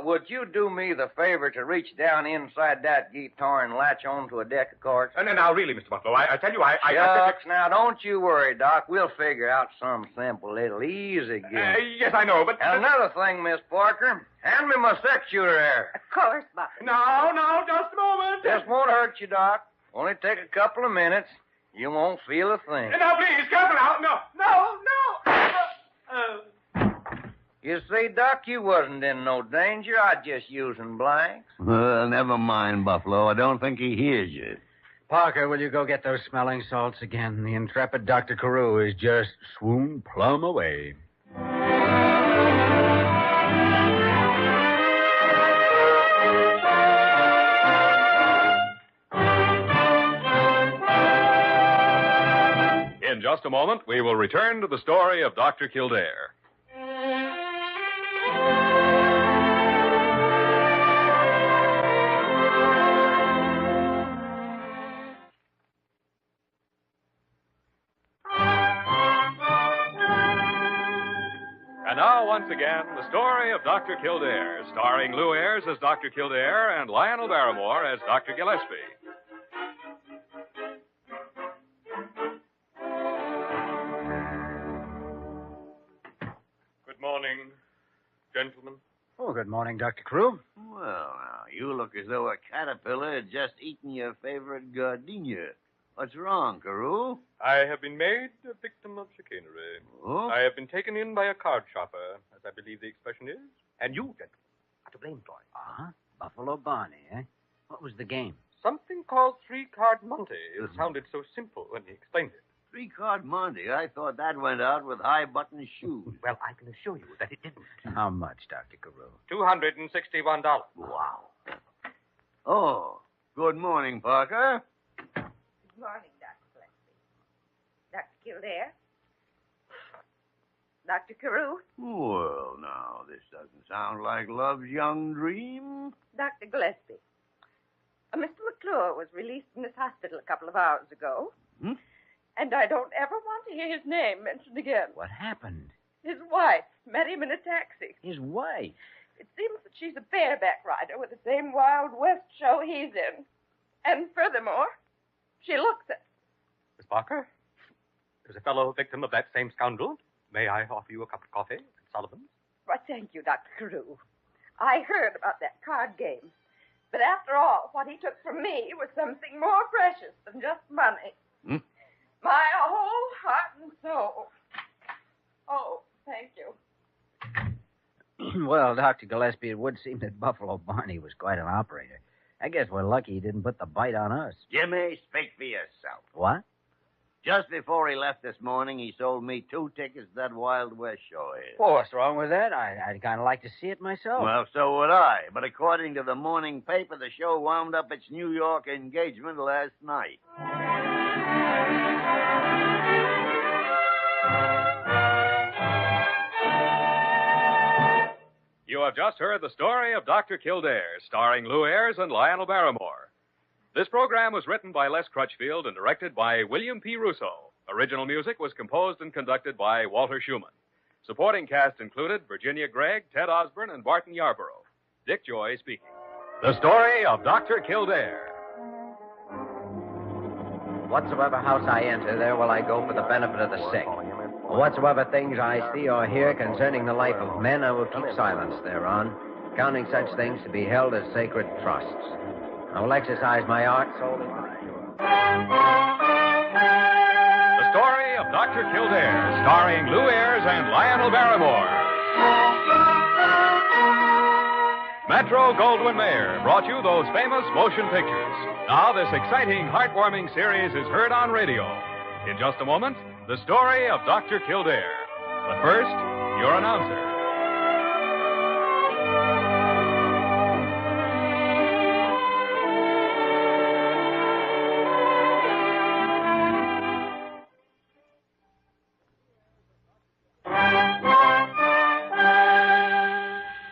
would you do me the favor to reach down inside that guitar and latch on to a deck of cards? Now, really, Mr. Buffalo, I tell you, Shucks, now, don't you worry, Doc. We'll figure out some simple little easy game. Yes, I know, but... And another thing, Miss Parker, hand me my six-shooter there. Of course, Buffy. No, just a moment. This won't hurt you, Doc. Only take a couple of minutes. You won't feel a thing. Now, please, careful now. No. You see, Doc, you wasn't in no danger. I just using blanks. Well, never mind, Buffalo. I don't think he hears you. Parker, will you go get those smelling salts again? The intrepid Dr. Carew is just swooned plumb away. In just a moment, we will return to the story of Dr. Kildare. And now, once again, the story of Dr. Kildare, starring Lou Ayres as Dr. Kildare and Lionel Barrymore as Dr. Gillespie. Good morning, gentlemen. Oh, good morning, Dr. Carew. Well, now, you look as though a caterpillar had just eaten your favorite gardenia. What's wrong, Carew? I have been made a victim of chicanery. Oh? I have been taken in by a card shopper, as I believe the expression is. And you, gentlemen, are to blame for it. Uh-huh. Buffalo Barney, eh? What was the game? Something called three-card Monte. It sounded so simple when he explained it. Three-card Monte. I thought that went out with high-button shoes. Well, I can assure you that it didn't. How much, Dr. Carew? $261. Wow. Oh, good morning, Parker. Good morning, Dr. Gillespie. Dr. Kildare? Dr. Carew? Well, now, this doesn't sound like love's young dream. Dr. Gillespie. Mr. McClure was released from this hospital a couple of hours ago. Hmm? And I don't ever want to hear his name mentioned again. What happened? His wife met him in a taxi. His wife? It seems that she's a bareback rider with the same Wild West show he's in. And furthermore, she looks it. Miss Parker, there's a fellow victim of that same scoundrel. May I offer you a cup of coffee at Sullivan's? Why, thank you, Dr. Carew. I heard about that card game. But after all, what he took from me was something more precious than just money. Hmm? My whole heart and soul. Oh, thank you. Well, Dr. Gillespie, it would seem that Buffalo Barney was quite an operator. I guess we're lucky he didn't put the bite on us. Jimmy, speak for yourself. What? Just before he left this morning, he sold me 2 tickets to that Wild West show here. Well, what's wrong with that? I'd kind of like to see it myself. Well, so would I. But according to the morning paper, the show wound up its New York engagement last night. You have just heard the story of Dr. Kildare, starring Lou Ayres and Lionel Barrymore. This program was written by Les Crutchfield and directed by William P. Russo. Original music was composed and conducted by Walter Schumann. Supporting cast included Virginia Gregg, Ted Osborne, and Barton Yarborough. Dick Joy speaking. The story of Dr. Kildare. Whatsoever house I enter, there will I go for the benefit of the sick. Whatsoever things I see or hear concerning the life of men, I will keep silence thereon, counting such things to be held as sacred trusts. I will exercise my art solely for the pure. The story of Dr. Kildare, starring Lou Ayres and Lionel Barrymore. Metro Goldwyn Mayer brought you those famous motion pictures. Now this exciting, heartwarming series is heard on radio. In just a moment, the story of Dr. Kildare. But first, your announcer.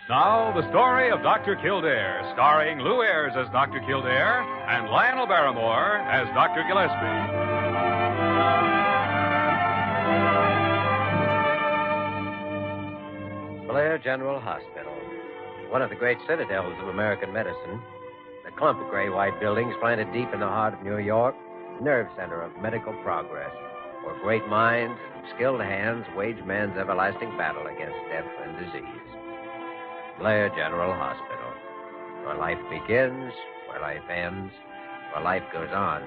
Now, the story of Dr. Kildare, starring Lou Ayres as Dr. Kildare and Lionel Barrymore as Dr. Gillespie. Blair General Hospital, one of the great citadels of American medicine, the clump of gray-white buildings planted deep in the heart of New York, nerve center of medical progress, where great minds and skilled hands wage man's everlasting battle against death and disease. Blair General Hospital, where life begins, where life ends, where life goes on.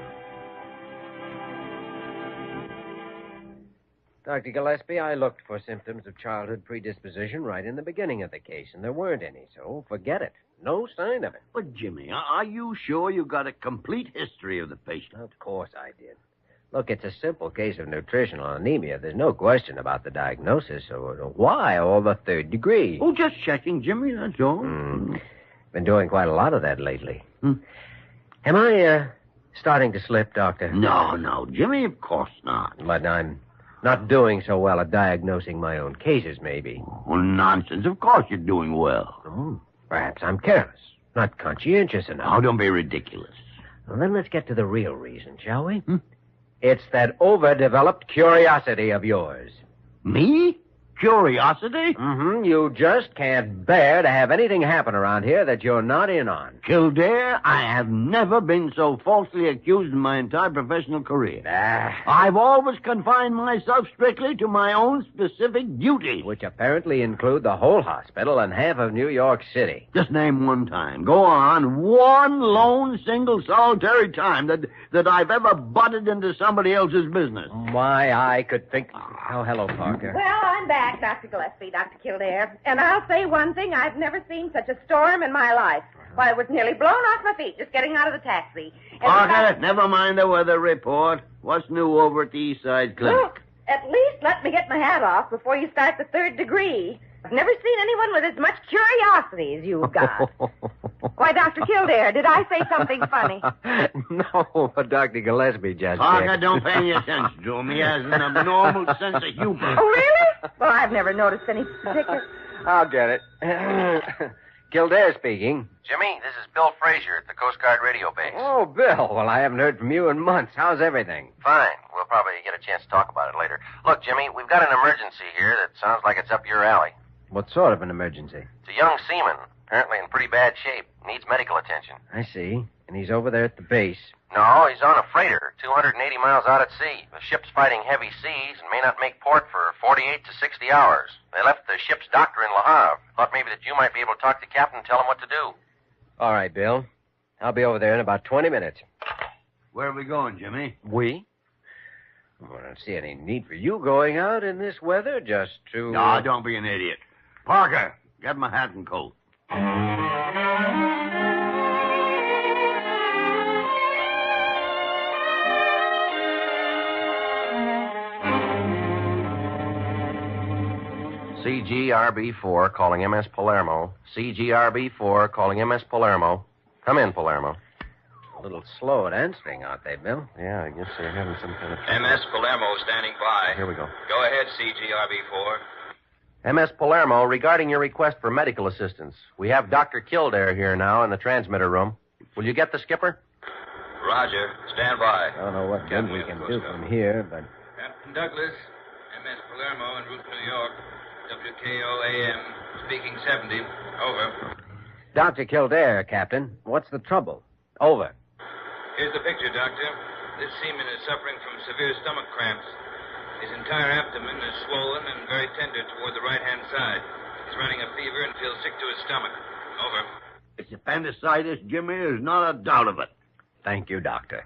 Dr. Gillespie, I looked for symptoms of childhood predisposition right in the beginning of the case, and there weren't any, so forget it. No sign of it. But, Jimmy, are you sure you got a complete history of the patient? Of course I did. Look, it's a simple case of nutritional anemia. There's no question about the diagnosis, so why all the third degree? Oh, just checking, Jimmy, that's all. Been doing quite a lot of that lately. Am I, starting to slip, Doctor? No, Jimmy, of course not. But I'm not doing so well at diagnosing my own cases, maybe. Oh, nonsense. Of course you're doing well. Perhaps I'm careless, not conscientious enough. Oh, don't be ridiculous. Well, then let's get to the real reason, shall we? It's that overdeveloped curiosity of yours. Me? Curiosity? You just can't bear to have anything happen around here that you're not in on. Kildare, I have never been so falsely accused in my entire professional career. I've always confined myself strictly to my own specific duties. Which apparently include the whole hospital and half of New York City. Just name one time. Go on. One lone, single, solitary time that I've ever butted into somebody else's business. Why, I could think... Oh, hello, Parker. Well, I'm back, Dr. Gillespie, Dr. Kildare. And I'll say one thing, I've never seen such a storm in my life. Why, I was nearly blown off my feet just getting out of the taxi. Parker, never mind the weather report. What's new over at the East Side Clinic? Look, at least let me get my hat off before you start the third degree. I've never seen anyone with as much curiosity as you've got. Why, Dr. Kildare, did I say something funny? No, but Dr. Gillespie just Parker, did. don't pay any attention to him. He has an abnormal sense of humor. Oh, really? Well, I've never noticed any particular... I'll get it. Kildare speaking. Jimmy, this is Bill Frazier at the Coast Guard radio base. Oh, Bill. Well, I haven't heard from you in months. How's everything? Fine. We'll probably get a chance to talk about it later. Look, Jimmy, we've got an emergency here that sounds like it's up your alley. What sort of an emergency? It's a young seaman, apparently in pretty bad shape. Needs medical attention. I see. And he's over there at the base. No, he's on a freighter, 280 miles out at sea. The ship's fighting heavy seas and may not make port for 48 to 60 hours. They left the ship's doctor in Le Havre. Thought maybe that you might be able to talk to the captain and tell him what to do. All right, Bill. I'll be over there in about 20 minutes. Where are we going, Jimmy? We? Well, I don't see any need for you going out in this weather just to... No, don't be an idiot. Parker, get my hat and coat. CGRB-4 calling MS Palermo. CGRB-4 calling MS Palermo. Come in, Palermo. A little slow at answering, aren't they, Bill? Yeah, I guess they're having some kind of... MS Palermo standing by. Here we go. Go ahead, CGRB-4. MS Palermo, regarding your request for medical assistance. We have Dr. Kildare here now in the transmitter room. Will you get the skipper? Roger. Stand by. I don't know what good we can do from here, but... Captain Douglas, MS Palermo en route to New York. WKO-AM, speaking 70. Over. Dr. Kildare, Captain. What's the trouble? Over. Here's the picture, Doctor. This seaman is suffering from severe stomach cramps. His entire abdomen is swollen and very tender toward the right-hand side. He's running a fever and feels sick to his stomach. Over. It's appendicitis, Jimmy. There's not a doubt of it. Thank you, Doctor.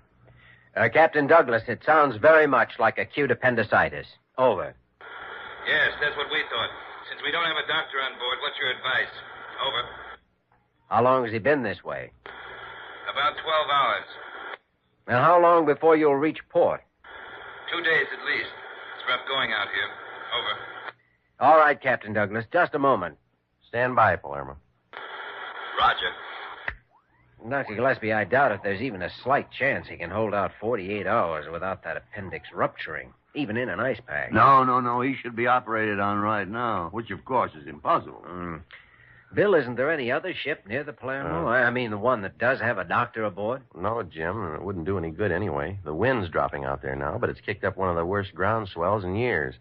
Captain Douglas, it sounds very much like acute appendicitis. Over. Yes, that's what we thought. Since we don't have a doctor on board, what's your advice? Over. How long has he been this way? About 12 hours. And how long before you'll reach port? 2 days at least. It's rough going out here. Over. All right, Captain Douglas. Just a moment. Stand by, Palermo. Roger. Dr. Gillespie, I doubt if there's even a slight chance he can hold out 48 hours without that appendix rupturing, even in an ice pack. No. He should be operated on right now, which, of course, is impossible. Bill, isn't there any other ship near the Palermo? I mean, the one that does have a doctor aboard? No, Jim. It wouldn't do any good anyway. The wind's dropping out there now, but it's kicked up one of the worst ground swells in years.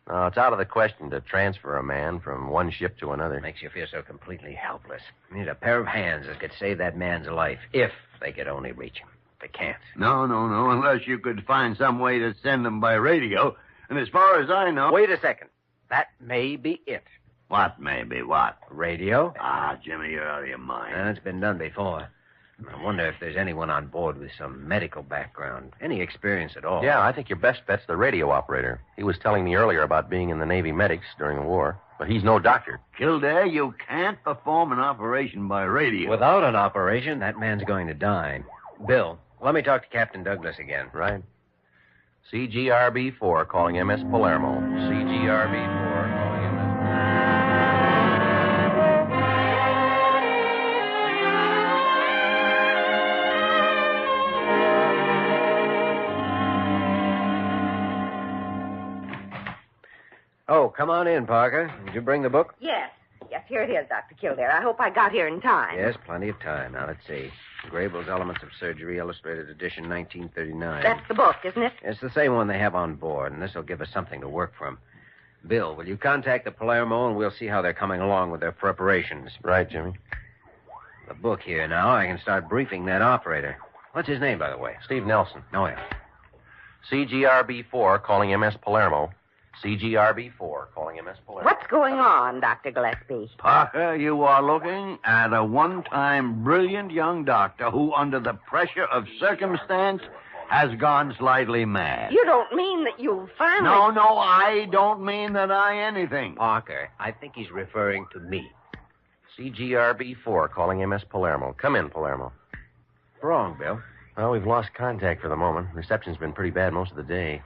No, it's out of the question to transfer a man from one ship to another. Makes you feel so completely helpless. You need a pair of hands that could save that man's life, if they could only reach him. They can't. No, unless you could find some way to send them by radio. And as far as I know... Wait a second. That may be it. What may be what? Radio. Ah, Jimmy, you're out of your mind. It's been done before. I wonder if there's anyone on board with some medical background, any experience at all. Yeah, I think your best bet's the radio operator. He was telling me earlier about being in the Navy medics during the war, but he's no doctor. Kildare, you can't perform an operation by radio. Without an operation, that man's going to die. Bill, let me talk to Captain Douglas again. Right. CGRB-4 calling MS Palermo. CGRB-4 calling MS Oh, come on in, Parker. Did you bring the book? Yes. Yes, here it is, Dr. Kildare. I hope I got here in time. Yes, plenty of time. Now, let's see. Grable's Elements of Surgery, Illustrated Edition, 1939. That's the book, isn't it? It's the same one they have on board, and this will give us something to work from. Bill, will you contact the Palermo, and we'll see how they're coming along with their preparations. Right, Jimmy. The book here now, I can start briefing that operator. What's his name, by the way? Steve Nelson. Oh, yeah. CGRB-4 calling MS Palermo. CGRB-4 calling MS Palermo. What's going on, Dr. Gillespie? Parker, you are looking at a one-time brilliant young doctor who, under the pressure of circumstance, has gone slightly mad. You don't mean that you finally... No, I don't mean that I anything. Parker, I think he's referring to me. CGRB-4 calling MS Palermo. Come in, Palermo. What's wrong, Bill? Well, we've lost contact for the moment. Reception's been pretty bad most of the day.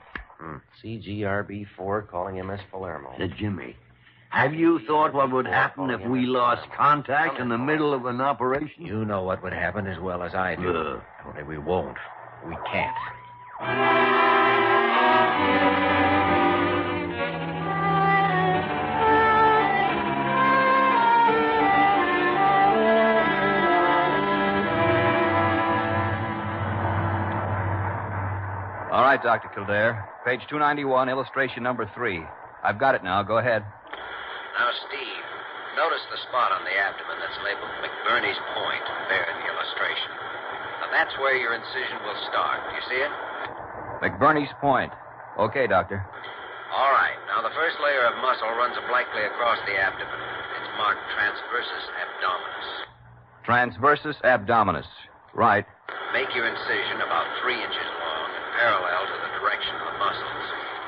CGRB-4 calling MS Palermo. Jimmy, have you thought what would happen if we lost contact in the middle of an operation? You know what would happen as well as I do. Only we won't. We can't. All right, Dr. Kildare. Page 291, illustration number 3. I've got it now. Go ahead. Now, Steve, notice the spot on the abdomen that's labeled McBurney's Point there in the illustration. Now, that's where your incision will start. Do you see it? McBurney's Point. Okay, Doctor. All right. Now, the first layer of muscle runs obliquely across the abdomen. It's marked transversus abdominis. Transversus abdominis. Right. Make your incision about 3 inches long and parallel to the direction of the muscles.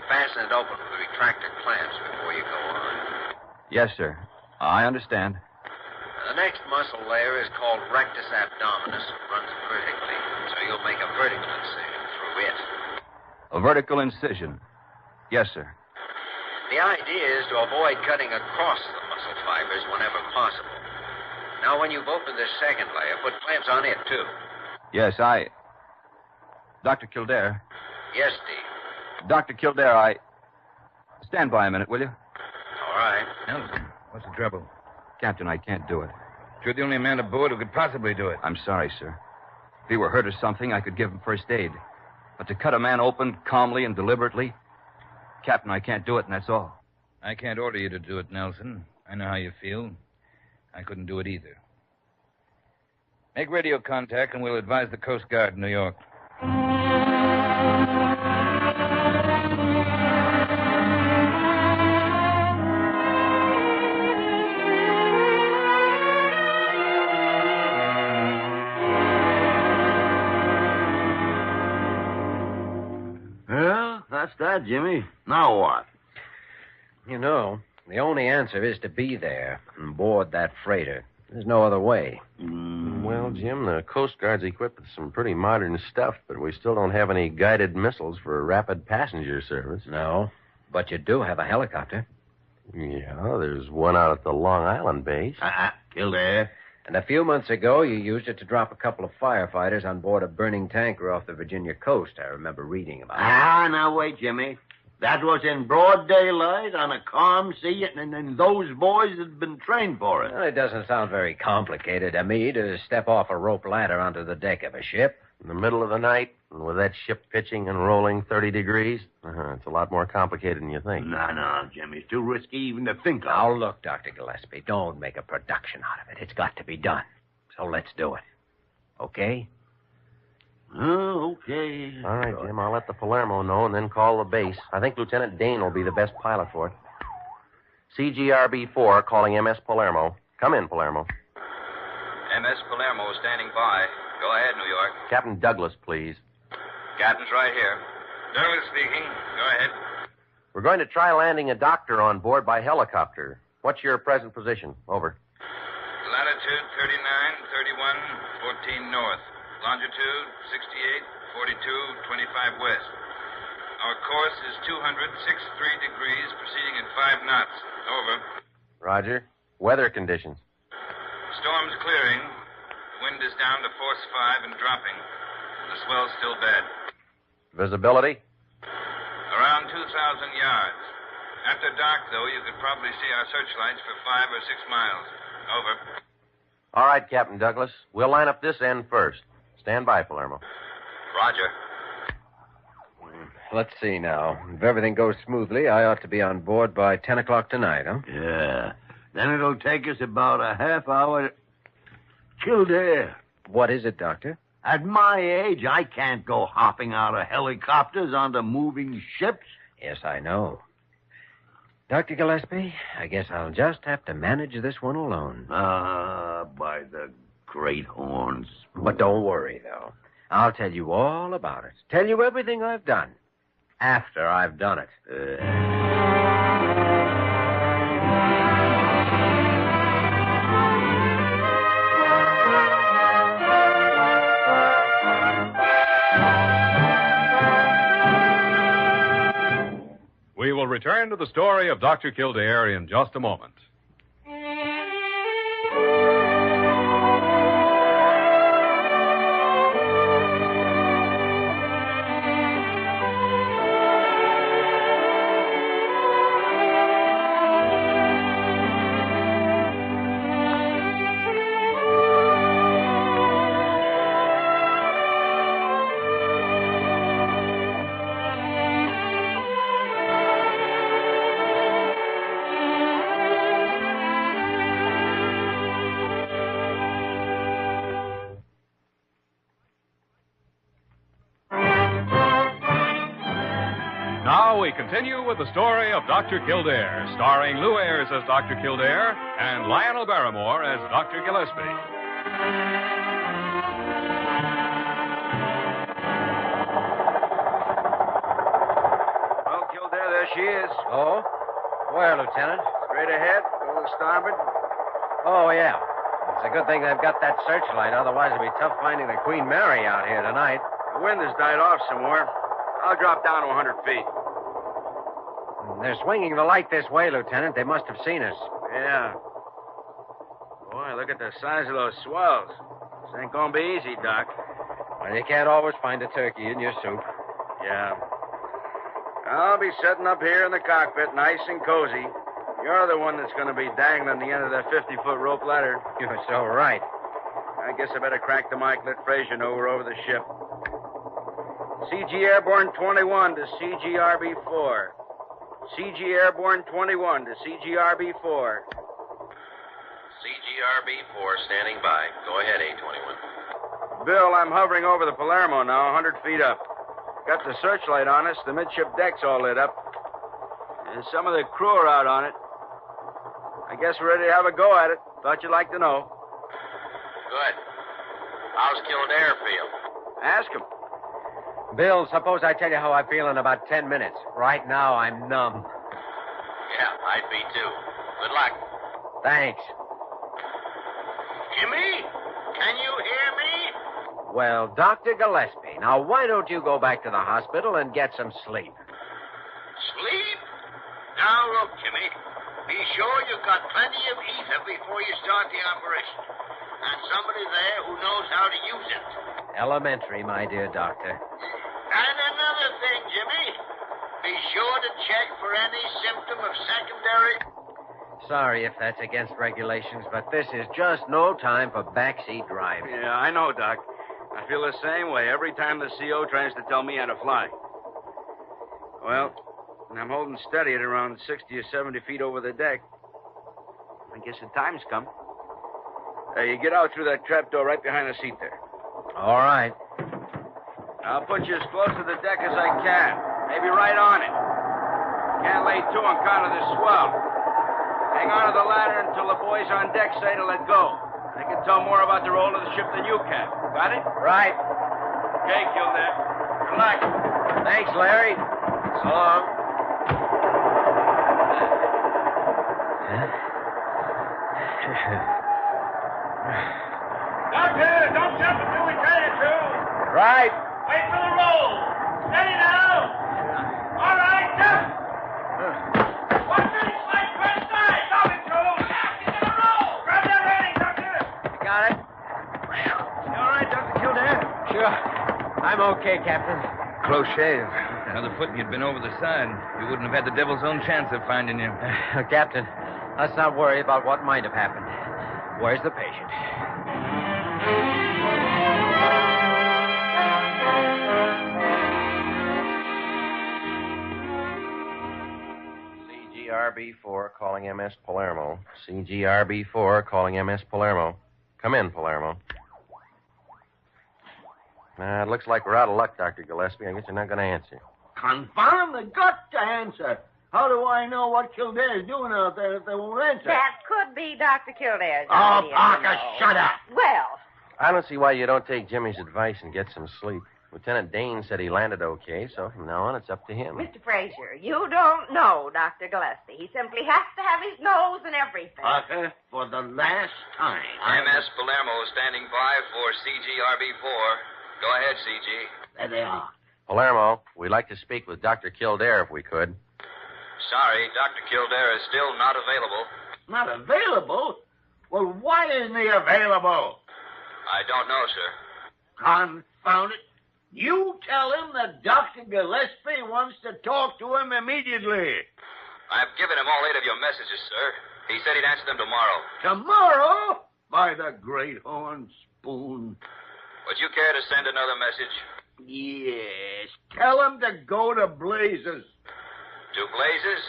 Fasten it open with retractor clamps before you go on. Yes, sir. I understand. The next muscle layer is called rectus abdominis and runs vertically, so you'll make a vertical incision through it. A vertical incision. Yes, sir. The idea is to avoid cutting across the muscle fibers whenever possible. Now, when you've opened this second layer, put clamps on it, too. Yes, Dr. Kildare. Yes, Steve. Dr. Kildare, Stand by a minute, will you? All right. Nelson, what's the trouble? Captain, I can't do it. You're the only man aboard who could possibly do it. I'm sorry, sir. If he were hurt or something, I could give him first aid. But to cut a man open calmly and deliberately, Captain, I can't do it, and that's all. I can't order you to do it, Nelson. I know how you feel. I couldn't do it either. Make radio contact, and we'll advise the Coast Guard in New York. Well, that's that, Jimmy. Now what? You know, the only answer is to be there and board that freighter. There's no other way. Well, Jim, the Coast Guard's equipped with some pretty modern stuff, but we still don't have any guided missiles for rapid passenger service. No, but you do have a helicopter. Yeah, there's one out at the Long Island base. Kildare. And a few months ago, you used it to drop a couple of firefighters on board a burning tanker off the Virginia coast. I remember reading about it. Now wait, Jimmy. That was in broad daylight on a calm sea, and those boys had been trained for it. Well, it doesn't sound very complicated to me to step off a rope ladder onto the deck of a ship. In the middle of the night, and with that ship pitching and rolling 30 degrees, it's a lot more complicated than you think. No, Jimmy. It's too risky even to think of. Now, look, Dr. Gillespie, don't make a production out of it. It's got to be done. So let's do it. Okay? Oh, okay. All right, Jim, I'll let the Palermo know and then call the base. I think Lieutenant Dane will be the best pilot for it. CGRB-4 calling MS Palermo. Come in, Palermo. IMS Palermo standing by. Go ahead, New York. Captain Douglas, please. Captain's right here. Douglas speaking. Go ahead. We're going to try landing a doctor on board by helicopter. What's your present position? Over. Latitude 39, 31, 14 north. Longitude 68, 42, 25 west. Our course is 206.3 degrees, proceeding at 5 knots. Over. Roger. Weather conditions. Storm's clearing. The wind is down to force 5 and dropping. The swell's still bad. Visibility? Around 2,000 yards. After dark, though, you could probably see our searchlights for 5 or 6 miles. Over. All right, Captain Douglas. We'll line up this end first. Stand by, Palermo. Roger. Let's see now. If everything goes smoothly, I ought to be on board by 10 o'clock tonight, huh? Yeah. Then it'll take us about a half hour. Kildare. What is it, Doctor? At my age, I can't go hopping out of helicopters onto moving ships. Yes, I know. Dr. Gillespie, I guess I'll just have to manage this one alone. By the great horns. But don't worry, though. I'll tell you all about it. Tell you everything I've done. After I've done it. We will return to the story of Dr. Kildare in just a moment. Now we continue with the story of Dr. Kildare, starring Lou Ayres as Dr. Kildare and Lionel Barrymore as Dr. Gillespie. Well, Kildare, there she is. Oh? Where, Lieutenant? Straight ahead, go to starboard. Oh, yeah. It's a good thing they've got that searchlight. Otherwise, it'd be tough finding the Queen Mary out here tonight. The wind has died off some more. I'll drop down to 100 feet. They're swinging the light this way, Lieutenant. They must have seen us. Yeah. Boy, look at the size of those swells. This ain't gonna be easy, Doc. Well, you can't always find a turkey in your soup. Yeah. I'll be sitting up here in the cockpit, nice and cozy. You're the one that's gonna be dangling the end of that 50-foot rope ladder. You're so right. I guess I better crack the mic, let Frazier know we're over the ship. CG Airborne 21 to CGRB4. CG Airborne 21 to CGRB4. CGRB4 standing by. Go ahead, A21. Bill, I'm hovering over the Palermo now, 100 feet up. Got the searchlight on us. The midship deck's all lit up. And some of the crew are out on it. I guess we're ready to have a go at it. Thought you'd like to know. Good. How's Kildare feel? Ask him. Bill, suppose I tell you how I feel in about 10 minutes. Right now, I'm numb. Yeah, I'd be too. Good luck. Thanks. Jimmy, can you hear me? Well, Dr. Gillespie, now why don't you go back to the hospital and get some sleep? Sleep? Now, look, Jimmy. Be sure you've got plenty of ether before you start the operation. And somebody there who knows how to use it. Elementary, my dear doctor. And another thing, Jimmy. Be sure to check for any symptom of secondary... Sorry if that's against regulations, but this is just no time for backseat driving. Yeah, I know, Doc. I feel the same way every time the CO tries to tell me how to fly. Well, I'm holding steady at around 60 or 70 feet over the deck. I guess the time's come. You get out through that trapdoor right behind the seat there. All right. I'll put you as close to the deck as I can. Maybe right on it. Can't lay to on account of the swell. Hang on to the ladder until the boys on deck say to let go. They can tell more about the roll of the ship than you can. Got it? Right. Okay, Kildare. Good luck. Thanks, Larry. So long. Doctor, don't jump until we tell you to. Right. Wait for the roll. Steady now. All right, jump. 136 first side. Stop it, Joe. He's in a roll. Grab that railing, Doctor. Got it. You all right, Dr. Kildare? Sure. I'm okay, Captain. Close shave. Another foot and you'd been over the side. You wouldn't have had the devil's own chance of finding you. Captain, let's not worry about what might have happened. Where's the patient? CGRB4 calling MS Palermo. CGRB4 calling MS Palermo. Come in, Palermo. It looks like we're out of luck, Dr. Gillespie. I guess you're not going to answer. Confound the gut to answer. How do I know what Kildare's doing out there if they won't answer? That could be Dr. Kildare's Oh, idea, Parker, you know. shut up. Well, I don't see why you don't take Jimmy's advice and get some sleep. Lieutenant Dane said he landed okay, so from now on it's up to him. Mr. Frazier, you don't know Dr. Gillespie. He simply has to have his nose and everything. Parker, for the last time. MS Palermo standing by for CGRB4. Go ahead, CG. There they are. Palermo, we'd like to speak with Dr. Kildare if we could. Sorry, Dr. Kildare is still not available. Not available? Well, why isn't he available? I don't know, sir. Confound it. You tell him that Dr. Gillespie wants to talk to him immediately. I've given him all 8 of your messages, sir. He said he'd answer them tomorrow. Tomorrow? By the great horn spoon. Would you care to send another message? Yes. Tell him to go to blazes. To Blazes?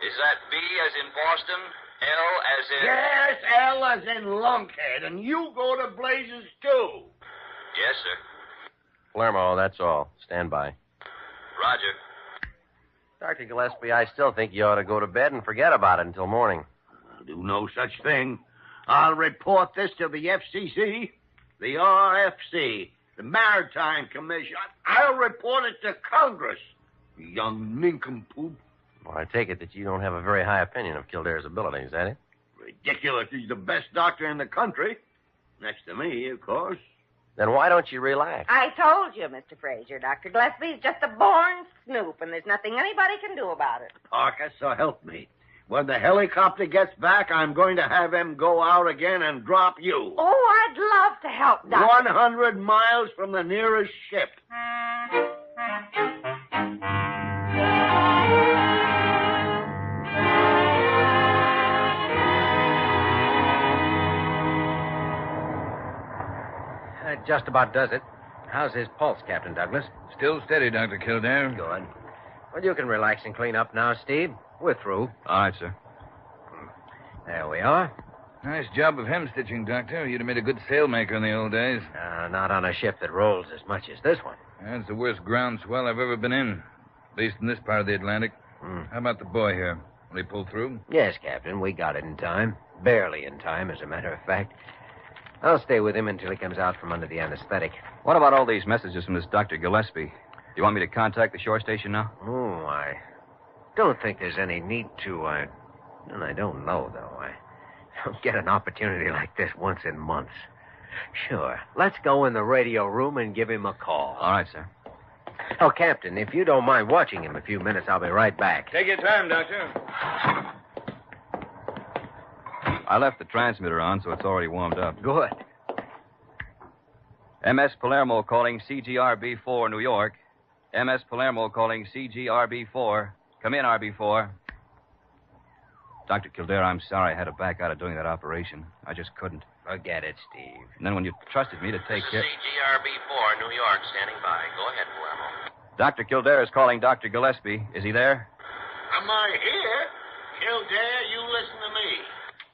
Is that B as in Boston? L as in... Yes, L as in lunkhead. And you go to blazes, too. Yes, sir. Palermo, that's all. Stand by. Roger. Dr. Gillespie, I still think you ought to go to bed and forget about it until morning. I'll do no such thing. I'll report this to the FCC, the RFC, the Maritime Commission. I'll report it to Congress. Young nincompoop. Well, I take it that you don't have a very high opinion of Kildare's abilities, is that it? Ridiculous. He's the best doctor in the country. Next to me, of course. Then why don't you relax? I told you, Mr. Frazier, Dr. Gillespie's just a born snoop, and there's nothing anybody can do about it. Parker, so help me. When the helicopter gets back, I'm going to have him go out again and drop you. Oh, I'd love to help, Doctor. 100 miles from the nearest ship. That just about does it. How's his pulse, Captain Douglas? Still steady, Dr. Kildare. Good. Well, you can relax and clean up now, Steve. We're through. All right, sir. There we are. Nice job of hem-stitching, Doctor. You'd have made a good sailmaker in the old days. Not on a ship that rolls as much as this one. That's the worst ground swell I've ever been in, at least in this part of the Atlantic. How about the boy here? Will he pull through? Yes, Captain. We got it in time. Barely in time, as a matter of fact. I'll stay with him until he comes out from under the anesthetic. What about all these messages from this Dr. Gillespie? Do you want me to contact the shore station now? Oh, I don't think there's any need to. And I don't know, though. I don't get an opportunity like this once in months. Sure. Let's go in the radio room and give him a call. All right, sir. Oh, Captain, if you don't mind watching him a few minutes, I'll be right back. Take your time, Doctor. I left the transmitter on, so it's already warmed up. Good. MS Palermo calling CGRB4, New York. MS Palermo calling CGRB4. Come in, RB4. Dr. Kildare, I'm sorry I had to back out of doing that operation. I just couldn't. Forget it, Steve. And then when you trusted me to take care... CGRB4, New York, standing by. Go ahead, Palermo. Dr. Kildare is calling Dr. Gillespie. Is he there? Am I here? Kildare, you listen to me.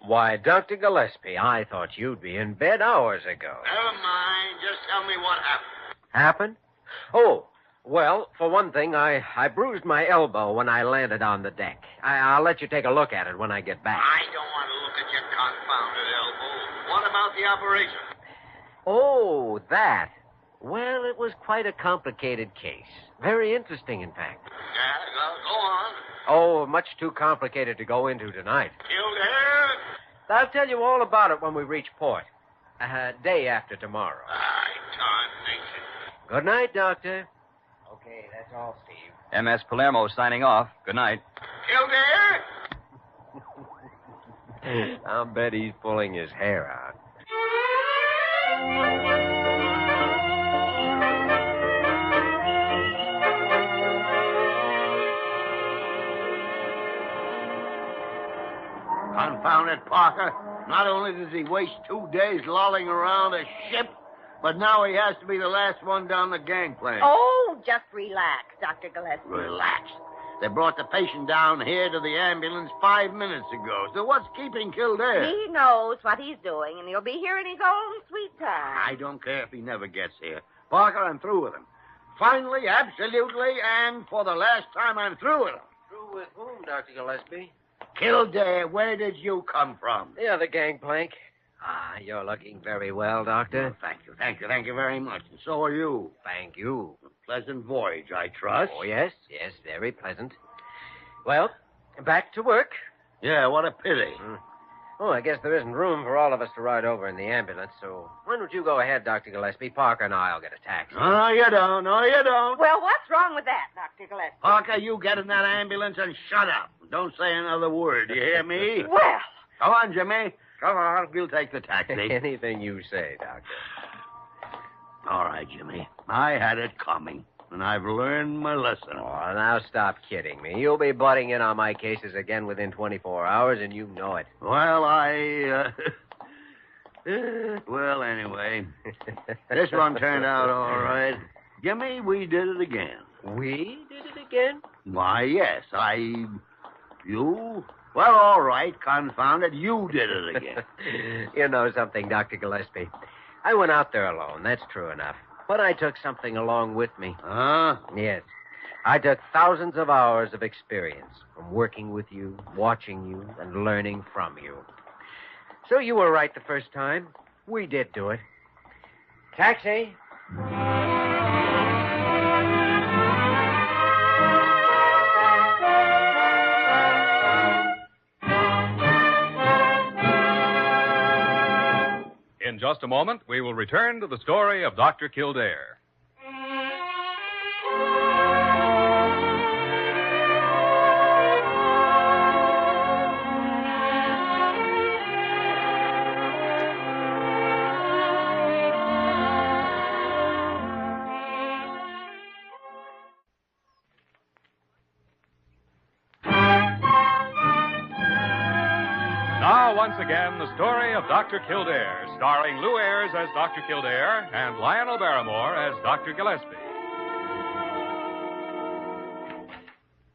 Why, Dr. Gillespie, I thought you'd be in bed hours ago. Never mind. Just tell me what happened. Happened? Oh, well, for one thing, I bruised my elbow when I landed on the deck. I'll let you take a look at it when I get back. I don't want to look at your confounded elbow. What about the operation? Oh, that. Well, it was quite a complicated case. Very interesting, in fact. Yeah, well, go on. Oh, much too complicated to go into tonight. Kildare? I'll tell you all about it when we reach port. Day after tomorrow. Darnation. Good night, Doctor. Okay, that's all, Steve. MS Palermo signing off. Good night. Kildare? I'll bet he's pulling his hair out. Confound it, Parker. Not only does he waste 2 days lolling around a ship, but now he has to be the last one down the gangplank. Oh, just relax, Dr. Gillespie. Relax. They brought the patient down here to the ambulance 5 minutes ago. So what's keeping Kildare? He knows what he's doing, and he'll be here in his own sweet time. I don't care if he never gets here. Parker, I'm through with him. Finally, absolutely, and for the last time, I'm through with him. Through with whom, Dr. Gillespie? Kildare, where did you come from? The other gangplank. Ah, you're looking very well, Doctor. Oh, thank you very much. And so are you. Thank you. A pleasant voyage, I trust. Oh, yes, very pleasant. Well, back to work. Yeah, what a pity. Oh, I guess there isn't room for all of us to ride over in the ambulance, so why don't you go ahead, Dr. Gillespie? Parker and I'll get a taxi. No, you don't. Well, what's wrong with that, Dr. Gillespie? Parker, you get in that ambulance and shut up. Don't say another word. Do you hear me? Well. Come on, Jimmy. Come on. We'll take the taxi. Anything you say, Doctor. All right, Jimmy. I had it coming, and I've learned my lesson. Oh, now stop kidding me. You'll be butting in on my cases again within 24 hours, and you know it. Well, well, anyway, this one turned out all right. Jimmy, we did it again. We did it again? Why, yes, you? Well, all right, confound it, you did it again. You know something, Dr. Gillespie. I went out there alone, that's true enough. But I took something along with me. Huh? Yes. I took thousands of hours of experience from working with you, watching you, and learning from you. So you were right the first time. We did do it. Taxi. In just a moment, we will return to the story of Dr. Kildare. Now, once again, the story of Dr. Kildare, starring Lou Ayres as Dr. Kildare and Lionel Barrymore as Dr. Gillespie.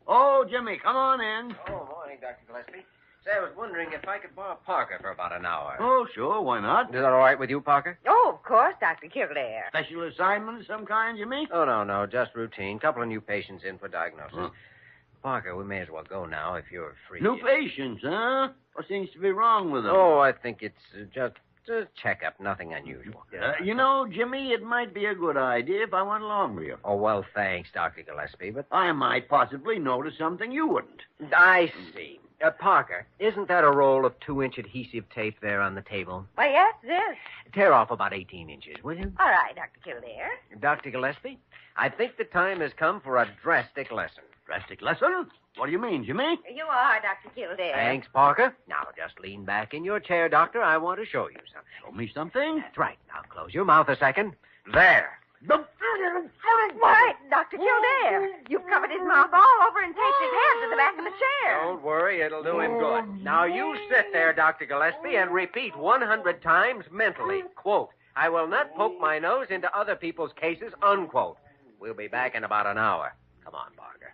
Oh, Jimmy, come on in. Oh, morning, Dr. Gillespie. Say, I was wondering if I could borrow Parker for about an hour. Oh, sure, why not? Is that all right with you, Parker? Oh, of course, Dr. Kildare. Special assignment of some kind, Jimmy? Oh, no, just routine. Couple of new patients in for diagnosis. Huh. Parker, we may as well go now if you're free. New patients, huh? What seems to be wrong with them? Oh, I think it's just a checkup, nothing unusual. You know, Jimmy, it might be a good idea if I went along with you. Oh, well, thanks, Dr. Gillespie, but... I might possibly notice something you wouldn't. I see. Parker, isn't that a roll of 2-inch adhesive tape there on the table? Why, yes, it is. Tear off about 18 inches, will you? All right, Dr. Kildare. Dr. Gillespie, I think the time has come for a drastic lesson. Drastic lesson? What do you mean, Jimmy? You are, Dr. Kildare. Thanks, Parker. Now, just lean back in your chair, Doctor. I want to show you something. Show me something? That's right. Now, close your mouth a second. There. Why, Dr. Kildare, you've covered his mouth all over and taped his head to the back of the chair. Don't worry, it'll do him good. Now, you sit there, Dr. Gillespie, and repeat 100 times mentally, quote, I will not poke my nose into other people's cases, unquote. We'll be back in about an hour. Come on, Parker.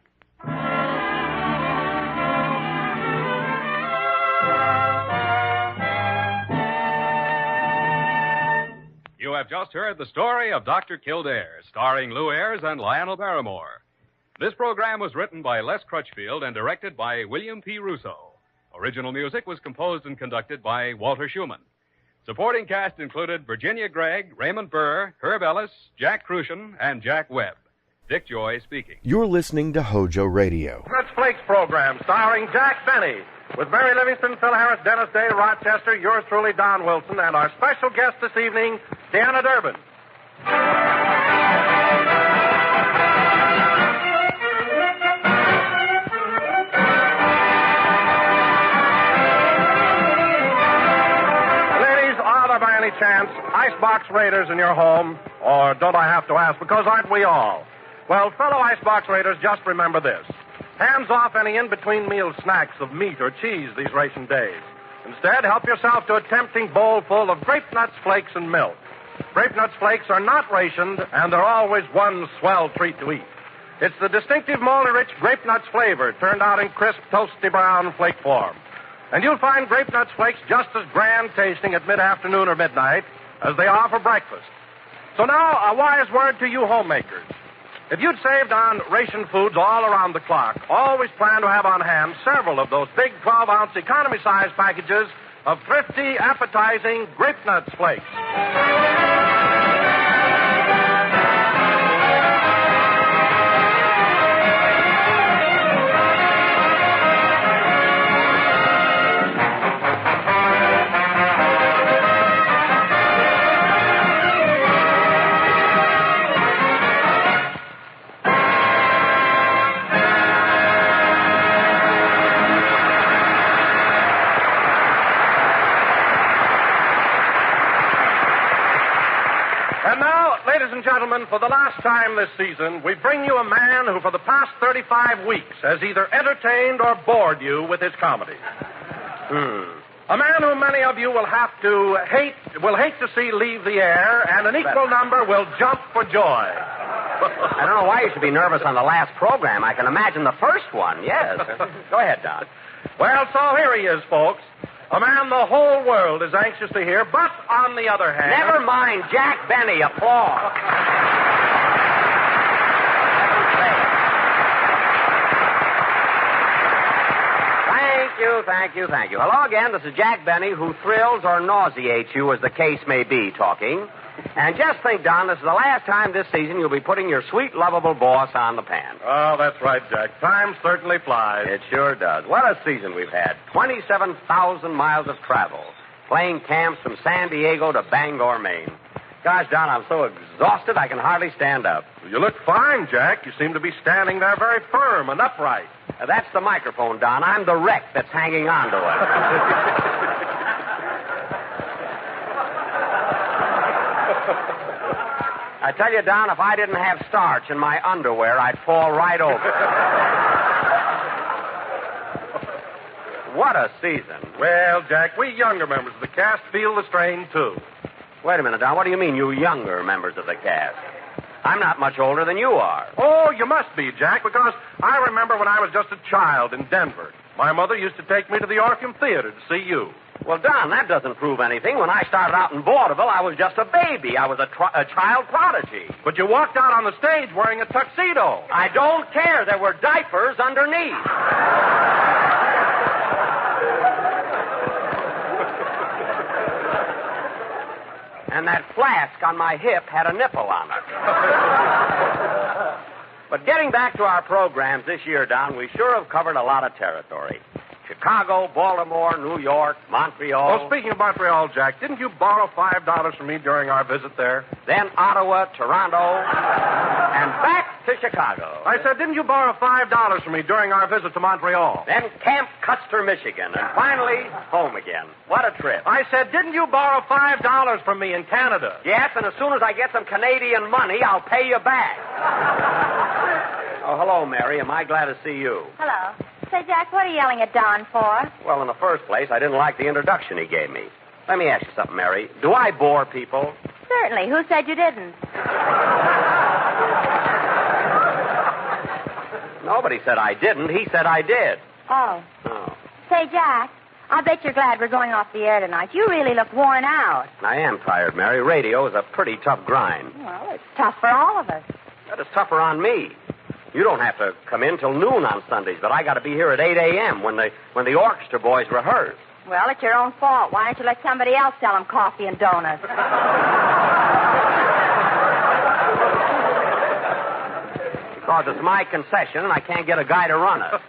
You have just heard the story of Dr. Kildare, starring Lou Ayres and Lionel Barrymore. This program was written by Les Crutchfield and directed by William P. Russo. Original music was composed and conducted by Walter Schumann. Supporting cast included Virginia Gregg, Raymond Burr, Herb Ellis, Jack Crucian, and Jack Webb. Dick Joy speaking. You're listening to HOJO Radio. Fritz Flakes program starring Jack Benny with Mary Livingston, Phil Harris, Dennis Day, Rochester, yours truly, Don Wilson, and our special guest this evening, Deanna Durbin. By any chance, icebox raiders in your home? Or don't I have to ask, because aren't we all? Well, fellow icebox raiders, just remember this. Hands off any in-between meal snacks of meat or cheese these ration days. Instead, help yourself to a tempting bowl full of Grape Nuts Flakes and milk. Grape Nuts Flakes are not rationed, and they're always one swell treat to eat. It's the distinctive malty-rich Grape Nuts flavor turned out in crisp, toasty brown flake form. And you'll find Grape Nuts Flakes just as grand tasting at mid-afternoon or midnight as they are for breakfast. So now, a wise word to you homemakers. If you'd saved on ration foods all around the clock, always plan to have on hand several of those big 12-ounce economy-size packages of thrifty, appetizing Grape Nuts Flakes. Gentlemen, for the last time this season, we bring you a man who for the past 35 weeks has either entertained or bored you with his comedy. A man whom many of you will hate to see leave the air, and an equal number will jump for joy. I don't know why you should be nervous on the last program. I can imagine the first one, yes. Go ahead, Don. Well, so here he is, folks. A man the whole world is anxious to hear, but on the other hand... Never mind, Jack Benny, applause. Thank you. Hello again, this is Jack Benny, who thrills or nauseates you, as the case may be, talking. And just think, Don, this is the last time this season you'll be putting your sweet, lovable boss on the pan. Oh, that's right, Jack. Time certainly flies. It sure does. What a season we've had. 27,000 miles of travel. Playing camps from San Diego to Bangor, Maine. Gosh, Don, I'm so exhausted I can hardly stand up. You look fine, Jack. You seem to be standing there very firm and upright. That's the microphone, Don. I'm the wreck that's hanging on to it. I tell you, Don, if I didn't have starch in my underwear, I'd fall right over. What a season. Well, Jack, we younger members of the cast feel the strain, too. Wait a minute, Don. What do you mean, you younger members of the cast? I'm not much older than you are. Oh, you must be, Jack, because I remember when I was just a child in Denver. My mother used to take me to the Orpheum Theater to see you. Well, Don, that doesn't prove anything. When I started out in vaudeville, I was just a baby. I was a child prodigy. But you walked out on the stage wearing a tuxedo. I don't care. There were diapers underneath. And that flask on my hip had a nipple on it. But getting back to our programs this year, Don, we sure have covered a lot of territory. Chicago, Baltimore, New York, Montreal. Oh, speaking of Montreal, Jack, didn't you borrow $5 from me during our visit there? Then Ottawa, Toronto, and back to Chicago. I said, didn't you borrow $5 from me during our visit to Montreal? Then Camp Custer, Michigan, and finally home again. What a trip. I said, didn't you borrow $5 from me in Canada? Yes, and as soon as I get some Canadian money, I'll pay you back. Oh, hello, Mary. Am I glad to see you? Hello. Say, Jack, what are you yelling at Don for? Well, in the first place, I didn't like the introduction he gave me. Let me ask you something, Mary. Do I bore people? Certainly. Who said you didn't? Nobody said I didn't. He said I did. Oh. Say, Jack, I bet you're glad we're going off the air tonight. You really look worn out. I am tired, Mary. Radio is a pretty tough grind. Well, it's tough for all of us. That is tougher on me. You don't have to come in till noon on Sundays, but I got to be here at 8 a.m. when the orchestra boys rehearse. Well, it's your own fault. Why don't you let somebody else sell them coffee and donuts? Because it's my concession and I can't get a guy to run it.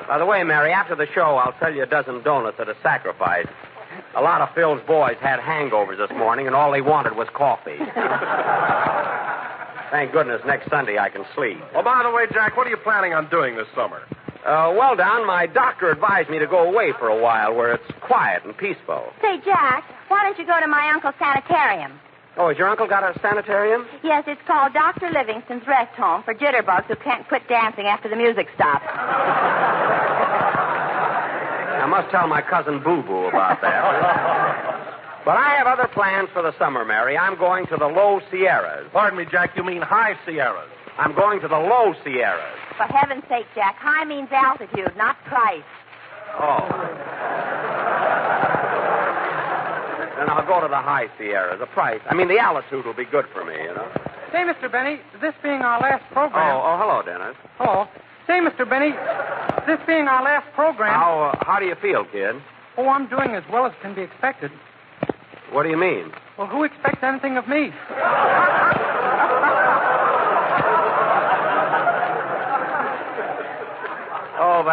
By the way, Mary, after the show, I'll sell you a dozen donuts at a sacrifice. A lot of Phil's boys had hangovers this morning, and all they wanted was coffee. Thank goodness next Sunday I can sleep. Oh, by the way, Jack, what are you planning on doing this summer? Well, Don, my doctor advised me to go away for a while where it's quiet and peaceful. Say, Jack, why don't you go to my uncle's sanitarium? Oh, has your uncle got a sanitarium? Yes, it's called Dr. Livingston's Rest Home for jitterbugs who can't quit dancing after the music stops. I must tell my cousin Boo Boo about that. But I have other plans for the summer, Mary. I'm going to the Low Sierras. Pardon me, Jack, you mean High Sierras. I'm going to the Low Sierras. For heaven's sake, Jack, high means altitude, not price. Oh. Then I'll go to the High Sierras. The price, the altitude will be good for me, you know. Say, Mr. Benny, this being our last program... Oh, hello, Dennis. Hello. Say, Mr. Benny, this being our last program... How do you feel, kid? Oh, I'm doing as well as can be expected. What do you mean? Well, who expects anything of me? Oh,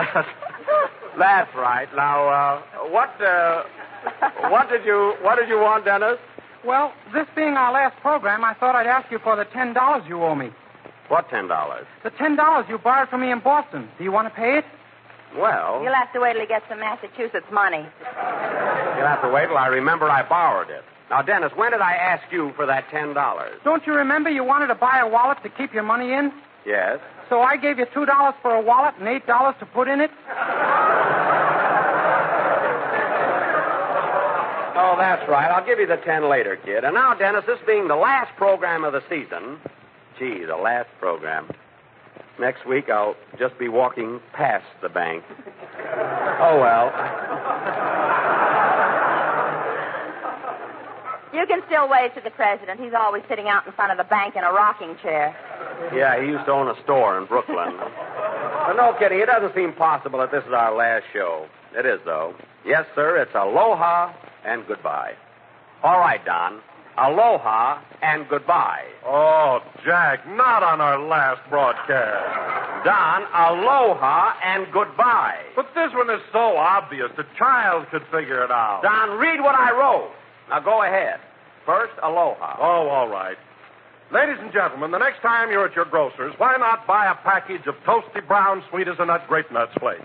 that's right. Now, what did you want, Dennis? Well, this being our last program, I thought I'd ask you for the $10 you owe me. What $10? The $10 you borrowed from me in Boston. Do you want to pay it? Well... You'll have to wait till he gets some Massachusetts money. You'll have to wait till I remember I borrowed it. Now, Dennis, when did I ask you for that $10? Don't you remember you wanted to buy a wallet to keep your money in? Yes. So I gave you $2 for a wallet and $8 to put in it? Oh, that's right. I'll give you the 10 later, kid. And now, Dennis, this being the last program of the season... Gee, the last program. Next week, I'll just be walking past the bank. Oh, well. You can still wave to the president. He's always sitting out in front of the bank in a rocking chair. Yeah, he used to own a store in Brooklyn. But no kidding, it doesn't seem possible that this is our last show. It is, though. Yes, sir, it's aloha and goodbye. All right, Don. Aloha and goodbye. Oh, Jack, not on our last broadcast. Don, aloha and goodbye. But this one is so obvious, the child could figure it out. Don, read what I wrote. Now go ahead. First, aloha. Oh, all right. Ladies and gentlemen, the next time you're at your grocer's, why not buy a package of toasty brown sweet as a nut grape nuts flakes?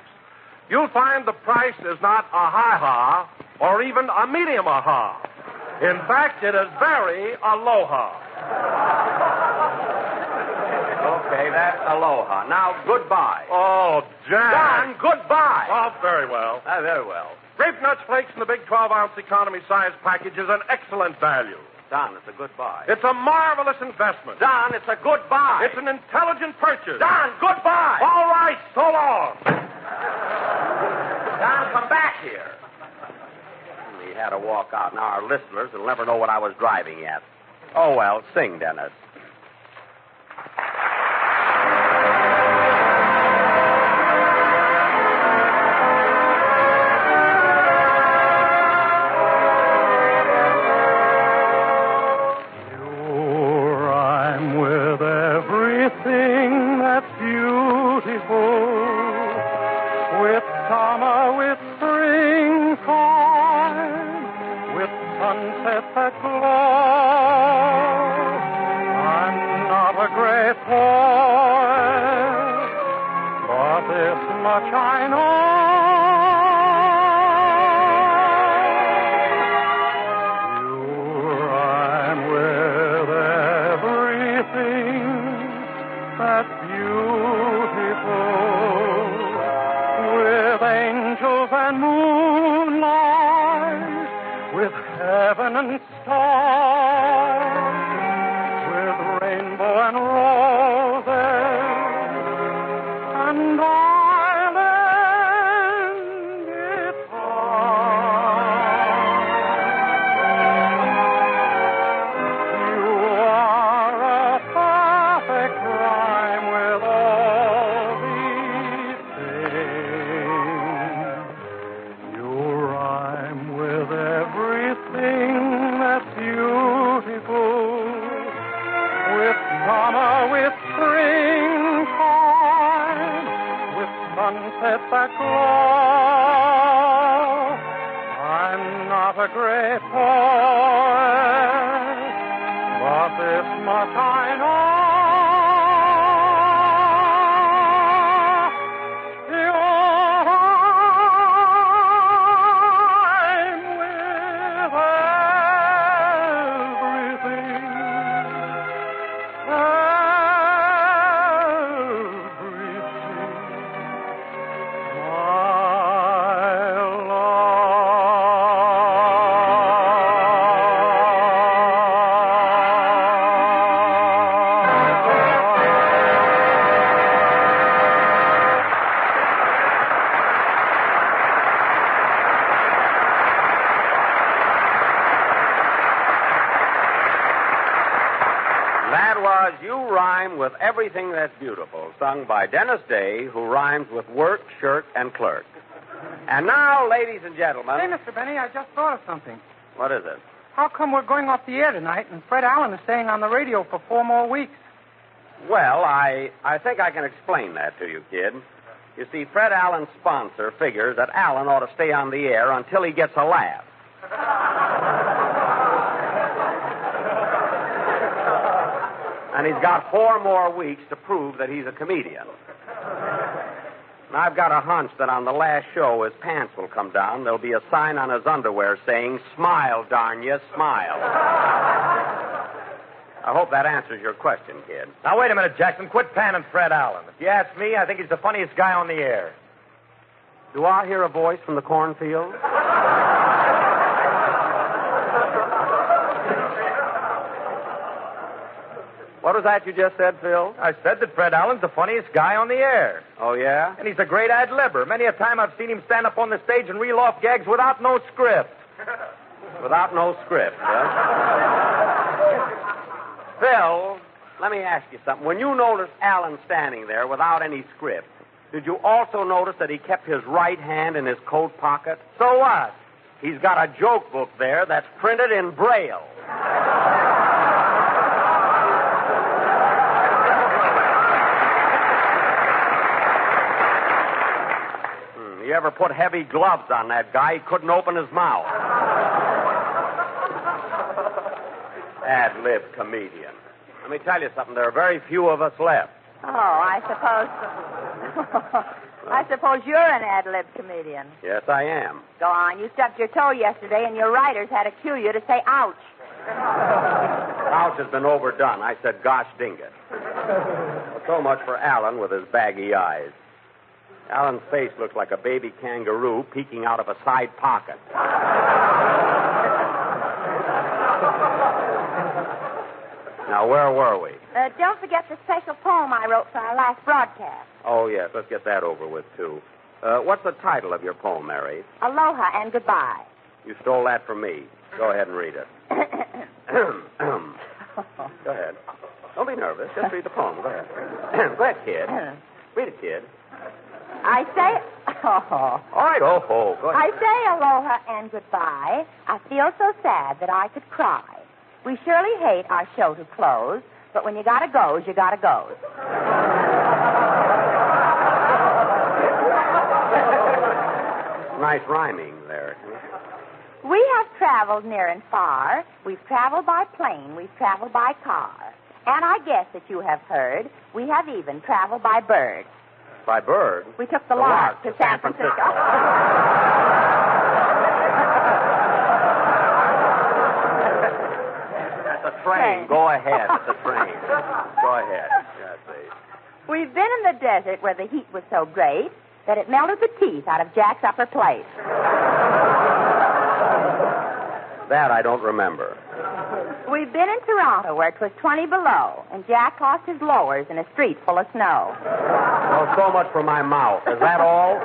You'll find the price is not a ha-ha or even a medium aha. In fact, it is very aloha. Okay, that's aloha. Now, goodbye. Oh, Jack. Don, goodbye. Oh, very well. Very well. Grape Nuts Flakes in the big 12-ounce economy size package is an excellent value. Don, it's a goodbye. It's a marvelous investment. Don, it's a goodbye. It's an intelligent purchase. Don, goodbye. All right, so long. Don, come back here. He had to walk out. Now our listeners will never know what I was driving at. Oh, well, sing, Dennis. not a great poet, but this much I know. With Everything That's Beautiful, sung by Dennis Day, who rhymes with work, shirt, and clerk. And now, ladies and gentlemen... Hey, Mr. Benny, I just thought of something. What is it? How come we're going off the air tonight and Fred Allen is staying on the radio for 4 more weeks? Well, I think I can explain that to you, kid. You see, Fred Allen's sponsor figures that Allen ought to stay on the air until he gets a laugh. And he's got 4 more weeks to prove that he's a comedian. And I've got a hunch that on the last show his pants will come down. There'll be a sign on his underwear saying, "Smile, darn you, smile." I hope that answers your question, kid. Now, wait a minute, Jackson. Quit panning Fred Allen. If you ask me, I think he's the funniest guy on the air. Do I hear a voice from the cornfield? What was that you just said, Phil? I said that Fred Allen's the funniest guy on the air. Oh, yeah? And he's a great ad-libber. Many a time I've seen him stand up on the stage and reel off gags without no script. Without no script, huh? Phil, let me ask you something. When you noticed Allen standing there without any script, did you also notice that he kept his right hand in his coat pocket? So what? He's got a joke book there that's printed in Braille. You ever put heavy gloves on that guy, he couldn't open his mouth. Ad-lib comedian. Let me tell you something. There are very few of us left. Oh, I suppose you're an ad-lib comedian. Yes, I am. Go on. You stubbed your toe yesterday, and your writers had to cue you to say ouch. Ouch has been overdone. I said, gosh ding it. Well, so much for Allen with his baggy eyes. Allen's face looks like a baby kangaroo peeking out of a side pocket. Now, where were we? Don't forget the special poem I wrote for our last broadcast. Oh, yes. Let's get that over with, too. What's the title of your poem, Mary? Aloha and Goodbye. You stole that from me. Go ahead and read it. Go ahead. Don't be nervous. Just read the poem. Go ahead. Go ahead, kid. Read it, kid. I say... Oh. All right, go ahead. I say aloha and goodbye. I feel so sad that I could cry. We surely hate our show to close, but when you gotta goes, you gotta goes. Nice rhyming there. We have traveled near and far. We've traveled by plane. We've traveled by car. And I guess that you have heard, we have even traveled by bird. By bird? We took the lark to San Francisco. That's a train. Go ahead. It's a train. Go ahead. We've been in the desert where the heat was so great that it melted the teeth out of Jack's upper plate. That I don't remember. We've been in Toronto where it was 20 below, and Jack lost his lowers in a street full of snow. Well, so much for my mouth. Is that all?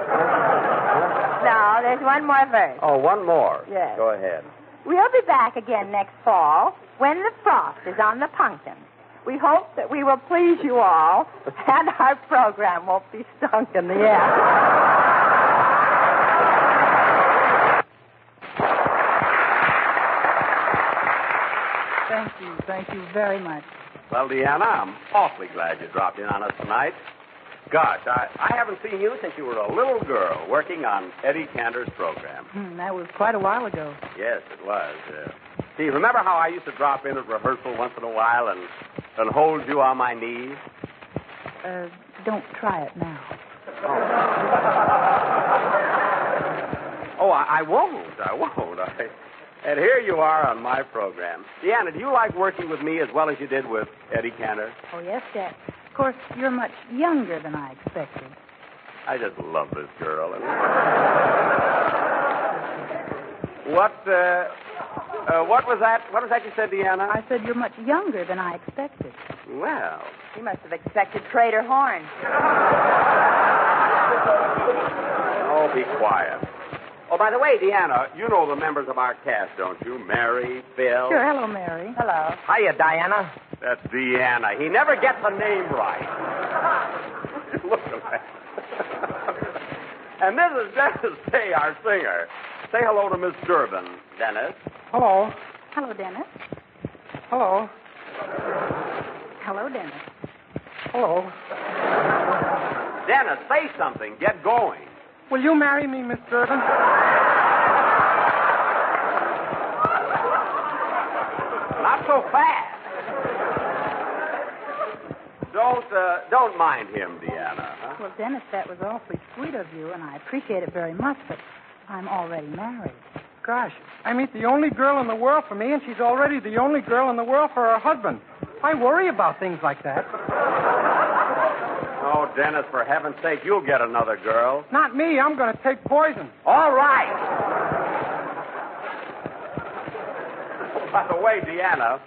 No, there's one more verse. Oh, one more? Yes. Go ahead. We'll be back again next fall when the frost is on the pumpkin. We hope that we will please you all, and our program won't be stunk in the air. Thank you very much. Well, Deanna, I'm awfully glad you dropped in on us tonight. Gosh, I haven't seen you since you were a little girl working on Eddie Cantor's program. That was quite a while ago. Yes, it was. See, remember how I used to drop in at rehearsal once in a while and hold you on my knees? Don't try it now. Oh, I won't. And here you are on my program. Deanna, do you like working with me as well as you did with Eddie Cantor? Oh, yes, Jack. Of course, you're much younger than I expected. I just love this girl. What was that? What was that you said, Deanna? I said you're much younger than I expected. Well. You must have expected Trader Horn. Oh, be quiet. Oh, by the way, Deanna, you know the members of our cast, don't you? Mary, Phil. Sure. Hello, Mary. Hello. Hiya, Diana. That's Deanna. He never gets the name right. Look at that. And this is Dennis Day, our singer. Say hello to Miss Durbin, Dennis. Hello. Hello, Dennis. Hello. Hello, Dennis. Hello. Dennis, say something. Get going. Will you marry me, Miss Durbin? Not so fast. Don't mind him, Deanna. Huh? Well, Dennis, that was awfully sweet of you, and I appreciate it very much, but I'm already married. Gosh, I meet the only girl in the world for me, and she's already the only girl in the world for her husband. I worry about things like that. Oh, Dennis, for heaven's sake, you'll get another girl. Not me. I'm going to take poison. All right. By the way, Deanna,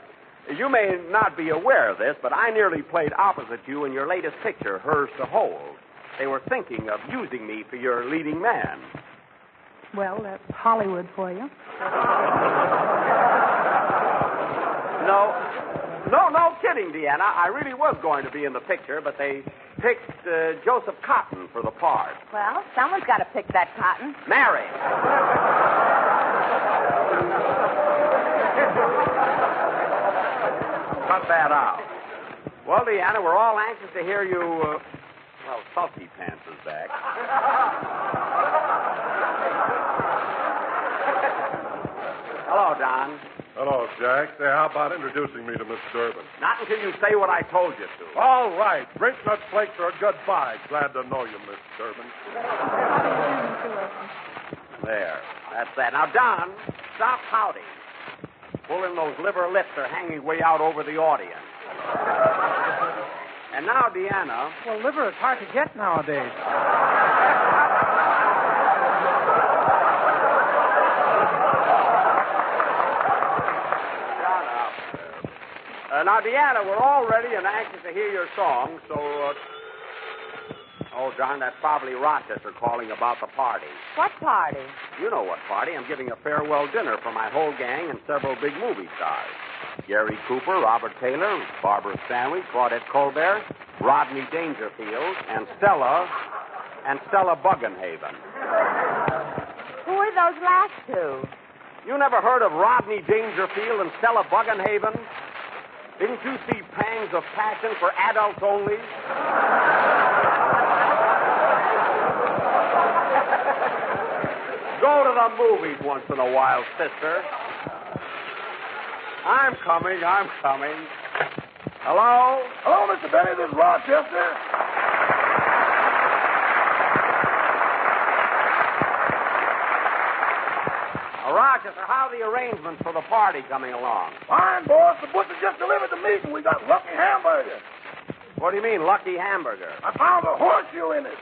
you may not be aware of this, but I nearly played opposite you in your latest picture, Hers to Hold. They were thinking of using me for your leading man. Well, that's Hollywood for you. No kidding, Deanna. I really was going to be in the picture, but they picked Joseph Cotton for the part. Well, someone's got to pick that cotton. Mary. Cut that out. Well, Deanna, we're all anxious to hear you, Sulky Pants is back. Hello, Don. Hello, Jack. Say, how about introducing me to Miss Durbin? Not until you say what I told you to. All right. Drink nut flakes are goodbye. Glad to know you, Miss Durbin. There. That's that. Now, Don, stop pouting. Pull in those liver lips that are hanging way out over the audience. And now, Deanna. Well, liver is hard to get nowadays. Now, Deanna, we're all ready and anxious to hear your song, so... Oh, darn, that's probably Rochester calling about the party. What party? You know what party. I'm giving a farewell dinner for my whole gang and several big movie stars. Gary Cooper, Robert Taylor, Barbara Stanwyck, Claudette Colbert, Rodney Dangerfield, and Stella Buggenhaven. Who are those last two? You never heard of Rodney Dangerfield and Stella Buggenhaven? Didn't you see Pangs of Passion for Adults Only? Go to the movies once in a while, sister. I'm coming. Hello? Hello, Mr. Benny. This is Rochester. Rochester, how are the arrangements for the party coming along? Fine, boss. The butcher just delivered the meat, and we got lucky hamburger. What do you mean, lucky hamburger? I found a horseshoe in it.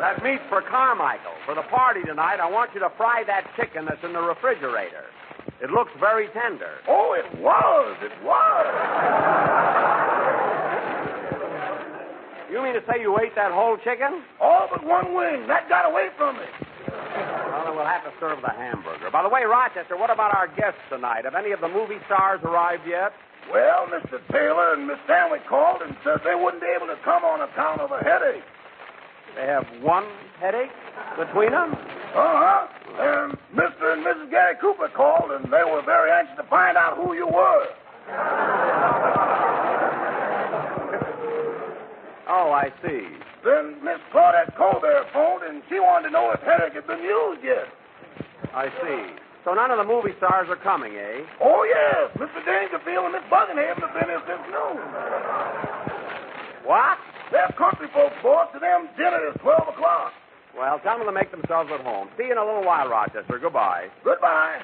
That meat's for Carmichael. For the party tonight, I want you to fry that chicken that's in the refrigerator. It looks very tender. Oh, it was. You mean to say you ate that whole chicken? All but one wing. That got away from me. Well, then we'll have to serve the hamburger. By the way, Rochester, what about our guests tonight? Have any of the movie stars arrived yet? Well, Mr. Taylor and Miss Stanwyck called and said they wouldn't be able to come on account of a headache. They have one headache between them? Uh-huh. And Mr. and Mrs. Gary Cooper called, and they were very anxious to find out who you were. I see. Then Miss Claudette Colbert phoned, and she wanted to know if Herrick had been used yet. I see. So none of the movie stars are coming, eh? Oh, yes. Mr. Dangerfield and Miss Buckingham have been here since noon. What? They're country folks, boss. To them, dinner is 12 o'clock. Well, tell them to make themselves at home. See you in a little while, Rochester. Goodbye. Goodbye.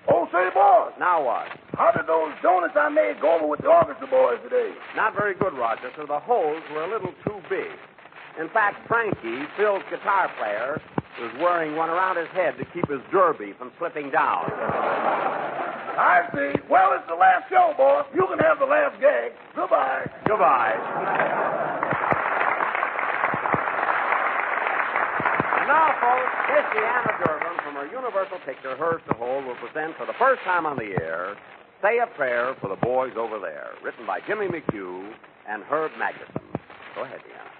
Oh, say, boss. Now what? How did those donuts I made go over with the orchestra boys today? Not very good, Rochester. The holes were a little too big. In fact, Frankie, Phil's guitar player, was wearing one around his head to keep his derby from slipping down. I see. Well, it's the last show, boss. You can have the last gag. Goodbye. Goodbye. And now, folks, Miss Deanna Durbin from her Universal picture, Hers to Hold, will present for the first time on the air, Say a Prayer for the Boys Over There, written by Jimmy McHugh and Herb Magnuson. Go ahead, Deanna.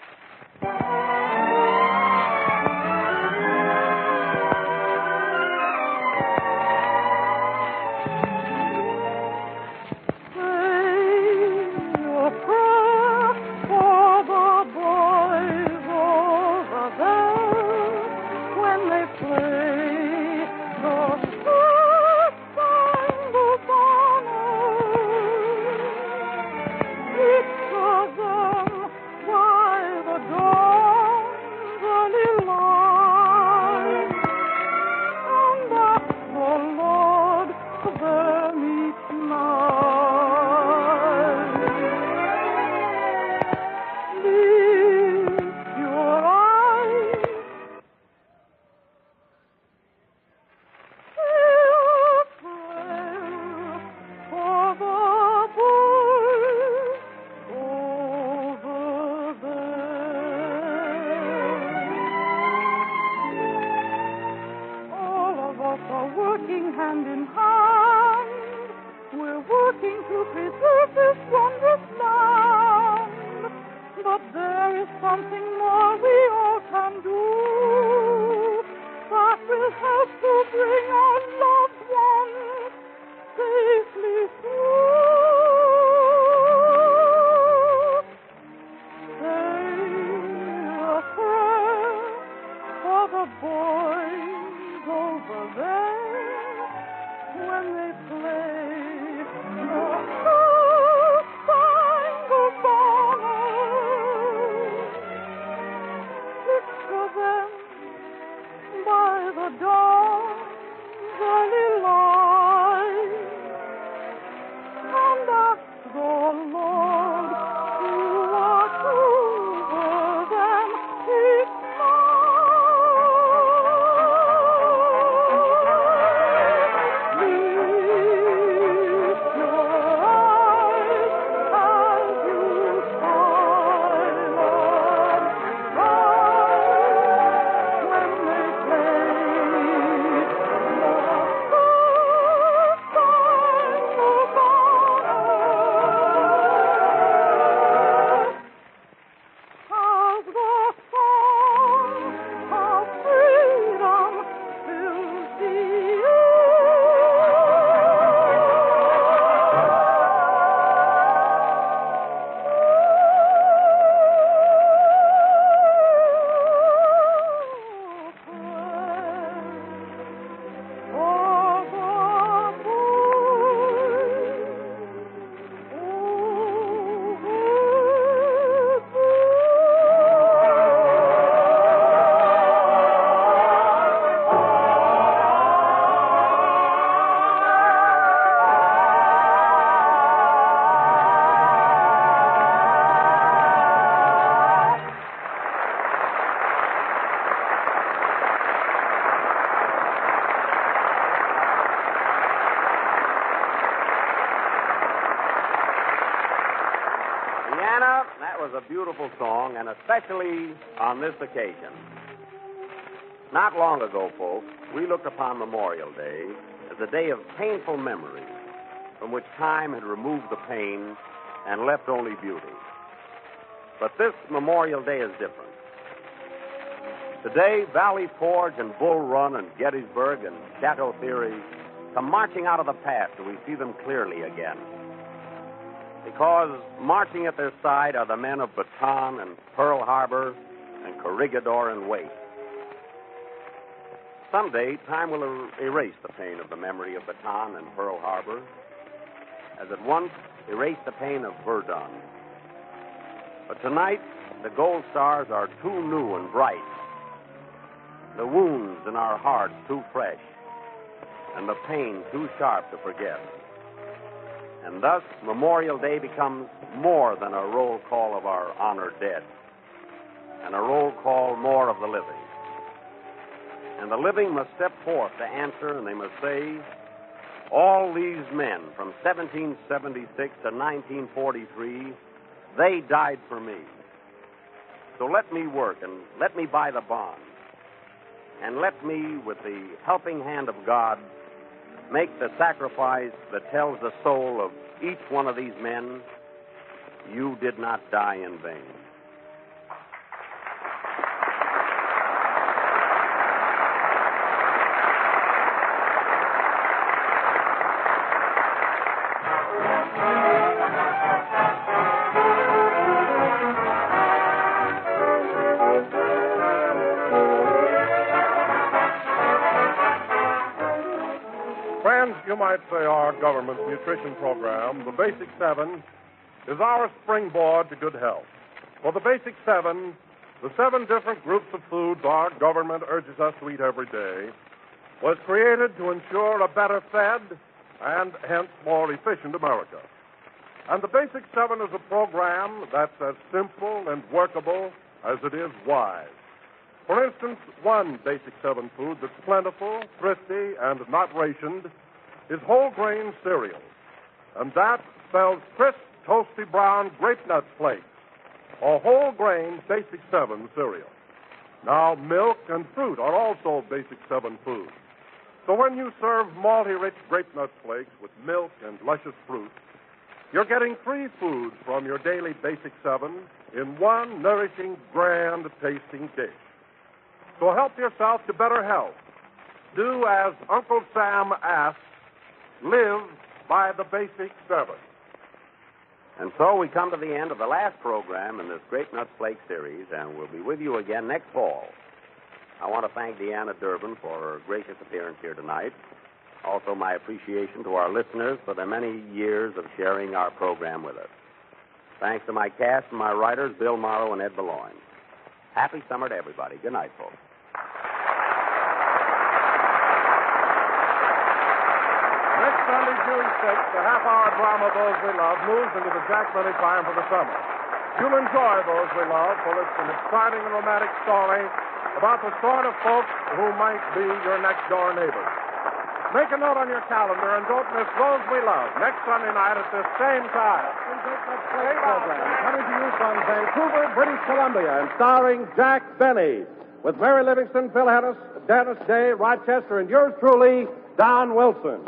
A beautiful song, and especially on this occasion. Not long ago, folks, we looked upon Memorial Day as a day of painful memories from which time had removed the pain and left only beauty. But this Memorial Day is different. Today, Valley Forge and Bull Run and Gettysburg and Chateau Thierry come marching out of the past, and we see them clearly again. Because marching at their side are the men of Bataan and Pearl Harbor and Corregidor and Wake. Someday, time will erase the pain of the memory of Bataan and Pearl Harbor, as it once erased the pain of Verdun. But tonight, the gold stars are too new and bright, the wounds in our hearts too fresh, and the pain too sharp to forget. And thus, Memorial Day becomes more than a roll call of our honored dead, and a roll call more of the living. And the living must step forth to answer, and they must say, all these men from 1776 to 1943, they died for me. So let me work and let me buy the bond. And let me, with the helping hand of God, make the sacrifice that tells the soul of each one of these men, you did not die in vain. You might say our government's nutrition program, the Basic 7, is our springboard to good health. For the Basic 7, the 7 different groups of foods our government urges us to eat every day, was created to ensure a better fed and hence more efficient America. And the Basic 7 is a program that's as simple and workable as it is wise. For instance, one Basic 7 food that's plentiful, thrifty, and not rationed is whole grain cereal. And that spells crisp, toasty brown grape nut flakes, or whole grain Basic 7 cereal. Now, milk and fruit are also Basic 7 foods. So when you serve malty-rich grape nut flakes with milk and luscious fruit, you're getting 3 foods from your daily Basic 7 in one nourishing, grand-tasting dish. So help yourself to better health. Do as Uncle Sam asks, live by the Basic 7. And so we come to the end of the last program in this Grape Nuts Flake series, and we'll be with you again next fall. I want to thank Deanna Durbin for her gracious appearance here tonight. Also, my appreciation to our listeners for their many years of sharing our program with us. Thanks to my cast and my writers, Bill Morrow and Ed Baloyne. Happy summer to everybody. Good night, folks. Next Sunday, June 6th, the half-hour drama Those We Love moves into the Jack Benny time for the summer. You'll enjoy Those We Love, for it's an exciting and romantic story about the sort of folks who might be your next-door neighbors. Make a note on your calendar and don't miss Those We Love next Sunday night at this same time. Program coming to you from Vancouver, British Columbia, and starring Jack Benny, with Mary Livingston, Phil Hennis, Dennis Day, Rochester, and yours truly, Don Wilson.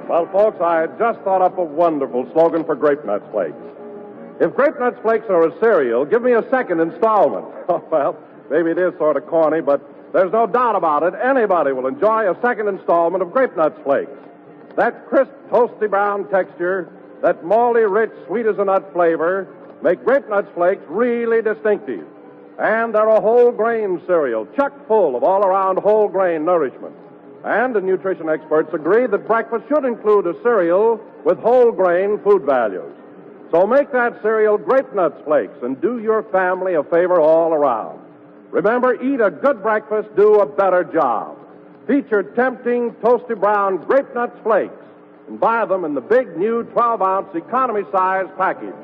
Well, folks, I just thought up a wonderful slogan for Grape Nuts Flakes. If Grape Nuts Flakes are a cereal, give me a second installment. Oh, well, maybe it is sort of corny, but there's no doubt about it. Anybody will enjoy a second installment of Grape Nuts Flakes. That crisp, toasty brown texture, that malty, rich, sweet as a nut flavor, make Grape Nuts Flakes really distinctive. And they're a whole grain cereal, chock full of all-around whole grain nourishment. And the nutrition experts agree that breakfast should include a cereal with whole grain food values. So make that cereal Grape Nuts Flakes and do your family a favor all around. Remember, eat a good breakfast, do a better job. Feature tempting, toasty brown Grape Nuts Flakes and buy them in the big new 12-ounce economy size package.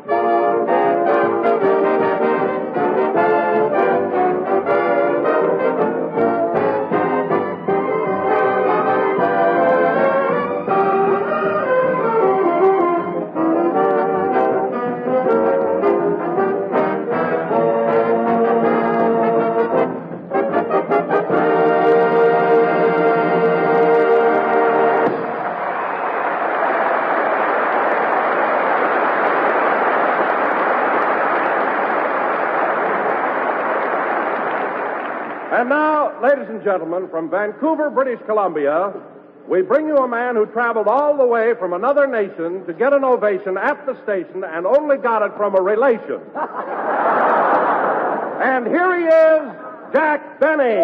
And now, ladies and gentlemen, from Vancouver, British Columbia, we bring you a man who traveled all the way from another nation to get an ovation at the station and only got it from a relation. And here he is, Jack Benny.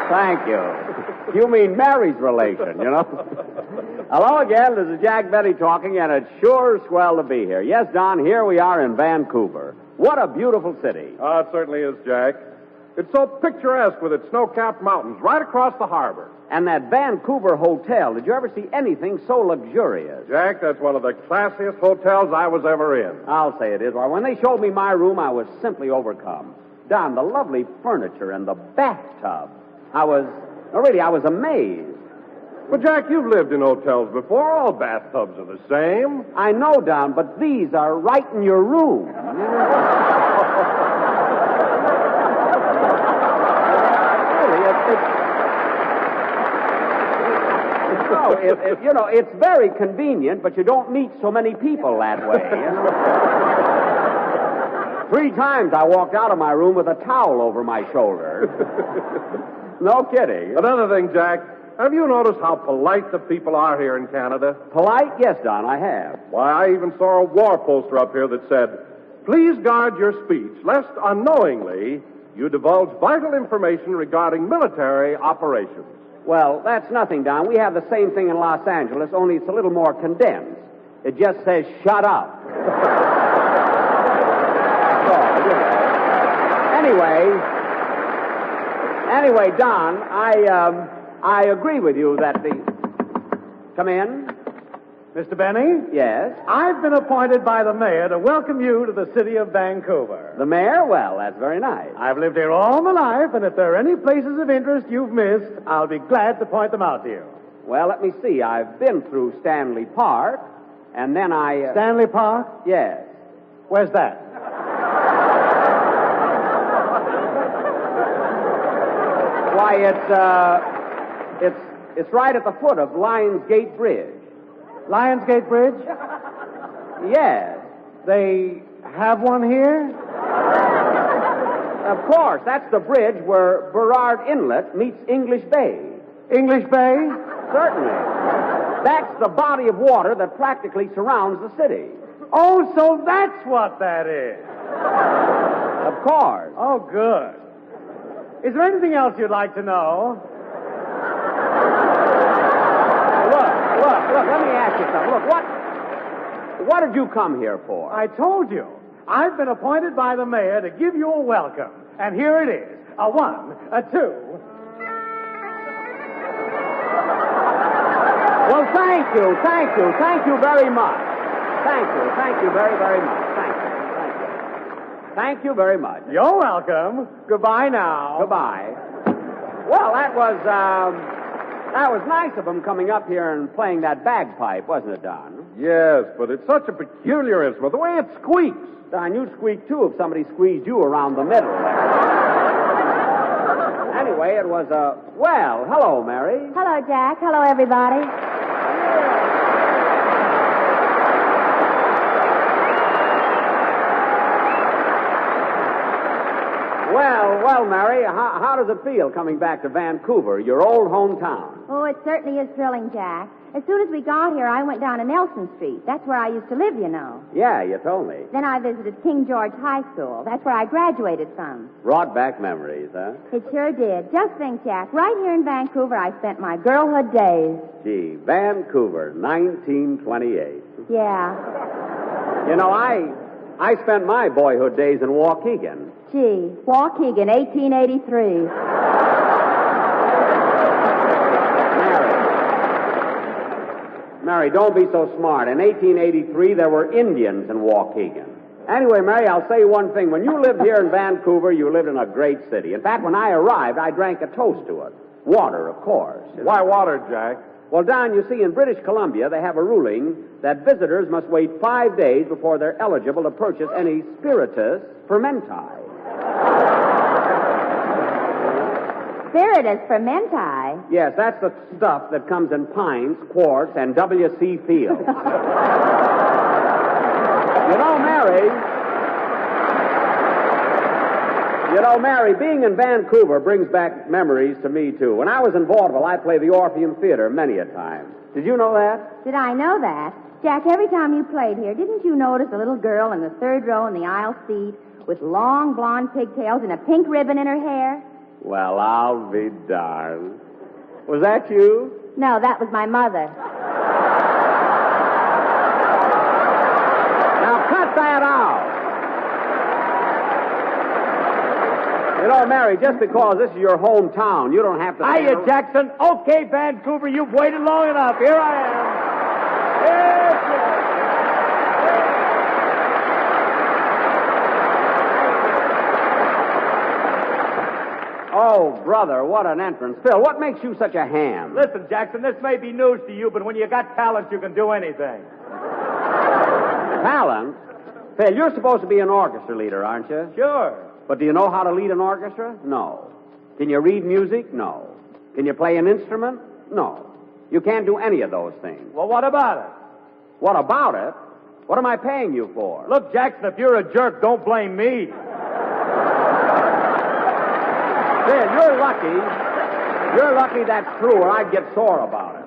Thank you. You mean Mary's relation, you know? Hello again, this is Jack Benny talking, and it's sure swell to be here. Yes, Don, here we are in Vancouver. What a beautiful city. Oh, it certainly is, Jack. It's so picturesque with its snow-capped mountains right across the harbor. And that Vancouver hotel, did you ever see anything so luxurious? Jack, that's one of the classiest hotels I was ever in. I'll say it is. Well, when they showed me my room, I was simply overcome. Don, the lovely furniture and the bathtub. I was amazed. But, Jack, you've lived in hotels before. All bathtubs are the same. I know, Don, but these are right in your room. It's very convenient, but you don't meet so many people that way, you know? 3 times I walked out of my room with a towel over my shoulder. No kidding. Another thing, Jack, have you noticed how polite the people are here in Canada? Polite? Yes, Don, I have. Why, I even saw a war poster up here that said, "Please guard your speech, lest unknowingly you divulge vital information regarding military operations." Well, that's nothing, Don. We have the same thing in Los Angeles, only it's a little more condensed. It just says, "Shut up." Anyway, Don, I agree with you that the... Come in. Mr. Benny? Yes? I've been appointed by the mayor to welcome you to the city of Vancouver. The mayor? Well, that's very nice. I've lived here all my life, and if there are any places of interest you've missed, I'll be glad to point them out to you. Well, let me see. I've been through Stanley Park, and then I... Stanley Park? Yes. Where's that? Why, it's right at the foot of Lions Gate Bridge. Lions Gate Bridge? Yes. They have one here? Of course. That's the bridge where Burrard Inlet meets English Bay. English Bay? Certainly. That's the body of water that practically surrounds the city. Oh, so that's what that is. Of course. Oh, good. Is there anything else you'd like to know? Look, let me ask you something. Look, what did you come here for? I told you. I've been appointed by the mayor to give you a welcome. And here it is. A 1, a 2. Well, thank you very much. Thank you very, very much. Thank you very much. You're welcome. Goodbye now. Goodbye. Well, that was nice of him coming up here and playing that bagpipe, wasn't it, Don? Yes, but it's such a peculiar instrument, the way it squeaks. Don, you'd squeak, too, if somebody squeezed you around the middle. Anyway, it was well, hello, Mary. Hello, Jack. Hello, everybody. Well, Mary, how does it feel coming back to Vancouver, your old hometown? Oh, it certainly is thrilling, Jack. As soon as we got here, I went down to Nelson Street. That's where I used to live, you know. Yeah, you told me. Then I visited King George High School. That's where I graduated from. Brought back memories, huh? It sure did. Just think, Jack, right here in Vancouver, I spent my girlhood days. Gee, Vancouver, 1928. Yeah. You know, I spent my boyhood days in Waukegan. Gee, Waukegan, 1883. Mary, don't be so smart. In 1883, there were Indians in Waukegan. Anyway, Mary, I'll say you one thing. When you lived here in Vancouver, you lived in a great city. In fact, when I arrived, I drank a toast to it. Water, of course. Why water, Jack? Well, Don, you see, in British Columbia, they have a ruling that visitors must wait 5 days before they're eligible to purchase any spiritus fermenti. Spiritus fermenti. Yes, that's the stuff that comes in pints, quarts, and W.C. Fields. You know, Mary, being in Vancouver brings back memories to me, too. When I was in vaudeville, I played the Orpheum Theater many a time. Did you know that? Did I know that? Jack, every time you played here, didn't you notice a little girl in the third row in the aisle seat with long blonde pigtails and a pink ribbon in her hair? Well, I'll be darned. Was that you? No, that was my mother. Now, cut that out. You know, Mary, just because this is your hometown, you don't have to... Hiya, Jackson. Okay, Vancouver, you've waited long enough. Here I am. Yes, Oh, brother, what an entrance. Phil, what makes you such a ham? Listen, Jackson, this may be news to you, but when you got talent, you can do anything. Talent? Phil, you're supposed to be an orchestra leader, aren't you? Sure. But do you know how to lead an orchestra? No. Can you read music? No. Can you play an instrument? No. You can't do any of those things. Well, what about it? What about it? What am I paying you for? Look, Jackson, if you're a jerk, don't blame me. Phil, you're lucky. You're lucky that's true, or I'd get sore about it.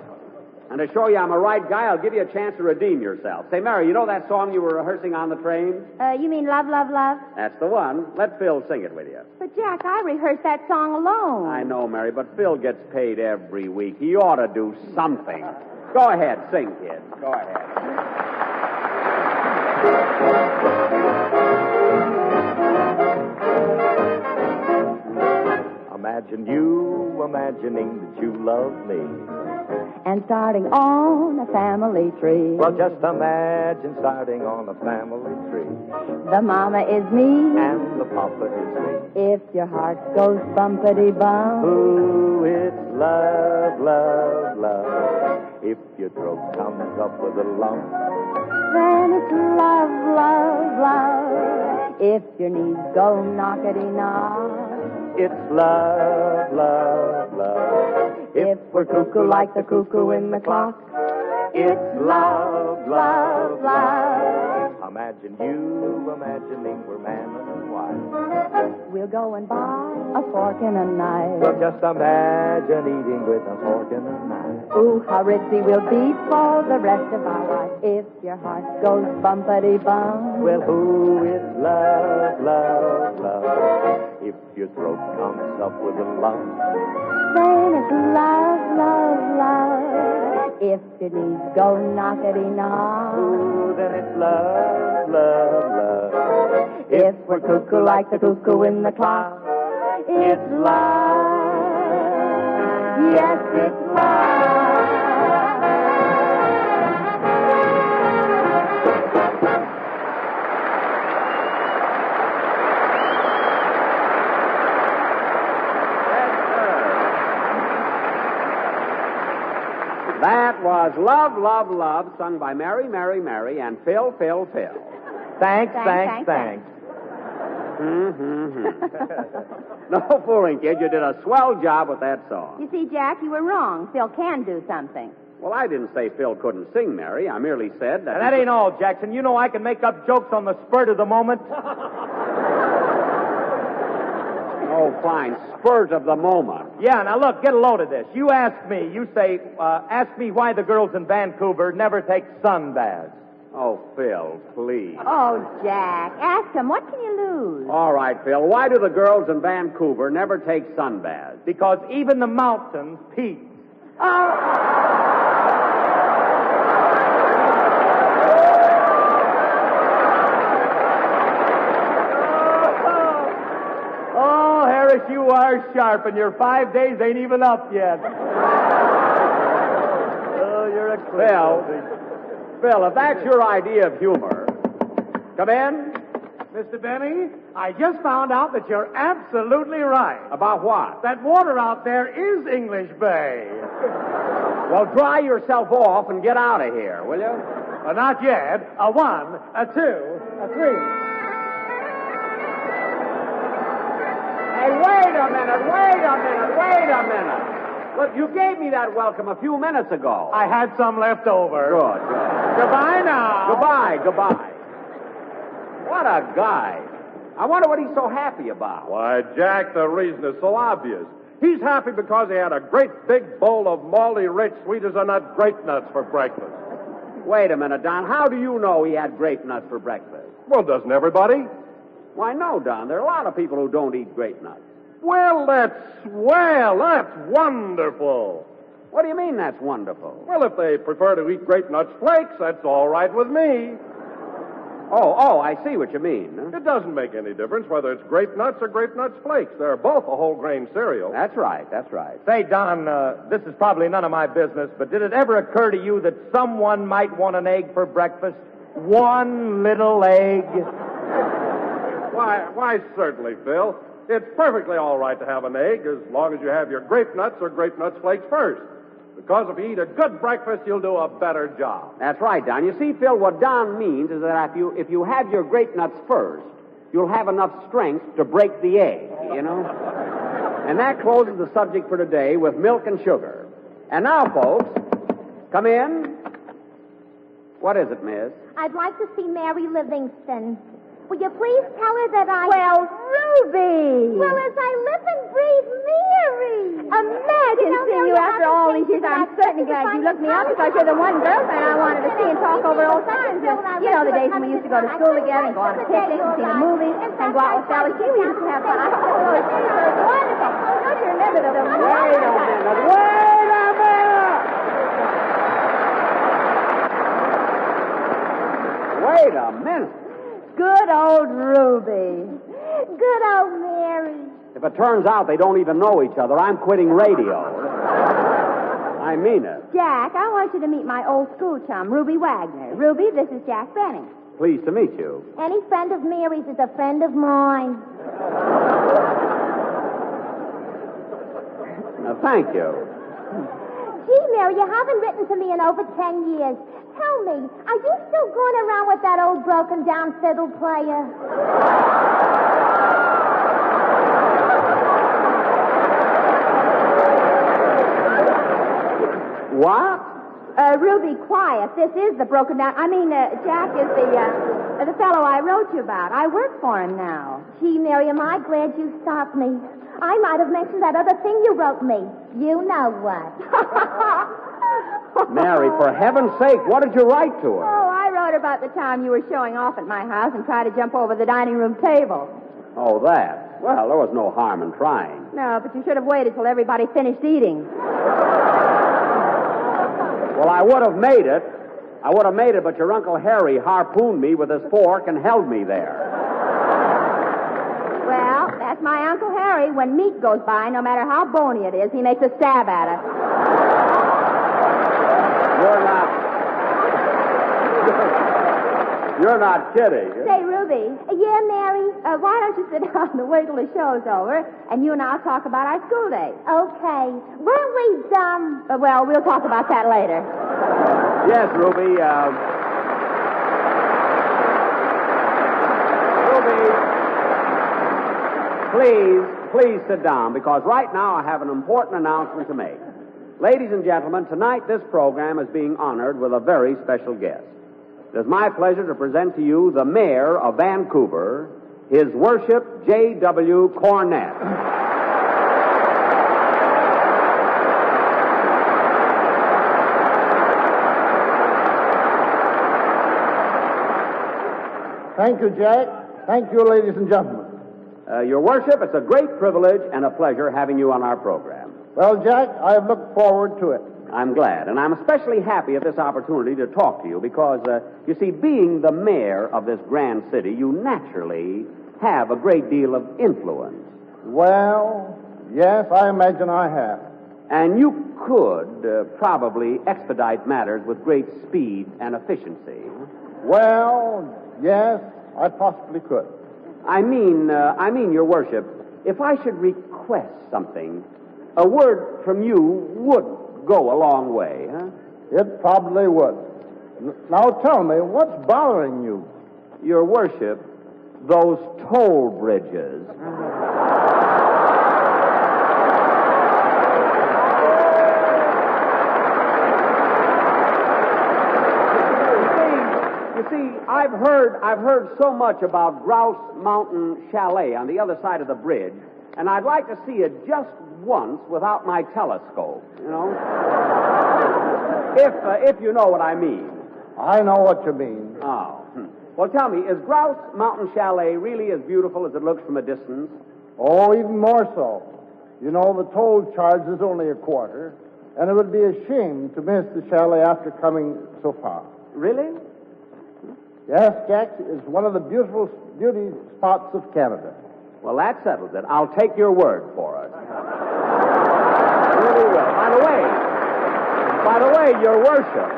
And to show you I'm a right guy, I'll give you a chance to redeem yourself. Say, Mary, you know that song you were rehearsing on the train? You mean Love, Love, Love? That's the one. Let Phil sing it with you. But, Jack, I rehearsed that song alone. I know, Mary, but Phil gets paid every week. He ought to do something. Go ahead, sing, kid. Go ahead. Imagine you imagining that you love me. And starting on a family tree. Well, just imagine starting on a family tree. The mama is me. And the papa is me. If your heart goes bumpity-bump. Ooh, it's love, love, love. If your throat comes up with a lump. Then it's love, love, love. If your knees go knockety-knock. It's love, love, love. If we're cuckoo like the cuckoo in the clock. It's love, love, love. Imagine you imagining we're man and wife. We'll go and buy a fork and a knife. Well, just imagine eating with a fork and a knife. Ooh, how ritzy we'll be for the rest of our life. If your heart goes bumpity-bump. Well, who is love, love, love? If your throat comes up with a lump. Then it's love, love, love. If your knees go knockety-knock. Ooh, then it's love, love, love. If we're cuckoo like the cuckoo in the clock. It's love. Yes, it's love. That was Love, Love, Love, sung by Mary, Mary, Mary, and Phil, Phil, Phil. Thanks. No fooling, kid. You did a swell job with that song. You see, Jack, you were wrong. Phil can do something. Well, I didn't say Phil couldn't sing, Mary. I merely said that... And that ain't all, Jackson. You know I can make up jokes on the spurt of the moment. Oh, fine. Spurt of the moment. Yeah, now look, get a load of this. You ask me, ask me why the girls in Vancouver never take sun baths. Oh, Phil, please. Oh, Jack, ask him. What can you lose? All right, Phil. Why do the girls in Vancouver never take sun baths? Because even the mountains pee. Oh, Harris, you are sharp, and your 5 days ain't even up yet. Oh, you're a Phil, if that's your idea of humor, come in. Mr. Benny, I just found out that you're absolutely right. About what? That water out there is English Bay. Well, dry yourself off and get out of here, will you? Not yet. A 1, a 2, a 3. Hey, wait a minute. Look, you gave me that welcome a few minutes ago. I had some left over. Good. Goodbye now. Goodbye. What a guy. I wonder what he's so happy about. Why, Jack, the reason is so obvious. He's happy because he had a great big bowl of malty rich sweet as a nut grape nuts for breakfast. Wait a minute, Don. How do you know he had grape nuts for breakfast? Well, doesn't everybody? Why, no, Don. There are a lot of people who don't eat grape nuts. Well, that's wonderful. What do you mean that's wonderful? Well, if they prefer to eat grape nuts flakes, that's all right with me. Oh, I see what you mean. Huh? It doesn't make any difference whether it's grape nuts or grape nuts flakes. They're both a whole grain cereal. That's right. Say, Don, this is probably none of my business, but did it ever occur to you that someone might want an egg for breakfast? One little egg? Why, certainly, Phil. It's perfectly all right to have an egg as long as you have your grape nuts or grape nuts flakes first. Because if you eat a good breakfast, you'll do a better job. That's right, Don. You see, Phil, what Don means is that if you have your grape nuts first, you'll have enough strength to break the egg, you know? And that closes the subject for today with milk and sugar. And now, folks, come in. What is it, miss? I'd like to see Mary Livingston. Will you please tell her that I... Well, Ruby! Well, as I live and breathe, Mary! Imagine seeing you after all these years. I'm certainly glad you looked me up because you're the one girlfriend I wanted to see and talk over old times. You know, the days when we used to go to school together and go on picnics and see the movies and go out with Sally G. We used to have fun. Wonderful. Don't you remember the Wait a minute. Wait a minute. Good old Ruby. Good old Mary. If it turns out they don't even know each other, I'm quitting radio. I mean it. Jack, I want you to meet my old school chum, Ruby Wagner. Ruby, this is Jack Benny. Pleased to meet you. Any friend of Mary's is a friend of mine. Thank you. Gee, Mary, you haven't written to me in over 10 years. Tell me, are you still going around with that old broken-down fiddle player? What? Ruby, quiet. This is the broken-down... Jack is the fellow I wrote you about. I work for him now. Gee, Mary, am I glad you stopped me. I might have mentioned that other thing you wrote me. You know what. Mary, for heaven's sake, what did you write to her? Oh, I wrote about the time you were showing off at my house and tried to jump over the dining room table. Oh, that. Well, there was no harm in trying. No, but you should have waited till everybody finished eating. Well, I would have made it, but your Uncle Harry harpooned me with his fork and held me there. Well, that's my Uncle Harry. When meat goes by, no matter how bony it is, he makes a stab at it. You're not kidding. Say, Ruby. Yeah, Mary? Why don't you sit down and wait till the show's over, and you and I'll talk about our school days. Okay. Weren't we dumb? Well, we'll talk about that later. Yes, Ruby. Ruby, please sit down, because right now I have an important announcement to make. Ladies and gentlemen, tonight this program is being honored with a very special guest. It is my pleasure to present to you the Mayor of Vancouver, His Worship J.W. Cornett. Thank you, Jack. Thank you, ladies and gentlemen. Your Worship, it's a great privilege and a pleasure having you on our program. Well, Jack, I have looked forward to it. I'm glad, and I'm especially happy at this opportunity to talk to you because, you see, being the mayor of this grand city, you naturally have a great deal of influence. Well, yes, I imagine I have. And you could probably expedite matters with great speed and efficiency. Well, yes, I possibly could. I mean, Your Worship, if I should request something, a word from you would go a long way, huh? It probably would. Now tell me, what's bothering you? Your Worship, those toll bridges. I've heard so much about Grouse Mountain Chalet on the other side of the bridge, and I'd like to see it just once without my telescope, you know? If you know what I mean. I know what you mean. Oh. Well, tell me, is Grouse Mountain Chalet really as beautiful as it looks from a distance? Oh, even more so. You know, the toll charge is only a quarter, and it would be a shame to miss the chalet after coming so far. Really? Yes, Jack, it's one of the beauty spots of Canada. Well, that settles it. I'll take your word for it. Really will. By the way, Your Worship.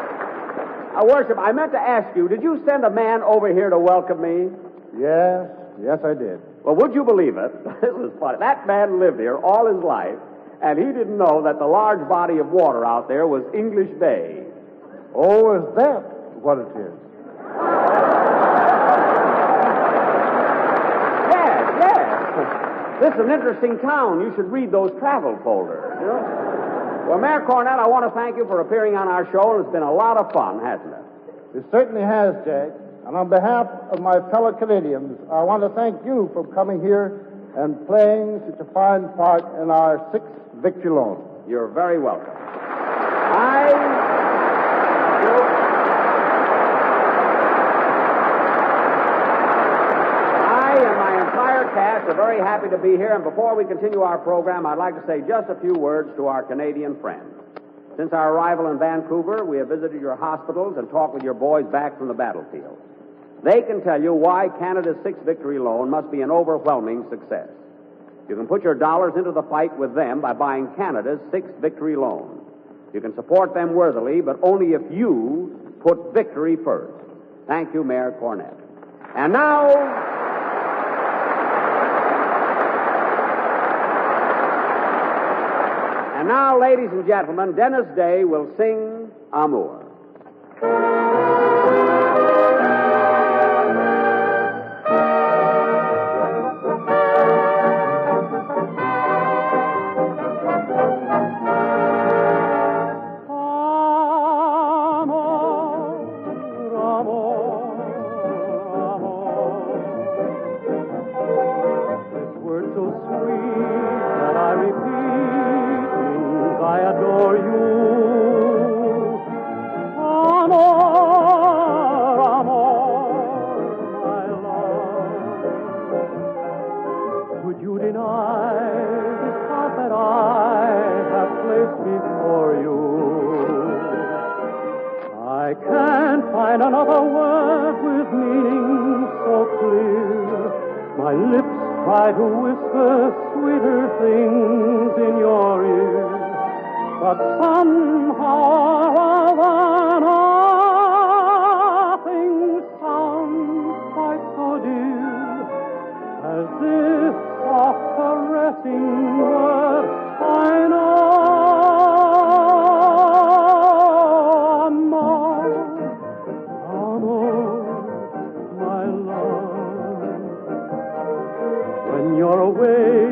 Worship, I meant to ask you, did you send a man over here to welcome me? Yes, I did. Well, would you believe it? This was funny. That man lived here all his life, and he didn't know that the large body of water out there was English Bay. Oh, is that what it is? Yes. This is an interesting town. You should read those travel folders, you know? Well, Mayor Cornett, I want to thank you for appearing on our show, and it's been a lot of fun, hasn't it? It certainly has, Jack. And on behalf of my fellow Canadians, I want to thank you for coming here and playing such a fine part in our 6th victory loan. You're very welcome. Cast are very happy to be here, and before we continue our program, I'd like to say just a few words to our Canadian friends. Since our arrival in Vancouver, we have visited your hospitals and talked with your boys back from the battlefield. They can tell you why Canada's 6th victory loan must be an overwhelming success. You can put your dollars into the fight with them by buying Canada's 6th victory loan. You can support them worthily, but only if you put victory first. Thank you, Mayor Cornett. And now, ladies and gentlemen, Dennis Day will sing Amour. Try to whisper sweeter things in your ear, but somehow nothing sounds quite so dear as this soft caressing word I know. You're away,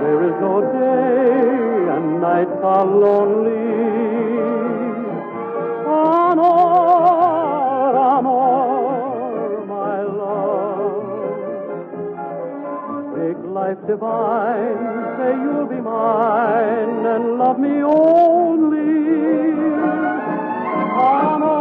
there is no day, and nights are lonely. Amor, amor, my love. Make life divine, say you'll be mine, and love me only. Amor.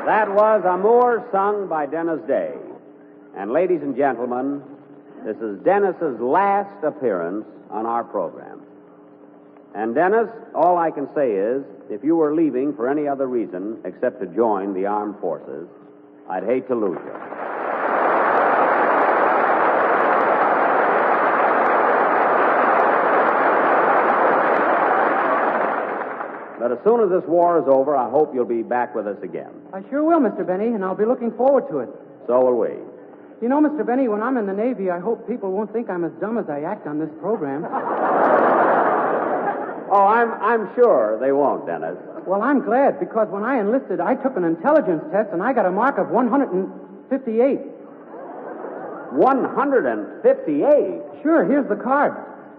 That was Amour, sung by Dennis Day. And ladies and gentlemen, this is Dennis's last appearance on our program. And Dennis, all I can say is, if you were leaving for any other reason except to join the armed forces, I'd hate to lose you. But as soon as this war is over, I hope you'll be back with us again. I sure will, Mr. Benny, and I'll be looking forward to it. So will we. You know, Mr. Benny, when I'm in the Navy, I hope people won't think I'm as dumb as I act on this program. Oh, I'm sure they won't, Dennis. Well, I'm glad, because when I enlisted, I took an intelligence test, and I got a mark of 158. 158? Sure, here's the card.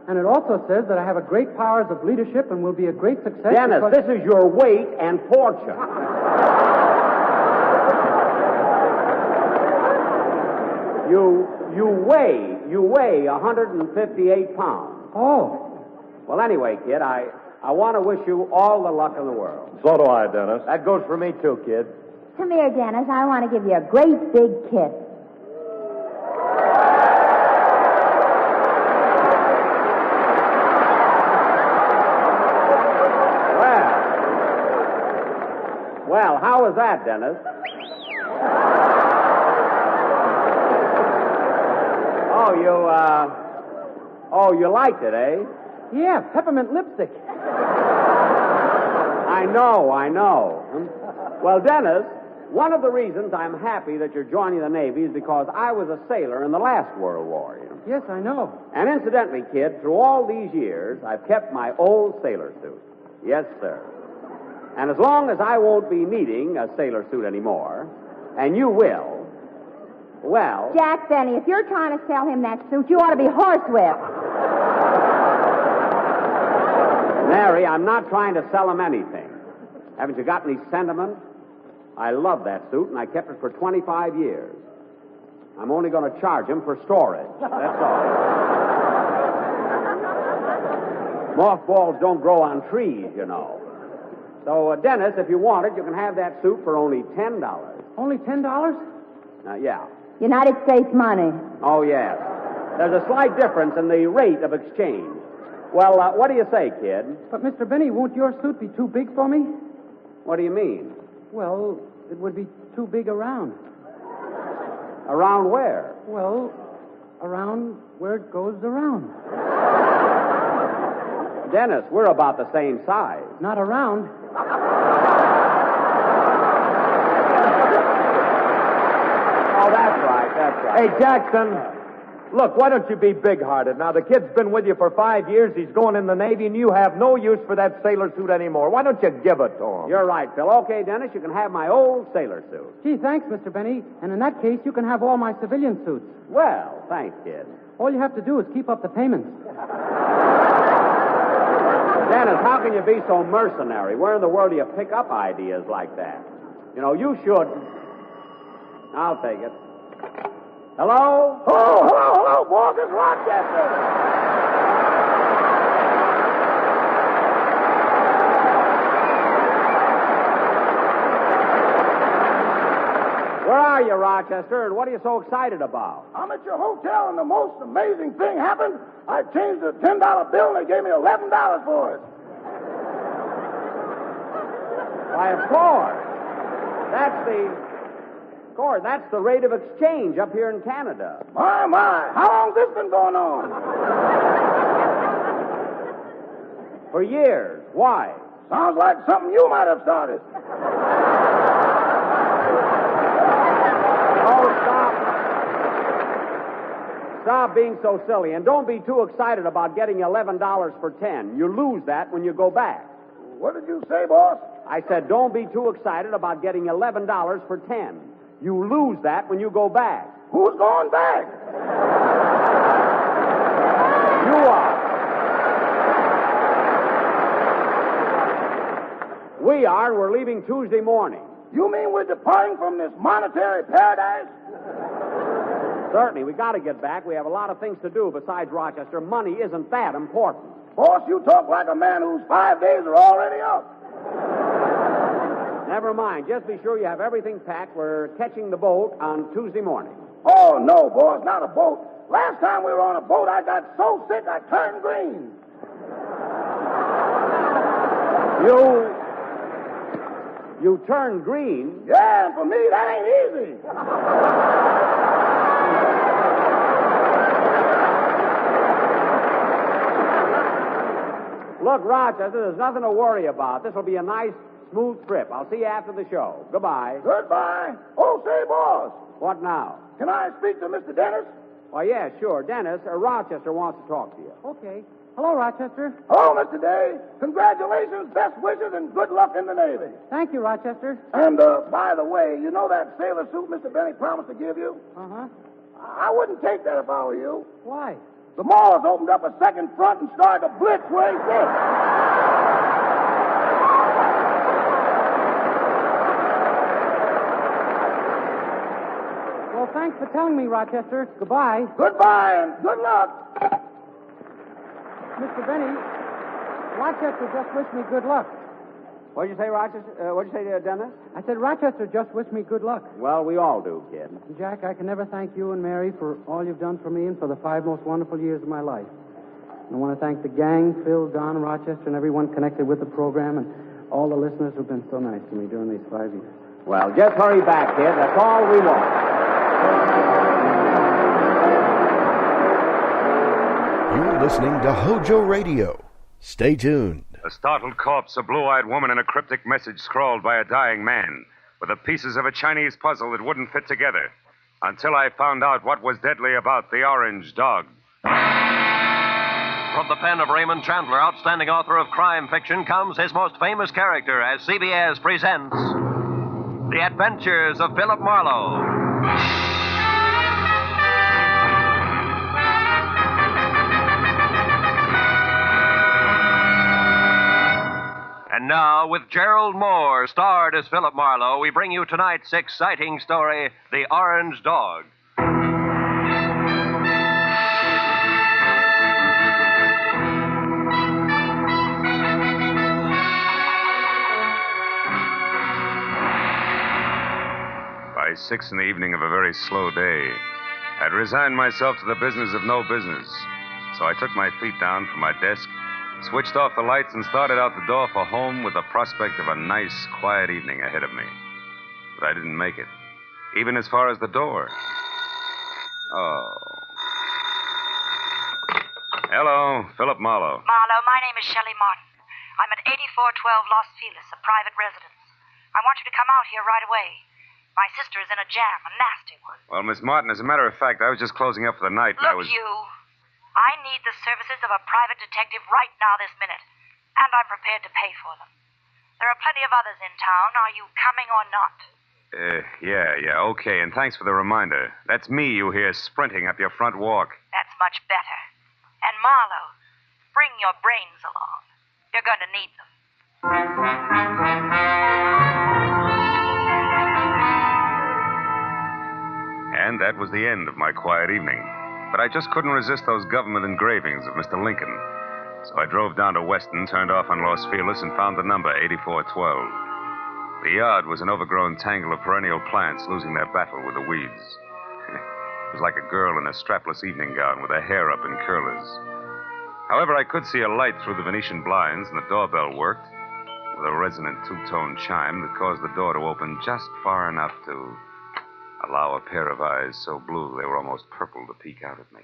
And it also says that I have a great powers of leadership and will be a great success. Dennis, this is your weight and fortune. You weigh 158 pounds. Oh. Well, anyway, kid, I want to wish you all the luck in the world. So do I, Dennis. That goes for me, too, kid. Come here, Dennis. I want to give you a great big kiss. Well, how was that, Dennis? You liked it, eh? Yeah, peppermint lipstick. I know. Well, Dennis, one of the reasons I'm happy that you're joining the Navy is because I was a sailor in the last World War, you know. Yes, I know. And incidentally, kid, through all these years, I've kept my old sailor suit. Yes, sir. And as long as I won't be needing a sailor suit anymore, and you will, well... Jack Benny, if you're trying to sell him that suit, you ought to be horsewhipped. Mary, I'm not trying to sell him anything. Haven't you got any sentiment? I love that suit, and I kept it for 25 years. I'm only going to charge him for storage. That's all. Mothballs don't grow on trees, you know. So, Dennis, if you want it, you can have that suit for only $10. Only $10? Yeah. United States money. Oh, yes. There's a slight difference in the rate of exchange. Well, what do you say, kid? But, Mr. Benny, won't your suit be too big for me? What do you mean? Well, it would be too big around. Around where? Well, around where it goes around. Dennis, we're about the same size. Not around. Oh, that's right. Hey, Jackson, look, why don't you be big-hearted? Now, the kid's been with you for 5 years. He's going in the Navy, and you have no use for that sailor suit anymore. Why don't you give it to him? You're right, Phil. Okay, Dennis, you can have my old sailor suit. Gee, thanks, Mr. Benny. And in that case, you can have all my civilian suits. Well, thanks, kid. All you have to do is keep up the payments. Dennis, how can you be so mercenary? Where in the world do you pick up ideas like that? You know, you should. I'll take it. Hello? Oh, hello, boss. It's Rochester. Where are you, Rochester, and what are you so excited about? I'm at your hotel, and the most amazing thing happened. I changed a $10 bill, and they gave me $11 for it. Why, of course. That's the rate of exchange up here in Canada. My. How long's this been going on? For years. Why? Sounds like something you might have started. Oh, Stop being so silly, and don't be too excited about getting $11 for 10. You lose that when you go back. What did you say, boss? I said don't be too excited about getting $11 for 10. You lose that when you go back. Who's going back? You are. We are, and we're leaving Tuesday morning. You mean we're departing from this monetary paradise? Certainly. We got to get back. We have a lot of things to do besides Rochester. Money isn't that important. Boss, you talk like a man whose 5 days are already up. Never mind. Just be sure you have everything packed. We're catching the boat on Tuesday morning. Oh, no, boss, not a boat. Last time we were on a boat, I got so sick I turned green. You turned green? Yeah, and for me, that ain't easy. Look, Rochester, there's nothing to worry about. This will be a nice, Smooth trip. I'll see you after the show. Goodbye. Goodbye. Oh, say, boss, What now? can I speak to Mr. Dennis? Why, yeah, sure. Dennis, Rochester wants to talk to you. Okay. Hello, Rochester. Hello, Mr. Day. Congratulations, best wishes, and good luck in the Navy. Thank you, Rochester. And, by the way, you know that sailor suit Mr. Benny promised to give you? Uh-huh. I wouldn't take that if I were you. Why? The Moors opened up a second front and started a blitz where he sits. Well, thanks for telling me, Rochester. Goodbye. Goodbye and good luck. Mr. Benny, Rochester just wished me good luck. What'd you say, Rochester? What'd you say, Dennis? I said Rochester just wished me good luck. Well, we all do, kid. Jack, I can never thank you and Mary for all you've done for me and for the 5 most wonderful years of my life. I want to thank the gang, Phil, Don, Rochester, and everyone connected with the program, and all the listeners who've been so nice to me during these 5 years. Well, just hurry back, kid. That's all we want. You're listening to HOJO Radio. Stay tuned. A startled corpse, a blue-eyed woman, and a cryptic message scrawled by a dying man, with the pieces of a Chinese puzzle that wouldn't fit together, until I found out what was deadly about the orange dog. From the pen of Raymond Chandler, outstanding author of crime fiction, comes his most famous character as CBS presents The Adventures of Philip Marlowe. And now, with Gerald Moore, starred as Philip Marlowe, we bring you tonight's exciting story, The Orange Dog. By 6 in the evening of a very slow day, I'd resigned myself to the business of no business. So I took my feet down from my desk, switched off the lights, and started out the door for home with the prospect of a nice, quiet evening ahead of me. But I didn't make it, even as far as the door. Oh. Hello, Philip Marlowe. Marlowe, my name is Shelley Martin. I'm at 8412 Los Feliz, a private residence. I want you to come out here right away. My sister is in a jam, a nasty one. Well, Miss Martin, as a matter of fact, I was just closing up for the night. And I Look, was... you. I need the services of a private detective right now this minute, and I'm prepared to pay for them. There are plenty of others in town. Are you coming or not? Yeah, okay, and thanks for the reminder. That's me you hear sprinting up your front walk. That's much better. And Marlowe, bring your brains along. You're going to need them. And that was the end of my quiet evening. But I just couldn't resist those government engravings of Mr. Lincoln. So I drove down to Weston, turned off on Los Feliz, and found the number 8412. The yard was an overgrown tangle of perennial plants losing their battle with the weeds. It was like a girl in a strapless evening gown with her hair up in curlers. However, I could see a light through the Venetian blinds, and the doorbell worked with a resonant two-tone chime that caused the door to open just far enough to allow a pair of eyes so blue they were almost purple to peek out at me.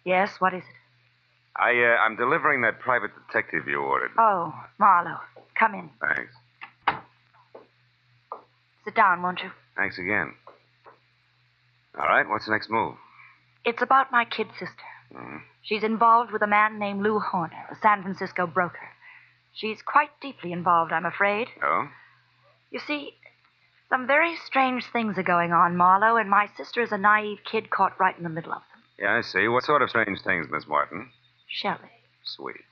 Yes, what is it? I'm delivering that private detective you ordered. Oh, Marlowe, come in. Thanks. Sit down, won't you? Thanks again. All right, what's the next move? It's about my kid sister. Mm-hmm. She's involved with a man named Lou Horner, a San Francisco broker. She's quite deeply involved, I'm afraid. Oh? You see, some very strange things are going on, Marlowe, and my sister is a naive kid caught right in the middle of them. Yeah, I see. What sort of strange things, Miss Martin? Shelley. Sweet.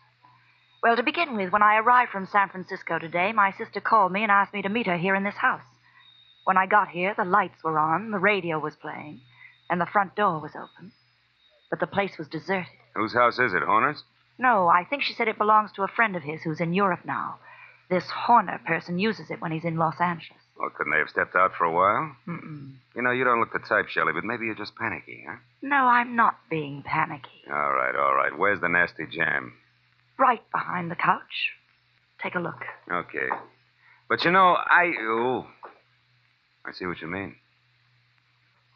Well, to begin with, when I arrived from San Francisco today, my sister called me and asked me to meet her here in this house. When I got here, the lights were on, the radio was playing, and the front door was open. But the place was deserted. Whose house is it, Horner's? No, I think she said it belongs to a friend of his who's in Europe now. This Horner person uses it when he's in Los Angeles. Well, couldn't they have stepped out for a while? Mm-mm. You know, you don't look the type, Shelley, but maybe you're just panicky, huh? No, I'm not being panicky. All right. Where's the nasty jam? Right behind the couch. Take a look. Okay. But you know, I see what you mean.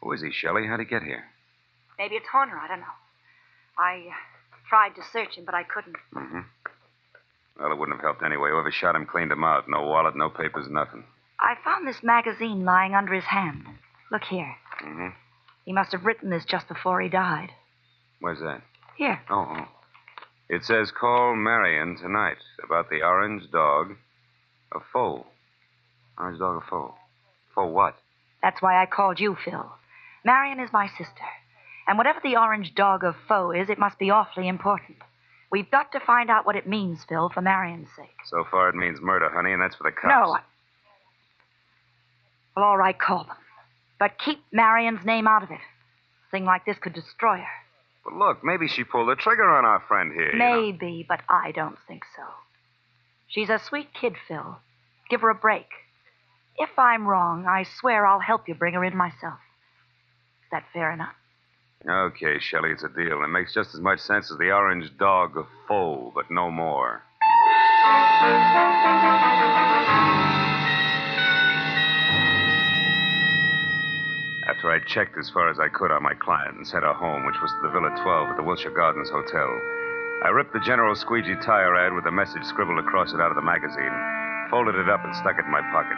Who is he, Shelley? How'd he get here? Maybe it's Horner, I don't know. I tried to search him, but I couldn't. Mm-hmm. Well, it wouldn't have helped anyway. Whoever shot him cleaned him out. No wallet, no papers, nothing. I found this magazine lying under his hand. Look here. Mm-hmm. He must have written this just before he died. Where's that? Here. Oh. It says, call Marion tonight about the orange dog, a foe. Orange dog, a foe. For what? That's why I called you, Phil. Marion is my sister. And whatever the orange dog of foe is, it must be awfully important. We've got to find out what it means, Phil, for Marion's sake. So far it means murder, honey, and that's for the cops. No, Well, all right, call them. But keep Marion's name out of it. A thing like this could destroy her. But look, maybe she pulled the trigger on our friend here. Maybe, but I don't think so. She's a sweet kid, Phil. Give her a break. If I'm wrong, I swear I'll help you bring her in myself. Is that fair enough? Okay, Shelley, it's a deal. It makes just as much sense as the orange dog of foe, but no more. After I'd checked as far as I could on my client and sent her home, which was to the Villa 12 at the Wilshire Gardens Hotel, I ripped the General Squeegee tire ad with a message scribbled across it out of the magazine, folded it up, and stuck it in my pocket.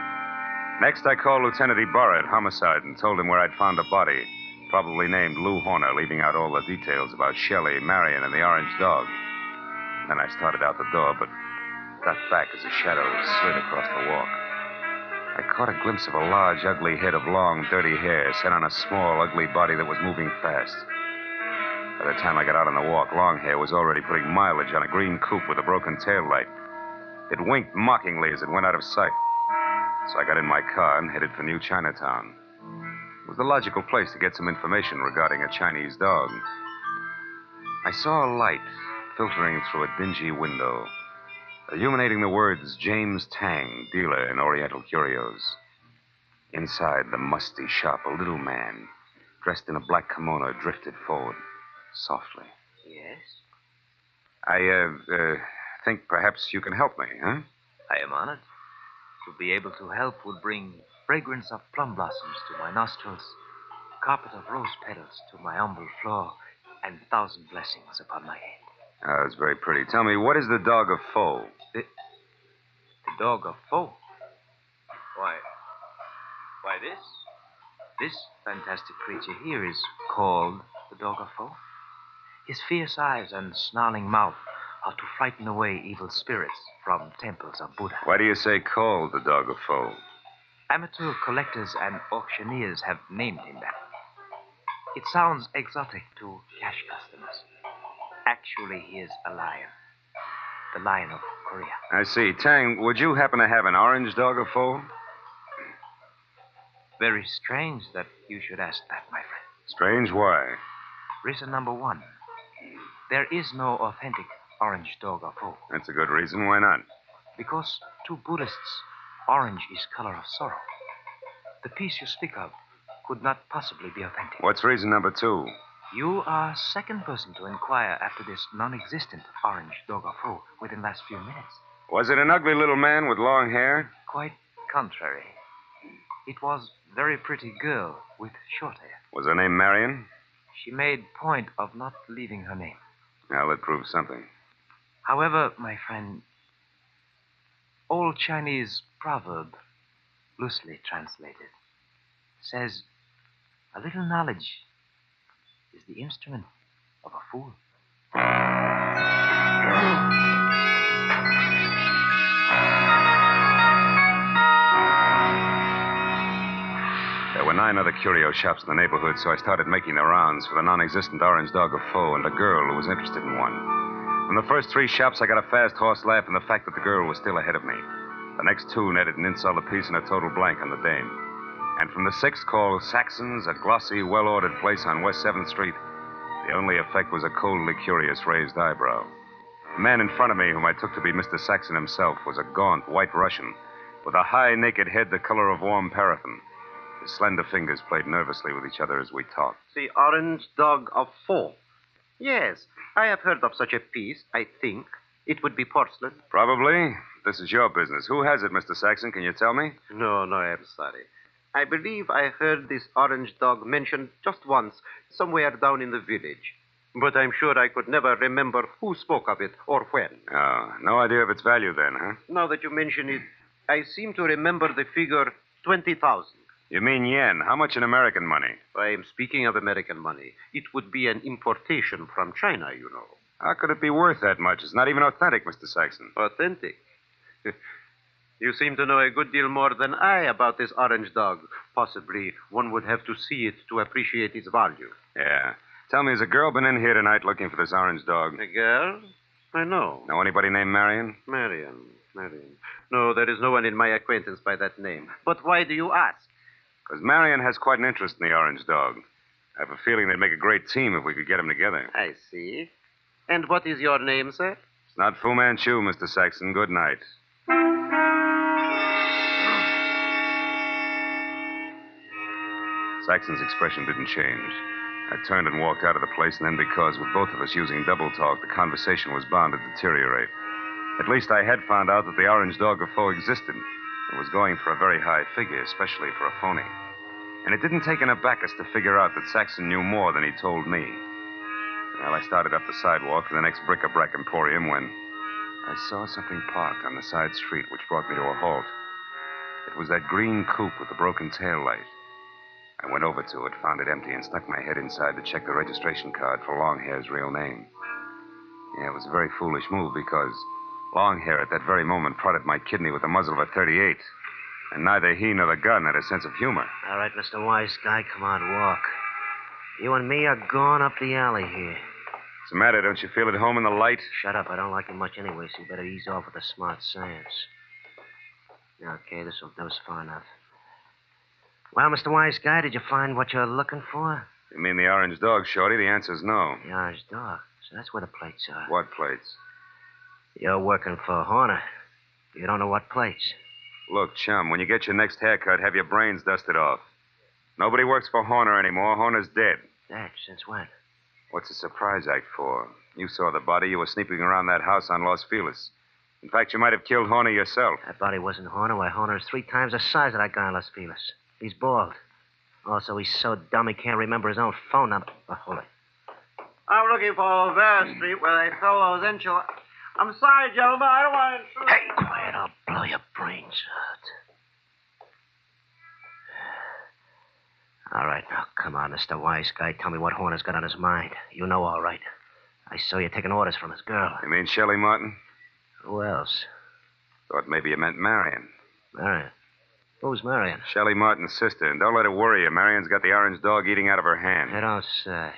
Next, I called Lieutenant Ibarra at Homicide and told him where I'd found a body, probably named Lou Horner, leaving out all the details about Shelley, Marion, and the orange dog. Then I started out the door, but got back as a shadow slid across the walk. I caught a glimpse of a large, ugly head of long, dirty hair set on a small, ugly body that was moving fast. By the time I got out on the walk, Longhair was already putting mileage on a green coupe with a broken taillight. It winked mockingly as it went out of sight. So I got in my car and headed for New Chinatown. It was the logical place to get some information regarding a Chinese dog. I saw a light filtering through a dingy window, illuminating the words James Tang, dealer in Oriental curios. Inside the musty shop, a little man, dressed in a black kimono, drifted forward, softly. Yes? I think perhaps you can help me, huh? I am honored. To be able to help would bring fragrance of plum blossoms to my nostrils, carpet of rose petals to my humble floor, and 1,000 blessings upon my head. Oh, that's very pretty. Tell me, what is the dog of foe? The dog of foe? Why, this fantastic creature here is called the dog of foe. His fierce eyes and snarling mouth are to frighten away evil spirits from temples of Buddha. Why do you say called the dog of foe? Amateur collectors and auctioneers have named him that. It sounds exotic to cash customers. Actually, he is a lion. The lion of Korea. I see. Tang, would you happen to have an orange dog of foe? Very strange that you should ask that, my friend. Strange? Why? Reason number one. There is no authentic orange dog of foe. That's a good reason. Why not? Because to Buddhists, orange is color of sorrow. The piece you speak of could not possibly be authentic. What's reason number two? You are second person to inquire after this non-existent orange dog of foe within the last few minutes. Was it an ugly little man with long hair? Quite contrary. It was a very pretty girl with short hair. Was her name Marion? She made point of not leaving her name. Well, that proves something. However, my friend, old Chinese proverb, loosely translated, says a little knowledge is the instrument of a fool. There were 9 other curio shops in the neighborhood, so I started making the rounds for the non-existent orange dog of foe and a girl who was interested in one. From the first 3 shops, I got a fast horse laugh in the fact that the girl was still ahead of me. The next 2 netted an insult apiece and a total blank on the dame. And from the 6th, called Saxon's, a glossy, well-ordered place on West 7th Street, the only effect was a coldly curious raised eyebrow. The man in front of me, whom I took to be Mr. Saxon himself, was a gaunt white Russian with a high, naked head the color of warm paraffin. His slender fingers played nervously with each other as we talked. The orange dog of foe. Yes, I have heard of such a piece, I think. It would be porcelain. Probably. This is your business. Who has it, Mr. Saxon? Can you tell me? No, I'm sorry. I believe I heard this orange dog mentioned just once, somewhere down in the village. But I'm sure I could never remember who spoke of it or when. Oh, no idea of its value then, huh? Now that you mention it, I seem to remember the figure 20,000. You mean yen? How much in American money? I am speaking of American money. It would be an importation from China, you know. How could it be worth that much? It's not even authentic, Mr. Saxon. Authentic? You seem to know a good deal more than I about this orange dog. Possibly one would have to see it to appreciate its value. Yeah. Tell me, has a girl been in here tonight looking for this orange dog? A girl? I know. Know anybody named Marion? Marion. No, there is no one in my acquaintance by that name. But why do you ask? Because Marion has quite an interest in the orange dog. I have a feeling they'd make a great team if we could get them together. I see. And what is your name, sir? It's not Fu Manchu, Mr. Saxon. Good night. Saxon's expression didn't change. I turned and walked out of the place, and then because, with both of us using double talk, the conversation was bound to deteriorate. At least I had found out that the orange dog of Foe existed and was going for a very high figure, especially for a phony. And it didn't take an abacus to figure out that Saxon knew more than he told me. Well, I started up the sidewalk to the next bric-a-brac emporium when I saw something parked on the side street which brought me to a halt. It was that green coupe with the broken tail light. I went over to it, found it empty, and stuck my head inside to check the registration card for Longhair's real name. Yeah, it was a very foolish move because Longhair at that very moment prodded my kidney with the muzzle of a .38. And neither he nor the gun had a sense of humor. All right, Mr. Wise Guy, come on, walk. You and me are going up the alley here. What's the matter? Don't you feel at home in the light? Shut up. I don't like it much anyway, so you better ease off with the smart science. Okay, this will do us far enough. Well, Mr. Wise Guy, did you find what you're looking for? You mean the orange dog, Shorty? The answer's no. The orange dog. So that's where the plates are. What plates? You're working for Horner. You don't know what plates. Look, chum, when you get your next haircut, have your brains dusted off. Nobody works for Horner anymore. Horner's dead. Dead? Since when? What's the surprise act for? You saw the body. You were sneaking around that house on Los Feliz. In fact, you might have killed Horner yourself. That body wasn't Horner. Why, Horner is 3 times the size of that guy in Los Feliz. He's bald. Also, he's so dumb he can't remember his own phone number. Oh, hold it. I'm looking for Olvera Street where they sell those enchiladas. I'm sorry, gentlemen. I don't want to intrude. Hey, quiet. I'll blow your brains out. All right, now, come on, Mr. Wise Guy. Tell me what Horner's got on his mind. You know all right. I saw you taking orders from his girl. You mean Shelley Martin? Who else? Thought maybe you meant Marion. Marion? Who's Marion? Shelley Martin's sister. And don't let it worry you. Marion's got the orange dog eating out of her hand. I don't say.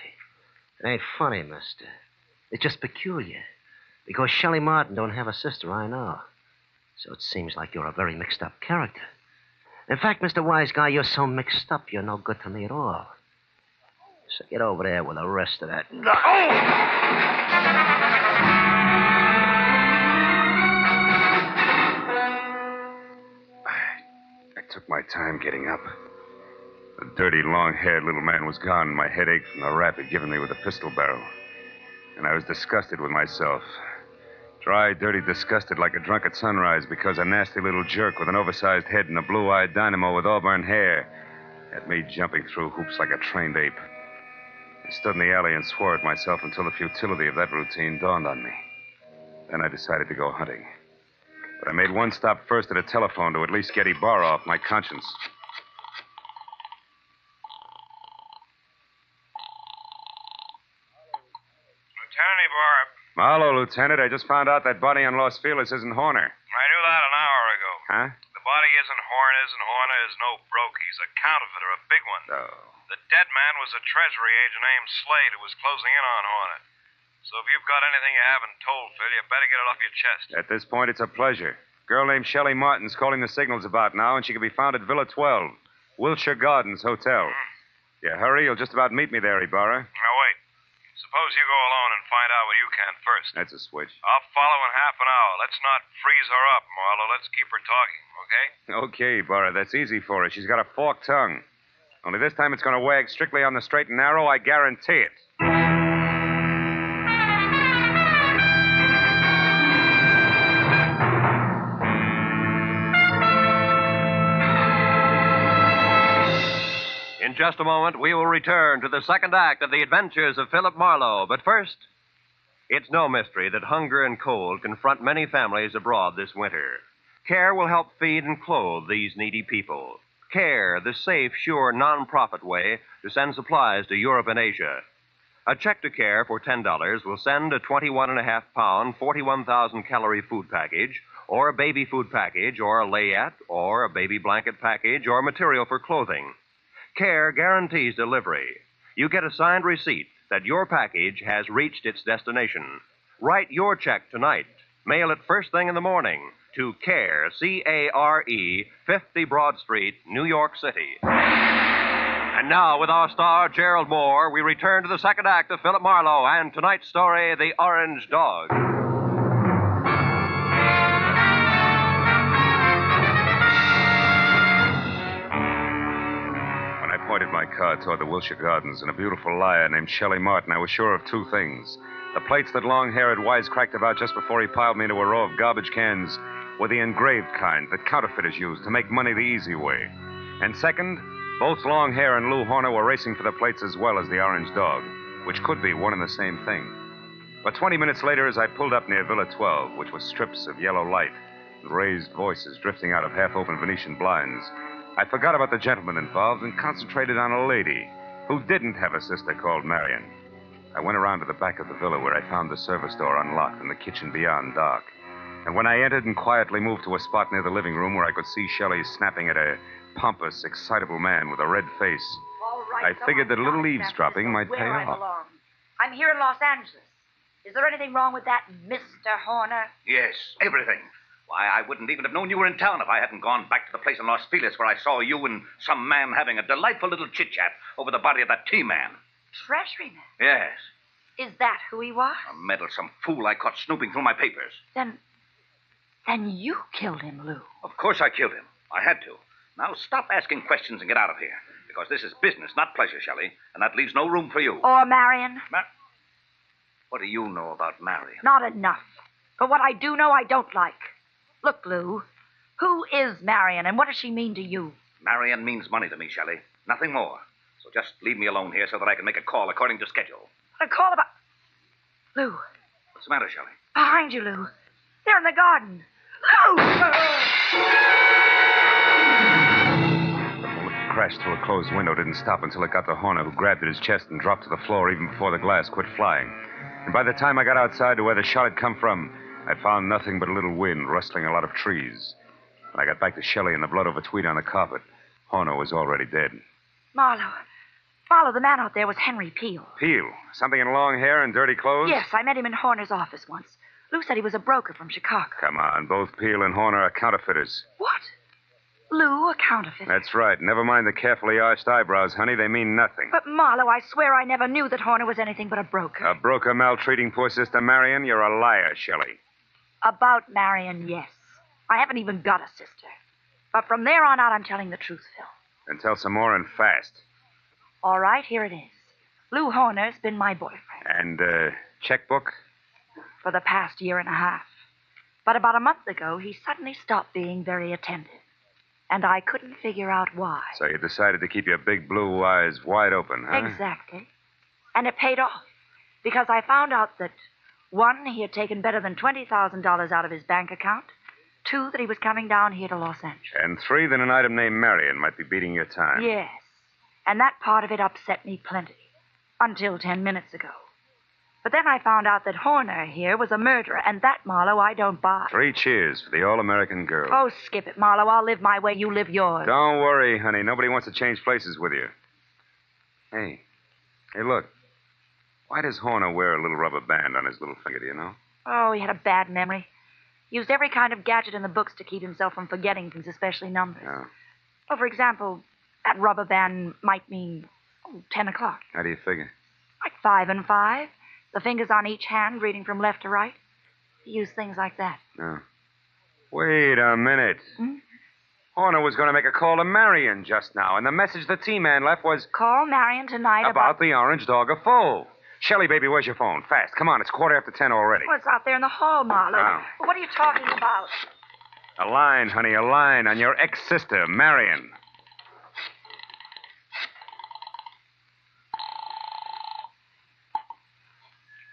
It ain't funny, mister. It's just peculiar. Because Shelley Martin don't have a sister, I know. So it seems like you're a very mixed-up character. In fact, Mr. Wise Guy, you're so mixed up, you're no good to me at all. So get over there with the rest of that. I took my time getting up. The dirty, long-haired little man was gone, and my head ached from the rap he'd given me with the pistol barrel. And I was disgusted with myself. Dry, dirty, disgusted like a drunk at sunrise because a nasty little jerk with an oversized head and a blue-eyed dynamo with auburn hair had me jumping through hoops like a trained ape. I stood in the alley and swore at myself until the futility of that routine dawned on me. Then I decided to go hunting. But I made one stop first at a telephone to at least get Ibarra off my conscience. Lieutenant Ibarra. Mahalo, Lieutenant. I just found out that body on Los Feliz isn't Horner. I knew that an hour ago. Huh? The body isn't Horner's, and Horner is no broke. He's a counterfeiter, a big one. Oh. The dead man was a Treasury agent named Slade who was closing in on Horner. So if you've got anything you haven't told, Phil, you better get it off your chest. At this point, it's a pleasure. Girl named Shelley Martin's calling the signals about now, and she can be found at Villa 12, Wilshire Gardens Hotel. Yeah, hurry. You'll just about meet me there, Ibarra. Now, wait. Suppose you go alone and find out what you can first. That's a switch. I'll follow in half an hour. Let's not freeze her up, Marlo. Let's keep her talking, okay? Okay, Ibarra. That's easy for her. She's got a forked tongue. Only this time it's going to wag strictly on the straight and narrow, I guarantee it. In In just a moment, we will return to the second act of the adventures of Philip Marlowe. But first, it's no mystery that hunger and cold confront many families abroad this winter. CARE will help feed and clothe these needy people. CARE, the safe, sure, non-profit way to send supplies to Europe and Asia. A check to CARE for $10 will send a 21.5-pound, 41,000-calorie food package, or a baby food package, or a layette, or a baby blanket package, or material for clothing. CARE guarantees delivery. You get a signed receipt that your package has reached its destination. Write your check tonight. Mail it first thing in the morning to CARE, C-A-R-E, 50 Broad Street, New York City. And now, with our star, Gerald Moore, we return to the second act of Philip Marlowe and tonight's story, The Orange Dog. Pointed my car toward the Wilshire Gardens and a beautiful liar named Shelley Martin, I was sure of two things. The plates that Longhair had wisecracked about just before he piled me into a row of garbage cans were the engraved kind that counterfeiters use to make money the easy way. And second, both Longhair and Lou Horner were racing for the plates as well as the Orange Dog, which could be one and the same thing. But 20 minutes later, as I pulled up near Villa 12, which was strips of yellow light and raised voices drifting out of half-open Venetian blinds, I forgot about the gentleman involved and concentrated on a lady who didn't have a sister called Marion. I went around to the back of the villa where I found the service door unlocked and the kitchen beyond dark. And when I entered and quietly moved to a spot near the living room where I could see Shelley snapping at a pompous, excitable man with a red face, All right, I figured that a little eavesdropping might pay where I off. belong. I'm here in Los Angeles. Is there anything wrong with that, Mr. Horner? Yes, everything. Why, I wouldn't even have known you were in town if I hadn't gone back to the place in Los Feliz where I saw you and some man having a delightful little chit-chat over the body of that T-man. Treasury man? Yes. Is that who he was? A meddlesome fool I caught snooping through my papers. Then you killed him, Lou. Of course I killed him. I had to. Now stop asking questions and get out of here. Because this is business, not pleasure, Shelley. And that leaves no room for you. Or Marion? What do you know about Marion? Not enough. But what I do know, I don't like. Look, Lou, who is Marion, and what does she mean to you? Marion means money to me, Shelley. Nothing more. So just leave me alone here so that I can make a call according to schedule. A call about... Lou. What's the matter, Shelley? Behind you, Lou. They're in the garden. Lou! The bullet crashed through a closed window, didn't stop until it got to Horner, who grabbed at his chest and dropped to the floor even before the glass quit flying. And by the time I got outside to where the shot had come from, I found nothing but a little wind rustling a lot of trees. When I got back to Shelley and the blood over tweed on the carpet, Horner was already dead. Marlowe, the man out there was Henry Peel. Peel? Something in long hair and dirty clothes? Yes, I met him in Horner's office once. Lou said he was a broker from Chicago. Come on, both Peel and Horner are counterfeiters. What? Lou, a counterfeit? That's right. Never mind the carefully arched eyebrows, honey. They mean nothing. But, Marlowe, I swear I never knew that Horner was anything but a broker. A broker maltreating poor sister Marion? You're a liar, Shelley. About Marion, yes. I haven't even got a sister. But from there on out, I'm telling the truth, Phil. Then tell some more and fast. All right, here it is. Lou Horner's been my boyfriend. And, checkbook? For the past year and a half. But about a month ago, he suddenly stopped being very attentive. And I couldn't figure out why. So you decided to keep your big blue eyes wide open, huh? Exactly. And it paid off. Because I found out that, 1, he had taken better than $20,000 out of his bank account. 2, that he was coming down here to Los Angeles. And 3, that an item named Marion might be beating your time. Yes. And that part of it upset me plenty. Until 10 minutes ago. But then I found out that Horner here was a murderer, and that, Marlowe, I don't buy. 3 cheers for the all-American girl. Oh, skip it, Marlowe. I'll live my way, you live yours. Don't worry, honey. Nobody wants to change places with you. Hey, look. Why does Horner wear a little rubber band on his little finger, do you know? Oh, he had a bad memory. Used every kind of gadget in the books to keep himself from forgetting things, especially numbers. Oh. Well, for example, that rubber band might mean 10 o'clock. How do you figure? Like 5 and 5. The fingers on each hand, reading from left to right. He used things like that. Oh. Wait a minute. Hmm? Horner was going to make a call to Marion just now, and the message the T-man left was... Call Marion tonight about the Orange Dog of Foe. Shelley, baby, where's your phone? Fast. Come on, it's 10:15 already. Oh, it's out there in the hall, Marlowe. Oh. What are you talking about? A line, honey, a line on your ex-sister, Marion.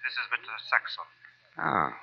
This is Mr. Saxon. Oh.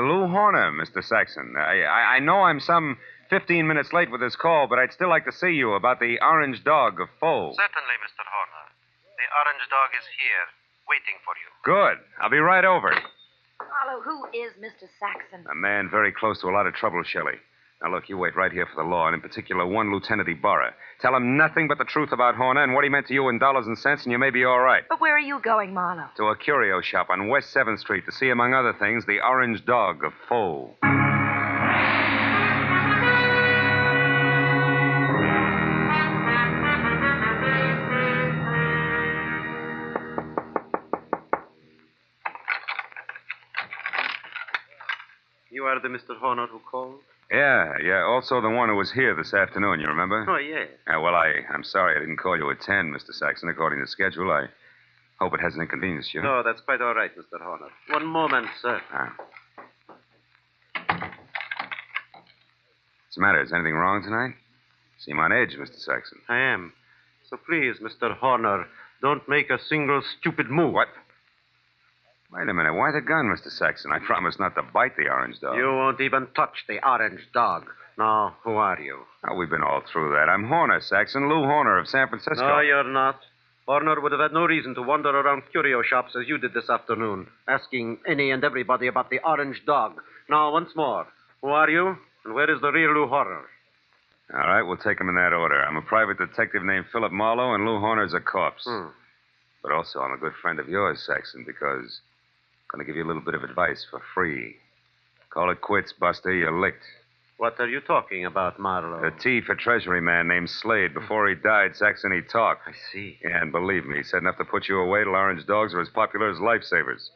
Lou Horner, Mr. Saxon. I know I'm some 15 minutes late with this call, but I'd still like to see you about the orange dog of Foe. Certainly, Mr. Horner. The orange dog is here, waiting for you. Good. I'll be right over. Marlowe, who is Mr. Saxon? A man very close to a lot of trouble, Shelley. Now, look, you wait right here for the law, and in particular, one Lieutenant Ibarra. Tell him nothing but the truth about Horner and what he meant to you in dollars and cents, and you may be all right. But where are you going, Marlowe? To a curio shop on West 7th Street to see, among other things, the orange dog of Foe. You are the Mr. Horner who called? Yeah. Also the one who was here this afternoon, you remember? Oh, yes. Well, I'm sorry I didn't call you at 10, Mr. Saxon, according to schedule. I hope it hasn't inconvenienced you. No, that's quite all right, Mr. Horner. One moment, sir. What's the matter? Is anything wrong tonight? Seem on edge, Mr. Saxon. I am. So please, Mr. Horner, don't make a single stupid move. What? Wait a minute. Why the gun, Mr. Saxon? I promised not to bite the orange dog. You won't even touch the orange dog. Now, who are you? Oh, we've been all through that. I'm Horner, Saxon. Lou Horner of San Francisco. No, you're not. Horner would have had no reason to wander around curio shops as you did this afternoon, asking any and everybody about the orange dog. Now, once more, who are you, and where is the real Lou Horner? All right, we'll take them in that order. I'm a private detective named Philip Marlowe, and Lou Horner's a corpse. But also, I'm a good friend of yours, Saxon, because I'm going to give you a little bit of advice for free. Call it quits, Buster. You're licked. What are you talking about, Marlowe? A T for Treasury man named Slade. Before he died, Saxon, he talked. I see. Yeah, and believe me, he said enough to put you away till orange dogs are as popular as lifesavers.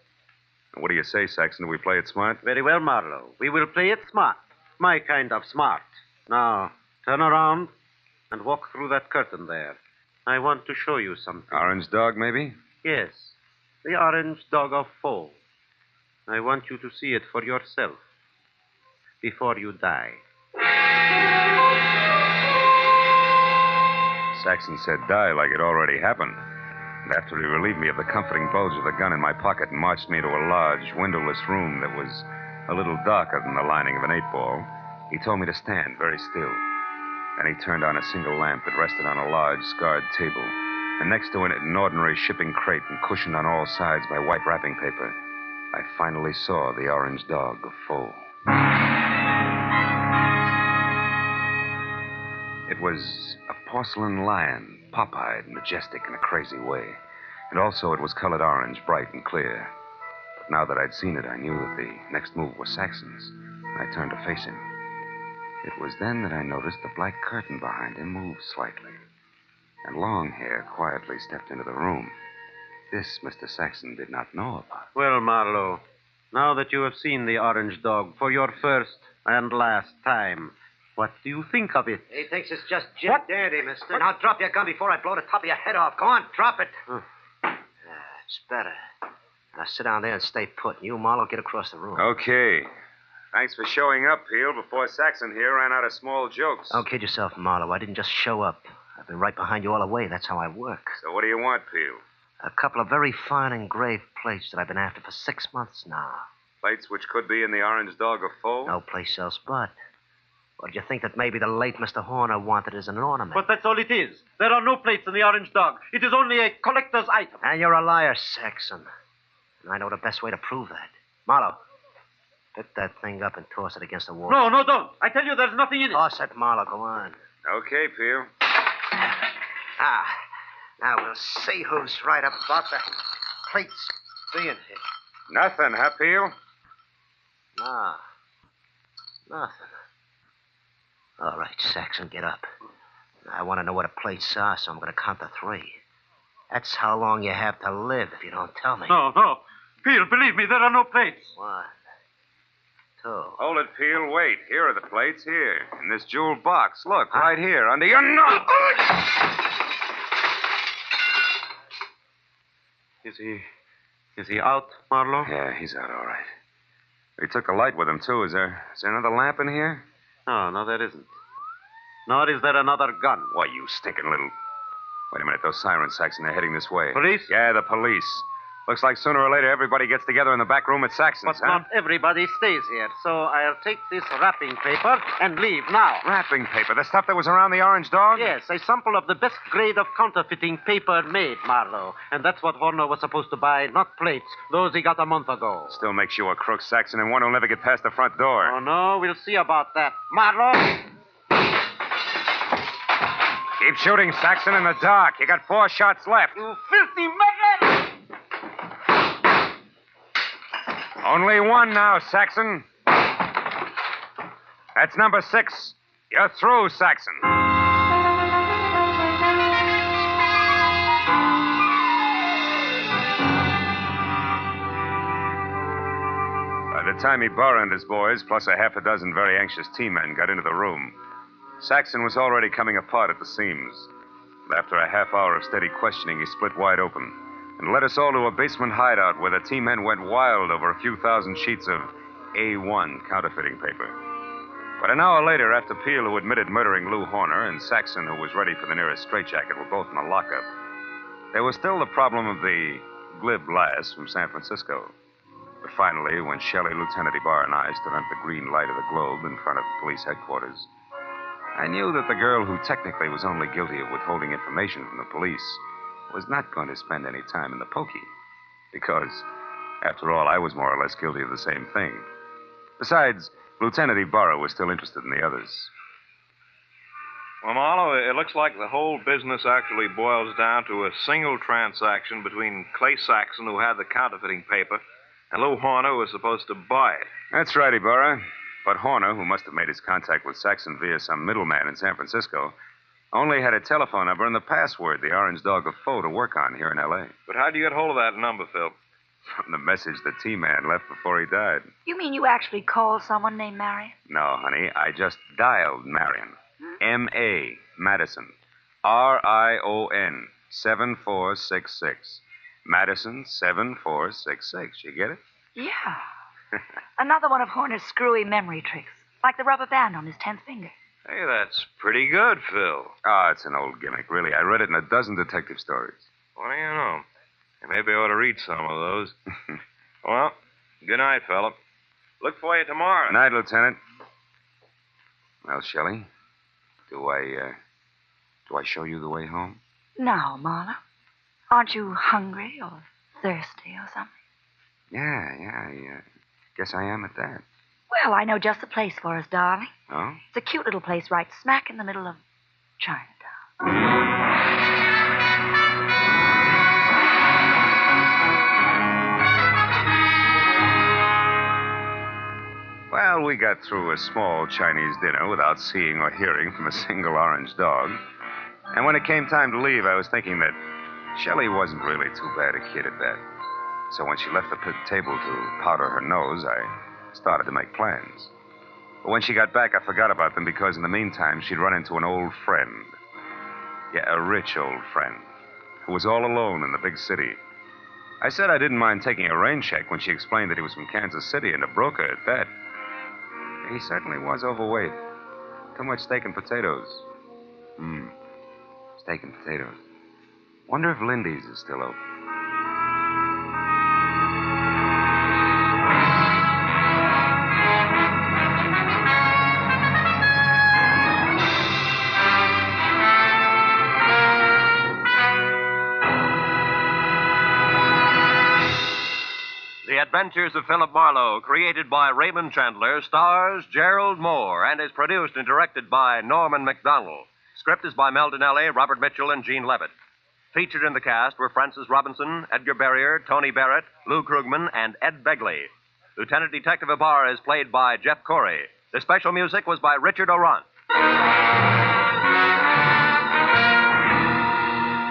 What do you say, Saxon? Do we play it smart? Very well, Marlowe. We will play it smart. My kind of smart. Now, turn around and walk through that curtain there. I want to show you something. Orange dog, maybe? Yes. The orange dog of Foe. I want you to see it for yourself before you die. Saxon said die like it already happened. And after he relieved me of the comforting bulge of the gun in my pocket and marched me to a large, windowless room that was a little darker than the lining of an 8-ball, he told me to stand very still. Then he turned on a single lamp that rested on a large, scarred table, and next to it an ordinary shipping crate and cushioned on all sides by white wrapping paper. I finally saw the orange dog of Foe. It was a porcelain lion, pop-eyed, majestic in a crazy way. And also it was colored orange, bright and clear. But now that I'd seen it, I knew that the next move was Saxon's. And I turned to face him. It was then that I noticed the black curtain behind him moved slightly. And Longhair quietly stepped into the room. This Mr. Saxon did not know about. Well, Marlowe, now that you have seen the orange dog for your first and last time, what do you think of it? He thinks it's just Jim Dandy, mister. Now drop your gun before I blow the top of your head off. Go on, drop it. It's better. Now sit down there and stay put. And you, Marlowe, get across the room. Okay. Thanks for showing up, Peel, before Saxon here ran out of small jokes. Don't kid yourself, Marlowe. I didn't just show up. I've been right behind you all the way. That's how I work. So what do you want, Peel? A couple of very fine engraved plates that I've been after for 6 months now. Plates which could be in the orange dog of Foe? No place else but. Or did you think that maybe the late Mr. Horner wanted as an ornament? But that's all it is. There are no plates in the orange dog. It is only a collector's item. And you're a liar, Saxon. And I know the best way to prove that. Marlowe, pick that thing up and toss it against the wall. No, don't. I tell you, there's nothing in it. Toss it, Marlowe. Go on. Okay, Peel. Now we'll see who's right about the plates being hit. Nothing, huh, Peel? No. Nothing. All right, Saxon, get up. I want to know what the plates are, so I'm going to count to 3. That's how long you have to live if you don't tell me. No. Peel, believe me, there are no plates. 1, 2. Hold it, Peel. Wait. Here are the plates. Here. In this jeweled box. Look, right here, under your nose. Is he out, Marlowe? Yeah, he's out, all right. He took the light with him, too. Is there another lamp in here? No, there isn't. Nor is there another gun. Why, you stinking little... Wait a minute, those sirens, Saxon, they're heading this way. Police? Yeah, the police. Looks like sooner or later everybody gets together in the back room at Saxon's, But not everybody stays here, so I'll take this wrapping paper and leave now. Wrapping paper? The stuff that was around the orange dog? Yes, a sample of the best grade of counterfeiting paper made, Marlowe. And that's what Horner was supposed to buy, not plates. Those he got a month ago. Still makes you a crook, Saxon, and one who'll never get past the front door. Oh, no, we'll see about that. Marlowe! Keep shooting, Saxon, in the dark. You got 4 shots left. You filthy maggot! Only one now, Saxon. That's number 6. You're through, Saxon. By the time Ibarra and his boys, plus a half a dozen very anxious team men, got into the room, Saxon was already coming apart at the seams. After a half hour of steady questioning, he split wide open and led us all to a basement hideout where the team men went wild over a few thousand sheets of A1 counterfeiting paper. But an hour later, after Peel, who admitted murdering Lou Horner, and Saxon, who was ready for the nearest straitjacket, were both in the lockup, there was still the problem of the glib lass from San Francisco. But finally, when Shelley, Lieutenant Ibarra, and I stood under the green light of the globe in front of police headquarters, I knew that the girl who technically was only guilty of withholding information from the police was not going to spend any time in the pokey. Because, after all, I was more or less guilty of the same thing. Besides, Lieutenant Ibarra was still interested in the others. Well, Marlowe, it looks like the whole business actually boils down to a single transaction between Clay Saxon, who had the counterfeiting paper, and Lou Horner, who was supposed to buy it. That's right, Ibarra. But Horner, who must have made his contact with Saxon via some middleman in San Francisco, only had a telephone number and the password, the orange dog of foe, to work on here in L.A. But how'd you get hold of that number, Phil? From the message the T-man left before he died. You mean you actually called someone named Marion? No, honey, I just dialed Marion. M.A. Madison. R-I-O-N 7466. Madison 7466. You get it? Yeah. Another one of Horner's screwy memory tricks, like the rubber band on his 10th finger. Hey, that's pretty good, Phil. Oh, it's an old gimmick, really. I read it in a dozen detective stories. What do you know? Maybe I ought to read some of those. Well, good night, Philip. Look for you tomorrow. Night, Lieutenant. Well, Shelley, do I show you the way home? No, Marla. Aren't you hungry or thirsty or something? Yeah, guess I am at that. Well, I know just the place for us, darling. Oh? It's a cute little place right smack in the middle of Chinatown. Well, we got through a small Chinese dinner without seeing or hearing from a single orange dog. And when it came time to leave, I was thinking that Shelley wasn't really too bad a kid at that. So when she left the table to powder her nose, I started to make plans. But when she got back, I forgot about them because in the meantime, she'd run into an old friend. Yeah, a rich old friend who was all alone in the big city. I said I didn't mind taking a rain check when she explained that he was from Kansas City and a broker at that. He certainly was overweight. Too much steak and potatoes. Steak and potatoes. Wonder if Lindy's is still open. The Adventures of Philip Marlowe, created by Raymond Chandler, stars Gerald Moore, and is produced and directed by Norman MacDonald. Script is by Mel Donnelly, Robert Mitchell, and Gene Levitt. Featured in the cast were Francis Robinson, Edgar Barrier, Tony Barrett, Lou Krugman, and Ed Begley. Lieutenant Detective Ibarra is played by Jeff Corey. The special music was by Richard Orant.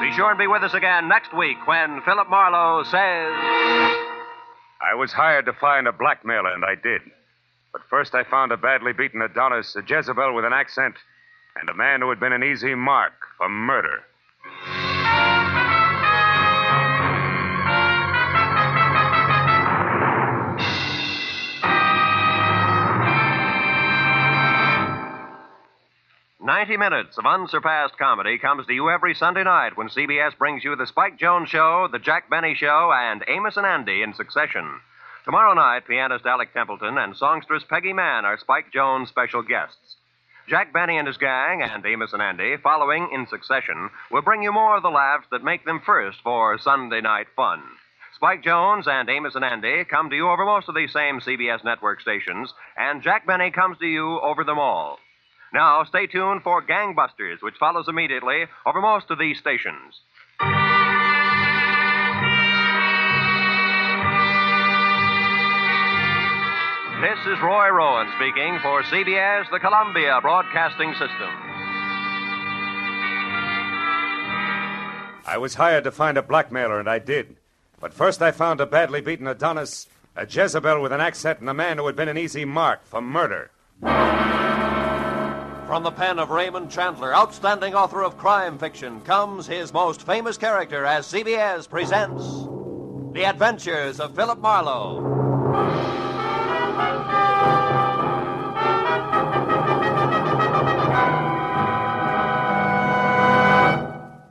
Be sure and be with us again next week when Philip Marlowe says... I was hired to find a blackmailer, and I did. But first I found a badly beaten Adonis, a Jezebel with an accent, and a man who had been an easy mark for murder. 90 minutes of unsurpassed comedy comes to you every Sunday night when CBS brings you The Spike Jones Show, The Jack Benny Show, and Amos and Andy in succession. Tomorrow night, pianist Alec Templeton and songstress Peggy Mann are Spike Jones' special guests. Jack Benny and his gang and Amos and Andy, following in succession, will bring you more of the laughs that make them first for Sunday night fun. Spike Jones and Amos and Andy come to you over most of these same CBS network stations, and Jack Benny comes to you over them all. Now, stay tuned for Gangbusters, which follows immediately over most of these stations. This is Roy Rowan speaking for CBS, the Columbia Broadcasting System. I was hired to find a blackmailer, and I did. But first I found a badly beaten Adonis, a Jezebel with an accent, and a man who had been an easy mark for murder. From the pen of Raymond Chandler, outstanding author of crime fiction, comes his most famous character as CBS presents The Adventures of Philip Marlowe.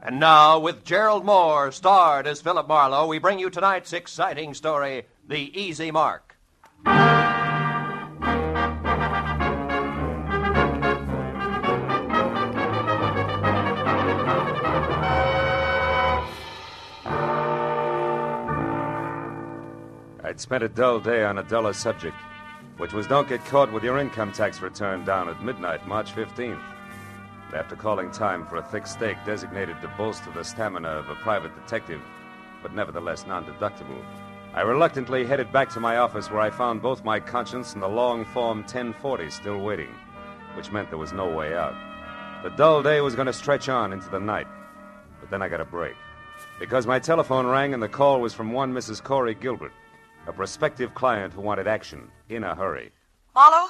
And now, with Gerald Moore starred as Philip Marlowe, we bring you tonight's exciting story, The Easy Mark. I'd spent a dull day on a duller subject, which was don't get caught with your income tax return down at midnight, March 15th. After calling time for a thick steak designated to bolster the stamina of a private detective, but nevertheless non-deductible, I reluctantly headed back to my office where I found both my conscience and the long Form 1040 still waiting, which meant there was no way out. The dull day was going to stretch on into the night, but then I got a break, because my telephone rang and the call was from one Mrs. Corey Gilbert, a prospective client who wanted action in a hurry. Marlowe,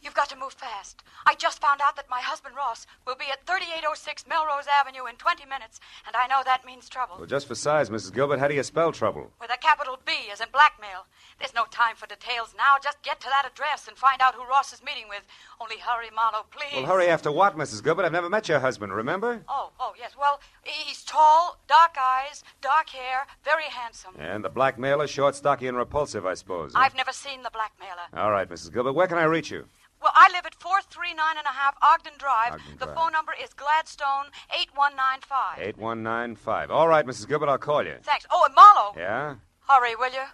you've got to move fast. I just found out that my husband, Ross, will be at 3806 Melrose Avenue in 20 minutes, and I know that means trouble. Well, just for size, Mrs. Gilbert, how do you spell trouble? With a capital B, as in blackmail. There's no time for details now. Just get to that address and find out who Ross is meeting with. Only hurry, Marlowe, please. Well, hurry after what, Mrs. Gilbert? I've never met your husband, remember? Oh, yes. Well, he's tall, dark eyes, dark hair, very handsome. And the blackmailer, short, stocky, and repulsive, I suppose. I've never seen the blackmailer. All right, Mrs. Gilbert, where can I reach you? Well, I live at 439.5 Ogden Drive. The phone number is Gladstone 8195. 8195. All right, Mrs. Gilbert, I'll call you. Thanks. Oh, and Marlowe. Yeah? Hurry, will you?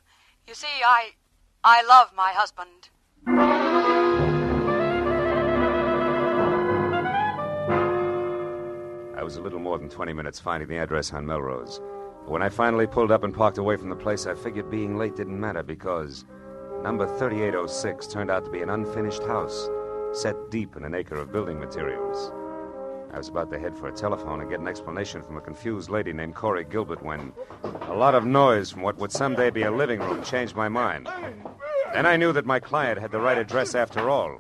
You see, I love my husband. I was a little more than 20 minutes finding the address on Melrose. But when I finally pulled up and parked away from the place, I figured being late didn't matter because number 3806 turned out to be an unfinished house set deep in an acre of building materials. I was about to head for a telephone and get an explanation from a confused lady named Corey Gilbert when a lot of noise from what would someday be a living room changed my mind. Then I knew that my client had the right address after all,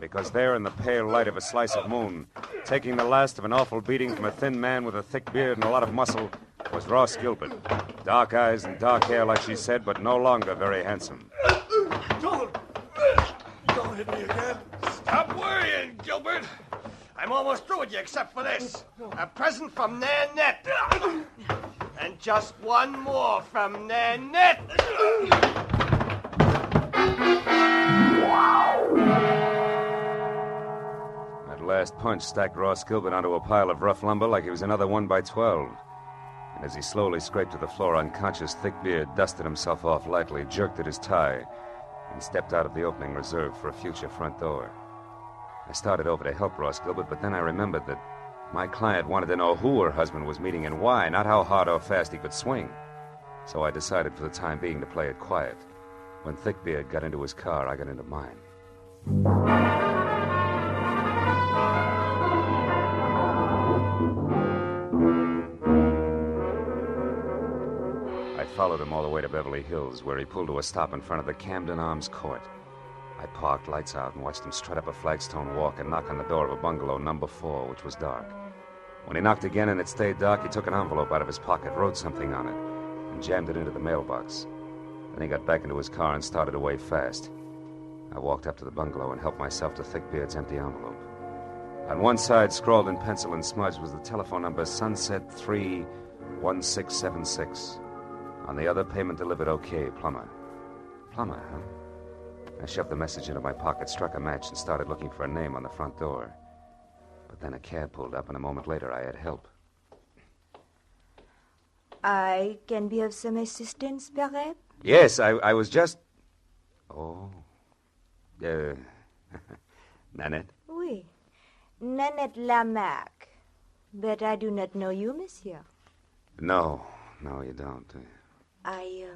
because there in the pale light of a slice of moon, taking the last of an awful beating from a thin man with a thick beard and a lot of muscle, was Ross Gilbert. Dark eyes and dark hair, like she said, but no longer very handsome. Don't hit me again. Stop worrying, Gilbert. I'm almost through with you except for this. A present from Nanette. And just one more from Nanette. That last punch stacked Ross Gilbert onto a pile of rough lumber like he was another 1x12. And as he slowly scraped to the floor unconscious, thick beard dusted himself off lightly, jerked at his tie, and stepped out of the opening reserved for a future front door. I started over to help Ross Gilbert, but then I remembered that my client wanted to know who her husband was meeting and why, not how hard or fast he could swing. So I decided for the time being to play it quiet. When Thickbeard got into his car, I got into mine. I followed him all the way to Beverly Hills, where he pulled to a stop in front of the Camden Arms Court. I parked, lights out, and watched him strut up a flagstone walk and knock on the door of a bungalow, number 4, which was dark. When he knocked again and it stayed dark, he took an envelope out of his pocket, wrote something on it, and jammed it into the mailbox. Then he got back into his car and started away fast. I walked up to the bungalow and helped myself to Thickbeard's empty envelope. On one side, scrawled in pencil and smudged, was the telephone number Sunset 31676. On the other, payment delivered okay, Plummer. Plummer, huh? I shoved the message into my pocket, struck a match, and started looking for a name on the front door. But then a cab pulled up, and a moment later I had help. I can be of some assistance, perhaps? Yes, I was just... Oh. Nanette? Oui. Nanette Lamarck. But I do not know you, monsieur. No, you don't. I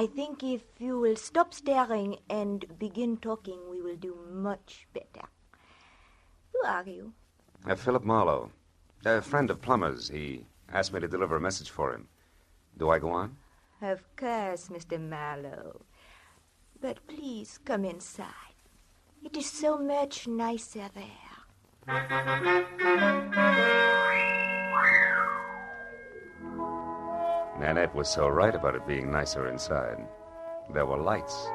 think if you will stop staring and begin talking, we will do much better. Who are you? Philip Marlowe. A friend of Plummer's. He asked me to deliver a message for him. Do I go on? Of course, Mr. Marlowe. But please come inside. It is so much nicer there. Nanette was so right about it being nicer inside. There were lights.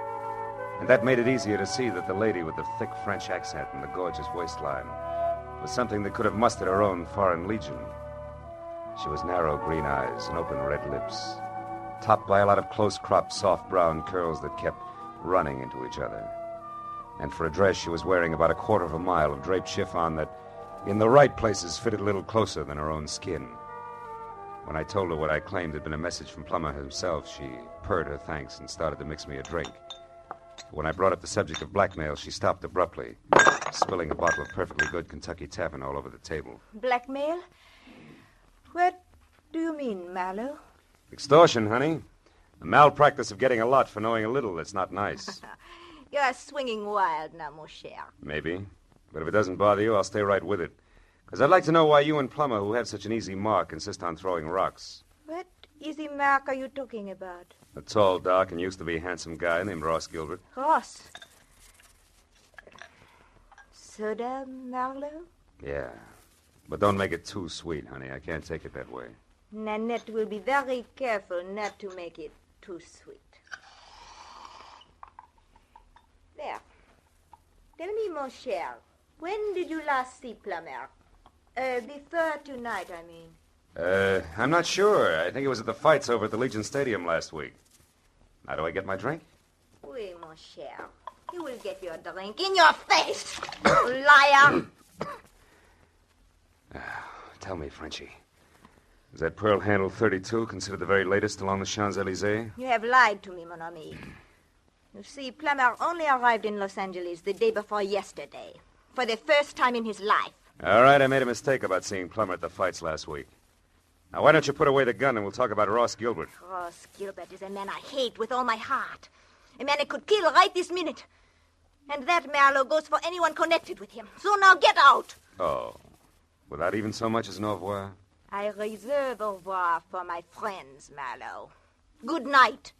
And that made it easier to see that the lady with the thick French accent and the gorgeous waistline was something that could have mustered her own foreign legion. She was narrow green eyes and open red lips, topped by a lot of close-cropped soft brown curls that kept running into each other. And for a dress, she was wearing about a quarter of a mile of draped chiffon that, in the right places, fitted a little closer than her own skin. When I told her what I claimed had been a message from Plummer himself, she purred her thanks and started to mix me a drink. When I brought up the subject of blackmail, she stopped abruptly, spilling a bottle of perfectly good Kentucky Tavern all over the table. Blackmail? What do you mean, Marlowe? Extortion, honey. The malpractice of getting a lot for knowing a little that's not nice. You are swinging wild now, mon cher. Maybe. But if it doesn't bother you, I'll stay right with it. Because I'd like to know why you and Plummer, who have such an easy mark, insist on throwing rocks. What easy mark are you talking about? A tall, dark, and used to be handsome guy named Ross Gilbert. Ross? Soda, Marlowe? Yeah. But don't make it too sweet, honey. I can't take it that way. Nanette will be very careful not to make it too sweet. There. Tell me, mon cher, when did you last see Plummer? Before tonight, I mean. I'm not sure. I think it was at the fights over at the Legion Stadium last week. Now, do I get my drink? Oui, mon cher. You will get your drink in your face, liar. Tell me, Frenchie. Is that Pearl Handle 32 considered the very latest along the Champs-Élysées? You have lied to me, mon ami. You see, Plummer only arrived in Los Angeles the day before yesterday, for the first time in his life. All right, I made a mistake about seeing Plummer at the fights last week. Now, why don't you put away the gun and we'll talk about Ross Gilbert? Ross Gilbert is a man I hate with all my heart. A man I could kill right this minute. And that, Marlowe, goes for anyone connected with him. So now get out. Oh, without even so much as an au revoir? I reserve au revoir for my friends, Marlowe. Good night.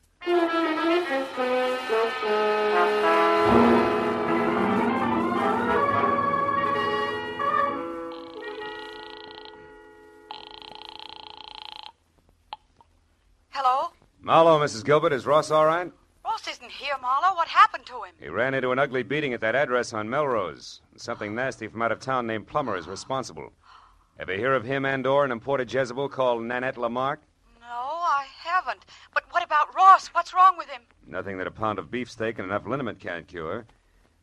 Hello? Marlowe, Mrs. Gilbert, is Ross all right? Ross isn't here, Marlowe. What happened to him? He ran into an ugly beating at that address on Melrose. Something nasty from out of town named Plummer is responsible. Ever hear of him and/or an imported Jezebel called Nanette Lamarck? No, I haven't. But what about Ross? What's wrong with him? Nothing that a pound of beefsteak and enough liniment can't cure.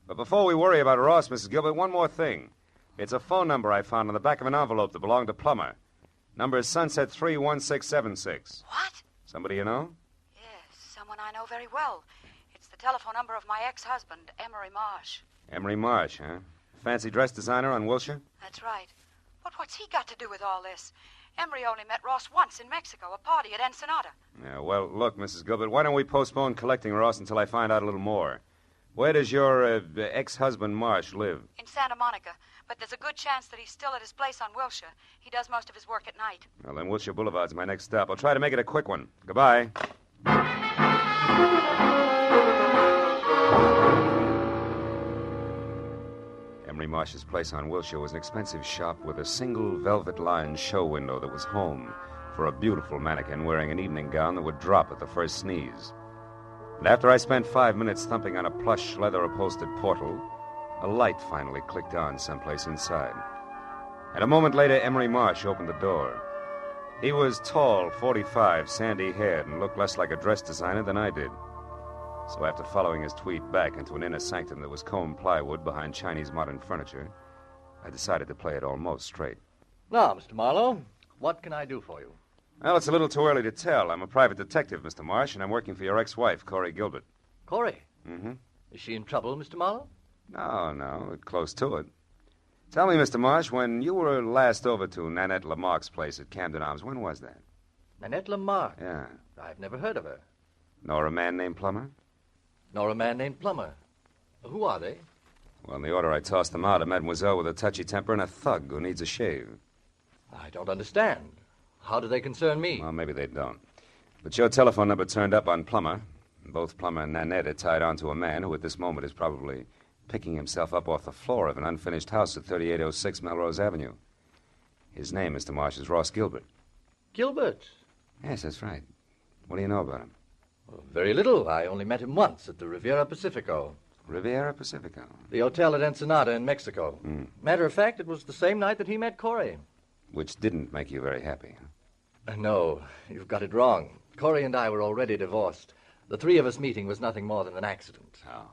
But before we worry about Ross, Mrs. Gilbert, one more thing. It's a phone number I found on the back of an envelope that belonged to Plummer. Number is Sunset 31676. What? Somebody you know? Yes, someone I know very well. It's the telephone number of my ex-husband, Emery Marsh. Emery Marsh, huh? Fancy dress designer on Wilshire? That's right. But what's he got to do with all this? Emery only met Ross once in Mexico, a party at Ensenada. Yeah, well, look, Mrs. Gilbert, why don't we postpone collecting Ross until I find out a little more? Where does your ex-husband Marsh live? In Santa Monica. But there's a good chance that he's still at his place on Wilshire. He does most of his work at night. Well, then Wilshire Boulevard's my next stop. I'll try to make it a quick one. Goodbye. Emery Marsh's place on Wilshire was an expensive shop with a single velvet-lined show window that was home for a beautiful mannequin wearing an evening gown that would drop at the first sneeze. And after I spent 5 minutes thumping on a plush, leather-upholstered portal, a light finally clicked on someplace inside. And a moment later, Emery Marsh opened the door. He was tall, 45, sandy-haired, and looked less like a dress designer than I did. So after following his tweet back into an inner sanctum that was combed plywood behind Chinese modern furniture, I decided to play it almost straight. Now, Mr. Marlowe, what can I do for you? Well, it's a little too early to tell. I'm a private detective, Mr. Marsh, and I'm working for your ex-wife, Corey Gilbert. Corey? Mm-hmm. Is she in trouble, Mr. Marlowe? No, we're close to it. Tell me, Mr. Marsh, when you were last over to Nanette Lamarck's place at Camden Arms, when was that? Nanette Lamarck? Yeah. I've never heard of her. Nor a man named Plummer? Nor a man named Plummer. Who are they? Well, in the order I tossed them out, a mademoiselle with a touchy temper and a thug who needs a shave. I don't understand. How do they concern me? Well, maybe they don't. But your telephone number turned up on Plummer. Both Plummer and Nanette are tied on to a man who at this moment is probably picking himself up off the floor of an unfinished house at 3806 Melrose Avenue. His name, Mr. Marsh, is Ross Gilbert. Gilbert? Yes, that's right. What do you know about him? Well, very little. I only met him once at the Riviera Pacifico. Riviera Pacifico? The hotel at Ensenada in Mexico. Matter of fact, it was the same night that he met Corey. Which didn't make you very happy, huh? No, you've got it wrong. Corey and I were already divorced. The three of us meeting was nothing more than an accident. Oh.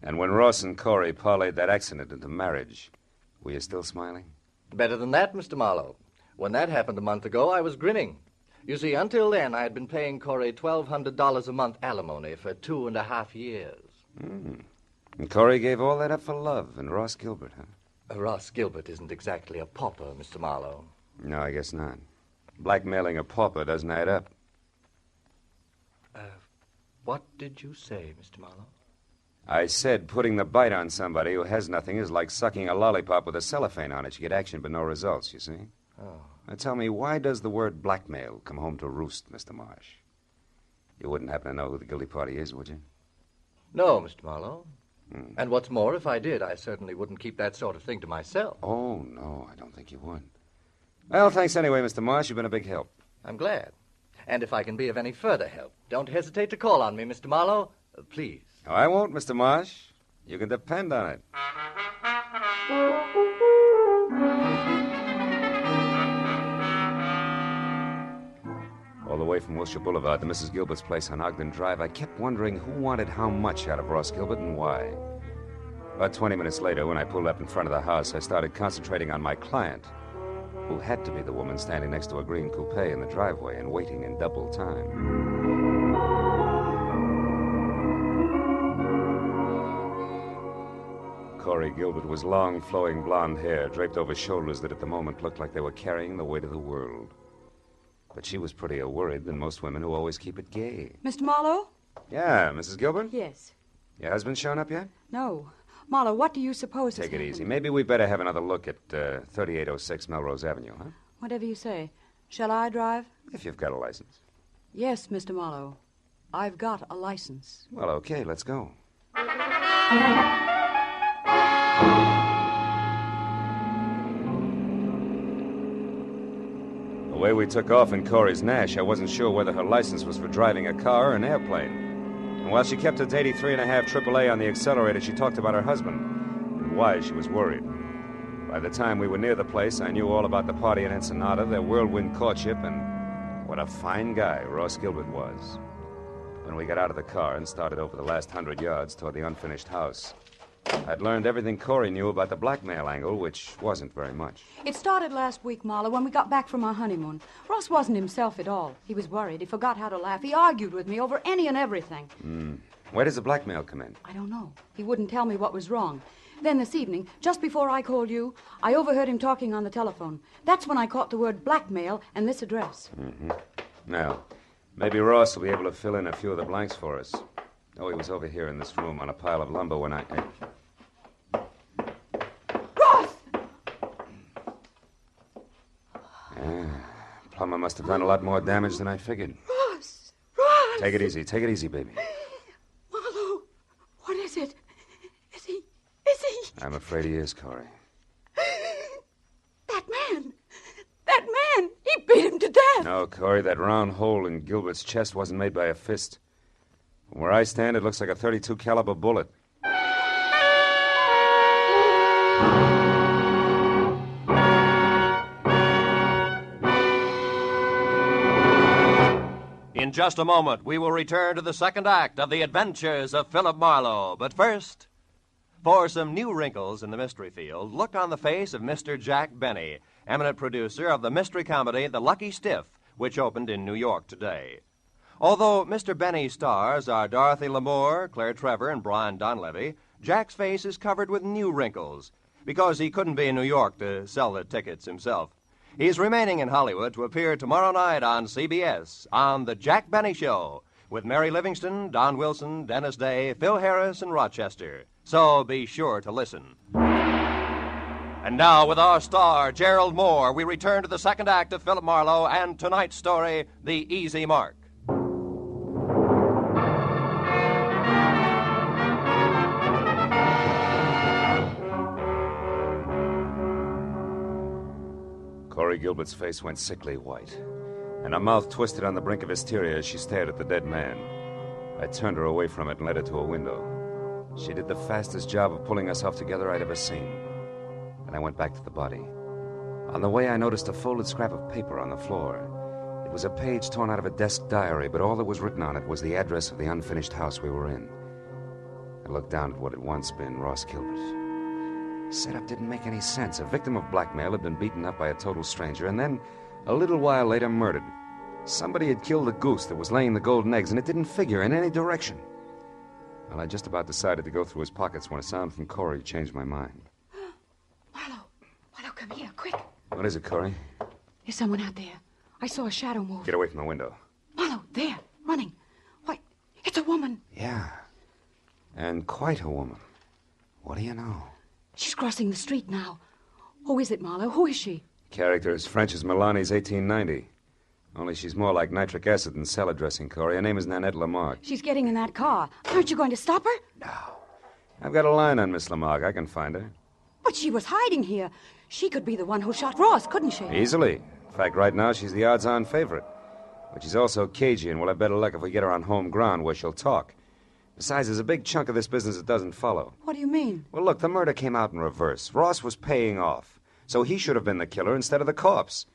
And when Ross and Corey parlayed that accident into marriage, were you still smiling? Better than that, Mr. Marlowe. When that happened a month ago, I was grinning. You see, until then, I had been paying Corey $1,200 a month alimony for 2.5 years. And Corey gave all that up for love and Ross Gilbert, huh? Ross Gilbert isn't exactly a pauper, Mr. Marlowe. No, I guess not. Blackmailing a pauper doesn't add up. What did you say, Mr. Marlowe? I said putting the bite on somebody who has nothing is like sucking a lollipop with a cellophane on it. You get action but no results, you see? Oh. Now tell me, why does the word blackmail come home to roost, Mr. Marsh? You wouldn't happen to know who the guilty party is, would you? No, Mr. Marlowe. And what's more, if I did, I certainly wouldn't keep that sort of thing to myself. Oh, no, I don't think you would. Well, thanks anyway, Mr. Marsh. You've been a big help. I'm glad. And if I can be of any further help, don't hesitate to call on me, Mr. Marlowe. Please. Oh, I won't, Mr. Marsh. You can depend on it. All the way from Wilshire Boulevard to Mrs. Gilbert's place on Ogden Drive, I kept wondering who wanted how much out of Ross Gilbert and why. About 20 minutes later, when I pulled up in front of the house, I started concentrating on my client, who had to be the woman standing next to a green coupe in the driveway and waiting in double time. Corey Gilbert was long, flowing blonde hair draped over shoulders that at the moment looked like they were carrying the weight of the world. But she was prettier worried than most women who always keep it gay. Mr. Marlowe? Yeah, Mrs. Gilbert? Yes. Your husband shown up yet? No. Marlowe, what do you suppose has Take it happened? easy. Maybe we'd better have another look at 3806 Melrose Avenue, huh? Whatever you say. Shall I drive? If you've got a license. Yes, Mr. Marlowe. I've got a license. Well, okay, let's go. The way we took off in Corey's Nash, I wasn't sure whether her license was for driving a car or an airplane. And while she kept her to 83.5 AAA on the accelerator, she talked about her husband and why she was worried. By the time we were near the place, I knew all about the party in Ensenada, their whirlwind courtship, and what a fine guy Ross Gilbert was. When we got out of the car and started over the last 100 yards toward the unfinished house, I'd learned everything Corey knew about the blackmail angle, which wasn't very much. It started last week, Marlowe, when we got back from our honeymoon. Ross wasn't himself at all. He was worried. He forgot how to laugh. He argued with me over any and everything. Where does the blackmail come in? I don't know. He wouldn't tell me what was wrong. Then this evening, just before I called you, I overheard him talking on the telephone. That's when I caught the word blackmail and this address. Now, maybe Ross will be able to fill in a few of the blanks for us. Oh, he was over here in this room on a pile of lumber when I... Ross! Plummer must have done a lot more damage than I figured. Ross! Ross! Take it easy, baby. Marlowe, what is it? Is he... I'm afraid he is, Corey. That man, he beat him to death. No, Corey, that round hole in Gilbert's chest wasn't made by a fist. From where I stand, it looks like a .32 caliber bullet. In just a moment, we will return to the second act of The Adventures of Philip Marlowe. But first, for some new wrinkles in the mystery field, look on the face of Mr. Jack Benny, eminent producer of the mystery comedy The Lucky Stiff, which opened in New York today. Although Mr. Benny's stars are Dorothy Lamour, Claire Trevor, and Brian Donlevy, Jack's face is covered with new wrinkles because he couldn't be in New York to sell the tickets himself. He's remaining in Hollywood to appear tomorrow night on CBS on The Jack Benny Show with Mary Livingston, Don Wilson, Dennis Day, Phil Harris, and Rochester. So be sure to listen. And now, with our star, Gerald Moore, we return to the second act of Philip Marlowe and tonight's story, The Easy Mark. Corey Gilbert's face went sickly white, and her mouth twisted on the brink of hysteria as she stared at the dead man. I turned her away from it and led her to a window. She did the fastest job of pulling us off together I'd ever seen. And I went back to the body. On the way, I noticed a folded scrap of paper on the floor. It was a page torn out of a desk diary, but all that was written on it was the address of the unfinished house we were in. I looked down at what had once been Ross Gilbert. Setup didn't make any sense. A victim of blackmail had been beaten up by a total stranger, and then, a little while later, murdered. Somebody had killed the goose that was laying the golden eggs, and it didn't figure in any direction. Well, I just about decided to go through his pockets when a sound from Corey changed my mind. Marlo, come here, quick. What is it, Corey? There's someone out there. I saw a shadow move. Get away from the window. Marlo, there, running. Why, it's a woman. Yeah. And quite a woman. What do you know? She's crossing the street now. Who is it, Marlo? Who is she? Character as French as Milani's 1890. Only she's more like nitric acid than salad dressing, Corey. Her name is Nanette Lamarck. She's getting in that car. Aren't you going to stop her? No. I've got a line on Miss Lamarck. I can find her. But she was hiding here. She could be the one who shot Ross, couldn't she? Easily. In fact, right now, she's the odds-on favorite. But she's also cagey, and we'll have better luck if we get her on home ground where she'll talk. Besides, there's a big chunk of this business that doesn't follow. What do you mean? Well, look, the murder came out in reverse. Ross was paying off. So he should have been the killer instead of the corpse.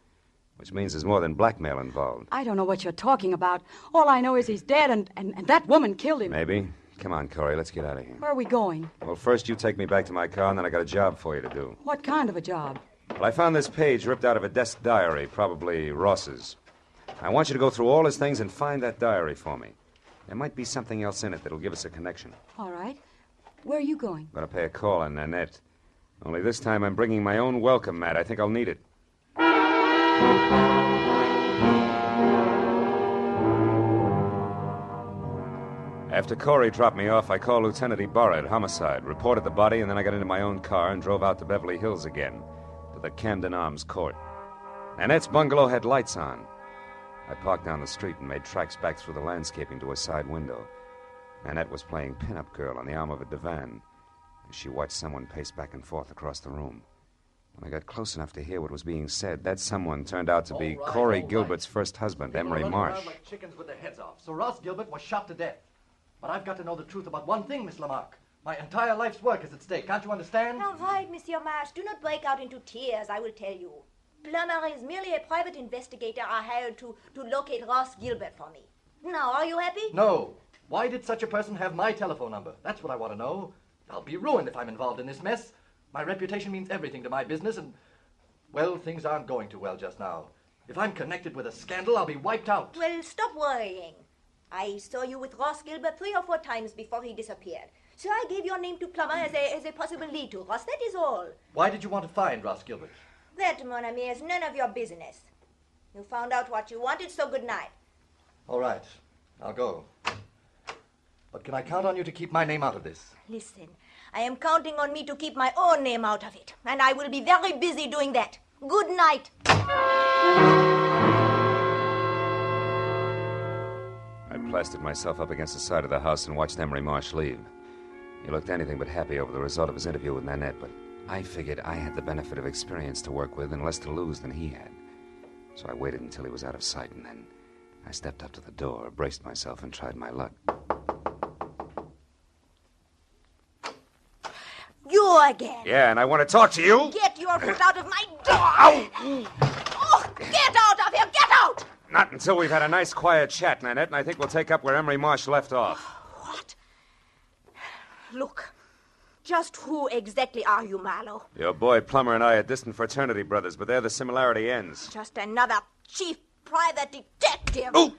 Which means there's more than blackmail involved. I don't know what you're talking about. All I know is he's dead, and that woman killed him. Maybe. Come on, Corey, let's get out of here. Where are we going? Well, first you take me back to my car, and then I got a job for you to do. What kind of a job? Well, I found this page ripped out of a desk diary, probably Ross's. I want you to go through all his things and find that diary for me. There might be something else in it that'll give us a connection. All right. Where are you going? I'm going to pay a call on Nanette. Only this time I'm bringing my own welcome mat. I think I'll need it. After Corey dropped me off, I called Lieutenant Ibarra at Homicide, reported the body, and then I got into my own car and drove out to Beverly Hills again, to the Camden Arms Court. Nanette's bungalow had lights on. I parked down the street and made tracks back through the landscaping to a side window. Nanette was playing pin-up girl on the arm of a divan. She watched someone pace back and forth across the room. When I got close enough to hear what was being said, that someone turned out to be Corey Gilbert's first husband, Emery Marsh. Like chickens with their heads off. So Ross Gilbert was shot to death. But I've got to know the truth about one thing, Miss Lamarck. My entire life's work is at stake. Can't you understand? All right, Monsieur Marsh. Do not break out into tears, I will tell you. Plummer is merely a private investigator I hired to locate Ross Gilbert for me. Now, are you happy? No. Why did such a person have my telephone number? That's what I want to know. I'll be ruined if I'm involved in this mess. My reputation means everything to my business, and, well, things aren't going too well just now. If I'm connected with a scandal, I'll be wiped out. Well, stop worrying. I saw you with Ross Gilbert 3 or 4 times before he disappeared. So I gave your name to Plummer as a possible lead to Ross. That is all. Why did you want to find Ross Gilbert? That, mon ami, is none of your business. You found out what you wanted, so good night. All right. I'll go. But can I count on you to keep my name out of this? Listen, I am counting on me to keep my own name out of it. And I will be very busy doing that. Good night. I plastered myself up against the side of the house and watched Emery Marsh leave. He looked anything but happy over the result of his interview with Nanette, but I figured I had the benefit of experience to work with and less to lose than he had. So I waited until he was out of sight, and then I stepped up to the door, braced myself, and tried my luck. You again. Yeah, and I want to talk to you. Get your foot out of my door. Ow! Oh, get out of here. Get out. Not until we've had a nice, quiet chat, Nanette, and I think we'll take up where Emery Marsh left off. What? Look, just who exactly are you, Marlowe? Your boy Plummer and I are distant fraternity brothers, but there the similarity ends. Just another chief private detective. Oh!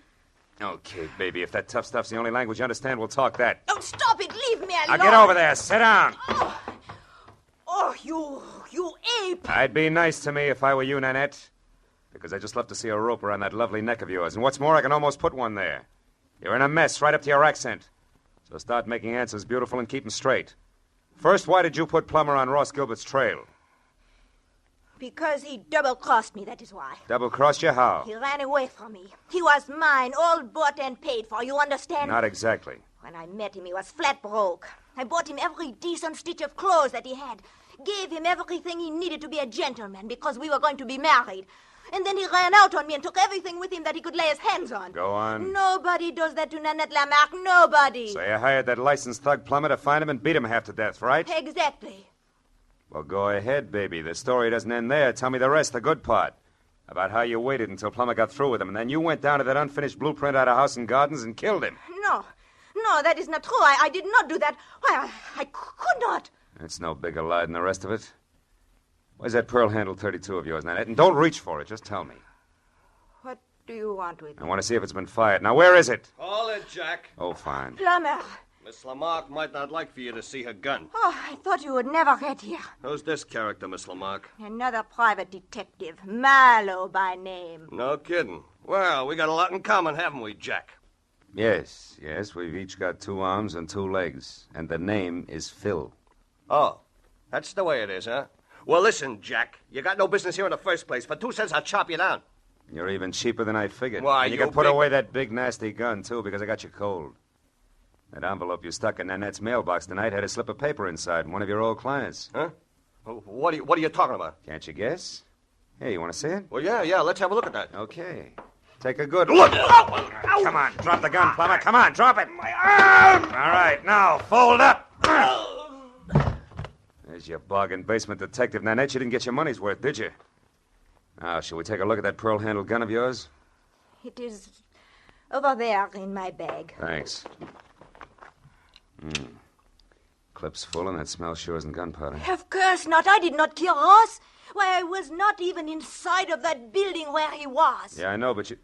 Okay, baby, if that tough stuff's the only language you understand, we'll talk that. Don't stop it. Leave me alone. Now get over there. Sit down. Oh, you ape. I'd be nice to me if I were you, Nanette. Because I just love to see a rope around that lovely neck of yours. And what's more, I can almost put one there. You're in a mess right up to your accent. So start making answers beautiful and keep them straight. First, why did you put Plummer on Ross Gilbert's trail? Because he double-crossed me, that is why. Double-crossed you how? He ran away from me. He was mine, all bought and paid for, you understand? Not exactly. When I met him, he was flat broke. I bought him every decent stitch of clothes that he had. Gave him everything he needed to be a gentleman because we were going to be married. And then he ran out on me and took everything with him that he could lay his hands on. Go on. Nobody does that to Nanette Lamarck. Nobody. So you hired that licensed thug Plummer to find him and beat him half to death, right? Exactly. Well, go ahead, baby. The story doesn't end there. Tell me the rest, the good part. About how you waited until Plummer got through with him, and then you went down to that unfinished blueprint out of House and Gardens and killed him. No, that is not true. I did not do that. Why, I could not. It's no bigger lie than the rest of it. Where's that pearl handle 32 of yours, Nanette? And don't reach for it. Just tell me. What do you want with I me? want to see if it's been fired. Now, where is it? Call it, Jack. Oh, fine. Plummer. Miss Lamarck might not like for you to see her gun. Oh, I thought you would never get here. Who's this character, Miss Lamarck? Another private detective. Marlowe by name. No kidding. Well, we got a lot in common, haven't we, Jack? Yes. We've each got 2 arms and 2 legs. And the name is Phil. Oh, that's the way it is, huh? Well, listen, Jack. You got no business here in the first place. For 2 cents, I'll chop you down. You're even cheaper than I figured. Why, and you you can put big- away that big, nasty gun, too, because I got you cold. That envelope you stuck in Nanette's mailbox tonight had a slip of paper inside from one of your old clients. Huh? What are you talking about? Can't you guess? Hey, you want to see it? Well, yeah, let's have a look at that. Okay. Take a good look. Come on, drop the gun, Plummer. Come on, drop it. My arm! All right, now, fold up. There's your bargain basement detective, Nanette. You didn't get your money's worth, did you? Now, shall we take a look at that pearl-handled gun of yours? It is over there in my bag. Thanks. Clip's full, and that smell sure isn't gunpowder. Of course not. I did not kill Ross. Why, I was not even inside of that building where he was. Yeah, I know, but you...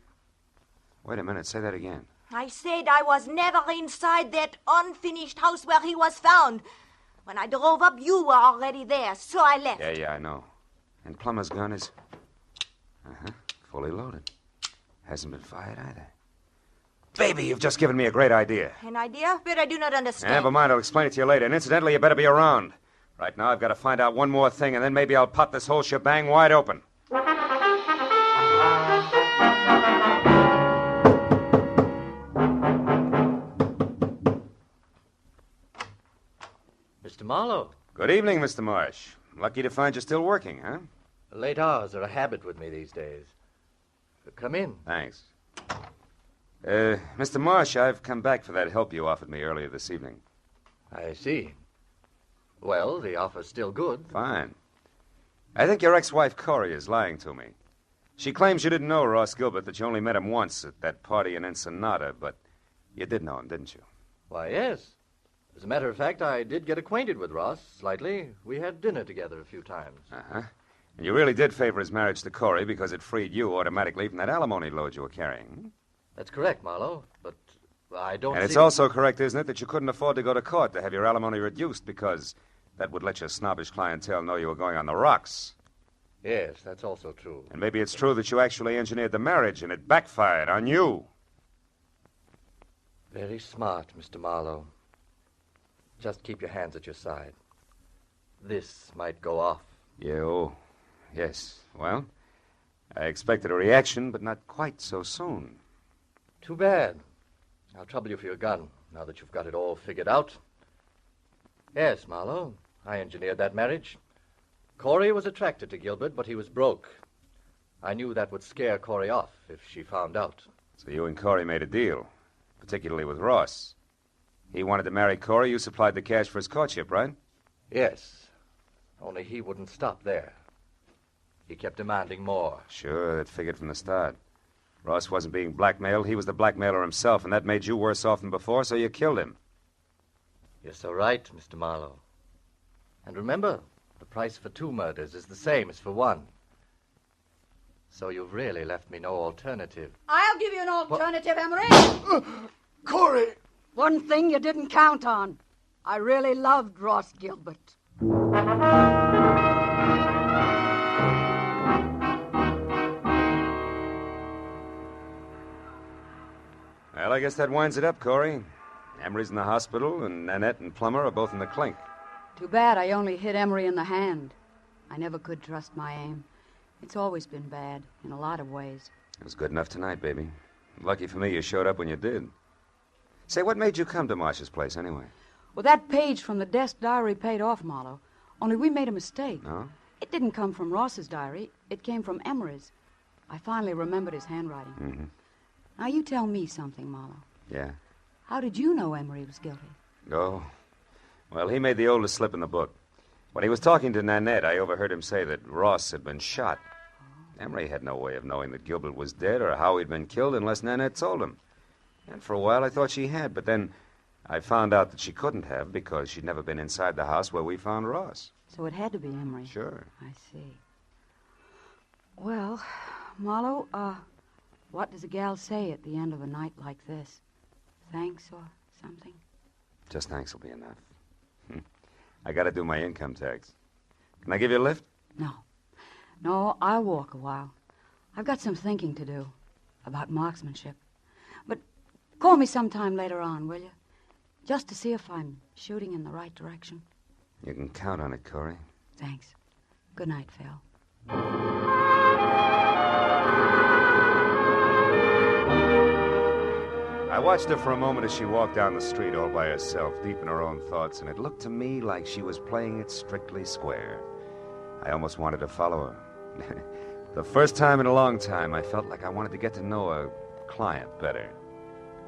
Wait a minute. Say that again. I said I was never inside that unfinished house where he was found. When I drove up, you were already there, so I left. Yeah, I know. And Plummer's gun is... fully loaded. Hasn't been fired either. Baby, you've just given me a great idea. An idea? But I do not understand. Never mind, I'll explain it to you later. And incidentally, you better be around. Right now, I've got to find out one more thing, and then maybe I'll pop this whole shebang wide open. Mr. Marlowe. Good evening, Mr. Marsh. Lucky to find you still working, huh? Late hours are a habit with me these days. Come in. Thanks. Mr. Marsh, I've come back for that help you offered me earlier this evening. I see. Well, the offer's still good. Fine. I think your ex-wife, Corey, is lying to me. She claims you didn't know Ross Gilbert, that you only met him once at that party in Ensenada, but you did know him, didn't you? Why, yes. As a matter of fact, I did get acquainted with Ross slightly. We had dinner together a few times. Uh-huh. And you really did favor his marriage to Corey because it freed you automatically from that alimony load you were carrying. That's correct, Marlowe, but I don't And it's see... also correct, isn't it, that you couldn't afford to go to court to have your alimony reduced because that would let your snobbish clientele know you were going on the rocks. Yes, that's also true. And maybe it's true that you actually engineered the marriage and it backfired on you. Very smart, Mr. Marlowe. Just keep your hands at your side. This might go off. Yes. Well, I expected a reaction, but not quite so soon. Too bad. I'll trouble you for your gun, now that you've got it all figured out. Yes, Marlowe, I engineered that marriage. Corey was attracted to Gilbert, but he was broke. I knew that would scare Corey off if she found out. So you and Corey made a deal, particularly with Ross. He wanted to marry Corey. You supplied the cash for his courtship, right? Yes, only he wouldn't stop there. He kept demanding more. Sure, that figured from the start. Ross wasn't being blackmailed. He was the blackmailer himself, and that made you worse off than before, so you killed him. You're so right, Mr. Marlowe. And remember, the price for 2 murders is the same as for 1. So you've really left me no alternative. I'll give you an alternative, Emery. Corey! One thing you didn't count on. I really loved Ross Gilbert. Well, I guess that winds it up, Corey. Emery's in the hospital, and Nanette and Plummer are both in the clink. Too bad I only hit Emery in the hand. I never could trust my aim. It's always been bad, in a lot of ways. It was good enough tonight, baby. Lucky for me you showed up when you did. Say, what made you come to Marsh's place, anyway? Well, that page from the desk diary paid off, Marlowe. Only we made a mistake. No? It didn't come from Ross's diary. It came from Emery's. I finally remembered his handwriting. Mm-hmm. Now, you tell me something, Marlowe. Yeah? How did you know Emery was guilty? Oh, well, he made the oldest slip in the book. When he was talking to Nanette, I overheard him say that Ross had been shot. Emery had no way of knowing that Gilbert was dead or how he'd been killed unless Nanette told him. And for a while, I thought she had, but then I found out that she couldn't have because she'd never been inside the house where we found Ross. So it had to be Emery. Sure. I see. Well, Marlowe, what does a gal say at the end of a night like this? Thanks or something? Just thanks will be enough. I gotta do my income tax. Can I give you a lift? No, I'll walk a while. I've got some thinking to do about marksmanship. But call me sometime later on, will you? Just to see if I'm shooting in the right direction. You can count on it, Corey. Thanks. Good night, Phil. I watched her for a moment as she walked down the street all by herself, deep in her own thoughts, and it looked to me like she was playing it strictly square. I almost wanted to follow her. The first time in a long time, I felt like I wanted to get to know a client better.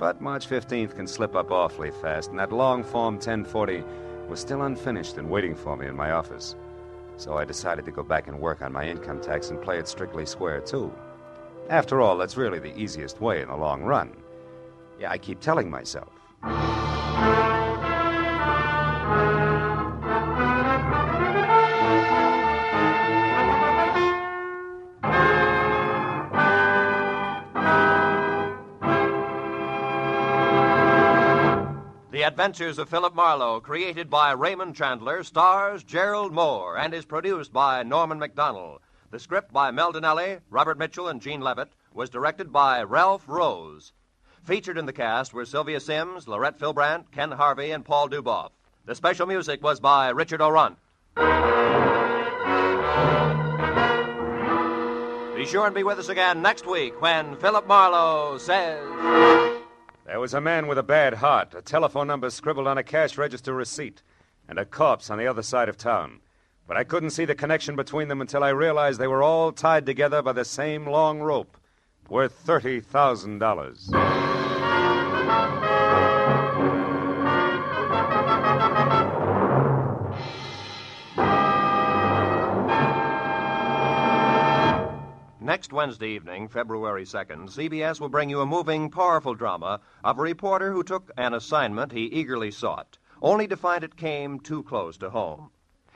But March 15th can slip up awfully fast, and that long Form 1040 was still unfinished and waiting for me in my office. So I decided to go back and work on my income tax and play it strictly square, too. After all, that's really the easiest way in the long run. Yeah, I keep telling myself. The Adventures of Philip Marlowe, created by Raymond Chandler, stars Gerald Moore, and is produced by Norman MacDonald. The script by Mel Donnelly, Robert Mitchell, and Gene Levitt was directed by Ralph Rose. Featured in the cast were Sylvia Sims, Lorette Filbrandt, Ken Harvey, and Paul Duboff. The special music was by Richard O'Runt. Be sure and be with us again next week when Philip Marlowe says... There was a man with a bad heart, a telephone number scribbled on a cash register receipt, and a corpse on the other side of town. But I couldn't see the connection between them until I realized they were all tied together by the same long rope, worth $30,000. Next Wednesday evening, February 2nd, CBS will bring you a moving, powerful drama of a reporter who took an assignment he eagerly sought, only to find it came too close to home.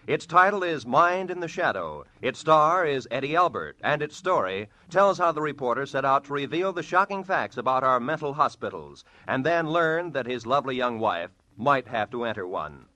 Its title is Mind in the Shadow. Its star is Eddie Albert, and its story tells how the reporter set out to reveal the shocking facts about our mental hospitals, and then learned that his lovely young wife might have to enter one.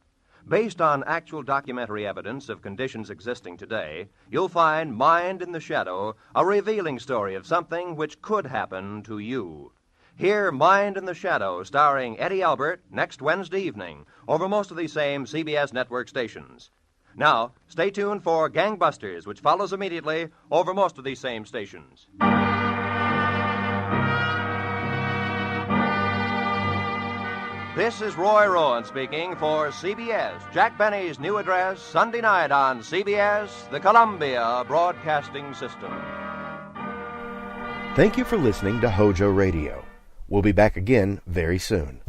Based on actual documentary evidence of conditions existing today, you'll find Mind in the Shadow, a revealing story of something which could happen to you. Hear Mind in the Shadow, starring Eddie Albert, next Wednesday evening, over most of these same CBS network stations. Now, stay tuned for Gangbusters, which follows immediately over most of these same stations. This is Roy Rowan speaking for CBS. Jack Benny's new address, Sunday night on CBS, the Columbia Broadcasting System. Thank you for listening to HOJO Radio. We'll be back again very soon.